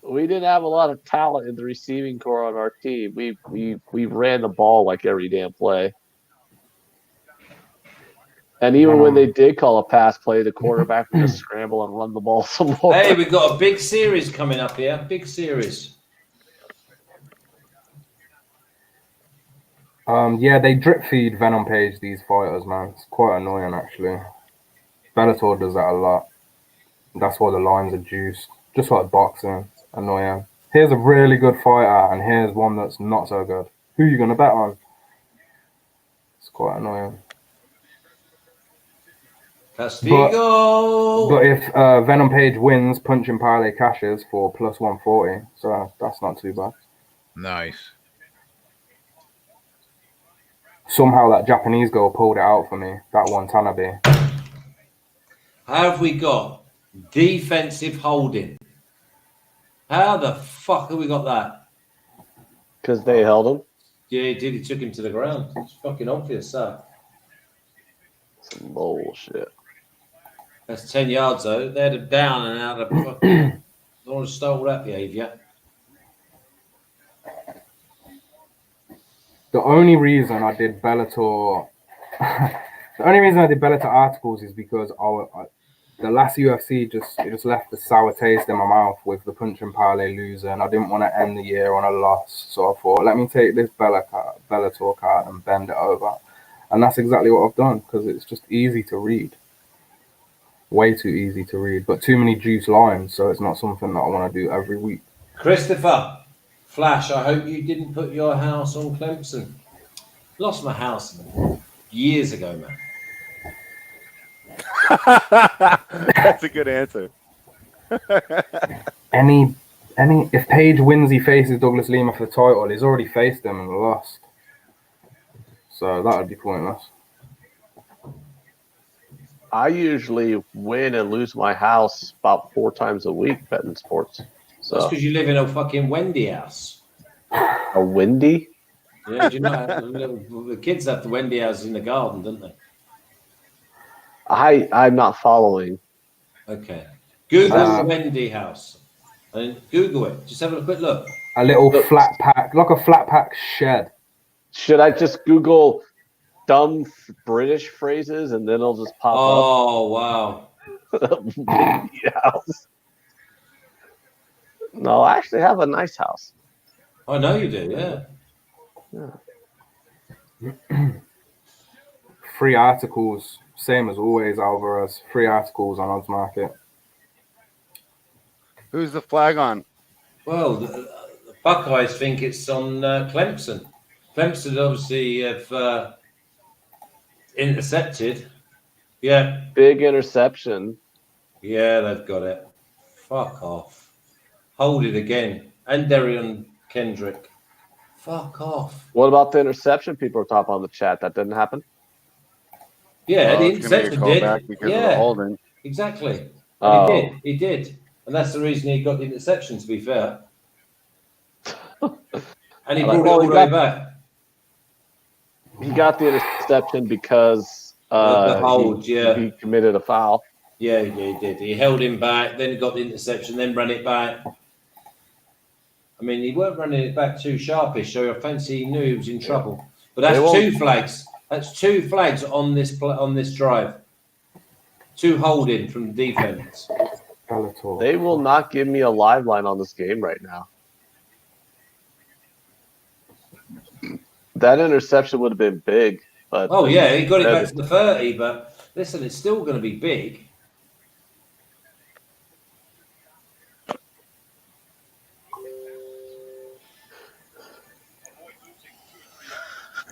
we didn't have a lot of talent in the receiving core on our team. We ran the ball like every damn play. And even when they did call a pass play, the quarterback would just scramble and run the ball some more. Hey, we've got a big series coming up here. Big series. Yeah, they drip feed Venom Page these fighters, man. It's quite annoying, actually. Bellator does that a lot. That's why the lines are juiced. Just like boxing. Annoying. Here's a really good fighter, and here's one that's not so good. Who are you going to bet on? It's quite annoying. Castigo. But if Venom Page wins, Punching Parlay cashes for plus 140. So that's not too bad. Nice. Somehow that Japanese girl pulled it out for me. That one, Tanabe. How have we got defensive holding? How the fuck have we got that? Because they held him. Yeah, he did. He took him to the ground. It's fucking obvious, that. Some bullshit. That's 10 yards, though. They had him down and out of fucking. No one stole that behaviour. The only reason I did Bellator, articles is because the last UFC just left a sour taste in my mouth with the punch and parlay loser, and I didn't want to end the year on a loss. So I thought, let me take this Bellator card and bend it over, and that's exactly what I've done because it's just easy to read, way too easy to read, but too many juice lines, so it's not something that I want to do every week. Christopher, Flash, I hope you didn't put your house on Clemson. Lost my house years ago, man. That's a good answer. If Paige wins, he faces Douglas Lima for the title. He's already faced him and lost, so that would be pointless. I usually win and lose my house about 4 times a week betting sports. So That's because you live in a fucking Wendy house. a Wendy? Yeah, do you know the kids have the Wendy house in the garden, don't they? I'm not following. Okay. Google Wendy house. And Google it. Just have a quick look. A little flat pack, like a flat pack shed. Should I just Google dumb British phrases and then it'll just pop Oh, wow. up? Wendy house. No, I actually have a nice house. I know you do, yeah. Free articles, same as always, Alvarez. Free articles on Odds Market. Who's the flag on? Well, the Buckeyes think it's on Clemson. Clemson obviously have intercepted. Yeah. Big interception. Yeah, they've got it. Fuck off. Hold it again. And Darian Kendrick. Fuck off. What about the interception people are talking on the chat? That didn't happen? Yeah, the interception did. Because of the holding. Exactly. Oh. He did. And that's the reason he got the interception, to be fair. And he brought it all the way back. He got the interception because the hold, he committed a foul. Yeah, he did. He held him back, then he got the interception, then ran it back. I mean, he weren't running it back too sharpish, so I fancy he knew he was in trouble. But that's 2 flags. That's 2 flags on this drive. 2 holding from the defense. They will not give me a live line on this game right now. That interception would have been big, but he got it back to the 30. But listen, it's still going to be big.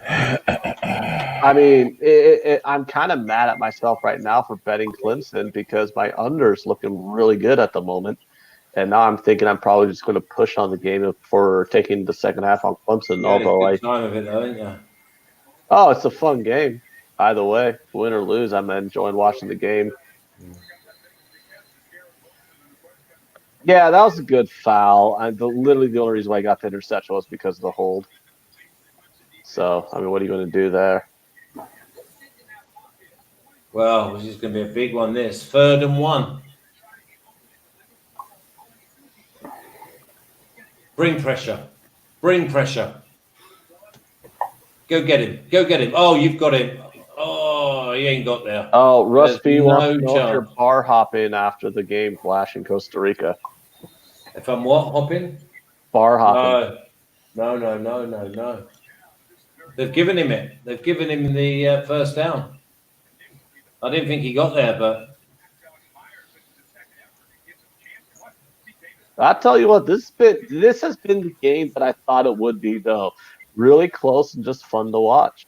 I mean, I'm kind of mad at myself right now for betting Clemson because my under's looking really good at the moment. And now I'm thinking I'm probably just going to push on the game for taking the second half on Clemson. Time of it, though, ain't you? Oh, it's a fun game. Either way, win or lose, I'm enjoying watching the game. Yeah, that was a good foul. Literally the only reason why I got the interception was because of the hold. So, I mean, what are you going to do there? Well, this is going to be a big one, this. 3rd and 1. Bring pressure. Bring pressure. Go get him. Go get him. Oh, you've got him. Oh, he ain't got there. Oh, Russ B wants to know chance. if you're bar hopping after the game flash in Costa Rica. If I'm what? Hopping? Bar hopping. No. They've given him it. They've given him the first down. I didn't think he got there, but I'll tell you what, this has been the game that I thought it would be, though. Really close and just fun to watch.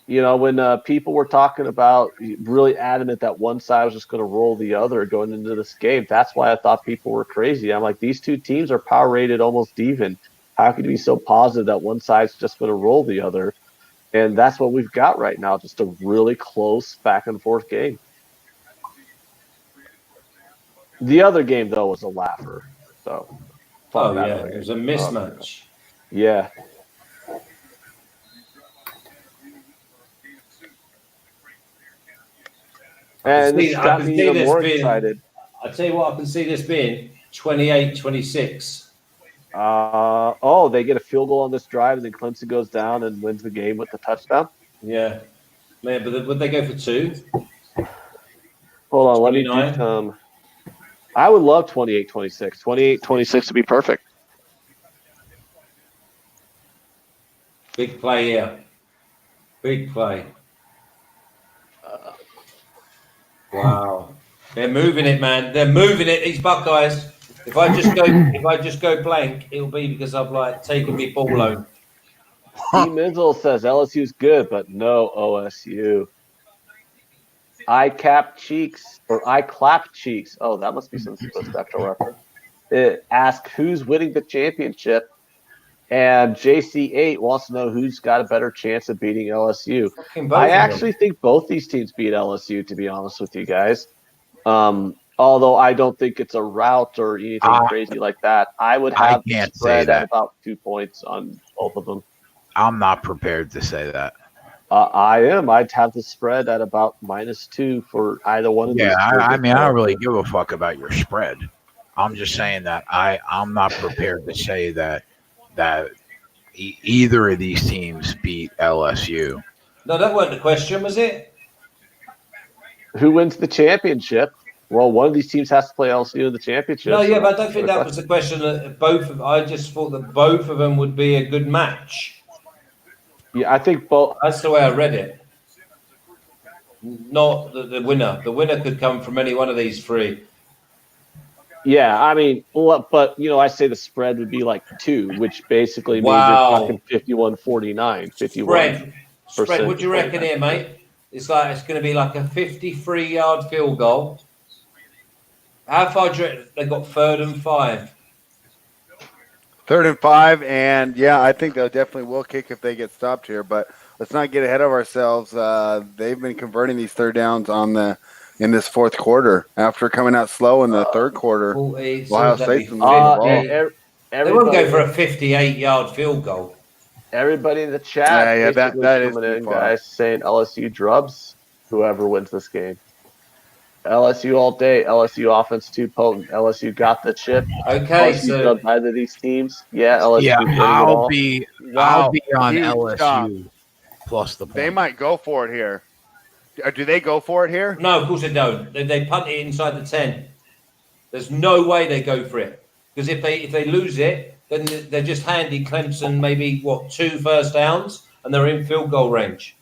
You know, when people were talking about really adamant that one side was just going to roll the other going into this game, that's why I thought people were crazy. I'm like, these 2 teams are power rated almost even. How could you be so positive that one side's just going to roll the other? And that's what we've got right now, just a really close back and forth game. The other game, though, was a laugher. So, it was a mismatch. Yeah. And this got me even more excited. I'll tell you what, I can see this being 28-26. They get a field goal on this drive, and then Clemson goes down and wins the game with the touchdown. Yeah, man, but would they go for 2? Hold on, let me 29? do some. I would love 28-26. 28-26 would be perfect. Big play here. Big play. Wow, they're moving it, man. They're moving it. These Buckeyes. If I just go blank, it'll be because I've like taken me ball loan. D. Mizzle says LSU's good, but no OSU. I clap cheeks. Oh, that must be some special reference. It asks who's winning the championship, and JC8 wants to know who's got a better chance of beating LSU. I actually think both these teams beat LSU, to be honest with you guys. Although I don't think it's a rout or anything crazy like that. I would have the spread at about 2 points on both of them. I'm not prepared to say that. I am. I'd have the spread at about -2 for either one of these. I mean, I don't really give a fuck about your spread. I'm just saying that I'm not prepared to say that either of these teams beat LSU. No, that wasn't the question, was it? Who wins the championship? Well, one of these teams has to play LSU in the championship. No, yeah, but I don't think that was the question. I just thought that both of them would be a good match. Yeah, I think both. That's the way I read it. Not the winner. The winner could come from any one of these 3. Yeah, I mean, but I say the spread would be like 2, which basically means you're talking 51-49, 51. Spread. What do you reckon here, mate? It's going to be like a 53-yard field goal. How far do you reckon they got 3rd and 5? 3rd and 5, and yeah, I think they definitely will kick if they get stopped here. But let's not get ahead of ourselves. They've been converting these 3rd downs in this 4th quarter after coming out slow in the 3rd quarter. Ohio State's been moving the ball. They won't go for a 58-yard field goal. Everybody in the chat, that is coming in, guys, saying LSU drubs. Whoever wins this game. LSU all day. LSU offense too potent. LSU got the chip. Okay, LSU dubbed either of these teams. Yeah, LSU. Yeah, I'll be on LSU plus the point. They might go for it here. Do they go for it here? No, of course they don't. They punt it inside the 10. There's no way they go for it because if they lose it, then they're just handing Clemson maybe 2 first downs and they're in field goal range.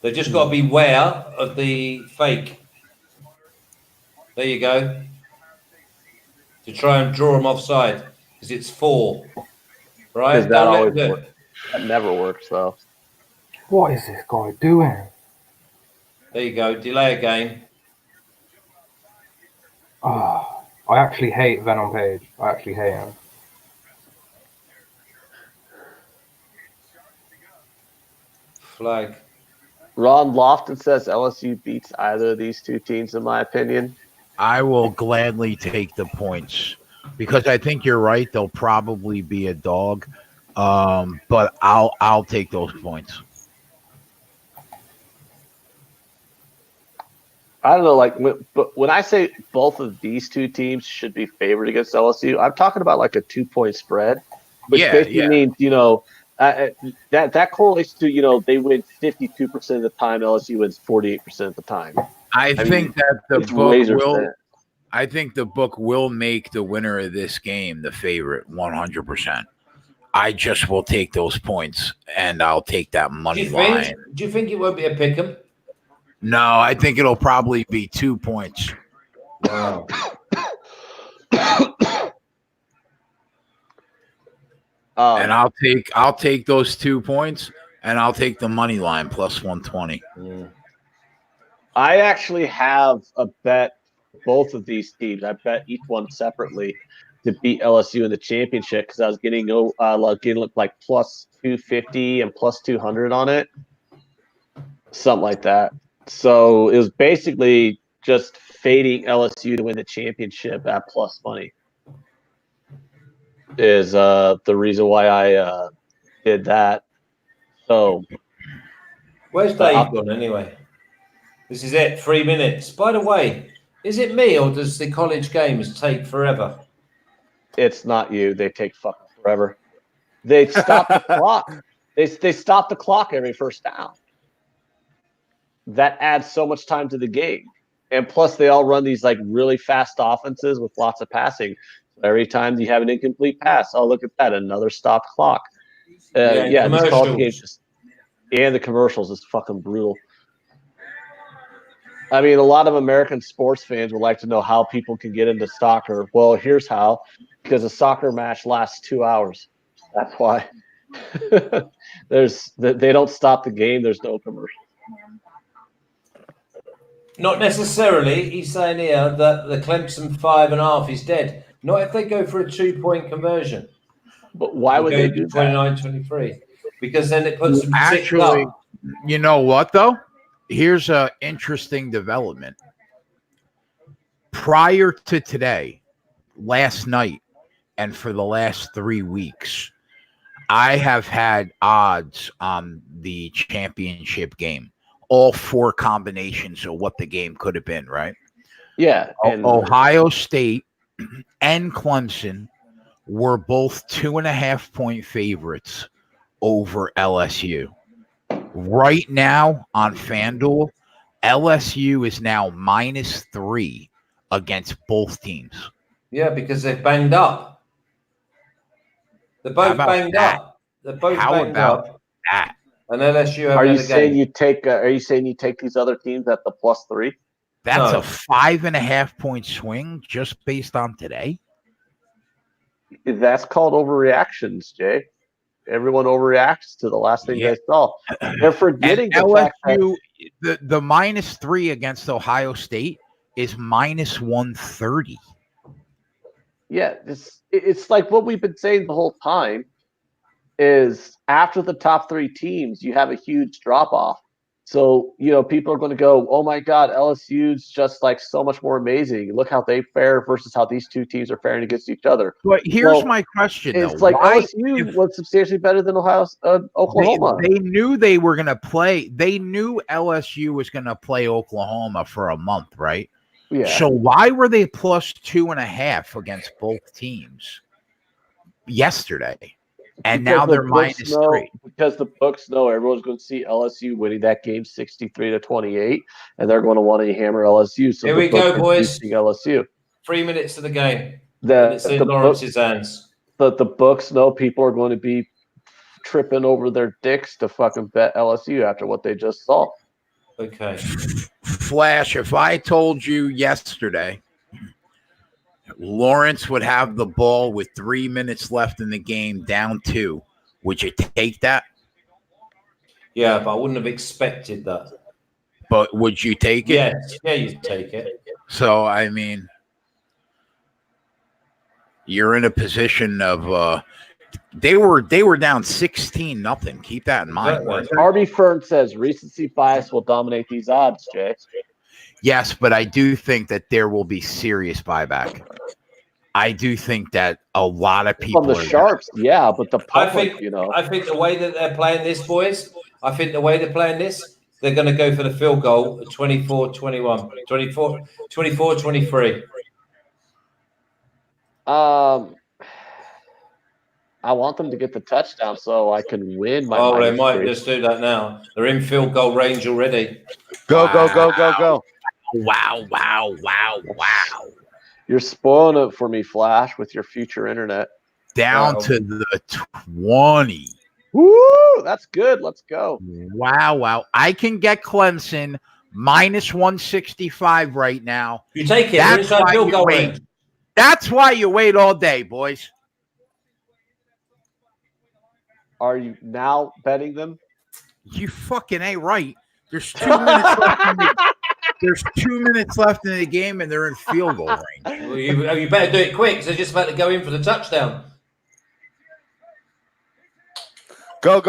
They just got to be aware of the fake. There you go. To try and draw them offside because it's 4, right? That never works though. What is this guy doing? There you go. Delay a game. I actually hate Venom Page. I actually hate him. Flag. Ron Lofton says LSU beats either of these 2 teams, in my opinion. I will gladly take the points because I think you're right. They'll probably be a dog, but I'll take those points. I don't know, but when I say both of these 2 teams should be favored against LSU, I'm talking about like a 2-point spread, which basically means that correlates to they win 52% of the time, LSU wins 48% of the time. I think that the book will. I think the book will make the winner of this game the favorite 100%. I just will take those points and I'll take that money line. Do you think it won't be a pick'em? No, I think it'll probably be 2 points. Wow. And I'll take those 2 points and I'll take the money line plus 120. I actually have a bet both of these teams. I bet each one separately to beat LSU in the championship because I was getting like plus 250 and plus 200 on it, something like that. So it was basically just fading LSU to win the championship at plus money. is the reason why I did that. So, Where's Dave gone anyway? This is it, 3 minutes. By the way, is it me or does the college games take forever? it's not you. They take fucking forever. They stop the clock. They stop the clock every first down. That adds so much time to the game. And plus, they all run these like really fast offenses with lots of passing. So every time you have an incomplete pass, oh, look at that, another stopped clock. Yeah, these college games just, and the commercials is fucking brutal. I mean, a lot of American sports fans would like to know how people can get into soccer. Well, here's how, because a soccer match lasts 2 hours. That's why. They don't stop the game. There's no commercial. Not necessarily. He's saying here that the Clemson 5.5 is dead. Not if they go for a 2-point conversion. But why would they do 29-23? Because then it puts them Actually, you know what, though? Here's an interesting development. Prior to today, last night, and for the last 3 weeks, I have had odds on the championship game. All 4 combinations of what the game could have been, right? Yeah. And Ohio State and Clemson were both 2.5-point favorites over LSU. Right now on FanDuel, LSU is now -3 against both teams. Yeah, because they're banged up. They're both banged up. They're both banged up. That? And LSU are you saying you take? Are you saying you take these other teams at the +3? That's a 5.5-point swing just based on today. That's called overreactions, Jay. Everyone overreacts to the last thing they saw. They're forgetting the fact that the -3 against Ohio State is -130. Yeah, it's like what we've been saying the whole time is after the top 3 teams, you have a huge drop off. So, people are going to go, oh my God, LSU's just like so much more amazing. Look how they fare versus how these 2 teams are faring against each other. But here's my question, though. It's like LSU was substantially better than Oklahoma. They knew they were going to play. They knew LSU was going to play Oklahoma for a month, right? Yeah. So why were they +2.5 against both teams yesterday? And because now they're -3. Because the books know everyone's going to see LSU winning that game 63-28, and they're going to want to hammer LSU. So here we go, boys. LSU. 3 minutes to the game. It's in Lawrence's hands. But the books know people are going to be tripping over their dicks to fucking bet LSU after what they just saw. Okay. Flash, if I told you yesterday Lawrence would have the ball with 3 minutes left in the game, down 2, would you take that? Yeah, but I wouldn't have expected that. But would you take it? Yes. Yeah, you'd take it. So, I mean, you're in a position of they were down 16-0. Keep that in mind. Harvey Fern says recency bias will dominate these odds, Jay. Yes, but I do think that there will be serious buyback. I do think that a lot of people from the sharps, yeah, but the public, I think the way that they're playing this, boys, I think the way they're playing this, they're going to go for the field goal at 24-21, 24-23. I want them to get the touchdown so I can win my. Oh, they might just do that now. They're in field goal range already. Go. Wow. You're spoiling it for me, Flash, with your future internet. Down to the 20. Woo! That's good. Let's go. Wow. I can get Clemson -165 right now. You take it. That's why you wait. That's why you wait all day, boys. Are you now betting them? You fucking ain't right. There's 2 minutes left. There's 2 minutes left in the game, and they're in field goal range. Well, you better do it quick, because they're just about to go in for the touchdown. Go.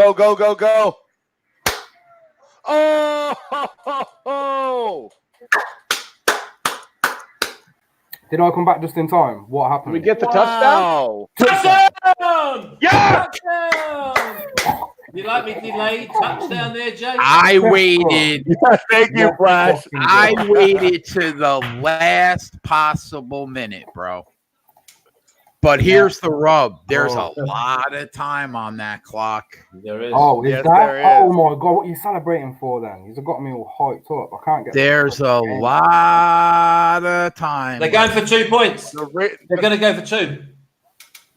Oh! Did I come back just in time? What happened? Did we get the touchdown? Touchdown! Touchdown! Yeah! Touchdown! You like me delayed touchdown there, Jay? I waited. Thank you, Flash. I waited to the last possible minute, bro. But here's the rub. There's a lot of time on that clock. There is. Oh, is Yes, that? there Oh is. my god, what are you celebrating for then? You've got me all hyped up. I can't get. There's a lot of time. They're going for 2 points. The, re- They're going to go for 2.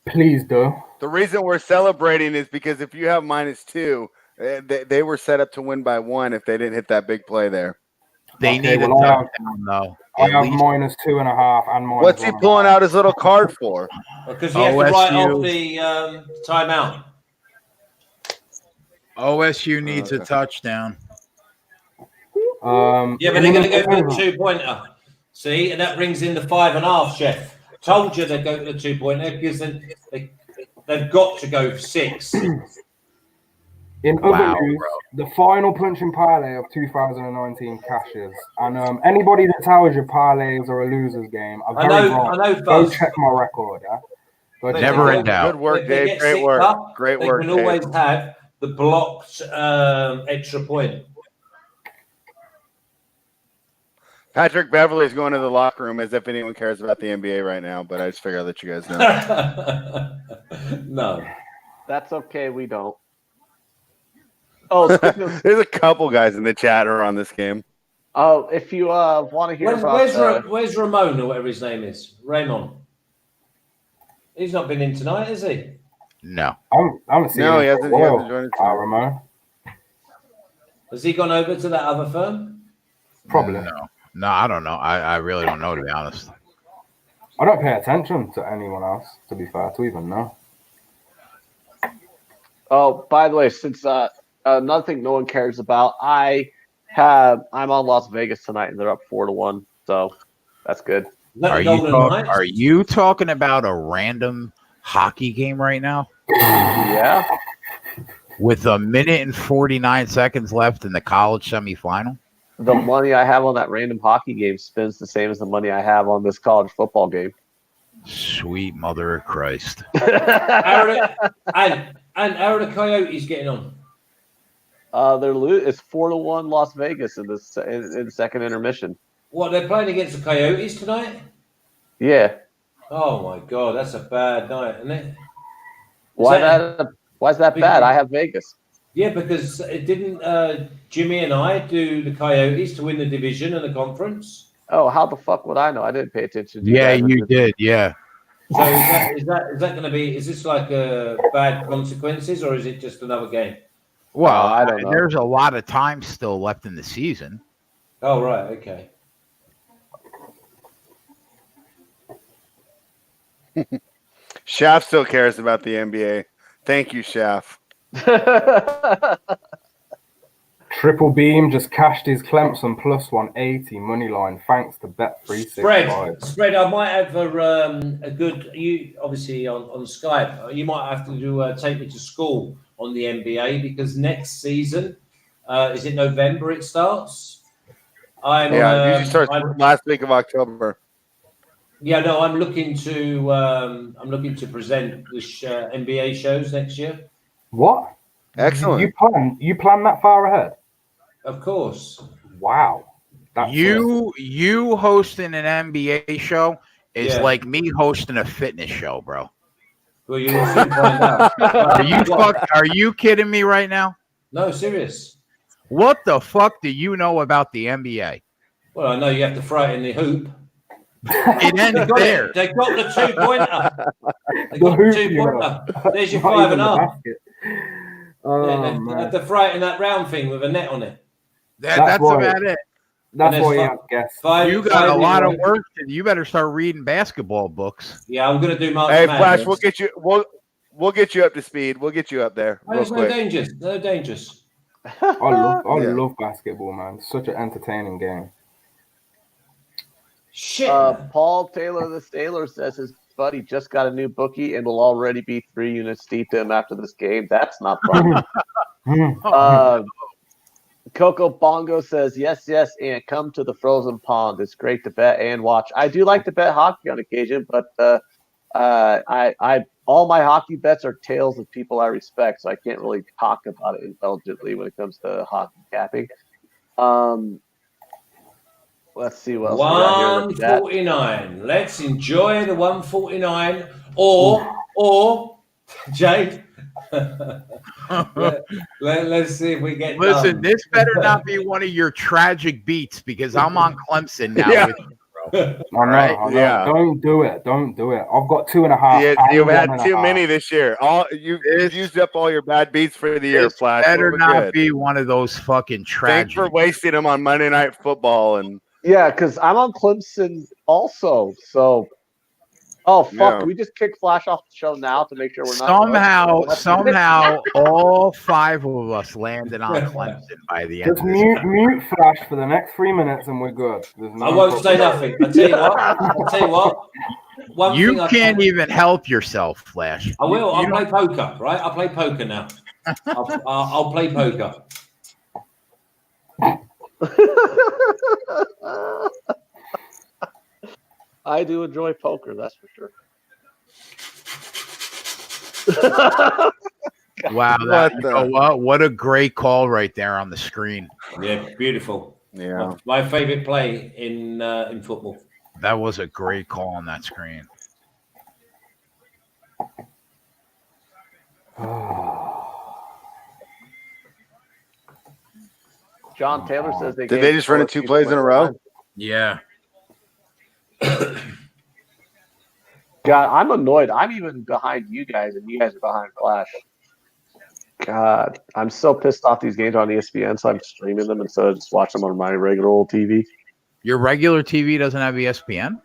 Please do. the reason we're celebrating is because if you have -2, they were set up to win by 1 if they didn't hit that big play there. They Okay, need a well, I have- touchdown, though. I At have least- -2.5 and minus. What's he 1.5. pulling out his little card for? Because he has to write OSU. off the timeout. OSU needs a touchdown. Yeah, but they're going to go for the 2-pointer. See, and that brings in the 5.5, Chef. Told you they'd go for the 2-pointer because they've got to go for 6. In other Wow, news, bro. the final punching parlay of 2019 cashes, and anybody that tells you parlays are a losers game, are I very know, wrong. I know, Go Buzz. check my record. Yeah? Go check Never my in record. doubt. Good work, If they Dave. get Great 6 work. up, Great they work, can Dave. always have the blocked extra point. Patrick Beverly's going to the locker room as if anyone cares about the NBA right now, but I just figured I'd let you guys know. No. That's okay. We don't. Oh, speaking of, There's a couple guys in the chat who are on this game. oh, if you want to hear Where's Ramon or whatever his name is? Raymond. He's not been in tonight, has he? No. I'm seeing No, him he for a hasn't while, joined us. Ramon. Has he gone over to that other firm? Probably. No, I don't know. I really don't know, to be honest. I don't pay attention to anyone else, to be fair, to even know. Oh, by the way, since another thing no one cares about, I'm on Las Vegas tonight, and they're up 4-1, so that's good. Is that the Golden Knights? Are you talking about a random hockey game right now? Yeah. With 1 minute and 49 seconds left in the college semifinal? The money I have on that random hockey game spends the same as the money I have on this college football game. Sweet mother of Christ. How are the Coyotes getting on? It's 4-1 Las Vegas in the second intermission. What, they're playing against the Coyotes tonight? Yeah. Oh my God, that's a bad night, isn't it? Why is that bad? I have Vegas. Yeah, because it didn't Jimmy and I do the Coyotes to win the division and the conference. Oh, how the fuck would I know? I didn't pay attention. Yeah, you did. Yeah. So is that going to be? Is this like bad consequences, or is it just another game? Well, I don't know. There's a lot of time still left in the season. Oh right, okay. Shaft still cares about the NBA. Thank you, Shaft. Triple Beam just cashed his Clemson plus 180 money line thanks to Bet365. Spread. I might have a good. You obviously on Skype. You might have to take me to school on the NBA because next season, is it November? It starts. It usually starts last week of October. Yeah, no, I'm looking to present the NBA shows next year. What? Excellent. You plan that far ahead? Of course. Wow. That's You hosting an NBA show is Yeah. like me hosting a fitness show, bro. Well, you will soon find out. Are you kidding me right now? No, serious. What the fuck do you know about the NBA? Well, I know you have to throw it in the hoop. It ends there. They got the 2-pointer. They The got hoop, the you 2-pointer. There's your Not even the 5.5. basket. They have to throw it in that round thing with a net on it. That's why- about it. That's And why there's I guess. You got a lot of work. You better start reading basketball books. Yeah, I'm going to do March Hey, Madness. Flash, we'll get you up to speed. We'll get you up there Oh, real there's no quick. dangers. No dangers. I Yeah. love basketball, man. It's such an entertaining game. Shit. Paul Taylor, the Sailor, says his buddy just got a new bookie and will already be 3 units deep to him after this game. That's not fun. Coco Bongo says, yes, and come to the frozen pond. It's great to bet and watch. I do like to bet hockey on occasion, but I all my hockey bets are tails of people I respect, so I can't really talk about it intelligently when it comes to hockey capping. Let's see what else we got here. in the chat. 149. Let's enjoy the 149. Or Jay. Let's see if we get Listen, done. this better not be one of your tragic beats because I'm on Clemson now Yeah. with you, bro. I know, right? I know. Yeah. Don't do it. Don't do it. I've got 2.5. Yeah, and you've had 1.5. too many this year. You've This- used up all your bad beats for the year, This Flash. better We're not good. be one of those fucking Thanks for tragedies. wasting them on Monday Night Football. And Yeah, because I'm on Clemson also. So, oh fuck, Yeah. can we just kick Flash off the show now to make sure we're not Somehow, all 5 of us landed on Clemson by the end Just of this. mute Flash for the next 3 minutes and we're good. There's no I won't say problem. nothing. I tell you what. One You thing I can't even help yourself, Flash. I will. You I'll don't- play poker, right? I'll play poker now. I'll play poker. I do enjoy poker, that's for sure. Wow, What you the- know what? What a great call right there on the screen. Yeah, beautiful. Yeah. My favorite play in football. That was a great call on that screen. John Taylor says they Did gave they just run it 2 plays in a row? Yeah. God, I'm annoyed. I'm even behind you guys, and you guys are behind Flash. God, I'm so pissed off these games on ESPN, so I'm streaming them instead of just watching them on my regular old TV. Your regular TV doesn't have ESPN?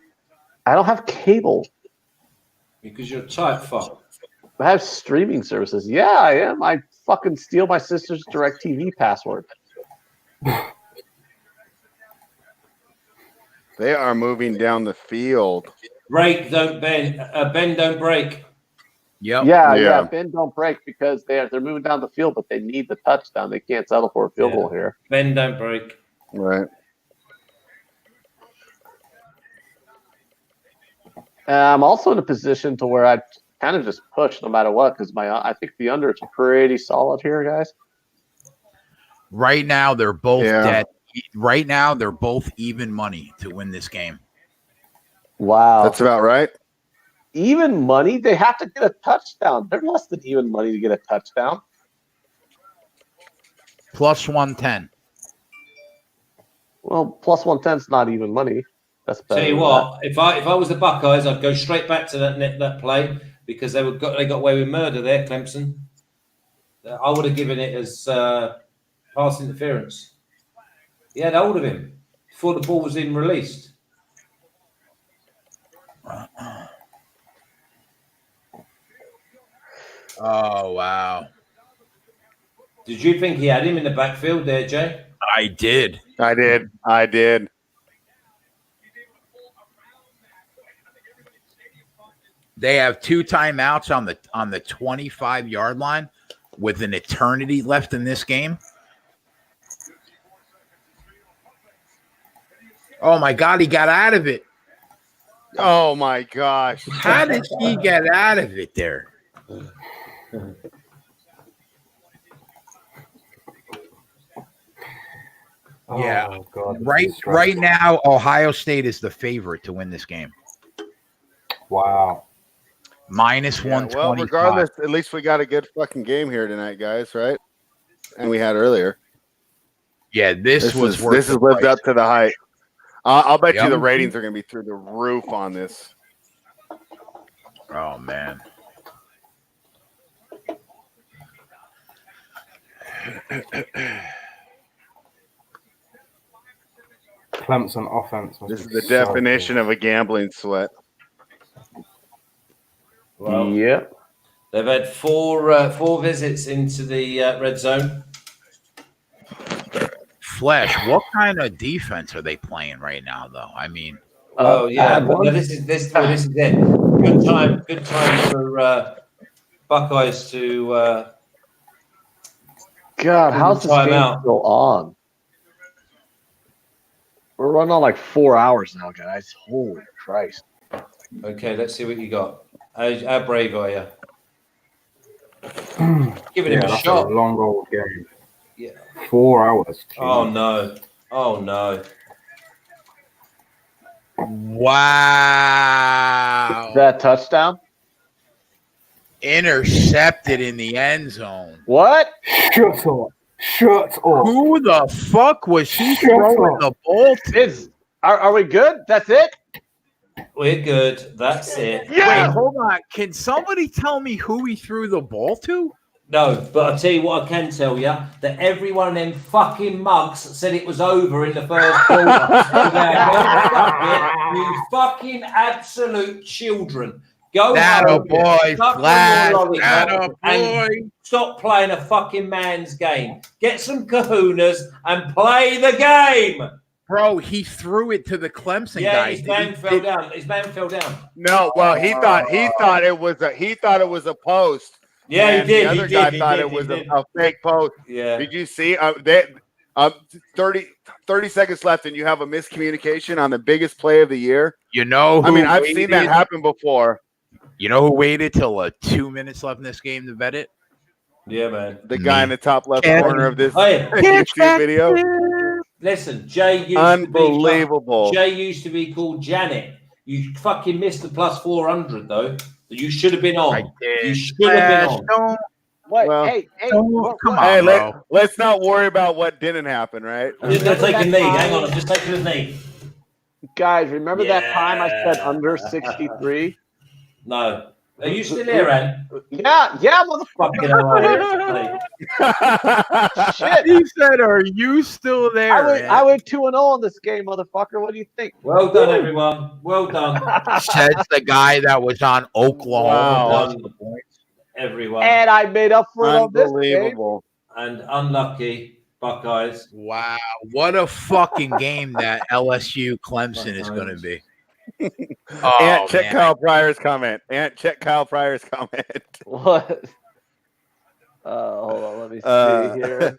I don't have cable. Because you're a tight fuck. I have streaming services. Yeah, I am. I fucking steal my sister's DirecTV password. They are moving down the field. Break, don't bend. Bend, don't break. Yep. Yeah. Ben don't break because they're moving down the field, but they need the touchdown. They can't settle for a field goal here. Bend, don't break. Right. I'm also in a position to where I kind of just push no matter what because I think the under is pretty solid here, guys. Right now, they're both Yeah. dead. Right now, they're both even money to win this game. Wow. That's about right. Even money? They have to get a touchdown. They're less than even money to get a touchdown. Plus 110. Well, plus 110 is not even money. That's better. Tell you than what, if I was the Buckeyes, I'd go straight back to that play because they got away with murder there, Clemson. I would have given it as pass interference. He had hold of him before the ball was even released. Oh, wow. Did you think he had him in the backfield there, Jay? I did. I did. They have 2 timeouts on the 25-yard line with an eternity left in this game. Oh my God, he got out of it. Oh my gosh. How did he get out of it there? Yeah. Oh, God, Right now, Ohio State is the favorite to win this game. Wow. Minus Yeah, 125. well, regardless, at least we got a good fucking game here tonight, guys, right? And we had earlier. Yeah, this was worth this has the lived price. up to the hype. I'll bet you Yep. the ratings are going to be through the roof on this. Oh man. Clemson offense. This is the definition of a gambling sweat. Well, Yep. they've had four visits into the red zone. Flesh, what kind of defense are they playing right now, though? I mean, Oh yeah, bad but one. this is it. Good time for Buckeyes to God, how's this time game out. still on? We're running on like 4 hours now, guys. Holy Christ. Okay, let's see what you got. How brave are you? Giving him a that's shot. a long old game. Yeah. 4 hours. Oh Jeez. no. Oh no. Wow. That touchdown? Intercepted in the end zone. What? Shut up. Shut up. Who the fuck was he Shut throwing up. the ball to? Are we good? That's it? We're good. That's it. Wait, hold on. Can somebody tell me who he threw the ball to? No, but I'll tell you what I can tell you, that every one of them fucking mugs said it was over in the first quarter. You fucking absolute children. Go That a home, boy, suck on Flash. your lollipop, That a and boy. stop playing a fucking man's game. Get some kahunas and play the game. Bro, he threw it to the Clemson guy. His man fell down. His man fell down. No, well, he thought it was a post. Yeah, and he did. The other he guy did, thought he it was did. a fake post. Yeah. Did you see? 30 seconds left, and you have a miscommunication on the biggest play of the year. You know who I mean, I've seen that happen before. You know who waited till 2 minutes left in this game to bet it? Yeah, man. The guy in the top left Kevin. corner of this Hey, YouTube video. listen, Jay used Unbelievable. Jay used to be called Janet. You fucking missed the plus 400 though. You should have been on. I did. You should have been on. Wait, Well, hey, Come on, Hey, bro. let's not worry about what didn't happen, right? I'm just gonna take a knee. Hang on, I'm just taking a knee. guys, remember that time I said Yeah. under 63? No. Are you still here, Ann? Yeah, motherfucker. Fucking hell, Shit. He said, "Are you still there?" I went 2-0 on this game, motherfucker. What do you think? Well done, everyone. Well done, Says the guy that was on Oklahoma. Wow. plus the points. everyone. And I made up for it on this game. Unbelievable. And unlucky Buckeyes. Wow, what a fucking game that LSU Clemson is going to be. And check man. Kyle Pryor's comment. What? Hold on, let me see here.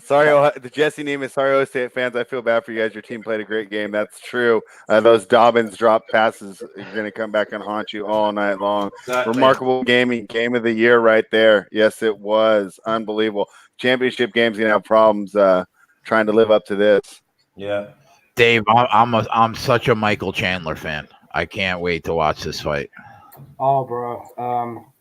Sorry, the Jesse Neiman. Sorry, Ohio State fans. I feel bad for you guys. Your team played a great game. That's true. Those Dobbins drop passes are going to come back and haunt you all night long. Exactly. Remarkable game of the year right there. Yes, it was unbelievable. Championship game's going to have problems trying to live up to this. Yeah. Dave, I'm such a Michael Chandler fan. I can't wait to watch this fight. Oh, bro.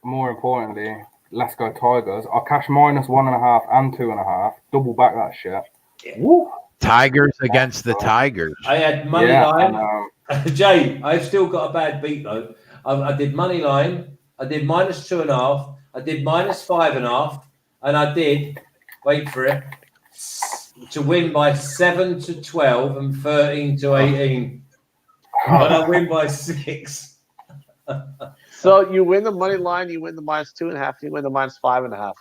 More importantly, let's go Tigers. I'll cash minus 1.5 and 2.5. Double back that shit. Woo. Tigers against the Tigers. I had money line. Jay, I've still got a bad beat though. I did money line. I did minus 2.5. I did minus 5.5, and I did wait for it to win by 7-12 and 13-18. But I win by 6. So you win the money line, you win the minus 2.5, you win the minus 5.5.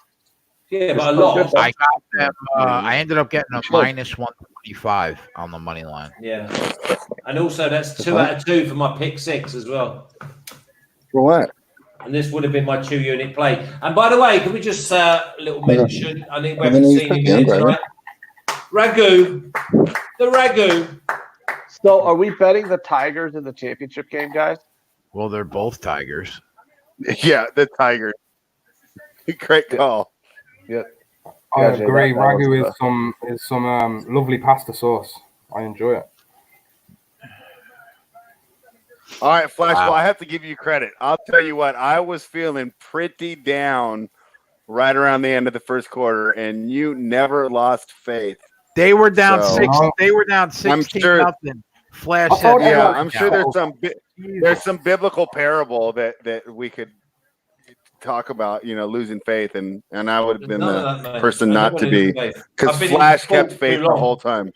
Yeah, but I lost. I got them. I ended up getting a minus 125 on the money line. Yeah, and also that's 2 out of 2 for my pick 6 as well. For what? And this would have been my 2-unit play. And by the way, can we just little mention? I think we haven't seen him here tonight. Ragu, the Ragu. So are we betting the Tigers in the championship game, guys? Well, they're both Tigers. Yeah, the Tigers. Great call. Yeah. I Yeah, Jay, agree. that Ragu was is some lovely pasta sauce. I enjoy it. All right, Flash. Wow. Well, I have to give you credit. I'll tell you what. I was feeling pretty down right around the end of the first quarter, and you never lost faith. They were down So- 6. They were down 16 sure- nothing. Flash I said, thought Yeah, everyone- I'm sure there's some biblical parable that we could talk about. Losing faith, and I would have been None the of that, mate. person I not never to lose be, faith. because I've been Flash in kept sport faith too the long. whole time.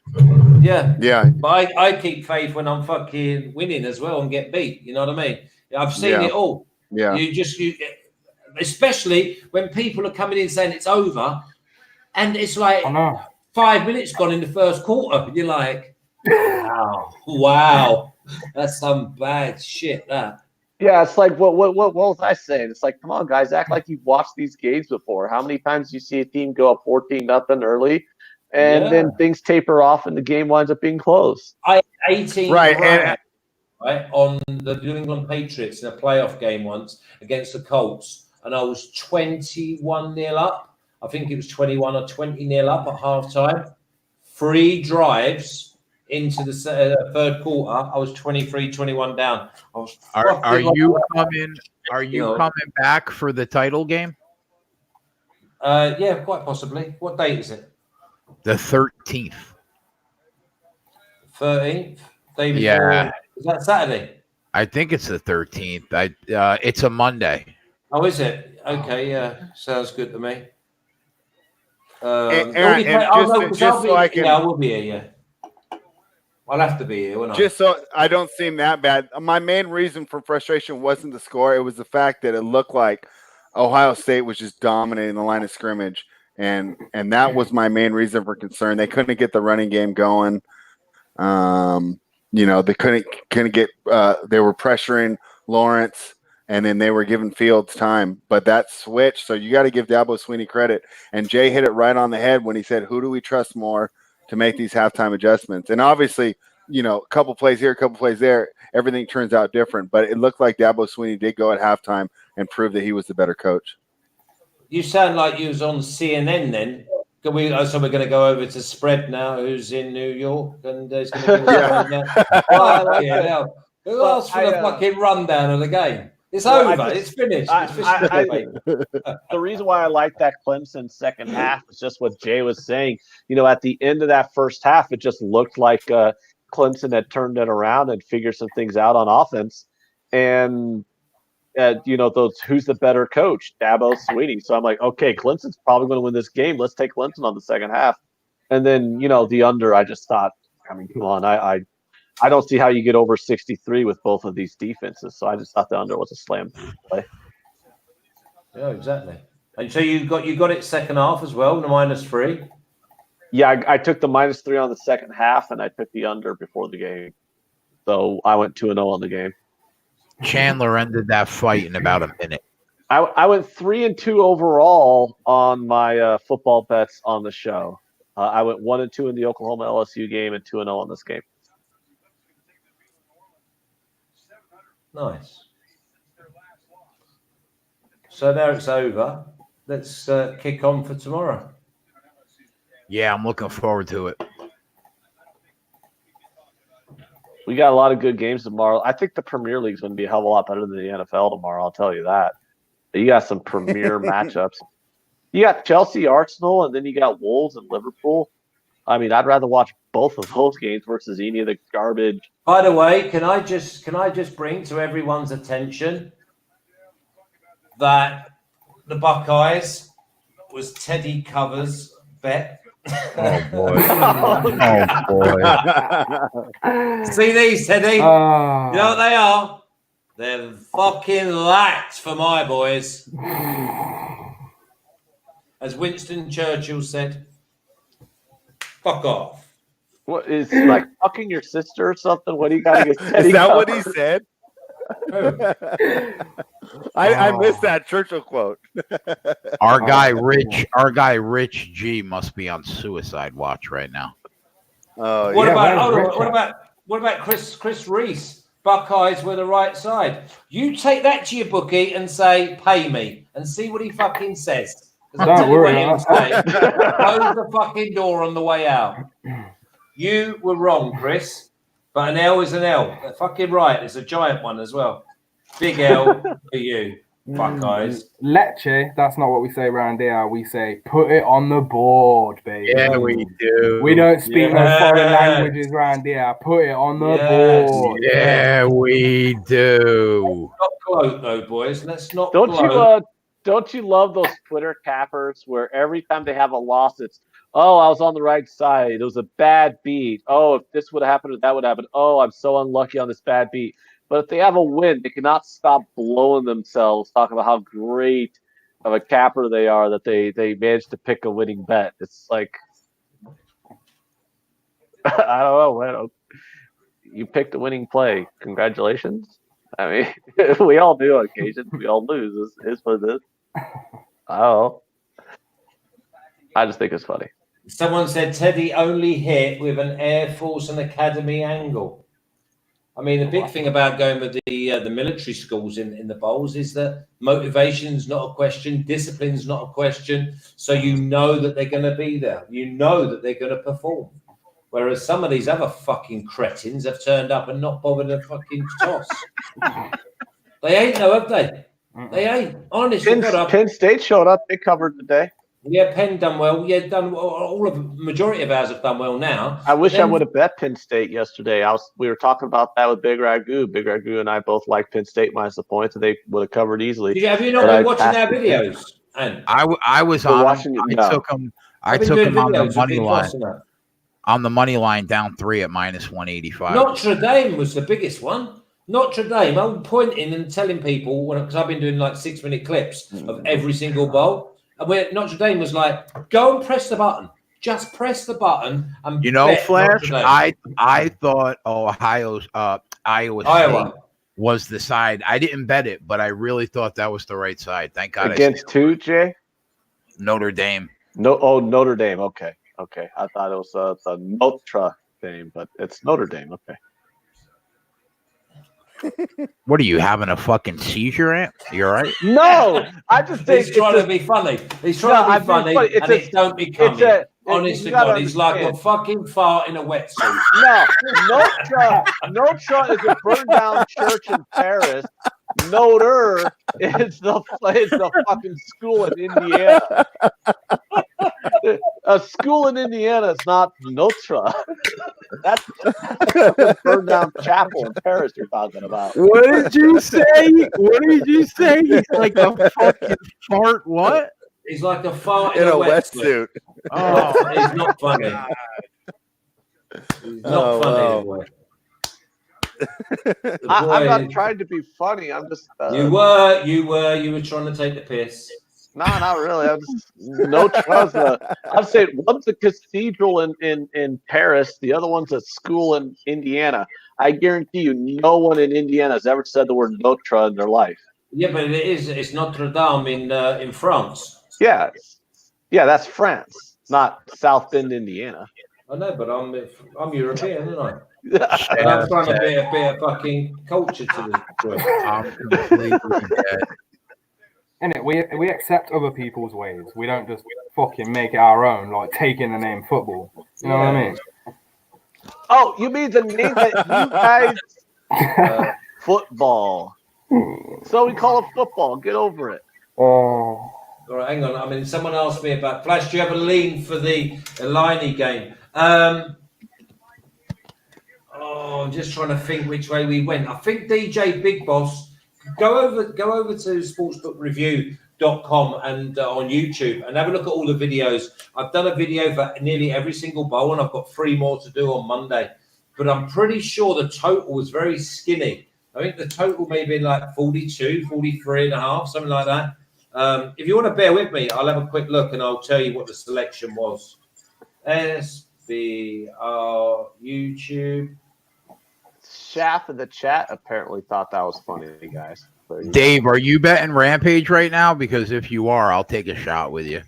Yeah. Yeah, But I keep faith when I'm fucking winning as well and get beat. You know what I mean? I've seen Yeah. it all. yeah. You especially when people are coming in saying it's over, and it's like I know. 5 minutes gone in the first quarter. You're like, wow, that's some bad shit. That. Yeah, it's like what was I saying? It's like, come on, guys, act like you've watched these games before. How many times do you see a team go up 14-0 early, and Yeah. then things taper off and the game winds up being close? 18 Right, grand. right, on the New England Patriots in a playoff game once against the Colts, and I was 21-0 up. I think it was 21 or 20-0 up at halftime. 3 drives into the third quarter. I was 23-21 down. I was Are you coming? Are you coming back for the title game? Yeah, quite possibly. What date is it? The 13th. 13th. Day before. Yeah. Is that Saturday? I think it's the 13th. It's a Monday. Oh, is it? Okay, yeah, sounds good to me. And I will be here. Yeah, I'll have to be here, won't I? Just so I don't seem that bad. My main reason for frustration wasn't the score; it was the fact that it looked like Ohio State was just dominating the line of scrimmage, and that was my main reason for concern. They couldn't get the running game going. They couldn't get. They were pressuring Lawrence, and then they were giving Fields time. But that switch, so you got to give Dabo Swinney credit. And Jay hit it right on the head when he said, "Who do we trust more to make these halftime adjustments?" And obviously, a couple plays here, a couple plays there, everything turns out different. But it looked like Dabo Swinney did go at halftime and prove that he was the better coach. You sound like you was on CNN then. So we're going to go over to Spread now, who's in New York, and he's going to give us Who asked for the fucking rundown of the game? It's over. It's finished. The reason why I like that Clemson second half is just what Jay was saying. At the end of that first half, it just looked like Clemson had turned it around and figured some things out on offense. And those who's the better coach, Dabo Swinney. So I'm like, okay, Clemson's probably going to win this game. Let's take Clemson on the second half. And then the under. I just thought, I mean, come on, I don't see how you get over 63 with both of these defenses. So I just thought the under was a slam play. Yeah, exactly. And so you got it second half as well, the -3. Yeah, I took the -3 on the second half, and I took the under before the game. So I went 2-0 on the game. Chandler ended that fight in about a minute. I went 3-2 overall on my football bets on the show. I went 1-2 in the Oklahoma LSU game and 2-0 on this game. Nice. So now it's over. Let's kick on for tomorrow. Yeah, I'm looking forward to it. We got a lot of good games tomorrow. I think the Premier League is going to be a hell of a lot better than the NFL tomorrow. I'll tell you that. You got some premier matchups. You got Chelsea, Arsenal, and then you got Wolves and Liverpool. I mean, I'd rather watch both of those games versus any of the garbage. By the way, can I just bring to everyone's attention that the Buckeyes was Teddy Covers' bet. Oh boy! Oh boy! See these, Teddy? You know what they are? They're fucking lax for my boys. As Winston Churchill said, "Fuck off." What is like fucking your sister or something? What do you got against Teddy? Is that Covers? what he said? I missed that Churchill quote. Our guy Rich G must be on suicide watch right now. Oh, What yeah. about Chris Reese? Buckeyes were the right side. You take that to your bookie and say, "Pay me," and see what he fucking says. Don't worry. Close the fucking door on the way out. You were wrong, Chris. But an L is an L. They're fucking right. It's a giant one as well. Big L for you, Buckeyes. Lecce, that's not what we say around here. We say, put it on the board, baby. Yeah, we do. We don't speak no foreign languages around here. Put it on the board. Yeah, we do. Not gloat, though, boys. Let's not Don't you love those Twitter cappers where every time they have a loss, it's, oh, I was on the right side. It was a bad beat. Oh, if this would have happened or that would happen. Oh, I'm so unlucky on this bad beat. But if they have a win, they cannot stop blowing themselves, talking about how great of a capper they are that they managed to pick a winning bet. It's like, I don't know. You picked a winning play. Congratulations. I mean, we all do on occasion. We all lose. It's what it is. I don't know. I just think it's funny. Someone said Teddy only hit with an Air Force and Academy angle. I mean, the big thing about going with the military schools in the bowls is that motivation's not a question, discipline's not a question. So you know that they're going to be there. You know that they're going to perform. Whereas some of these other fucking cretins have turned up and not bothered to fucking toss. They ain't, though, have they? They ain't. Honestly, Penn State showed up. They covered today. Yeah, Penn done well. Yeah, done all of the majority of ours have done well now. I wish I would have bet Penn State yesterday. We were talking about that with Big Ragu. Big Ragu and I both like Penn State minus the points, and they would have covered easily. Have you not been watching our videos? And I was on watching them. I took them. I took them on the money line. On the money line, down 3 at minus 185. Notre Dame was the biggest one. Notre Dame. I'm pointing and telling people because I've been doing like 6-minute clips of every single bowl. And where Notre Dame was like, go and press the button. Just press the button and Flash. I thought Iowa State was the side. I didn't bet it, but I really thought that was the right side. Thank God. Against who, Jay? Notre Dame. Notre Dame. Okay. I thought it was the Notre Dame, but it's Notre Dame. Okay. What are you having a fucking seizure, Ant? You all right? No, I just think he's trying to be funny. He's trying to be funny, and it don't become it. Honest to God, he's like a fucking fart in a wetsuit. No, Notre is a burned down church in Paris. Notre is the fucking school in Indiana. A school in Indiana is not Notre. That's a burned down chapel in Paris you're talking about. What did you say? He's like a fucking fart. What? He's like a fart in a wetsuit. Oh, he's not funny. He's not funny anyway. I'm not trying to be funny. I'm just. You were trying to take the piss. No, not really. I'm just I'm saying one's a cathedral in Paris, the other one's a school in Indiana. I guarantee you, no one in Indiana has ever said the word Notre in their life. Yeah, but it's Notre Dame in France. Yeah, that's France, not South Bend, Indiana. I know, but I'm European, aren't I? And I'm trying to be a bit of fucking culture to the joint. I'm completely dead. Innit, we accept other people's ways. We don't just fucking make it our own, like taking the name football. You know what I mean? Oh, you mean the name that you guys football. So we call it football. Get over it. Oh. All right, hang on. I mean, someone asked me about Flash. Do you have a lean for the Liney game? I'm just trying to think which way we went. I think DJ Big Boss. Go over to sportsbookreview.com and on YouTube and have a look at all the videos. I've done a video for nearly every single bowl, and I've got 3 more to do on Monday. But I'm pretty sure the total was very skinny. I think the total may have been like 42, 43 and a half, something like that. If you want to bear with me, I'll have a quick look and I'll tell you what the selection was. SBR YouTube. Shaft of the chat apparently thought that was funny, guys. Dave, are you betting Rampage right now? Because if you are, I'll take a shot with you.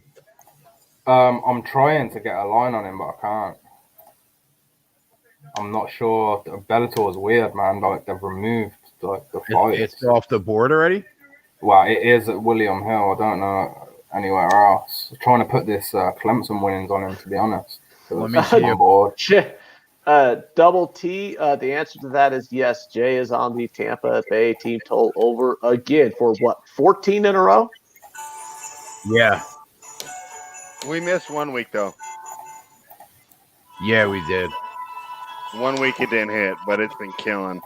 I'm trying to get a line on him, but I can't. I'm not sure. Bellator's weird, man. Like they've removed like the fight. It's off the board already. Well, it is at William Hill. I don't know anywhere else. I'm trying to put this Clemson winnings on him, to be honest. Let me see. Board. Double T, the answer to that is yes. Jay is on the Tampa Bay team total over again for what, 14 in a row? Yeah. We missed 1 week, though. Yeah, we did. 1 week it didn't hit, but it's been killing.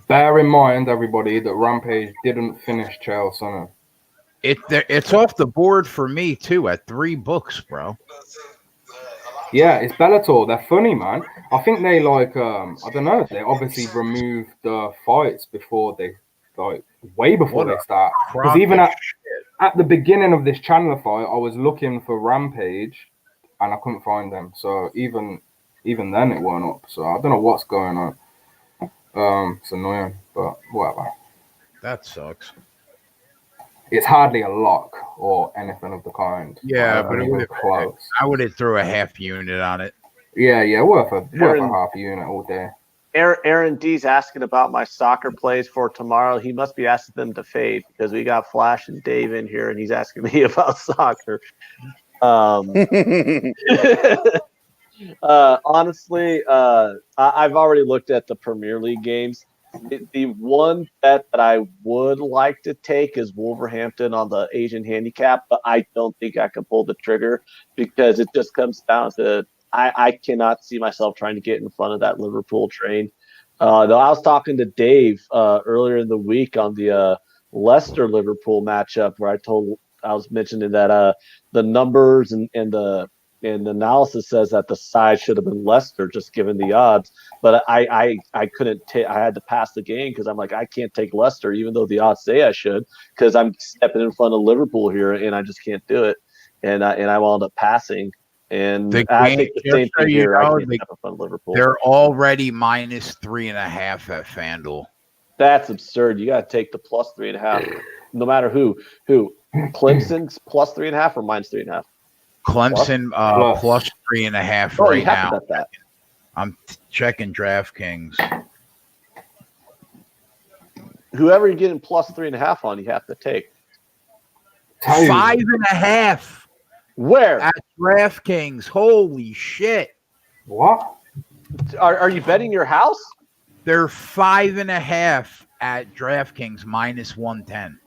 Bear in mind, everybody, that Rampage didn't finish Chael Sonnen. It's off the board for me too at 3 books, bro. Yeah, it's Bellator. They're funny, man. I think they I don't know. They obviously removed the fights before they way before they start. Because even at the beginning of this Chandler fight, I was looking for Rampage, and I couldn't find them. So even then, it weren't up. So I don't know what's going on. It's annoying, but whatever. That sucks. It's hardly a lock. or anything of the kind. Yeah, Not but it even would close. I would have threw a half unit on it. Yeah, worth a Aaron- half unit all day. Aaron D's asking about my soccer plays for tomorrow. He must be asking them to fade because we got Flash and Dave in here, and he's asking me about soccer. Honestly, I've already looked at the Premier League games. The one bet that I would like to take is Wolverhampton on the Asian handicap, but I don't think I can pull the trigger because it just comes down to I cannot see myself trying to get in front of that Liverpool train. Though I was talking to Dave earlier in the week on the Leicester Liverpool matchup where I was mentioning that the numbers and the analysis says that the side should have been Leicester just given the odds. But I couldn't take. I had to pass the game because I'm like I can't take Leicester even though the odds say I should because I'm stepping in front of Liverpool here and I just can't do it. And I wound up passing. And I think the same thing here. I can't step in front of Liverpool. They're already minus 3.5 at FanDuel. That's absurd. You got to take the plus 3.5, no matter who. Clemson's plus 3.5 or minus 3.5. Clemson plus 3.5 Oh, right you have now. to bet that. I'm checking DraftKings. Whoever you're getting plus 3.5 on, you have to take. 5.5 Where at DraftKings. Holy shit! What? are you betting your house? They're 5.5 at DraftKings minus 110.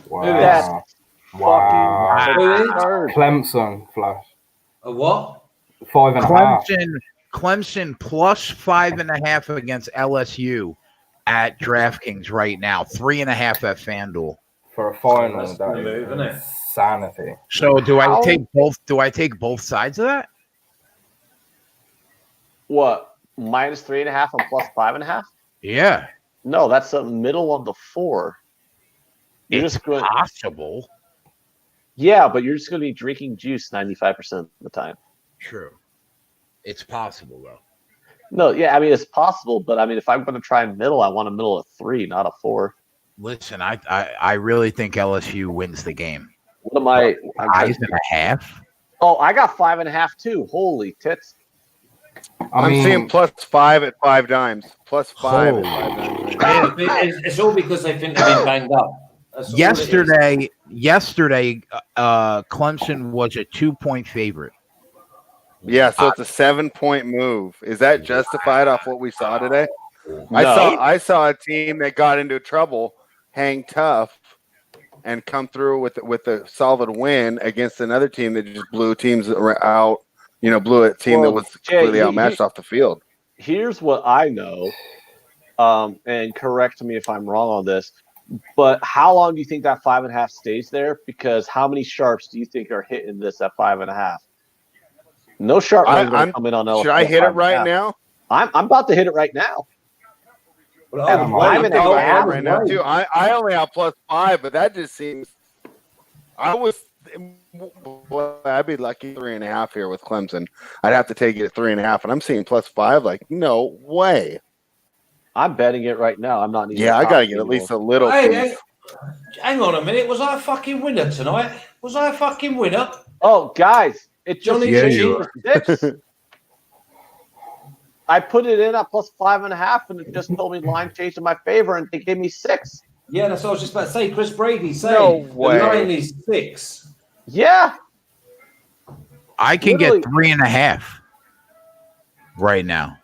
Wow. Fucking Who is? absurd. Clemson, Flash. A what? 5.5. Clemson plus 5.5 against LSU at DraftKings right now. 3.5 at FanDuel. For a final, That's that the move, isn't it? is insanity. So do I take both? Do I take both sides of that? What? Minus 3.5 and plus 5.5? Yeah, No, that's the middle of the 4. You're it's just going. possible. Yeah, but you're just going to be drinking juice 95% of the time. True, it's possible though. No, yeah, I mean it's possible, but I mean if I'm going to try and middle, I want a middle of 3, not a 4. Listen, I really think LSU wins the game. What am I? 5.5. Oh, I got 5.5 too. Holy tits! I'm seeing plus 5 at 5 dimes. Plus 5 Holy at 5 dimes. Right now. It's all because they think they've been banged up. That's all it is. Yesterday, Clemson was a 2-point favorite. Yeah, so it's a 7-point move. Is that justified off what we saw today? No. I saw a team that got into trouble, hang tough, and come through with a solid win against another team that just blew teams out. Blew a team that was completely outmatched off the field. Here's what I know, and correct me if I'm wrong on this, but how long do you think that 5.5 stays there? Because how many sharps do you think are hitting this at 5.5? No sharp ones are coming on LSU. Should I hit it right now? I'm about to hit it right now. Well, At I would five wait. and a I would half. Right now, too. I only have plus 5, but that just seems. I'd be lucky 3.5 here with Clemson. I'd have to take it at 3.5, and I'm seeing plus 5. Like, no way. I'm betting it right now. I'm not. Yeah, I gotta get at least a little. Hey, hang on a minute. Was I a fucking winner tonight? Was I a fucking winner? Oh, guys, it just Johnny changed you to 6. I put it in at plus 5.5, and it just told me line changed in my favor, and they gave me 6. Yeah, that's what I was just about to say. Chris Brady saying No way. the line is 6. Yeah, I can Literally. get 3.5 right now.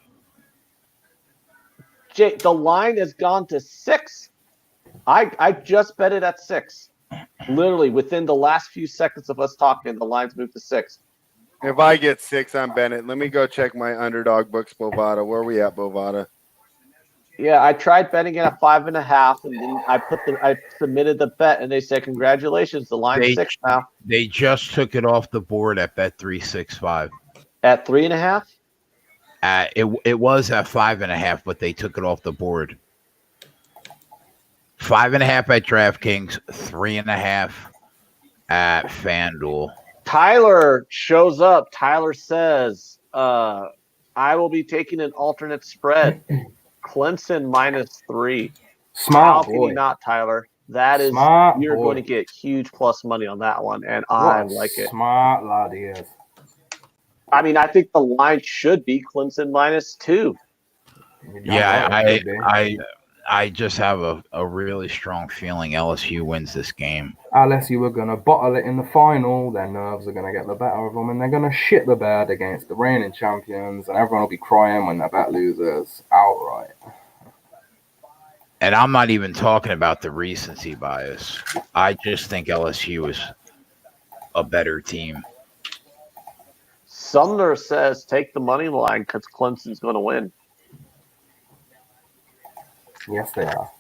Jay, the line has gone to 6. I just bet it at 6. Literally within the last few seconds of us talking, the line's moved to 6. If I get 6, I'm Bennett. Let me go check my underdog books, Bovada. Where are we at, Bovada? Yeah, I tried betting it at 5.5, and then I submitted the bet, and they said congratulations, the line's 6 now. They just took it off the board at Bet365. At 3.5. It was at 5.5, but they took it off the board. 5.5 at DraftKings, 3.5 at FanDuel. Tyler shows up. Tyler says, I will be taking an alternate spread. Clemson -3. Smart How can boy. you not, Tyler? That is, Smart you're boy. going to get huge plus money on that one, and What I a like it. smart lad he is. I mean, I think the line should be Clemson -2. You're damn Yeah, right it should be. I just have a really strong feeling LSU wins this game. LSU were going to bottle it in the final. Their nerves are going to get the better of them, and they're going to shit the bed against the reigning champions, and everyone will be crying when their bet losers outright. And I'm not even talking about the recency bias. I just think LSU is a better team. Sumner says take the money line because Clemson's going to win. Yes, they are.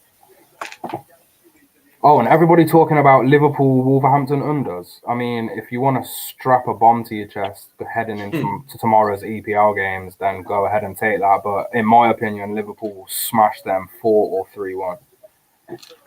Oh, and everybody talking about Liverpool, Wolverhampton unders. I mean, if you want to strap a bomb to your chest heading into to tomorrow's EPL games, then go ahead and take that. But in my opinion, Liverpool will smash them 4 or 3-1.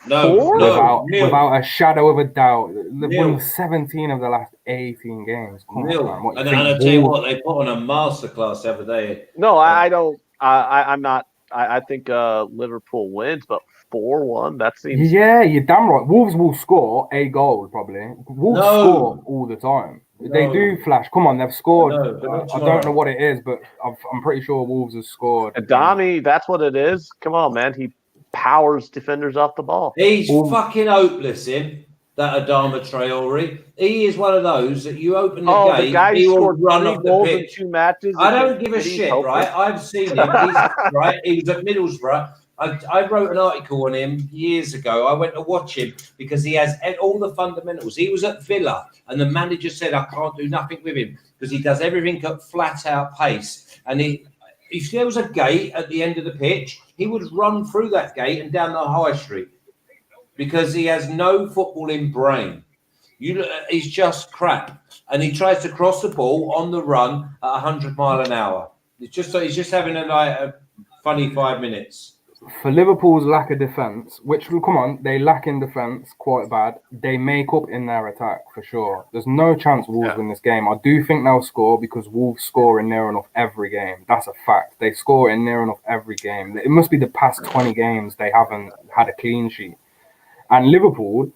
Without a shadow of a doubt. They've won 17 of the last 18 games. Come on, man. What, and I tell you what, they put on a masterclass the other day. No, I don't. I'm not. I think Liverpool wins, but 4-1. That seems. Yeah, you're damn right. Wolves will score a goal probably. Wolves score all the time. They do flash. Come on, they've scored. I don't know what it is, but I'm pretty sure Wolves have scored. Adami, that's what it is. Come on, man. He powers defenders off the ball. He's fucking hopeless, him. That Adama Traore. He is one of those that you open the game, the guy he will scored run 3 off the goals pitch. in 2 matches. I don't give a shit, right? I've seen him. He's, right? He was at Middlesbrough. I wrote an article on him years ago. I went to watch him because he has all the fundamentals. He was at Villa, and the manager said, I can't do nothing with him because he does everything at flat-out pace. And if there was a gate at the end of the pitch, he would run through that gate and down the high street because he has no footballing brain. He's just crap. And he tries to cross the ball on the run at 100 miles an hour. He's just having a funny 5 minutes. For Liverpool's lack of defence, which will come on, they lack in defence quite bad. They make up in their attack for sure. There's no chance Wolves win this game. I do think they'll score because Wolves score in near enough every game. That's a fact. They score in near enough every game. It must be the past 20 games they haven't had a clean sheet. And Liverpool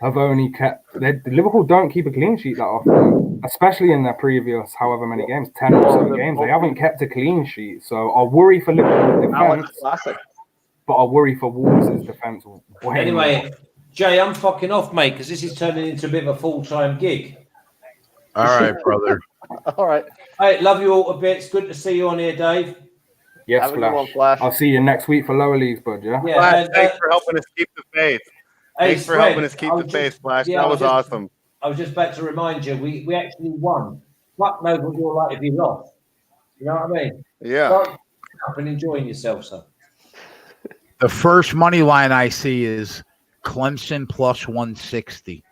have only Liverpool don't keep a clean sheet that often, especially in their previous however many games, 10 or so games. They haven't kept a clean sheet. So I worry for Liverpool's defence. But I worry for Wolves' defence. Anyway, Jay, I'm fucking off, mate, because this is turning into a bit of a full-time gig. All right, brother. All right. Hey, love you all a bit. It's good to see you on here, Dave. Yes, Flash. I'll see you next week for lower leagues, bud, yeah? Flash, thanks for helping us keep the faith. Thanks for helping us keep the faith, Flash. That was awesome. I was just about to remind you, we actually won. Fuck knows what you're like if you lost. You know what I mean? Yeah. Start up and enjoying yourself, sir. The first money line I see is Clemson plus 160.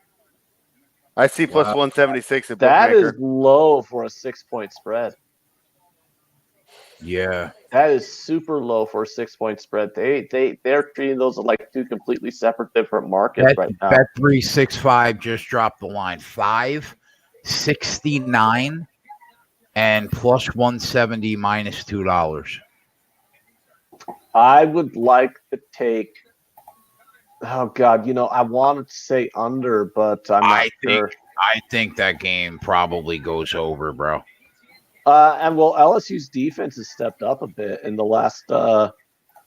I see plus 176 at That bookmaker. is low for a 6-point spread. Yeah. That is super low for a 6-point spread. They're treating those like 2 completely separate different markets right now. Bet365 just dropped the line 5.69 and plus 170 minus $2. I would like to take. Oh God, I wanted to say under, but I'm not sure. I think that game probably goes over, bro. And LSU's defense has stepped up a bit in the last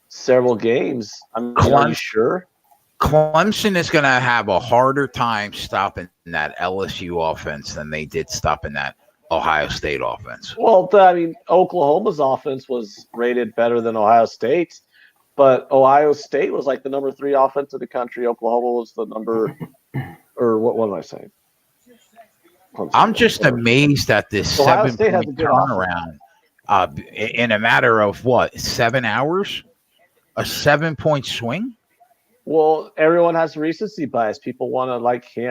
several games. Are you sure? Clemson is going to have a harder time stopping that LSU offense than they did stopping that Ohio State offense. Well, Oklahoma's offense was rated better than Ohio State's, but Ohio State was like the number 3 offense in the country. Oklahoma was the number, or what am I saying? I'm just amazed at this 7-point turnaround in a matter of 7 hours? A 7-point swing? Well, everyone has recency bias. People want to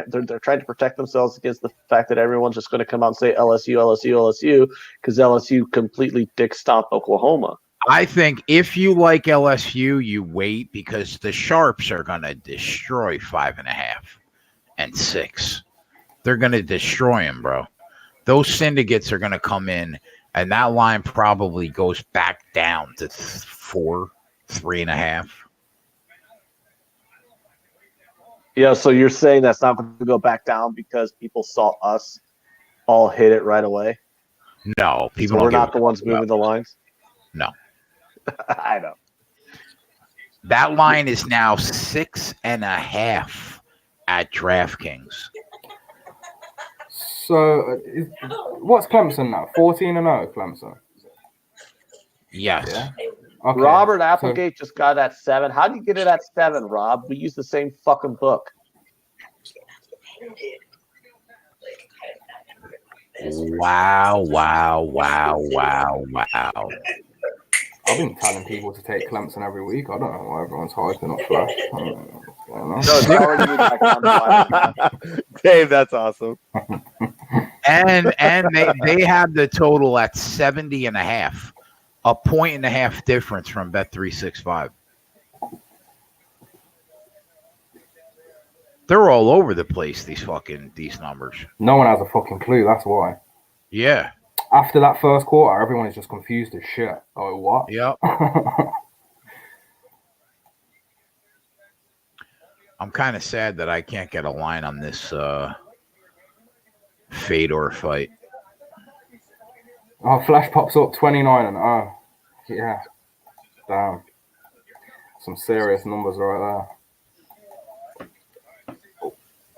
they're trying to protect themselves against the fact that everyone's just going to come out and say LSU, LSU, LSU because LSU completely dick stomped Oklahoma. I think if you like LSU, you wait because the Sharps are going to destroy 5.5 and 6. They're going to destroy them, bro. Those syndicates are going to come in, and that line probably goes back down to 4, 3.5. Yeah, so you're saying that's not going to go back down because people saw us all hit it right away? No, people So don't we're give not a the ones fuck moving about the lines? No. I know. That line is now 6.5 at DraftKings. So, what's Clemson now? 14-0, Clemson. Yes. Yeah. Okay. Robert Applegate just got at 7. How do you get it at 7, Rob? We use the same fucking book. Wow. I've been telling people to take Clemson every week. I don't know why everyone's hyping up Flash. I don't know what's going on. No, it's already been like unbiased. Dave, that's awesome. And they have the total at 70.5, a 1.5 difference from Bet365. They're all over the place, these numbers. No one has a fucking clue. That's why. Yeah. After that first quarter, everyone is just confused as shit. Oh, what? Yep. I'm kind of sad that I can't get a line on this Fedor fight. Oh, Flash pops up 29-0. Yeah. Damn. Some serious numbers right there.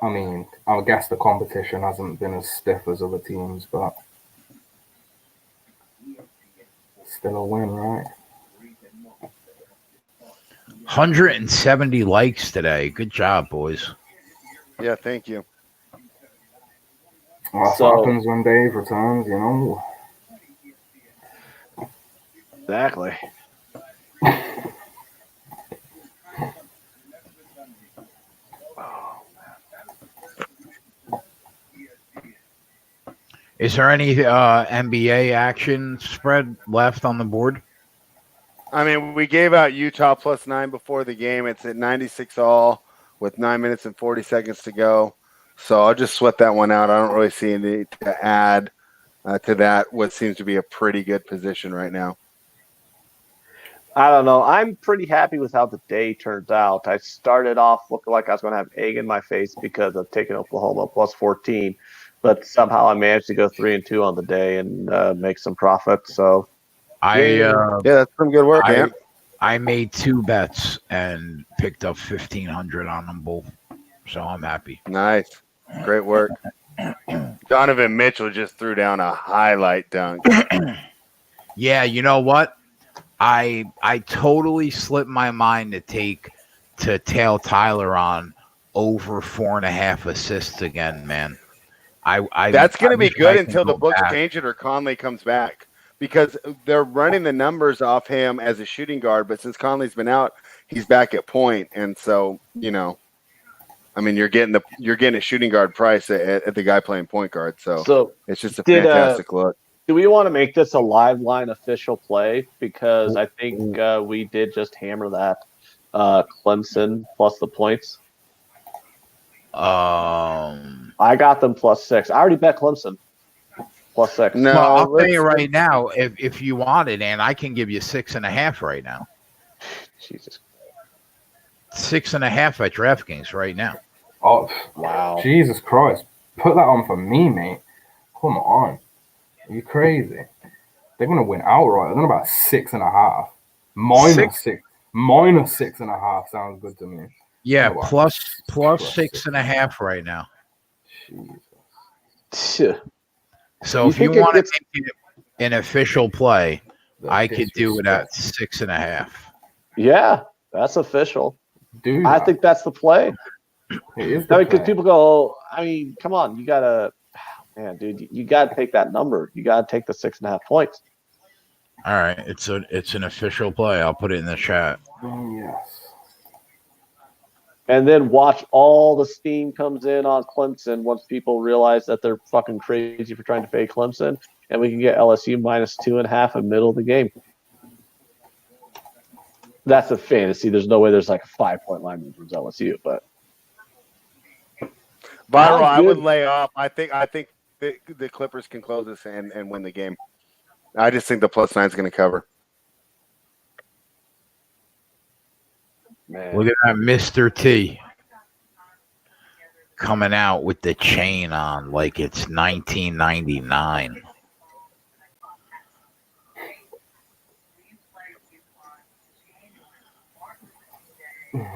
I mean, I guess the competition hasn't been as stiff as other teams, but still a win, right? 170 likes today. Good job, boys. Yeah, thank you. Well, that's what happens when Dave returns, you know. Exactly. Is there any NBA action spread left on the board? I mean, we gave out Utah +9 before the game. It's at 96 all with 9 minutes and 40 seconds to go. So I'll just sweat that one out. I don't really see any to add to that, what seems to be a pretty good position right now. I don't know. I'm pretty happy with how the day turns out. I started off looking like I was going to have egg in my face because of taking Oklahoma +14, but somehow I managed to go 3-2 on the day and make some profit. So, yeah, that's some good work, man. I made 2 bets and picked up 1,500 on them both, so I'm happy. Nice, great work. Donovan Mitchell just threw down a highlight dunk. Yeah, you know what? I totally slipped my mind to tail Tyler on over 4.5 assists again, man. That's going to be good until the books change it or Conley comes back, because they're running the numbers off him as a shooting guard. But since Conley's been out, he's back at point, and so I mean, you're getting a shooting guard price at the guy playing point guard. So it's just a fantastic look. Do we want to make this a live line official play? Because I think we did just hammer that Clemson plus the points. I got them +6. I already bet Clemson +6. No, well, I'll tell you right now, if you want it, and I can give you 6.5 right now. Jesus. 6.5 at DraftKings right now. Oh, wow. Jesus Christ. Put that on for me, mate. Come on. Are you crazy? They're going to win outright. I don't know about 6.5. Minus 6.5 sounds good to me. Yeah, plus 6.5 right now. Jesus. So if you want to make it an official play, I could do it at 6.5. Yeah, that's official. Dude, I think that's the play. It is because people go, I mean, come on, you gotta, man, dude, you gotta take that number. You gotta take the 6.5 points. All right, it's an official play. I'll put it in the chat. Yes. And then watch all the steam comes in on Clemson once people realize that they're fucking crazy for trying to fade Clemson, and we can get LSU -2.5 in the middle of the game. That's a fantasy. There's no way there's like a 5-point line towards LSU, but Viral, I would lay off. I think the Clippers can close this and win the game. I just think the +9 is going to cover. Man. Look at that, Mr. T. coming out with the chain on like it's 1999.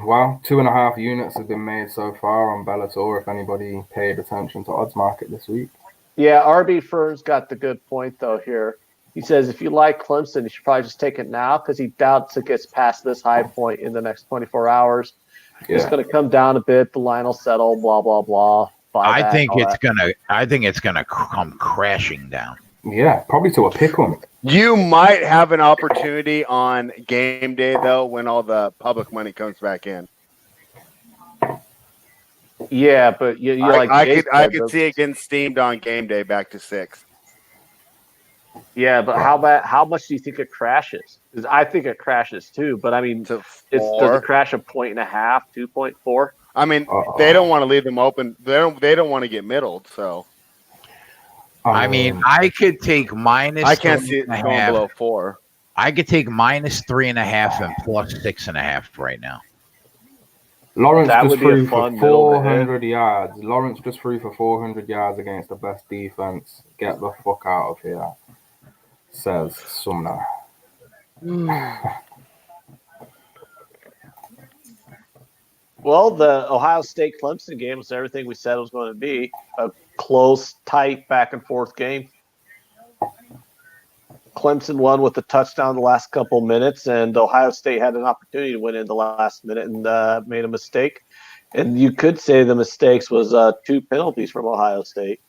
Well, 2.5 units have been made so far on Bellator. If anybody paid attention to odds market this week. Yeah, RB Fern's got the good point though here. He says if you like Clemson, you should probably just take it now because he doubts it gets past this high point in the next 24 hours. Yeah. It's going to come down a bit. The line will settle. Blah blah blah. I think it's gonna come crashing down. Yeah, probably to a pick 'em. You might have an opportunity on game day though when all the public money comes back in. Yeah, but you like I could see it getting steamed on game day back to 6. Yeah, but how much do you think it crashes? Because I think it crashes too. But I mean, To does 4. it crash 1.5, 2.4? I mean, they don't want to leave them open. They don't want to get middled. So I mean, I could take minus. I can't see it going below 4. I could take minus 3.5 and plus 6.5 right now. Lawrence That just would be a threw for fun middle to hit. 400 yards. Lawrence just threw for 400 yards against the best defense. Get the fuck out of here, says Sumner. Well, the Ohio State Clemson game was everything we said it was going to be. A close, tight, back and forth game. Clemson won with a touchdown the last couple minutes, and Ohio State had an opportunity to win in the last minute and made a mistake. And you could say the mistakes was 2 penalties from Ohio State.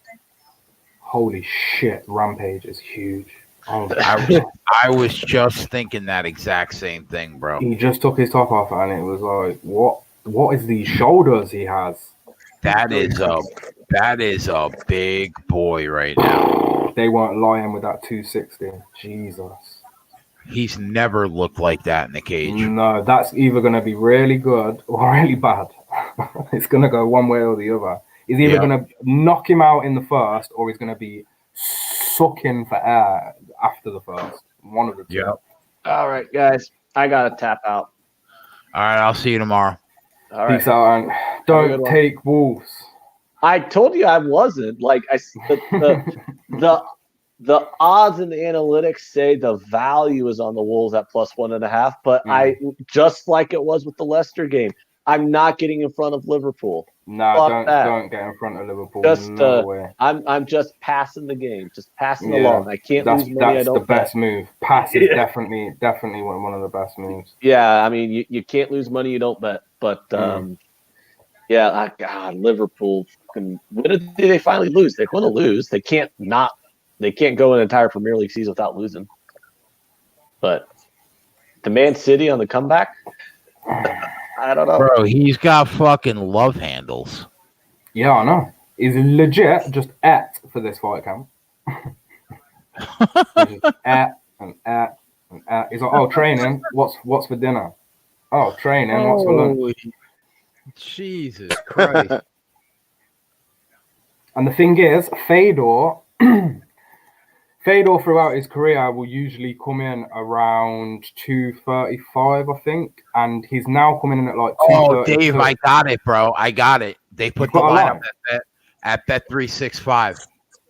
Holy shit, Rampage is huge. Oh, I was just thinking that exact same thing, bro. he just took his top off, and it was like, what is these shoulders he has? That is a big boy right now. They weren't lying with that 260. Jesus. He's never looked like that in the cage. No, that's either going to be really good or really bad. It's going to go one way or the other. He's either going to knock him out in the first, or he's going to be sucking for air after the first. One of the two. Yeah. All right, guys. I got to tap out. All right, I'll see you tomorrow. All right. Peace out, and don't take Wolves. I told you I wasn't. Like the odds and the analytics say the value is on the Wolves at plus 1.5, but I just like it was with the Leicester game. I'm not getting in front of Liverpool. Nah, don't get in front of Liverpool. Just no way. I'm just passing the game, just passing along. I can't lose money. That's the best move. Pass is definitely one of the best moves. Yeah, I mean you can't lose money you don't bet, but God, Liverpool. When did they finally lose? They're going to lose. They can't go an entire Premier League season without losing. But the Man City on the comeback, I don't know. Bro, he's got fucking love handles. Yeah, I know. He's legit just for this fight camp. He's just and He's like, oh, training. What's for dinner? Oh, training. What's for lunch? Jesus Christ. And the thing is, Fedor throughout his career will usually come in around 235, I think, and he's now coming in at like 232. Oh, Dave, I got it, bro. I got it. They put the line up at Bet365.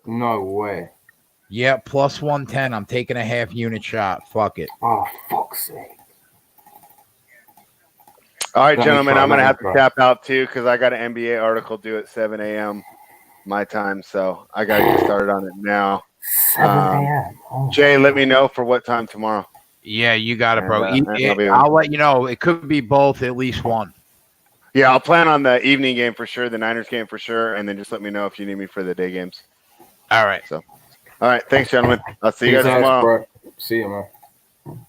No way. Yeah, plus 110. I'm taking a half unit shot. Fuck it. Oh, fuck's sake. All right, gentlemen, I'm going to have to tap out too because I got an NBA article due at 7 a.m. my time, so I got to get started on it now. 7 a.m. Jay, let me know for what time tomorrow. Yeah, you got it, bro. I'll let you know. It could be both, at least one. Yeah, I'll plan on the evening game for sure, the Niners game for sure, and then just let me know if you need me for the day games. All right. So, all right, thanks, gentlemen. I'll see you guys tomorrow. Bro. See you, man.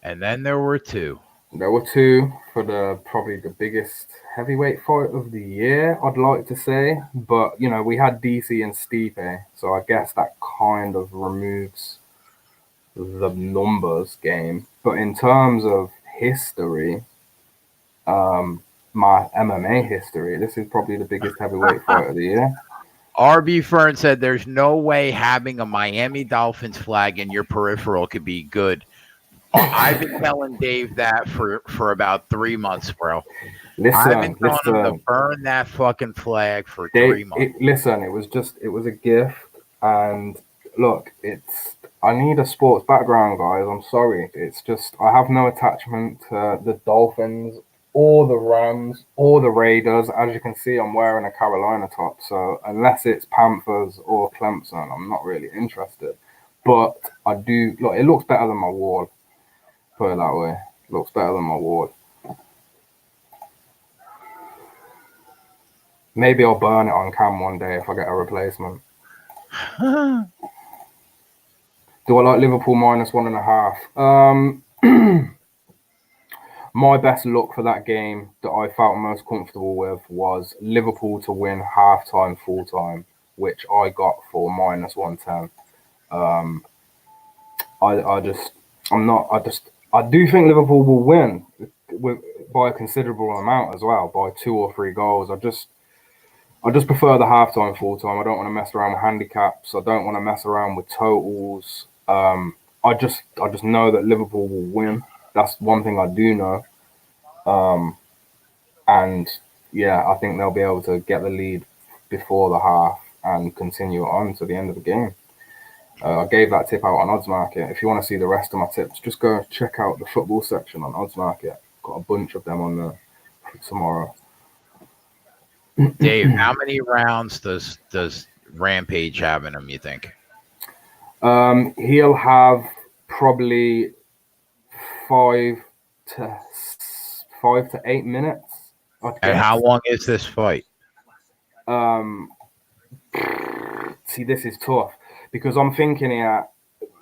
And then there were two. There were two for probably the biggest heavyweight fight of the year, I'd like to say. But, you know, we had DC and Stipe, so I guess that kind of removes the numbers game. But in terms of history, my MMA history, this is probably the biggest heavyweight fight of the year. RB Fern said there's no way having a Miami Dolphins flag in your peripheral could be good. I've been telling Dave that for about 3 months, bro. I've been telling them to Listen. burn that fucking flag for 3 months. Listen, it was a gift, and look, I need a sports background, guys. I'm sorry. It's just I have no attachment to the Dolphins or the Rams or the Raiders. As you can see, I'm wearing a Carolina top, so unless it's Panthers or Clemson, I'm not really interested. But I do look. It looks better than my wall. Put it that way. It looks better than my wall. Maybe I'll burn it on cam one day if I get a replacement. Do I like Liverpool -1.5? My best look for that game that I felt most comfortable with was Liverpool to win half-time, full-time, which I got for -110. I do think Liverpool will win by a considerable amount as well, by 2 or 3 goals. I just prefer the halftime, full time. I don't want to mess around with handicaps. I don't want to mess around with totals. I just know that Liverpool will win. That's one thing I do know. And yeah, I think they'll be able to get the lead before the half and continue on to the end of the game. I gave that tip out on Odds Market. If you want to see the rest of my tips, just go check out the football section on Odds Market. Got a bunch of them on there for tomorrow. Dave, how many rounds does Rampage have in him, you think? He'll have probably 5 to 8 minutes. And how long is this fight? See, this is tough because I'm thinking here,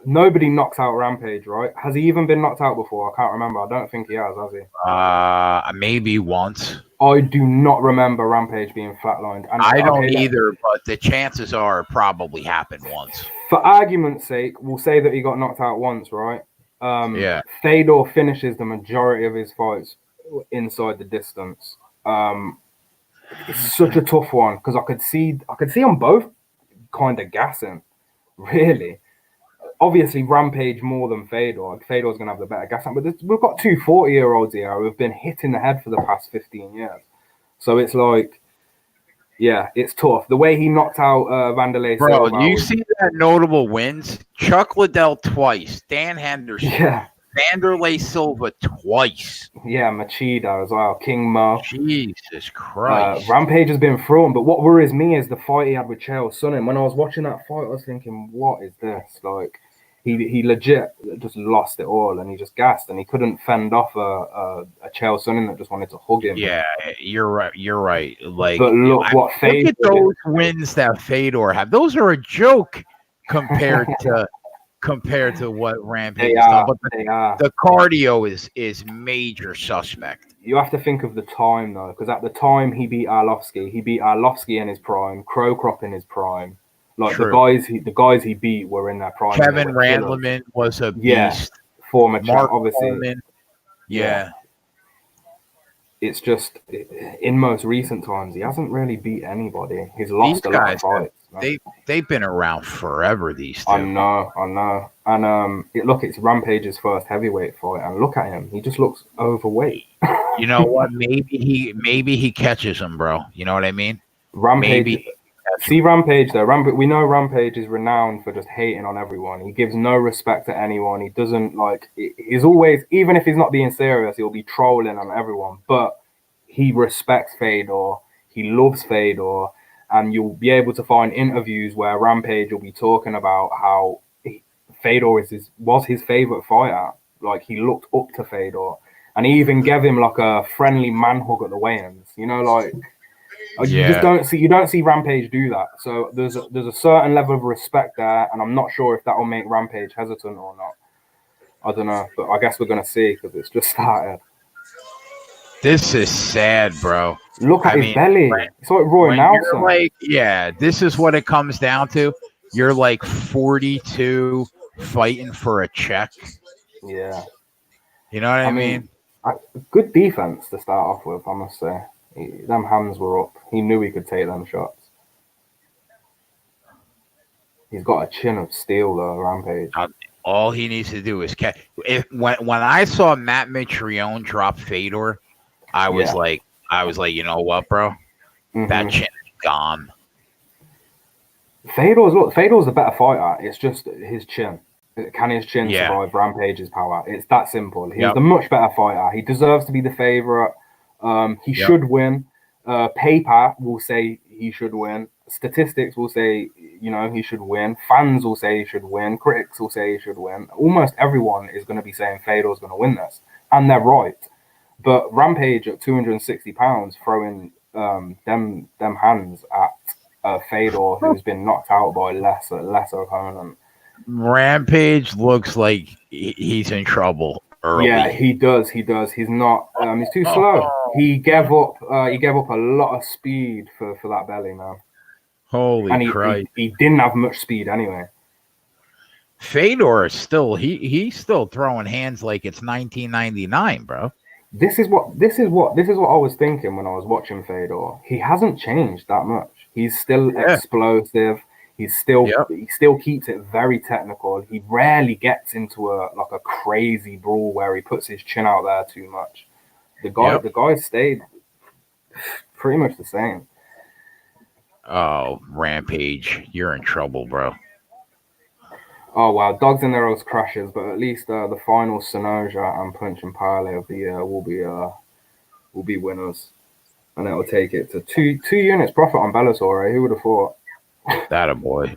nobody knocks out Rampage, right? Has he even been knocked out before? I can't remember. I don't think he has he? Maybe once. I do not remember Rampage being flatlined. And I don't either, but the chances are it probably happened once. For argument's sake, we'll say that he got knocked out once, right? Yeah. Fedor finishes the majority of his fights inside the distance. It's such a tough one because I could see them both kind of gassing, really. Obviously, Rampage more than Fedor. Fedor's going to have the better gas. But we've got 2 40-year-olds here who have been hit in the head for the past 15 years. So it's like, yeah, it's tough. The way he knocked out Vanderlei Silva. Bro, you see that notable wins? Chuck Liddell twice. Dan Henderson. Yeah. Vanderlei Silva twice. Yeah, Machida as well. King Mo. Jesus Christ. Rampage has been thrown, but what worries me is the fight he had with Chael Sonnen. When I was watching that fight, I was thinking, what is this? Like, he legit just lost it all, and he just gassed, and he couldn't fend off a Chael Sonnen that just wanted to hug him. Yeah, you're right. You're right. Like, but look at those wins that Fedor had. Those are a joke compared to what Rampage has done. But the cardio is major suspect. You have to think of the time though, because at the time he beat Arlovsky. He beat Arlovsky in his prime, Crowcrop in his prime. Like True. the guys he beat were in their prime. Kevin Randleman was a beast. Yeah, former Mark champ, obviously. Coleman. Yeah. It's just in most recent times he hasn't really beat anybody. He's lost a lot of fights. They've been around forever. These two. I know. And it's Rampage's first heavyweight fight, and look at him. He just looks overweight. You know what? Maybe he catches him, bro. You know what I mean? Rampage. See Rampage though. We know Rampage is renowned for just hating on everyone. He gives no respect to anyone. He doesn't he's always, even if he's not being serious, he'll be trolling on everyone. But he respects Fedor. He loves Fedor, and you'll be able to find interviews where Rampage will be talking about how Fedor was his favorite fighter. Like, he looked up to Fedor, and he even gave him like a friendly man hug at the weigh-ins. You know, like. You just don't see Rampage do that. So there's a certain level of respect there, and I'm not sure if that will make Rampage hesitant or not. I don't know, but I guess we're gonna see because it's just started. This is sad, bro. Look at his belly. It's like Roy Nelson. This is what it comes down to. You're like 42 fighting for a check. Yeah. You know what I mean? Good defense to start off with, I must say. Them hands were up. He knew he could take them shots. He's got a chin of steel, though, Rampage. All he needs to do is catch. When I saw Matt Mitrione drop Fedor, I was like, I was like, you know what, bro? That chin is gone. Fedor's a better fighter. It's just his chin. Can his chin survive Rampage's power? It's that simple. He's the much better fighter. He deserves to be the favorite. He should win. Paper will say he should win. Statistics will say, he should win. Fans will say he should win. Critics will say he should win. Almost everyone is going to be saying Fedor's going to win this. And they're right. But Rampage at 260 pounds throwing them hands at Fedor, who's been knocked out by lesser opponent. Rampage looks like he's in trouble early. Yeah, he does. He's not. He's too slow. He gave up. He gave up a lot of speed for that belly now. Holy Christ! He didn't have much speed anyway. Fedor is still he's still throwing hands like it's 1999, bro. This is what I was thinking when I was watching Fedor. He hasn't changed that much. He's still explosive. He still keeps it very technical. He rarely gets into a crazy brawl where he puts his chin out there too much. The guy stayed pretty much the same. Oh, Rampage, you're in trouble, bro. Oh wow, dogs in their own crashes, but at least the final Sonoja and Punch and Parlay of the year will be winners, and it will take it to two units profit on Bellator. Who would have thought? That a boy.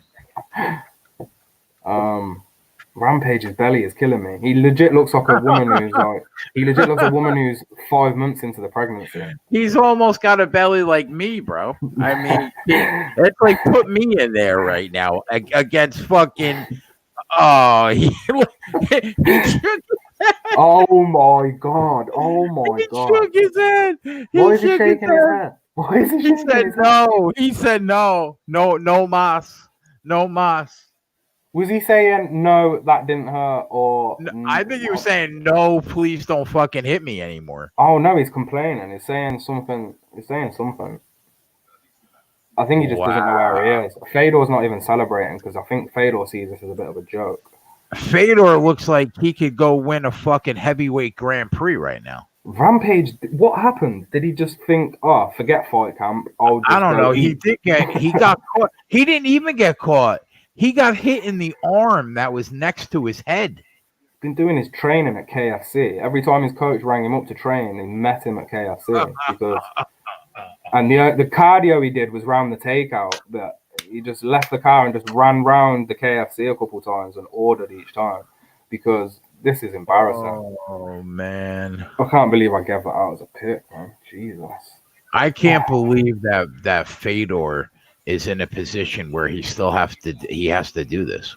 Rampage's belly is killing me. He legit looks like a woman who's 5 months into the pregnancy. He's almost got a belly like me, bro. I mean, it's like put me in there right now against fucking. Oh, he shook his head. Oh my god! He shook his head. Why is he shaking his head? Why is he shaking his head? No. He said no. No mas. No mas. Was he saying no, that didn't hurt, or I think he was saying no, please don't fucking hit me anymore. Oh no, he's complaining. He's saying something. I think he just doesn't know where he is. Fedor's not even celebrating because I think Fedor sees this as a bit of a joke. Fedor looks like he could go win a fucking heavyweight Grand Prix right now. Rampage, what happened? Did he just think, oh, forget fight camp? I don't know. He got caught. He didn't even get caught. He got hit in the arm that was next to his head. Been doing his training at KFC. Every time his coach rang him up to train, he met him at KFC because. And the cardio he did was round the takeout. But he just left the car and just ran round the KFC a couple times and ordered each time because this is embarrassing. Oh man! I can't believe I gave that out as a pick, man. Jesus! I can't believe that Fedor is in a position where he has to do this.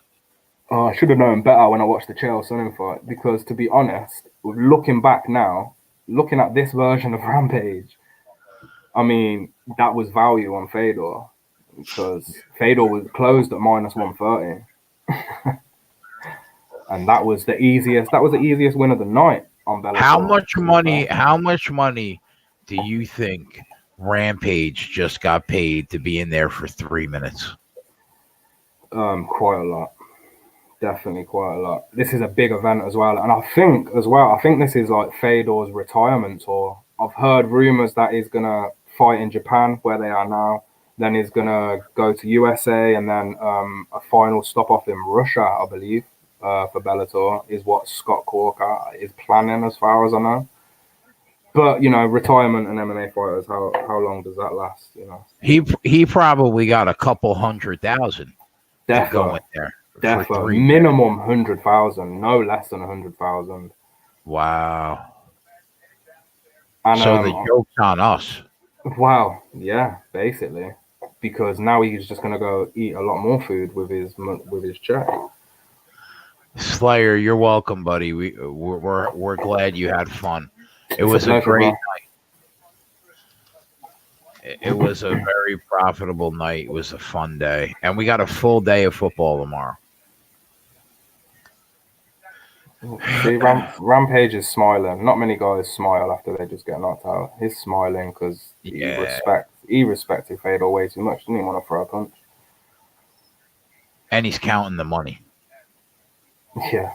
Oh, I should have known better when I watched the Chael Sonnen fight because, to be honest, looking back now, looking at this version of Rampage, I mean, that was value on Fedor because Fedor was closed at -130, and that was the easiest win of the night on Bellator. How much money do you think Rampage just got paid to be in there for 3 minutes? Quite a lot. Definitely quite a lot. This is a big event as well. And I think this is like Fedor's retirement tour. I've heard rumors that he's going to fight in Japan where they are now. Then he's going to go to USA and then a final stop off in Russia, I believe, for Bellator is what Scott Corker is planning as far as I know. But, retirement and MMA fighters, how long does that last, He probably got a couple 100,000 to go in there. Definitely. Minimum 100,000, no less than 100,000. Wow. And, so the joke's on us. Wow. Yeah, basically. Because now he's just going to go eat a lot more food with his check. Slayer, you're welcome, buddy. We're glad you had fun. It was a great night. It was a very profitable night. It was a fun day. And we got a full day of football tomorrow. See, Rampage is smiling. Not many guys smile after they just get knocked out. He's smiling because he respected Fedor way too much. Didn't even want to throw a punch. And he's counting the money. Yeah.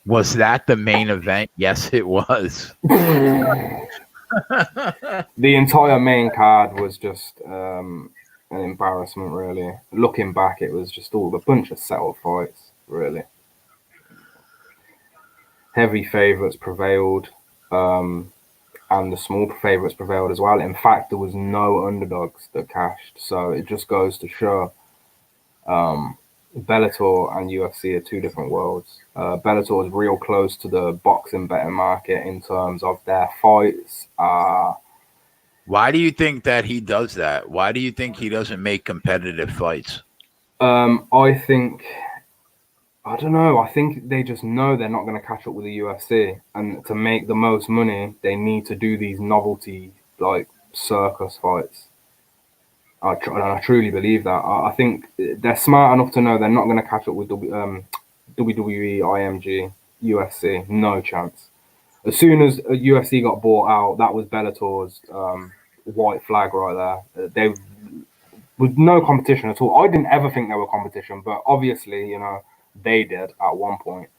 Was that the main event? Yes, it was. The entire main card was just an embarrassment, really. Looking back, it was just all a bunch of settled fights, really. Heavy favourites prevailed, and the small favourites prevailed as well. In fact, there was no underdogs that cashed, so it just goes to show Bellator and UFC are two different worlds. Bellator is real close to the boxing betting market in terms of their fights. Why do you think that he does that? Why do you think he doesn't make competitive fights? I don't know. I think they just know they're not going to catch up with the UFC, and to make the most money, they need to do these novelty like circus fights. I truly believe that. I think they're smart enough to know they're not going to catch up with WWE, IMG, UFC. No chance. As soon as UFC got bought out, that was Bellator's white flag right there. They with no competition at all. I didn't ever think there were competition, but obviously, they did at one point.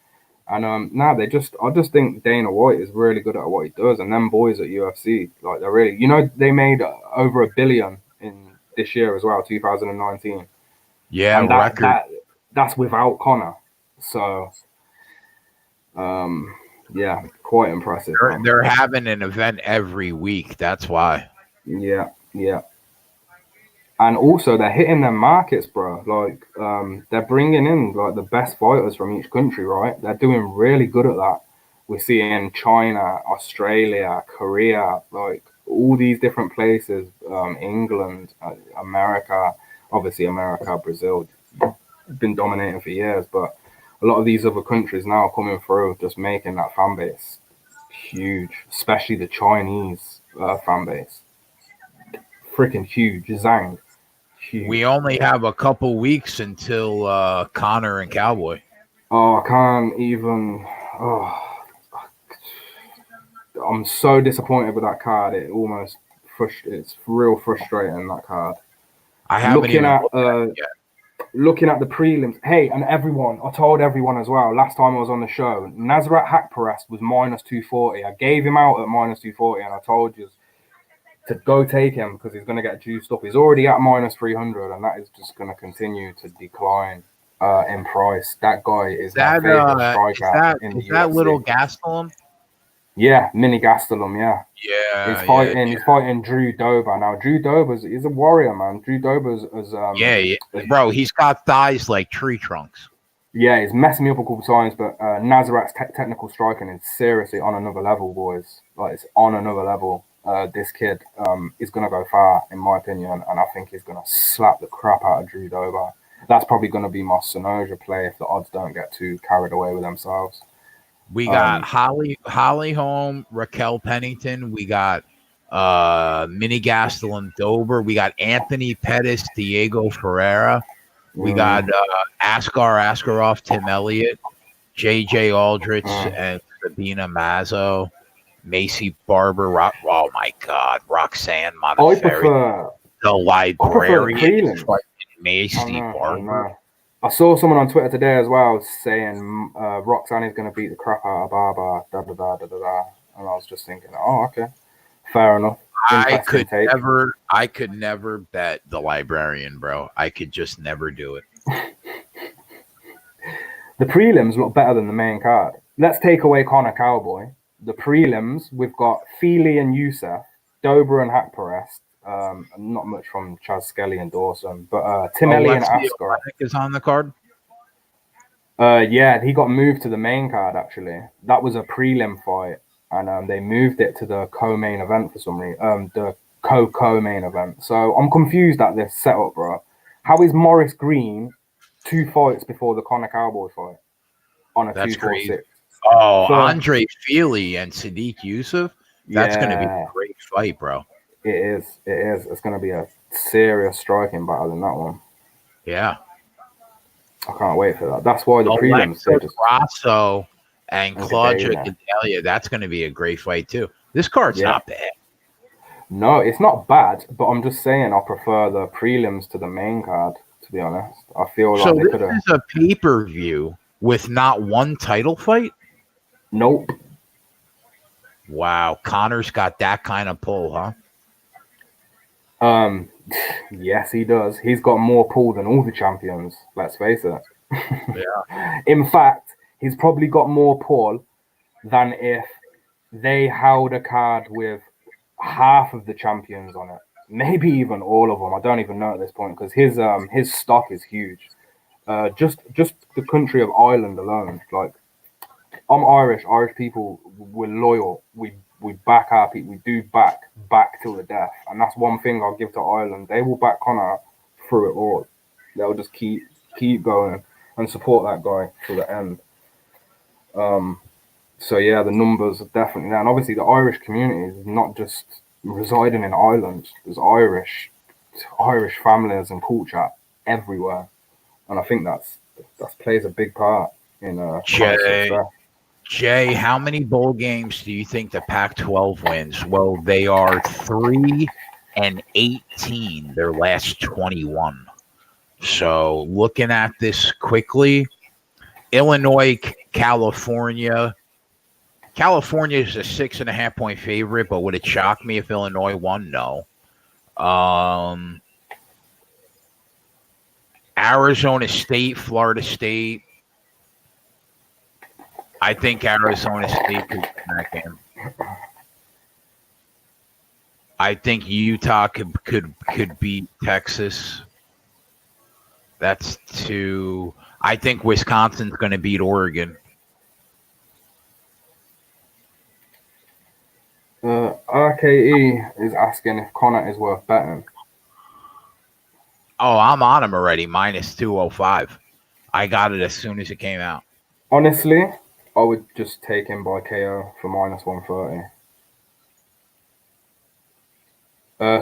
And now I just think Dana White is really good at what he does, and them boys at UFC, like they're really, they made over $1 billion in this year as well, 2019. Yeah, and record. That's without Connor. So, yeah, quite impressive. They're having an event every week. That's why. Yeah. And also, they're hitting their markets, bro. Like, they're bringing in like the best fighters from each country, right? They're doing really good at that. We're seeing China, Australia, Korea, like all these different places, England, America, obviously America, Brazil, been dominating for years, but a lot of these other countries now are coming through, just making that fan base huge, especially the Chinese fan base. Freaking huge. Zhang. Huge. We only have a couple weeks until Connor and Cowboy. Oh, I can't even. Oh, I'm so disappointed with that card. It's real frustrating, that card. I haven't looking even at looked at it yet. Looking at the prelims. Hey, and everyone, I told everyone as well last time I was on the show, Nasrat Hakparast was -240. I gave him out at -240, and I told you to go take him because he's going to get juiced up. He's already at -300, and that is just going to continue to decline in price. That guy is my favorite striker in the UFC. Is that little Gastelum? Yeah, Mini Gastelum, yeah. Yeah. He's fighting Drew Dober. Now, Drew Dober's he's a warrior, man. Drew Dober's bro, he's got thighs like tree trunks. Yeah, he's messing me up a couple times, but Nazarat's technical striking is seriously on another level, boys. Like, it's on another level. This kid is going to go far, in my opinion, and I think he's going to slap the crap out of Drew Dober. That's probably going to be my Sonoja play if the odds don't get too carried away with themselves. We got Holly Holm, Raquel Pennington. We got Mini Gastelum Dober. We got Anthony Pettis, Diego Ferreira. We got Askar Askarov, Tim Elliott, JJ Aldrich, and Sabina Mazzo. Macy Barber, oh my God, Roxanne Modafferi, the librarian, Macy Barber. I saw someone on Twitter today as well saying Roxanne is going to beat the crap out of Barber, and I was just thinking, oh, okay, fair enough. I could never bet the librarian, bro. I could just never do it. The prelims look better than the main card. Let's take away Connor Cowboy. The prelims, we've got Feely and Youssef, Dober and Hakparast. Not much from Chaz Skelly and Dawson, but Tim Ellie and Askar is on the card. Yeah, he got moved to the main card actually. That was a prelim fight, and they moved it to the co-main event for some reason. The co-main event. So I'm confused at this setup, bro. How is Morris Green 2 fights before the Connor Cowboy fight on a 246? Oh, so, Andre Feely and Sadiq Youssef. That's going to be a great fight, bro. It is. It's going to be a serious striking battle in that one. Yeah. I can't wait for that. That's why the prelims. Grasso and Claudia Gadelia. That's going to be a great fight too. This card's not bad. No, it's not bad, but I'm just saying I prefer the prelims to the main card, to be honest. I feel like they could have. This is a pay-per-view with not one title fight? Nope. Wow, Connor's got that kind of pull, huh? Yes, he does. He's got more pull than all the champions. Let's face it. Yeah. In fact, he's probably got more pull than if they held a card with half of the champions on it, maybe even all of them. I don't even know at this point because his stock is huge. Just the country of Ireland alone. Like, I'm Irish. Irish people, we're loyal. We back our people. We do back till the death, and that's one thing I'll give to Ireland. They will back Connor through it all. They'll just keep going and support that guy till the end. So yeah, the numbers are definitely there, and obviously the Irish community is not just residing in Ireland. There's Irish families and culture everywhere, and I think that plays a big part in Connor's success. Jay, how many bowl games do you think the Pac-12 wins? Well, they are 3-18 their last 21. So looking at this quickly, Illinois, California. California is a 6.5-point favorite, but would it shock me if Illinois won? No. Arizona State, Florida State. I think Arizona State could win that game. I think Utah could beat Texas. That's 2. I think Wisconsin's going to beat Oregon. RKE is asking if Connor is worth betting. Oh, I'm on him already. Minus 205. I got it as soon as it came out. Honestly, I would just take him by KO for minus 130.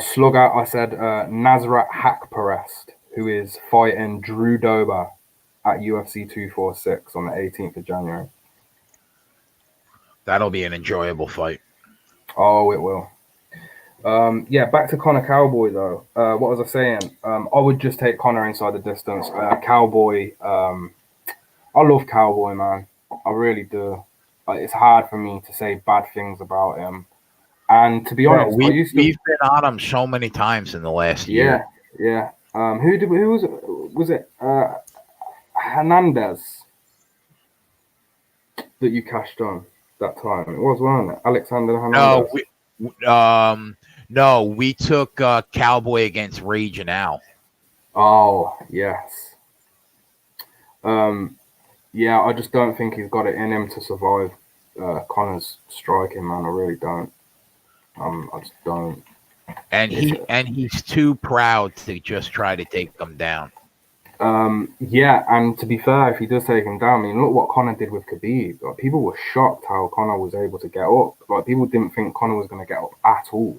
Slugger, I said Nasrat Hakparest, who is fighting Drew Dober at UFC 246 on the 18th of January. That'll be an enjoyable fight. Oh, it will. Yeah, back to Connor Cowboy, though. What was I saying? I would just take Connor inside the distance. Cowboy, I love Cowboy, man. I really do. It's hard for me to say bad things about him. And to be honest, we've been on him so many times in the last year. Yeah. Who was it? Hernandez that you cashed on that time. It was, wasn't it? Alexander Hernandez. No, we took Cowboy against Rage and Al. Oh, yes. Yeah, I just don't think he's got it in him to survive Connor's striking, man. I really don't. I just don't. And he's too proud to just try to take him down. Yeah, and to be fair, if he does take him down, I mean, look what Conor did with Khabib. Like, people were shocked how Conor was able to get up. Like, people didn't think Conor was going to get up at all.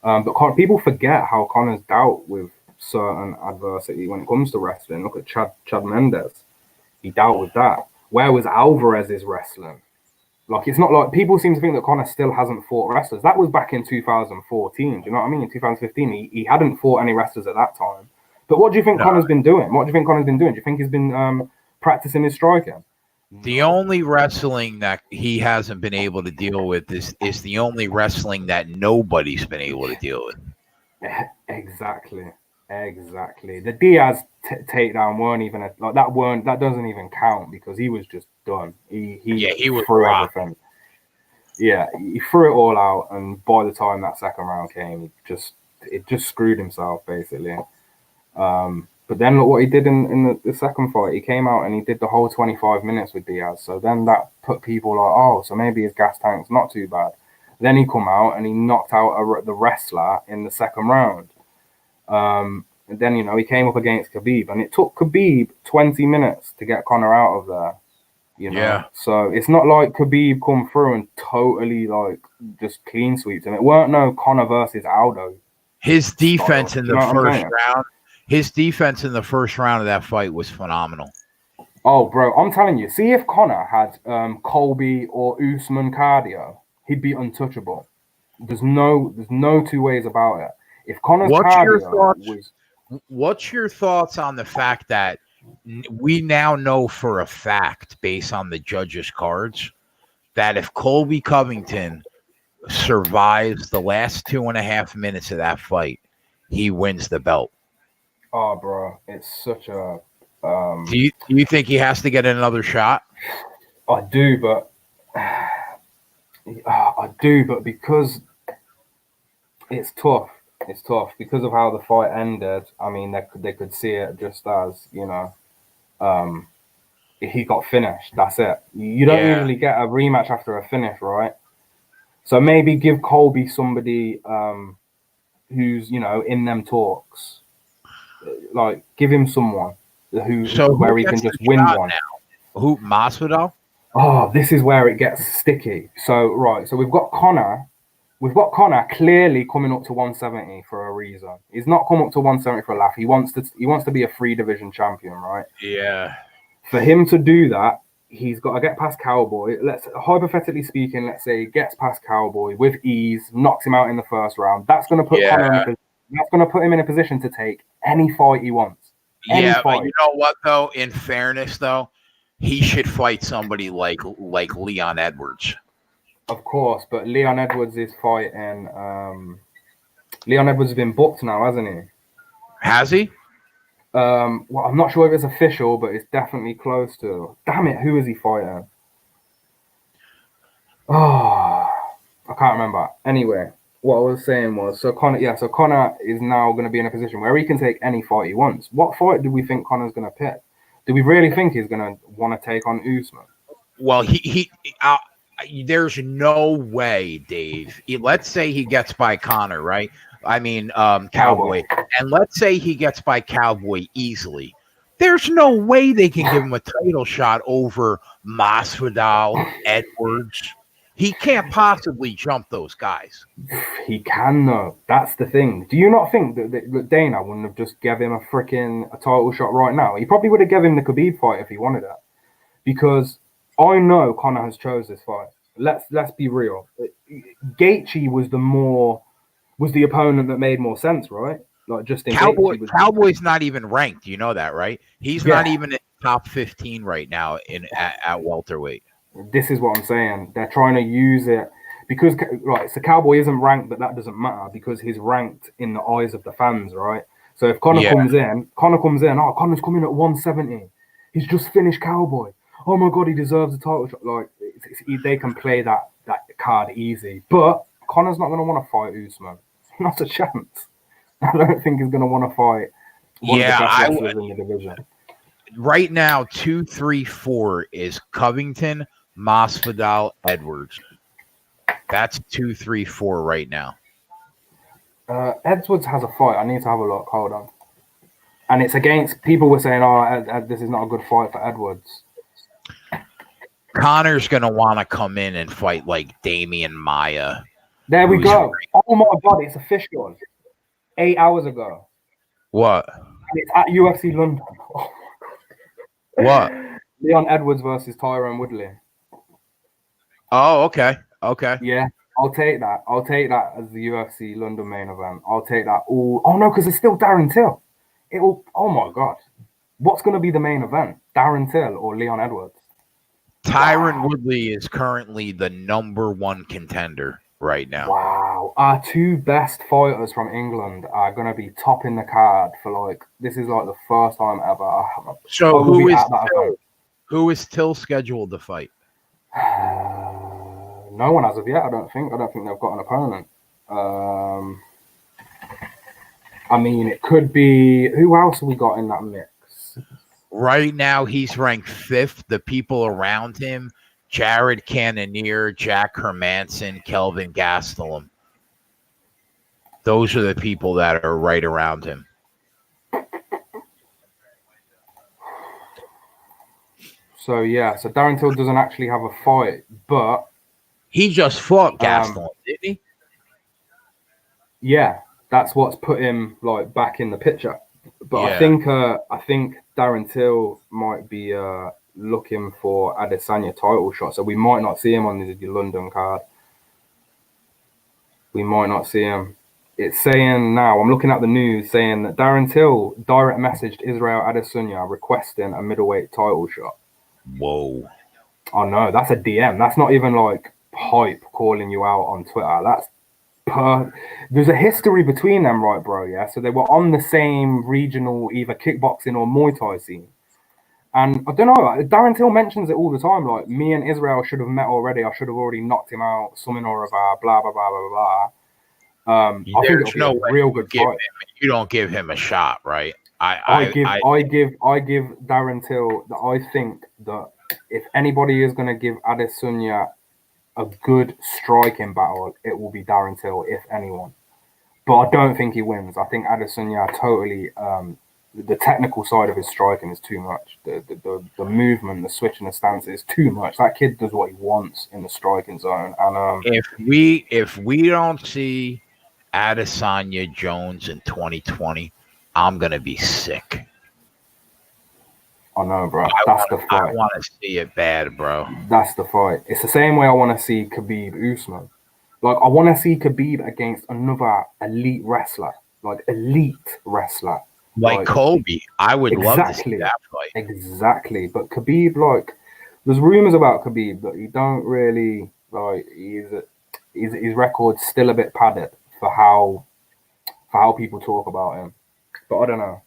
But people forget how Conor's dealt with certain adversity when it comes to wrestling. Look at Chad Mendes. He dealt with that. Where was Alvarez's wrestling? Like, it's not like people seem to think that Conor still hasn't fought wrestlers. That was back in 2014. Do you know what I mean? In 2015, he hadn't fought any wrestlers at that time. But what do you think Conor's been doing? Do you think he's been practicing his striking? The only wrestling that he hasn't been able to deal with is the only wrestling that nobody's been able to deal with. Exactly. The Diaz takedown weren't even that doesn't even count because he was just done. He was threw rocked. everything. Yeah, he threw it all out, and by the time that second round came, it just screwed himself basically. But then look what he did in the second fight. He came out and he did the whole 25 minutes with Diaz. So then that put people like, oh, so maybe his gas tank's not too bad. Then he come out and he knocked out the wrestler in the second round. And then, he came up against Khabib, and it took Khabib 20 minutes to get Conor out of there. Yeah. So it's not like Khabib come through and totally just clean sweeps him. It weren't no Conor versus Aldo. His defense in the first round. His defense in the first round of that fight was phenomenal. Oh, bro, I'm telling you. See, if Conor had Colby or Usman cardio, he'd be untouchable. There's no two ways about it. If Conor's what's your thoughts on the fact that we now know for a fact, based on the judges' cards, that if Colby Covington survives the last 2.5 minutes of that fight, he wins the belt. Oh, bro, it's such a. Do you think he has to get another shot? I do, but because it's tough. It's tough because of how the fight ended. I mean, they could see it just as, you know, he got finished. That's it. You don't usually get a rematch after a finish, right? So maybe give Colby somebody who's, you know, in them talks. Like, give him someone where he can just win one. Now? Who, Masvidal? Oh, this is where it gets sticky. So we've got Conor. We've got Conor clearly coming up to 170 for a reason. He's not come up to 170 for a laugh. He wants to be a 3-division champion, right? Yeah. For him to do that, he's got to get past Cowboy. Hypothetically speaking, let's say he gets past Cowboy with ease, knocks him out in the first round. That's going to put him in a position to take any fight he wants. But you know what though? In fairness, though, he should fight somebody like Leon Edwards. Of course, but Leon Edwards is fighting. Leon Edwards has been booked now, hasn't he? Has he? Well, I'm not sure if it's official, but it's definitely close to. Damn it, who is he fighting? Oh, I can't remember. Anyway, what I was saying was, so Conor is now going to be in a position where he can take any fight he wants. What fight do we think Conor's going to pick? Do we really think he's going to want to take on Usman? Well, there's no way, Dave. Let's say he gets by Conor, right? I mean, Cowboy. And let's say he gets by Cowboy easily. There's no way they can give him a title shot over Masvidal, Edwards. He can't possibly jump those guys. He can, though. That's the thing. Do you not think that Dana wouldn't have just given him a title shot right now? He probably would have given him the Khabib fight if he wanted it. Because I know Conor has chose this fight. Let's be real. Gaethje was the opponent that made more sense, right? Like just in Cowboy's not even ranked. You know that, right? He's not even in top 15 right now at welterweight. This is what I'm saying. They're trying to use it because so Cowboy isn't ranked, but that doesn't matter because he's ranked in the eyes of the fans, right? So if Conor comes in, oh, Conor's coming at 170. He's just finished Cowboy. Oh my God, he deserves a title shot. Like they can play that card easy, but Conor's not going to want to fight Usman. Not a chance. I don't think he's going to want to fight one of the best wrestlers in the division. Right now, 2, 3, 4 is Covington, Masvidal, Edwards. That's 2, 3, 4 right now. Edwards has a fight. I need to have a look. Hold on. And it's against people were saying, "Oh, this is not a good fight for Edwards." Conor's going to want to come in and fight like Damian Maia. There we go. Oh my God, it's official. 8 hours ago. What? And it's at UFC London. Oh my God. What? Leon Edwards versus Tyron Woodley. Oh, okay. Okay. Yeah, I'll take that. I'll take that as the UFC London main event. I'll take that. Oh no, because it's still Darren Till. Oh my God. What's going to be the main event? Darren Till or Leon Edwards? Tyron Woodley is currently the #1 contender right now. Wow. Our two best fighters from England are going to be topping the card for this is the first time ever. So who is Till scheduled to fight? No one as of yet, I don't think. I don't think they've got an opponent. I mean, it could be... Who else have we got in that mix? Right now, he's ranked 5th. The people around him, Jared Cannonier, Jack Hermanson, Kelvin Gastelum. Those are the people that are right around him. So Darren Till doesn't actually have a fight, but... He just fought Gastelum, didn't he? Yeah, that's what's put him back in the picture. But yeah. I think Darren Till might be looking for Adesanya title shot, so we might not see him on the London card. We might not see him. It's saying now, I'm looking at the news saying that Darren Till direct messaged Israel Adesanya requesting a middleweight title shot. Whoa. Oh no, that's a DM. That's not even like hype calling you out on Twitter. There's a history between them, right, bro? Yeah. So they were on the same regional, either kickboxing or Muay Thai scene. And I don't know, Darren Till mentions it all the time. Like, me and Israel should have met already. I should have already knocked him out, something or other, blah, blah, blah, blah, blah. I think There's it'll no be a way real good fight. you don't give him a shot, right? I give Darren Till that I think that if anybody is going to give Adesanya a good striking battle, it will be Darren Till, if anyone. But I don't think he wins. I think Adesanya totally. The technical side of his striking is too much. The movement, the switch, and the stance is too much. That kid does what he wants in the striking zone. And if we don't see Adesanya Jones in 2020, I'm gonna be sick. I know, bro. That's the fight. I want to see it bad, bro. That's the fight. It's the same way I want to see Khabib Usman. Like, I want to see Khabib against another elite wrestler, like elite wrestler. Like Kobe. I would love to see that fight. Exactly. But Khabib, like, there's rumors about Khabib that he don't really, like, his record's still a bit padded for how people talk about him. But I don't know,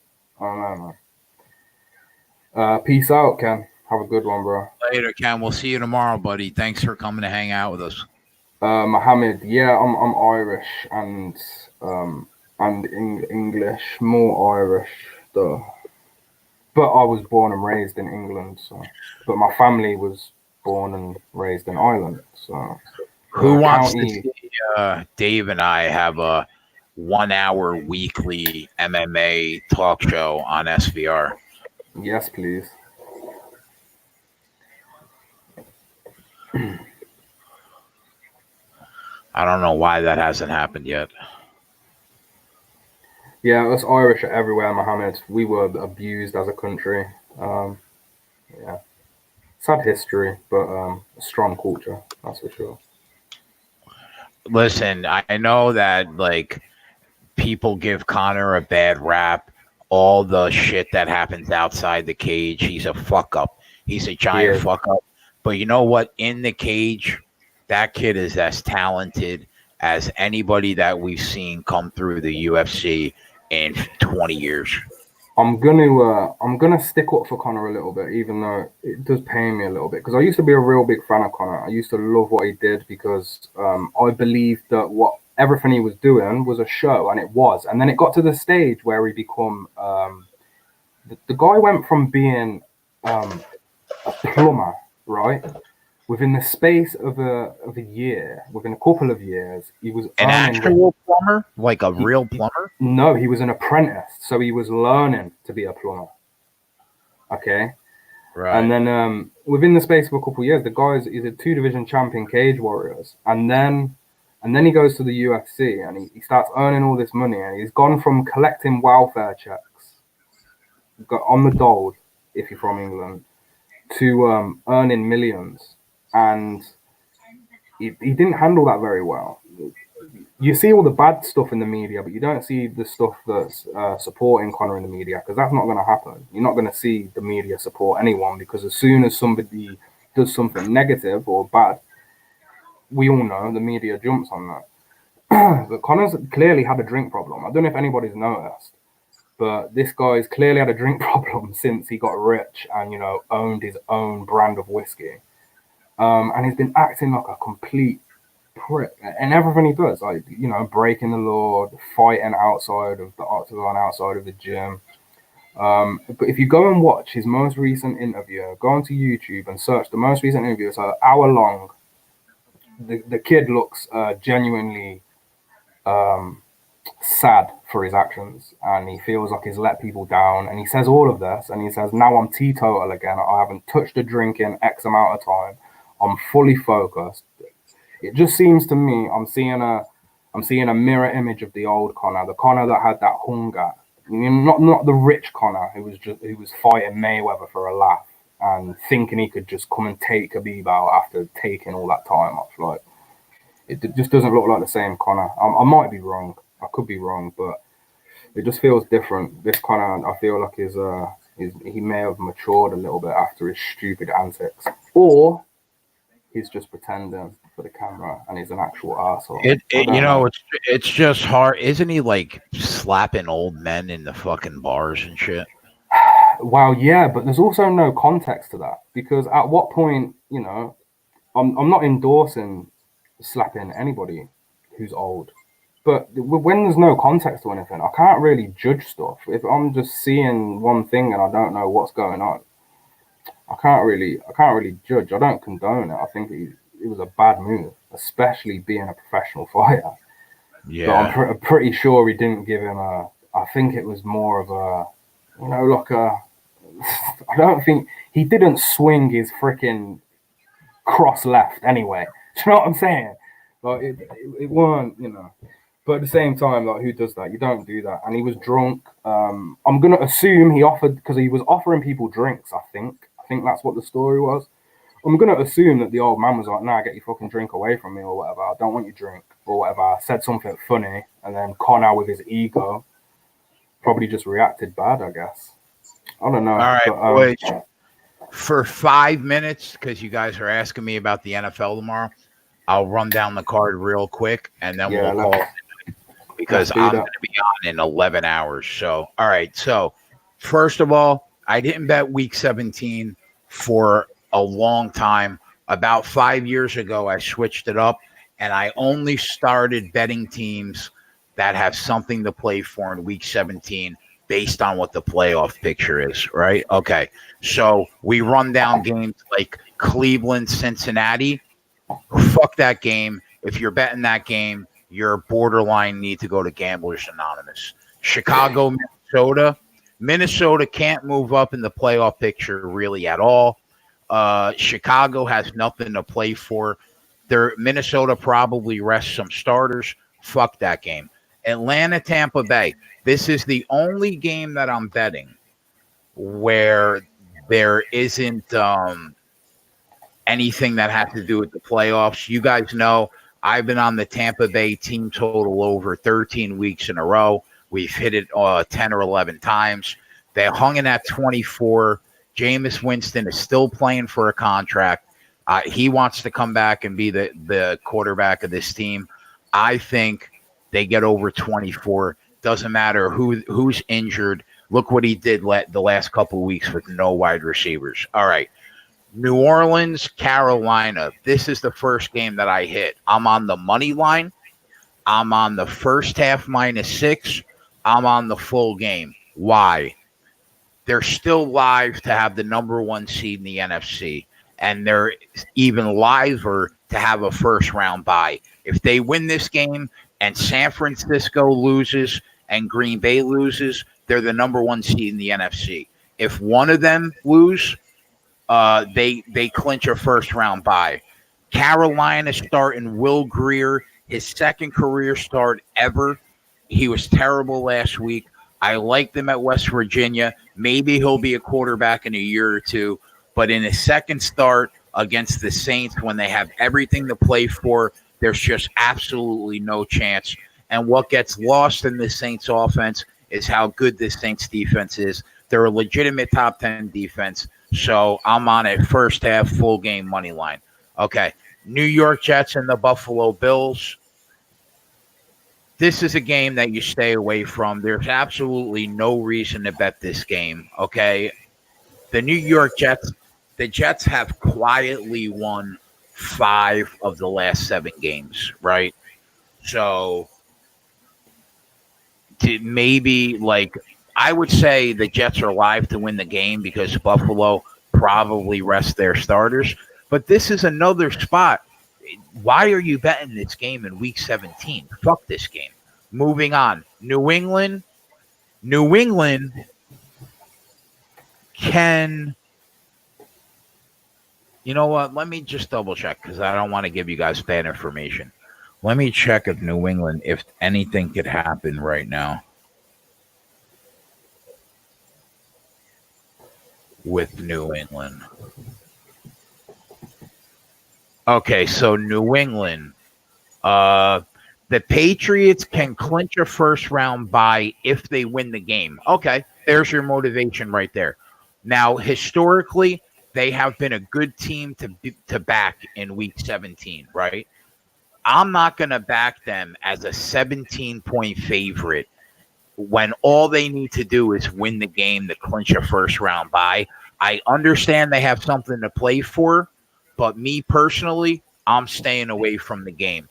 man. Peace out, Ken. Have a good one, bro. Later, Ken. We'll see you tomorrow, buddy. Thanks for coming to hang out with us. Mohammed, yeah, I'm Irish and English, more Irish though. But I was born and raised in England, so. But my family was born and raised in Ireland, so. Who wants to see Dave and I have a 1 hour weekly MMA talk show on SVR? Yes, please. I don't know why that hasn't happened yet. Yeah, us Irish are everywhere, Mohammed. We were abused as a country. Yeah. Sad history, but a strong culture, that's for sure. Listen, I know that, like, people give Conor a bad rap. All the shit that happens outside the cage, he's a fuck up. He's a giant fuck up. But you know what? In the cage, that kid is as talented as anybody that we've seen come through the UFC in 20 years. I'm gonna stick up for Conor a little bit, even though it does pain me a little bit, because I used to be a real big fan of Conor. I used to love what he did because I believed that everything he was doing was a show, and it was. And then it got to the stage where he become the guy went from being a plumber, right? Within the space of a year, within a couple of years, he was an actual plumber, like a real plumber. No, he was an apprentice, so he was learning to be a plumber. Okay, right. And then within the space of a couple of years, the guy is a 2-division champion, Cage Warriors, and then he goes to the UFC and he starts earning all this money, and he's gone from collecting welfare checks, on the dole, if you're from England, to earning millions. And he didn't handle that very well. You see all the bad stuff in the media, but you don't see the stuff that's supporting Conor in the media, because that's not going to happen. You're not going to see the media support anyone, because as soon as somebody does something negative or bad, we all know the media jumps on that. But Conor's clearly had a drink problem. I don't know if anybody's noticed, but this guy's clearly had a drink problem since he got rich and, owned his own brand of whiskey. And he's been acting like a complete prick, and everything he does, like, breaking the law, fighting outside of the octagon, outside of the gym. But if you go and watch his most recent interview, go onto YouTube and search the most recent interview. It's an hour long. The kid looks genuinely sad for his actions, and he feels like he's let people down. And he says all of this, and he says, "Now I'm teetotal again. I haven't touched a drink in X amount of time. I'm fully focused." It just seems to me I'm seeing a mirror image of the old Conor, the Conor that had that hunger. Not the rich Conor who was fighting Mayweather for a laugh and thinking he could just come and take Khabib out after taking all that time off. Like, it just doesn't look like the same Conor. I might be wrong. I could be wrong, but it just feels different. This Conor, I feel like he may have matured a little bit after his stupid antics. Or he's just pretending for the camera and he's an actual asshole. It's just hard. Isn't he like slapping old men in the fucking bars and shit? Well, yeah, but there's also no context to that, because at what point, I'm not endorsing slapping anybody who's old, but when there's no context to anything, I can't really judge stuff. If I'm just seeing one thing and I don't know what's going on, I can't really judge. I don't condone it. I think it was a bad move, especially being a professional fighter. Yeah, but I'm pretty sure he didn't give him a. I think it was more of a, like a. I don't think he didn't swing his freaking cross left anyway. Do you know what I'm saying? Like it weren't, But at the same time, like, who does that? You don't do that. And he was drunk. I'm gonna assume he offered, because he was offering people drinks. I think that's what the story was. I'm gonna assume that the old man was like, "Nah, get your fucking drink away from me," or whatever. I don't want your drink, or whatever. Said something funny, and then Connor, with his ego, probably just reacted bad, I guess. I don't know. All right, but, boys. For 5 minutes, because you guys are asking me about the NFL tomorrow, I'll run down the card real quick, and then we'll call it, because I'm going to be on in 11 hours. So, all right. So, first of all, I didn't bet Week 17 for a long time. About 5 years ago, I switched it up, and I only started betting teams that have something to play for in Week 17 based on what the playoff picture is, right? Okay. So we run down games like Cleveland, Cincinnati. Fuck that game. If you're betting that game, you're borderline need to go to Gamblers Anonymous. Chicago, Minnesota. Minnesota can't move up in the playoff picture really at all. Chicago has nothing to play for. Minnesota probably rests some starters. Fuck that game. Atlanta, Tampa Bay. This is the only game that I'm betting where there isn't anything that has to do with the playoffs. You guys know I've been on the Tampa Bay team total over 13 weeks in a row. We've hit it 10 or 11 times. They hung in at 24. Jameis Winston is still playing for a contract. He wants to come back and be the quarterback of this team. I think they get over 24. Doesn't matter who's injured. Look what he did the last couple of weeks with no wide receivers. All right. New Orleans, Carolina. This is the first game that I hit. I'm on the money line. I'm on the first half -6. I'm on the full game. Why? They're still live to have the number 1 seed in the NFC. And they're even liver to have a first round bye. If they win this game and San Francisco loses and Green Bay loses, they're the number 1 seed in the NFC. If one of them lose, they clinch a first round bye. Carolina starting Will Grier, his second career start ever. He was terrible last week. I liked him at West Virginia. Maybe he'll be a quarterback in a year or two. But in his second start against the Saints, when they have everything to play for, there's just absolutely no chance. And what gets lost in the Saints offense is how good this Saints defense is. They're a legitimate top 10 defense. So I'm on a first half full game money line. Okay. New York Jets and the Buffalo Bills. This is a game that you stay away from. There's absolutely no reason to bet this game. Okay. The New York Jets, the Jets have quietly won 5 of the last 7 games, right? So maybe, like, I would say the Jets are live to win the game because Buffalo probably rests their starters. But this is another spot. Why are you betting this game in Week 17? Fuck this game. Moving on. New England can... You know what? Let me just double check because I don't want to give you guys bad information. Let me check if New England, if anything could happen right now with New England. Okay, so New England, the Patriots can clinch a first round bye if they win the game. Okay, there's your motivation right there. Now, historically, they have been a good team to back in week 17, right? I'm not going to back them as a 17-point favorite when all they need to do is win the game to clinch a first round bye. I understand they have something to play for, but me personally, I'm staying away from the game.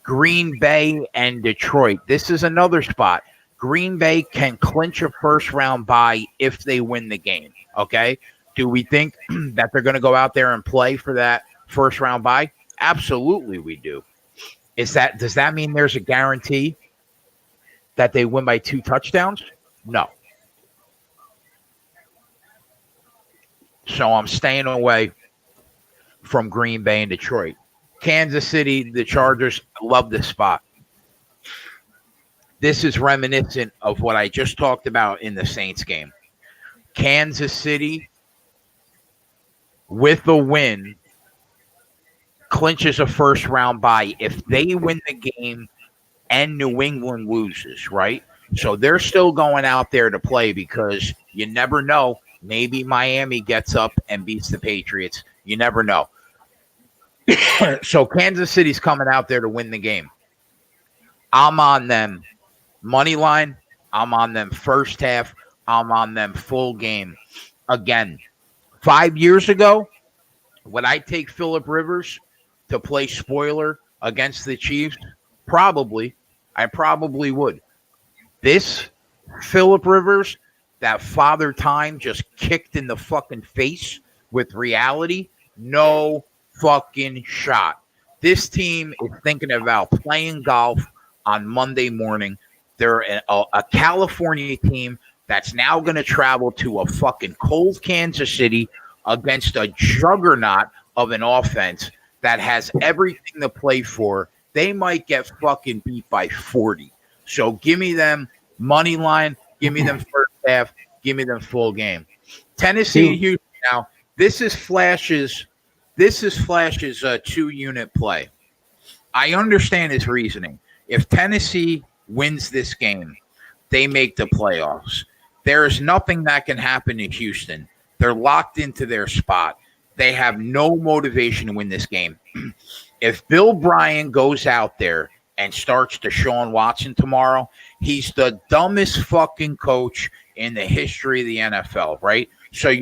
Green Bay and Detroit. This is another spot. Green Bay can clinch a first round bye if they win the game. Okay. Do we think that they're going to go out there and play for that first round bye? Absolutely, we do. Does that mean there's a guarantee that they win by 2 touchdowns? No. So I'm staying away from Green Bay and Detroit. Kansas City, the Chargers, love this spot. This is reminiscent of what I just talked about in the Saints game. Kansas City, with a win, clinches a first round bye if they win the game and New England loses, right? So they're still going out there to play because you never know. Maybe Miami gets up and beats the Patriots. You never know. So Kansas City's coming out there to win the game. I'm on them money line. I'm on them first half. I'm on them full game. Again, 5 years ago, would I take Phillip Rivers to play spoiler against the Chiefs? Probably. I probably would. This Phillip Rivers, that Father Time just kicked in the fucking face with reality, no fucking shot. This team is thinking about playing golf on Monday morning. They're a California team that's now going to travel to a fucking cold Kansas City against a juggernaut of an offense that has everything to play for. They might get fucking beat by 40. So give me them money line. Give me them first half. Give me them full game. Tennessee and Houston now. This is Flash's 2-unit play. I understand his reasoning. If Tennessee wins this game, they make the playoffs. There is nothing that can happen in Houston. They're locked into their spot. They have no motivation to win this game. If Bill Bryan goes out there and starts Deshaun Watson tomorrow, he's the dumbest fucking coach in the history of the NFL, right? So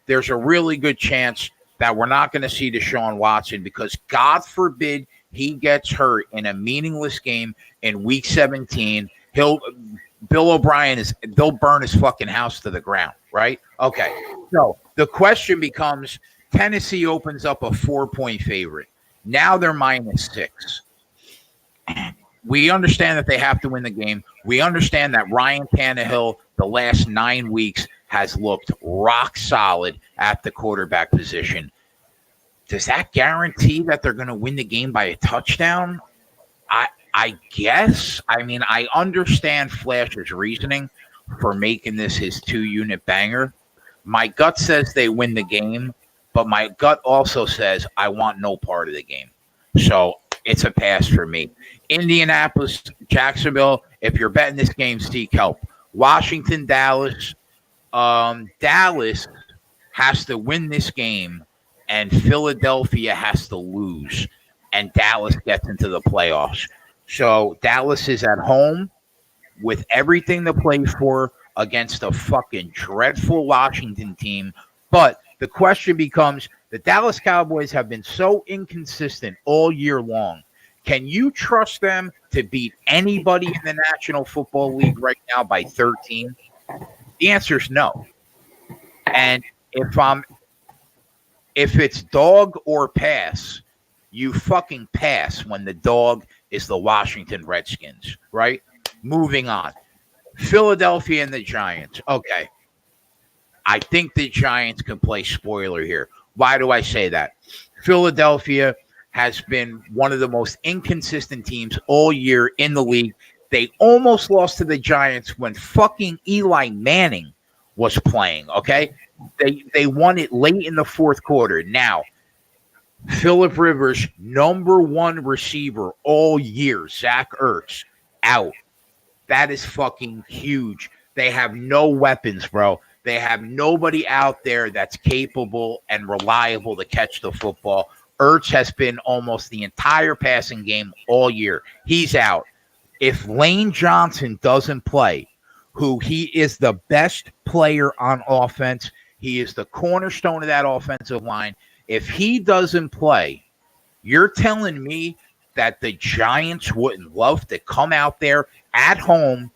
there's a really good chance that we're not going to see Deshaun Watson because God forbid he gets hurt in a meaningless game in week 17. Bill O'Brien they'll burn his fucking house to the ground, right? Okay. So the question becomes, Tennessee opens up a 4-point favorite. Now they're -6. We understand that they have to win the game. We understand that Ryan Tannehill, the last 9 weeks, has looked rock solid at the quarterback position. Does that guarantee that they're going to win the game by a touchdown? I guess. I mean, I understand Flash's reasoning for making this his 2-unit banger. My gut says they win the game, but my gut also says I want no part of the game. So it's a pass for me. Indianapolis, Jacksonville, if you're betting this game, seek help. Washington, Dallas. Dallas has to win this game, and Philadelphia has to lose, and Dallas gets into the playoffs. So Dallas is at home with everything to play for against a fucking dreadful Washington team. But the question becomes, the Dallas Cowboys have been so inconsistent all year long. Can you trust them to beat anybody in the National Football League right now by 13? The answer is no. And if it's dog or pass, you fucking pass when the dog is the Washington Redskins, right? Moving on. Philadelphia and the Giants. Okay. I think the Giants can play spoiler here. Why do I say that? Philadelphia has been one of the most inconsistent teams all year in the league. They almost lost to the Giants when fucking Eli Manning was playing, okay? They won it late in the fourth quarter. Now, Phillip Rivers, #1 receiver all year, Zach Ertz, out. That is fucking huge. They have no weapons, bro. They have nobody out there that's capable and reliable to catch the football. Ertz has been almost the entire passing game all year. He's out. If Lane Johnson doesn't play, who he is the best player on offense, he is the cornerstone of that offensive line. If he doesn't play, you're telling me that the Giants wouldn't love to come out there at home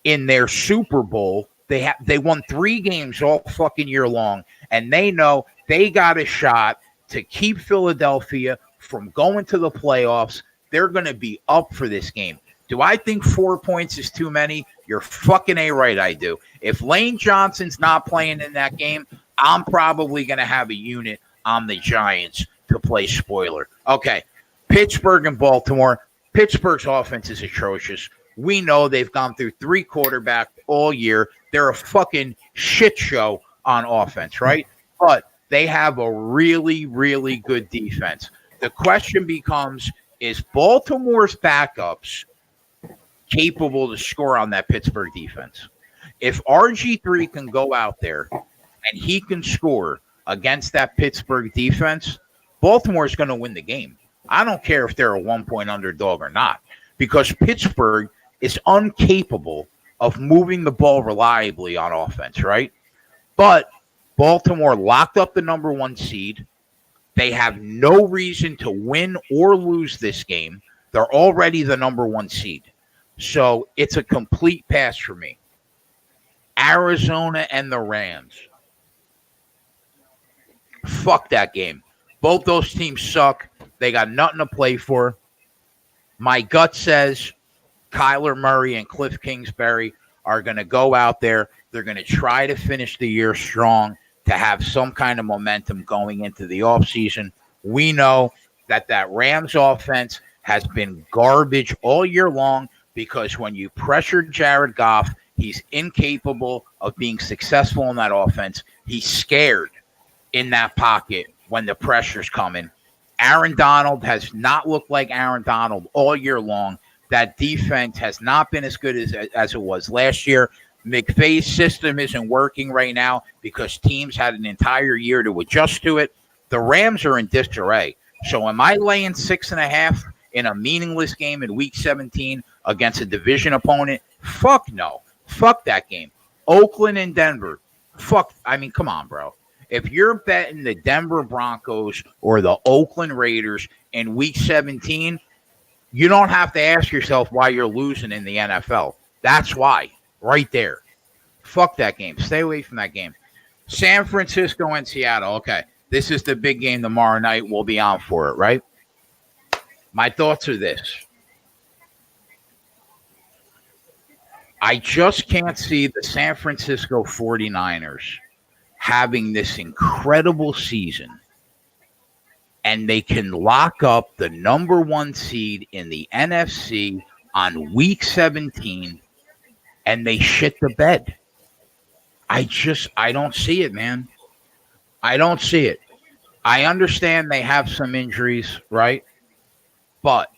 in their Super Bowl. They won 3 games all fucking year long, and they know they got a shot to keep Philadelphia from going to the playoffs. They're going to be up for this game. Do I think 4 points is too many? You're fucking A right, I do. If Lane Johnson's not playing in that game, I'm probably going to have a unit on the Giants to play spoiler. Okay, Pittsburgh and Baltimore. Pittsburgh's offense is atrocious. We know they've gone through 3 quarterbacks all year. They're a fucking shit show on offense, right? But they have a really, really good defense. The question becomes, is Baltimore's backups capable to score on that Pittsburgh defense? If RG3 can go out there and he can score against that Pittsburgh defense, Baltimore's going to win the game. I don't care if they're a 1-point underdog or not, because Pittsburgh is incapable of moving the ball reliably on offense, right? But Baltimore locked up the number 1 seed. They have no reason to win or lose this game. They're already the number 1 seed. So it's a complete pass for me. Arizona and the Rams. Fuck that game. Both those teams suck. They got nothing to play for. My gut says Kyler Murray and Cliff Kingsbury are going to go out there. They're going to try to finish the year strong to have some kind of momentum going into the offseason. We know that Rams offense has been garbage all year long because when you pressure Jared Goff, he's incapable of being successful in that offense. He's scared in that pocket when the pressure's coming. Aaron Donald has not looked like Aaron Donald all year long. That defense has not been as good as it was last year. McVay's system isn't working right now because teams had an entire year to adjust to it. The Rams are in disarray. So am I laying 6.5 in a meaningless game in Week 17 against a division opponent? Fuck no. Fuck that game. Oakland and Denver. Fuck. I mean, come on, bro. If you're betting the Denver Broncos or the Oakland Raiders in Week 17, you don't have to ask yourself why you're losing in the NFL. That's why. Right there. Fuck that game. Stay away from that game. San Francisco and Seattle. Okay. This is the big game tomorrow night. We'll be on for it, right? My thoughts are this. I just can't see the San Francisco 49ers having this incredible season, and they can lock up the number 1 seed in the NFC on Week 17, and they shit the bed. I don't see it, man. I don't see it. I understand they have some injuries, right? But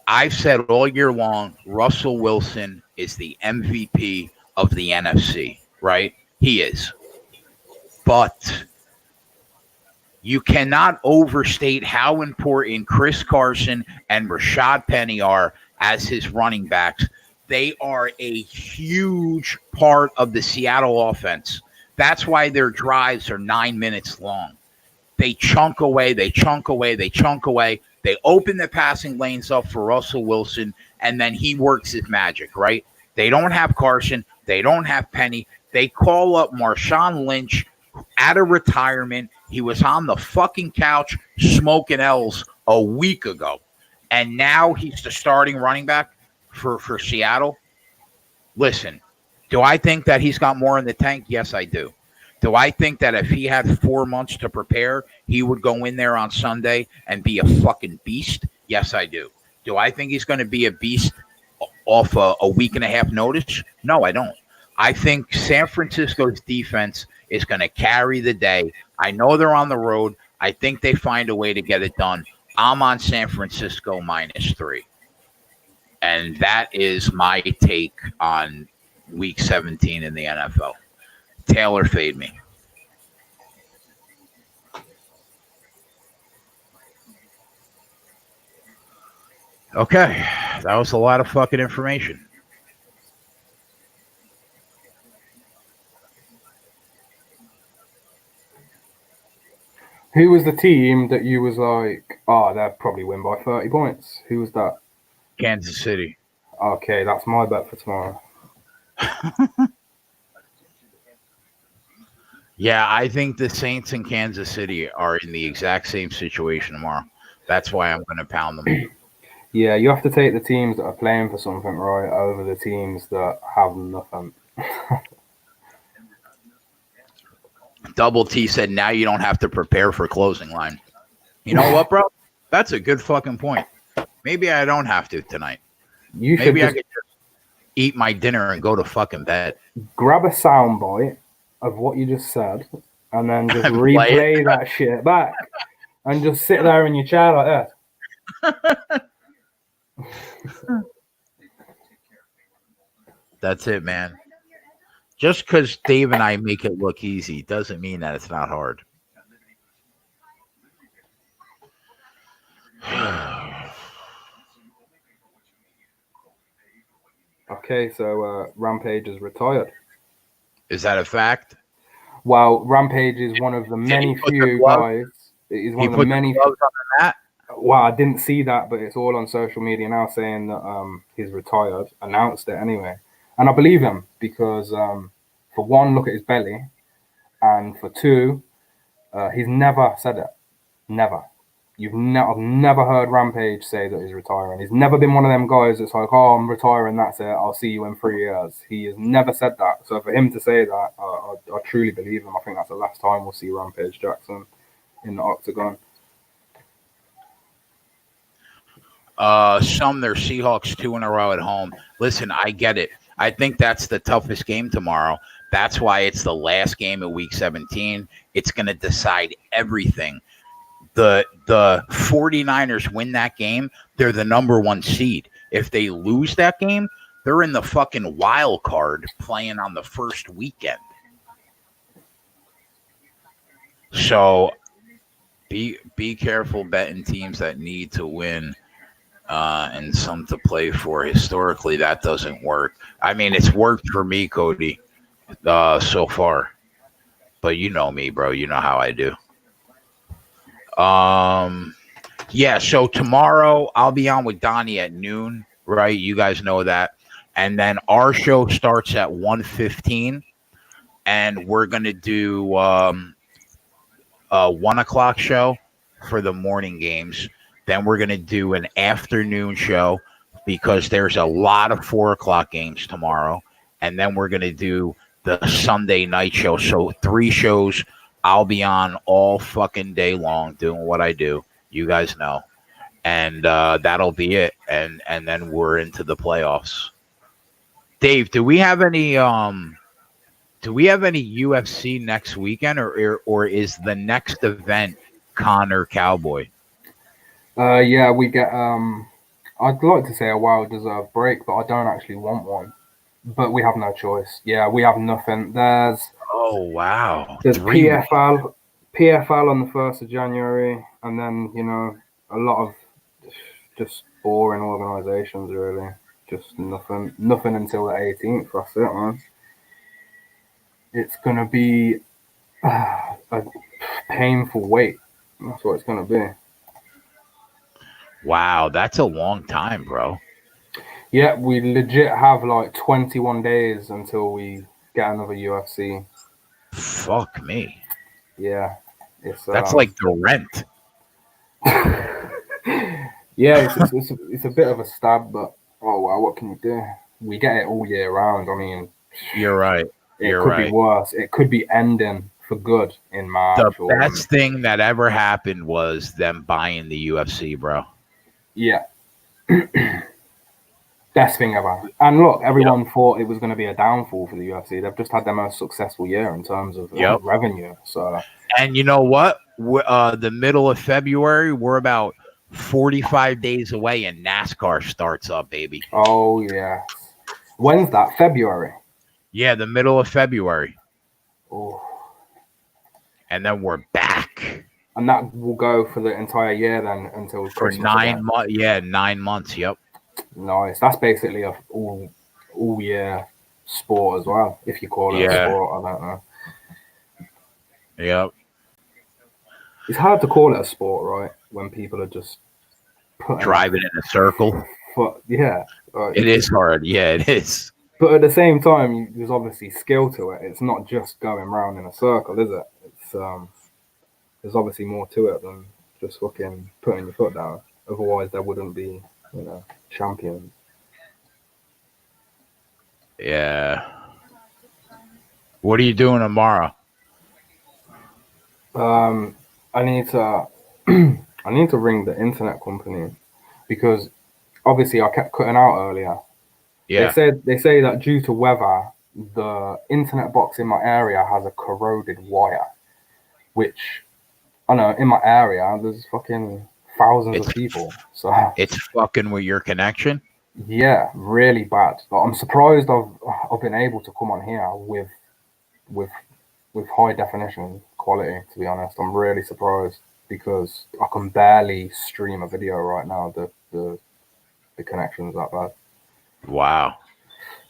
I've said all year long, Russell Wilson is the MVP of the NFC, right? He is. But you cannot overstate how important Chris Carson and Rashad Penny are as his running backs. They are a huge part of the Seattle offense. That's why their drives are 9 minutes long. They chunk away, they chunk away, they chunk away. They open the passing lanes up for Russell Wilson, and then he works his magic, right? They don't have Carson. They don't have Penny. They call up Marshawn Lynch out of retirement. He was on the fucking couch smoking L's a week ago, and now he's the starting running back for Seattle. Listen, do I think that he's got more in the tank? Yes, I do. Do I think that if he had 4 months to prepare, he would go in there on Sunday and be a fucking beast? Yes, I do. Do I think he's going to be a beast off a week and a half notice? No, I don't. I think San Francisco's defense is going to carry the day. I know they're on the road. I think they find a way to get it done. I'm on San Francisco -3. And that is my take on week 17 in the NFL. Taylor, fade me. Okay, that was a lot of fucking information. Who was the team that you was like, oh, they'll probably win by 30 points? Who was that? Kansas City. Okay, that's my bet for tomorrow. Yeah, I think the Saints and Kansas City are in the exact same situation tomorrow. That's why I'm going to pound them. Yeah, you have to take the teams that are playing for something, right, over the teams that have nothing. Double T said, now you don't have to prepare for closing line. You know what, bro? That's a good fucking point. Maybe I don't have to tonight. Maybe I could just eat my dinner and go to fucking bed. Grab a soundbite of what you just said and then just replay that shit back and just sit there in your chair like that. That's it, man. Just because Dave and I make it look easy doesn't mean that it's not hard. Okay, so Rampage is retired. Is that a fact? Well, Rampage is one of the many few guys. He's one of the many. Well, I didn't see that, but it's all on social media now saying that he's retired. Announced it anyway, and I believe him because for one, look at his belly, and for two, he's never said it. Never. I've never heard Rampage say that he's retiring. He's never been one of them guys that's like, oh, I'm retiring, that's it. I'll see you in 3 years. He has never said that. So for him to say that, I truly believe him. I think that's the last time we'll see Rampage Jackson in the octagon. Sumner Seahawks 2 in a row at home. Listen, I get it. I think that's the toughest game tomorrow. That's why it's the last game of week 17. It's going to decide everything. The 49ers win that game, they're the number 1 seed. If they lose that game, they're in the fucking wild card playing on the first weekend. So be careful betting teams that need to win and some to play for. Historically, that doesn't work. I mean, it's worked for me, Cody, so far. But you know me, bro. You know how I do. Yeah, so tomorrow I'll be on with Donnie at noon, right? You guys know that. And then our show starts at 1:15, and we're gonna do a 1 o'clock show for the morning games. Then we're gonna do an afternoon show because there's a lot of 4 o'clock games tomorrow. And then we're gonna do the Sunday night show. So 3 shows. I'll be on all fucking day long doing what I do. You guys know. And that'll be it. And then we're into the playoffs. Dave, do we have any UFC next weekend or is the next event Conor Cowboy? Yeah, we get I'd like to say a well-deserved break, but I don't actually want one. But we have no choice. Yeah, we have nothing. There's PFL on the 1st of January, and then, you know, a lot of just boring organisations, really. Just nothing until the 18th. That's it, man. It's going to be a painful wait. That's what it's going to be. Wow, that's a long time, bro. Yeah, we legit have like 21 days until we get another UFC. Fuck me. Yeah. That's like the rent. Yeah, it's a bit of a stab, but oh well, what can you do? We get it all year round. I mean, you're right. It could be worse. It could be ending for good in March. The best thing that ever happened was them buying the UFC, bro. Yeah. Best thing ever. And look, everyone thought it was going to be a downfall for the UFC. They've just had their most successful year in terms of revenue. So, and you know what? The middle of February, we're about 45 days away, and NASCAR starts up, baby. Oh, yeah. When's that? February? Yeah, the middle of February. Oh. And then we're back. And that will go for the entire year then until For Christmas 9 months. Yeah, 9 months. Yep. Nice. That's basically a all year sport as well, if you call it a Yeah. sport. I don't know. Yep. It's hard to call it a sport, right? When people are just driving in a circle. Yeah. It is hard. Yeah, it is. But at the same time, there's obviously skill to it. It's not just going round in a circle, is it? It's there's obviously more to it than just fucking putting your foot down. Otherwise, there wouldn't be, champions. Yeah. What are you doing tomorrow? I need to I need to ring the internet company because obviously I kept cutting out earlier. Yeah. They say that due to weather, the internet box in my area has a corroded wire, which I know in my area there's fucking thousands of people. So it's fucking with your connection. Yeah, really bad. But I'm surprised I've been able to come on here with high definition quality. To be honest, I'm really surprised because I can barely stream a video right now. The connection's that bad. Wow.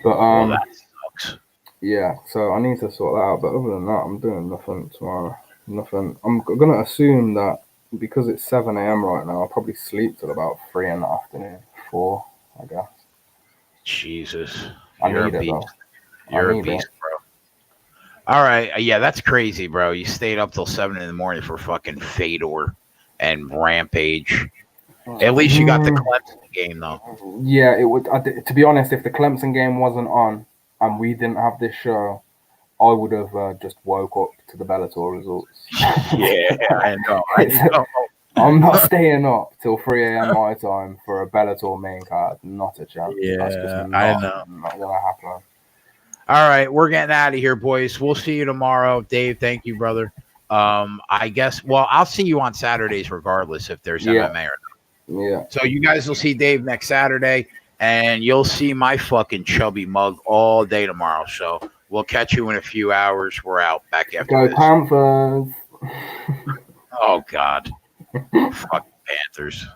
But well, that sucks. Yeah, so I need to sort that out. But other than that, I'm doing nothing tomorrow. Nothing. I'm gonna assume that because it's 7 a.m. right now, I'll probably sleep till about 3 in the afternoon, 4, I guess. Jesus, you're a beast. You're a beast, bro. All right, yeah, that's crazy, bro. You stayed up till 7 in the morning for fucking Fedor and Rampage. At least you got the Clemson game, though. Yeah, it would. To be honest, if the Clemson game wasn't on and we didn't have this show, I would have just woke up to the Bellator results. Yeah, I know. I'm not staying up till 3 a.m. my time for a Bellator main card. Not a chance. Yeah, that's just I know. Not gonna happen. All right, we're getting out of here, boys. We'll see you tomorrow. Dave, thank you, brother. I guess, well, I'll see you on Saturdays regardless if there's MMA or not. Yeah. So you guys will see Dave next Saturday, and you'll see my fucking chubby mug all day tomorrow. So we'll catch you in a few hours. We're out back after this. Go Panthers. Oh, God. Fuck Panthers.